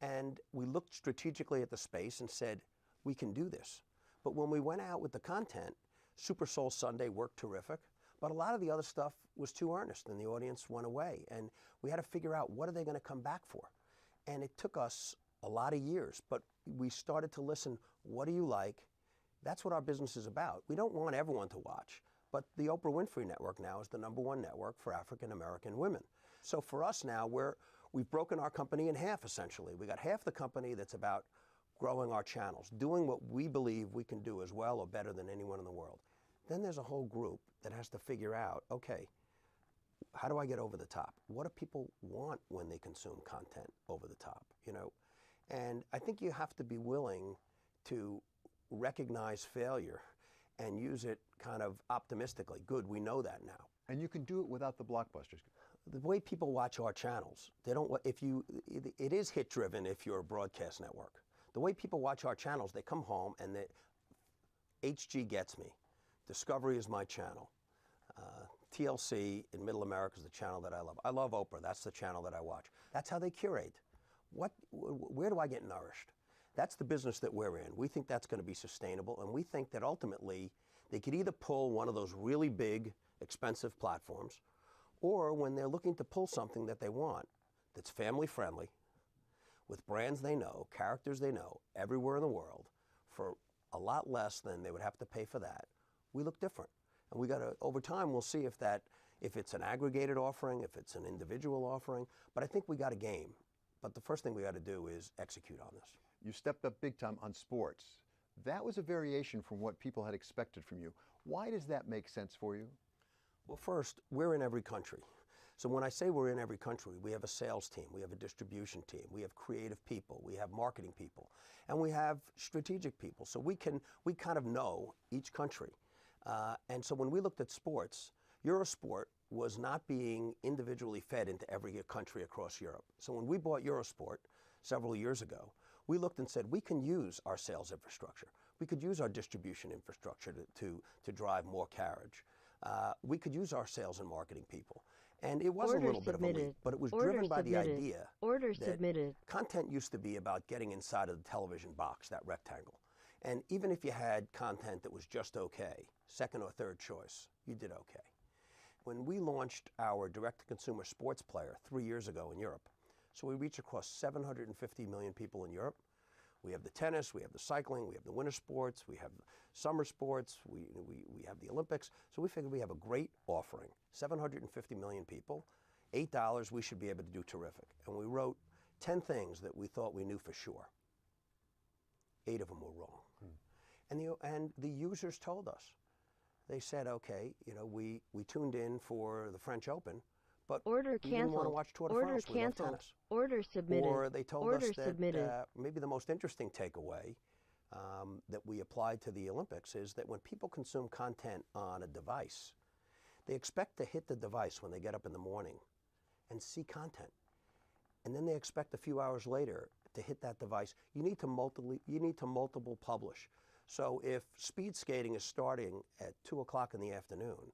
And we looked strategically at the space and said, we can do this. But when we went out with the content, Super Soul Sunday worked terrific, but a lot of the other stuff was too earnest and the audience went away. And we had to figure out, what are they going to come back for? And it took us a lot of years, but we started to listen, what do you like? That's what our business is about. We don't want everyone to watch, but the Oprah Winfrey Network now is the #1 network for African American women. So for us now, we've broken our company in half, essentially. We got half the company that's about growing our channels, doing what we believe we can do as well or better than anyone in the world. Then there's a whole group that has to figure out, okay, how do I get over the top? What do people want when they consume content over the top, you know? And I think you have to be willing to recognize failure and use it kind of optimistically. Good, we know that now. And you can do it without the blockbusters. The way people watch our channels, they don't. It is hit driven if you're a broadcast network. The way people watch our channels, they come home and HG gets me. Discovery is my channel. TLC in Middle America is the channel that I love. I love Oprah. That's the channel that I watch. That's how they curate. Where do I get nourished? That's the business that we're in. We think that's going to be sustainable, and we think that ultimately they could either pull one of those really big, expensive platforms, or when they're looking to pull something that they want that's family friendly, with brands they know, characters they know, everywhere in the world, for a lot less than they would have to pay for that, we look different. And we got to, over time, we'll see if it's an aggregated offering, if it's an individual offering, but I think we got a game. But the first thing we got to do is execute on this. You stepped up big time on sports. That was a variation from what people had expected from you. Why does that make sense for you? Well, first, we're in every country. So when I say we're in every country, we have a sales team, we have a distribution team, we have creative people, we have marketing people, and we have strategic people. So we kind of know each country. And so when we looked at sports, Eurosport was not being individually fed into every country across Europe. So when we bought Eurosport several years ago, we looked and said, we can use our sales infrastructure. We could use our distribution infrastructure to drive more carriage. We could use our sales and marketing people. And it was a little bit of a leap, but it was driven by the idea that content used to be about getting inside of the television box, that rectangle. And even if you had content that was just okay, second or third choice, you did okay. When we launched our direct-to-consumer sports player 3 years ago in Europe, so we reach across 750 million people in Europe. We have the tennis, we have the cycling, we have the winter sports, we have summer sports, we have the Olympics. So we figured we have a great offering, 750 million people, $8, we should be able to do terrific. And we wrote 10 things that we thought we knew for sure. 8 of them were wrong. And the users told us. They said, okay, you know, we tuned in for the French Open, but we didn't want to watch Tour de France. We love tennis. Order submitted. Or they told us that submitted. Maybe the most interesting takeaway that we applied to the Olympics is that when people consume content on a device, they expect to hit the device when they get up in the morning and see content. And then they expect a few hours later to hit that device. You need to multiple publish. So if speed skating is starting at 2 o'clock in the afternoon,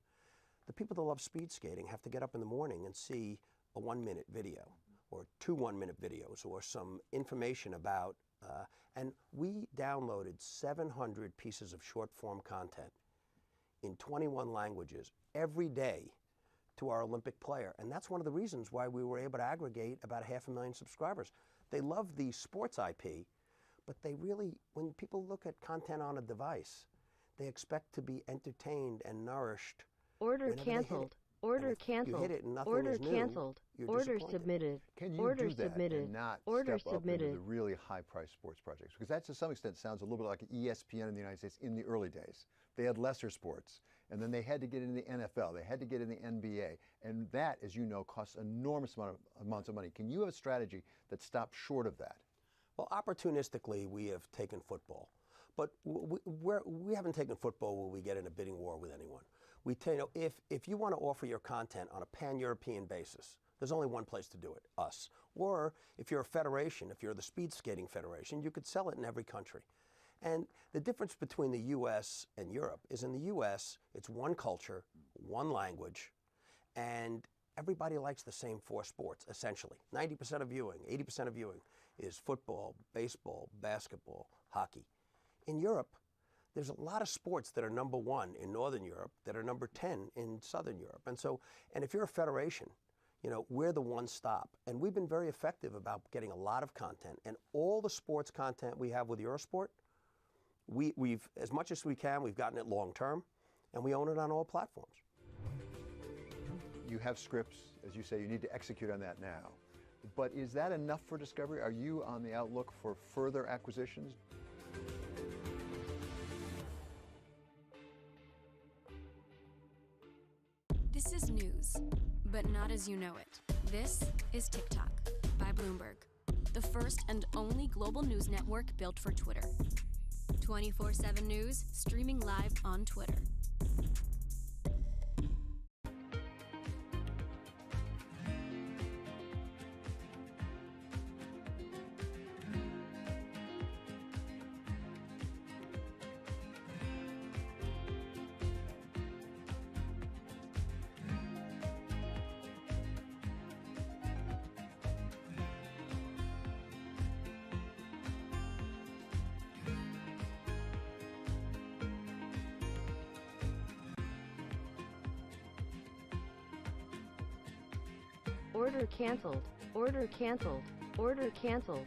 the people that love speed skating have to get up in the morning and see a 1-minute video or 2 one-minute videos or some information about, and we downloaded 700 pieces of short-form content in 21 languages every day to our Olympic player. And that's one of the reasons why we were able to aggregate about 500,000 subscribers. They love the sports IP, but they really, when people look at content on a device, they expect to be entertained and nourished. Order canceled. Order canceled. You hit it and nothing Order is new, canceled. you're Order disappointed. submitted. Can you Order do that submitted. and not Order step up submitted. into the really high-priced sports projects? Because that, to some extent, sounds a little bit like ESPN in the United States in the early days. They had lesser sports, and then they had to get in the NFL. They had to get in the NBA, and that, as you know, costs enormous amounts of money. Can you have a strategy that stops short of that? Well, opportunistically, we have taken football. But we haven't taken football where we get in a bidding war with anyone. If you want to offer your content on a pan-European basis, there's only one place to do it, us. Or if you're a federation, if you're the Speed Skating Federation, you could sell it in every country. And the difference between the U.S. and Europe is in the U.S., it's one culture, one language, and everybody likes the same four sports, essentially. 90% of viewing, 80% of viewing is football, baseball, basketball, hockey. In Europe, there's a lot of sports that are number one in Northern Europe that are number 10 in Southern Europe. And if you're a federation, we're the one stop. And we've been very effective about getting a lot of content. And all the sports content we have with Eurosport, we've, as much as we can, we've gotten it long term, and we own it on all platforms. You have scripts, as you say, you need to execute on that now. But is that enough for Discovery? Are you on the outlook for further acquisitions? This is news, but not as you know it. This is TikTok by Bloomberg, the first and only global news network built for Twitter. 24/7 news streaming live on Twitter. Order canceled. Order canceled. Order canceled.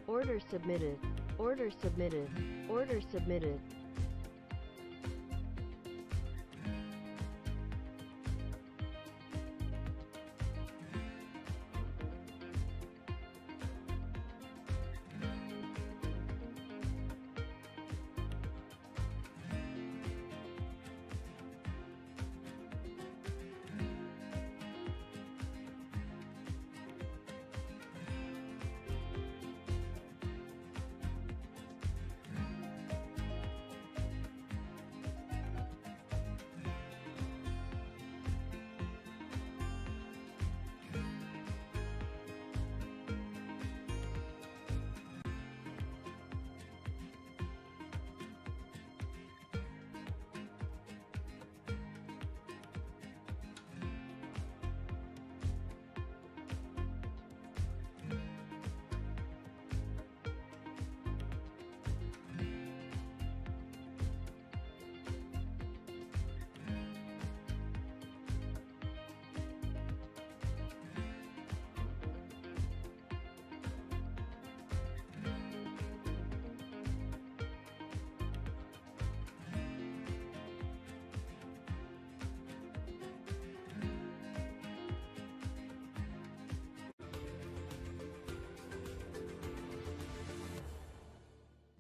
Order submitted. Order submitted. Order submitted.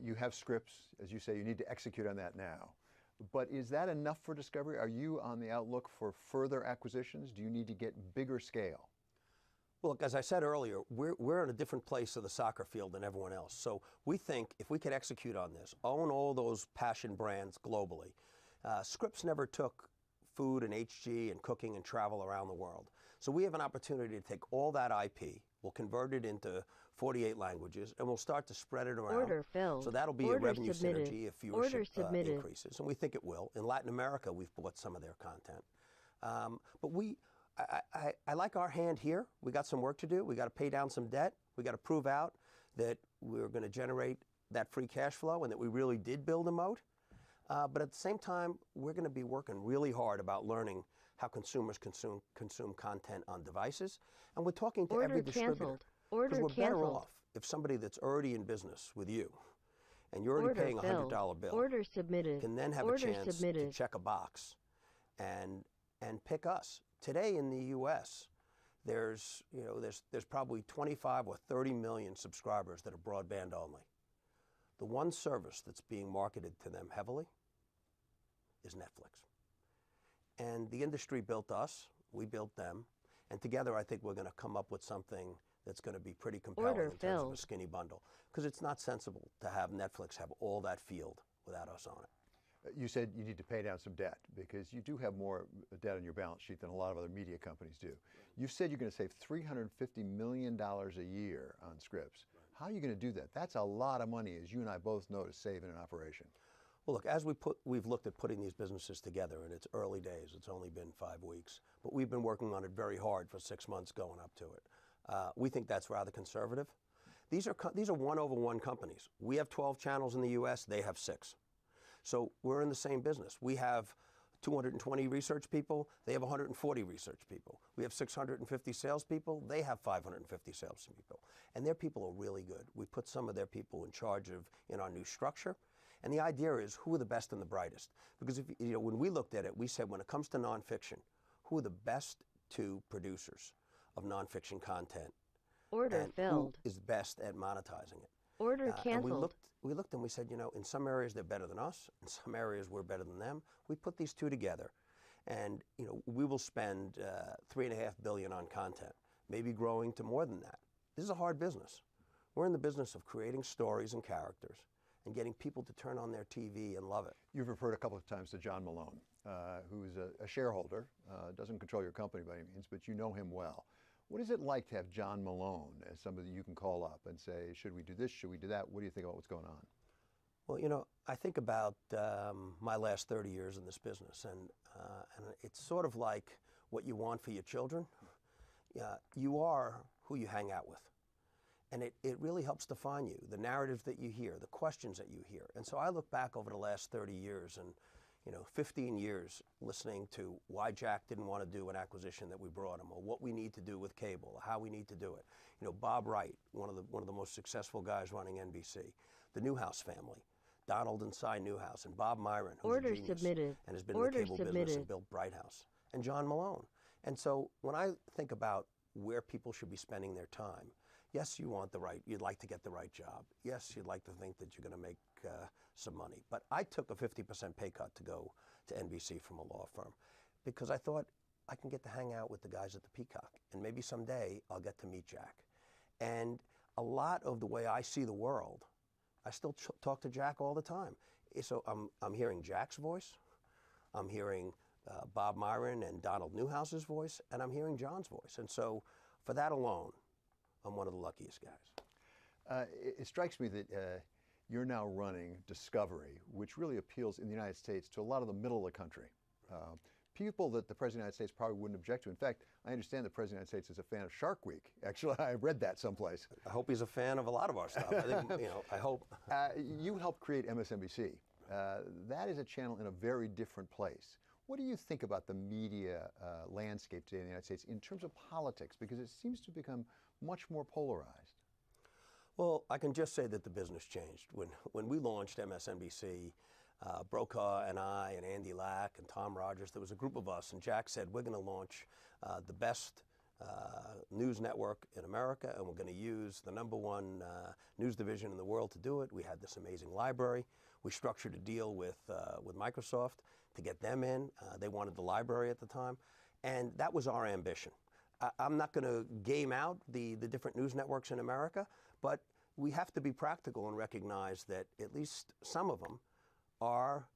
You have scripts, as you say, you need to execute on that now. But is that enough for Discovery? Are you on the outlook for further acquisitions? Do you need to get bigger scale? Well, look, as I said earlier, we're in a different place of the soccer field than everyone else. So we think if we could execute on this, own all those passion brands globally. Scripps never took food and HG and cooking and travel around the world. So we have an opportunity to take all that IP, we'll convert it into 48 languages, and we'll start to spread it around. Order filled. So that'll be Order a revenue submitted. synergy if Order viewership submitted. increases, and we think it will. In Latin America, we've bought some of their content. But I like our hand here. We got some work to do. We got to pay down some debt. We got to prove out that we're going to generate that free cash flow and that we really did build a moat. But at the same time, we're going to be working really hard about learning how consumers consume content on devices. And we're talking to every distributor. Because we're better off if somebody that's already in business with you and you're already paying a $100 bill Order submitted. can then have Order a chance submitted. to check a box and pick us. Today in the U.S., there's probably 25 or 30 million subscribers that are broadband only. The one service that's being marketed to them heavily is Netflix. And the industry built us, we built them, and together I think we're going to come up with something that's going to be pretty compelling in terms of a skinny bundle. Because it's not sensible to have Netflix have all that field without us on it. You said you need to pay down some debt because you do have more debt on your balance sheet than a lot of other media companies do. You've said you're going to save $350 million a year on scripts. How are you going to do that? That's a lot of money, as you and I both know, to save in an operation. Well, look, as we've looked at putting these businesses together, and it's early days, it's only been 5 weeks, but we've been working on it very hard for 6 months going up to it. We think that's rather conservative. These are 1-over-1 companies. We have 12 channels in the U.S., they have 6. So we're in the same business. We have 220 research people, they have 140 research people. We have 650 salespeople, they have 550 salespeople. And their people are really good. We put some of their people in charge in our new structure. And the idea is who are the best and the brightest? Because when we looked at it, we said when it comes to nonfiction, who are the best 2 producers of nonfiction content? Order and filled. Who is best at monetizing it? Order canceled. And we looked and we said, in some areas they're better than us, in some areas we're better than them. We put these 2 together, and we will spend $3.5 billion on content, maybe growing to more than that. This is a hard business. We're in the business of creating stories and characters and getting people to turn on their TV and love it. You've referred a couple of times to John Malone, who's a shareholder, doesn't control your company by any means, but you know him well. What is it like to have John Malone as somebody you can call up and say, should we do this, should we do that? What do you think about what's going on? Well, I think about my last 30 years in this business, and it's sort of like what you want for your children. You are who you hang out with. And it really helps define you, the narratives that you hear, the questions that you hear. And so I look back over the last 30 years and 15 years listening to why Jack didn't want to do an acquisition that we brought him, or what we need to do with cable, or how we need to do it. Bob Wright, one of the most successful guys running NBC, the Newhouse family, Donald and Cy Newhouse, and Bob Myron, who's a genius and has been in the cable business and built Bright House, and John Malone. And so when I think about where people should be spending their time, yes, you'd like to get the right job. Yes, you'd like to think that you're going to make some money. But I took a 50% pay cut to go to NBC from a law firm because I thought I can get to hang out with the guys at the Peacock, and maybe someday I'll get to meet Jack. And a lot of the way I see the world, I still talk to Jack all the time. So I'm hearing Jack's voice, I'm hearing Bob Myron and Donald Newhouse's voice, and I'm hearing John's voice. And so for that alone, I'm one of the luckiest guys. It strikes me that you're now running Discovery, which really appeals in the United States to a lot of the middle of the country. People that the President of the United States probably wouldn't object to. In fact, I understand the President of the United States is a fan of Shark Week. Actually, I read that someplace. I hope he's a fan of a lot of our stuff. I think, I hope. You helped create MSNBC. That is a channel in a very different place. What do you think about the media landscape today in the United States in terms of politics? Because it seems to become much more polarized. Well, I can just say that the business changed. When we launched MSNBC, Brokaw and I and Andy Lack and Tom Rogers, there was a group of us, and Jack said, we're going to launch the best news network in America, and we're going to use the #1 news division in the world to do it. We had this amazing library. We structured a deal with Microsoft to get them in. They wanted the library at the time, and that was our ambition. I'm not going to game out the different news networks in America, but we have to be practical and recognize that at least some of them are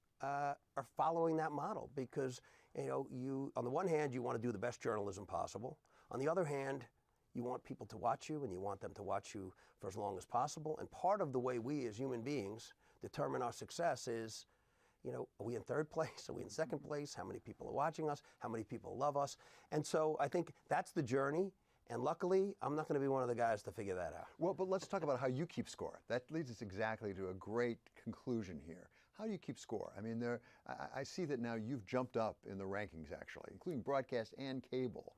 following that model, because You know, on the one hand, you want to do the best journalism possible. On the other hand, you want people to watch you, and you want them to watch you for as long as possible. And part of the way we as human beings determine our success is, you know, are we in third place? Are we in second place? How many people are watching us? How many people love us? And so I think that's the journey. And luckily, I'm not going to be one of the guys to figure that out. Well, but let's talk about how you keep score. That leads us exactly to a great conclusion here. How do you keep score? I mean, I see that now you've jumped up in the rankings, actually, including broadcast and cable.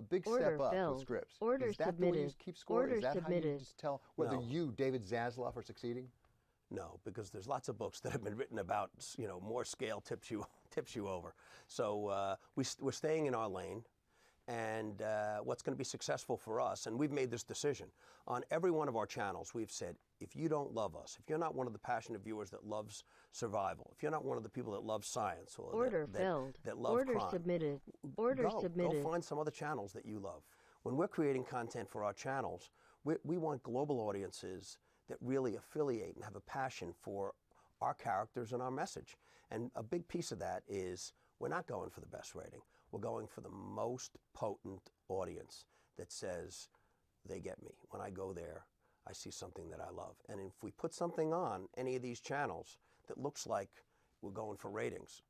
Big step up with Scripps. Is that the way you keep score? Is that how you just tell whether you, David Zaslav, are succeeding? No, because there's lots of books that have been written about, you know, more scale tips you over. So we're staying in our lane. And what's going to be successful for us, and we've made this decision. On every one of our channels, we've said, if you don't love us, if you're not one of the passionate viewers that loves survival, if you're not one of the people that love science or that love Order crime, submitted. Order submitted. Go find some other channels that you love. When we're creating content for our channels, we want global audiences that really affiliate and have a passion for our characters and our message. And a big piece of that is we're not going for the best rating. We're going for the most potent audience that says, they get me. When I go there, I see something that I love. And if we put something on any of these channels that looks like we're going for ratings,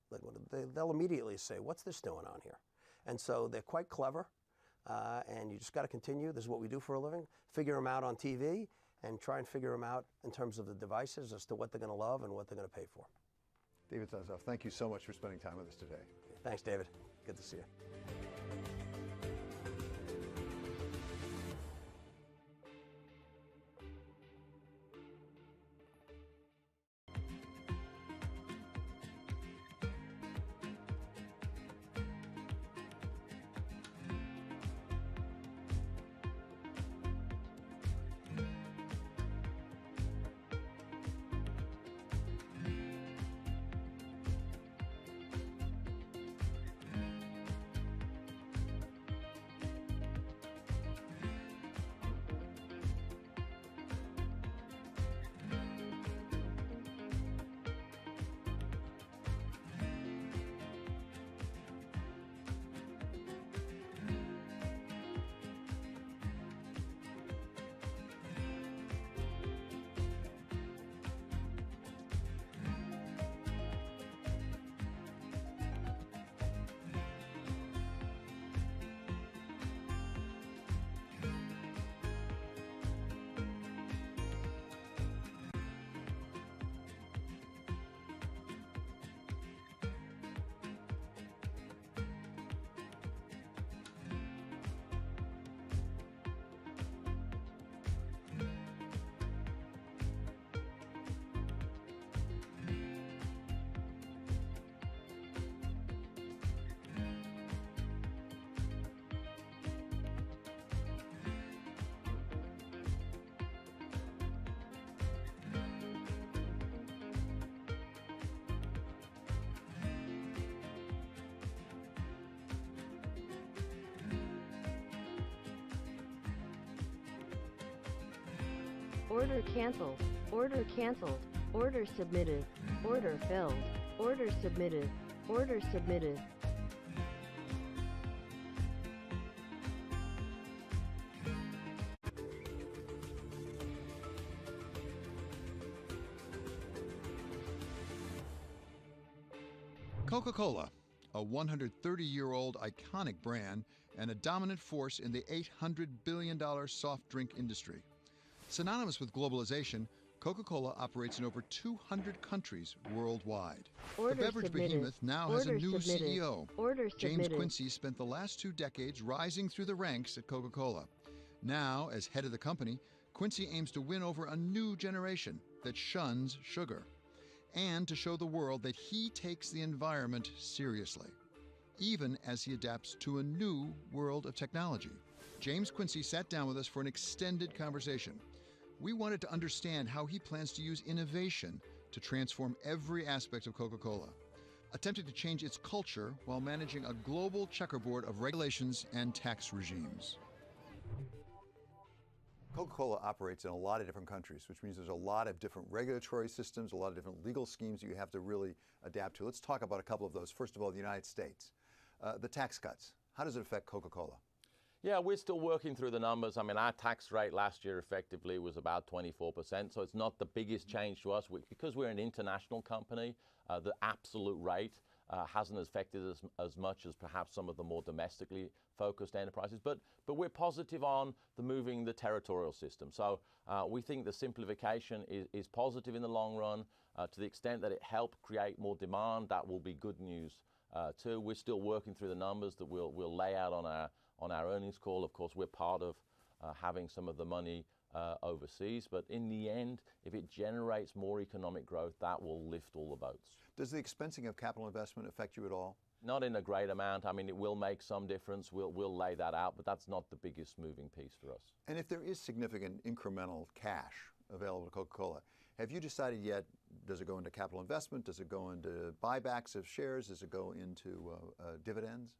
they'll immediately say, what's this doing on here? And so they're quite clever, and you just got to continue. This is what we do for a living. Figure them out on TV and try and figure them out in terms of the devices as to what they're going to love and what they're going to pay for. David Zaslav, thank you so much for spending time with us today. Thanks, David. Good to see you. Order canceled. Order canceled. Order submitted. Order filled. Order submitted. Order submitted. Coca-Cola, a 130-year-old iconic brand and a dominant force in the $800 billion soft drink industry. Synonymous with globalization, Coca-Cola operates in over 200 countries worldwide. The beverage behemoth now has a new CEO. James Quincy spent the last 2 decades rising through the ranks at Coca-Cola. Now, as head of the company, Quincy aims to win over a new generation that shuns sugar, and to show the world that he takes the environment seriously, even as he adapts to a new world of technology. James Quincy sat down with us for an extended conversation. We wanted to understand how he plans to use innovation to transform every aspect of Coca-Cola, attempting to change its culture while managing a global checkerboard of regulations and tax regimes. Coca-Cola operates in a lot of different countries, which means there's a lot of different regulatory systems, a lot of different legal schemes you have to really adapt to. Let's talk about a couple of those. First of all, the United States. the tax cuts. How does it affect Coca-Cola? Yeah, we're still working through the numbers. I mean, our tax rate last year effectively was about 24%, so it's not the biggest change to us. Because we're an international company, the absolute rate hasn't affected us as much as perhaps some of the more domestically focused enterprises. But we're positive on moving the territorial system. So we think the simplification is positive in the long run. To the extent that it helped create more demand, that will be good news too. We're still working through the numbers that we'll lay out on our earnings call. Of course, we're part of having some of the money overseas, but in the end, if it generates more economic growth, that will lift all the boats. Does the expensing of capital investment affect you at all? Not in a great amount. I mean, it will make some difference. We'll lay that out, but that's not the biggest moving piece for us. And if there is significant incremental cash available to Coca-Cola, have you decided yet, does it go into capital investment? Does it go into buybacks of shares? Does it go into dividends?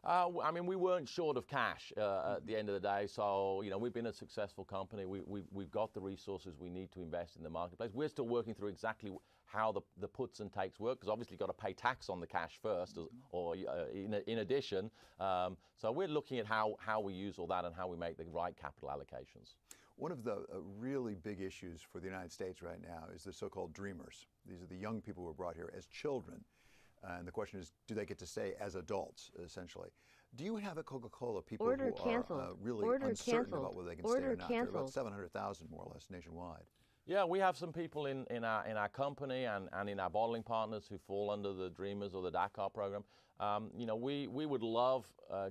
I mean, we weren't short of cash at the end of the day, so, you know, we've been a successful company. We've got the resources we need to invest in the marketplace. We're still working through exactly how the puts and takes work, because obviously you've got to pay tax on the cash first, or in addition. So we're looking at how we use all that and how we make the right capital allocations. One of the really big issues for the United States right now is the so-called dreamers. These are the young people who were brought here as children. And the question is, do they get to stay as adults, essentially? Do you have at Coca-Cola people who are really uncertain about whether they can stay or not? There are about 700,000 more or less nationwide. Yeah, we have some people in our company and in our bottling partners who fall under the Dreamers or the Dakar program. You know, we would love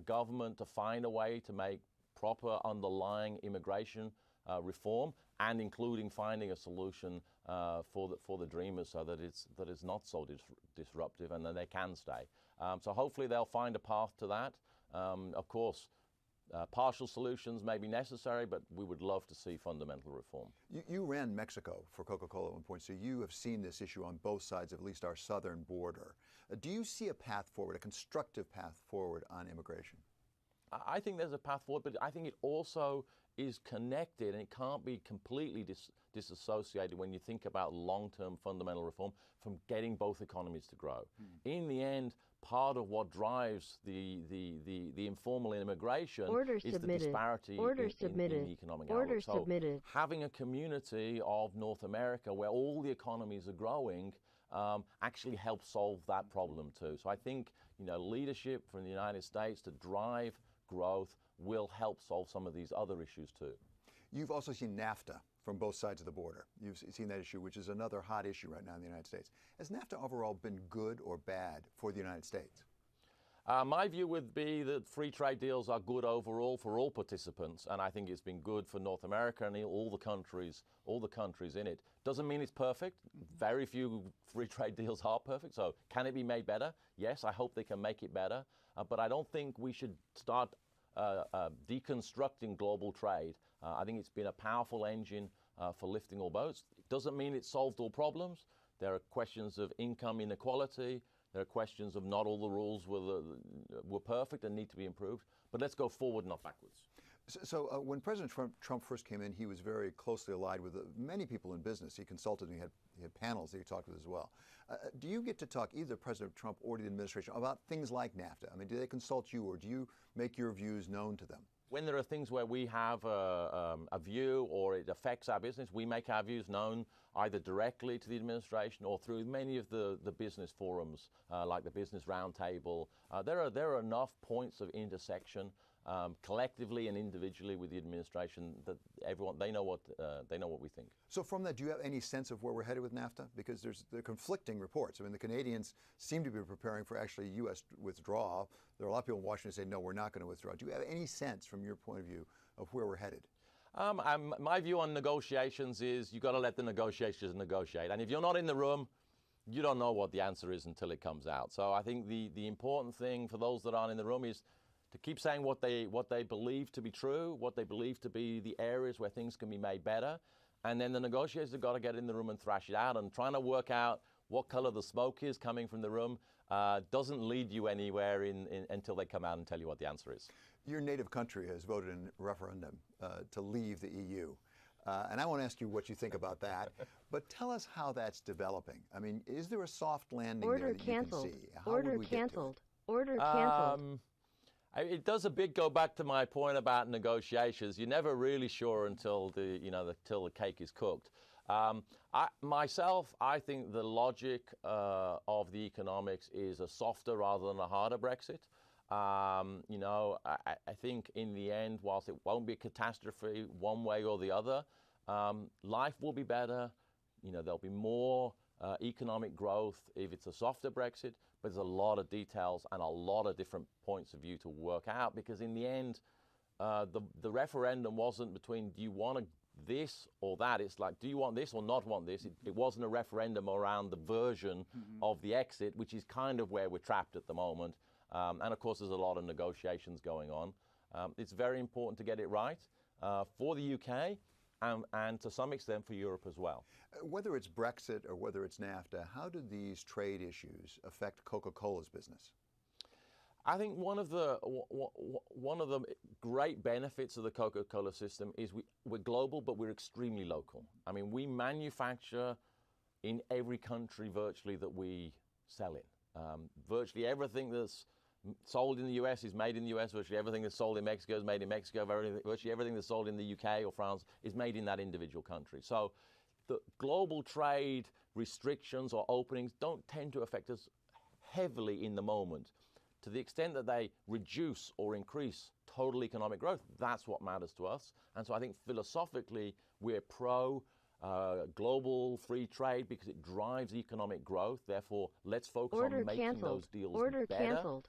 government to find a way to make proper underlying immigration reform, and including finding a solution for the Dreamers so that it's not so disruptive and that they can stay. So hopefully they'll find a path to that. Of course, partial solutions may be necessary, but we would love to see fundamental reform. You ran Mexico for Coca-Cola at one point, so you have seen this issue on both sides of at least our southern border. Do you see a path forward, a constructive path forward on immigration? I think there's a path forward, but I think it also is connected, and it can't be completely disassociated when you think about long-term fundamental reform from getting both economies to grow. In the end, part of what drives the informal immigration is the disparity in the economic outlook. So having a community of North America where all the economies are growing actually helps solve that problem too. So I think, you know, leadership from the United States to drive growth will help solve some of these other issues too. You've also seen NAFTA from both sides of the border. You've seen that issue, which is another hot issue right now in the United States. Has NAFTA overall been good or bad for the United States? My view would be that free trade deals are good overall for all participants, and I think it's been good for North America and all the countries in it. Doesn't mean it's perfect. Very few free trade deals are perfect. So can it be made better? Yes, I hope they can make it better. But I don't think we should start deconstructing global trade. I think it's been a powerful engine for lifting all boats. It doesn't mean it solved all problems. There are questions of income inequality. There are questions of not all the rules were perfect and need to be improved. But let's go forward, not backwards. So when President Trump first came in, he was very closely allied with many people in business. He consulted and he had panels that he talked with as well. Do you get to talk, either President Trump or the administration, about things like NAFTA? I mean, do they consult you, or do you make your views known to them? When there are things where we have a view or it affects our business, we make our views known either directly to the administration or through many of the business forums, like the Business Roundtable. There are enough points of intersection collectively and individually with the administration that they know what we think. So from that, do you have any sense of where we're headed with NAFTA? Because there are conflicting reports. I mean, the Canadians seem to be preparing for actually U.S. withdrawal. There are a lot of people in Washington who say, no, we're not going to withdraw. Do you have any sense from your point of view of where we're headed? My view on negotiations is you've got to let the negotiators negotiate. And if you're not in the room, you don't know what the answer is until it comes out. So I think the important thing for those that aren't in the room is to keep saying what they believe to be true, what they believe to be the areas where things can be made better. And then the negotiators have got to get in the room and thrash it out. And trying to work out what color the smoke is coming from the room doesn't lead you anywhere until they come out and tell you what the answer is. Your native country has voted in a referendum to leave the EU. And I won't ask you what you think about that, but tell us how that's developing. I mean, is there a soft landing there that you can see? How would we get to it? Order canceled. It does a bit go back to my point about negotiations. You're never really sure until the cake is cooked. I think the logic of the economics is a softer rather than a harder Brexit. I think in the end, whilst it won't be a catastrophe one way or the other, life will be better. There'll be more economic growth if it's a softer Brexit, but there's a lot of details and a lot of different points of view to work out, because in the end, the referendum wasn't between do you want this or that. It's like, do you want this or not want this? It wasn't a referendum around the version of the exit, which is kind of where we're trapped at the moment. And of course, there's a lot of negotiations going on. It's very important to get it right for the UK and to some extent for Europe as well. Whether it's Brexit or whether it's NAFTA, how do these trade issues affect Coca-Cola's business? I think one of the great benefits of the Coca-Cola system is we're global, but we're extremely local. I mean, we manufacture in every country virtually that we sell in. Virtually everything that's sold in the US is made in the US. Virtually everything that's sold in Mexico is made in Mexico. Virtually everything that's sold in the UK or France is made in that individual country. So the global trade restrictions or openings don't tend to affect us heavily in the moment. To the extent that they reduce or increase total economic growth, that's what matters to us. And so I think philosophically, we're pro global free trade because it drives economic growth. Therefore, let's focus on making those deals better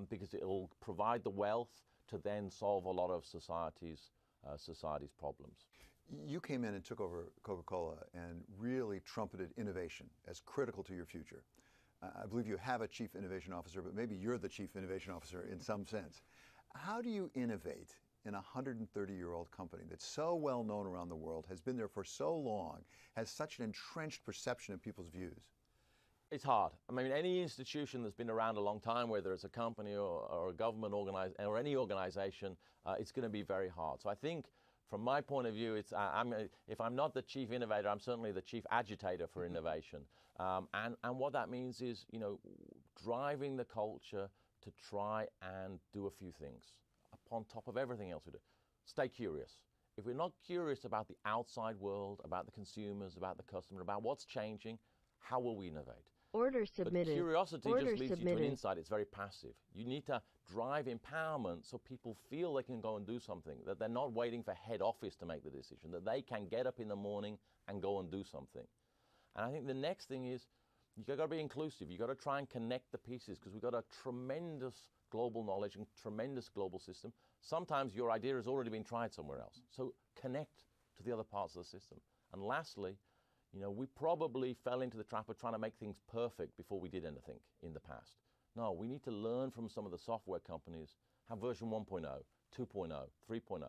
because it will provide the wealth to then solve a lot of society's problems. You came in and took over Coca-Cola and really trumpeted innovation as critical to your future. I believe you have a chief innovation officer, but maybe you're the chief innovation officer in some sense. How do you innovate in a 130-year-old company that's so well known around the world, has been there for so long, has such an entrenched perception in people's views? It's hard. I mean, any institution that's been around a long time, whether it's a company or a government or any organization, it's going to be very hard. So I think from my point of view, if I'm not the chief innovator, I'm certainly the chief agitator for innovation. And what that means is, driving the culture to try and do a few things upon top of everything else we do. Stay curious. If we're not curious about the outside world, about the consumers, about the customer, about what's changing, how will we innovate? Order submitted. But curiosity Order just leads submitted. you to an insight. It's very passive. You need to drive empowerment so people feel they can go and do something, that they're not waiting for head office to make the decision, that they can get up in the morning and go and do something. And I think the next thing is you've got to be inclusive. You've got to try and connect the pieces because we've got a tremendous global knowledge and tremendous global system. Sometimes your idea has already been tried somewhere else. So connect to the other parts of the system. And lastly, we probably fell into the trap of trying to make things perfect before we did anything in the past. No, we need to learn from some of the software companies, have version 1.0, 2.0, 3.0.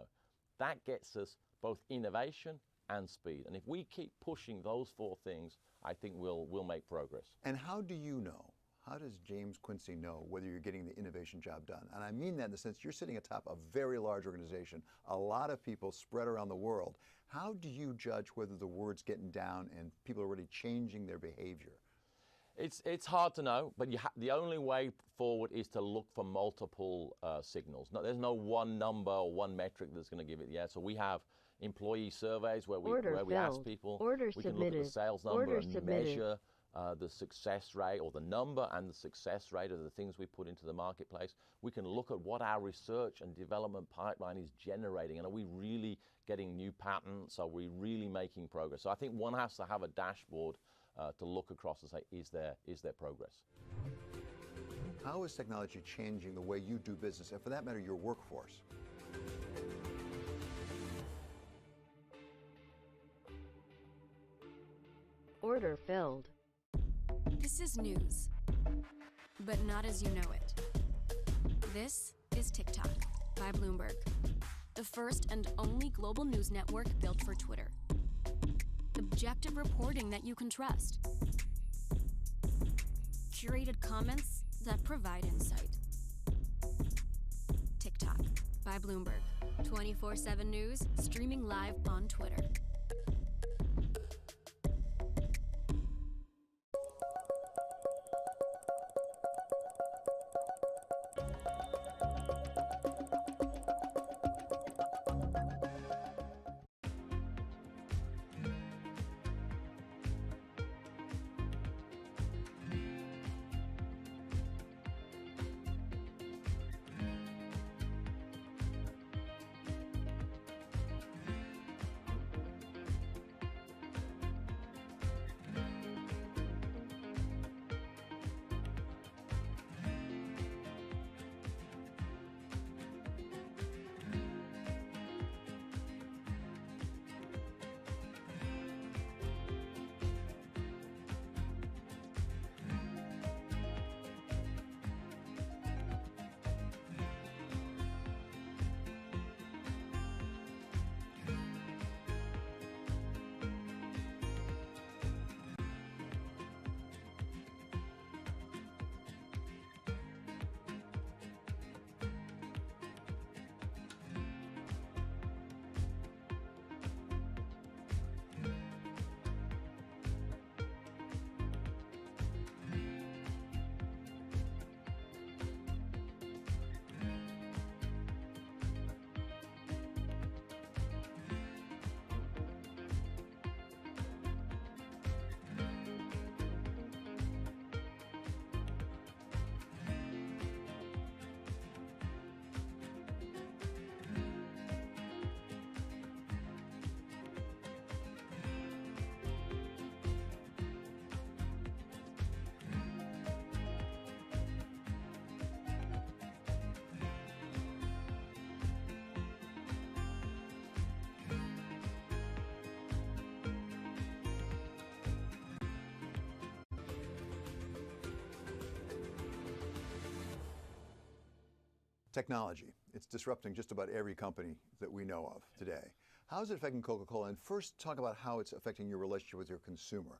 That gets us both innovation and speed. And if we keep pushing those four things, I think we'll make progress. And how do you know? How does James Quincy know whether you're getting the innovation job done? And I mean that in the sense you're sitting atop a very large organization, a lot of people spread around the world. How do you judge whether the word's getting down and people are already changing their behavior? It's hard to know, but the only way forward is to look for multiple signals. No, there's no one number or one metric that's going to give it. So we have employee surveys where we ask people. We can look at the sales number and measure the success rate or the number and the success rate of the things we put into the marketplace. We can look at what our research and development pipeline is generating, and are we really getting new patents? Are we really making progress? So I think one has to have a dashboard to look across and say, is there progress? How is technology changing the way you do business, and for that matter, your workforce? Order filled. This is news, but not as you know it. This is TikTok by Bloomberg, the first and only global news network built for Twitter. Objective reporting that you can trust. Curated comments that provide insight. TikTok by Bloomberg, 24/7 news streaming live on Twitter. Technology. It's disrupting just about every company that we know of today. How is it affecting Coca-Cola? And first, talk about how it's affecting your relationship with your consumer.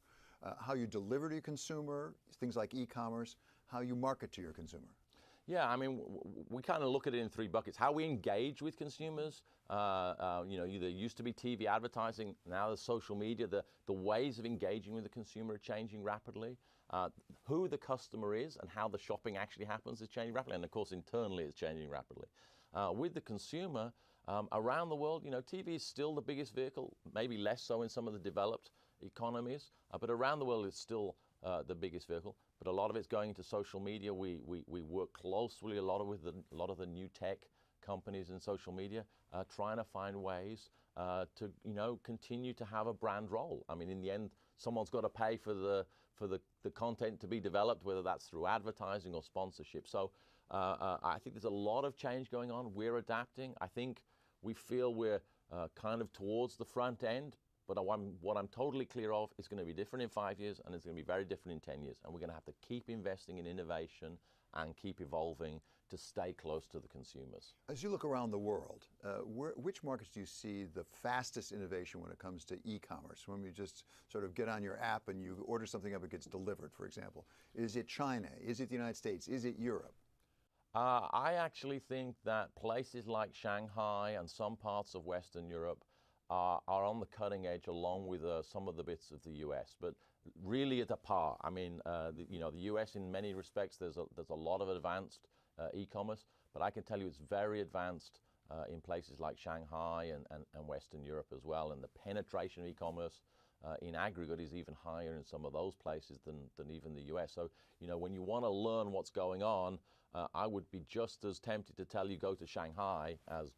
How you deliver to your consumer, things like e-commerce, how you market to your consumer. Yeah, I mean, we kind of look at it in three buckets. How we engage with consumers, you know, there used to be TV advertising, now there's social media. The ways of engaging with the consumer are changing rapidly. Who the customer is and how the shopping actually happens is changing rapidly. And of course, internally, it's changing rapidly. With the consumer, around the world, you know, TV is still the biggest vehicle, maybe less so in some of the developed economies, but around the world, it's still the biggest vehicle. But a lot of it's going into social media. We work closely a lot with a lot of the new tech companies in social media, trying to find ways to, you know, continue to have a brand role. I mean, in the end, someone's got to pay for the content to be developed, whether that's through advertising or sponsorship. So I think there's a lot of change going on. We're adapting. I think we feel we're kind of towards the front end. But what I'm totally clear of is going to be different in 5 years, and it's going to be very different in 10 years. And we're going to have to keep investing in innovation and keep evolving to stay close to the consumers. As you look around the world, which markets do you see the fastest innovation when it comes to e-commerce? When you just sort of get on your app and you order something up, it gets delivered, for example. Is it China? Is it the United States? Is it Europe? I actually think that places like Shanghai and some parts of Western Europe are on the cutting edge, along with some of the bits of the U.S., but really at a par. I mean, you know, the U.S. in many respects, there's a lot of advanced e-commerce, but I can tell you it's very advanced in places like Shanghai and Western Europe as well, and the penetration of e-commerce in aggregate is even higher in some of those places than even the U.S. So, you know, when you want to learn what's going on, I would be just as tempted to tell you go to Shanghai as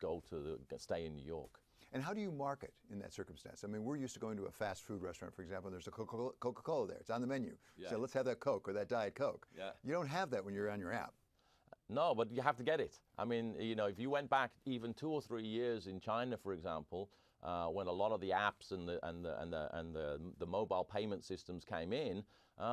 stay in New York. And how do you market in that circumstance? I mean, we're used to going to a fast food restaurant, for example, and there's a Coca-Cola there. It's on the menu. Yeah. So let's have that Coke or that Diet Coke. Yeah. You don't have that when you're on your app. No, but you have to get it. I mean, you know, if you went back even 2 or 3 years in China, for example, when a lot of the apps and the mobile payment systems came in,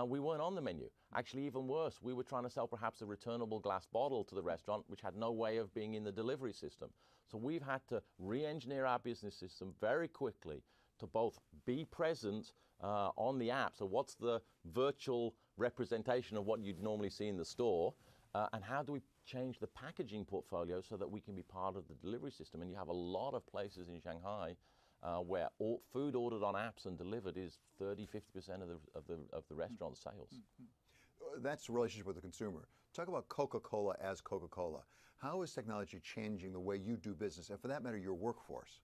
we weren't on the menu. Actually, even worse, we were trying to sell perhaps a returnable glass bottle to the restaurant, which had no way of being in the delivery system. So we've had to re-engineer our business system very quickly to both be present on the app. So what's the virtual representation of what you'd normally see in the store? And how do we change the packaging portfolio so that we can be part of the delivery system? And you have a lot of places in Shanghai where food ordered on apps and delivered is 30–50% of the restaurant sales. That's the relationship with the consumer. Talk about Coca-Cola as Coca-Cola. How is technology changing the way you do business, and for that matter, your workforce?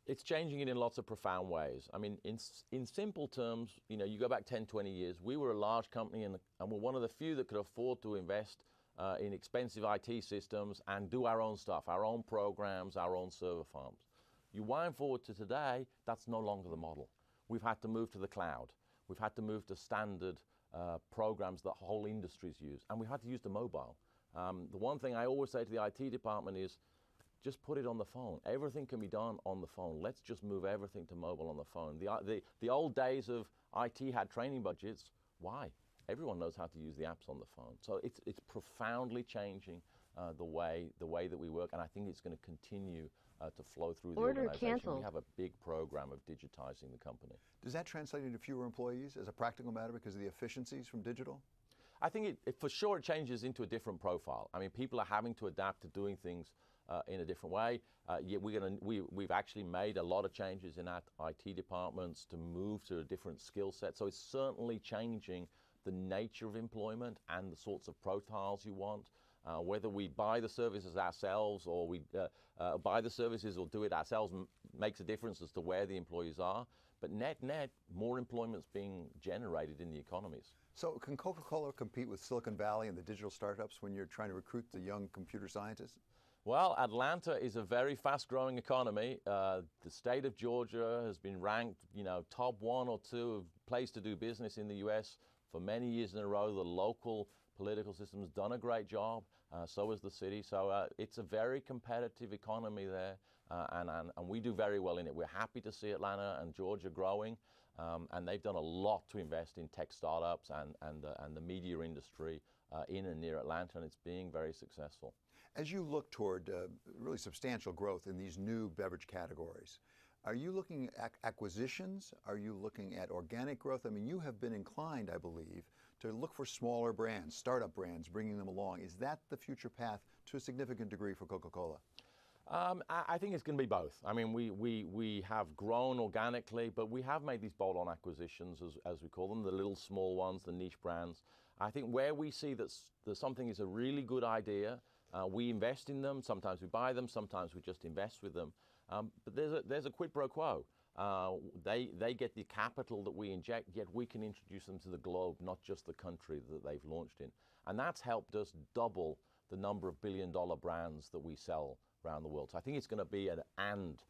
It's changing it in lots of profound ways. I mean, in simple terms, you know, you go back 10, 20 years, we were a large company and we're one of the few that could afford to invest in expensive IT systems and do our own stuff, our own programs, our own server farms. You wind forward to today, that's no longer the model. We've had to move to the cloud. We've had to move to standard programs that whole industries use, and we had to use the mobile. The one thing I always say to the IT department is, just put it on the phone. Everything can be done on the phone. Let's just move everything to mobile on the phone. The old days of IT had training budgets. Why? Everyone knows how to use the apps on the phone. So it's profoundly changing the way that we work, and I think it's going to continue to flow through the organization. Canceled. We have a big program of digitizing the company. Does that translate into fewer employees as a practical matter because of the efficiencies from digital? I think for sure it changes into a different profile. I mean, people are having to adapt to doing things in a different way. We've actually made a lot of changes in our IT departments to move to a different skill set. So it's certainly changing the nature of employment and the sorts of profiles you want. Whether we buy the services ourselves or we buy the services or do it ourselves makes a difference as to where the employees are. But net, more employment's being generated in the economies. So can Coca-Cola compete with Silicon Valley and the digital startups when you're trying to recruit the young computer scientists? Well, Atlanta is a very fast-growing economy. The state of Georgia has been ranked, you know, top 1 or 2 place to do business in the U.S. for many years in a row. The local political system has done a great job. So has the city. So it's a very competitive economy there, and we do very well in it. We're happy to see Atlanta and Georgia growing, and they've done a lot to invest in tech startups and the media industry in and near Atlanta, and it's being very successful. As you look toward really substantial growth in these new beverage categories, are you looking at acquisitions? Are you looking at organic growth? I mean, you have been inclined, I believe, to look for smaller brands, startup brands, bringing them along. Is that the future path to a significant degree for Coca-Cola? I think it's going to be both. I mean, we have grown organically, but we have made these bolt-on acquisitions, as we call them, the little small ones, the niche brands. I think where we see that something is a really good idea, we invest in them. Sometimes we buy them, sometimes we just invest with them. But there's a quid pro quo. They get the capital that we inject, yet we can introduce them to the globe, not just the country that they've launched in. And that's helped us double the number of billion-dollar brands that we sell around the world. So I think it's going to be an and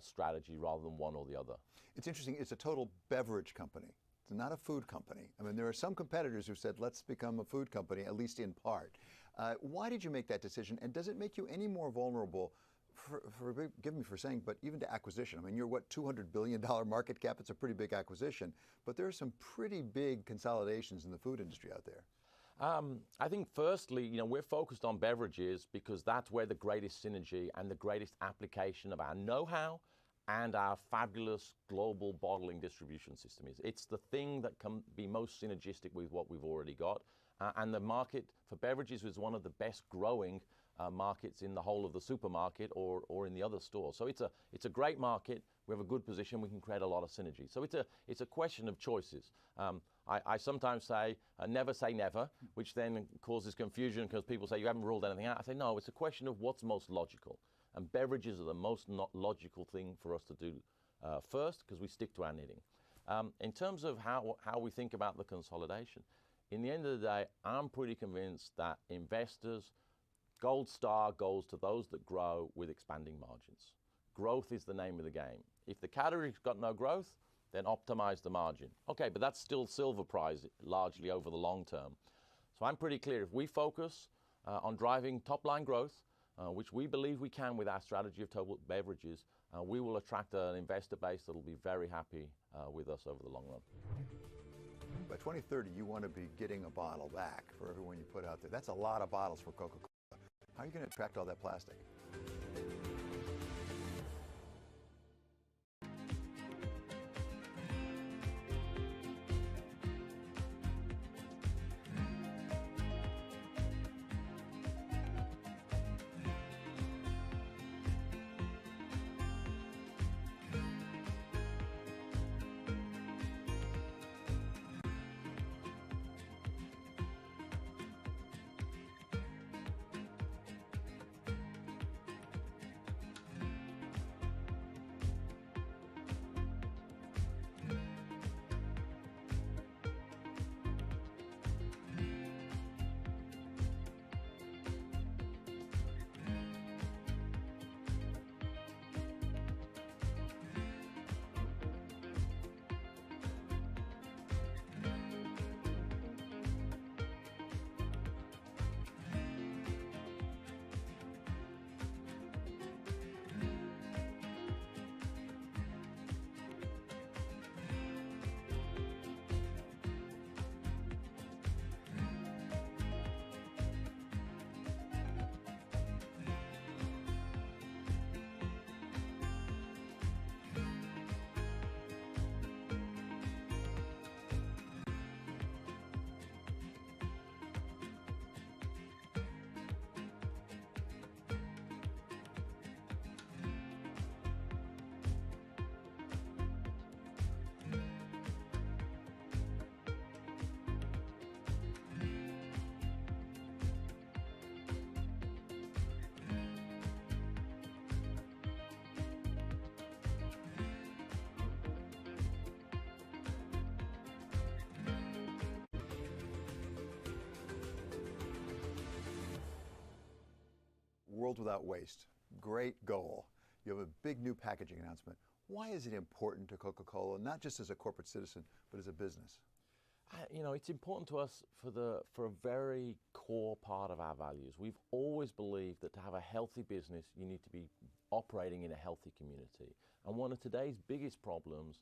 strategy rather than one or the other. It's interesting. It's a total beverage company. It's not a food company. I mean, there are some competitors who said, let's become a food company, at least in part. Why did you make that decision? And does it make you any more vulnerable, forgive me for saying, but even to acquisition? I mean, you're what, $200 billion market cap? It's a pretty big acquisition. But there are some pretty big consolidations in the food industry out there. I think firstly, we're focused on beverages because that's where the greatest synergy and the greatest application of our know-how and our fabulous global bottling distribution system is. It's the thing that can be most synergistic with what we've already got. And the market for beverages is one of the best growing markets in the whole of the supermarket or in the other stores. So it's a great market. We have a good position. We can create a lot of synergy. So it's a question of choices. I sometimes say never say never, which then causes confusion because people say you haven't ruled anything out. I say no, it's a question of what's most logical. And beverages are the most logical thing for us to do first because we stick to our knitting. In terms of how we think about the consolidation, in the end of the day, I'm pretty convinced that investors, gold star goes to those that grow with expanding margins. Growth is the name of the game. If the category's got no growth, then optimize the margin. Okay, but that's still silver prize largely over the long term. So I'm pretty clear. If we focus on driving top-line growth, which we believe we can with our strategy of total beverages, we will attract an investor base that will be very happy with us over the long run. By 2030, you want to be getting a bottle back for everyone you put out there. That's a lot of bottles for Coca-Cola. How are you going to attract all that plastic? World without waste. Great goal. You have a big new packaging announcement. Why is it important to Coca-Cola, not just as a corporate citizen, but as a business? It's important to us for a very core part of our values. We've always believed that to have a healthy business, you need to be operating in a healthy community. And one of today's biggest problems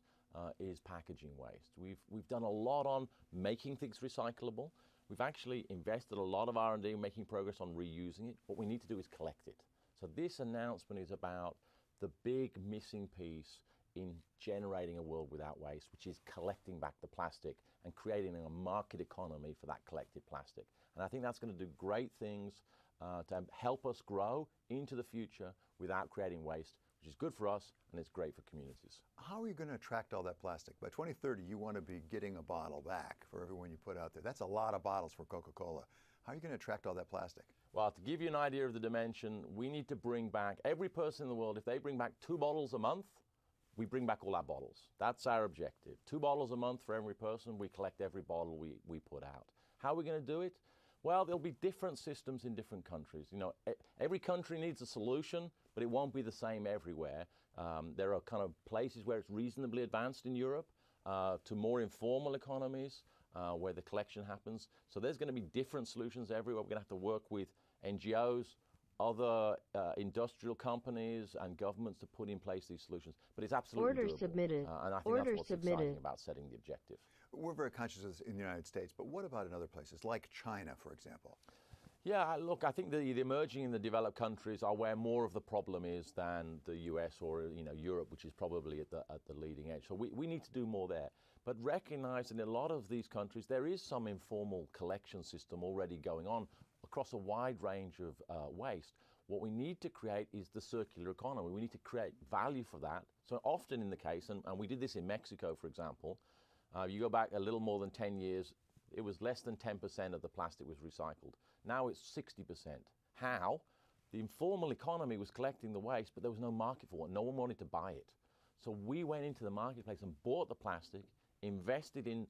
is packaging waste. We've done a lot on making things recyclable. We've actually invested a lot of R&D making progress on reusing it. What we need to do is collect it. So this announcement is about the big missing piece in generating a world without waste, which is collecting back the plastic and creating a market economy for that collected plastic. And I think that's going to do great things to help us grow into the future without creating waste, which is good for us and it's great for communities. How are you going to attract all that plastic? By 2030, you want to be getting a bottle back for everyone you put out there. That's a lot of bottles for Coca-Cola. How are you going to attract all that plastic? Well, to give you an idea of the dimension, we need to bring back, every person in the world, if they bring back 2 bottles a month, we bring back all our bottles. That's our objective. 2 bottles a month for every person. We collect every bottle we put out. How are we going to do it? Well, there'll be different systems in different countries. You know, every country needs a solution, but it won't be the same everywhere. There are kind of places where it's reasonably advanced in Europe to more informal economies where the collection happens. So there's going to be different solutions everywhere. We're going to have to work with NGOs, other industrial companies and governments to put in place these solutions. But it's absolutely doable. Submitted. And I think that's what's exciting about setting the objective. We're very conscious of this in the United States, but what about in other places, like China, for example? Yeah, look, I think the emerging and the developed countries are where more of the problem is than the US or Europe, which is probably at the leading edge. So we need to do more there. But recognize that in a lot of these countries, there is some informal collection system already going on across a wide range of waste. What we need to create is the circular economy. We need to create value for that. So often in the case, and we did this in Mexico, for example, you go back a little more than 10 years, it was less than 10% of the plastic was recycled. Now it's 60%. How? The informal economy was collecting the waste, but there was no market for it. No one wanted to buy it. So we went into the marketplace and bought the plastic, invested in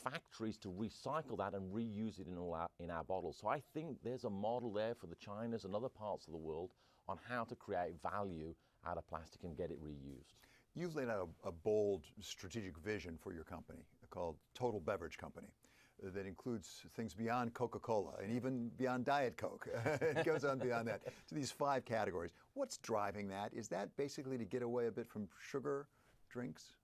factories to recycle that and reuse it in our bottles. So I think there's a model there for the Chinas and other parts of the world on how to create value out of plastic and get it reused. You've laid out a bold strategic vision for your company called Total Beverage Company that includes things beyond Coca-Cola and even beyond Diet Coke. It goes on beyond that to these 5 categories. What's driving that? Is that basically to get away a bit from sugar drinks?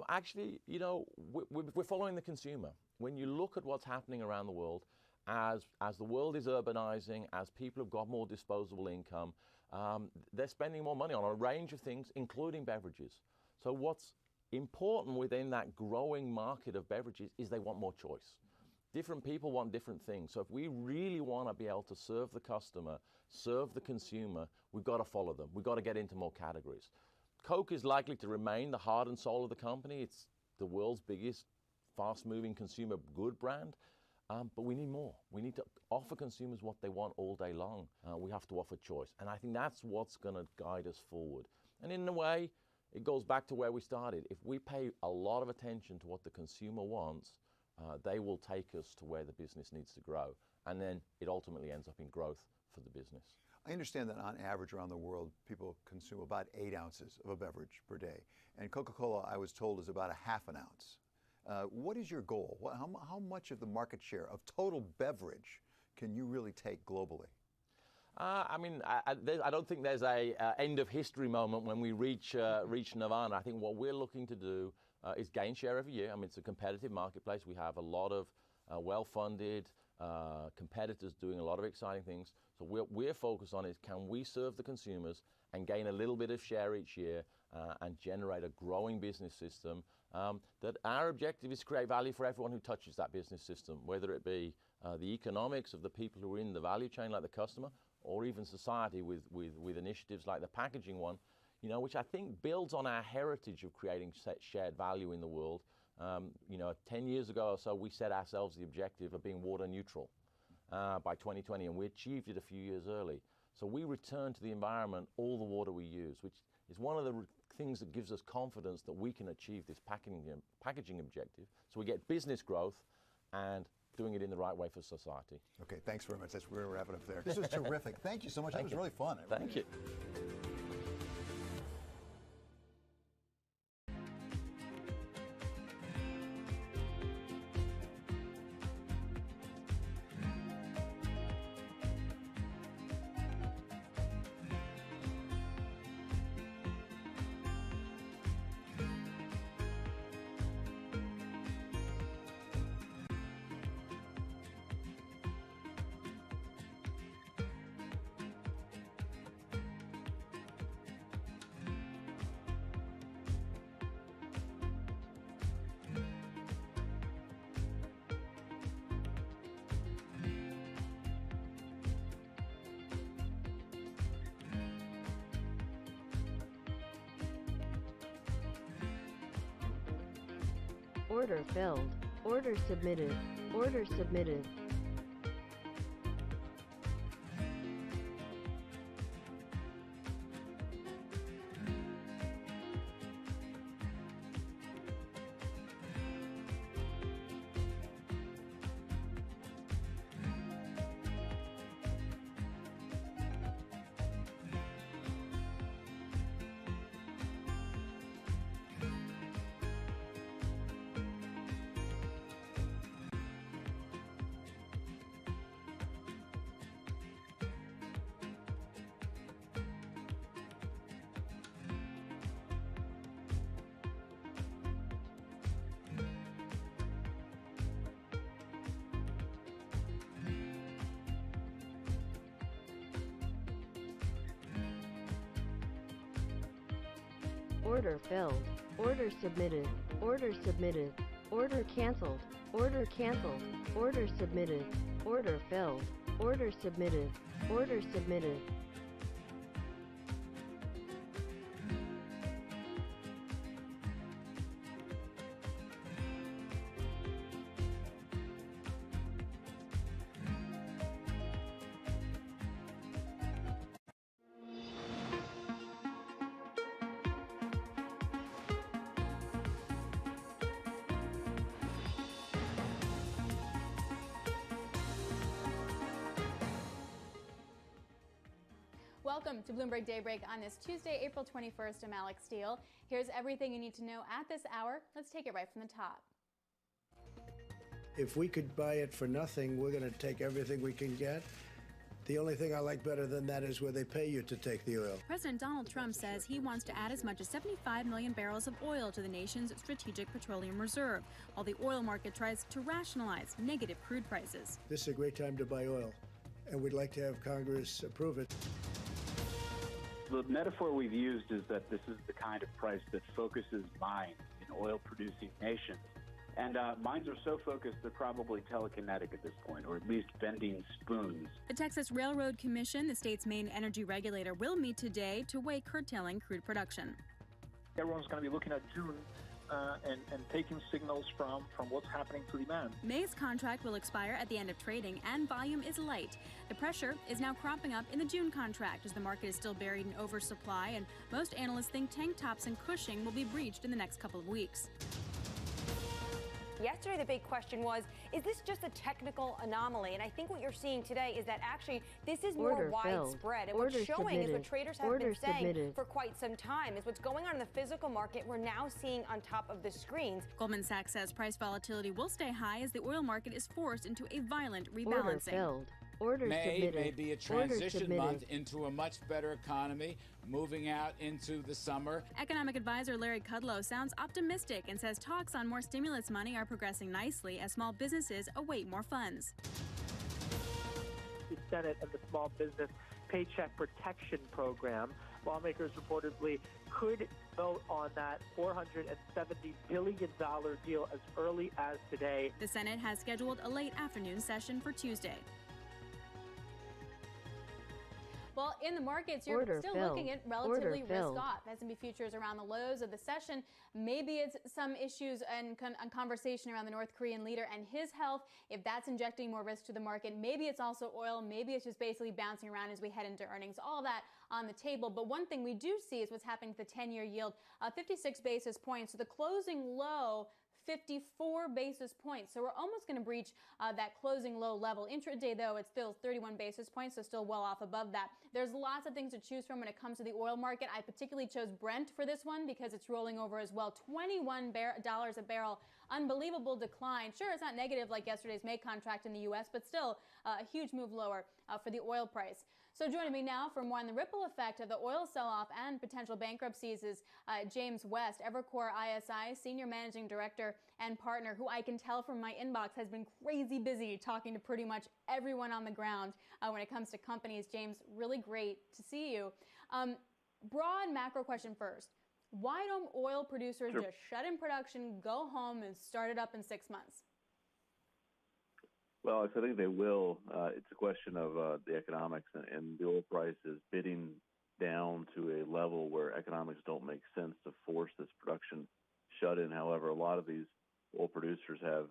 Actually, we're following the consumer. When you look at what's happening around the world, as the world is urbanizing, as people have got more disposable income, they're spending more money on a range of things, including beverages. So what's important within that growing market of beverages is they want more choice. Different people want different things. So if we really want to be able to serve the customer, serve the consumer, we've got to follow them. We've got to get into more categories. Coke is likely to remain the heart and soul of the company. It's the world's biggest fast-moving consumer good brand, but we need more. We need to offer consumers what they want all day long. We have to offer choice, and I think that's what's going to guide us forward. And in a way, it goes back to where we started. If we pay a lot of attention to what the consumer wants, they will take us to where the business needs to grow, and then it ultimately ends up in growth for the business. I understand that on average around the world, people consume about 8 ounces of a beverage per day. And Coca-Cola, I was told, is about a half an ounce. What is your goal? How much of the market share of total beverage can you really take globally? I mean, I don't think there's a end of history moment when we reach nirvana. I think what we're looking to do is gain share every year. I mean, it's a competitive marketplace. We have a lot of well-funded competitors doing a lot of exciting things. So we're focused on is can we serve the consumers and gain a little bit of share each year and generate a growing business system that our objective is to create value for everyone who touches that business system, whether it be the economics of the people who are in the value chain like the customer, or even society with initiatives like the packaging one, which I think builds on our heritage of creating shared value in the world. 10 years ago or so, we set ourselves the objective of being water neutral by 2020, and we achieved it a few years early. So we return to the environment all the water we use, which is one of the things that gives us confidence that we can achieve this packaging objective. So we get business growth and doing it in the right way for society. Okay, thanks very much. We're going to wrap it up there. This was terrific. Thank you so much. That was really fun. Thank you. Order filled. Order submitted. Order submitted. Order filled. Order submitted. Order submitted. Order canceled. Order canceled. Order submitted. Order filled. Order submitted. Order submitted. Welcome to Bloomberg Daybreak on this Tuesday, April 21st. I'm Alex Steele. Here's everything you need to know at this hour. Let's take it right from the top. If we could buy it for nothing, we're going to take everything we can get. The only thing I like better than that is where they pay you to take the oil. President Donald Trump says he wants to add as much as 75 million barrels of oil to the nation's strategic petroleum reserve, while the oil market tries to rationalize negative crude prices. This is a great time to buy oil, and we'd like to have Congress approve it. The metaphor we've used is that this is the kind of price that focuses mines in oil-producing nations. And mines are so focused, they're probably telekinetic at this point, or at least bending spoons. The Texas Railroad Commission, the state's main energy regulator, will meet today to weigh curtailing crude production. Everyone's going to be looking at June and taking signals from what's happening to demand. May's contract will expire at the end of trading, and volume is light. The pressure is now cropping up in the June contract as the market is still buried in oversupply, and most analysts think tank tops and Cushing will be breached in the next couple of weeks. Yesterday, the big question was, is this just a technical anomaly? And I think what you're seeing today is that actually this is more widespread. And what's showing is what traders have been saying for quite some time is what's going on in the physical market we're now seeing on top of the screens. Goldman Sachs says price volatility will stay high as the oil market is forced into a violent rebalancing. May be a transition month into a much better economy, moving out into the summer. Economic advisor Larry Kudlow sounds optimistic and says talks on more stimulus money are progressing nicely as small businesses await more funds. The Senate and the Small Business Paycheck Protection Program, lawmakers reportedly could vote on that $470 billion deal as early as today. The Senate has scheduled a late afternoon session for Tuesday. Well, in the markets, you're still looking at relatively risk-off. S&P futures around the lows of the session. Maybe it's some issues and conversation around the North Korean leader and his health. If that's injecting more risk to the market, maybe it's also oil. Maybe it's just basically bouncing around as we head into earnings. All that on the table. But one thing we do see is what's happening to the 10-year yield, 56 basis points. So the closing low, 54 basis points. So we're almost going to breach that closing low level. Intraday, though, it's still 31 basis points, so still well off above that. There's lots of things to choose from when it comes to the oil market. I particularly chose Brent for this one because it's rolling over as well. $21 a barrel. Unbelievable decline. Sure, it's not negative like yesterday's May contract in the U.S., but still a huge move lower for the oil price. So joining me now for more on the ripple effect of the oil sell-off and potential bankruptcies is James West, Evercore ISI Senior Managing Director and partner, who I can tell from my inbox has been crazy busy talking to pretty much everyone on the ground when it comes to companies. James, really great to see you. Broad macro question first. Why don't oil producers just shut in production, go home, and start it up in 6 months? Well, I think they will. It's a question of the economics, and the oil price is bidding down to a level where economics don't make sense to force this production shut in. However, a lot of these oil producers have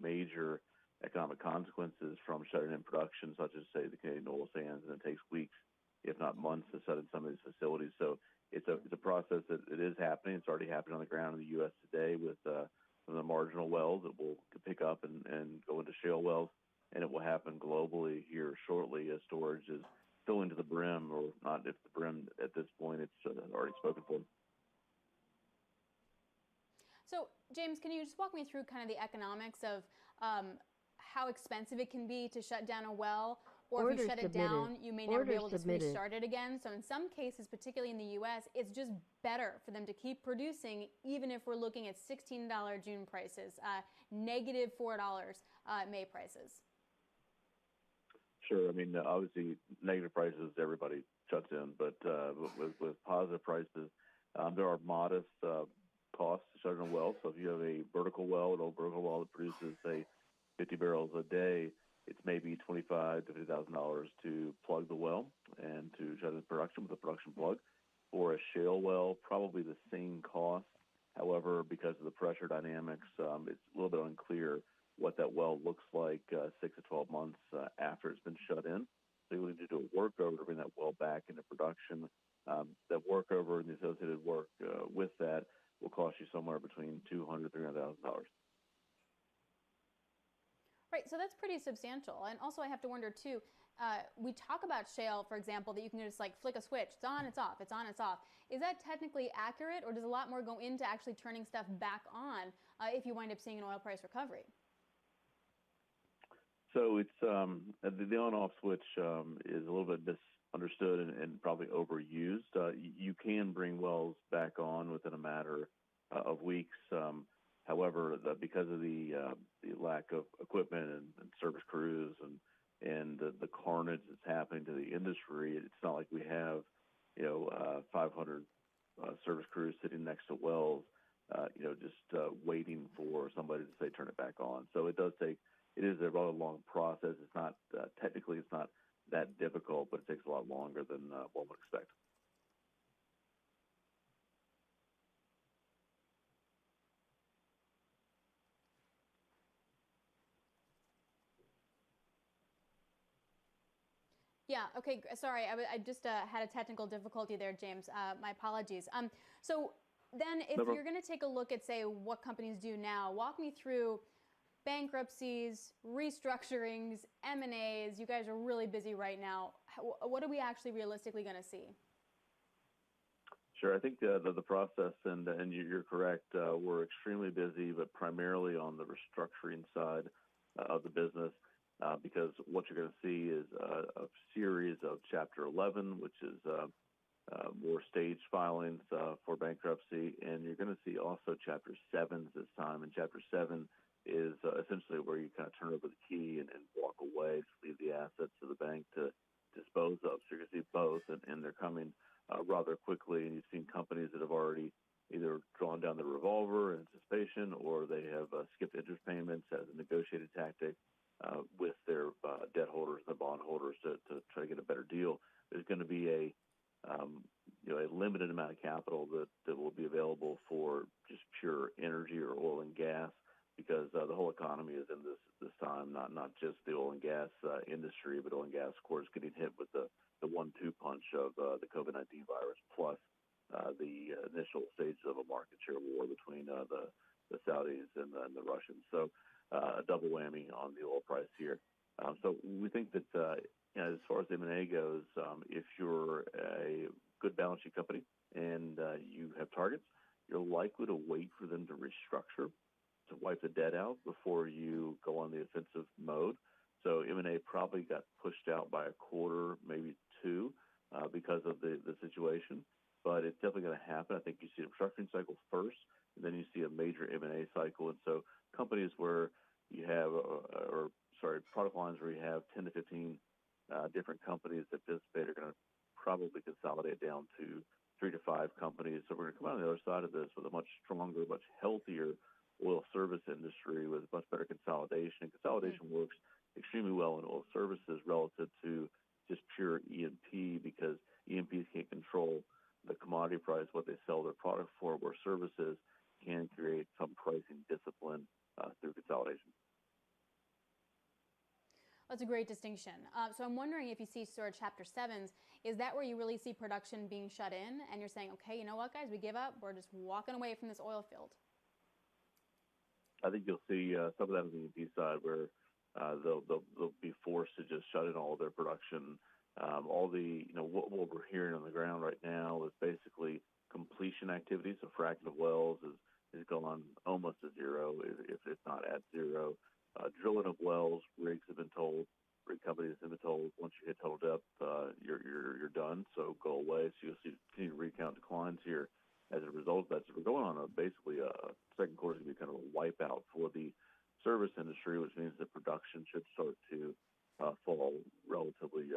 major economic consequences from shutting in production, such as, say, the Canadian oil sands, and it takes weeks, if not months, to shut in some of these facilities. So it's a process that it is happening. It's already happening on the ground in the U.S. today with some of the marginal wells that will pick up and go into shale wells, and it will happen globally here shortly as storage is filling to the brim, or not if the brim at this point, it's already spoken for. So, James, can you just walk me through kind of the economics of how expensive it can be to shut down a well? Or if you shut it down, you may never be able to restart it again. So in some cases, particularly in the U.S., it's just better for them to keep producing, even if we're looking at $16 June prices, negative $4 May prices. Sure. I mean, obviously, negative prices, everybody shuts in. But with positive prices, there are modest costs to shut in a well. So if you have a vertical well, an old vertical well that produces, say, 50 barrels a day, it's maybe $25,000 to $50,000 to plug the well and to shut in production with a production plug. For a shale well, probably the same cost. However, because of the pressure dynamics, it's a little bit unclear what that well looks like 6 to 12 months after it's been shut in. So you need to do a workover to bring that well back into production. That workover and the associated work with that will cost you somewhere between $200,000 to $300,000. Right, so that's pretty substantial. And also I have to wonder too, we talk about shale, for example, that you can just like flick a switch. It's on, it's off, it's on, it's off. Is that technically accurate, or does a lot more go into actually turning stuff back on if you wind up seeing an oil price recovery? So it's the on-off switch is a little bit misunderstood and probably overused. You can bring wells back on within a matter of weeks. However, because of the lack of equipment and service crews and the carnage that's happening to the industry, it's not like we have 500 service crews sitting next to wells, just waiting for somebody to say turn it back on. So it is a rather long process. It's not technically it's not that difficult, but it takes a lot longer than one would expect. Yeah, okay, sorry, I just had a technical difficulty there, James. My apologies. So then if you're going to take a look at, say, what companies do now, walk me through bankruptcies, restructurings, M&As. You guys are really busy right now. What are we actually realistically going to see? Sure, I think the process, and you're correct, we're extremely busy, but primarily on the restructuring side of the business. Because what you're going to see is a series of Chapter 11, which is more staged filings for bankruptcy, and you're going to see also Chapter 7s this time. And Chapter 7 is essentially where you kind of turn over the key and walk away, leave the assets to the bank to dispose of. So you're going to see both, and they're coming rather quickly. And you've seen companies that have already either drawn down the revolver in anticipation, or they have skipped interest payments as a negotiated tactic. With their debt holders, the bond holders, to try to get a better deal. There's going to be a limited amount of capital that will be available for just pure energy or oil and gas, because the whole economy is in this time, not just the oil and gas industry, but oil and gas, of course, getting hit with the 1-2 punch of the COVID-19 virus, plus the initial stages of a market share war between the Saudis and the Russians. So a double whammy on the oil price here. So we think that as far as M&A goes, if you're a good balance sheet company and you have targets, you're likely to wait for them to restructure, to wipe the debt out before you go on the offensive mode. So M&A probably got pushed out by a quarter, maybe two, because of the situation. But it's definitely going to happen. I think you see a restructuring cycle first, and then you see a major M&A cycle. And so companies where you have, product lines where you have 10 to 15 different companies that participate are going to probably consolidate down to 3 to 5 companies. So we're going to come out on the other side of this with a much stronger, much healthier oil service industry with much better consolidation. And consolidation works extremely well in oil services relative to just pure E&P, because E&Ps can't control the commodity price, what they sell their product for, where services, can create some pricing discipline through consolidation. That's a great distinction. So I'm wondering if you see sort of Chapter 7s, is that where you really see production being shut in and you're saying, okay, you know what, guys, we give up. We're just walking away from this oil field? I think you'll see some of that on the E&P side where they'll be forced to just shut in all of their production. All the, what we're hearing on the ground right now is basically completion activities, so fracking of wells is gone almost to zero, if it's not at zero. Drilling of wells, rig companies have been told, once you hit total depth, you're done, so go away. So you'll see continued rig count declines here as a result of that. So we're going on basically a second quarter is going to be kind of a wipeout for the service industry, which means that production should start to fall relatively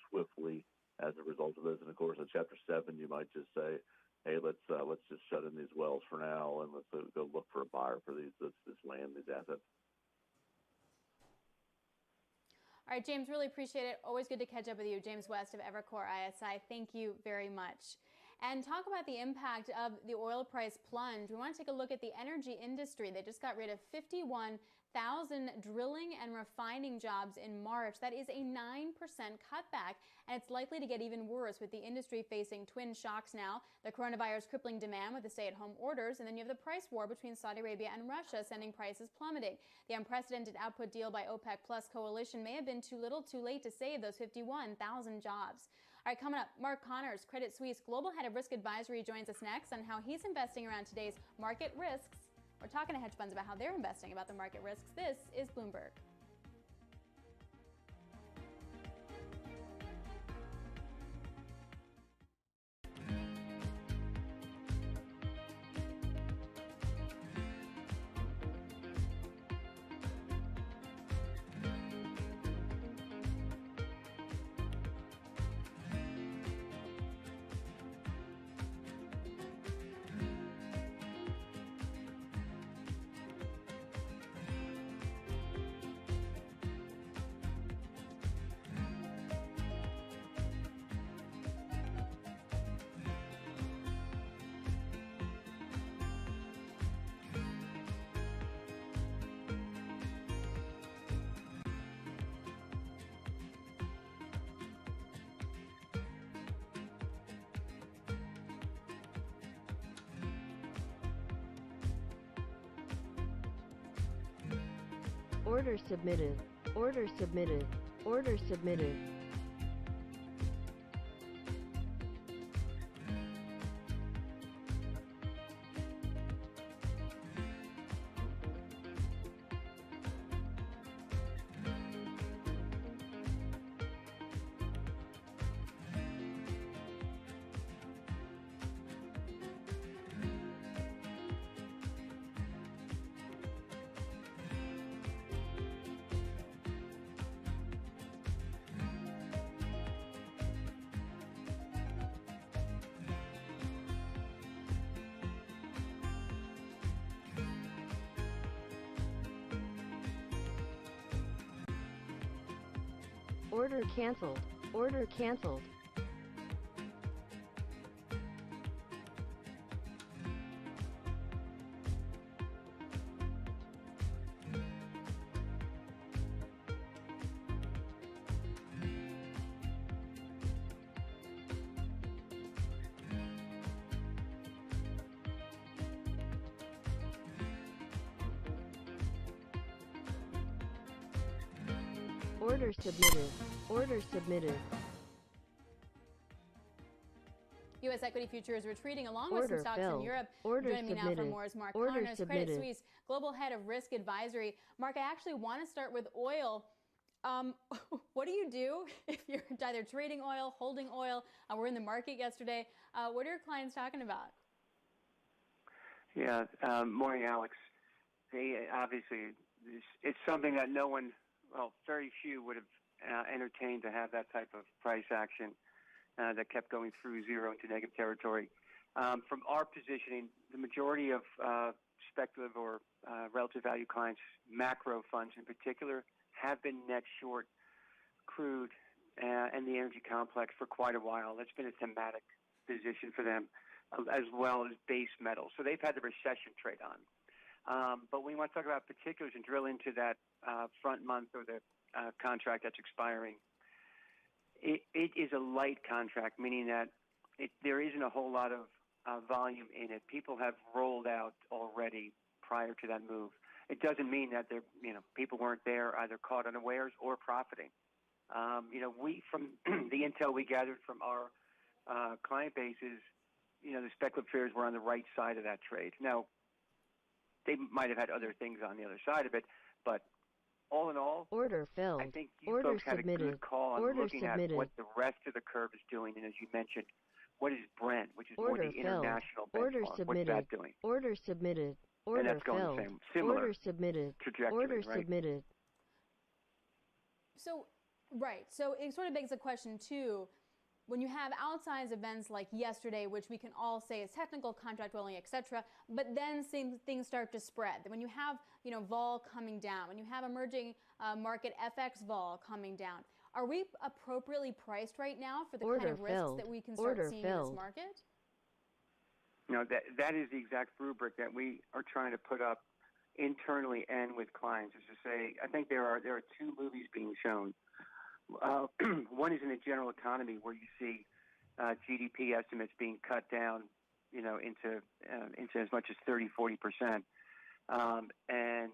swiftly as a result of this. And of course, in Chapter 7, you might just say, hey, let's just shut in these wells for now, and let's go look for a buyer for this land, these assets. All right, James, really appreciate it. Always good to catch up with you. James West of Evercore ISI, thank you very much. And talk about the impact of the oil price plunge. We want to take a look at the energy industry. They just got rid of 51,000 drilling and refining jobs in March. That is a 9% cutback, and it's likely to get even worse with the industry facing twin shocks now. The coronavirus crippling demand with the stay-at-home orders, and then you have the price war between Saudi Arabia and Russia sending prices plummeting. The unprecedented output deal by OPEC Plus coalition may have been too little too late to save those 51,000 jobs. All right, coming up, Mark Connors, Credit Suisse Global Head of Risk Advisory, joins us next on how he's investing around today's market risks. We're talking to hedge funds about how they're investing about the market risks. This is Bloomberg. Order submitted. Order submitted. Order submitted. Order canceled. Order canceled. Order submitted. Order submitted. U.S. equity futures retreating along with some stocks in Europe. Order Joining me now for more is Mark Connors, Credit submitted. Suisse Global Head of Risk Advisory. Mark, I actually want to start with oil. What do you do if you're either trading oil, holding oil? We're in the market yesterday. What are your clients talking about? Yeah, morning, Alex. Obviously, it's something that no one, well, very few would have entertained to have that type of price action that kept going through zero into negative territory. From our positioning, the majority of speculative or relative value clients, macro funds in particular, have been net short crude and the energy complex for quite a while. That's been a thematic position for them. as well as base metals. So they've had the recession trade on. But when we want to talk about particulars and drill into that front month or the contract that's expiring, it is a light contract, meaning that there isn't a whole lot of volume in it. People have rolled out already prior to that move. It doesn't mean that people weren't there, either caught unawares or profiting. We from the intel we gathered from our client bases, the speculative traders were on the right side of that trade. Now, they might have had other things on the other side of it, but all in all, order filled. I think you folks had a good call on looking at what the rest of the curve is doing. And as you mentioned, what is Brent, which is more the international benchmark? What's that doing? Order submitted. Order and that's going filled. The same, similar order submitted. Trajectory, order right? submitted. So, right. So it sort of begs the question, too, when you have outsized events like yesterday, which we can all say is technical, contract rolling, etc., but then things start to spread. When you have, vol coming down, when you have emerging market FX vol coming down, are we appropriately priced right now for the kind of risks that we can start seeing in this market? That is the exact rubric that we are trying to put up internally and with clients, is to say, I think there are two movies being shown. One is in the general economy, where you see GDP estimates being cut down, into as much as 30-40%, and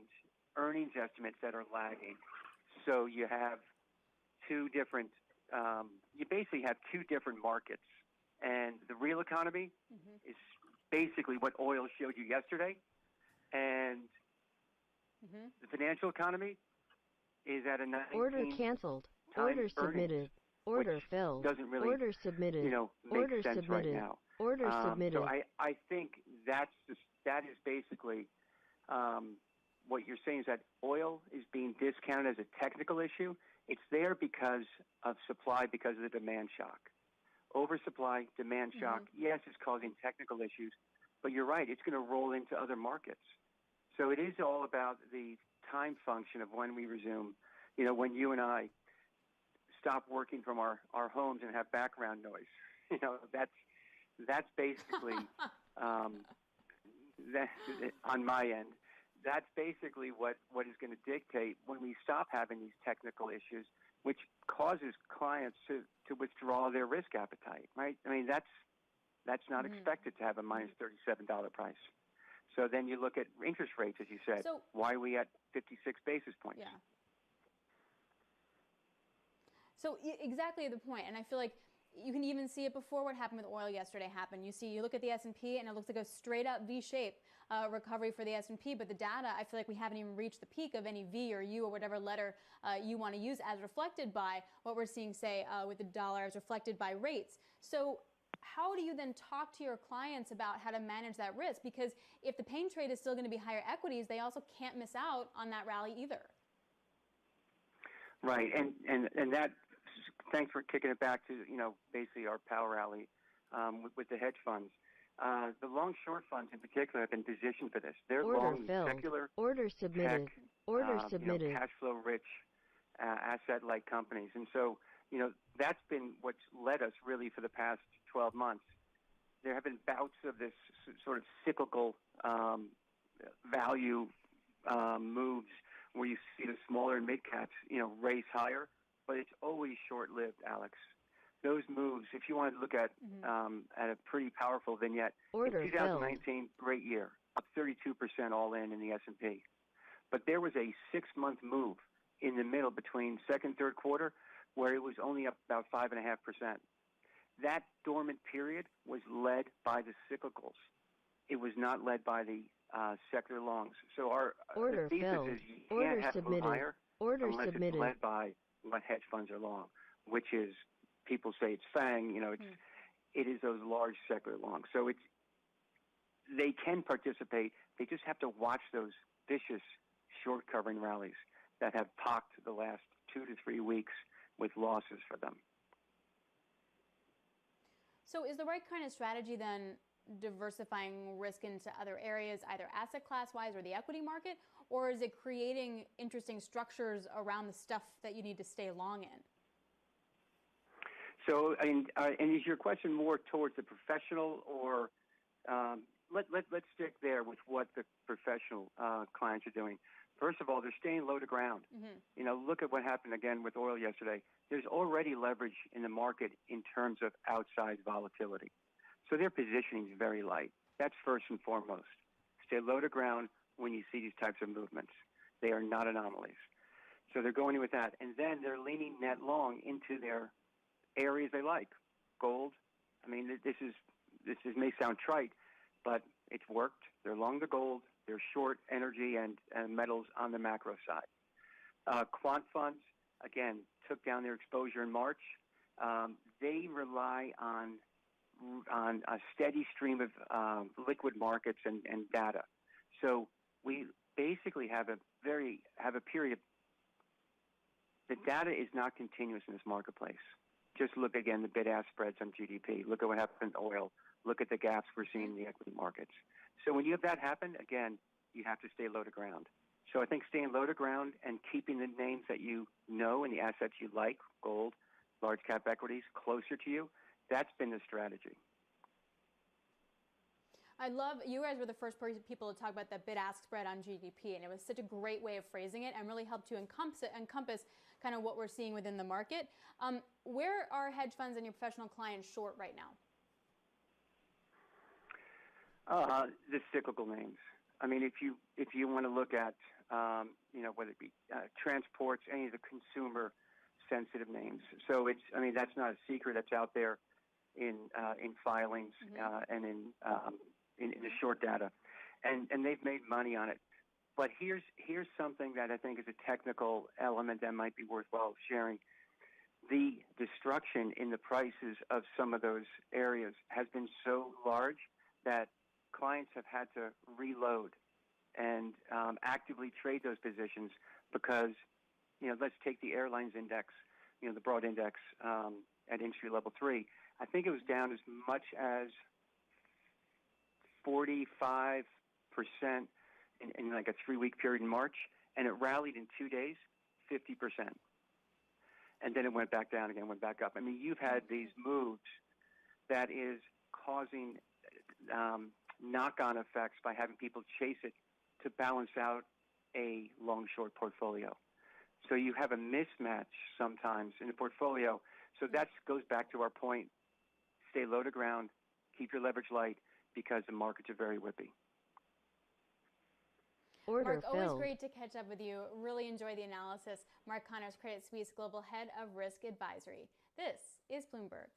earnings estimates that are lagging. So you have two different. You basically have two different markets, and the real economy is basically what oil showed you yesterday, and the financial economy is at a 19 order canceled. Order submitted. Order filled. Doesn't really, order submitted. Make order sense submitted. right now. Order submitted. So I think that is basically what you're saying, is that oil is being discounted as a technical issue. It's there because of supply, because of the demand shock. Oversupply, demand shock, yes, it's causing technical issues, but you're right, it's going to roll into other markets. So it is all about the time function of when we resume. When you and I stop working from our homes and have background noise, that's basically that, on my end. That's basically what is going to dictate when we stop having these technical issues, which causes clients to withdraw their risk appetite, right? I mean, that's not expected to have a minus $37 price. So then you look at interest rates, as you said. So, why are we at 56 basis points? Yeah. So exactly the point, and I feel like you can even see it before what happened with oil yesterday happened. You look at the S&P, and it looks like a straight-up V-shape recovery for the S&P, but the data, I feel like we haven't even reached the peak of any V or U or whatever letter you want to use, as reflected by what we're seeing, say, with the dollar, as reflected by rates. So how do you then talk to your clients about how to manage that risk? Because if the pain trade is still going to be higher equities, they also can't miss out on that rally either. Right, and that, thanks for kicking it back to, basically our power rally with the hedge funds. The long-short funds in particular have been positioned for this. They're order long filled. secular, order submitted. tech, order submitted. cash flow-rich, asset-like companies. And so, that's been what's led us really for the past 12 months. There have been bouts of this sort of cyclical value moves where you see the smaller and mid-caps, race higher, but it's always short-lived, Alex. Those moves, if you wanted to look at a pretty powerful vignette, order in 2019, filled. Great year, up 32% all in the S&P. But there was a 6-month move in the middle between second, third quarter where it was only up about 5.5%. That dormant period was led by the cyclicals. It was not led by the secular longs. So our order thesis filled. is you order can't have submitted. move higher order unless submitted. it's led by what hedge funds are long, which is, people say it's FANG, it is those large secular longs. So they can participate. They just have to watch those vicious short covering rallies that have pocked the last 2 to 3 weeks with losses for them. So is the right kind of strategy then diversifying risk into other areas, either asset class-wise or the equity market, or is it creating interesting structures around the stuff that you need to stay long in? So, and is your question more towards the professional or let's stick there with what the professional clients are doing. First of all, they're staying low to ground. You know, look at what happened again with oil yesterday. There's already leverage in the market in terms of outsized volatility. So their positioning is very light. That's first and foremost. Stay low to ground when you see these types of movements. They are not anomalies. So they're going in with that. And then they're leaning net long into their areas they like. Gold. I mean, this may sound trite, but it's worked. They're long the gold. They're short energy and metals on the macro side. Quant funds, again, took down their exposure in March. They rely on a steady stream of liquid markets and data. So we basically have a period. The data is not continuous in this marketplace. Just look again the bid-ask spreads on GDP. Look at what happened in oil. Look at the gaps we're seeing in the equity markets. So when you have that happen, again, you have to stay low to ground. So I think staying low to ground and keeping the names that you know and the assets you like, gold, large cap equities, closer to you, that's been the strategy. I love, you guys were the first people to talk about that bid-ask spread on GDP, and it was such a great way of phrasing it and really helped to encompass kind of what we're seeing within the market. Where are hedge funds and your professional clients short right now? The cyclical names. I mean, if you want to look at, whether it be transports, any of the consumer-sensitive names. So that's not a secret. That's out there in filings and in the short data, and they've made money on it. But here's something that I think is a technical element that might be worthwhile sharing. The destruction in the prices of some of those areas has been so large that clients have had to reload and actively trade those positions because, let's take the airlines index, the broad index at industry level 3. I think it was down as much as 45% in like a 3-week period in March, and it rallied in 2 days, 50%. And then it went back down again, went back up. I mean, you've had these moves that is causing knock-on effects by having people chase it to balance out a long-short portfolio. So you have a mismatch sometimes in the portfolio. So that goes back to our point, stay low to ground, keep your leverage light, because the markets are very whippy. Mark, always great to catch up with you. Really enjoy the analysis. Mark Connors, Credit Suisse Global Head of Risk Advisory. This is Bloomberg.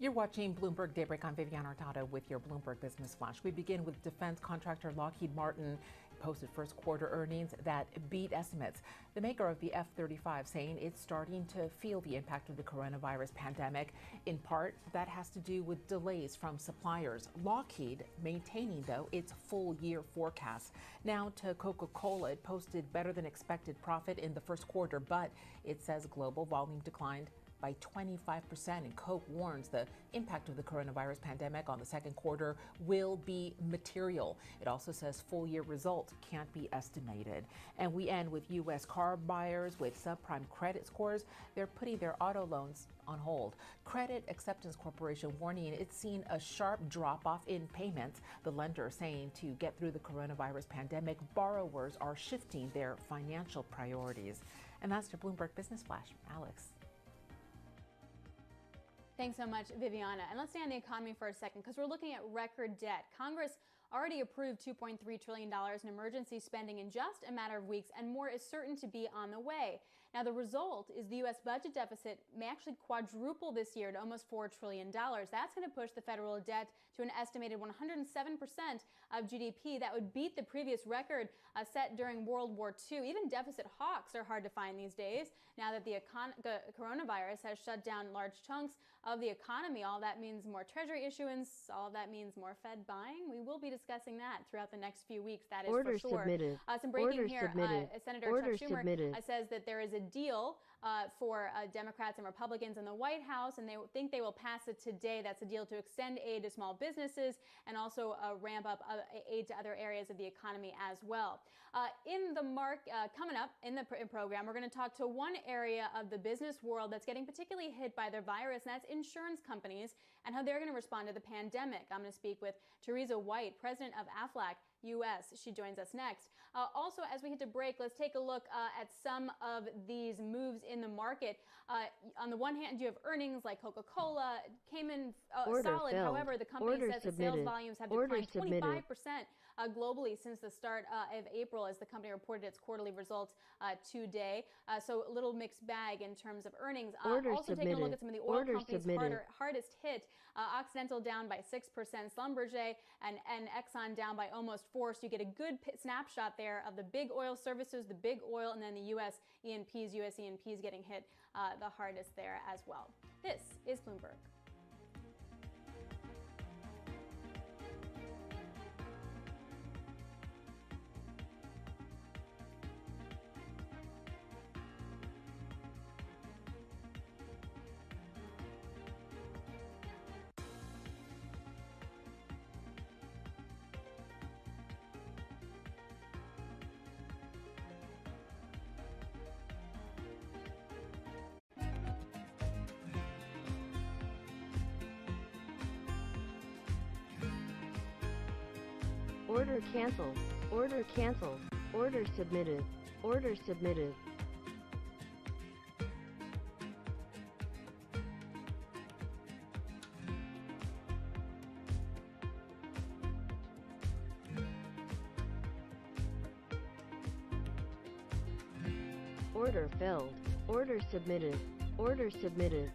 You're watching Bloomberg Daybreak. I'm Vivian Hurtado with your Bloomberg Business Flash. We begin with defense contractor Lockheed Martin posted first quarter earnings that beat estimates. The maker of the F-35 saying it's starting to feel the impact of the coronavirus pandemic. In part, that has to do with delays from suppliers. Lockheed maintaining, though, its full year forecast. Now to Coca-Cola. It posted better than expected profit in the first quarter, but it says global volume declined by 25%, and Coke warns the impact of the coronavirus pandemic on the second quarter will be material. It also says full year results can't be estimated. And we end with U.S. car buyers with subprime credit scores. They're putting their auto loans on hold. Credit Acceptance Corporation warning it's seen a sharp drop off in payments. The lender saying to get through the coronavirus pandemic, borrowers are shifting their financial priorities. And that's your Bloomberg Business Flash. Alex. Thanks so much, Viviana. And let's stay on the economy for a second because we're looking at record debt. Congress already approved $2.3 trillion in emergency spending in just a matter of weeks, and more is certain to be on the way. Now, the result is the U.S. budget deficit may actually quadruple this year to almost $4 trillion. That's going to push the federal debt to an estimated 107% of GDP. That would beat the previous record set during World War II. Even deficit hawks are hard to find these days now that the coronavirus has shut down large chunks of the economy. All that means more Treasury issuance. All that means more Fed buying. We will be discussing that throughout the next few weeks. That is Order for sure. Submitted. Some breaking Order here. Submitted. Senator Order Chuck Schumer submitted. Says that there is a deal for Democrats and Republicans in the White House, and they think they will pass it today. That's a deal to extend aid to small businesses and also ramp up aid to other areas of the economy as well. In the coming up in the program, we're going to talk to one area of the business world that's getting particularly hit by the virus, and that's insurance companies and how they're going to respond to the pandemic. I'm going to speak with Teresa White, president of AFLAC U.S. She joins us next. Also, as we hit to break, let's take a look at some of these moves in the market. On the one hand, you have earnings like Coca-Cola came in solid. Filled. However, the company Order says the submitted. sales volumes have Order declined submitted. 25% globally since the start of April, as the company reported its quarterly results today. So a little mixed bag in terms of earnings. Order Also submitted. taking a look at some of the oil Order companies submitted. hardest hit. Occidental down by 6%, Schlumberger and Exxon down by almost 4%. So you get a good snapshot there of the big oil services, the big oil, and then the U.S. E&Ps getting hit the hardest there as well. This is Bloomberg. Order canceled. Order canceled. Order submitted. Order submitted. Order filled. Order submitted. Order submitted.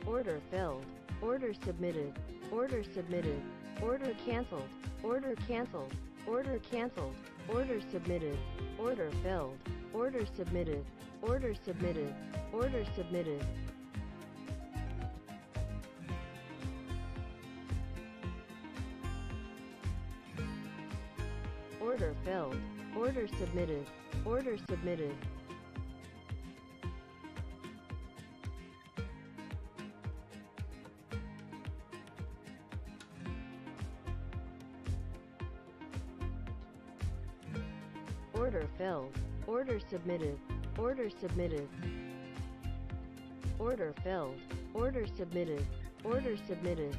Order filled. Order submitted. Order submitted. Order canceled. Order canceled. Order canceled. Order submitted. Order filled. Order submitted. Order submitted. Order submitted. Order filled. Order submitted. Order submitted. Order filled. Order submitted. Order submitted. Order filled. Order submitted. Order submitted.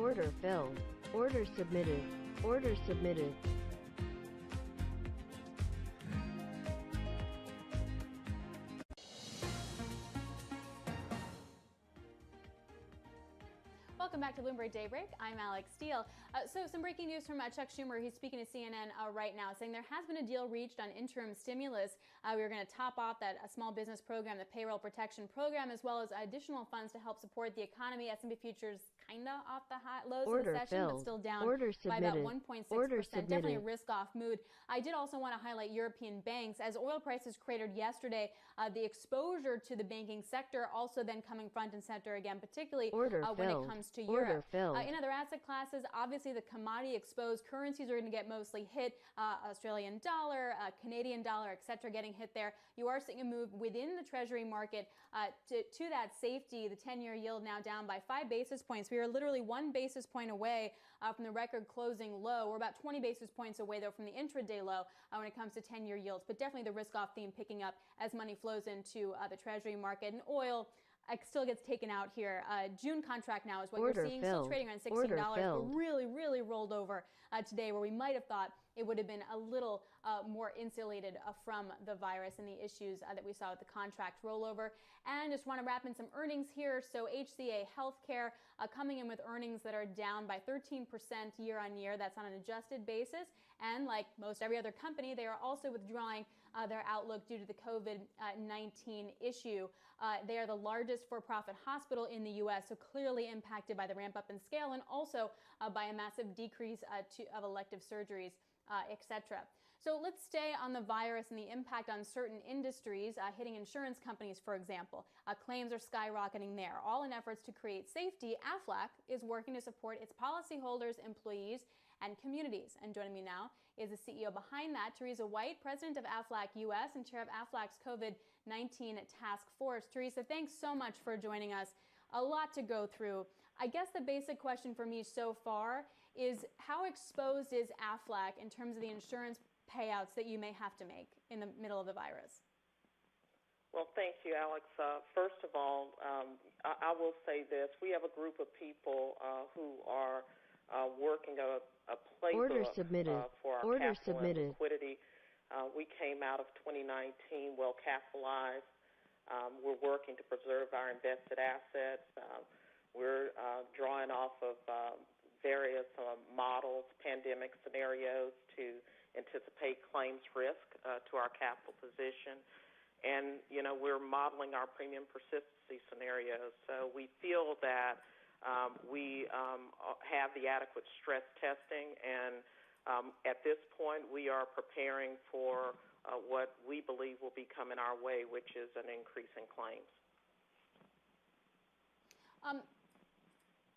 Order filled. Order submitted. Order submitted. Welcome back to Bloomberg Daybreak. I'm Alex Steele. So some breaking news from Chuck Schumer. He's speaking to CNN right now, saying there has been a deal reached on interim stimulus. We are going to top off that small business program, the payroll protection program, as well as additional funds to help support the economy. S&P futures kind of off the high lows of the session, but still down by about 1.6%. Definitely a risk-off mood. I did also want to highlight European banks. As oil prices cratered yesterday, the exposure to the banking sector also then coming front and center again, particularly when it comes to Europe. In other asset classes, obviously the commodity exposed currencies are going to get mostly hit. Australian dollar, Canadian dollar, etc., getting hit there. You are seeing a move within the Treasury market to that safety. The 10-year yield now down by 5 basis points. We are literally 1 basis point away from the record closing low. We're about 20 basis points away, though, from the intraday low when it comes to 10-year yields. But definitely the risk-off theme picking up as money flows into the Treasury market. And oil still gets taken out here. June contract now is what you're seeing, still trading around $16, but really rolled over today, where we might have thought it would have been a little more insulated from the virus and the issues that we saw with the contract rollover. And just want to wrap in some earnings here. So HCA Healthcare coming in with earnings that are down by 13% year on year. That's on an adjusted basis. And like most every other company, they are also withdrawing their outlook due to the COVID-19 issue. They are the largest for-profit hospital in the U.S., so clearly impacted by the ramp-up in scale and also by a massive decrease of elective surgeries, etc. So let's stay on the virus and the impact on certain industries, hitting insurance companies, for example. Claims are skyrocketing there. All in efforts to create safety, Aflac is working to support its policyholders, employees, and communities. And joining me now is the CEO behind that, Teresa White, president of Aflac U.S. and chair of Aflac's COVID-19 task force. Teresa, thanks so much for joining us. A lot to go through. I guess the basic question for me so far is how exposed is Aflac in terms of the insurance payouts that you may have to make in the middle of the virus? Well, thank you, Alex. First of all, I will say this. We have a group of people who are working a playbook for our capital and liquidity. We came out of 2019 well capitalized. We're working to preserve our invested assets. We're drawing off of various models, pandemic scenarios to anticipate claims risk to our capital position. And, you know, we're modeling our premium persistency scenarios. So we feel that we have the adequate stress testing, and at this point we are preparing for what we believe will be coming our way, which is an increase in claims.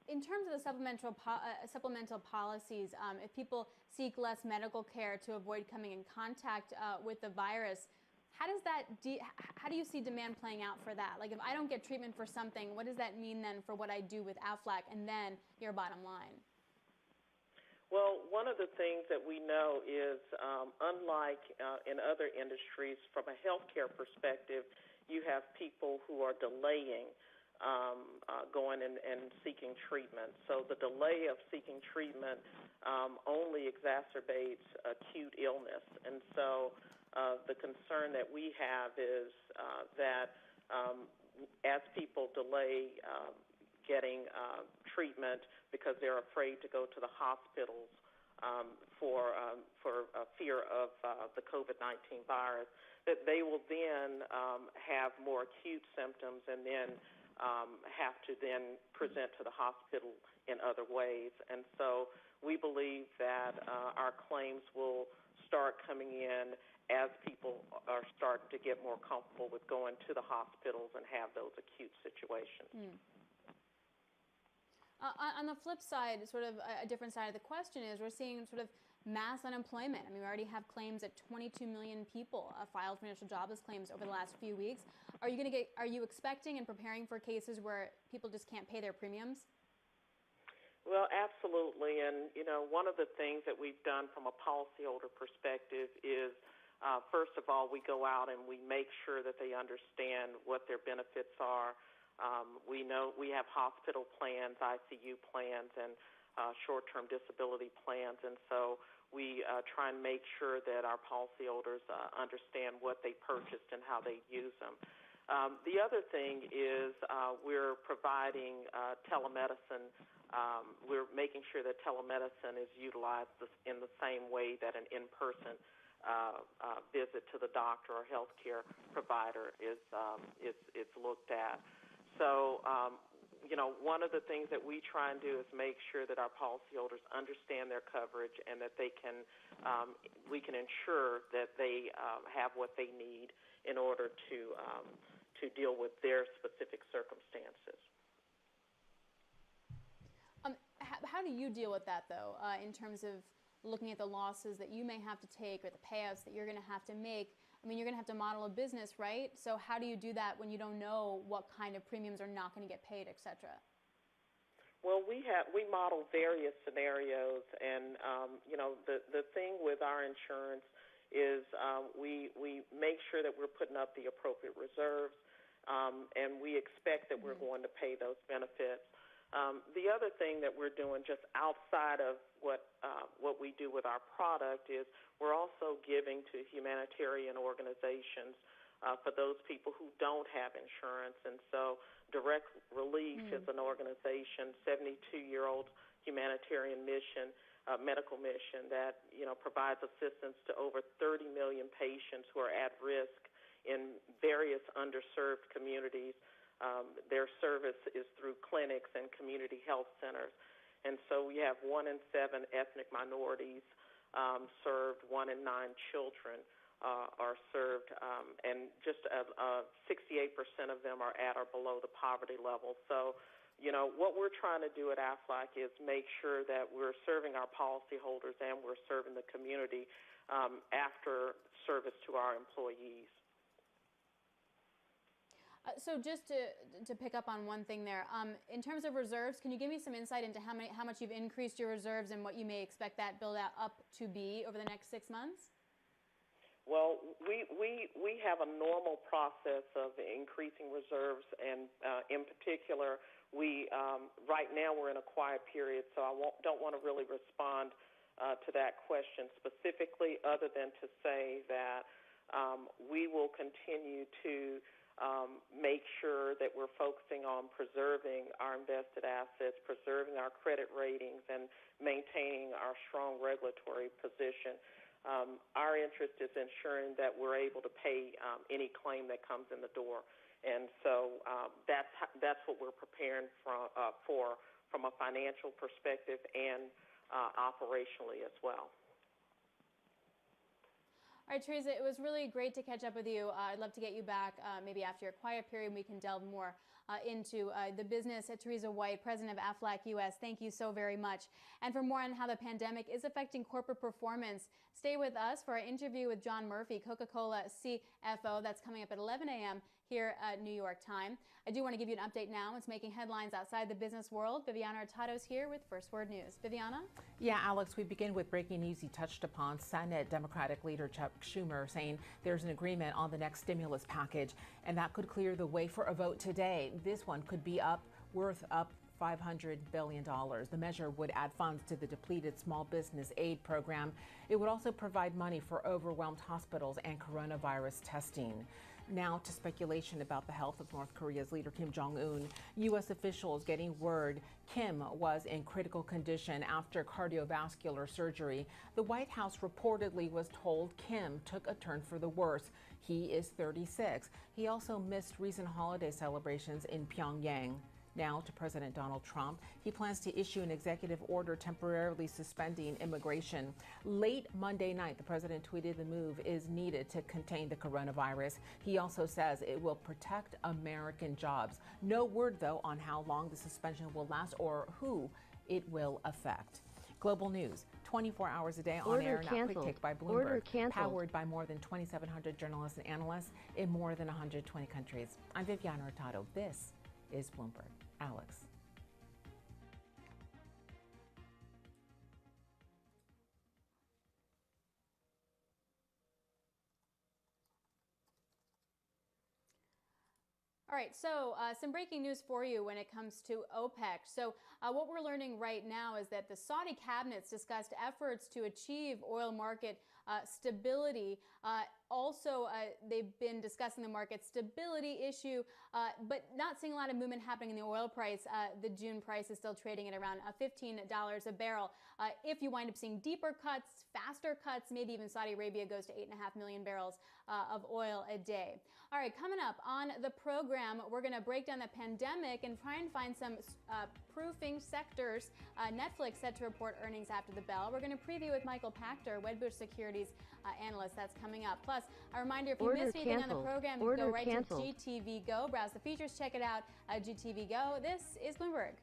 In terms of the supplemental policies, if people seek less medical care to avoid coming in contact with the virus, how do you see demand playing out for that? Like, if I don't get treatment for something, what does that mean then for what I do with Aflac and then your bottom line? Well, one of the things that we know is, unlike in other industries, from a healthcare perspective, you have people who are delaying going and seeking treatment. So the delay of seeking treatment only exacerbates acute illness. And so the concern that we have is that as people delay getting treatment because they're afraid to go to the hospitals for fear of the COVID-19 virus, that they will then have more acute symptoms and then have to then present to the hospital in other ways. And so we believe that our claims will start coming in as people are starting to get more comfortable with going to the hospitals and have those acute situations. On the flip side, sort of a different side of the question is we're seeing sort of mass unemployment. I mean, we already have claims that 22 million people filed financial jobless claims over the last few weeks. Are you expecting and preparing for cases where people just can't pay their premiums? Well, absolutely. And, you know, one of the things that we've done from a policyholder perspective is, first of all, we go out and we make sure that they understand what their benefits are. We know we have hospital plans, ICU plans, and short-term disability plans. And so we try and make sure that our policyholders understand what they purchased and how they use them. The other thing is we're providing telemedicine. We're making sure that telemedicine is utilized in the same way that an in-person visit to the doctor or healthcare provider is looked at. So, one of the things that we try and do is make sure that our policyholders understand their coverage and that we can ensure that they have what they need in order to deal with their specific circumstances. How do you deal with that, though, in terms of looking at the losses that you may have to take or the payouts that you're going to have to make? I mean, you're going to have to model a business, right? So how do you do that when you don't know what kind of premiums are not going to get paid, et cetera? Well, we model various scenarios, and the thing with our insurance is we make sure that we're putting up the appropriate reserves, and we expect that we're going to pay those benefits. The other thing that we're doing just outside of what we do with our product is we're also giving to humanitarian organizations for those people who don't have insurance. And so Direct Relief is an organization, 72-year-old humanitarian mission, medical mission that provides assistance to over 30 million patients who are at risk in various underserved communities. Their service is through clinics and community health centers. And so we have 1 in 7 ethnic minorities served, 1 in 9 children are served, and just 68% of them are at or below the poverty level. So, what we're trying to do at AFLAC is make sure that we're serving our policyholders and we're serving the community after service to our employees. So just to pick up on one thing there, in terms of reserves, can you give me some insight into how much you've increased your reserves and what you may expect that build out up to be over the next 6 months? Well, we have a normal process of increasing reserves, and in particular, we right now we're in a quiet period, so I don't want to really respond to that question specifically, other than to say that we will continue to make sure that we're focusing on preserving our invested assets, preserving our credit ratings, and maintaining our strong regulatory position. Our interest is ensuring that we're able to pay any claim that comes in the door, and so that's what we're preparing for from a financial perspective and operationally as well. All right, Teresa, it was really great to catch up with you. I'd love to get you back maybe after your quiet period. We can delve more into the business. Teresa White, president of AFLAC US, thank you so very much. And for more on how the pandemic is affecting corporate performance, stay with us for our interview with John Murphy, Coca-Cola CFO. That's coming up at 11 a.m. here at New York time. I do want to give you an update now. It's making headlines outside the business world. Viviana Hurtado's here with First Word News. Viviana? Yeah, Alex, we begin with breaking news you touched upon. Senate Democratic leader Chuck Schumer saying there's an agreement on the next stimulus package, and that could clear the way for a vote today. This one could be worth up $500 billion. The measure would add funds to the depleted small business aid program. It would also provide money for overwhelmed hospitals and coronavirus testing. Now to speculation about the health of North Korea's leader Kim Jong-un. U.S. officials getting word Kim was in critical condition after cardiovascular surgery. The White House reportedly was told Kim took a turn for the worse. He is 36. He also missed recent holiday celebrations in Pyongyang. Now to President Donald Trump. He plans to issue an executive order temporarily suspending immigration. Late Monday night, the president tweeted the move is needed to contain the coronavirus. He also says it will protect American jobs. No word, though, on how long the suspension will last or who it will affect. Global news, 24 hours a day on air, now quick take by Bloomberg, powered by more than 2,700 journalists and analysts in more than 120 countries. I'm Viviana Hurtado. This is Bloomberg. Alex. All All right, so some breaking news for you when it comes to OPEC. So what we're learning right now is that the Saudi cabinets discussed efforts to achieve oil market stability. Also, they've been discussing the market stability issue, but not seeing a lot of movement happening in the oil price. The June price is still trading at around $15 a barrel. If you wind up seeing deeper cuts, faster cuts, maybe even Saudi Arabia goes to 8.5 million barrels of oil a day. All right, coming up on the program, we're going to break down the pandemic and try and find some proofing sectors. Netflix set to report earnings after the bell. We're going to preview with Michael Pachter, Wedbush Securities analyst. That's coming up. Plus, a reminder, if you missed anything on the program, go right to GTV Go. Browse the features, check it out. GTV Go. This is Bloomberg.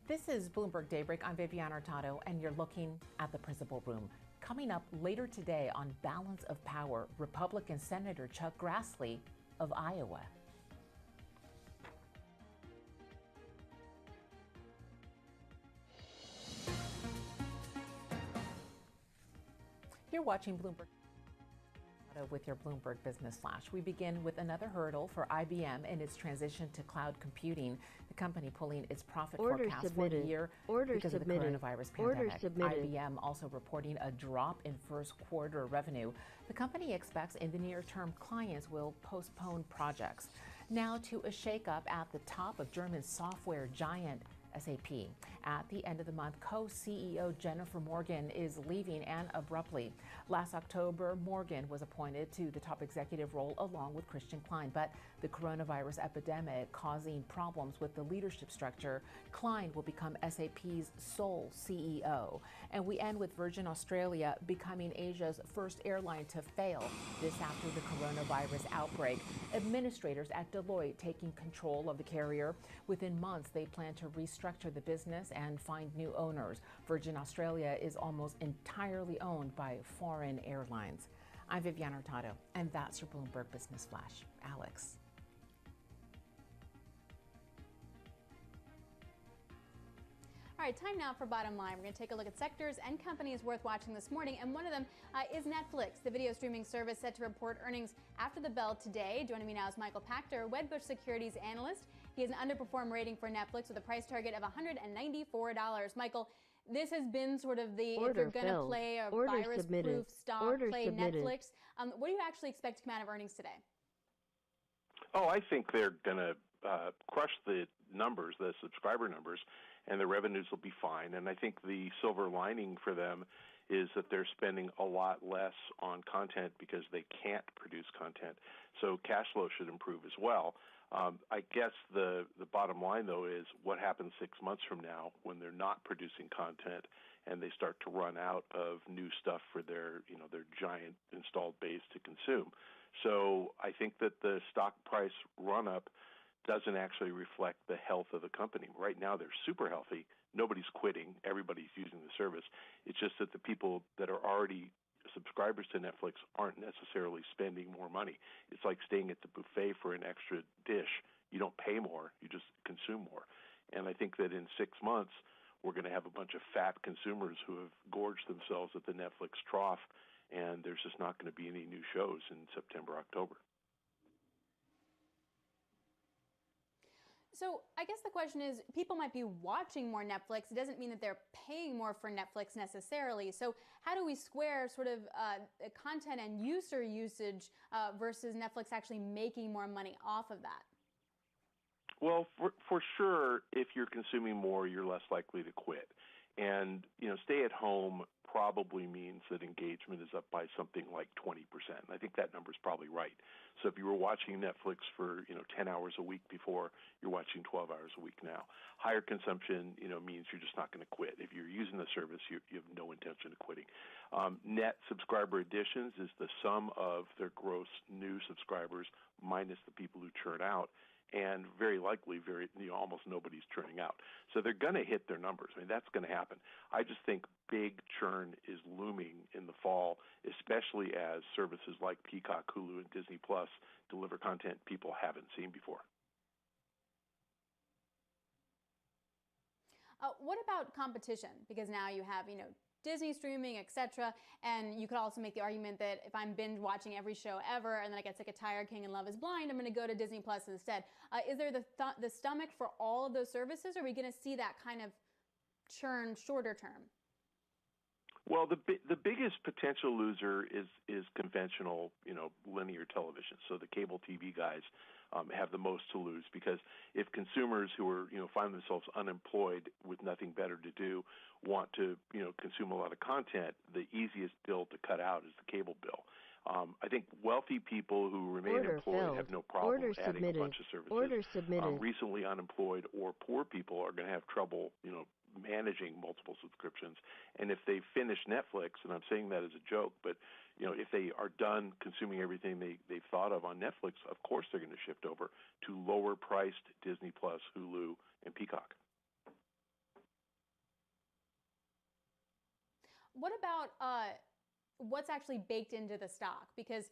This is Bloomberg Daybreak. I'm Vivian Hurtado, and you're looking at the Principal Room. Coming up later today on Balance of Power, Republican Senator Chuck Grassley of Iowa. You're watching Bloomberg with your Bloomberg Business Flash. We begin with another hurdle for IBM in its transition to cloud computing. The company pulling its profit forecast for the year because of the coronavirus pandemic. IBM also reporting a drop in first quarter revenue. The company expects in the near term clients will postpone projects. Now to a shakeup at the top of German software giant SAP. At the end of the month, co-CEO Jennifer Morgan is leaving, and abruptly. Last October, Morgan was appointed to the top executive role along with Christian Klein, but the coronavirus epidemic causing problems with the leadership structure, Klein will become SAP's sole CEO. And we end with Virgin Australia becoming Asia's first airline to fail. This after the coronavirus outbreak. Administrators at Deloitte taking control of the carrier. Within months, they plan to restructure the business and find new owners. Virgin Australia is almost entirely owned by foreign airlines. I'm Vivian Hurtado, and that's your Bloomberg Business Flash. Alex. All right, time now for Bottom Line. We're going to take a look at sectors and companies worth watching this morning, and one of them is Netflix, the video streaming service set to report earnings after the bell today. Joining me now is Michael Pachter, Wedbush Securities analyst. He has an underperform rating for Netflix with a price target of $194. Michael, this has been sort of the, if you're going to play a virus-proof stock, play Netflix. What do you actually expect to come out of earnings today? Oh, I think they're going to crush the numbers, the subscriber numbers, and the revenues will be fine. And I think the silver lining for them is that they're spending a lot less on content because they can't produce content. So cash flow should improve as well. I guess the bottom line, though, is what happens 6 months from now when they're not producing content and they start to run out of new stuff for their giant installed base to consume. So I think that the stock price run-up doesn't actually reflect the health of the company. Right now, they're super healthy. Nobody's quitting. Everybody's using the service. It's just that the people that are already subscribers to Netflix aren't necessarily spending more money. It's like staying at the buffet for an extra dish. You don't pay more, you just consume more. And I think that in 6 months, we're going to have a bunch of fat consumers who have gorged themselves at the Netflix trough, and there's just not going to be any new shows in September, October. So I guess the question is, people might be watching more Netflix. It doesn't mean that they're paying more for Netflix necessarily. So how do we square sort of content and user usage versus Netflix actually making more money off of that? Well, for sure, if you're consuming more, you're less likely to quit. And, stay at home probably means that engagement is up by something like 20%. I think that number is probably right. So if you were watching Netflix for, 10 hours a week before, you're watching 12 hours a week now. Higher consumption, means you're just not going to quit. If you're using the service, you have no intention of quitting. Net subscriber additions is the sum of their gross new subscribers minus the people who churn out. And very likely, almost nobody's churning out. So they're going to hit their numbers. I mean, that's going to happen. I just think big churn is looming in the fall, especially as services like Peacock, Hulu, and Disney Plus deliver content people haven't seen before. What about competition? Because now you have, Disney streaming, etc. And you could also make the argument that if I'm binge watching every show ever and then I get sick of Tiger King and Love is Blind, I'm going to go to Disney Plus instead. Is there the stomach for all of those services, or are we going to see that kind of churn shorter term? Well, the biggest potential loser is conventional, linear television. So the cable TV guys have the most to lose, because if consumers who are, find themselves unemployed with nothing better to do want to, consume a lot of content, the easiest bill to cut out is the cable bill. I think wealthy people who remain employed have no problem adding a bunch of services. Recently unemployed or poor people are going to have trouble, managing multiple subscriptions. And if they finish Netflix, and I'm saying that as a joke, but if they are done consuming everything they've thought of on Netflix, of course they're going to shift over to lower priced Disney Plus, Hulu, and Peacock. What about what's actually baked into the stock? Because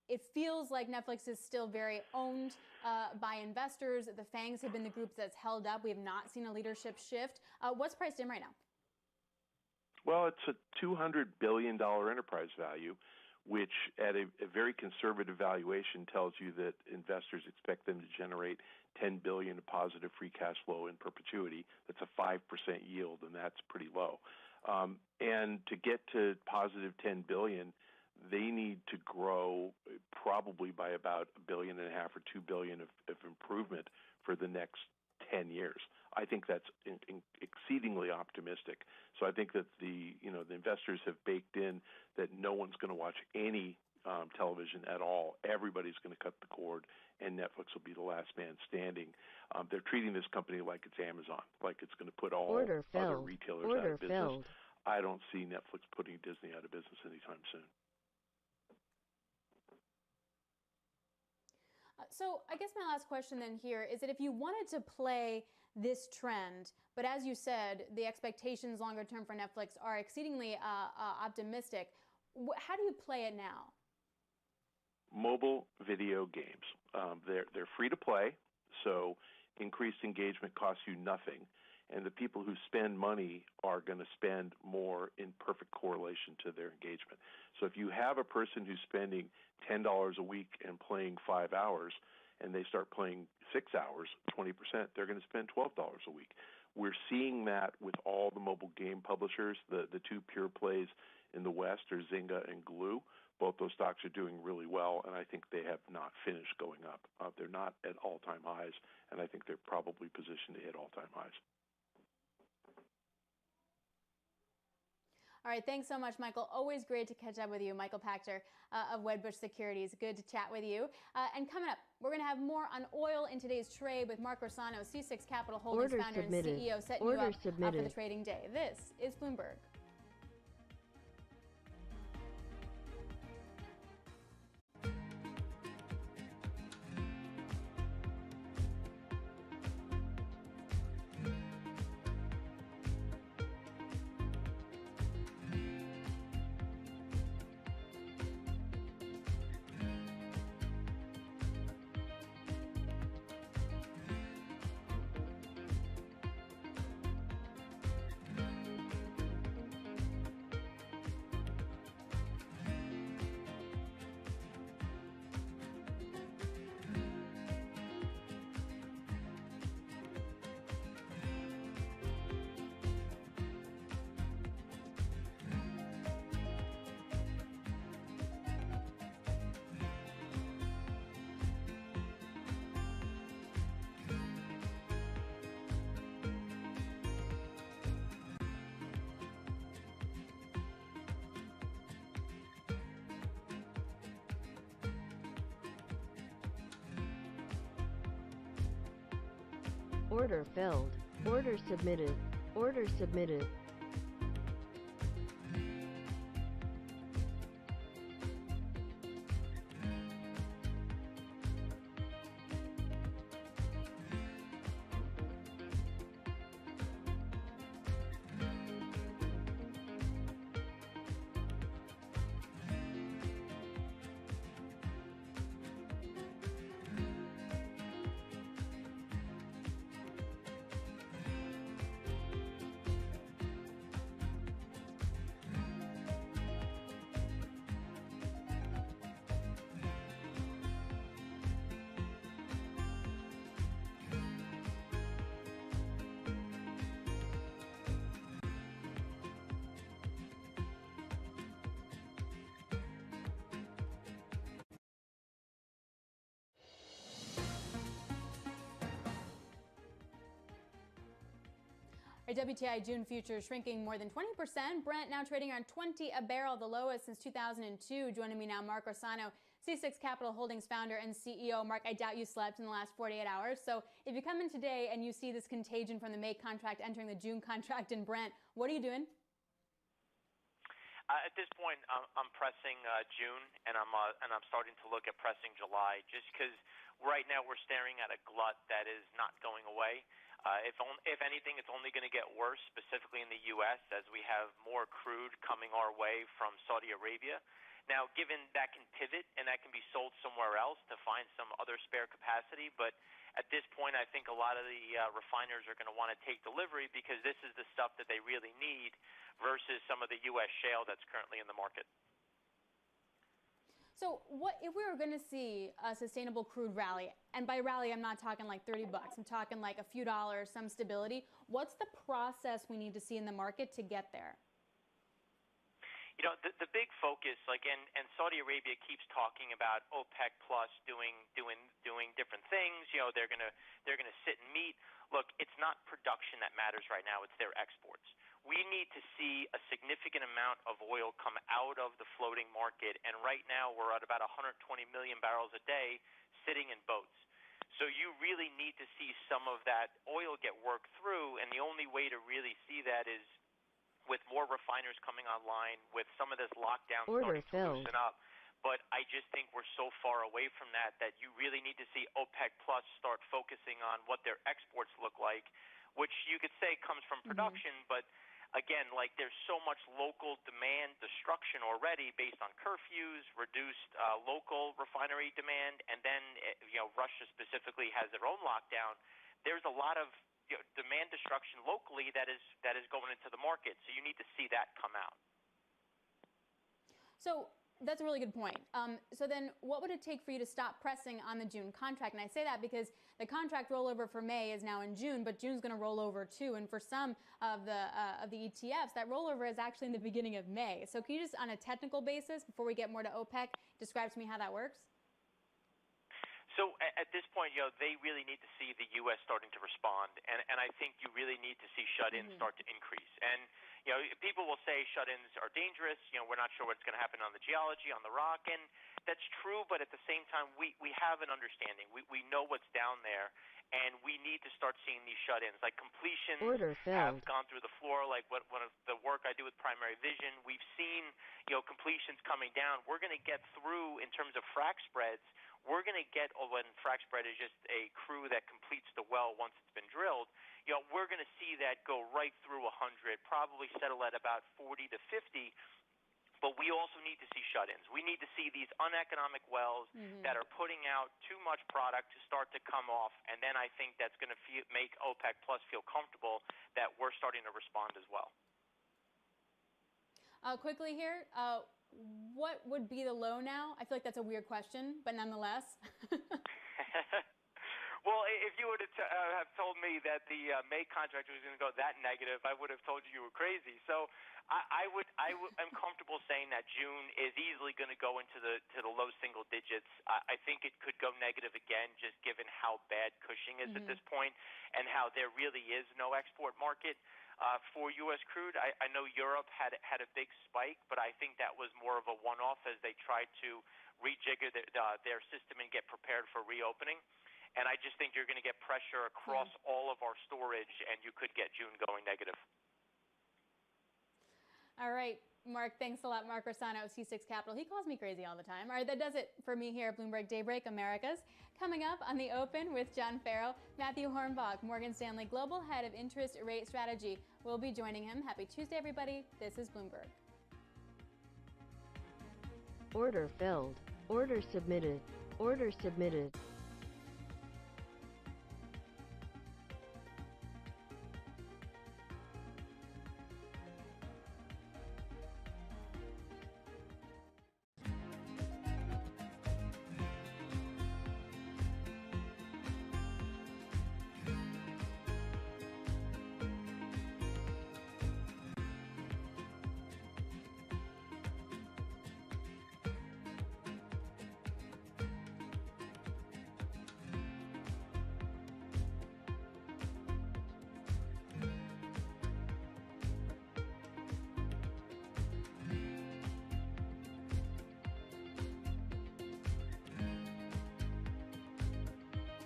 it feels like Netflix is still very owned by investors. The FANGs have been the group that's held up. We have not seen a leadership shift. What's priced in right now? Well, it's a $200 billion enterprise value, which at a very conservative valuation tells you that investors expect them to generate $10 billion of positive free cash flow in perpetuity. That's a 5% yield, and that's pretty low. And to get to positive $10 billion, they need to grow probably by about $1.5 billion or $2 billion of improvement for the next 10 years. I think that's exceedingly optimistic. So I think that the investors have baked in that no one's going to watch any television at all. Everybody's going to cut the cord, and Netflix will be the last man standing. They're treating this company like it's Amazon, like it's going to put all other retailers out of business. I don't see Netflix putting Disney out of business anytime soon. So I guess my last question then here is that if you wanted to play this trend, but as you said, the expectations longer term for Netflix are exceedingly optimistic, how do you play it now? Mobile video games. They're free to play, so increased engagement costs you nothing. And the people who spend money are going to spend more in perfect correlation to their engagement. So if you have a person who's spending $10 a week and playing 5 hours, and they start playing 6 hours, 20%, they're going to spend $12 a week. We're seeing that with all the mobile game publishers. The two pure plays in the West are Zynga and Glue. Both those stocks are doing really well, and I think they have not finished going up. They're not at all-time highs, and I think they're probably positioned to hit all-time highs. All right, thanks so much, Michael. Always great to catch up with you. Michael Pachter of Wedbush Securities. Good to chat with you. And coming up, we're going to have more on oil in today's trade with Mark Rossano, C6 Capital Holdings founder and CEO, setting you up for the trading day. This is Bloomberg. Order filled. Order submitted. Order submitted. Our WTI June futures shrinking more than 20%. Brent now trading around 20 a barrel, the lowest since 2002. Joining me now, Mark Rossano, C6 Capital Holdings founder and CEO. Mark, I doubt you slept in the last 48 hours. So if you come in today and you see this contagion from the May contract entering the June contract in Brent, what are you doing? At this point, I'm pressing June, and I'm starting to look at pressing July, just because right now we're staring at a glut that is not going away. If anything, it's only going to get worse, specifically in the U.S., as we have more crude coming our way from Saudi Arabia. Now, given that can pivot and that can be sold somewhere else to find some other spare capacity, but at this point, I think a lot of the refiners are going to want to take delivery because this is the stuff that they really need versus some of the U.S. shale that's currently in the market. So what if we were going to see a sustainable crude rally, and by rally I'm not talking like $30, I'm talking like a few dollars, some stability, what's the process we need to see in the market to get there? You know, the big focus, like, and Saudi Arabia keeps talking about OPEC Plus doing different things. You know, they're gonna sit and meet. Look, it's not production that matters right now; it's their exports. We need to see a significant amount of oil come out of the floating market, and right now we're at about 120 million barrels a day sitting in boats. So you really need to see some of that oil get worked through, and the only way to really see that is with more refiners coming online, with some of this lockdown starting to loosen up. But I just think we're so far away from that you really need to see OPEC Plus start focusing on what their exports look like, which you could say comes from production, but again, like, there's so much local demand destruction already based on curfews, reduced local refinery demand, and then Russia specifically has their own lockdown. There's a lot of demand destruction locally that is going into the market. So you need to see that come out. So That's a really good point. So then what would it take for you to stop pressing on the June contract? And I say that because the contract rollover for May is now in June, but June's going to roll over too. And for some of the ETFs, that rollover is actually in the beginning of May. So can you just, on a technical basis, before we get more to OPEC, describe to me how that works? So at this point, they really need to see the U.S. starting to respond, and I think you really need to see shut-ins start to increase. And people will say shut-ins are dangerous. We're not sure what's going to happen on the geology, on the rock, and that's true. But at the same time, we have an understanding. We know what's down there, and we need to start seeing these shut-ins. Like completions have gone through the floor. Like one of the work I do with Primary Vision, we've seen completions coming down. We're going to get through in terms of frac spreads. We're going to get, when frac spread is just a crew that completes the well once it's been drilled, we're going to see that go right through 100, probably settle at about 40 to 50. But we also need to see shut-ins. We need to see these uneconomic wells that are putting out too much product to start to come off. And then I think that's going to make OPEC Plus feel comfortable that we're starting to respond as well. Quickly here, what would be the low now? I feel like that's a weird question, but nonetheless. Well, if you would have told me that the May contract was going to go that negative, I would have told you were crazy. So I'm comfortable saying that June is easily going to go into the low single digits. I think it could go negative again, just given how bad Cushing is at this point and how there really is no export market for U.S. crude. I know Europe had a big spike, but I think that was more of a one-off as they tried to rejigger their system and get prepared for reopening. And I just think you're going to get pressure across all of our storage, and you could get June going negative. All right, Mark, thanks a lot. Mark Rossano, C6 Capital. He calls me crazy all the time. All right, that does it for me here at Bloomberg Daybreak Americas. Coming up on the Open with John Farrell, Matthew Hornbach, Morgan Stanley Global Head of Interest Rate Strategy, will be joining him. Happy Tuesday, everybody. This is Bloomberg. Order filled. Order submitted. Order submitted.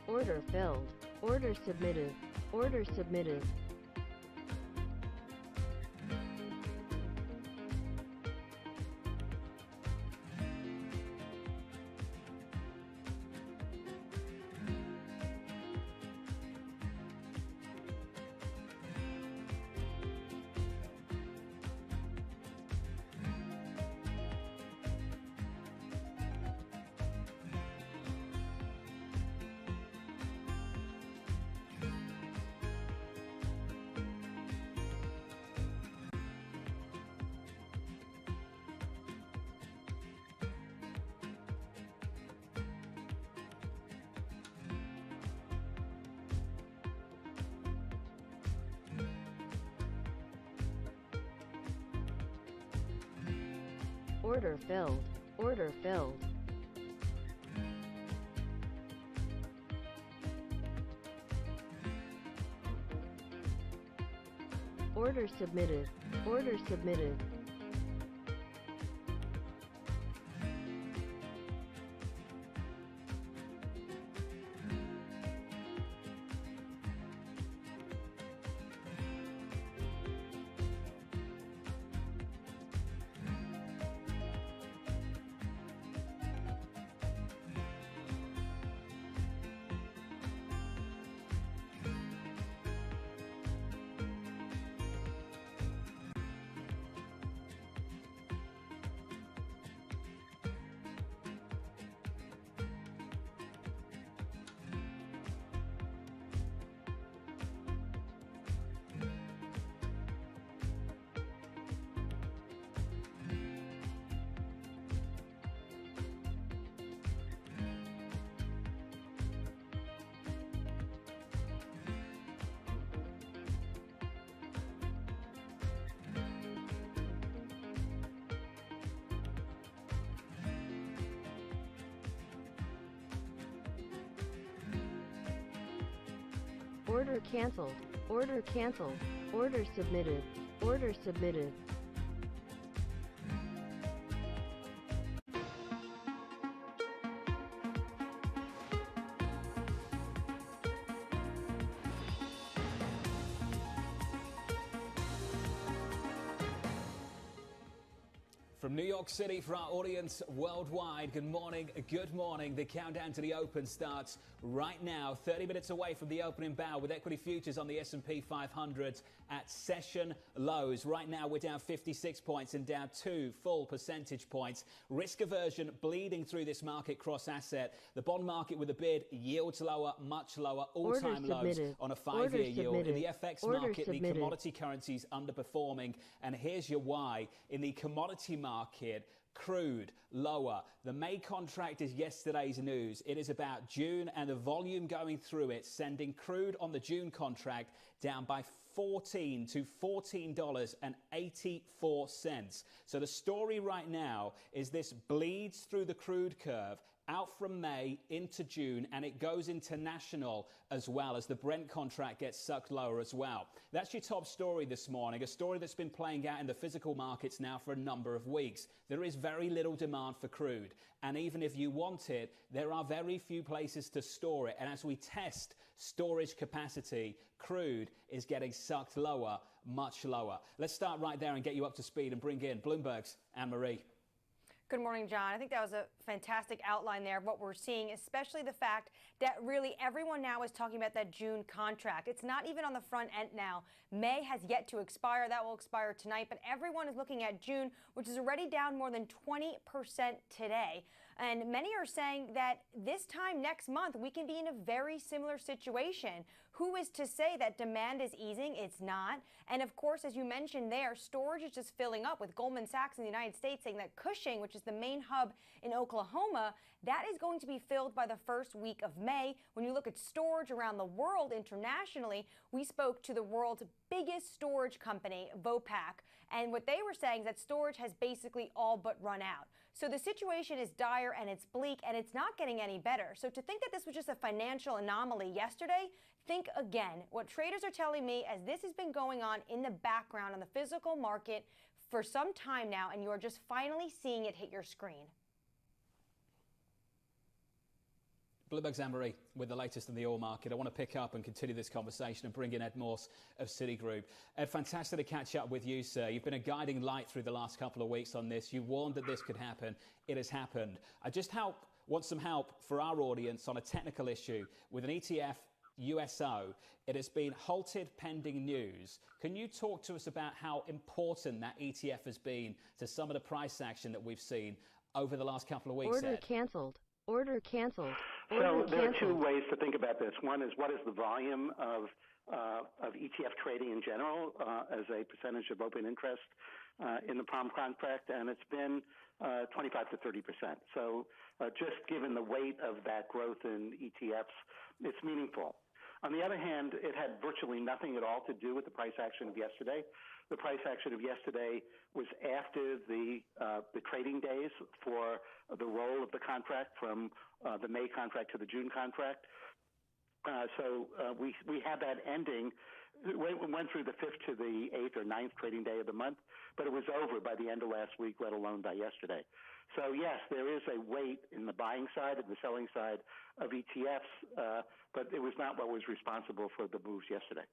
Order filled. Order submitted. Order submitted. Order filled. Order filled. Order submitted. Order submitted. Order canceled. Order canceled. Order submitted. Order submitted. From New York City for our audience worldwide, good morning, good morning. The countdown to the open starts right now, 30 minutes away from the opening bell with equity futures on the S&P 500 at session lows. Right now we're down 56 points and down 2 full percentage points. Risk aversion bleeding through this market cross asset. The bond market with a bid, yields lower, much lower, all-time lows on a 5-year yield. In the FX market, the commodity currencies underperforming. And here's your why. In the commodity market, crude lower. The May contract is yesterday's news. It is about June and the volume going through it, sending crude on the June contract down by $14 to $14.84. So the story right now is this bleeds through the crude curve out from May into June, and it goes international as well as the Brent contract gets sucked lower as well. That's your top story this morning, a story that's been playing out in the physical markets now for a number of weeks. There is very little demand for crude, and even if you want it, there are very few places to store it. And as we test storage capacity, crude is getting sucked lower, much lower. Let's start right there and get you up to speed and bring in Bloomberg's Anne-Marie. Good morning, John. I think that was a fantastic outline there of what we're seeing, especially the fact that really everyone now is talking about that June contract. It's not even on the front end now. May has yet to expire. That will expire tonight, but everyone is looking at June, which is already down more than 20% today. And many are saying that this time next month, we can be in a very similar situation. Who is to say that demand is easing? It's not. And of course, as you mentioned there, storage is just filling up, with Goldman Sachs in the United States saying that Cushing, which is the main hub in Oklahoma, that is going to be filled by the first week of May. When you look at storage around the world internationally, we spoke to the world's biggest storage company, Vopak, and what they were saying is that storage has basically all but run out. So the situation is dire and it's bleak and it's not getting any better. So to think that this was just a financial anomaly yesterday, think again. What traders are telling me, as this has been going on in the background on the physical market for some time now, and you're just finally seeing it hit your screen. Bloomberg's Anne-Marie with the latest in the oil market. I want to pick up and continue this conversation and bring in Ed Morse of Citigroup. Ed, fantastic to catch up with you, sir. You've been a guiding light through the last couple of weeks on this. You warned that this could happen. It has happened. I just want some help for our audience on a technical issue with an ETF USO. It has been halted pending news. Can you talk to us about how important that ETF has been to some of the price action that we've seen over the last couple of weeks? Order canceled. Order canceled. So there are two ways to think about this. One is, what is the volume of ETF trading in general as a percentage of open interest in the PROM contract, and it's been 25 to 30%. So just given the weight of that growth in ETFs, it's meaningful. On the other hand, it had virtually nothing at all to do with the price action of yesterday. The price action of yesterday was after the trading days for the roll of the contract from the May contract to the June contract. So we had that ending. It went through the 5th to the 8th or 9th trading day of the month, but it was over by the end of last week, let alone by yesterday. So yes, there is a weight in the buying side and the selling side of ETFs, but it was not what was responsible for the moves yesterday.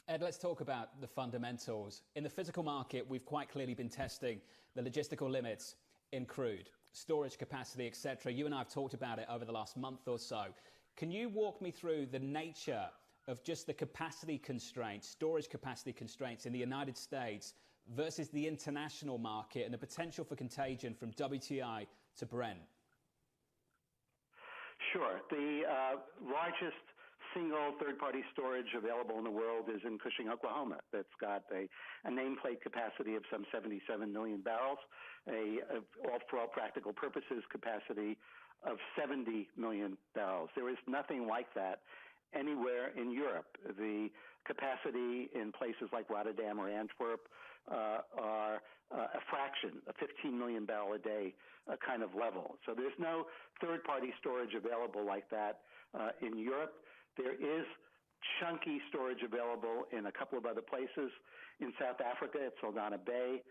Ed, let's talk about the fundamentals. In the physical market, we've quite clearly been testing the logistical limits in crude, storage capacity, etc. You and I have talked about it over the last month or so. Can you walk me through the nature of just the capacity constraints, storage capacity constraints in the United States versus the international market and the potential for contagion from WTI to Brent? Sure. The largest single third-party storage available in the world is in Cushing, Oklahoma. That's got a nameplate capacity of some 77 million barrels, for all practical purposes, capacity of 70 million barrels. There is nothing like that anywhere in Europe. The capacity in places like Rotterdam or Antwerp are a fraction, a 15 million barrel a day kind of level. So there's no third-party storage available like that in Europe. There is chunky storage available in a couple of other places. In South Africa, at Saldanha Bay,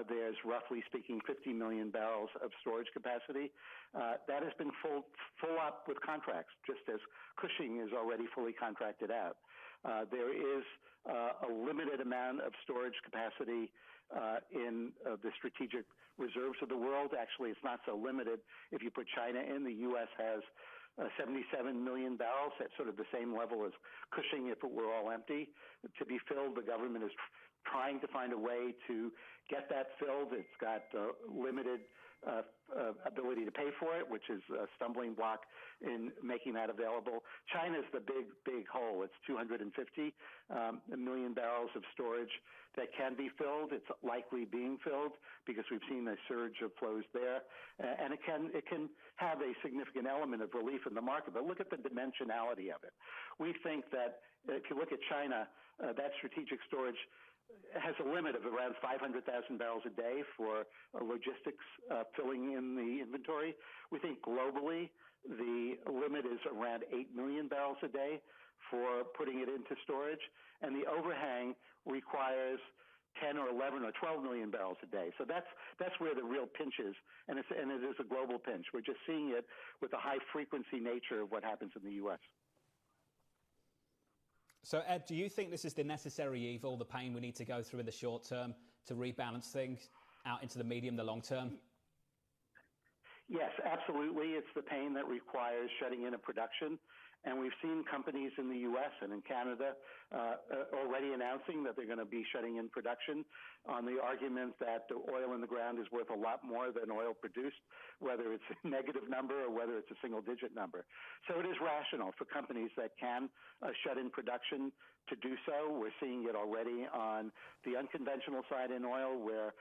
there's roughly speaking 50 million barrels of storage capacity. That has been full up with contracts, just as Cushing is already fully contracted out. There is a limited amount of storage capacity in the strategic reserves of the world. Actually, it's not so limited. If you put China in, the U.S. has 77 million barrels at sort of the same level as Cushing if it were all empty. To be filled, the government is trying to find a way to get that filled. It's got limited ability to pay for it, which is a stumbling block in making that available. China's the big hole. It's 250 million barrels of storage that can be filled. It's likely being filled because we've seen a surge of flows there, and it can have a significant element of relief in the market. But look at the dimensionality of it. We think that if you look at China, that strategic storage has a limit of around 500,000 barrels a day for logistics filling in the inventory. We think globally the limit is around 8 million barrels a day for putting it into storage, and the overhang requires 10 or 11 or 12 million barrels a day. So that's where the real pinch is, and it is a global pinch. We're just seeing it with the high frequency nature of what happens in the U.S. So, Ed, do you think this is the necessary evil, the pain we need to go through in the short term to rebalance things out into the medium, the long term? Yes, absolutely. It's the pain that requires shutting in a production. And we've seen companies in the U.S. and in Canada already announcing that they're going to be shutting in production on the argument that the oil in the ground is worth a lot more than oil produced, whether it's a negative number or whether it's a single-digit number. So it is rational for companies that can shut in production to do so. We're seeing it already on the unconventional side in oil, where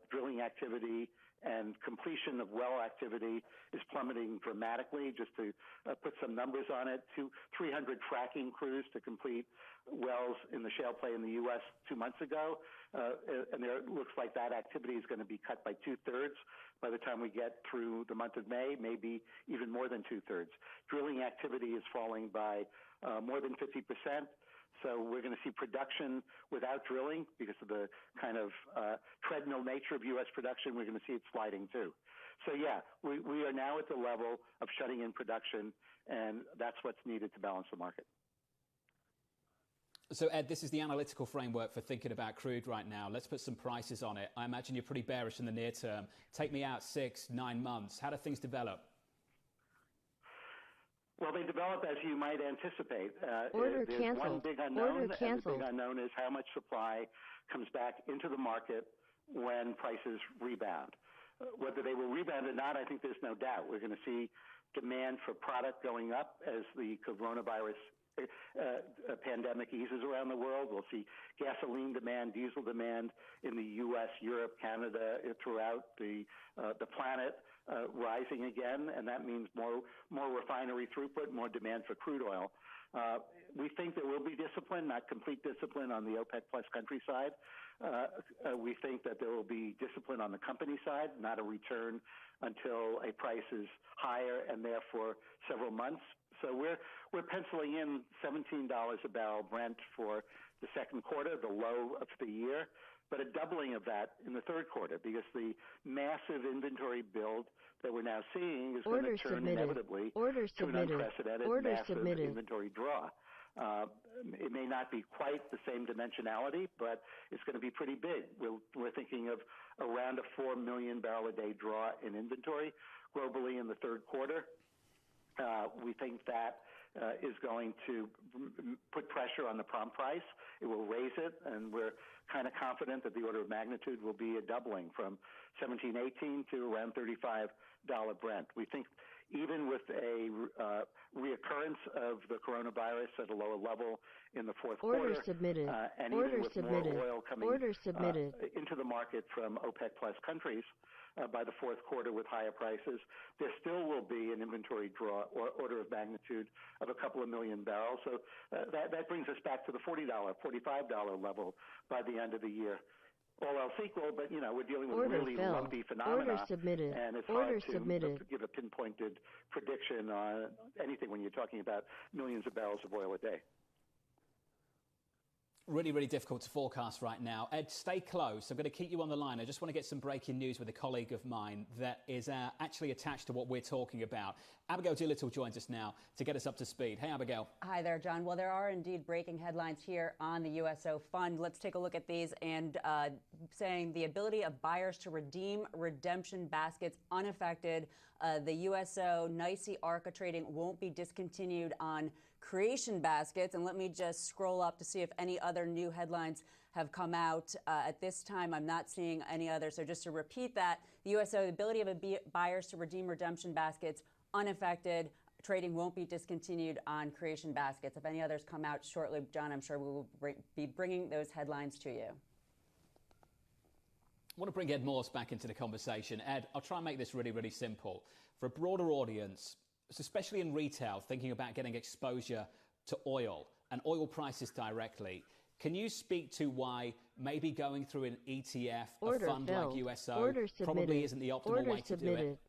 drilling activity and completion of well activity is plummeting dramatically. Just to put some numbers on it, 300 fracking crews to complete wells in the shale play in the U.S. 2 months ago, and it looks like that activity is going to be cut by 2/3 by the time we get through the month of May, maybe even more than 2/3. Drilling activity is falling by more than 50%. So we're going to see production without drilling because of the kind of treadmill nature of U.S. production. We're going to see it sliding too. So yeah, we are now at the level of shutting in production, and that's what's needed to balance the market. So Ed, this is the analytical framework for thinking about crude right now. Let's put some prices on it. I imagine you're pretty bearish in the near term. Take me out 6-9 months. How do things develop? Well, they develop as you might anticipate. Order There's canceled. one big unknown, Order and the canceled. big unknown is how much supply comes back into the market when prices rebound. Whether they will rebound or not, I think there's no doubt. We're going to see demand for product going up as the coronavirus pandemic eases around the world. We'll see gasoline demand, diesel demand in the U.S., Europe, Canada, throughout the planet rising again, and that means more refinery throughput, more demand for crude oil. We think there will be discipline, not complete discipline on the OPEC plus country side. We think that there will be discipline on the company side, not a return until a price is higher and therefore several months. So we're penciling in $17 a barrel Brent for the second quarter, the low of the year, but a doubling of that in the third quarter because the massive inventory build that we're now seeing is going to turn inevitably to an unprecedented massive inventory draw. It may not be quite the same dimensionality, but it's going to be pretty big. We're thinking of around a 4 million barrel a day draw in inventory globally in the third quarter. We think that is going to put pressure on the prompt price. It will raise it, and we're kind of confident that the order of magnitude will be a doubling from $17-18 to around $35 Brent. We think even with a reoccurrence of the coronavirus at a lower level in the fourth quarter, and even with more oil coming into the market from OPEC plus countries by the fourth quarter with higher prices, there still will be an inventory draw or order of magnitude of a couple of million barrels. So that brings us back to the $40, $45 level by the end of the year. all else equal, but we're dealing with Order really filled. lumpy phenomena, Order submitted. and it's Order hard to submitted. give a pinpointed prediction on anything when you're talking about millions of barrels of oil a day. Really, really difficult to forecast right now. Ed, stay close. I'm going to keep you on the line. I just want to get some breaking news with a colleague of mine that is actually attached to what we're talking about. Abigail Doolittle joins us now to get us up to speed. Hey, Abigail. Hi there, John. Well, there are indeed breaking headlines here on the USO fund. Let's take a look at these and saying the ability of buyers to redeem redemption baskets unaffected. The USO NYSE ARCA trading won't be discontinued on creation baskets. And let me just scroll up to see if any other new headlines have come out. At this time, I'm not seeing any others. So just to repeat that, the USO, the ability of buyers to redeem redemption baskets unaffected. Trading won't be discontinued on creation baskets. If any others come out shortly, John, I'm sure we will be bringing those headlines to you. I want to bring Ed Morse back into the conversation. Ed, I'll try and make this really, really simple. For a broader audience, especially in retail, thinking about getting exposure to oil and oil prices directly, can you speak to why maybe going through an ETF, a fund like USO, probably isn't the optimal way to do it?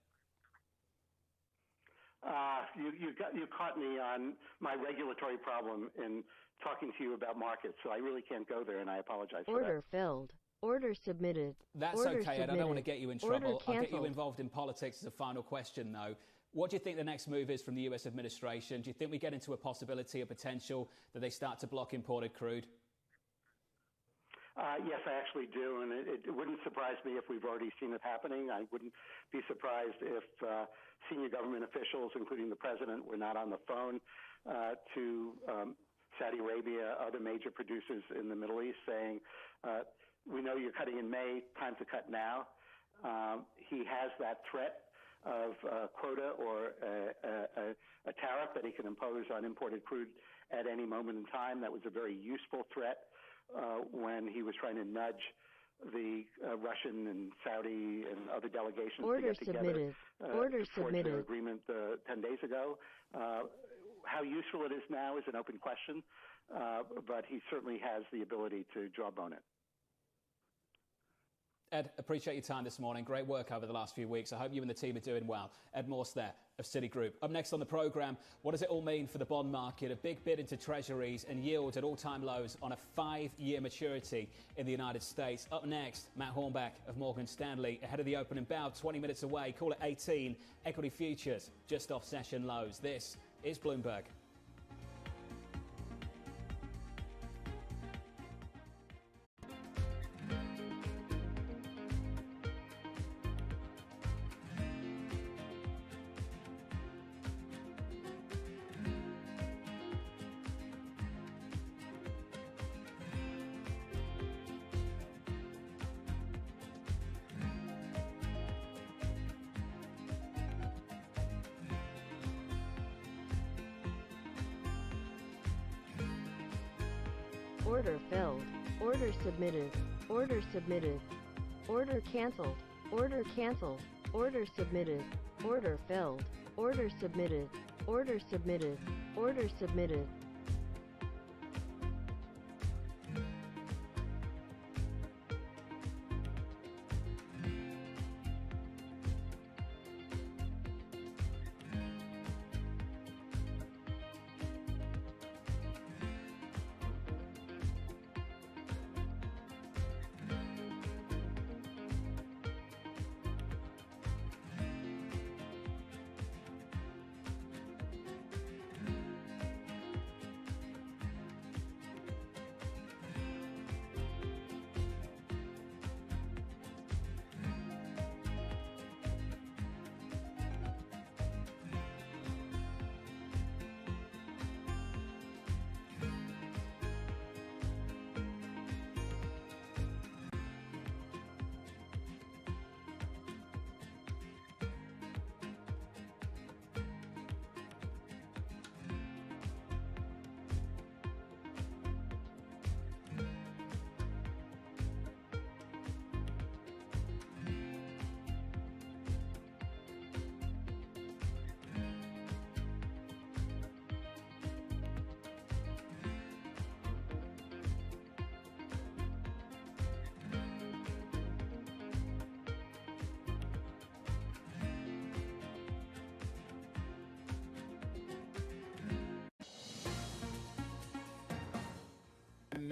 You caught me on my regulatory problem in talking to you about markets, so I really can't go there, and I apologize for that. Order filled. Order submitted. That's Order okay, Ed. I don't want to get you in trouble. I'll get you involved in politics as a final question, though. What do you think the next move is from the U.S. administration? Do you think we get into a possibility, a potential, that they start to block imported crude? Yes, I actually do, and it wouldn't surprise me if we've already seen it happening. I wouldn't be surprised if senior government officials, including the president, were not on the phone to Saudi Arabia, other major producers in the Middle East, saying, we know you're cutting in May, time to cut now. He has that threat of quota or a tariff that he can impose on imported crude at any moment in time. That was a very useful threat when he was trying to nudge the Russian and Saudi and other delegations to get together to forge their agreement 10 days ago. How useful it is now is an open question, but he certainly has the ability to jawbone it. Ed, appreciate your time this morning. Great work over the last few weeks. I hope you and the team are doing well. Ed Morse there of Citigroup. Up next on the programme, what does it all mean for the bond market? A big bid into treasuries and yields at all-time lows on a 5-year maturity in the United States. Up next, Matt Hornbeck of Morgan Stanley ahead of the opening bow, 20 minutes away. Call it 18. Equity futures just off session lows. This is Bloomberg. Order filled. Order submitted. Order submitted. Order canceled. Order canceled. Order submitted. Order filled. Order submitted. Order submitted. Order submitted.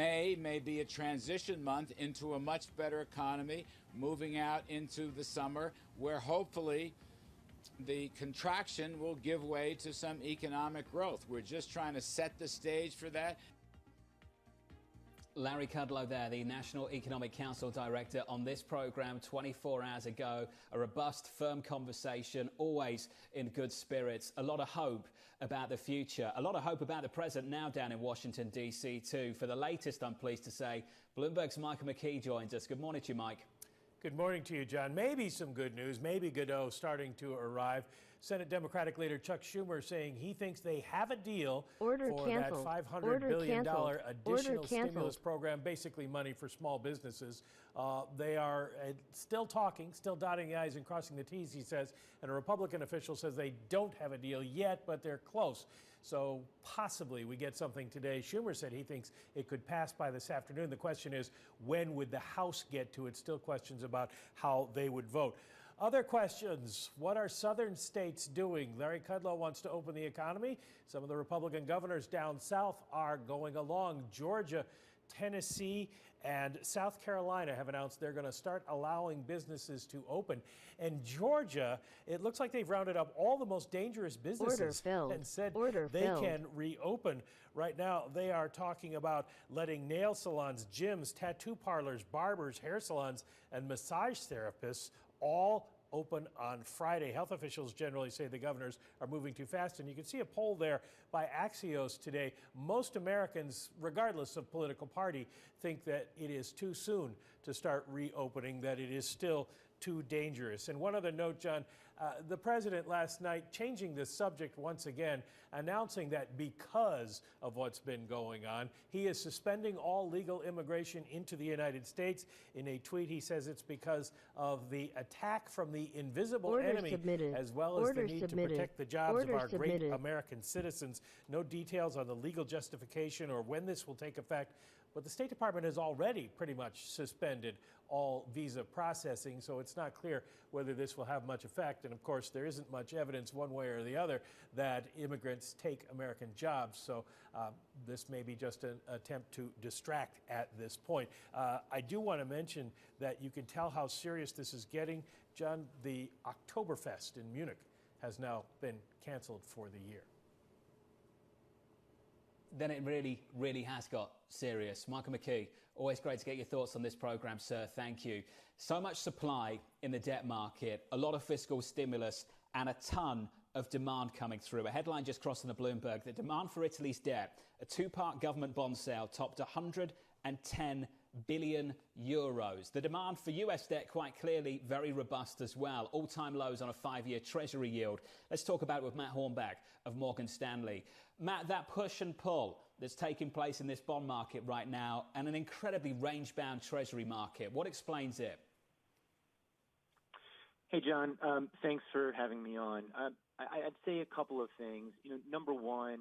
May be a transition month into a much better economy, moving out into the summer, where hopefully the contraction will give way to some economic growth. We're just trying to set the stage for that. Larry Kudlow there, the National Economic Council Director, on this program 24 hours ago. A robust, firm conversation, always in good spirits. A lot of hope about the future. A lot of hope about the present now down in Washington, D.C. too. For the latest, I'm pleased to say, Bloomberg's Michael McKee joins us. Good morning to you, Mike. Good morning to you, John. Maybe some good news, maybe Godot starting to arrive. Senate Democratic leader Chuck Schumer saying he thinks they have a deal for that $500 billion additional stimulus program, basically money for small businesses. They are still talking, still dotting the I's and crossing the T's, he says, and a Republican official says they don't have a deal yet, but they're close. So possibly we get something today. Schumer said he thinks it could pass by this afternoon. The question is, when would the House get to it? Still questions about how they would vote. Other questions. What are southern states doing? Larry Kudlow wants to open the economy. Some of the Republican governors down south are going along. Georgia, Tennessee, and South Carolina have announced they're going to start allowing businesses to open. And Georgia, it looks like they've rounded up all the most dangerous businesses and said they can reopen. Right now, they are talking about letting nail salons, gyms, tattoo parlors, barbers, hair salons, and massage therapists all open on Friday. Health officials generally say the governors are moving too fast, and you can see a poll there by Axios today. Most Americans, regardless of political party, think that it is too soon to start reopening, that it is still too dangerous. And one other note, John, the president last night changing the subject once again, announcing that because of what's been going on, he is suspending all legal immigration into the United States. In a tweet, he says it's because of the attack from the invisible enemy, as well as the need to protect the jobs of our great American citizens. No details on the legal justification or when this will take effect. But the State Department has already pretty much suspended all visa processing, so it's not clear whether this will have much effect. And of course, there isn't much evidence one way or the other that immigrants take American jobs, so this may be just an attempt to distract at this point. I do want to mention that you can tell how serious this is getting. John, the Oktoberfest in Munich has now been canceled for the year. Then it really has got serious. Michael McKee, always great to get your thoughts on this program, sir. Thank you. So much supply in the debt market, a lot of fiscal stimulus, and a ton of demand coming through. A headline just crossing the Bloomberg: the demand for Italy's debt, a two-part government bond sale, topped 110 billion euros. The demand for US debt, quite clearly, very robust as well. All-time lows on a 5-year Treasury yield. Let's talk about it with Matt Hornback of Morgan Stanley. Matt, that push and pull that's taking place in this bond market right now, and an incredibly range-bound Treasury market, what explains it? Hey, John. Thanks for having me on. I'd say a couple of things. Number one,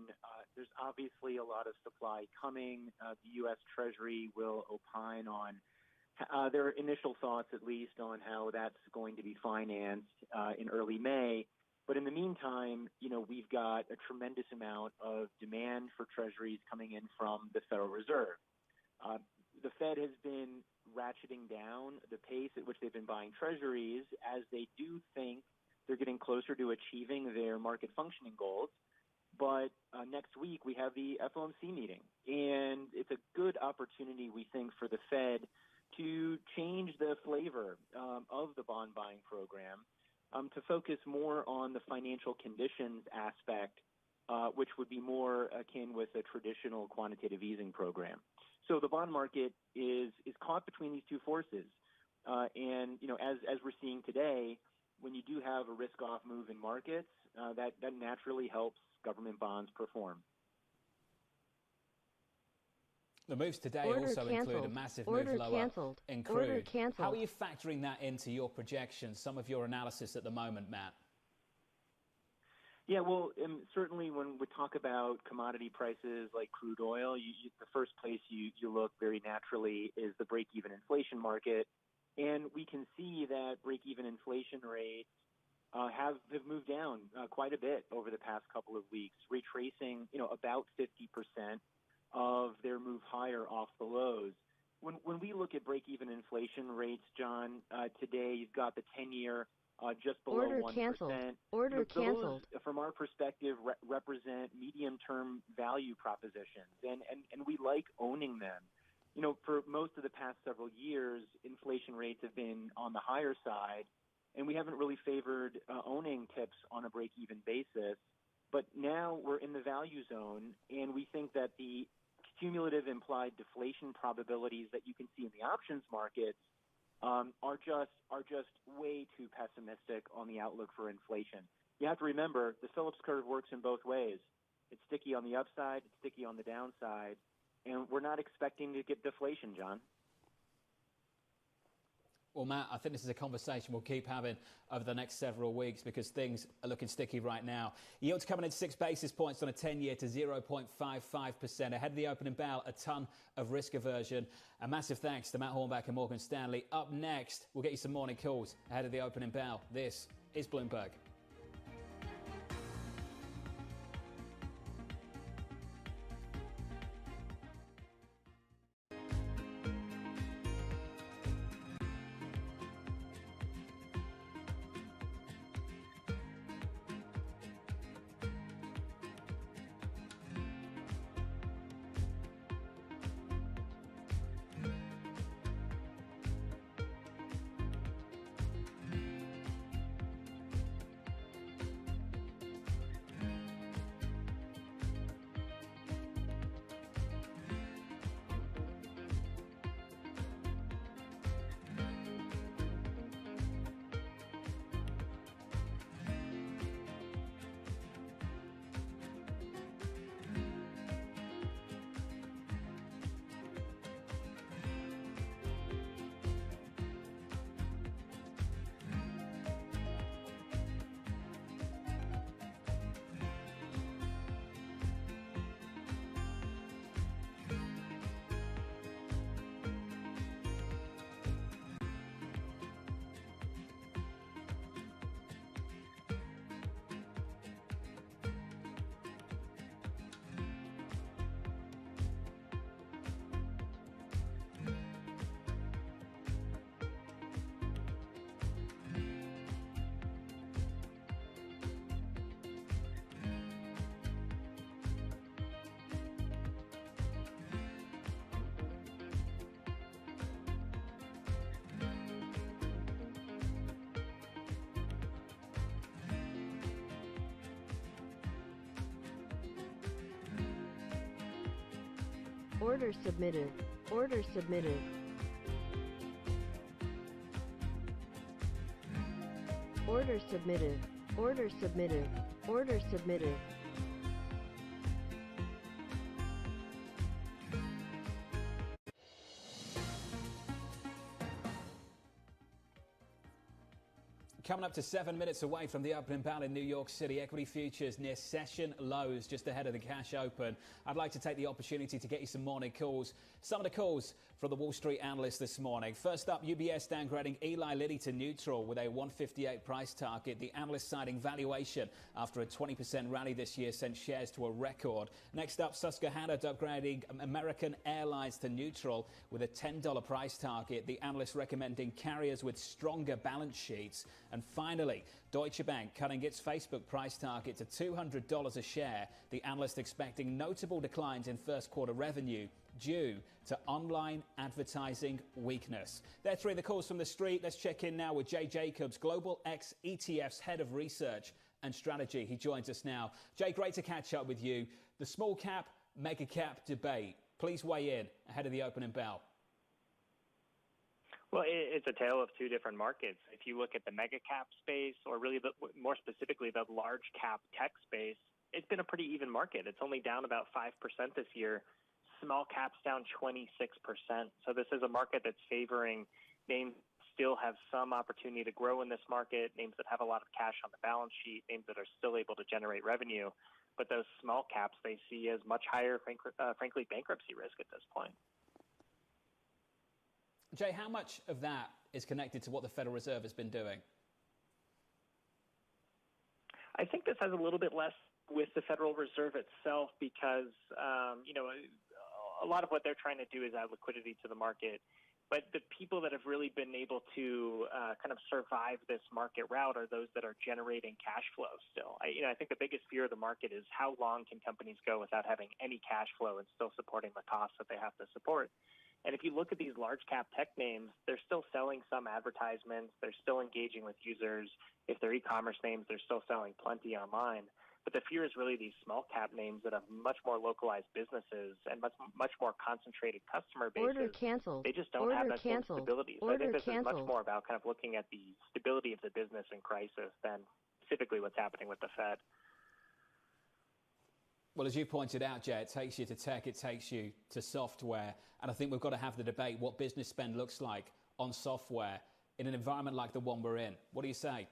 there's obviously a lot of supply coming. The U.S. Treasury will opine on their initial thoughts, at least, on how that's going to be financed in early May. But in the meantime, we've got a tremendous amount of demand for Treasuries coming in from the Federal Reserve. The Fed has been ratcheting down the pace at which they've been buying Treasuries, as they do think they're getting closer to achieving their market functioning goals. But next week we have the FOMC meeting, and it's a good opportunity, we think, for the Fed to change the flavor of the bond buying program, to focus more on the financial conditions aspect, which would be more akin with a traditional quantitative easing program. So the bond market is caught between these two forces. And, as we're seeing today, when you do have a risk-off move in markets, that naturally helps government bonds perform. The moves today also include a massive move lower in crude. How are you factoring that into your projections, some of your analysis at the moment, Matt? Yeah, well, certainly when we talk about commodity prices like crude oil, the first place you look very naturally is the break-even inflation market. And we can see that break-even inflation rates have moved down quite a bit over the past couple of weeks, retracing, about 50% of their move higher off the lows. When we look at break-even inflation rates, John, today you've got the 10-year just below 1%. Canceled. Order canceled. Those, from our perspective, represent medium-term value propositions, and we like owning them. You know, for most of the past several years, inflation rates have been on the higher side, and we haven't really favored owning tips on a break-even basis. But now we're in the value zone, and we think that the cumulative implied deflation probabilities that you can see in the options markets are just way too pessimistic on the outlook for inflation. You have to remember the Phillips curve works in both ways. It's sticky on the upside, it's sticky on the downside, and we're not expecting to get deflation, John. Well, Matt, I think this is a conversation we'll keep having over the next several weeks because things are looking sticky right now. Yields coming in 6 basis points on a 10-year to 0.55%. Ahead of the opening bell, a ton of risk aversion. A massive thanks to Matt Hornback and Morgan Stanley. Up next, we'll get you some morning calls ahead of the opening bell. This is Bloomberg. Order submitted. Order submitted. Order submitted. Order submitted. Order submitted. Coming up to 7 minutes away from the opening bell in New York City, equity futures near session lows just ahead of the cash open. I'd like to take the opportunity to get you some morning calls. Some of the calls from the Wall Street analysts this morning. First up, UBS downgrading Eli Lilly to neutral with a 158 price target. The analyst citing valuation after a 20% rally this year sent shares to a record. Next up, Susquehanna upgrading American Airlines to neutral with a $10 price target. The analyst recommending carriers with stronger balance sheets. And finally, Deutsche Bank cutting its Facebook price target to $200 a share. The analyst expecting notable declines in first quarter revenue due to online advertising weakness. They're three of the calls from the street. Let's check in now with Jay Jacobs, Global X ETF's Head of Research and Strategy. He joins us now. Jay, great to catch up with you. The small cap, mega cap debate. Please weigh in ahead of the opening bell. Well, it's a tale of two different markets. If you look at the mega cap space, or really more specifically the large cap tech space, it's been a pretty even market. It's only down about 5% this year. Small caps down 26%. So this is a market that's favoring names that still have some opportunity to grow in this market, names that have a lot of cash on the balance sheet, names that are still able to generate revenue. But those small caps they see as much higher, frankly, bankruptcy risk at this point. Jay, how much of that is connected to what the Federal Reserve has been doing? I think this has a little bit less with the Federal Reserve itself because, a lot of what they're trying to do is add liquidity to the market. But the people that have really been able to kind of survive this market route are those that are generating cash flow still. I think the biggest fear of the market is how long can companies go without having any cash flow and still supporting the costs that they have to support. And if you look at these large cap tech names, they're still selling some advertisements. They're still engaging with users. If they're e-commerce names, they're still selling plenty online. But the fear is really these small cap names that have much more localized businesses and much more concentrated customer bases. Order canceled. They just don't have that same stability. So I think this is much more about kind of looking at the stability of the business in crisis than specifically what's happening with the Fed. Well, as you pointed out, Jay, it takes you to tech, it takes you to software. And I think we've got to have the debate what business spend looks like on software in an environment like the one we're in. What do you say?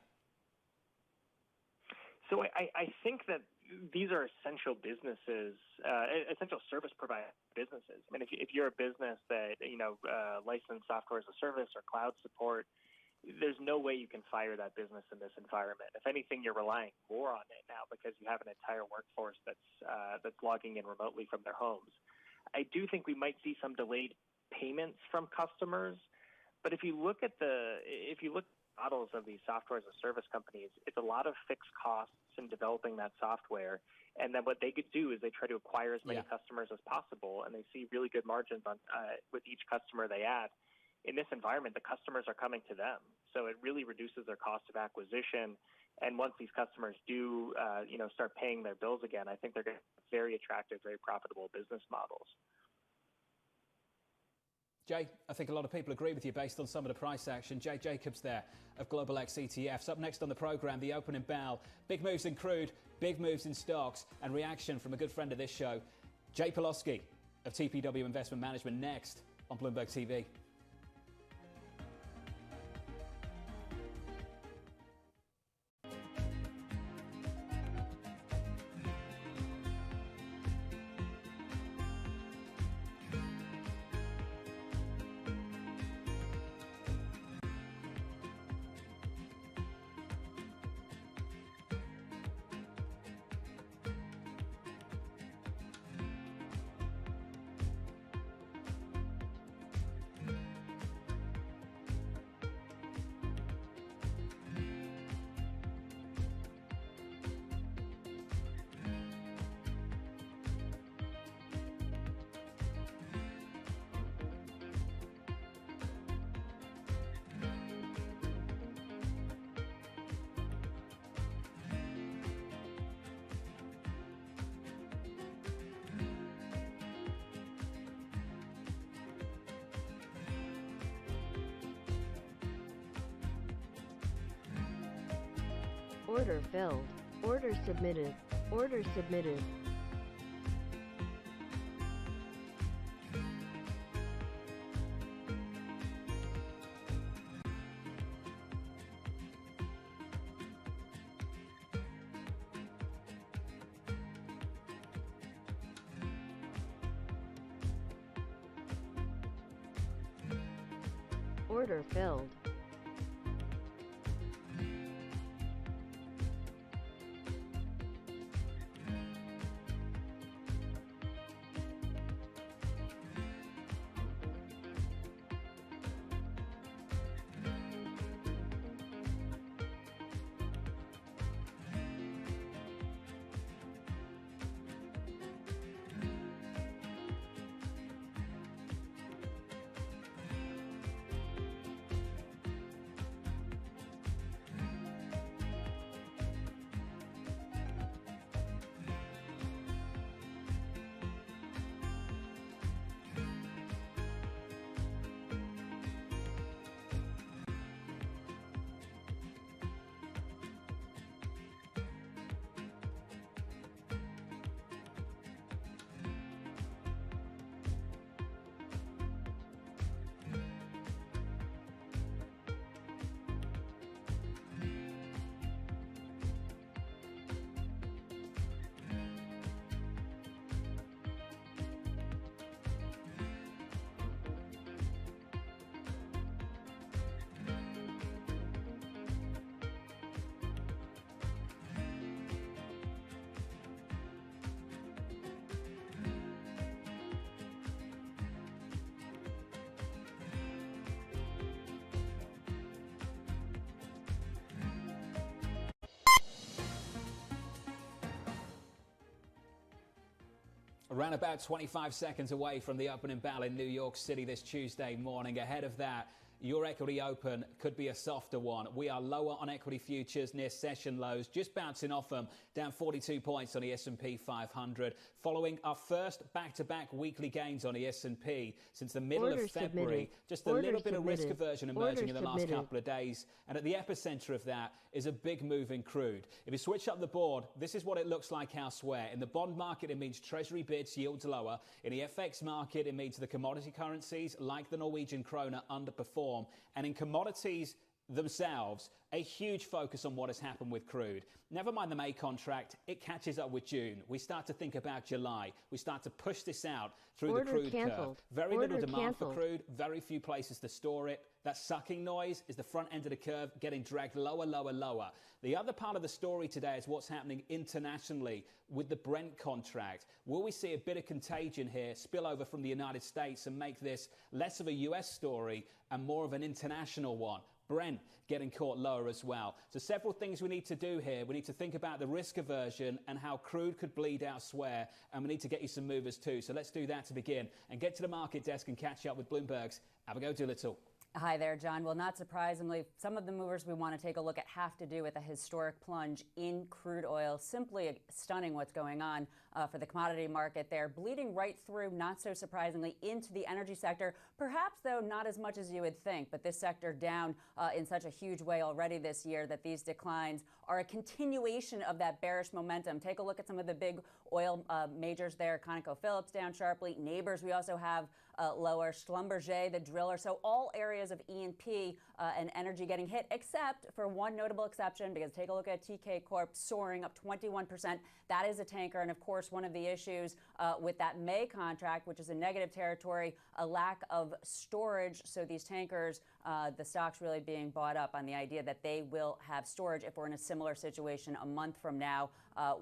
So I think that these are essential businesses, essential service provider businesses. I mean, if you're a business that, licensed software as a service or cloud support, there's no way you can fire that business in this environment. If anything, you're relying more on it now because you have an entire workforce that's logging in remotely from their homes. I do think we might see some delayed payments from customers, but if you look at models of these software as a service companies, it's a lot of fixed costs in developing that software. And then what they could do is they try to acquire as many customers as possible, and they see really good margins on with each customer they add. In this environment, the customers are coming to them, so it really reduces their cost of acquisition. And once these customers do, start paying their bills again, I think they're going to have very attractive, very profitable business models. Jay, I think a lot of people agree with you based on some of the price action. Jay Jacobs there of Global X ETFs. Up next on the programme, the opening bell. Big moves in crude, big moves in stocks, and reaction from a good friend of this show, Jay Poloski of TPW Investment Management, next on Bloomberg TV. Order filled. Order submitted. Order submitted. Order filled. Around about 25 seconds away from the opening bell in New York City this Tuesday morning. Ahead of that, your equity open could be a softer one. We are lower on equity futures near session lows, just bouncing off them, down 42 points on the S&P 500, following our first back-to-back weekly gains on the S&P since the middle of February. Just a little bit of risk aversion emerging in the last couple of days. And at the epicenter of that is a big move in crude. If you switch up the board, this is what it looks like elsewhere. In the bond market, it means treasury bids yields lower. In the FX market, it means the commodity currencies, like the Norwegian kroner, underperform. And in commodities themselves, a huge focus on what has happened with crude. Never mind the May contract, it catches up with June. We start to think about July. We start to push this out through the crude curve. Very little demand for crude, very few places to store it. That sucking noise is the front end of the curve getting dragged lower, lower, lower. The other part of the story today is what's happening internationally with the Brent contract. Will we see a bit of contagion here, spill over from the United States and make this less of a US story and more of an international one? Brent getting caught lower as well. So several things we need to do here. We need to think about the risk aversion and how crude could bleed elsewhere. And we need to get you some movers too. So let's do that to begin and get to the market desk and catch up with Bloomberg's Abigail Doolittle. Hi there, John. Well, not surprisingly, some of the movers we want to take a look at have to do with a historic plunge in crude oil. Simply stunning what's going on for the commodity market there, bleeding right through, not so surprisingly, into the energy sector. Perhaps, though, not as much as you would think, but this sector down in such a huge way already this year that these declines are a continuation of that bearish momentum. Take a look at some of the big oil majors there. ConocoPhillips down sharply. Neighbors, we also have lower. Schlumberger, the driller. So all areas of E&P and energy getting hit, except for one notable exception, because take a look at TK Corp soaring up 21%. That is a tanker. And of course, one of the issues with that May contract, which is in negative territory, a lack of storage. So these tankers, the stock's really being bought up on the idea that they will have storage if we're in a similar situation a month from now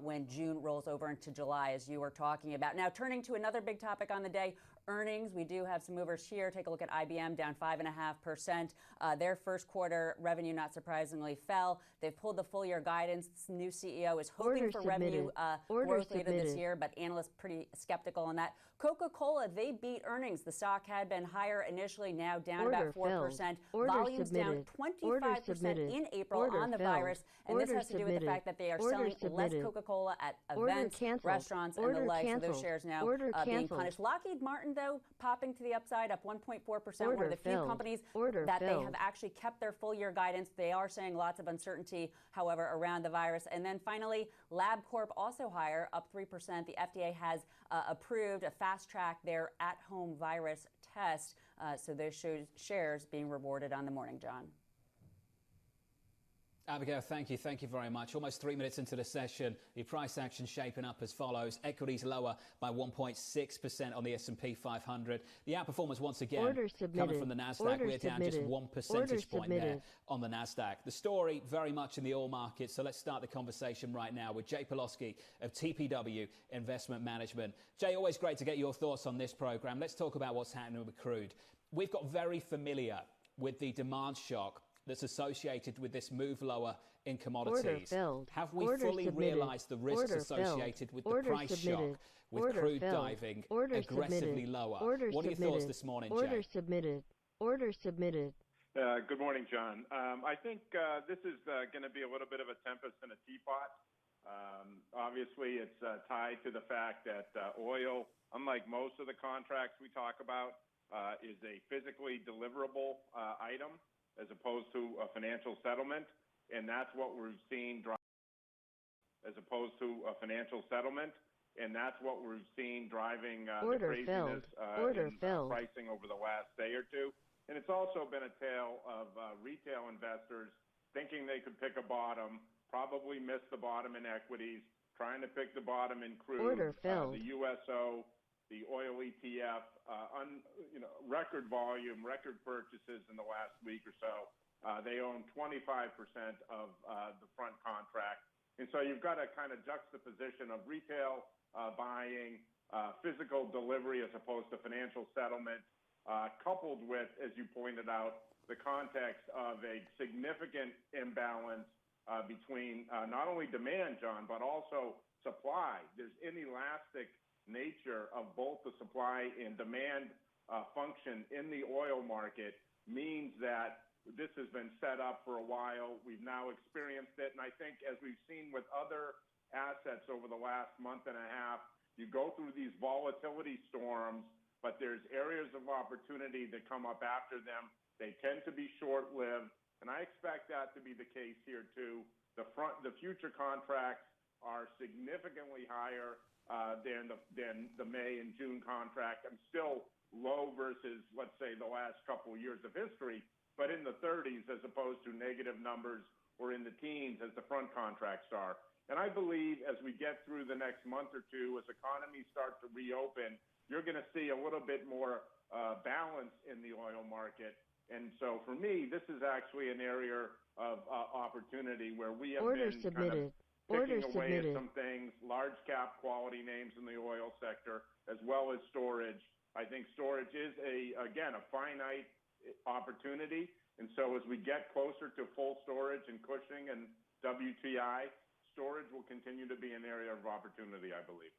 when June rolls over into July, as you were talking about. Now, turning to another big topic on the day, earnings. We do have some movers here. Take a look at IBM, down 5.5%. Their first quarter revenue, not surprisingly, fell. They've pulled the full year guidance. This new CEO is hoping for revenue growth later this year, but analysts pretty skeptical on that. Coca-Cola, they beat earnings. The stock had been higher initially, now down about 4%. Volumes down 25% in April on the virus. And this has to do with the fact that they are selling less Coca-Cola at events, restaurants, and the like. So those shares now being punished. Lockheed Martin, though, popping to the upside, up 1.4%. One of the few companies that they have actually kept their full year guidance. They are saying lots of uncertainty, however, around the virus. And then finally, LabCorp also higher, up 3%. The FDA has approved a fast track their at-home virus test. So those shares being rewarded on the morning, John. Abigail, thank you. Thank you very much. Almost 3 minutes into the session, the price action shaping up as follows. Equities lower by 1.6% on the S&P 500. The outperformance once again coming from the Nasdaq. We're down just 1 percentage point there on the Nasdaq. The story very much in the oil market. So let's start the conversation right now with Jay Pawlowski of TPW Investment Management. Jay, always great to get your thoughts on this program. Let's talk about what's happening with crude. We've got very familiar with the demand shock that's associated with this move lower in commodities. Have we fully realized the risks associated with the price shock with crude diving aggressively lower? What are your thoughts this morning, Jay? Order submitted. Order submitted. Good morning, John. I think this is going to be a little bit of a tempest in a teapot. Obviously, it's tied to the fact that oil, unlike most of the contracts we talk about, is a physically deliverable item, as opposed to a financial settlement, and that's what we're seeing driving the craziness in pricing over the last day or two. And it's also been a tale of retail investors thinking they could pick a bottom, probably miss the bottom in equities, trying to pick the bottom in crude, the USO, the oil ETF, record volume, record purchases in the last week or so. They own 25% of the front contract. And so you've got a kind of juxtaposition of retail buying, physical delivery as opposed to financial settlement, coupled with, as you pointed out, the context of a significant imbalance between not only demand, John, but also supply. There's inelastic nature of both the supply and demand function in the oil market means that this has been set up for a while. We've now experienced it. And I think as we've seen with other assets over the last month and a half, you go through these volatility storms, but there's areas of opportunity that come up after them. They tend to be short-lived. And I expect that to be the case here too. The future contracts are significantly higher than the May and June contract. I'm still low versus, let's say, the last couple of years of history, but in the 30s as opposed to negative numbers or in the teens as the front contracts are. And I believe as we get through the next month or two, as economies start to reopen, you're going to see a little bit more balance in the oil market. And so for me, this is actually an area of opportunity where we have been kind of picking away at some things, large cap quality names in the oil sector, as well as storage. I think storage is, again, a finite opportunity. And so as we get closer to full storage and Cushing and WTI, storage will continue to be an area of opportunity, I believe.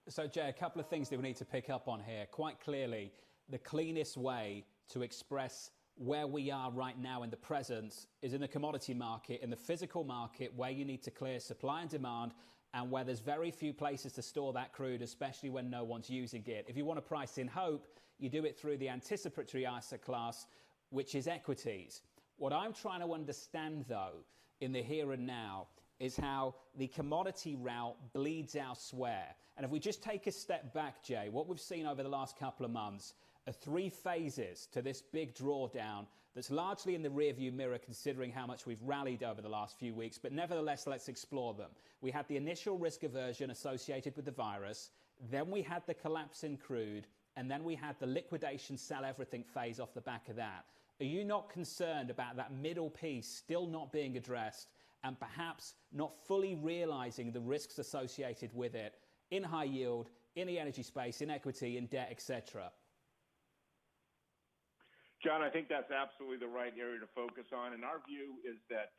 So, Jay, a couple of things that we need to pick up on here. Quite clearly, the cleanest way to express where we are right now in the present is in the commodity market, in the physical market, where you need to clear supply and demand, and where there's very few places to store that crude, especially when no one's using it. If you want to price in hope, you do it through the anticipatory asset class, which is equities. What I'm trying to understand, though, in the here and now, is how the commodity route bleeds elsewhere. And if we just take a step back, Jay, what we've seen over the last couple of months are three phases to this big drawdown that's largely in the rearview mirror considering how much we've rallied over the last few weeks, but nevertheless, let's explore them. We had the initial risk aversion associated with the virus, then we had the collapse in crude, and then we had the liquidation sell everything phase off the back of that. Are you not concerned about that middle piece still not being addressed and perhaps not fully realizing the risks associated with it in high yield, in the energy space, in equity, in debt, etc.? John, I think that's absolutely the right area to focus on. And our view is that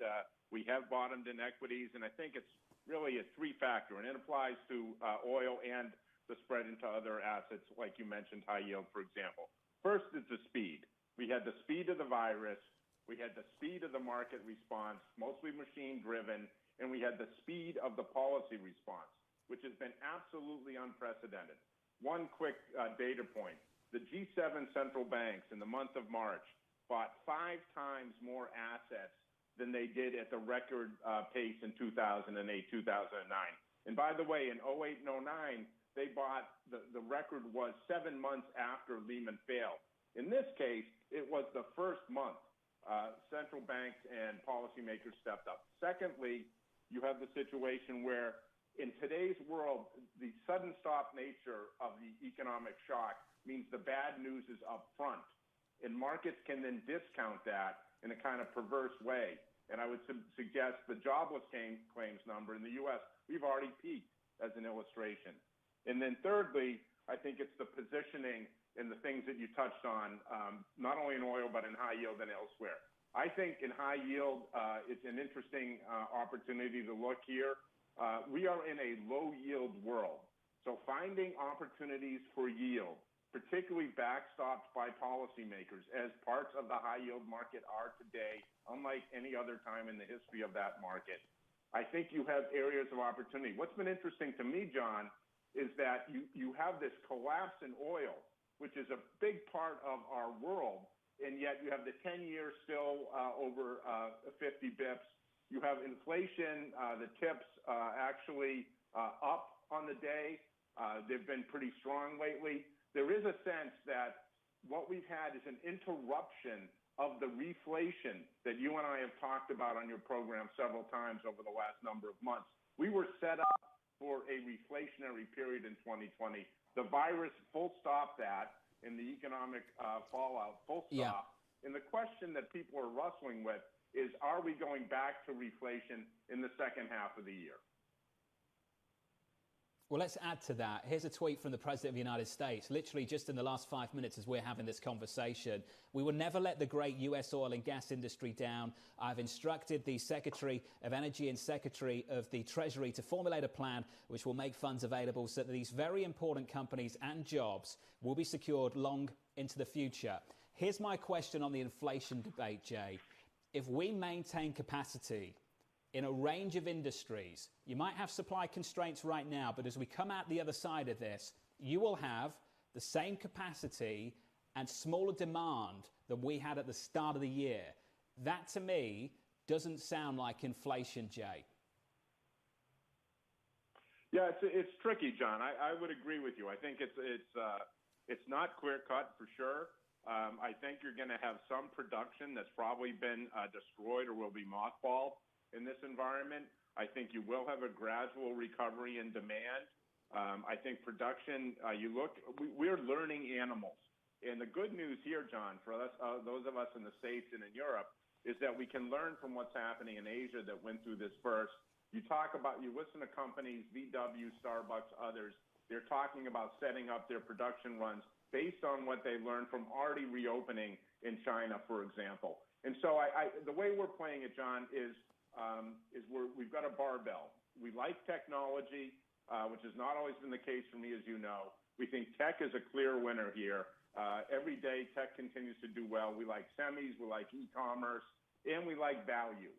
we have bottomed in equities, and I think it's really a three-factor, and it applies to oil and the spread into other assets, like you mentioned, high yield, for example. First is the speed. We had the speed of the virus, we had the speed of the market response, mostly machine-driven, and we had the speed of the policy response, which has been absolutely unprecedented. One quick data point. The G7 central banks in the month of March bought 5 times more assets than they did at the record pace in 2008, 2009. And by the way, in 08 and 09, they bought, the record was 7 months after Lehman failed. In this case, it was the first month central banks and policymakers stepped up. Secondly, you have the situation where in today's world, the sudden stop nature of the economic shock means the bad news is up front. And markets can then discount that in a kind of perverse way. And I would suggest the jobless claims number in the U.S., we've already peaked as an illustration. And then thirdly, I think it's the positioning and the things that you touched on, not only in oil, but in high yield and elsewhere. I think in high yield, it's an interesting opportunity to look here. We are in a low yield world. So finding opportunities for yield, particularly backstopped by policymakers, as parts of the high yield market are today, unlike any other time in the history of that market. I think you have areas of opportunity. What's been interesting to me, John, is that you have this collapse in oil, which is a big part of our world, and yet you have the 10-year still over 50 bips. You have inflation, the tips actually up on the day. They've been pretty strong lately. There is a sense that what we've had is an interruption of the reflation that you and I have talked about on your program several times over the last number of months. We were set up for a reflationary period in 2020. The virus full stop that in the economic fallout, full stop. Yeah. And the question that people are wrestling with is, are we going back to reflation in the second half of the year? Well, let's add to that. Here's a tweet from the President of the United States, literally just in the last 5 minutes as we're having this conversation. We will never let the great U.S. oil and gas industry down. I've instructed the Secretary of Energy and Secretary of the Treasury to formulate a plan which will make funds available so that these very important companies and jobs will be secured long into the future. Here's my question on the inflation debate, Jay. If we maintain capacity in a range of industries, you might have supply constraints right now, but as we come out the other side of this, you will have the same capacity and smaller demand than we had at the start of the year. That, to me, doesn't sound like inflation, Jay. Yeah, it's tricky, John. I would agree with you. I think it's not clear-cut for sure. I think you're going to have some production that's probably been destroyed or will be mothballed in this environment. I think you will have a gradual recovery in demand. I think production, we're learning animals. And the good news here, John, for us, those of us in the States and in Europe, is that we can learn from what's happening in Asia that went through this first. You listen to companies, VW, Starbucks, others, they're talking about setting up their production runs based on what they learned from already reopening in China, for example. And so the way we're playing it, John, is we've got a barbell. We like technology, which has not always been the case for me, as you know. We think tech is a clear winner here. Every day, tech continues to do well. We like semis, we like e-commerce, and we like value.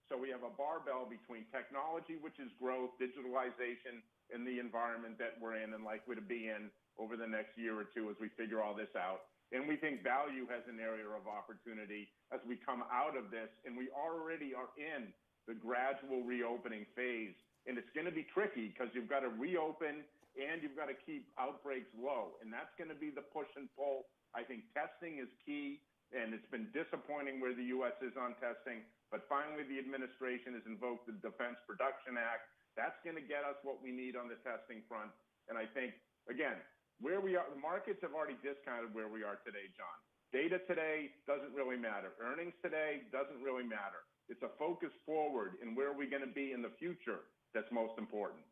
So we have a barbell between technology, which is growth, digitalization in the environment that we're in and likely to be in over the next year or two as we figure all this out. And we think value has an area of opportunity as we come out of this, and we already are in the gradual reopening phase. And it's going to be tricky because you've got to reopen and you've got to keep outbreaks low. And that's going to be the push and pull. I think testing is key, and it's been disappointing where the U.S. is on testing. But finally, the administration has invoked the Defense Production Act. That's going to get us what we need on the testing front. And I think, again, where we are, the markets have already discounted where we are today, John. Data today doesn't really matter. Earnings today doesn't really matter. It's a focus forward in where we're going to be in the future that's most important.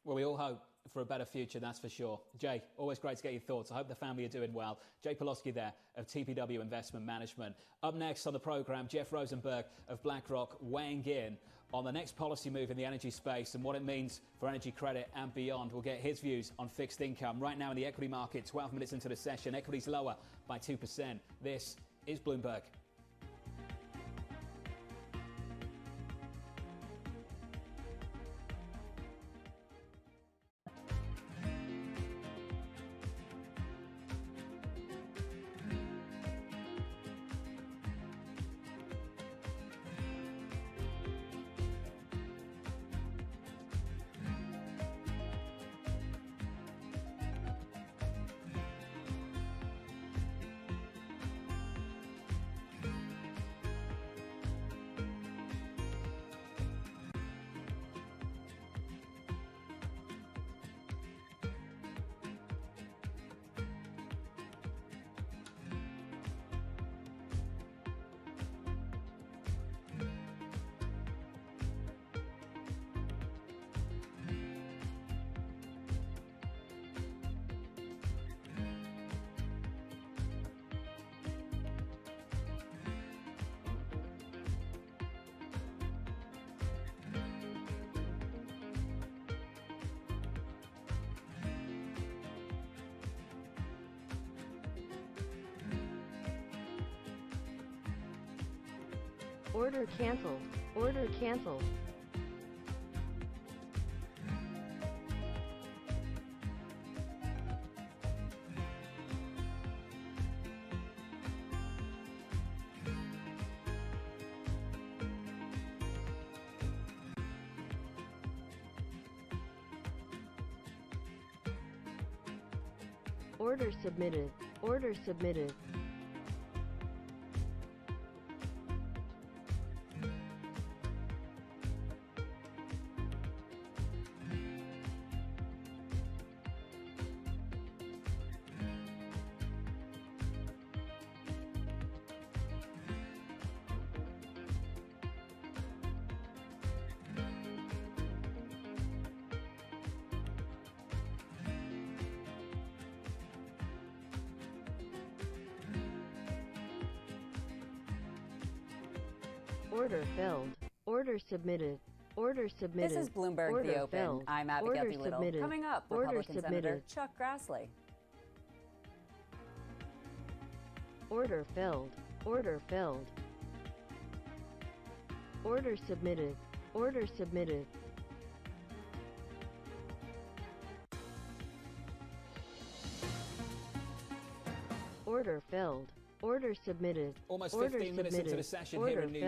Well, we all hope for a better future, that's for sure. Jay, always great to get your thoughts. I hope the family are doing well. Jay Pawlowski there of TPW Investment Management. Up next on the programme, Jeff Rosenberg of BlackRock weighing in on the next policy move in the energy space and what it means for energy credit and beyond. We'll get his views on fixed income. Right now in the equity market, 12 minutes into the session, equities lower by 2%. This is Bloomberg. Order canceled. Order canceled. Order submitted. Order submitted. Order filled. Order submitted. Order submitted. This is Bloomberg Order The Open. Filled. I'm Abigail Order Little. submitted. Coming up, Order Republican submitted. Senator Chuck Grassley. Order filled. Order filled. Order submitted. Order submitted. Order filled. Order submitted. Almost Order 15 minutes submitted. into the session Order here in New York.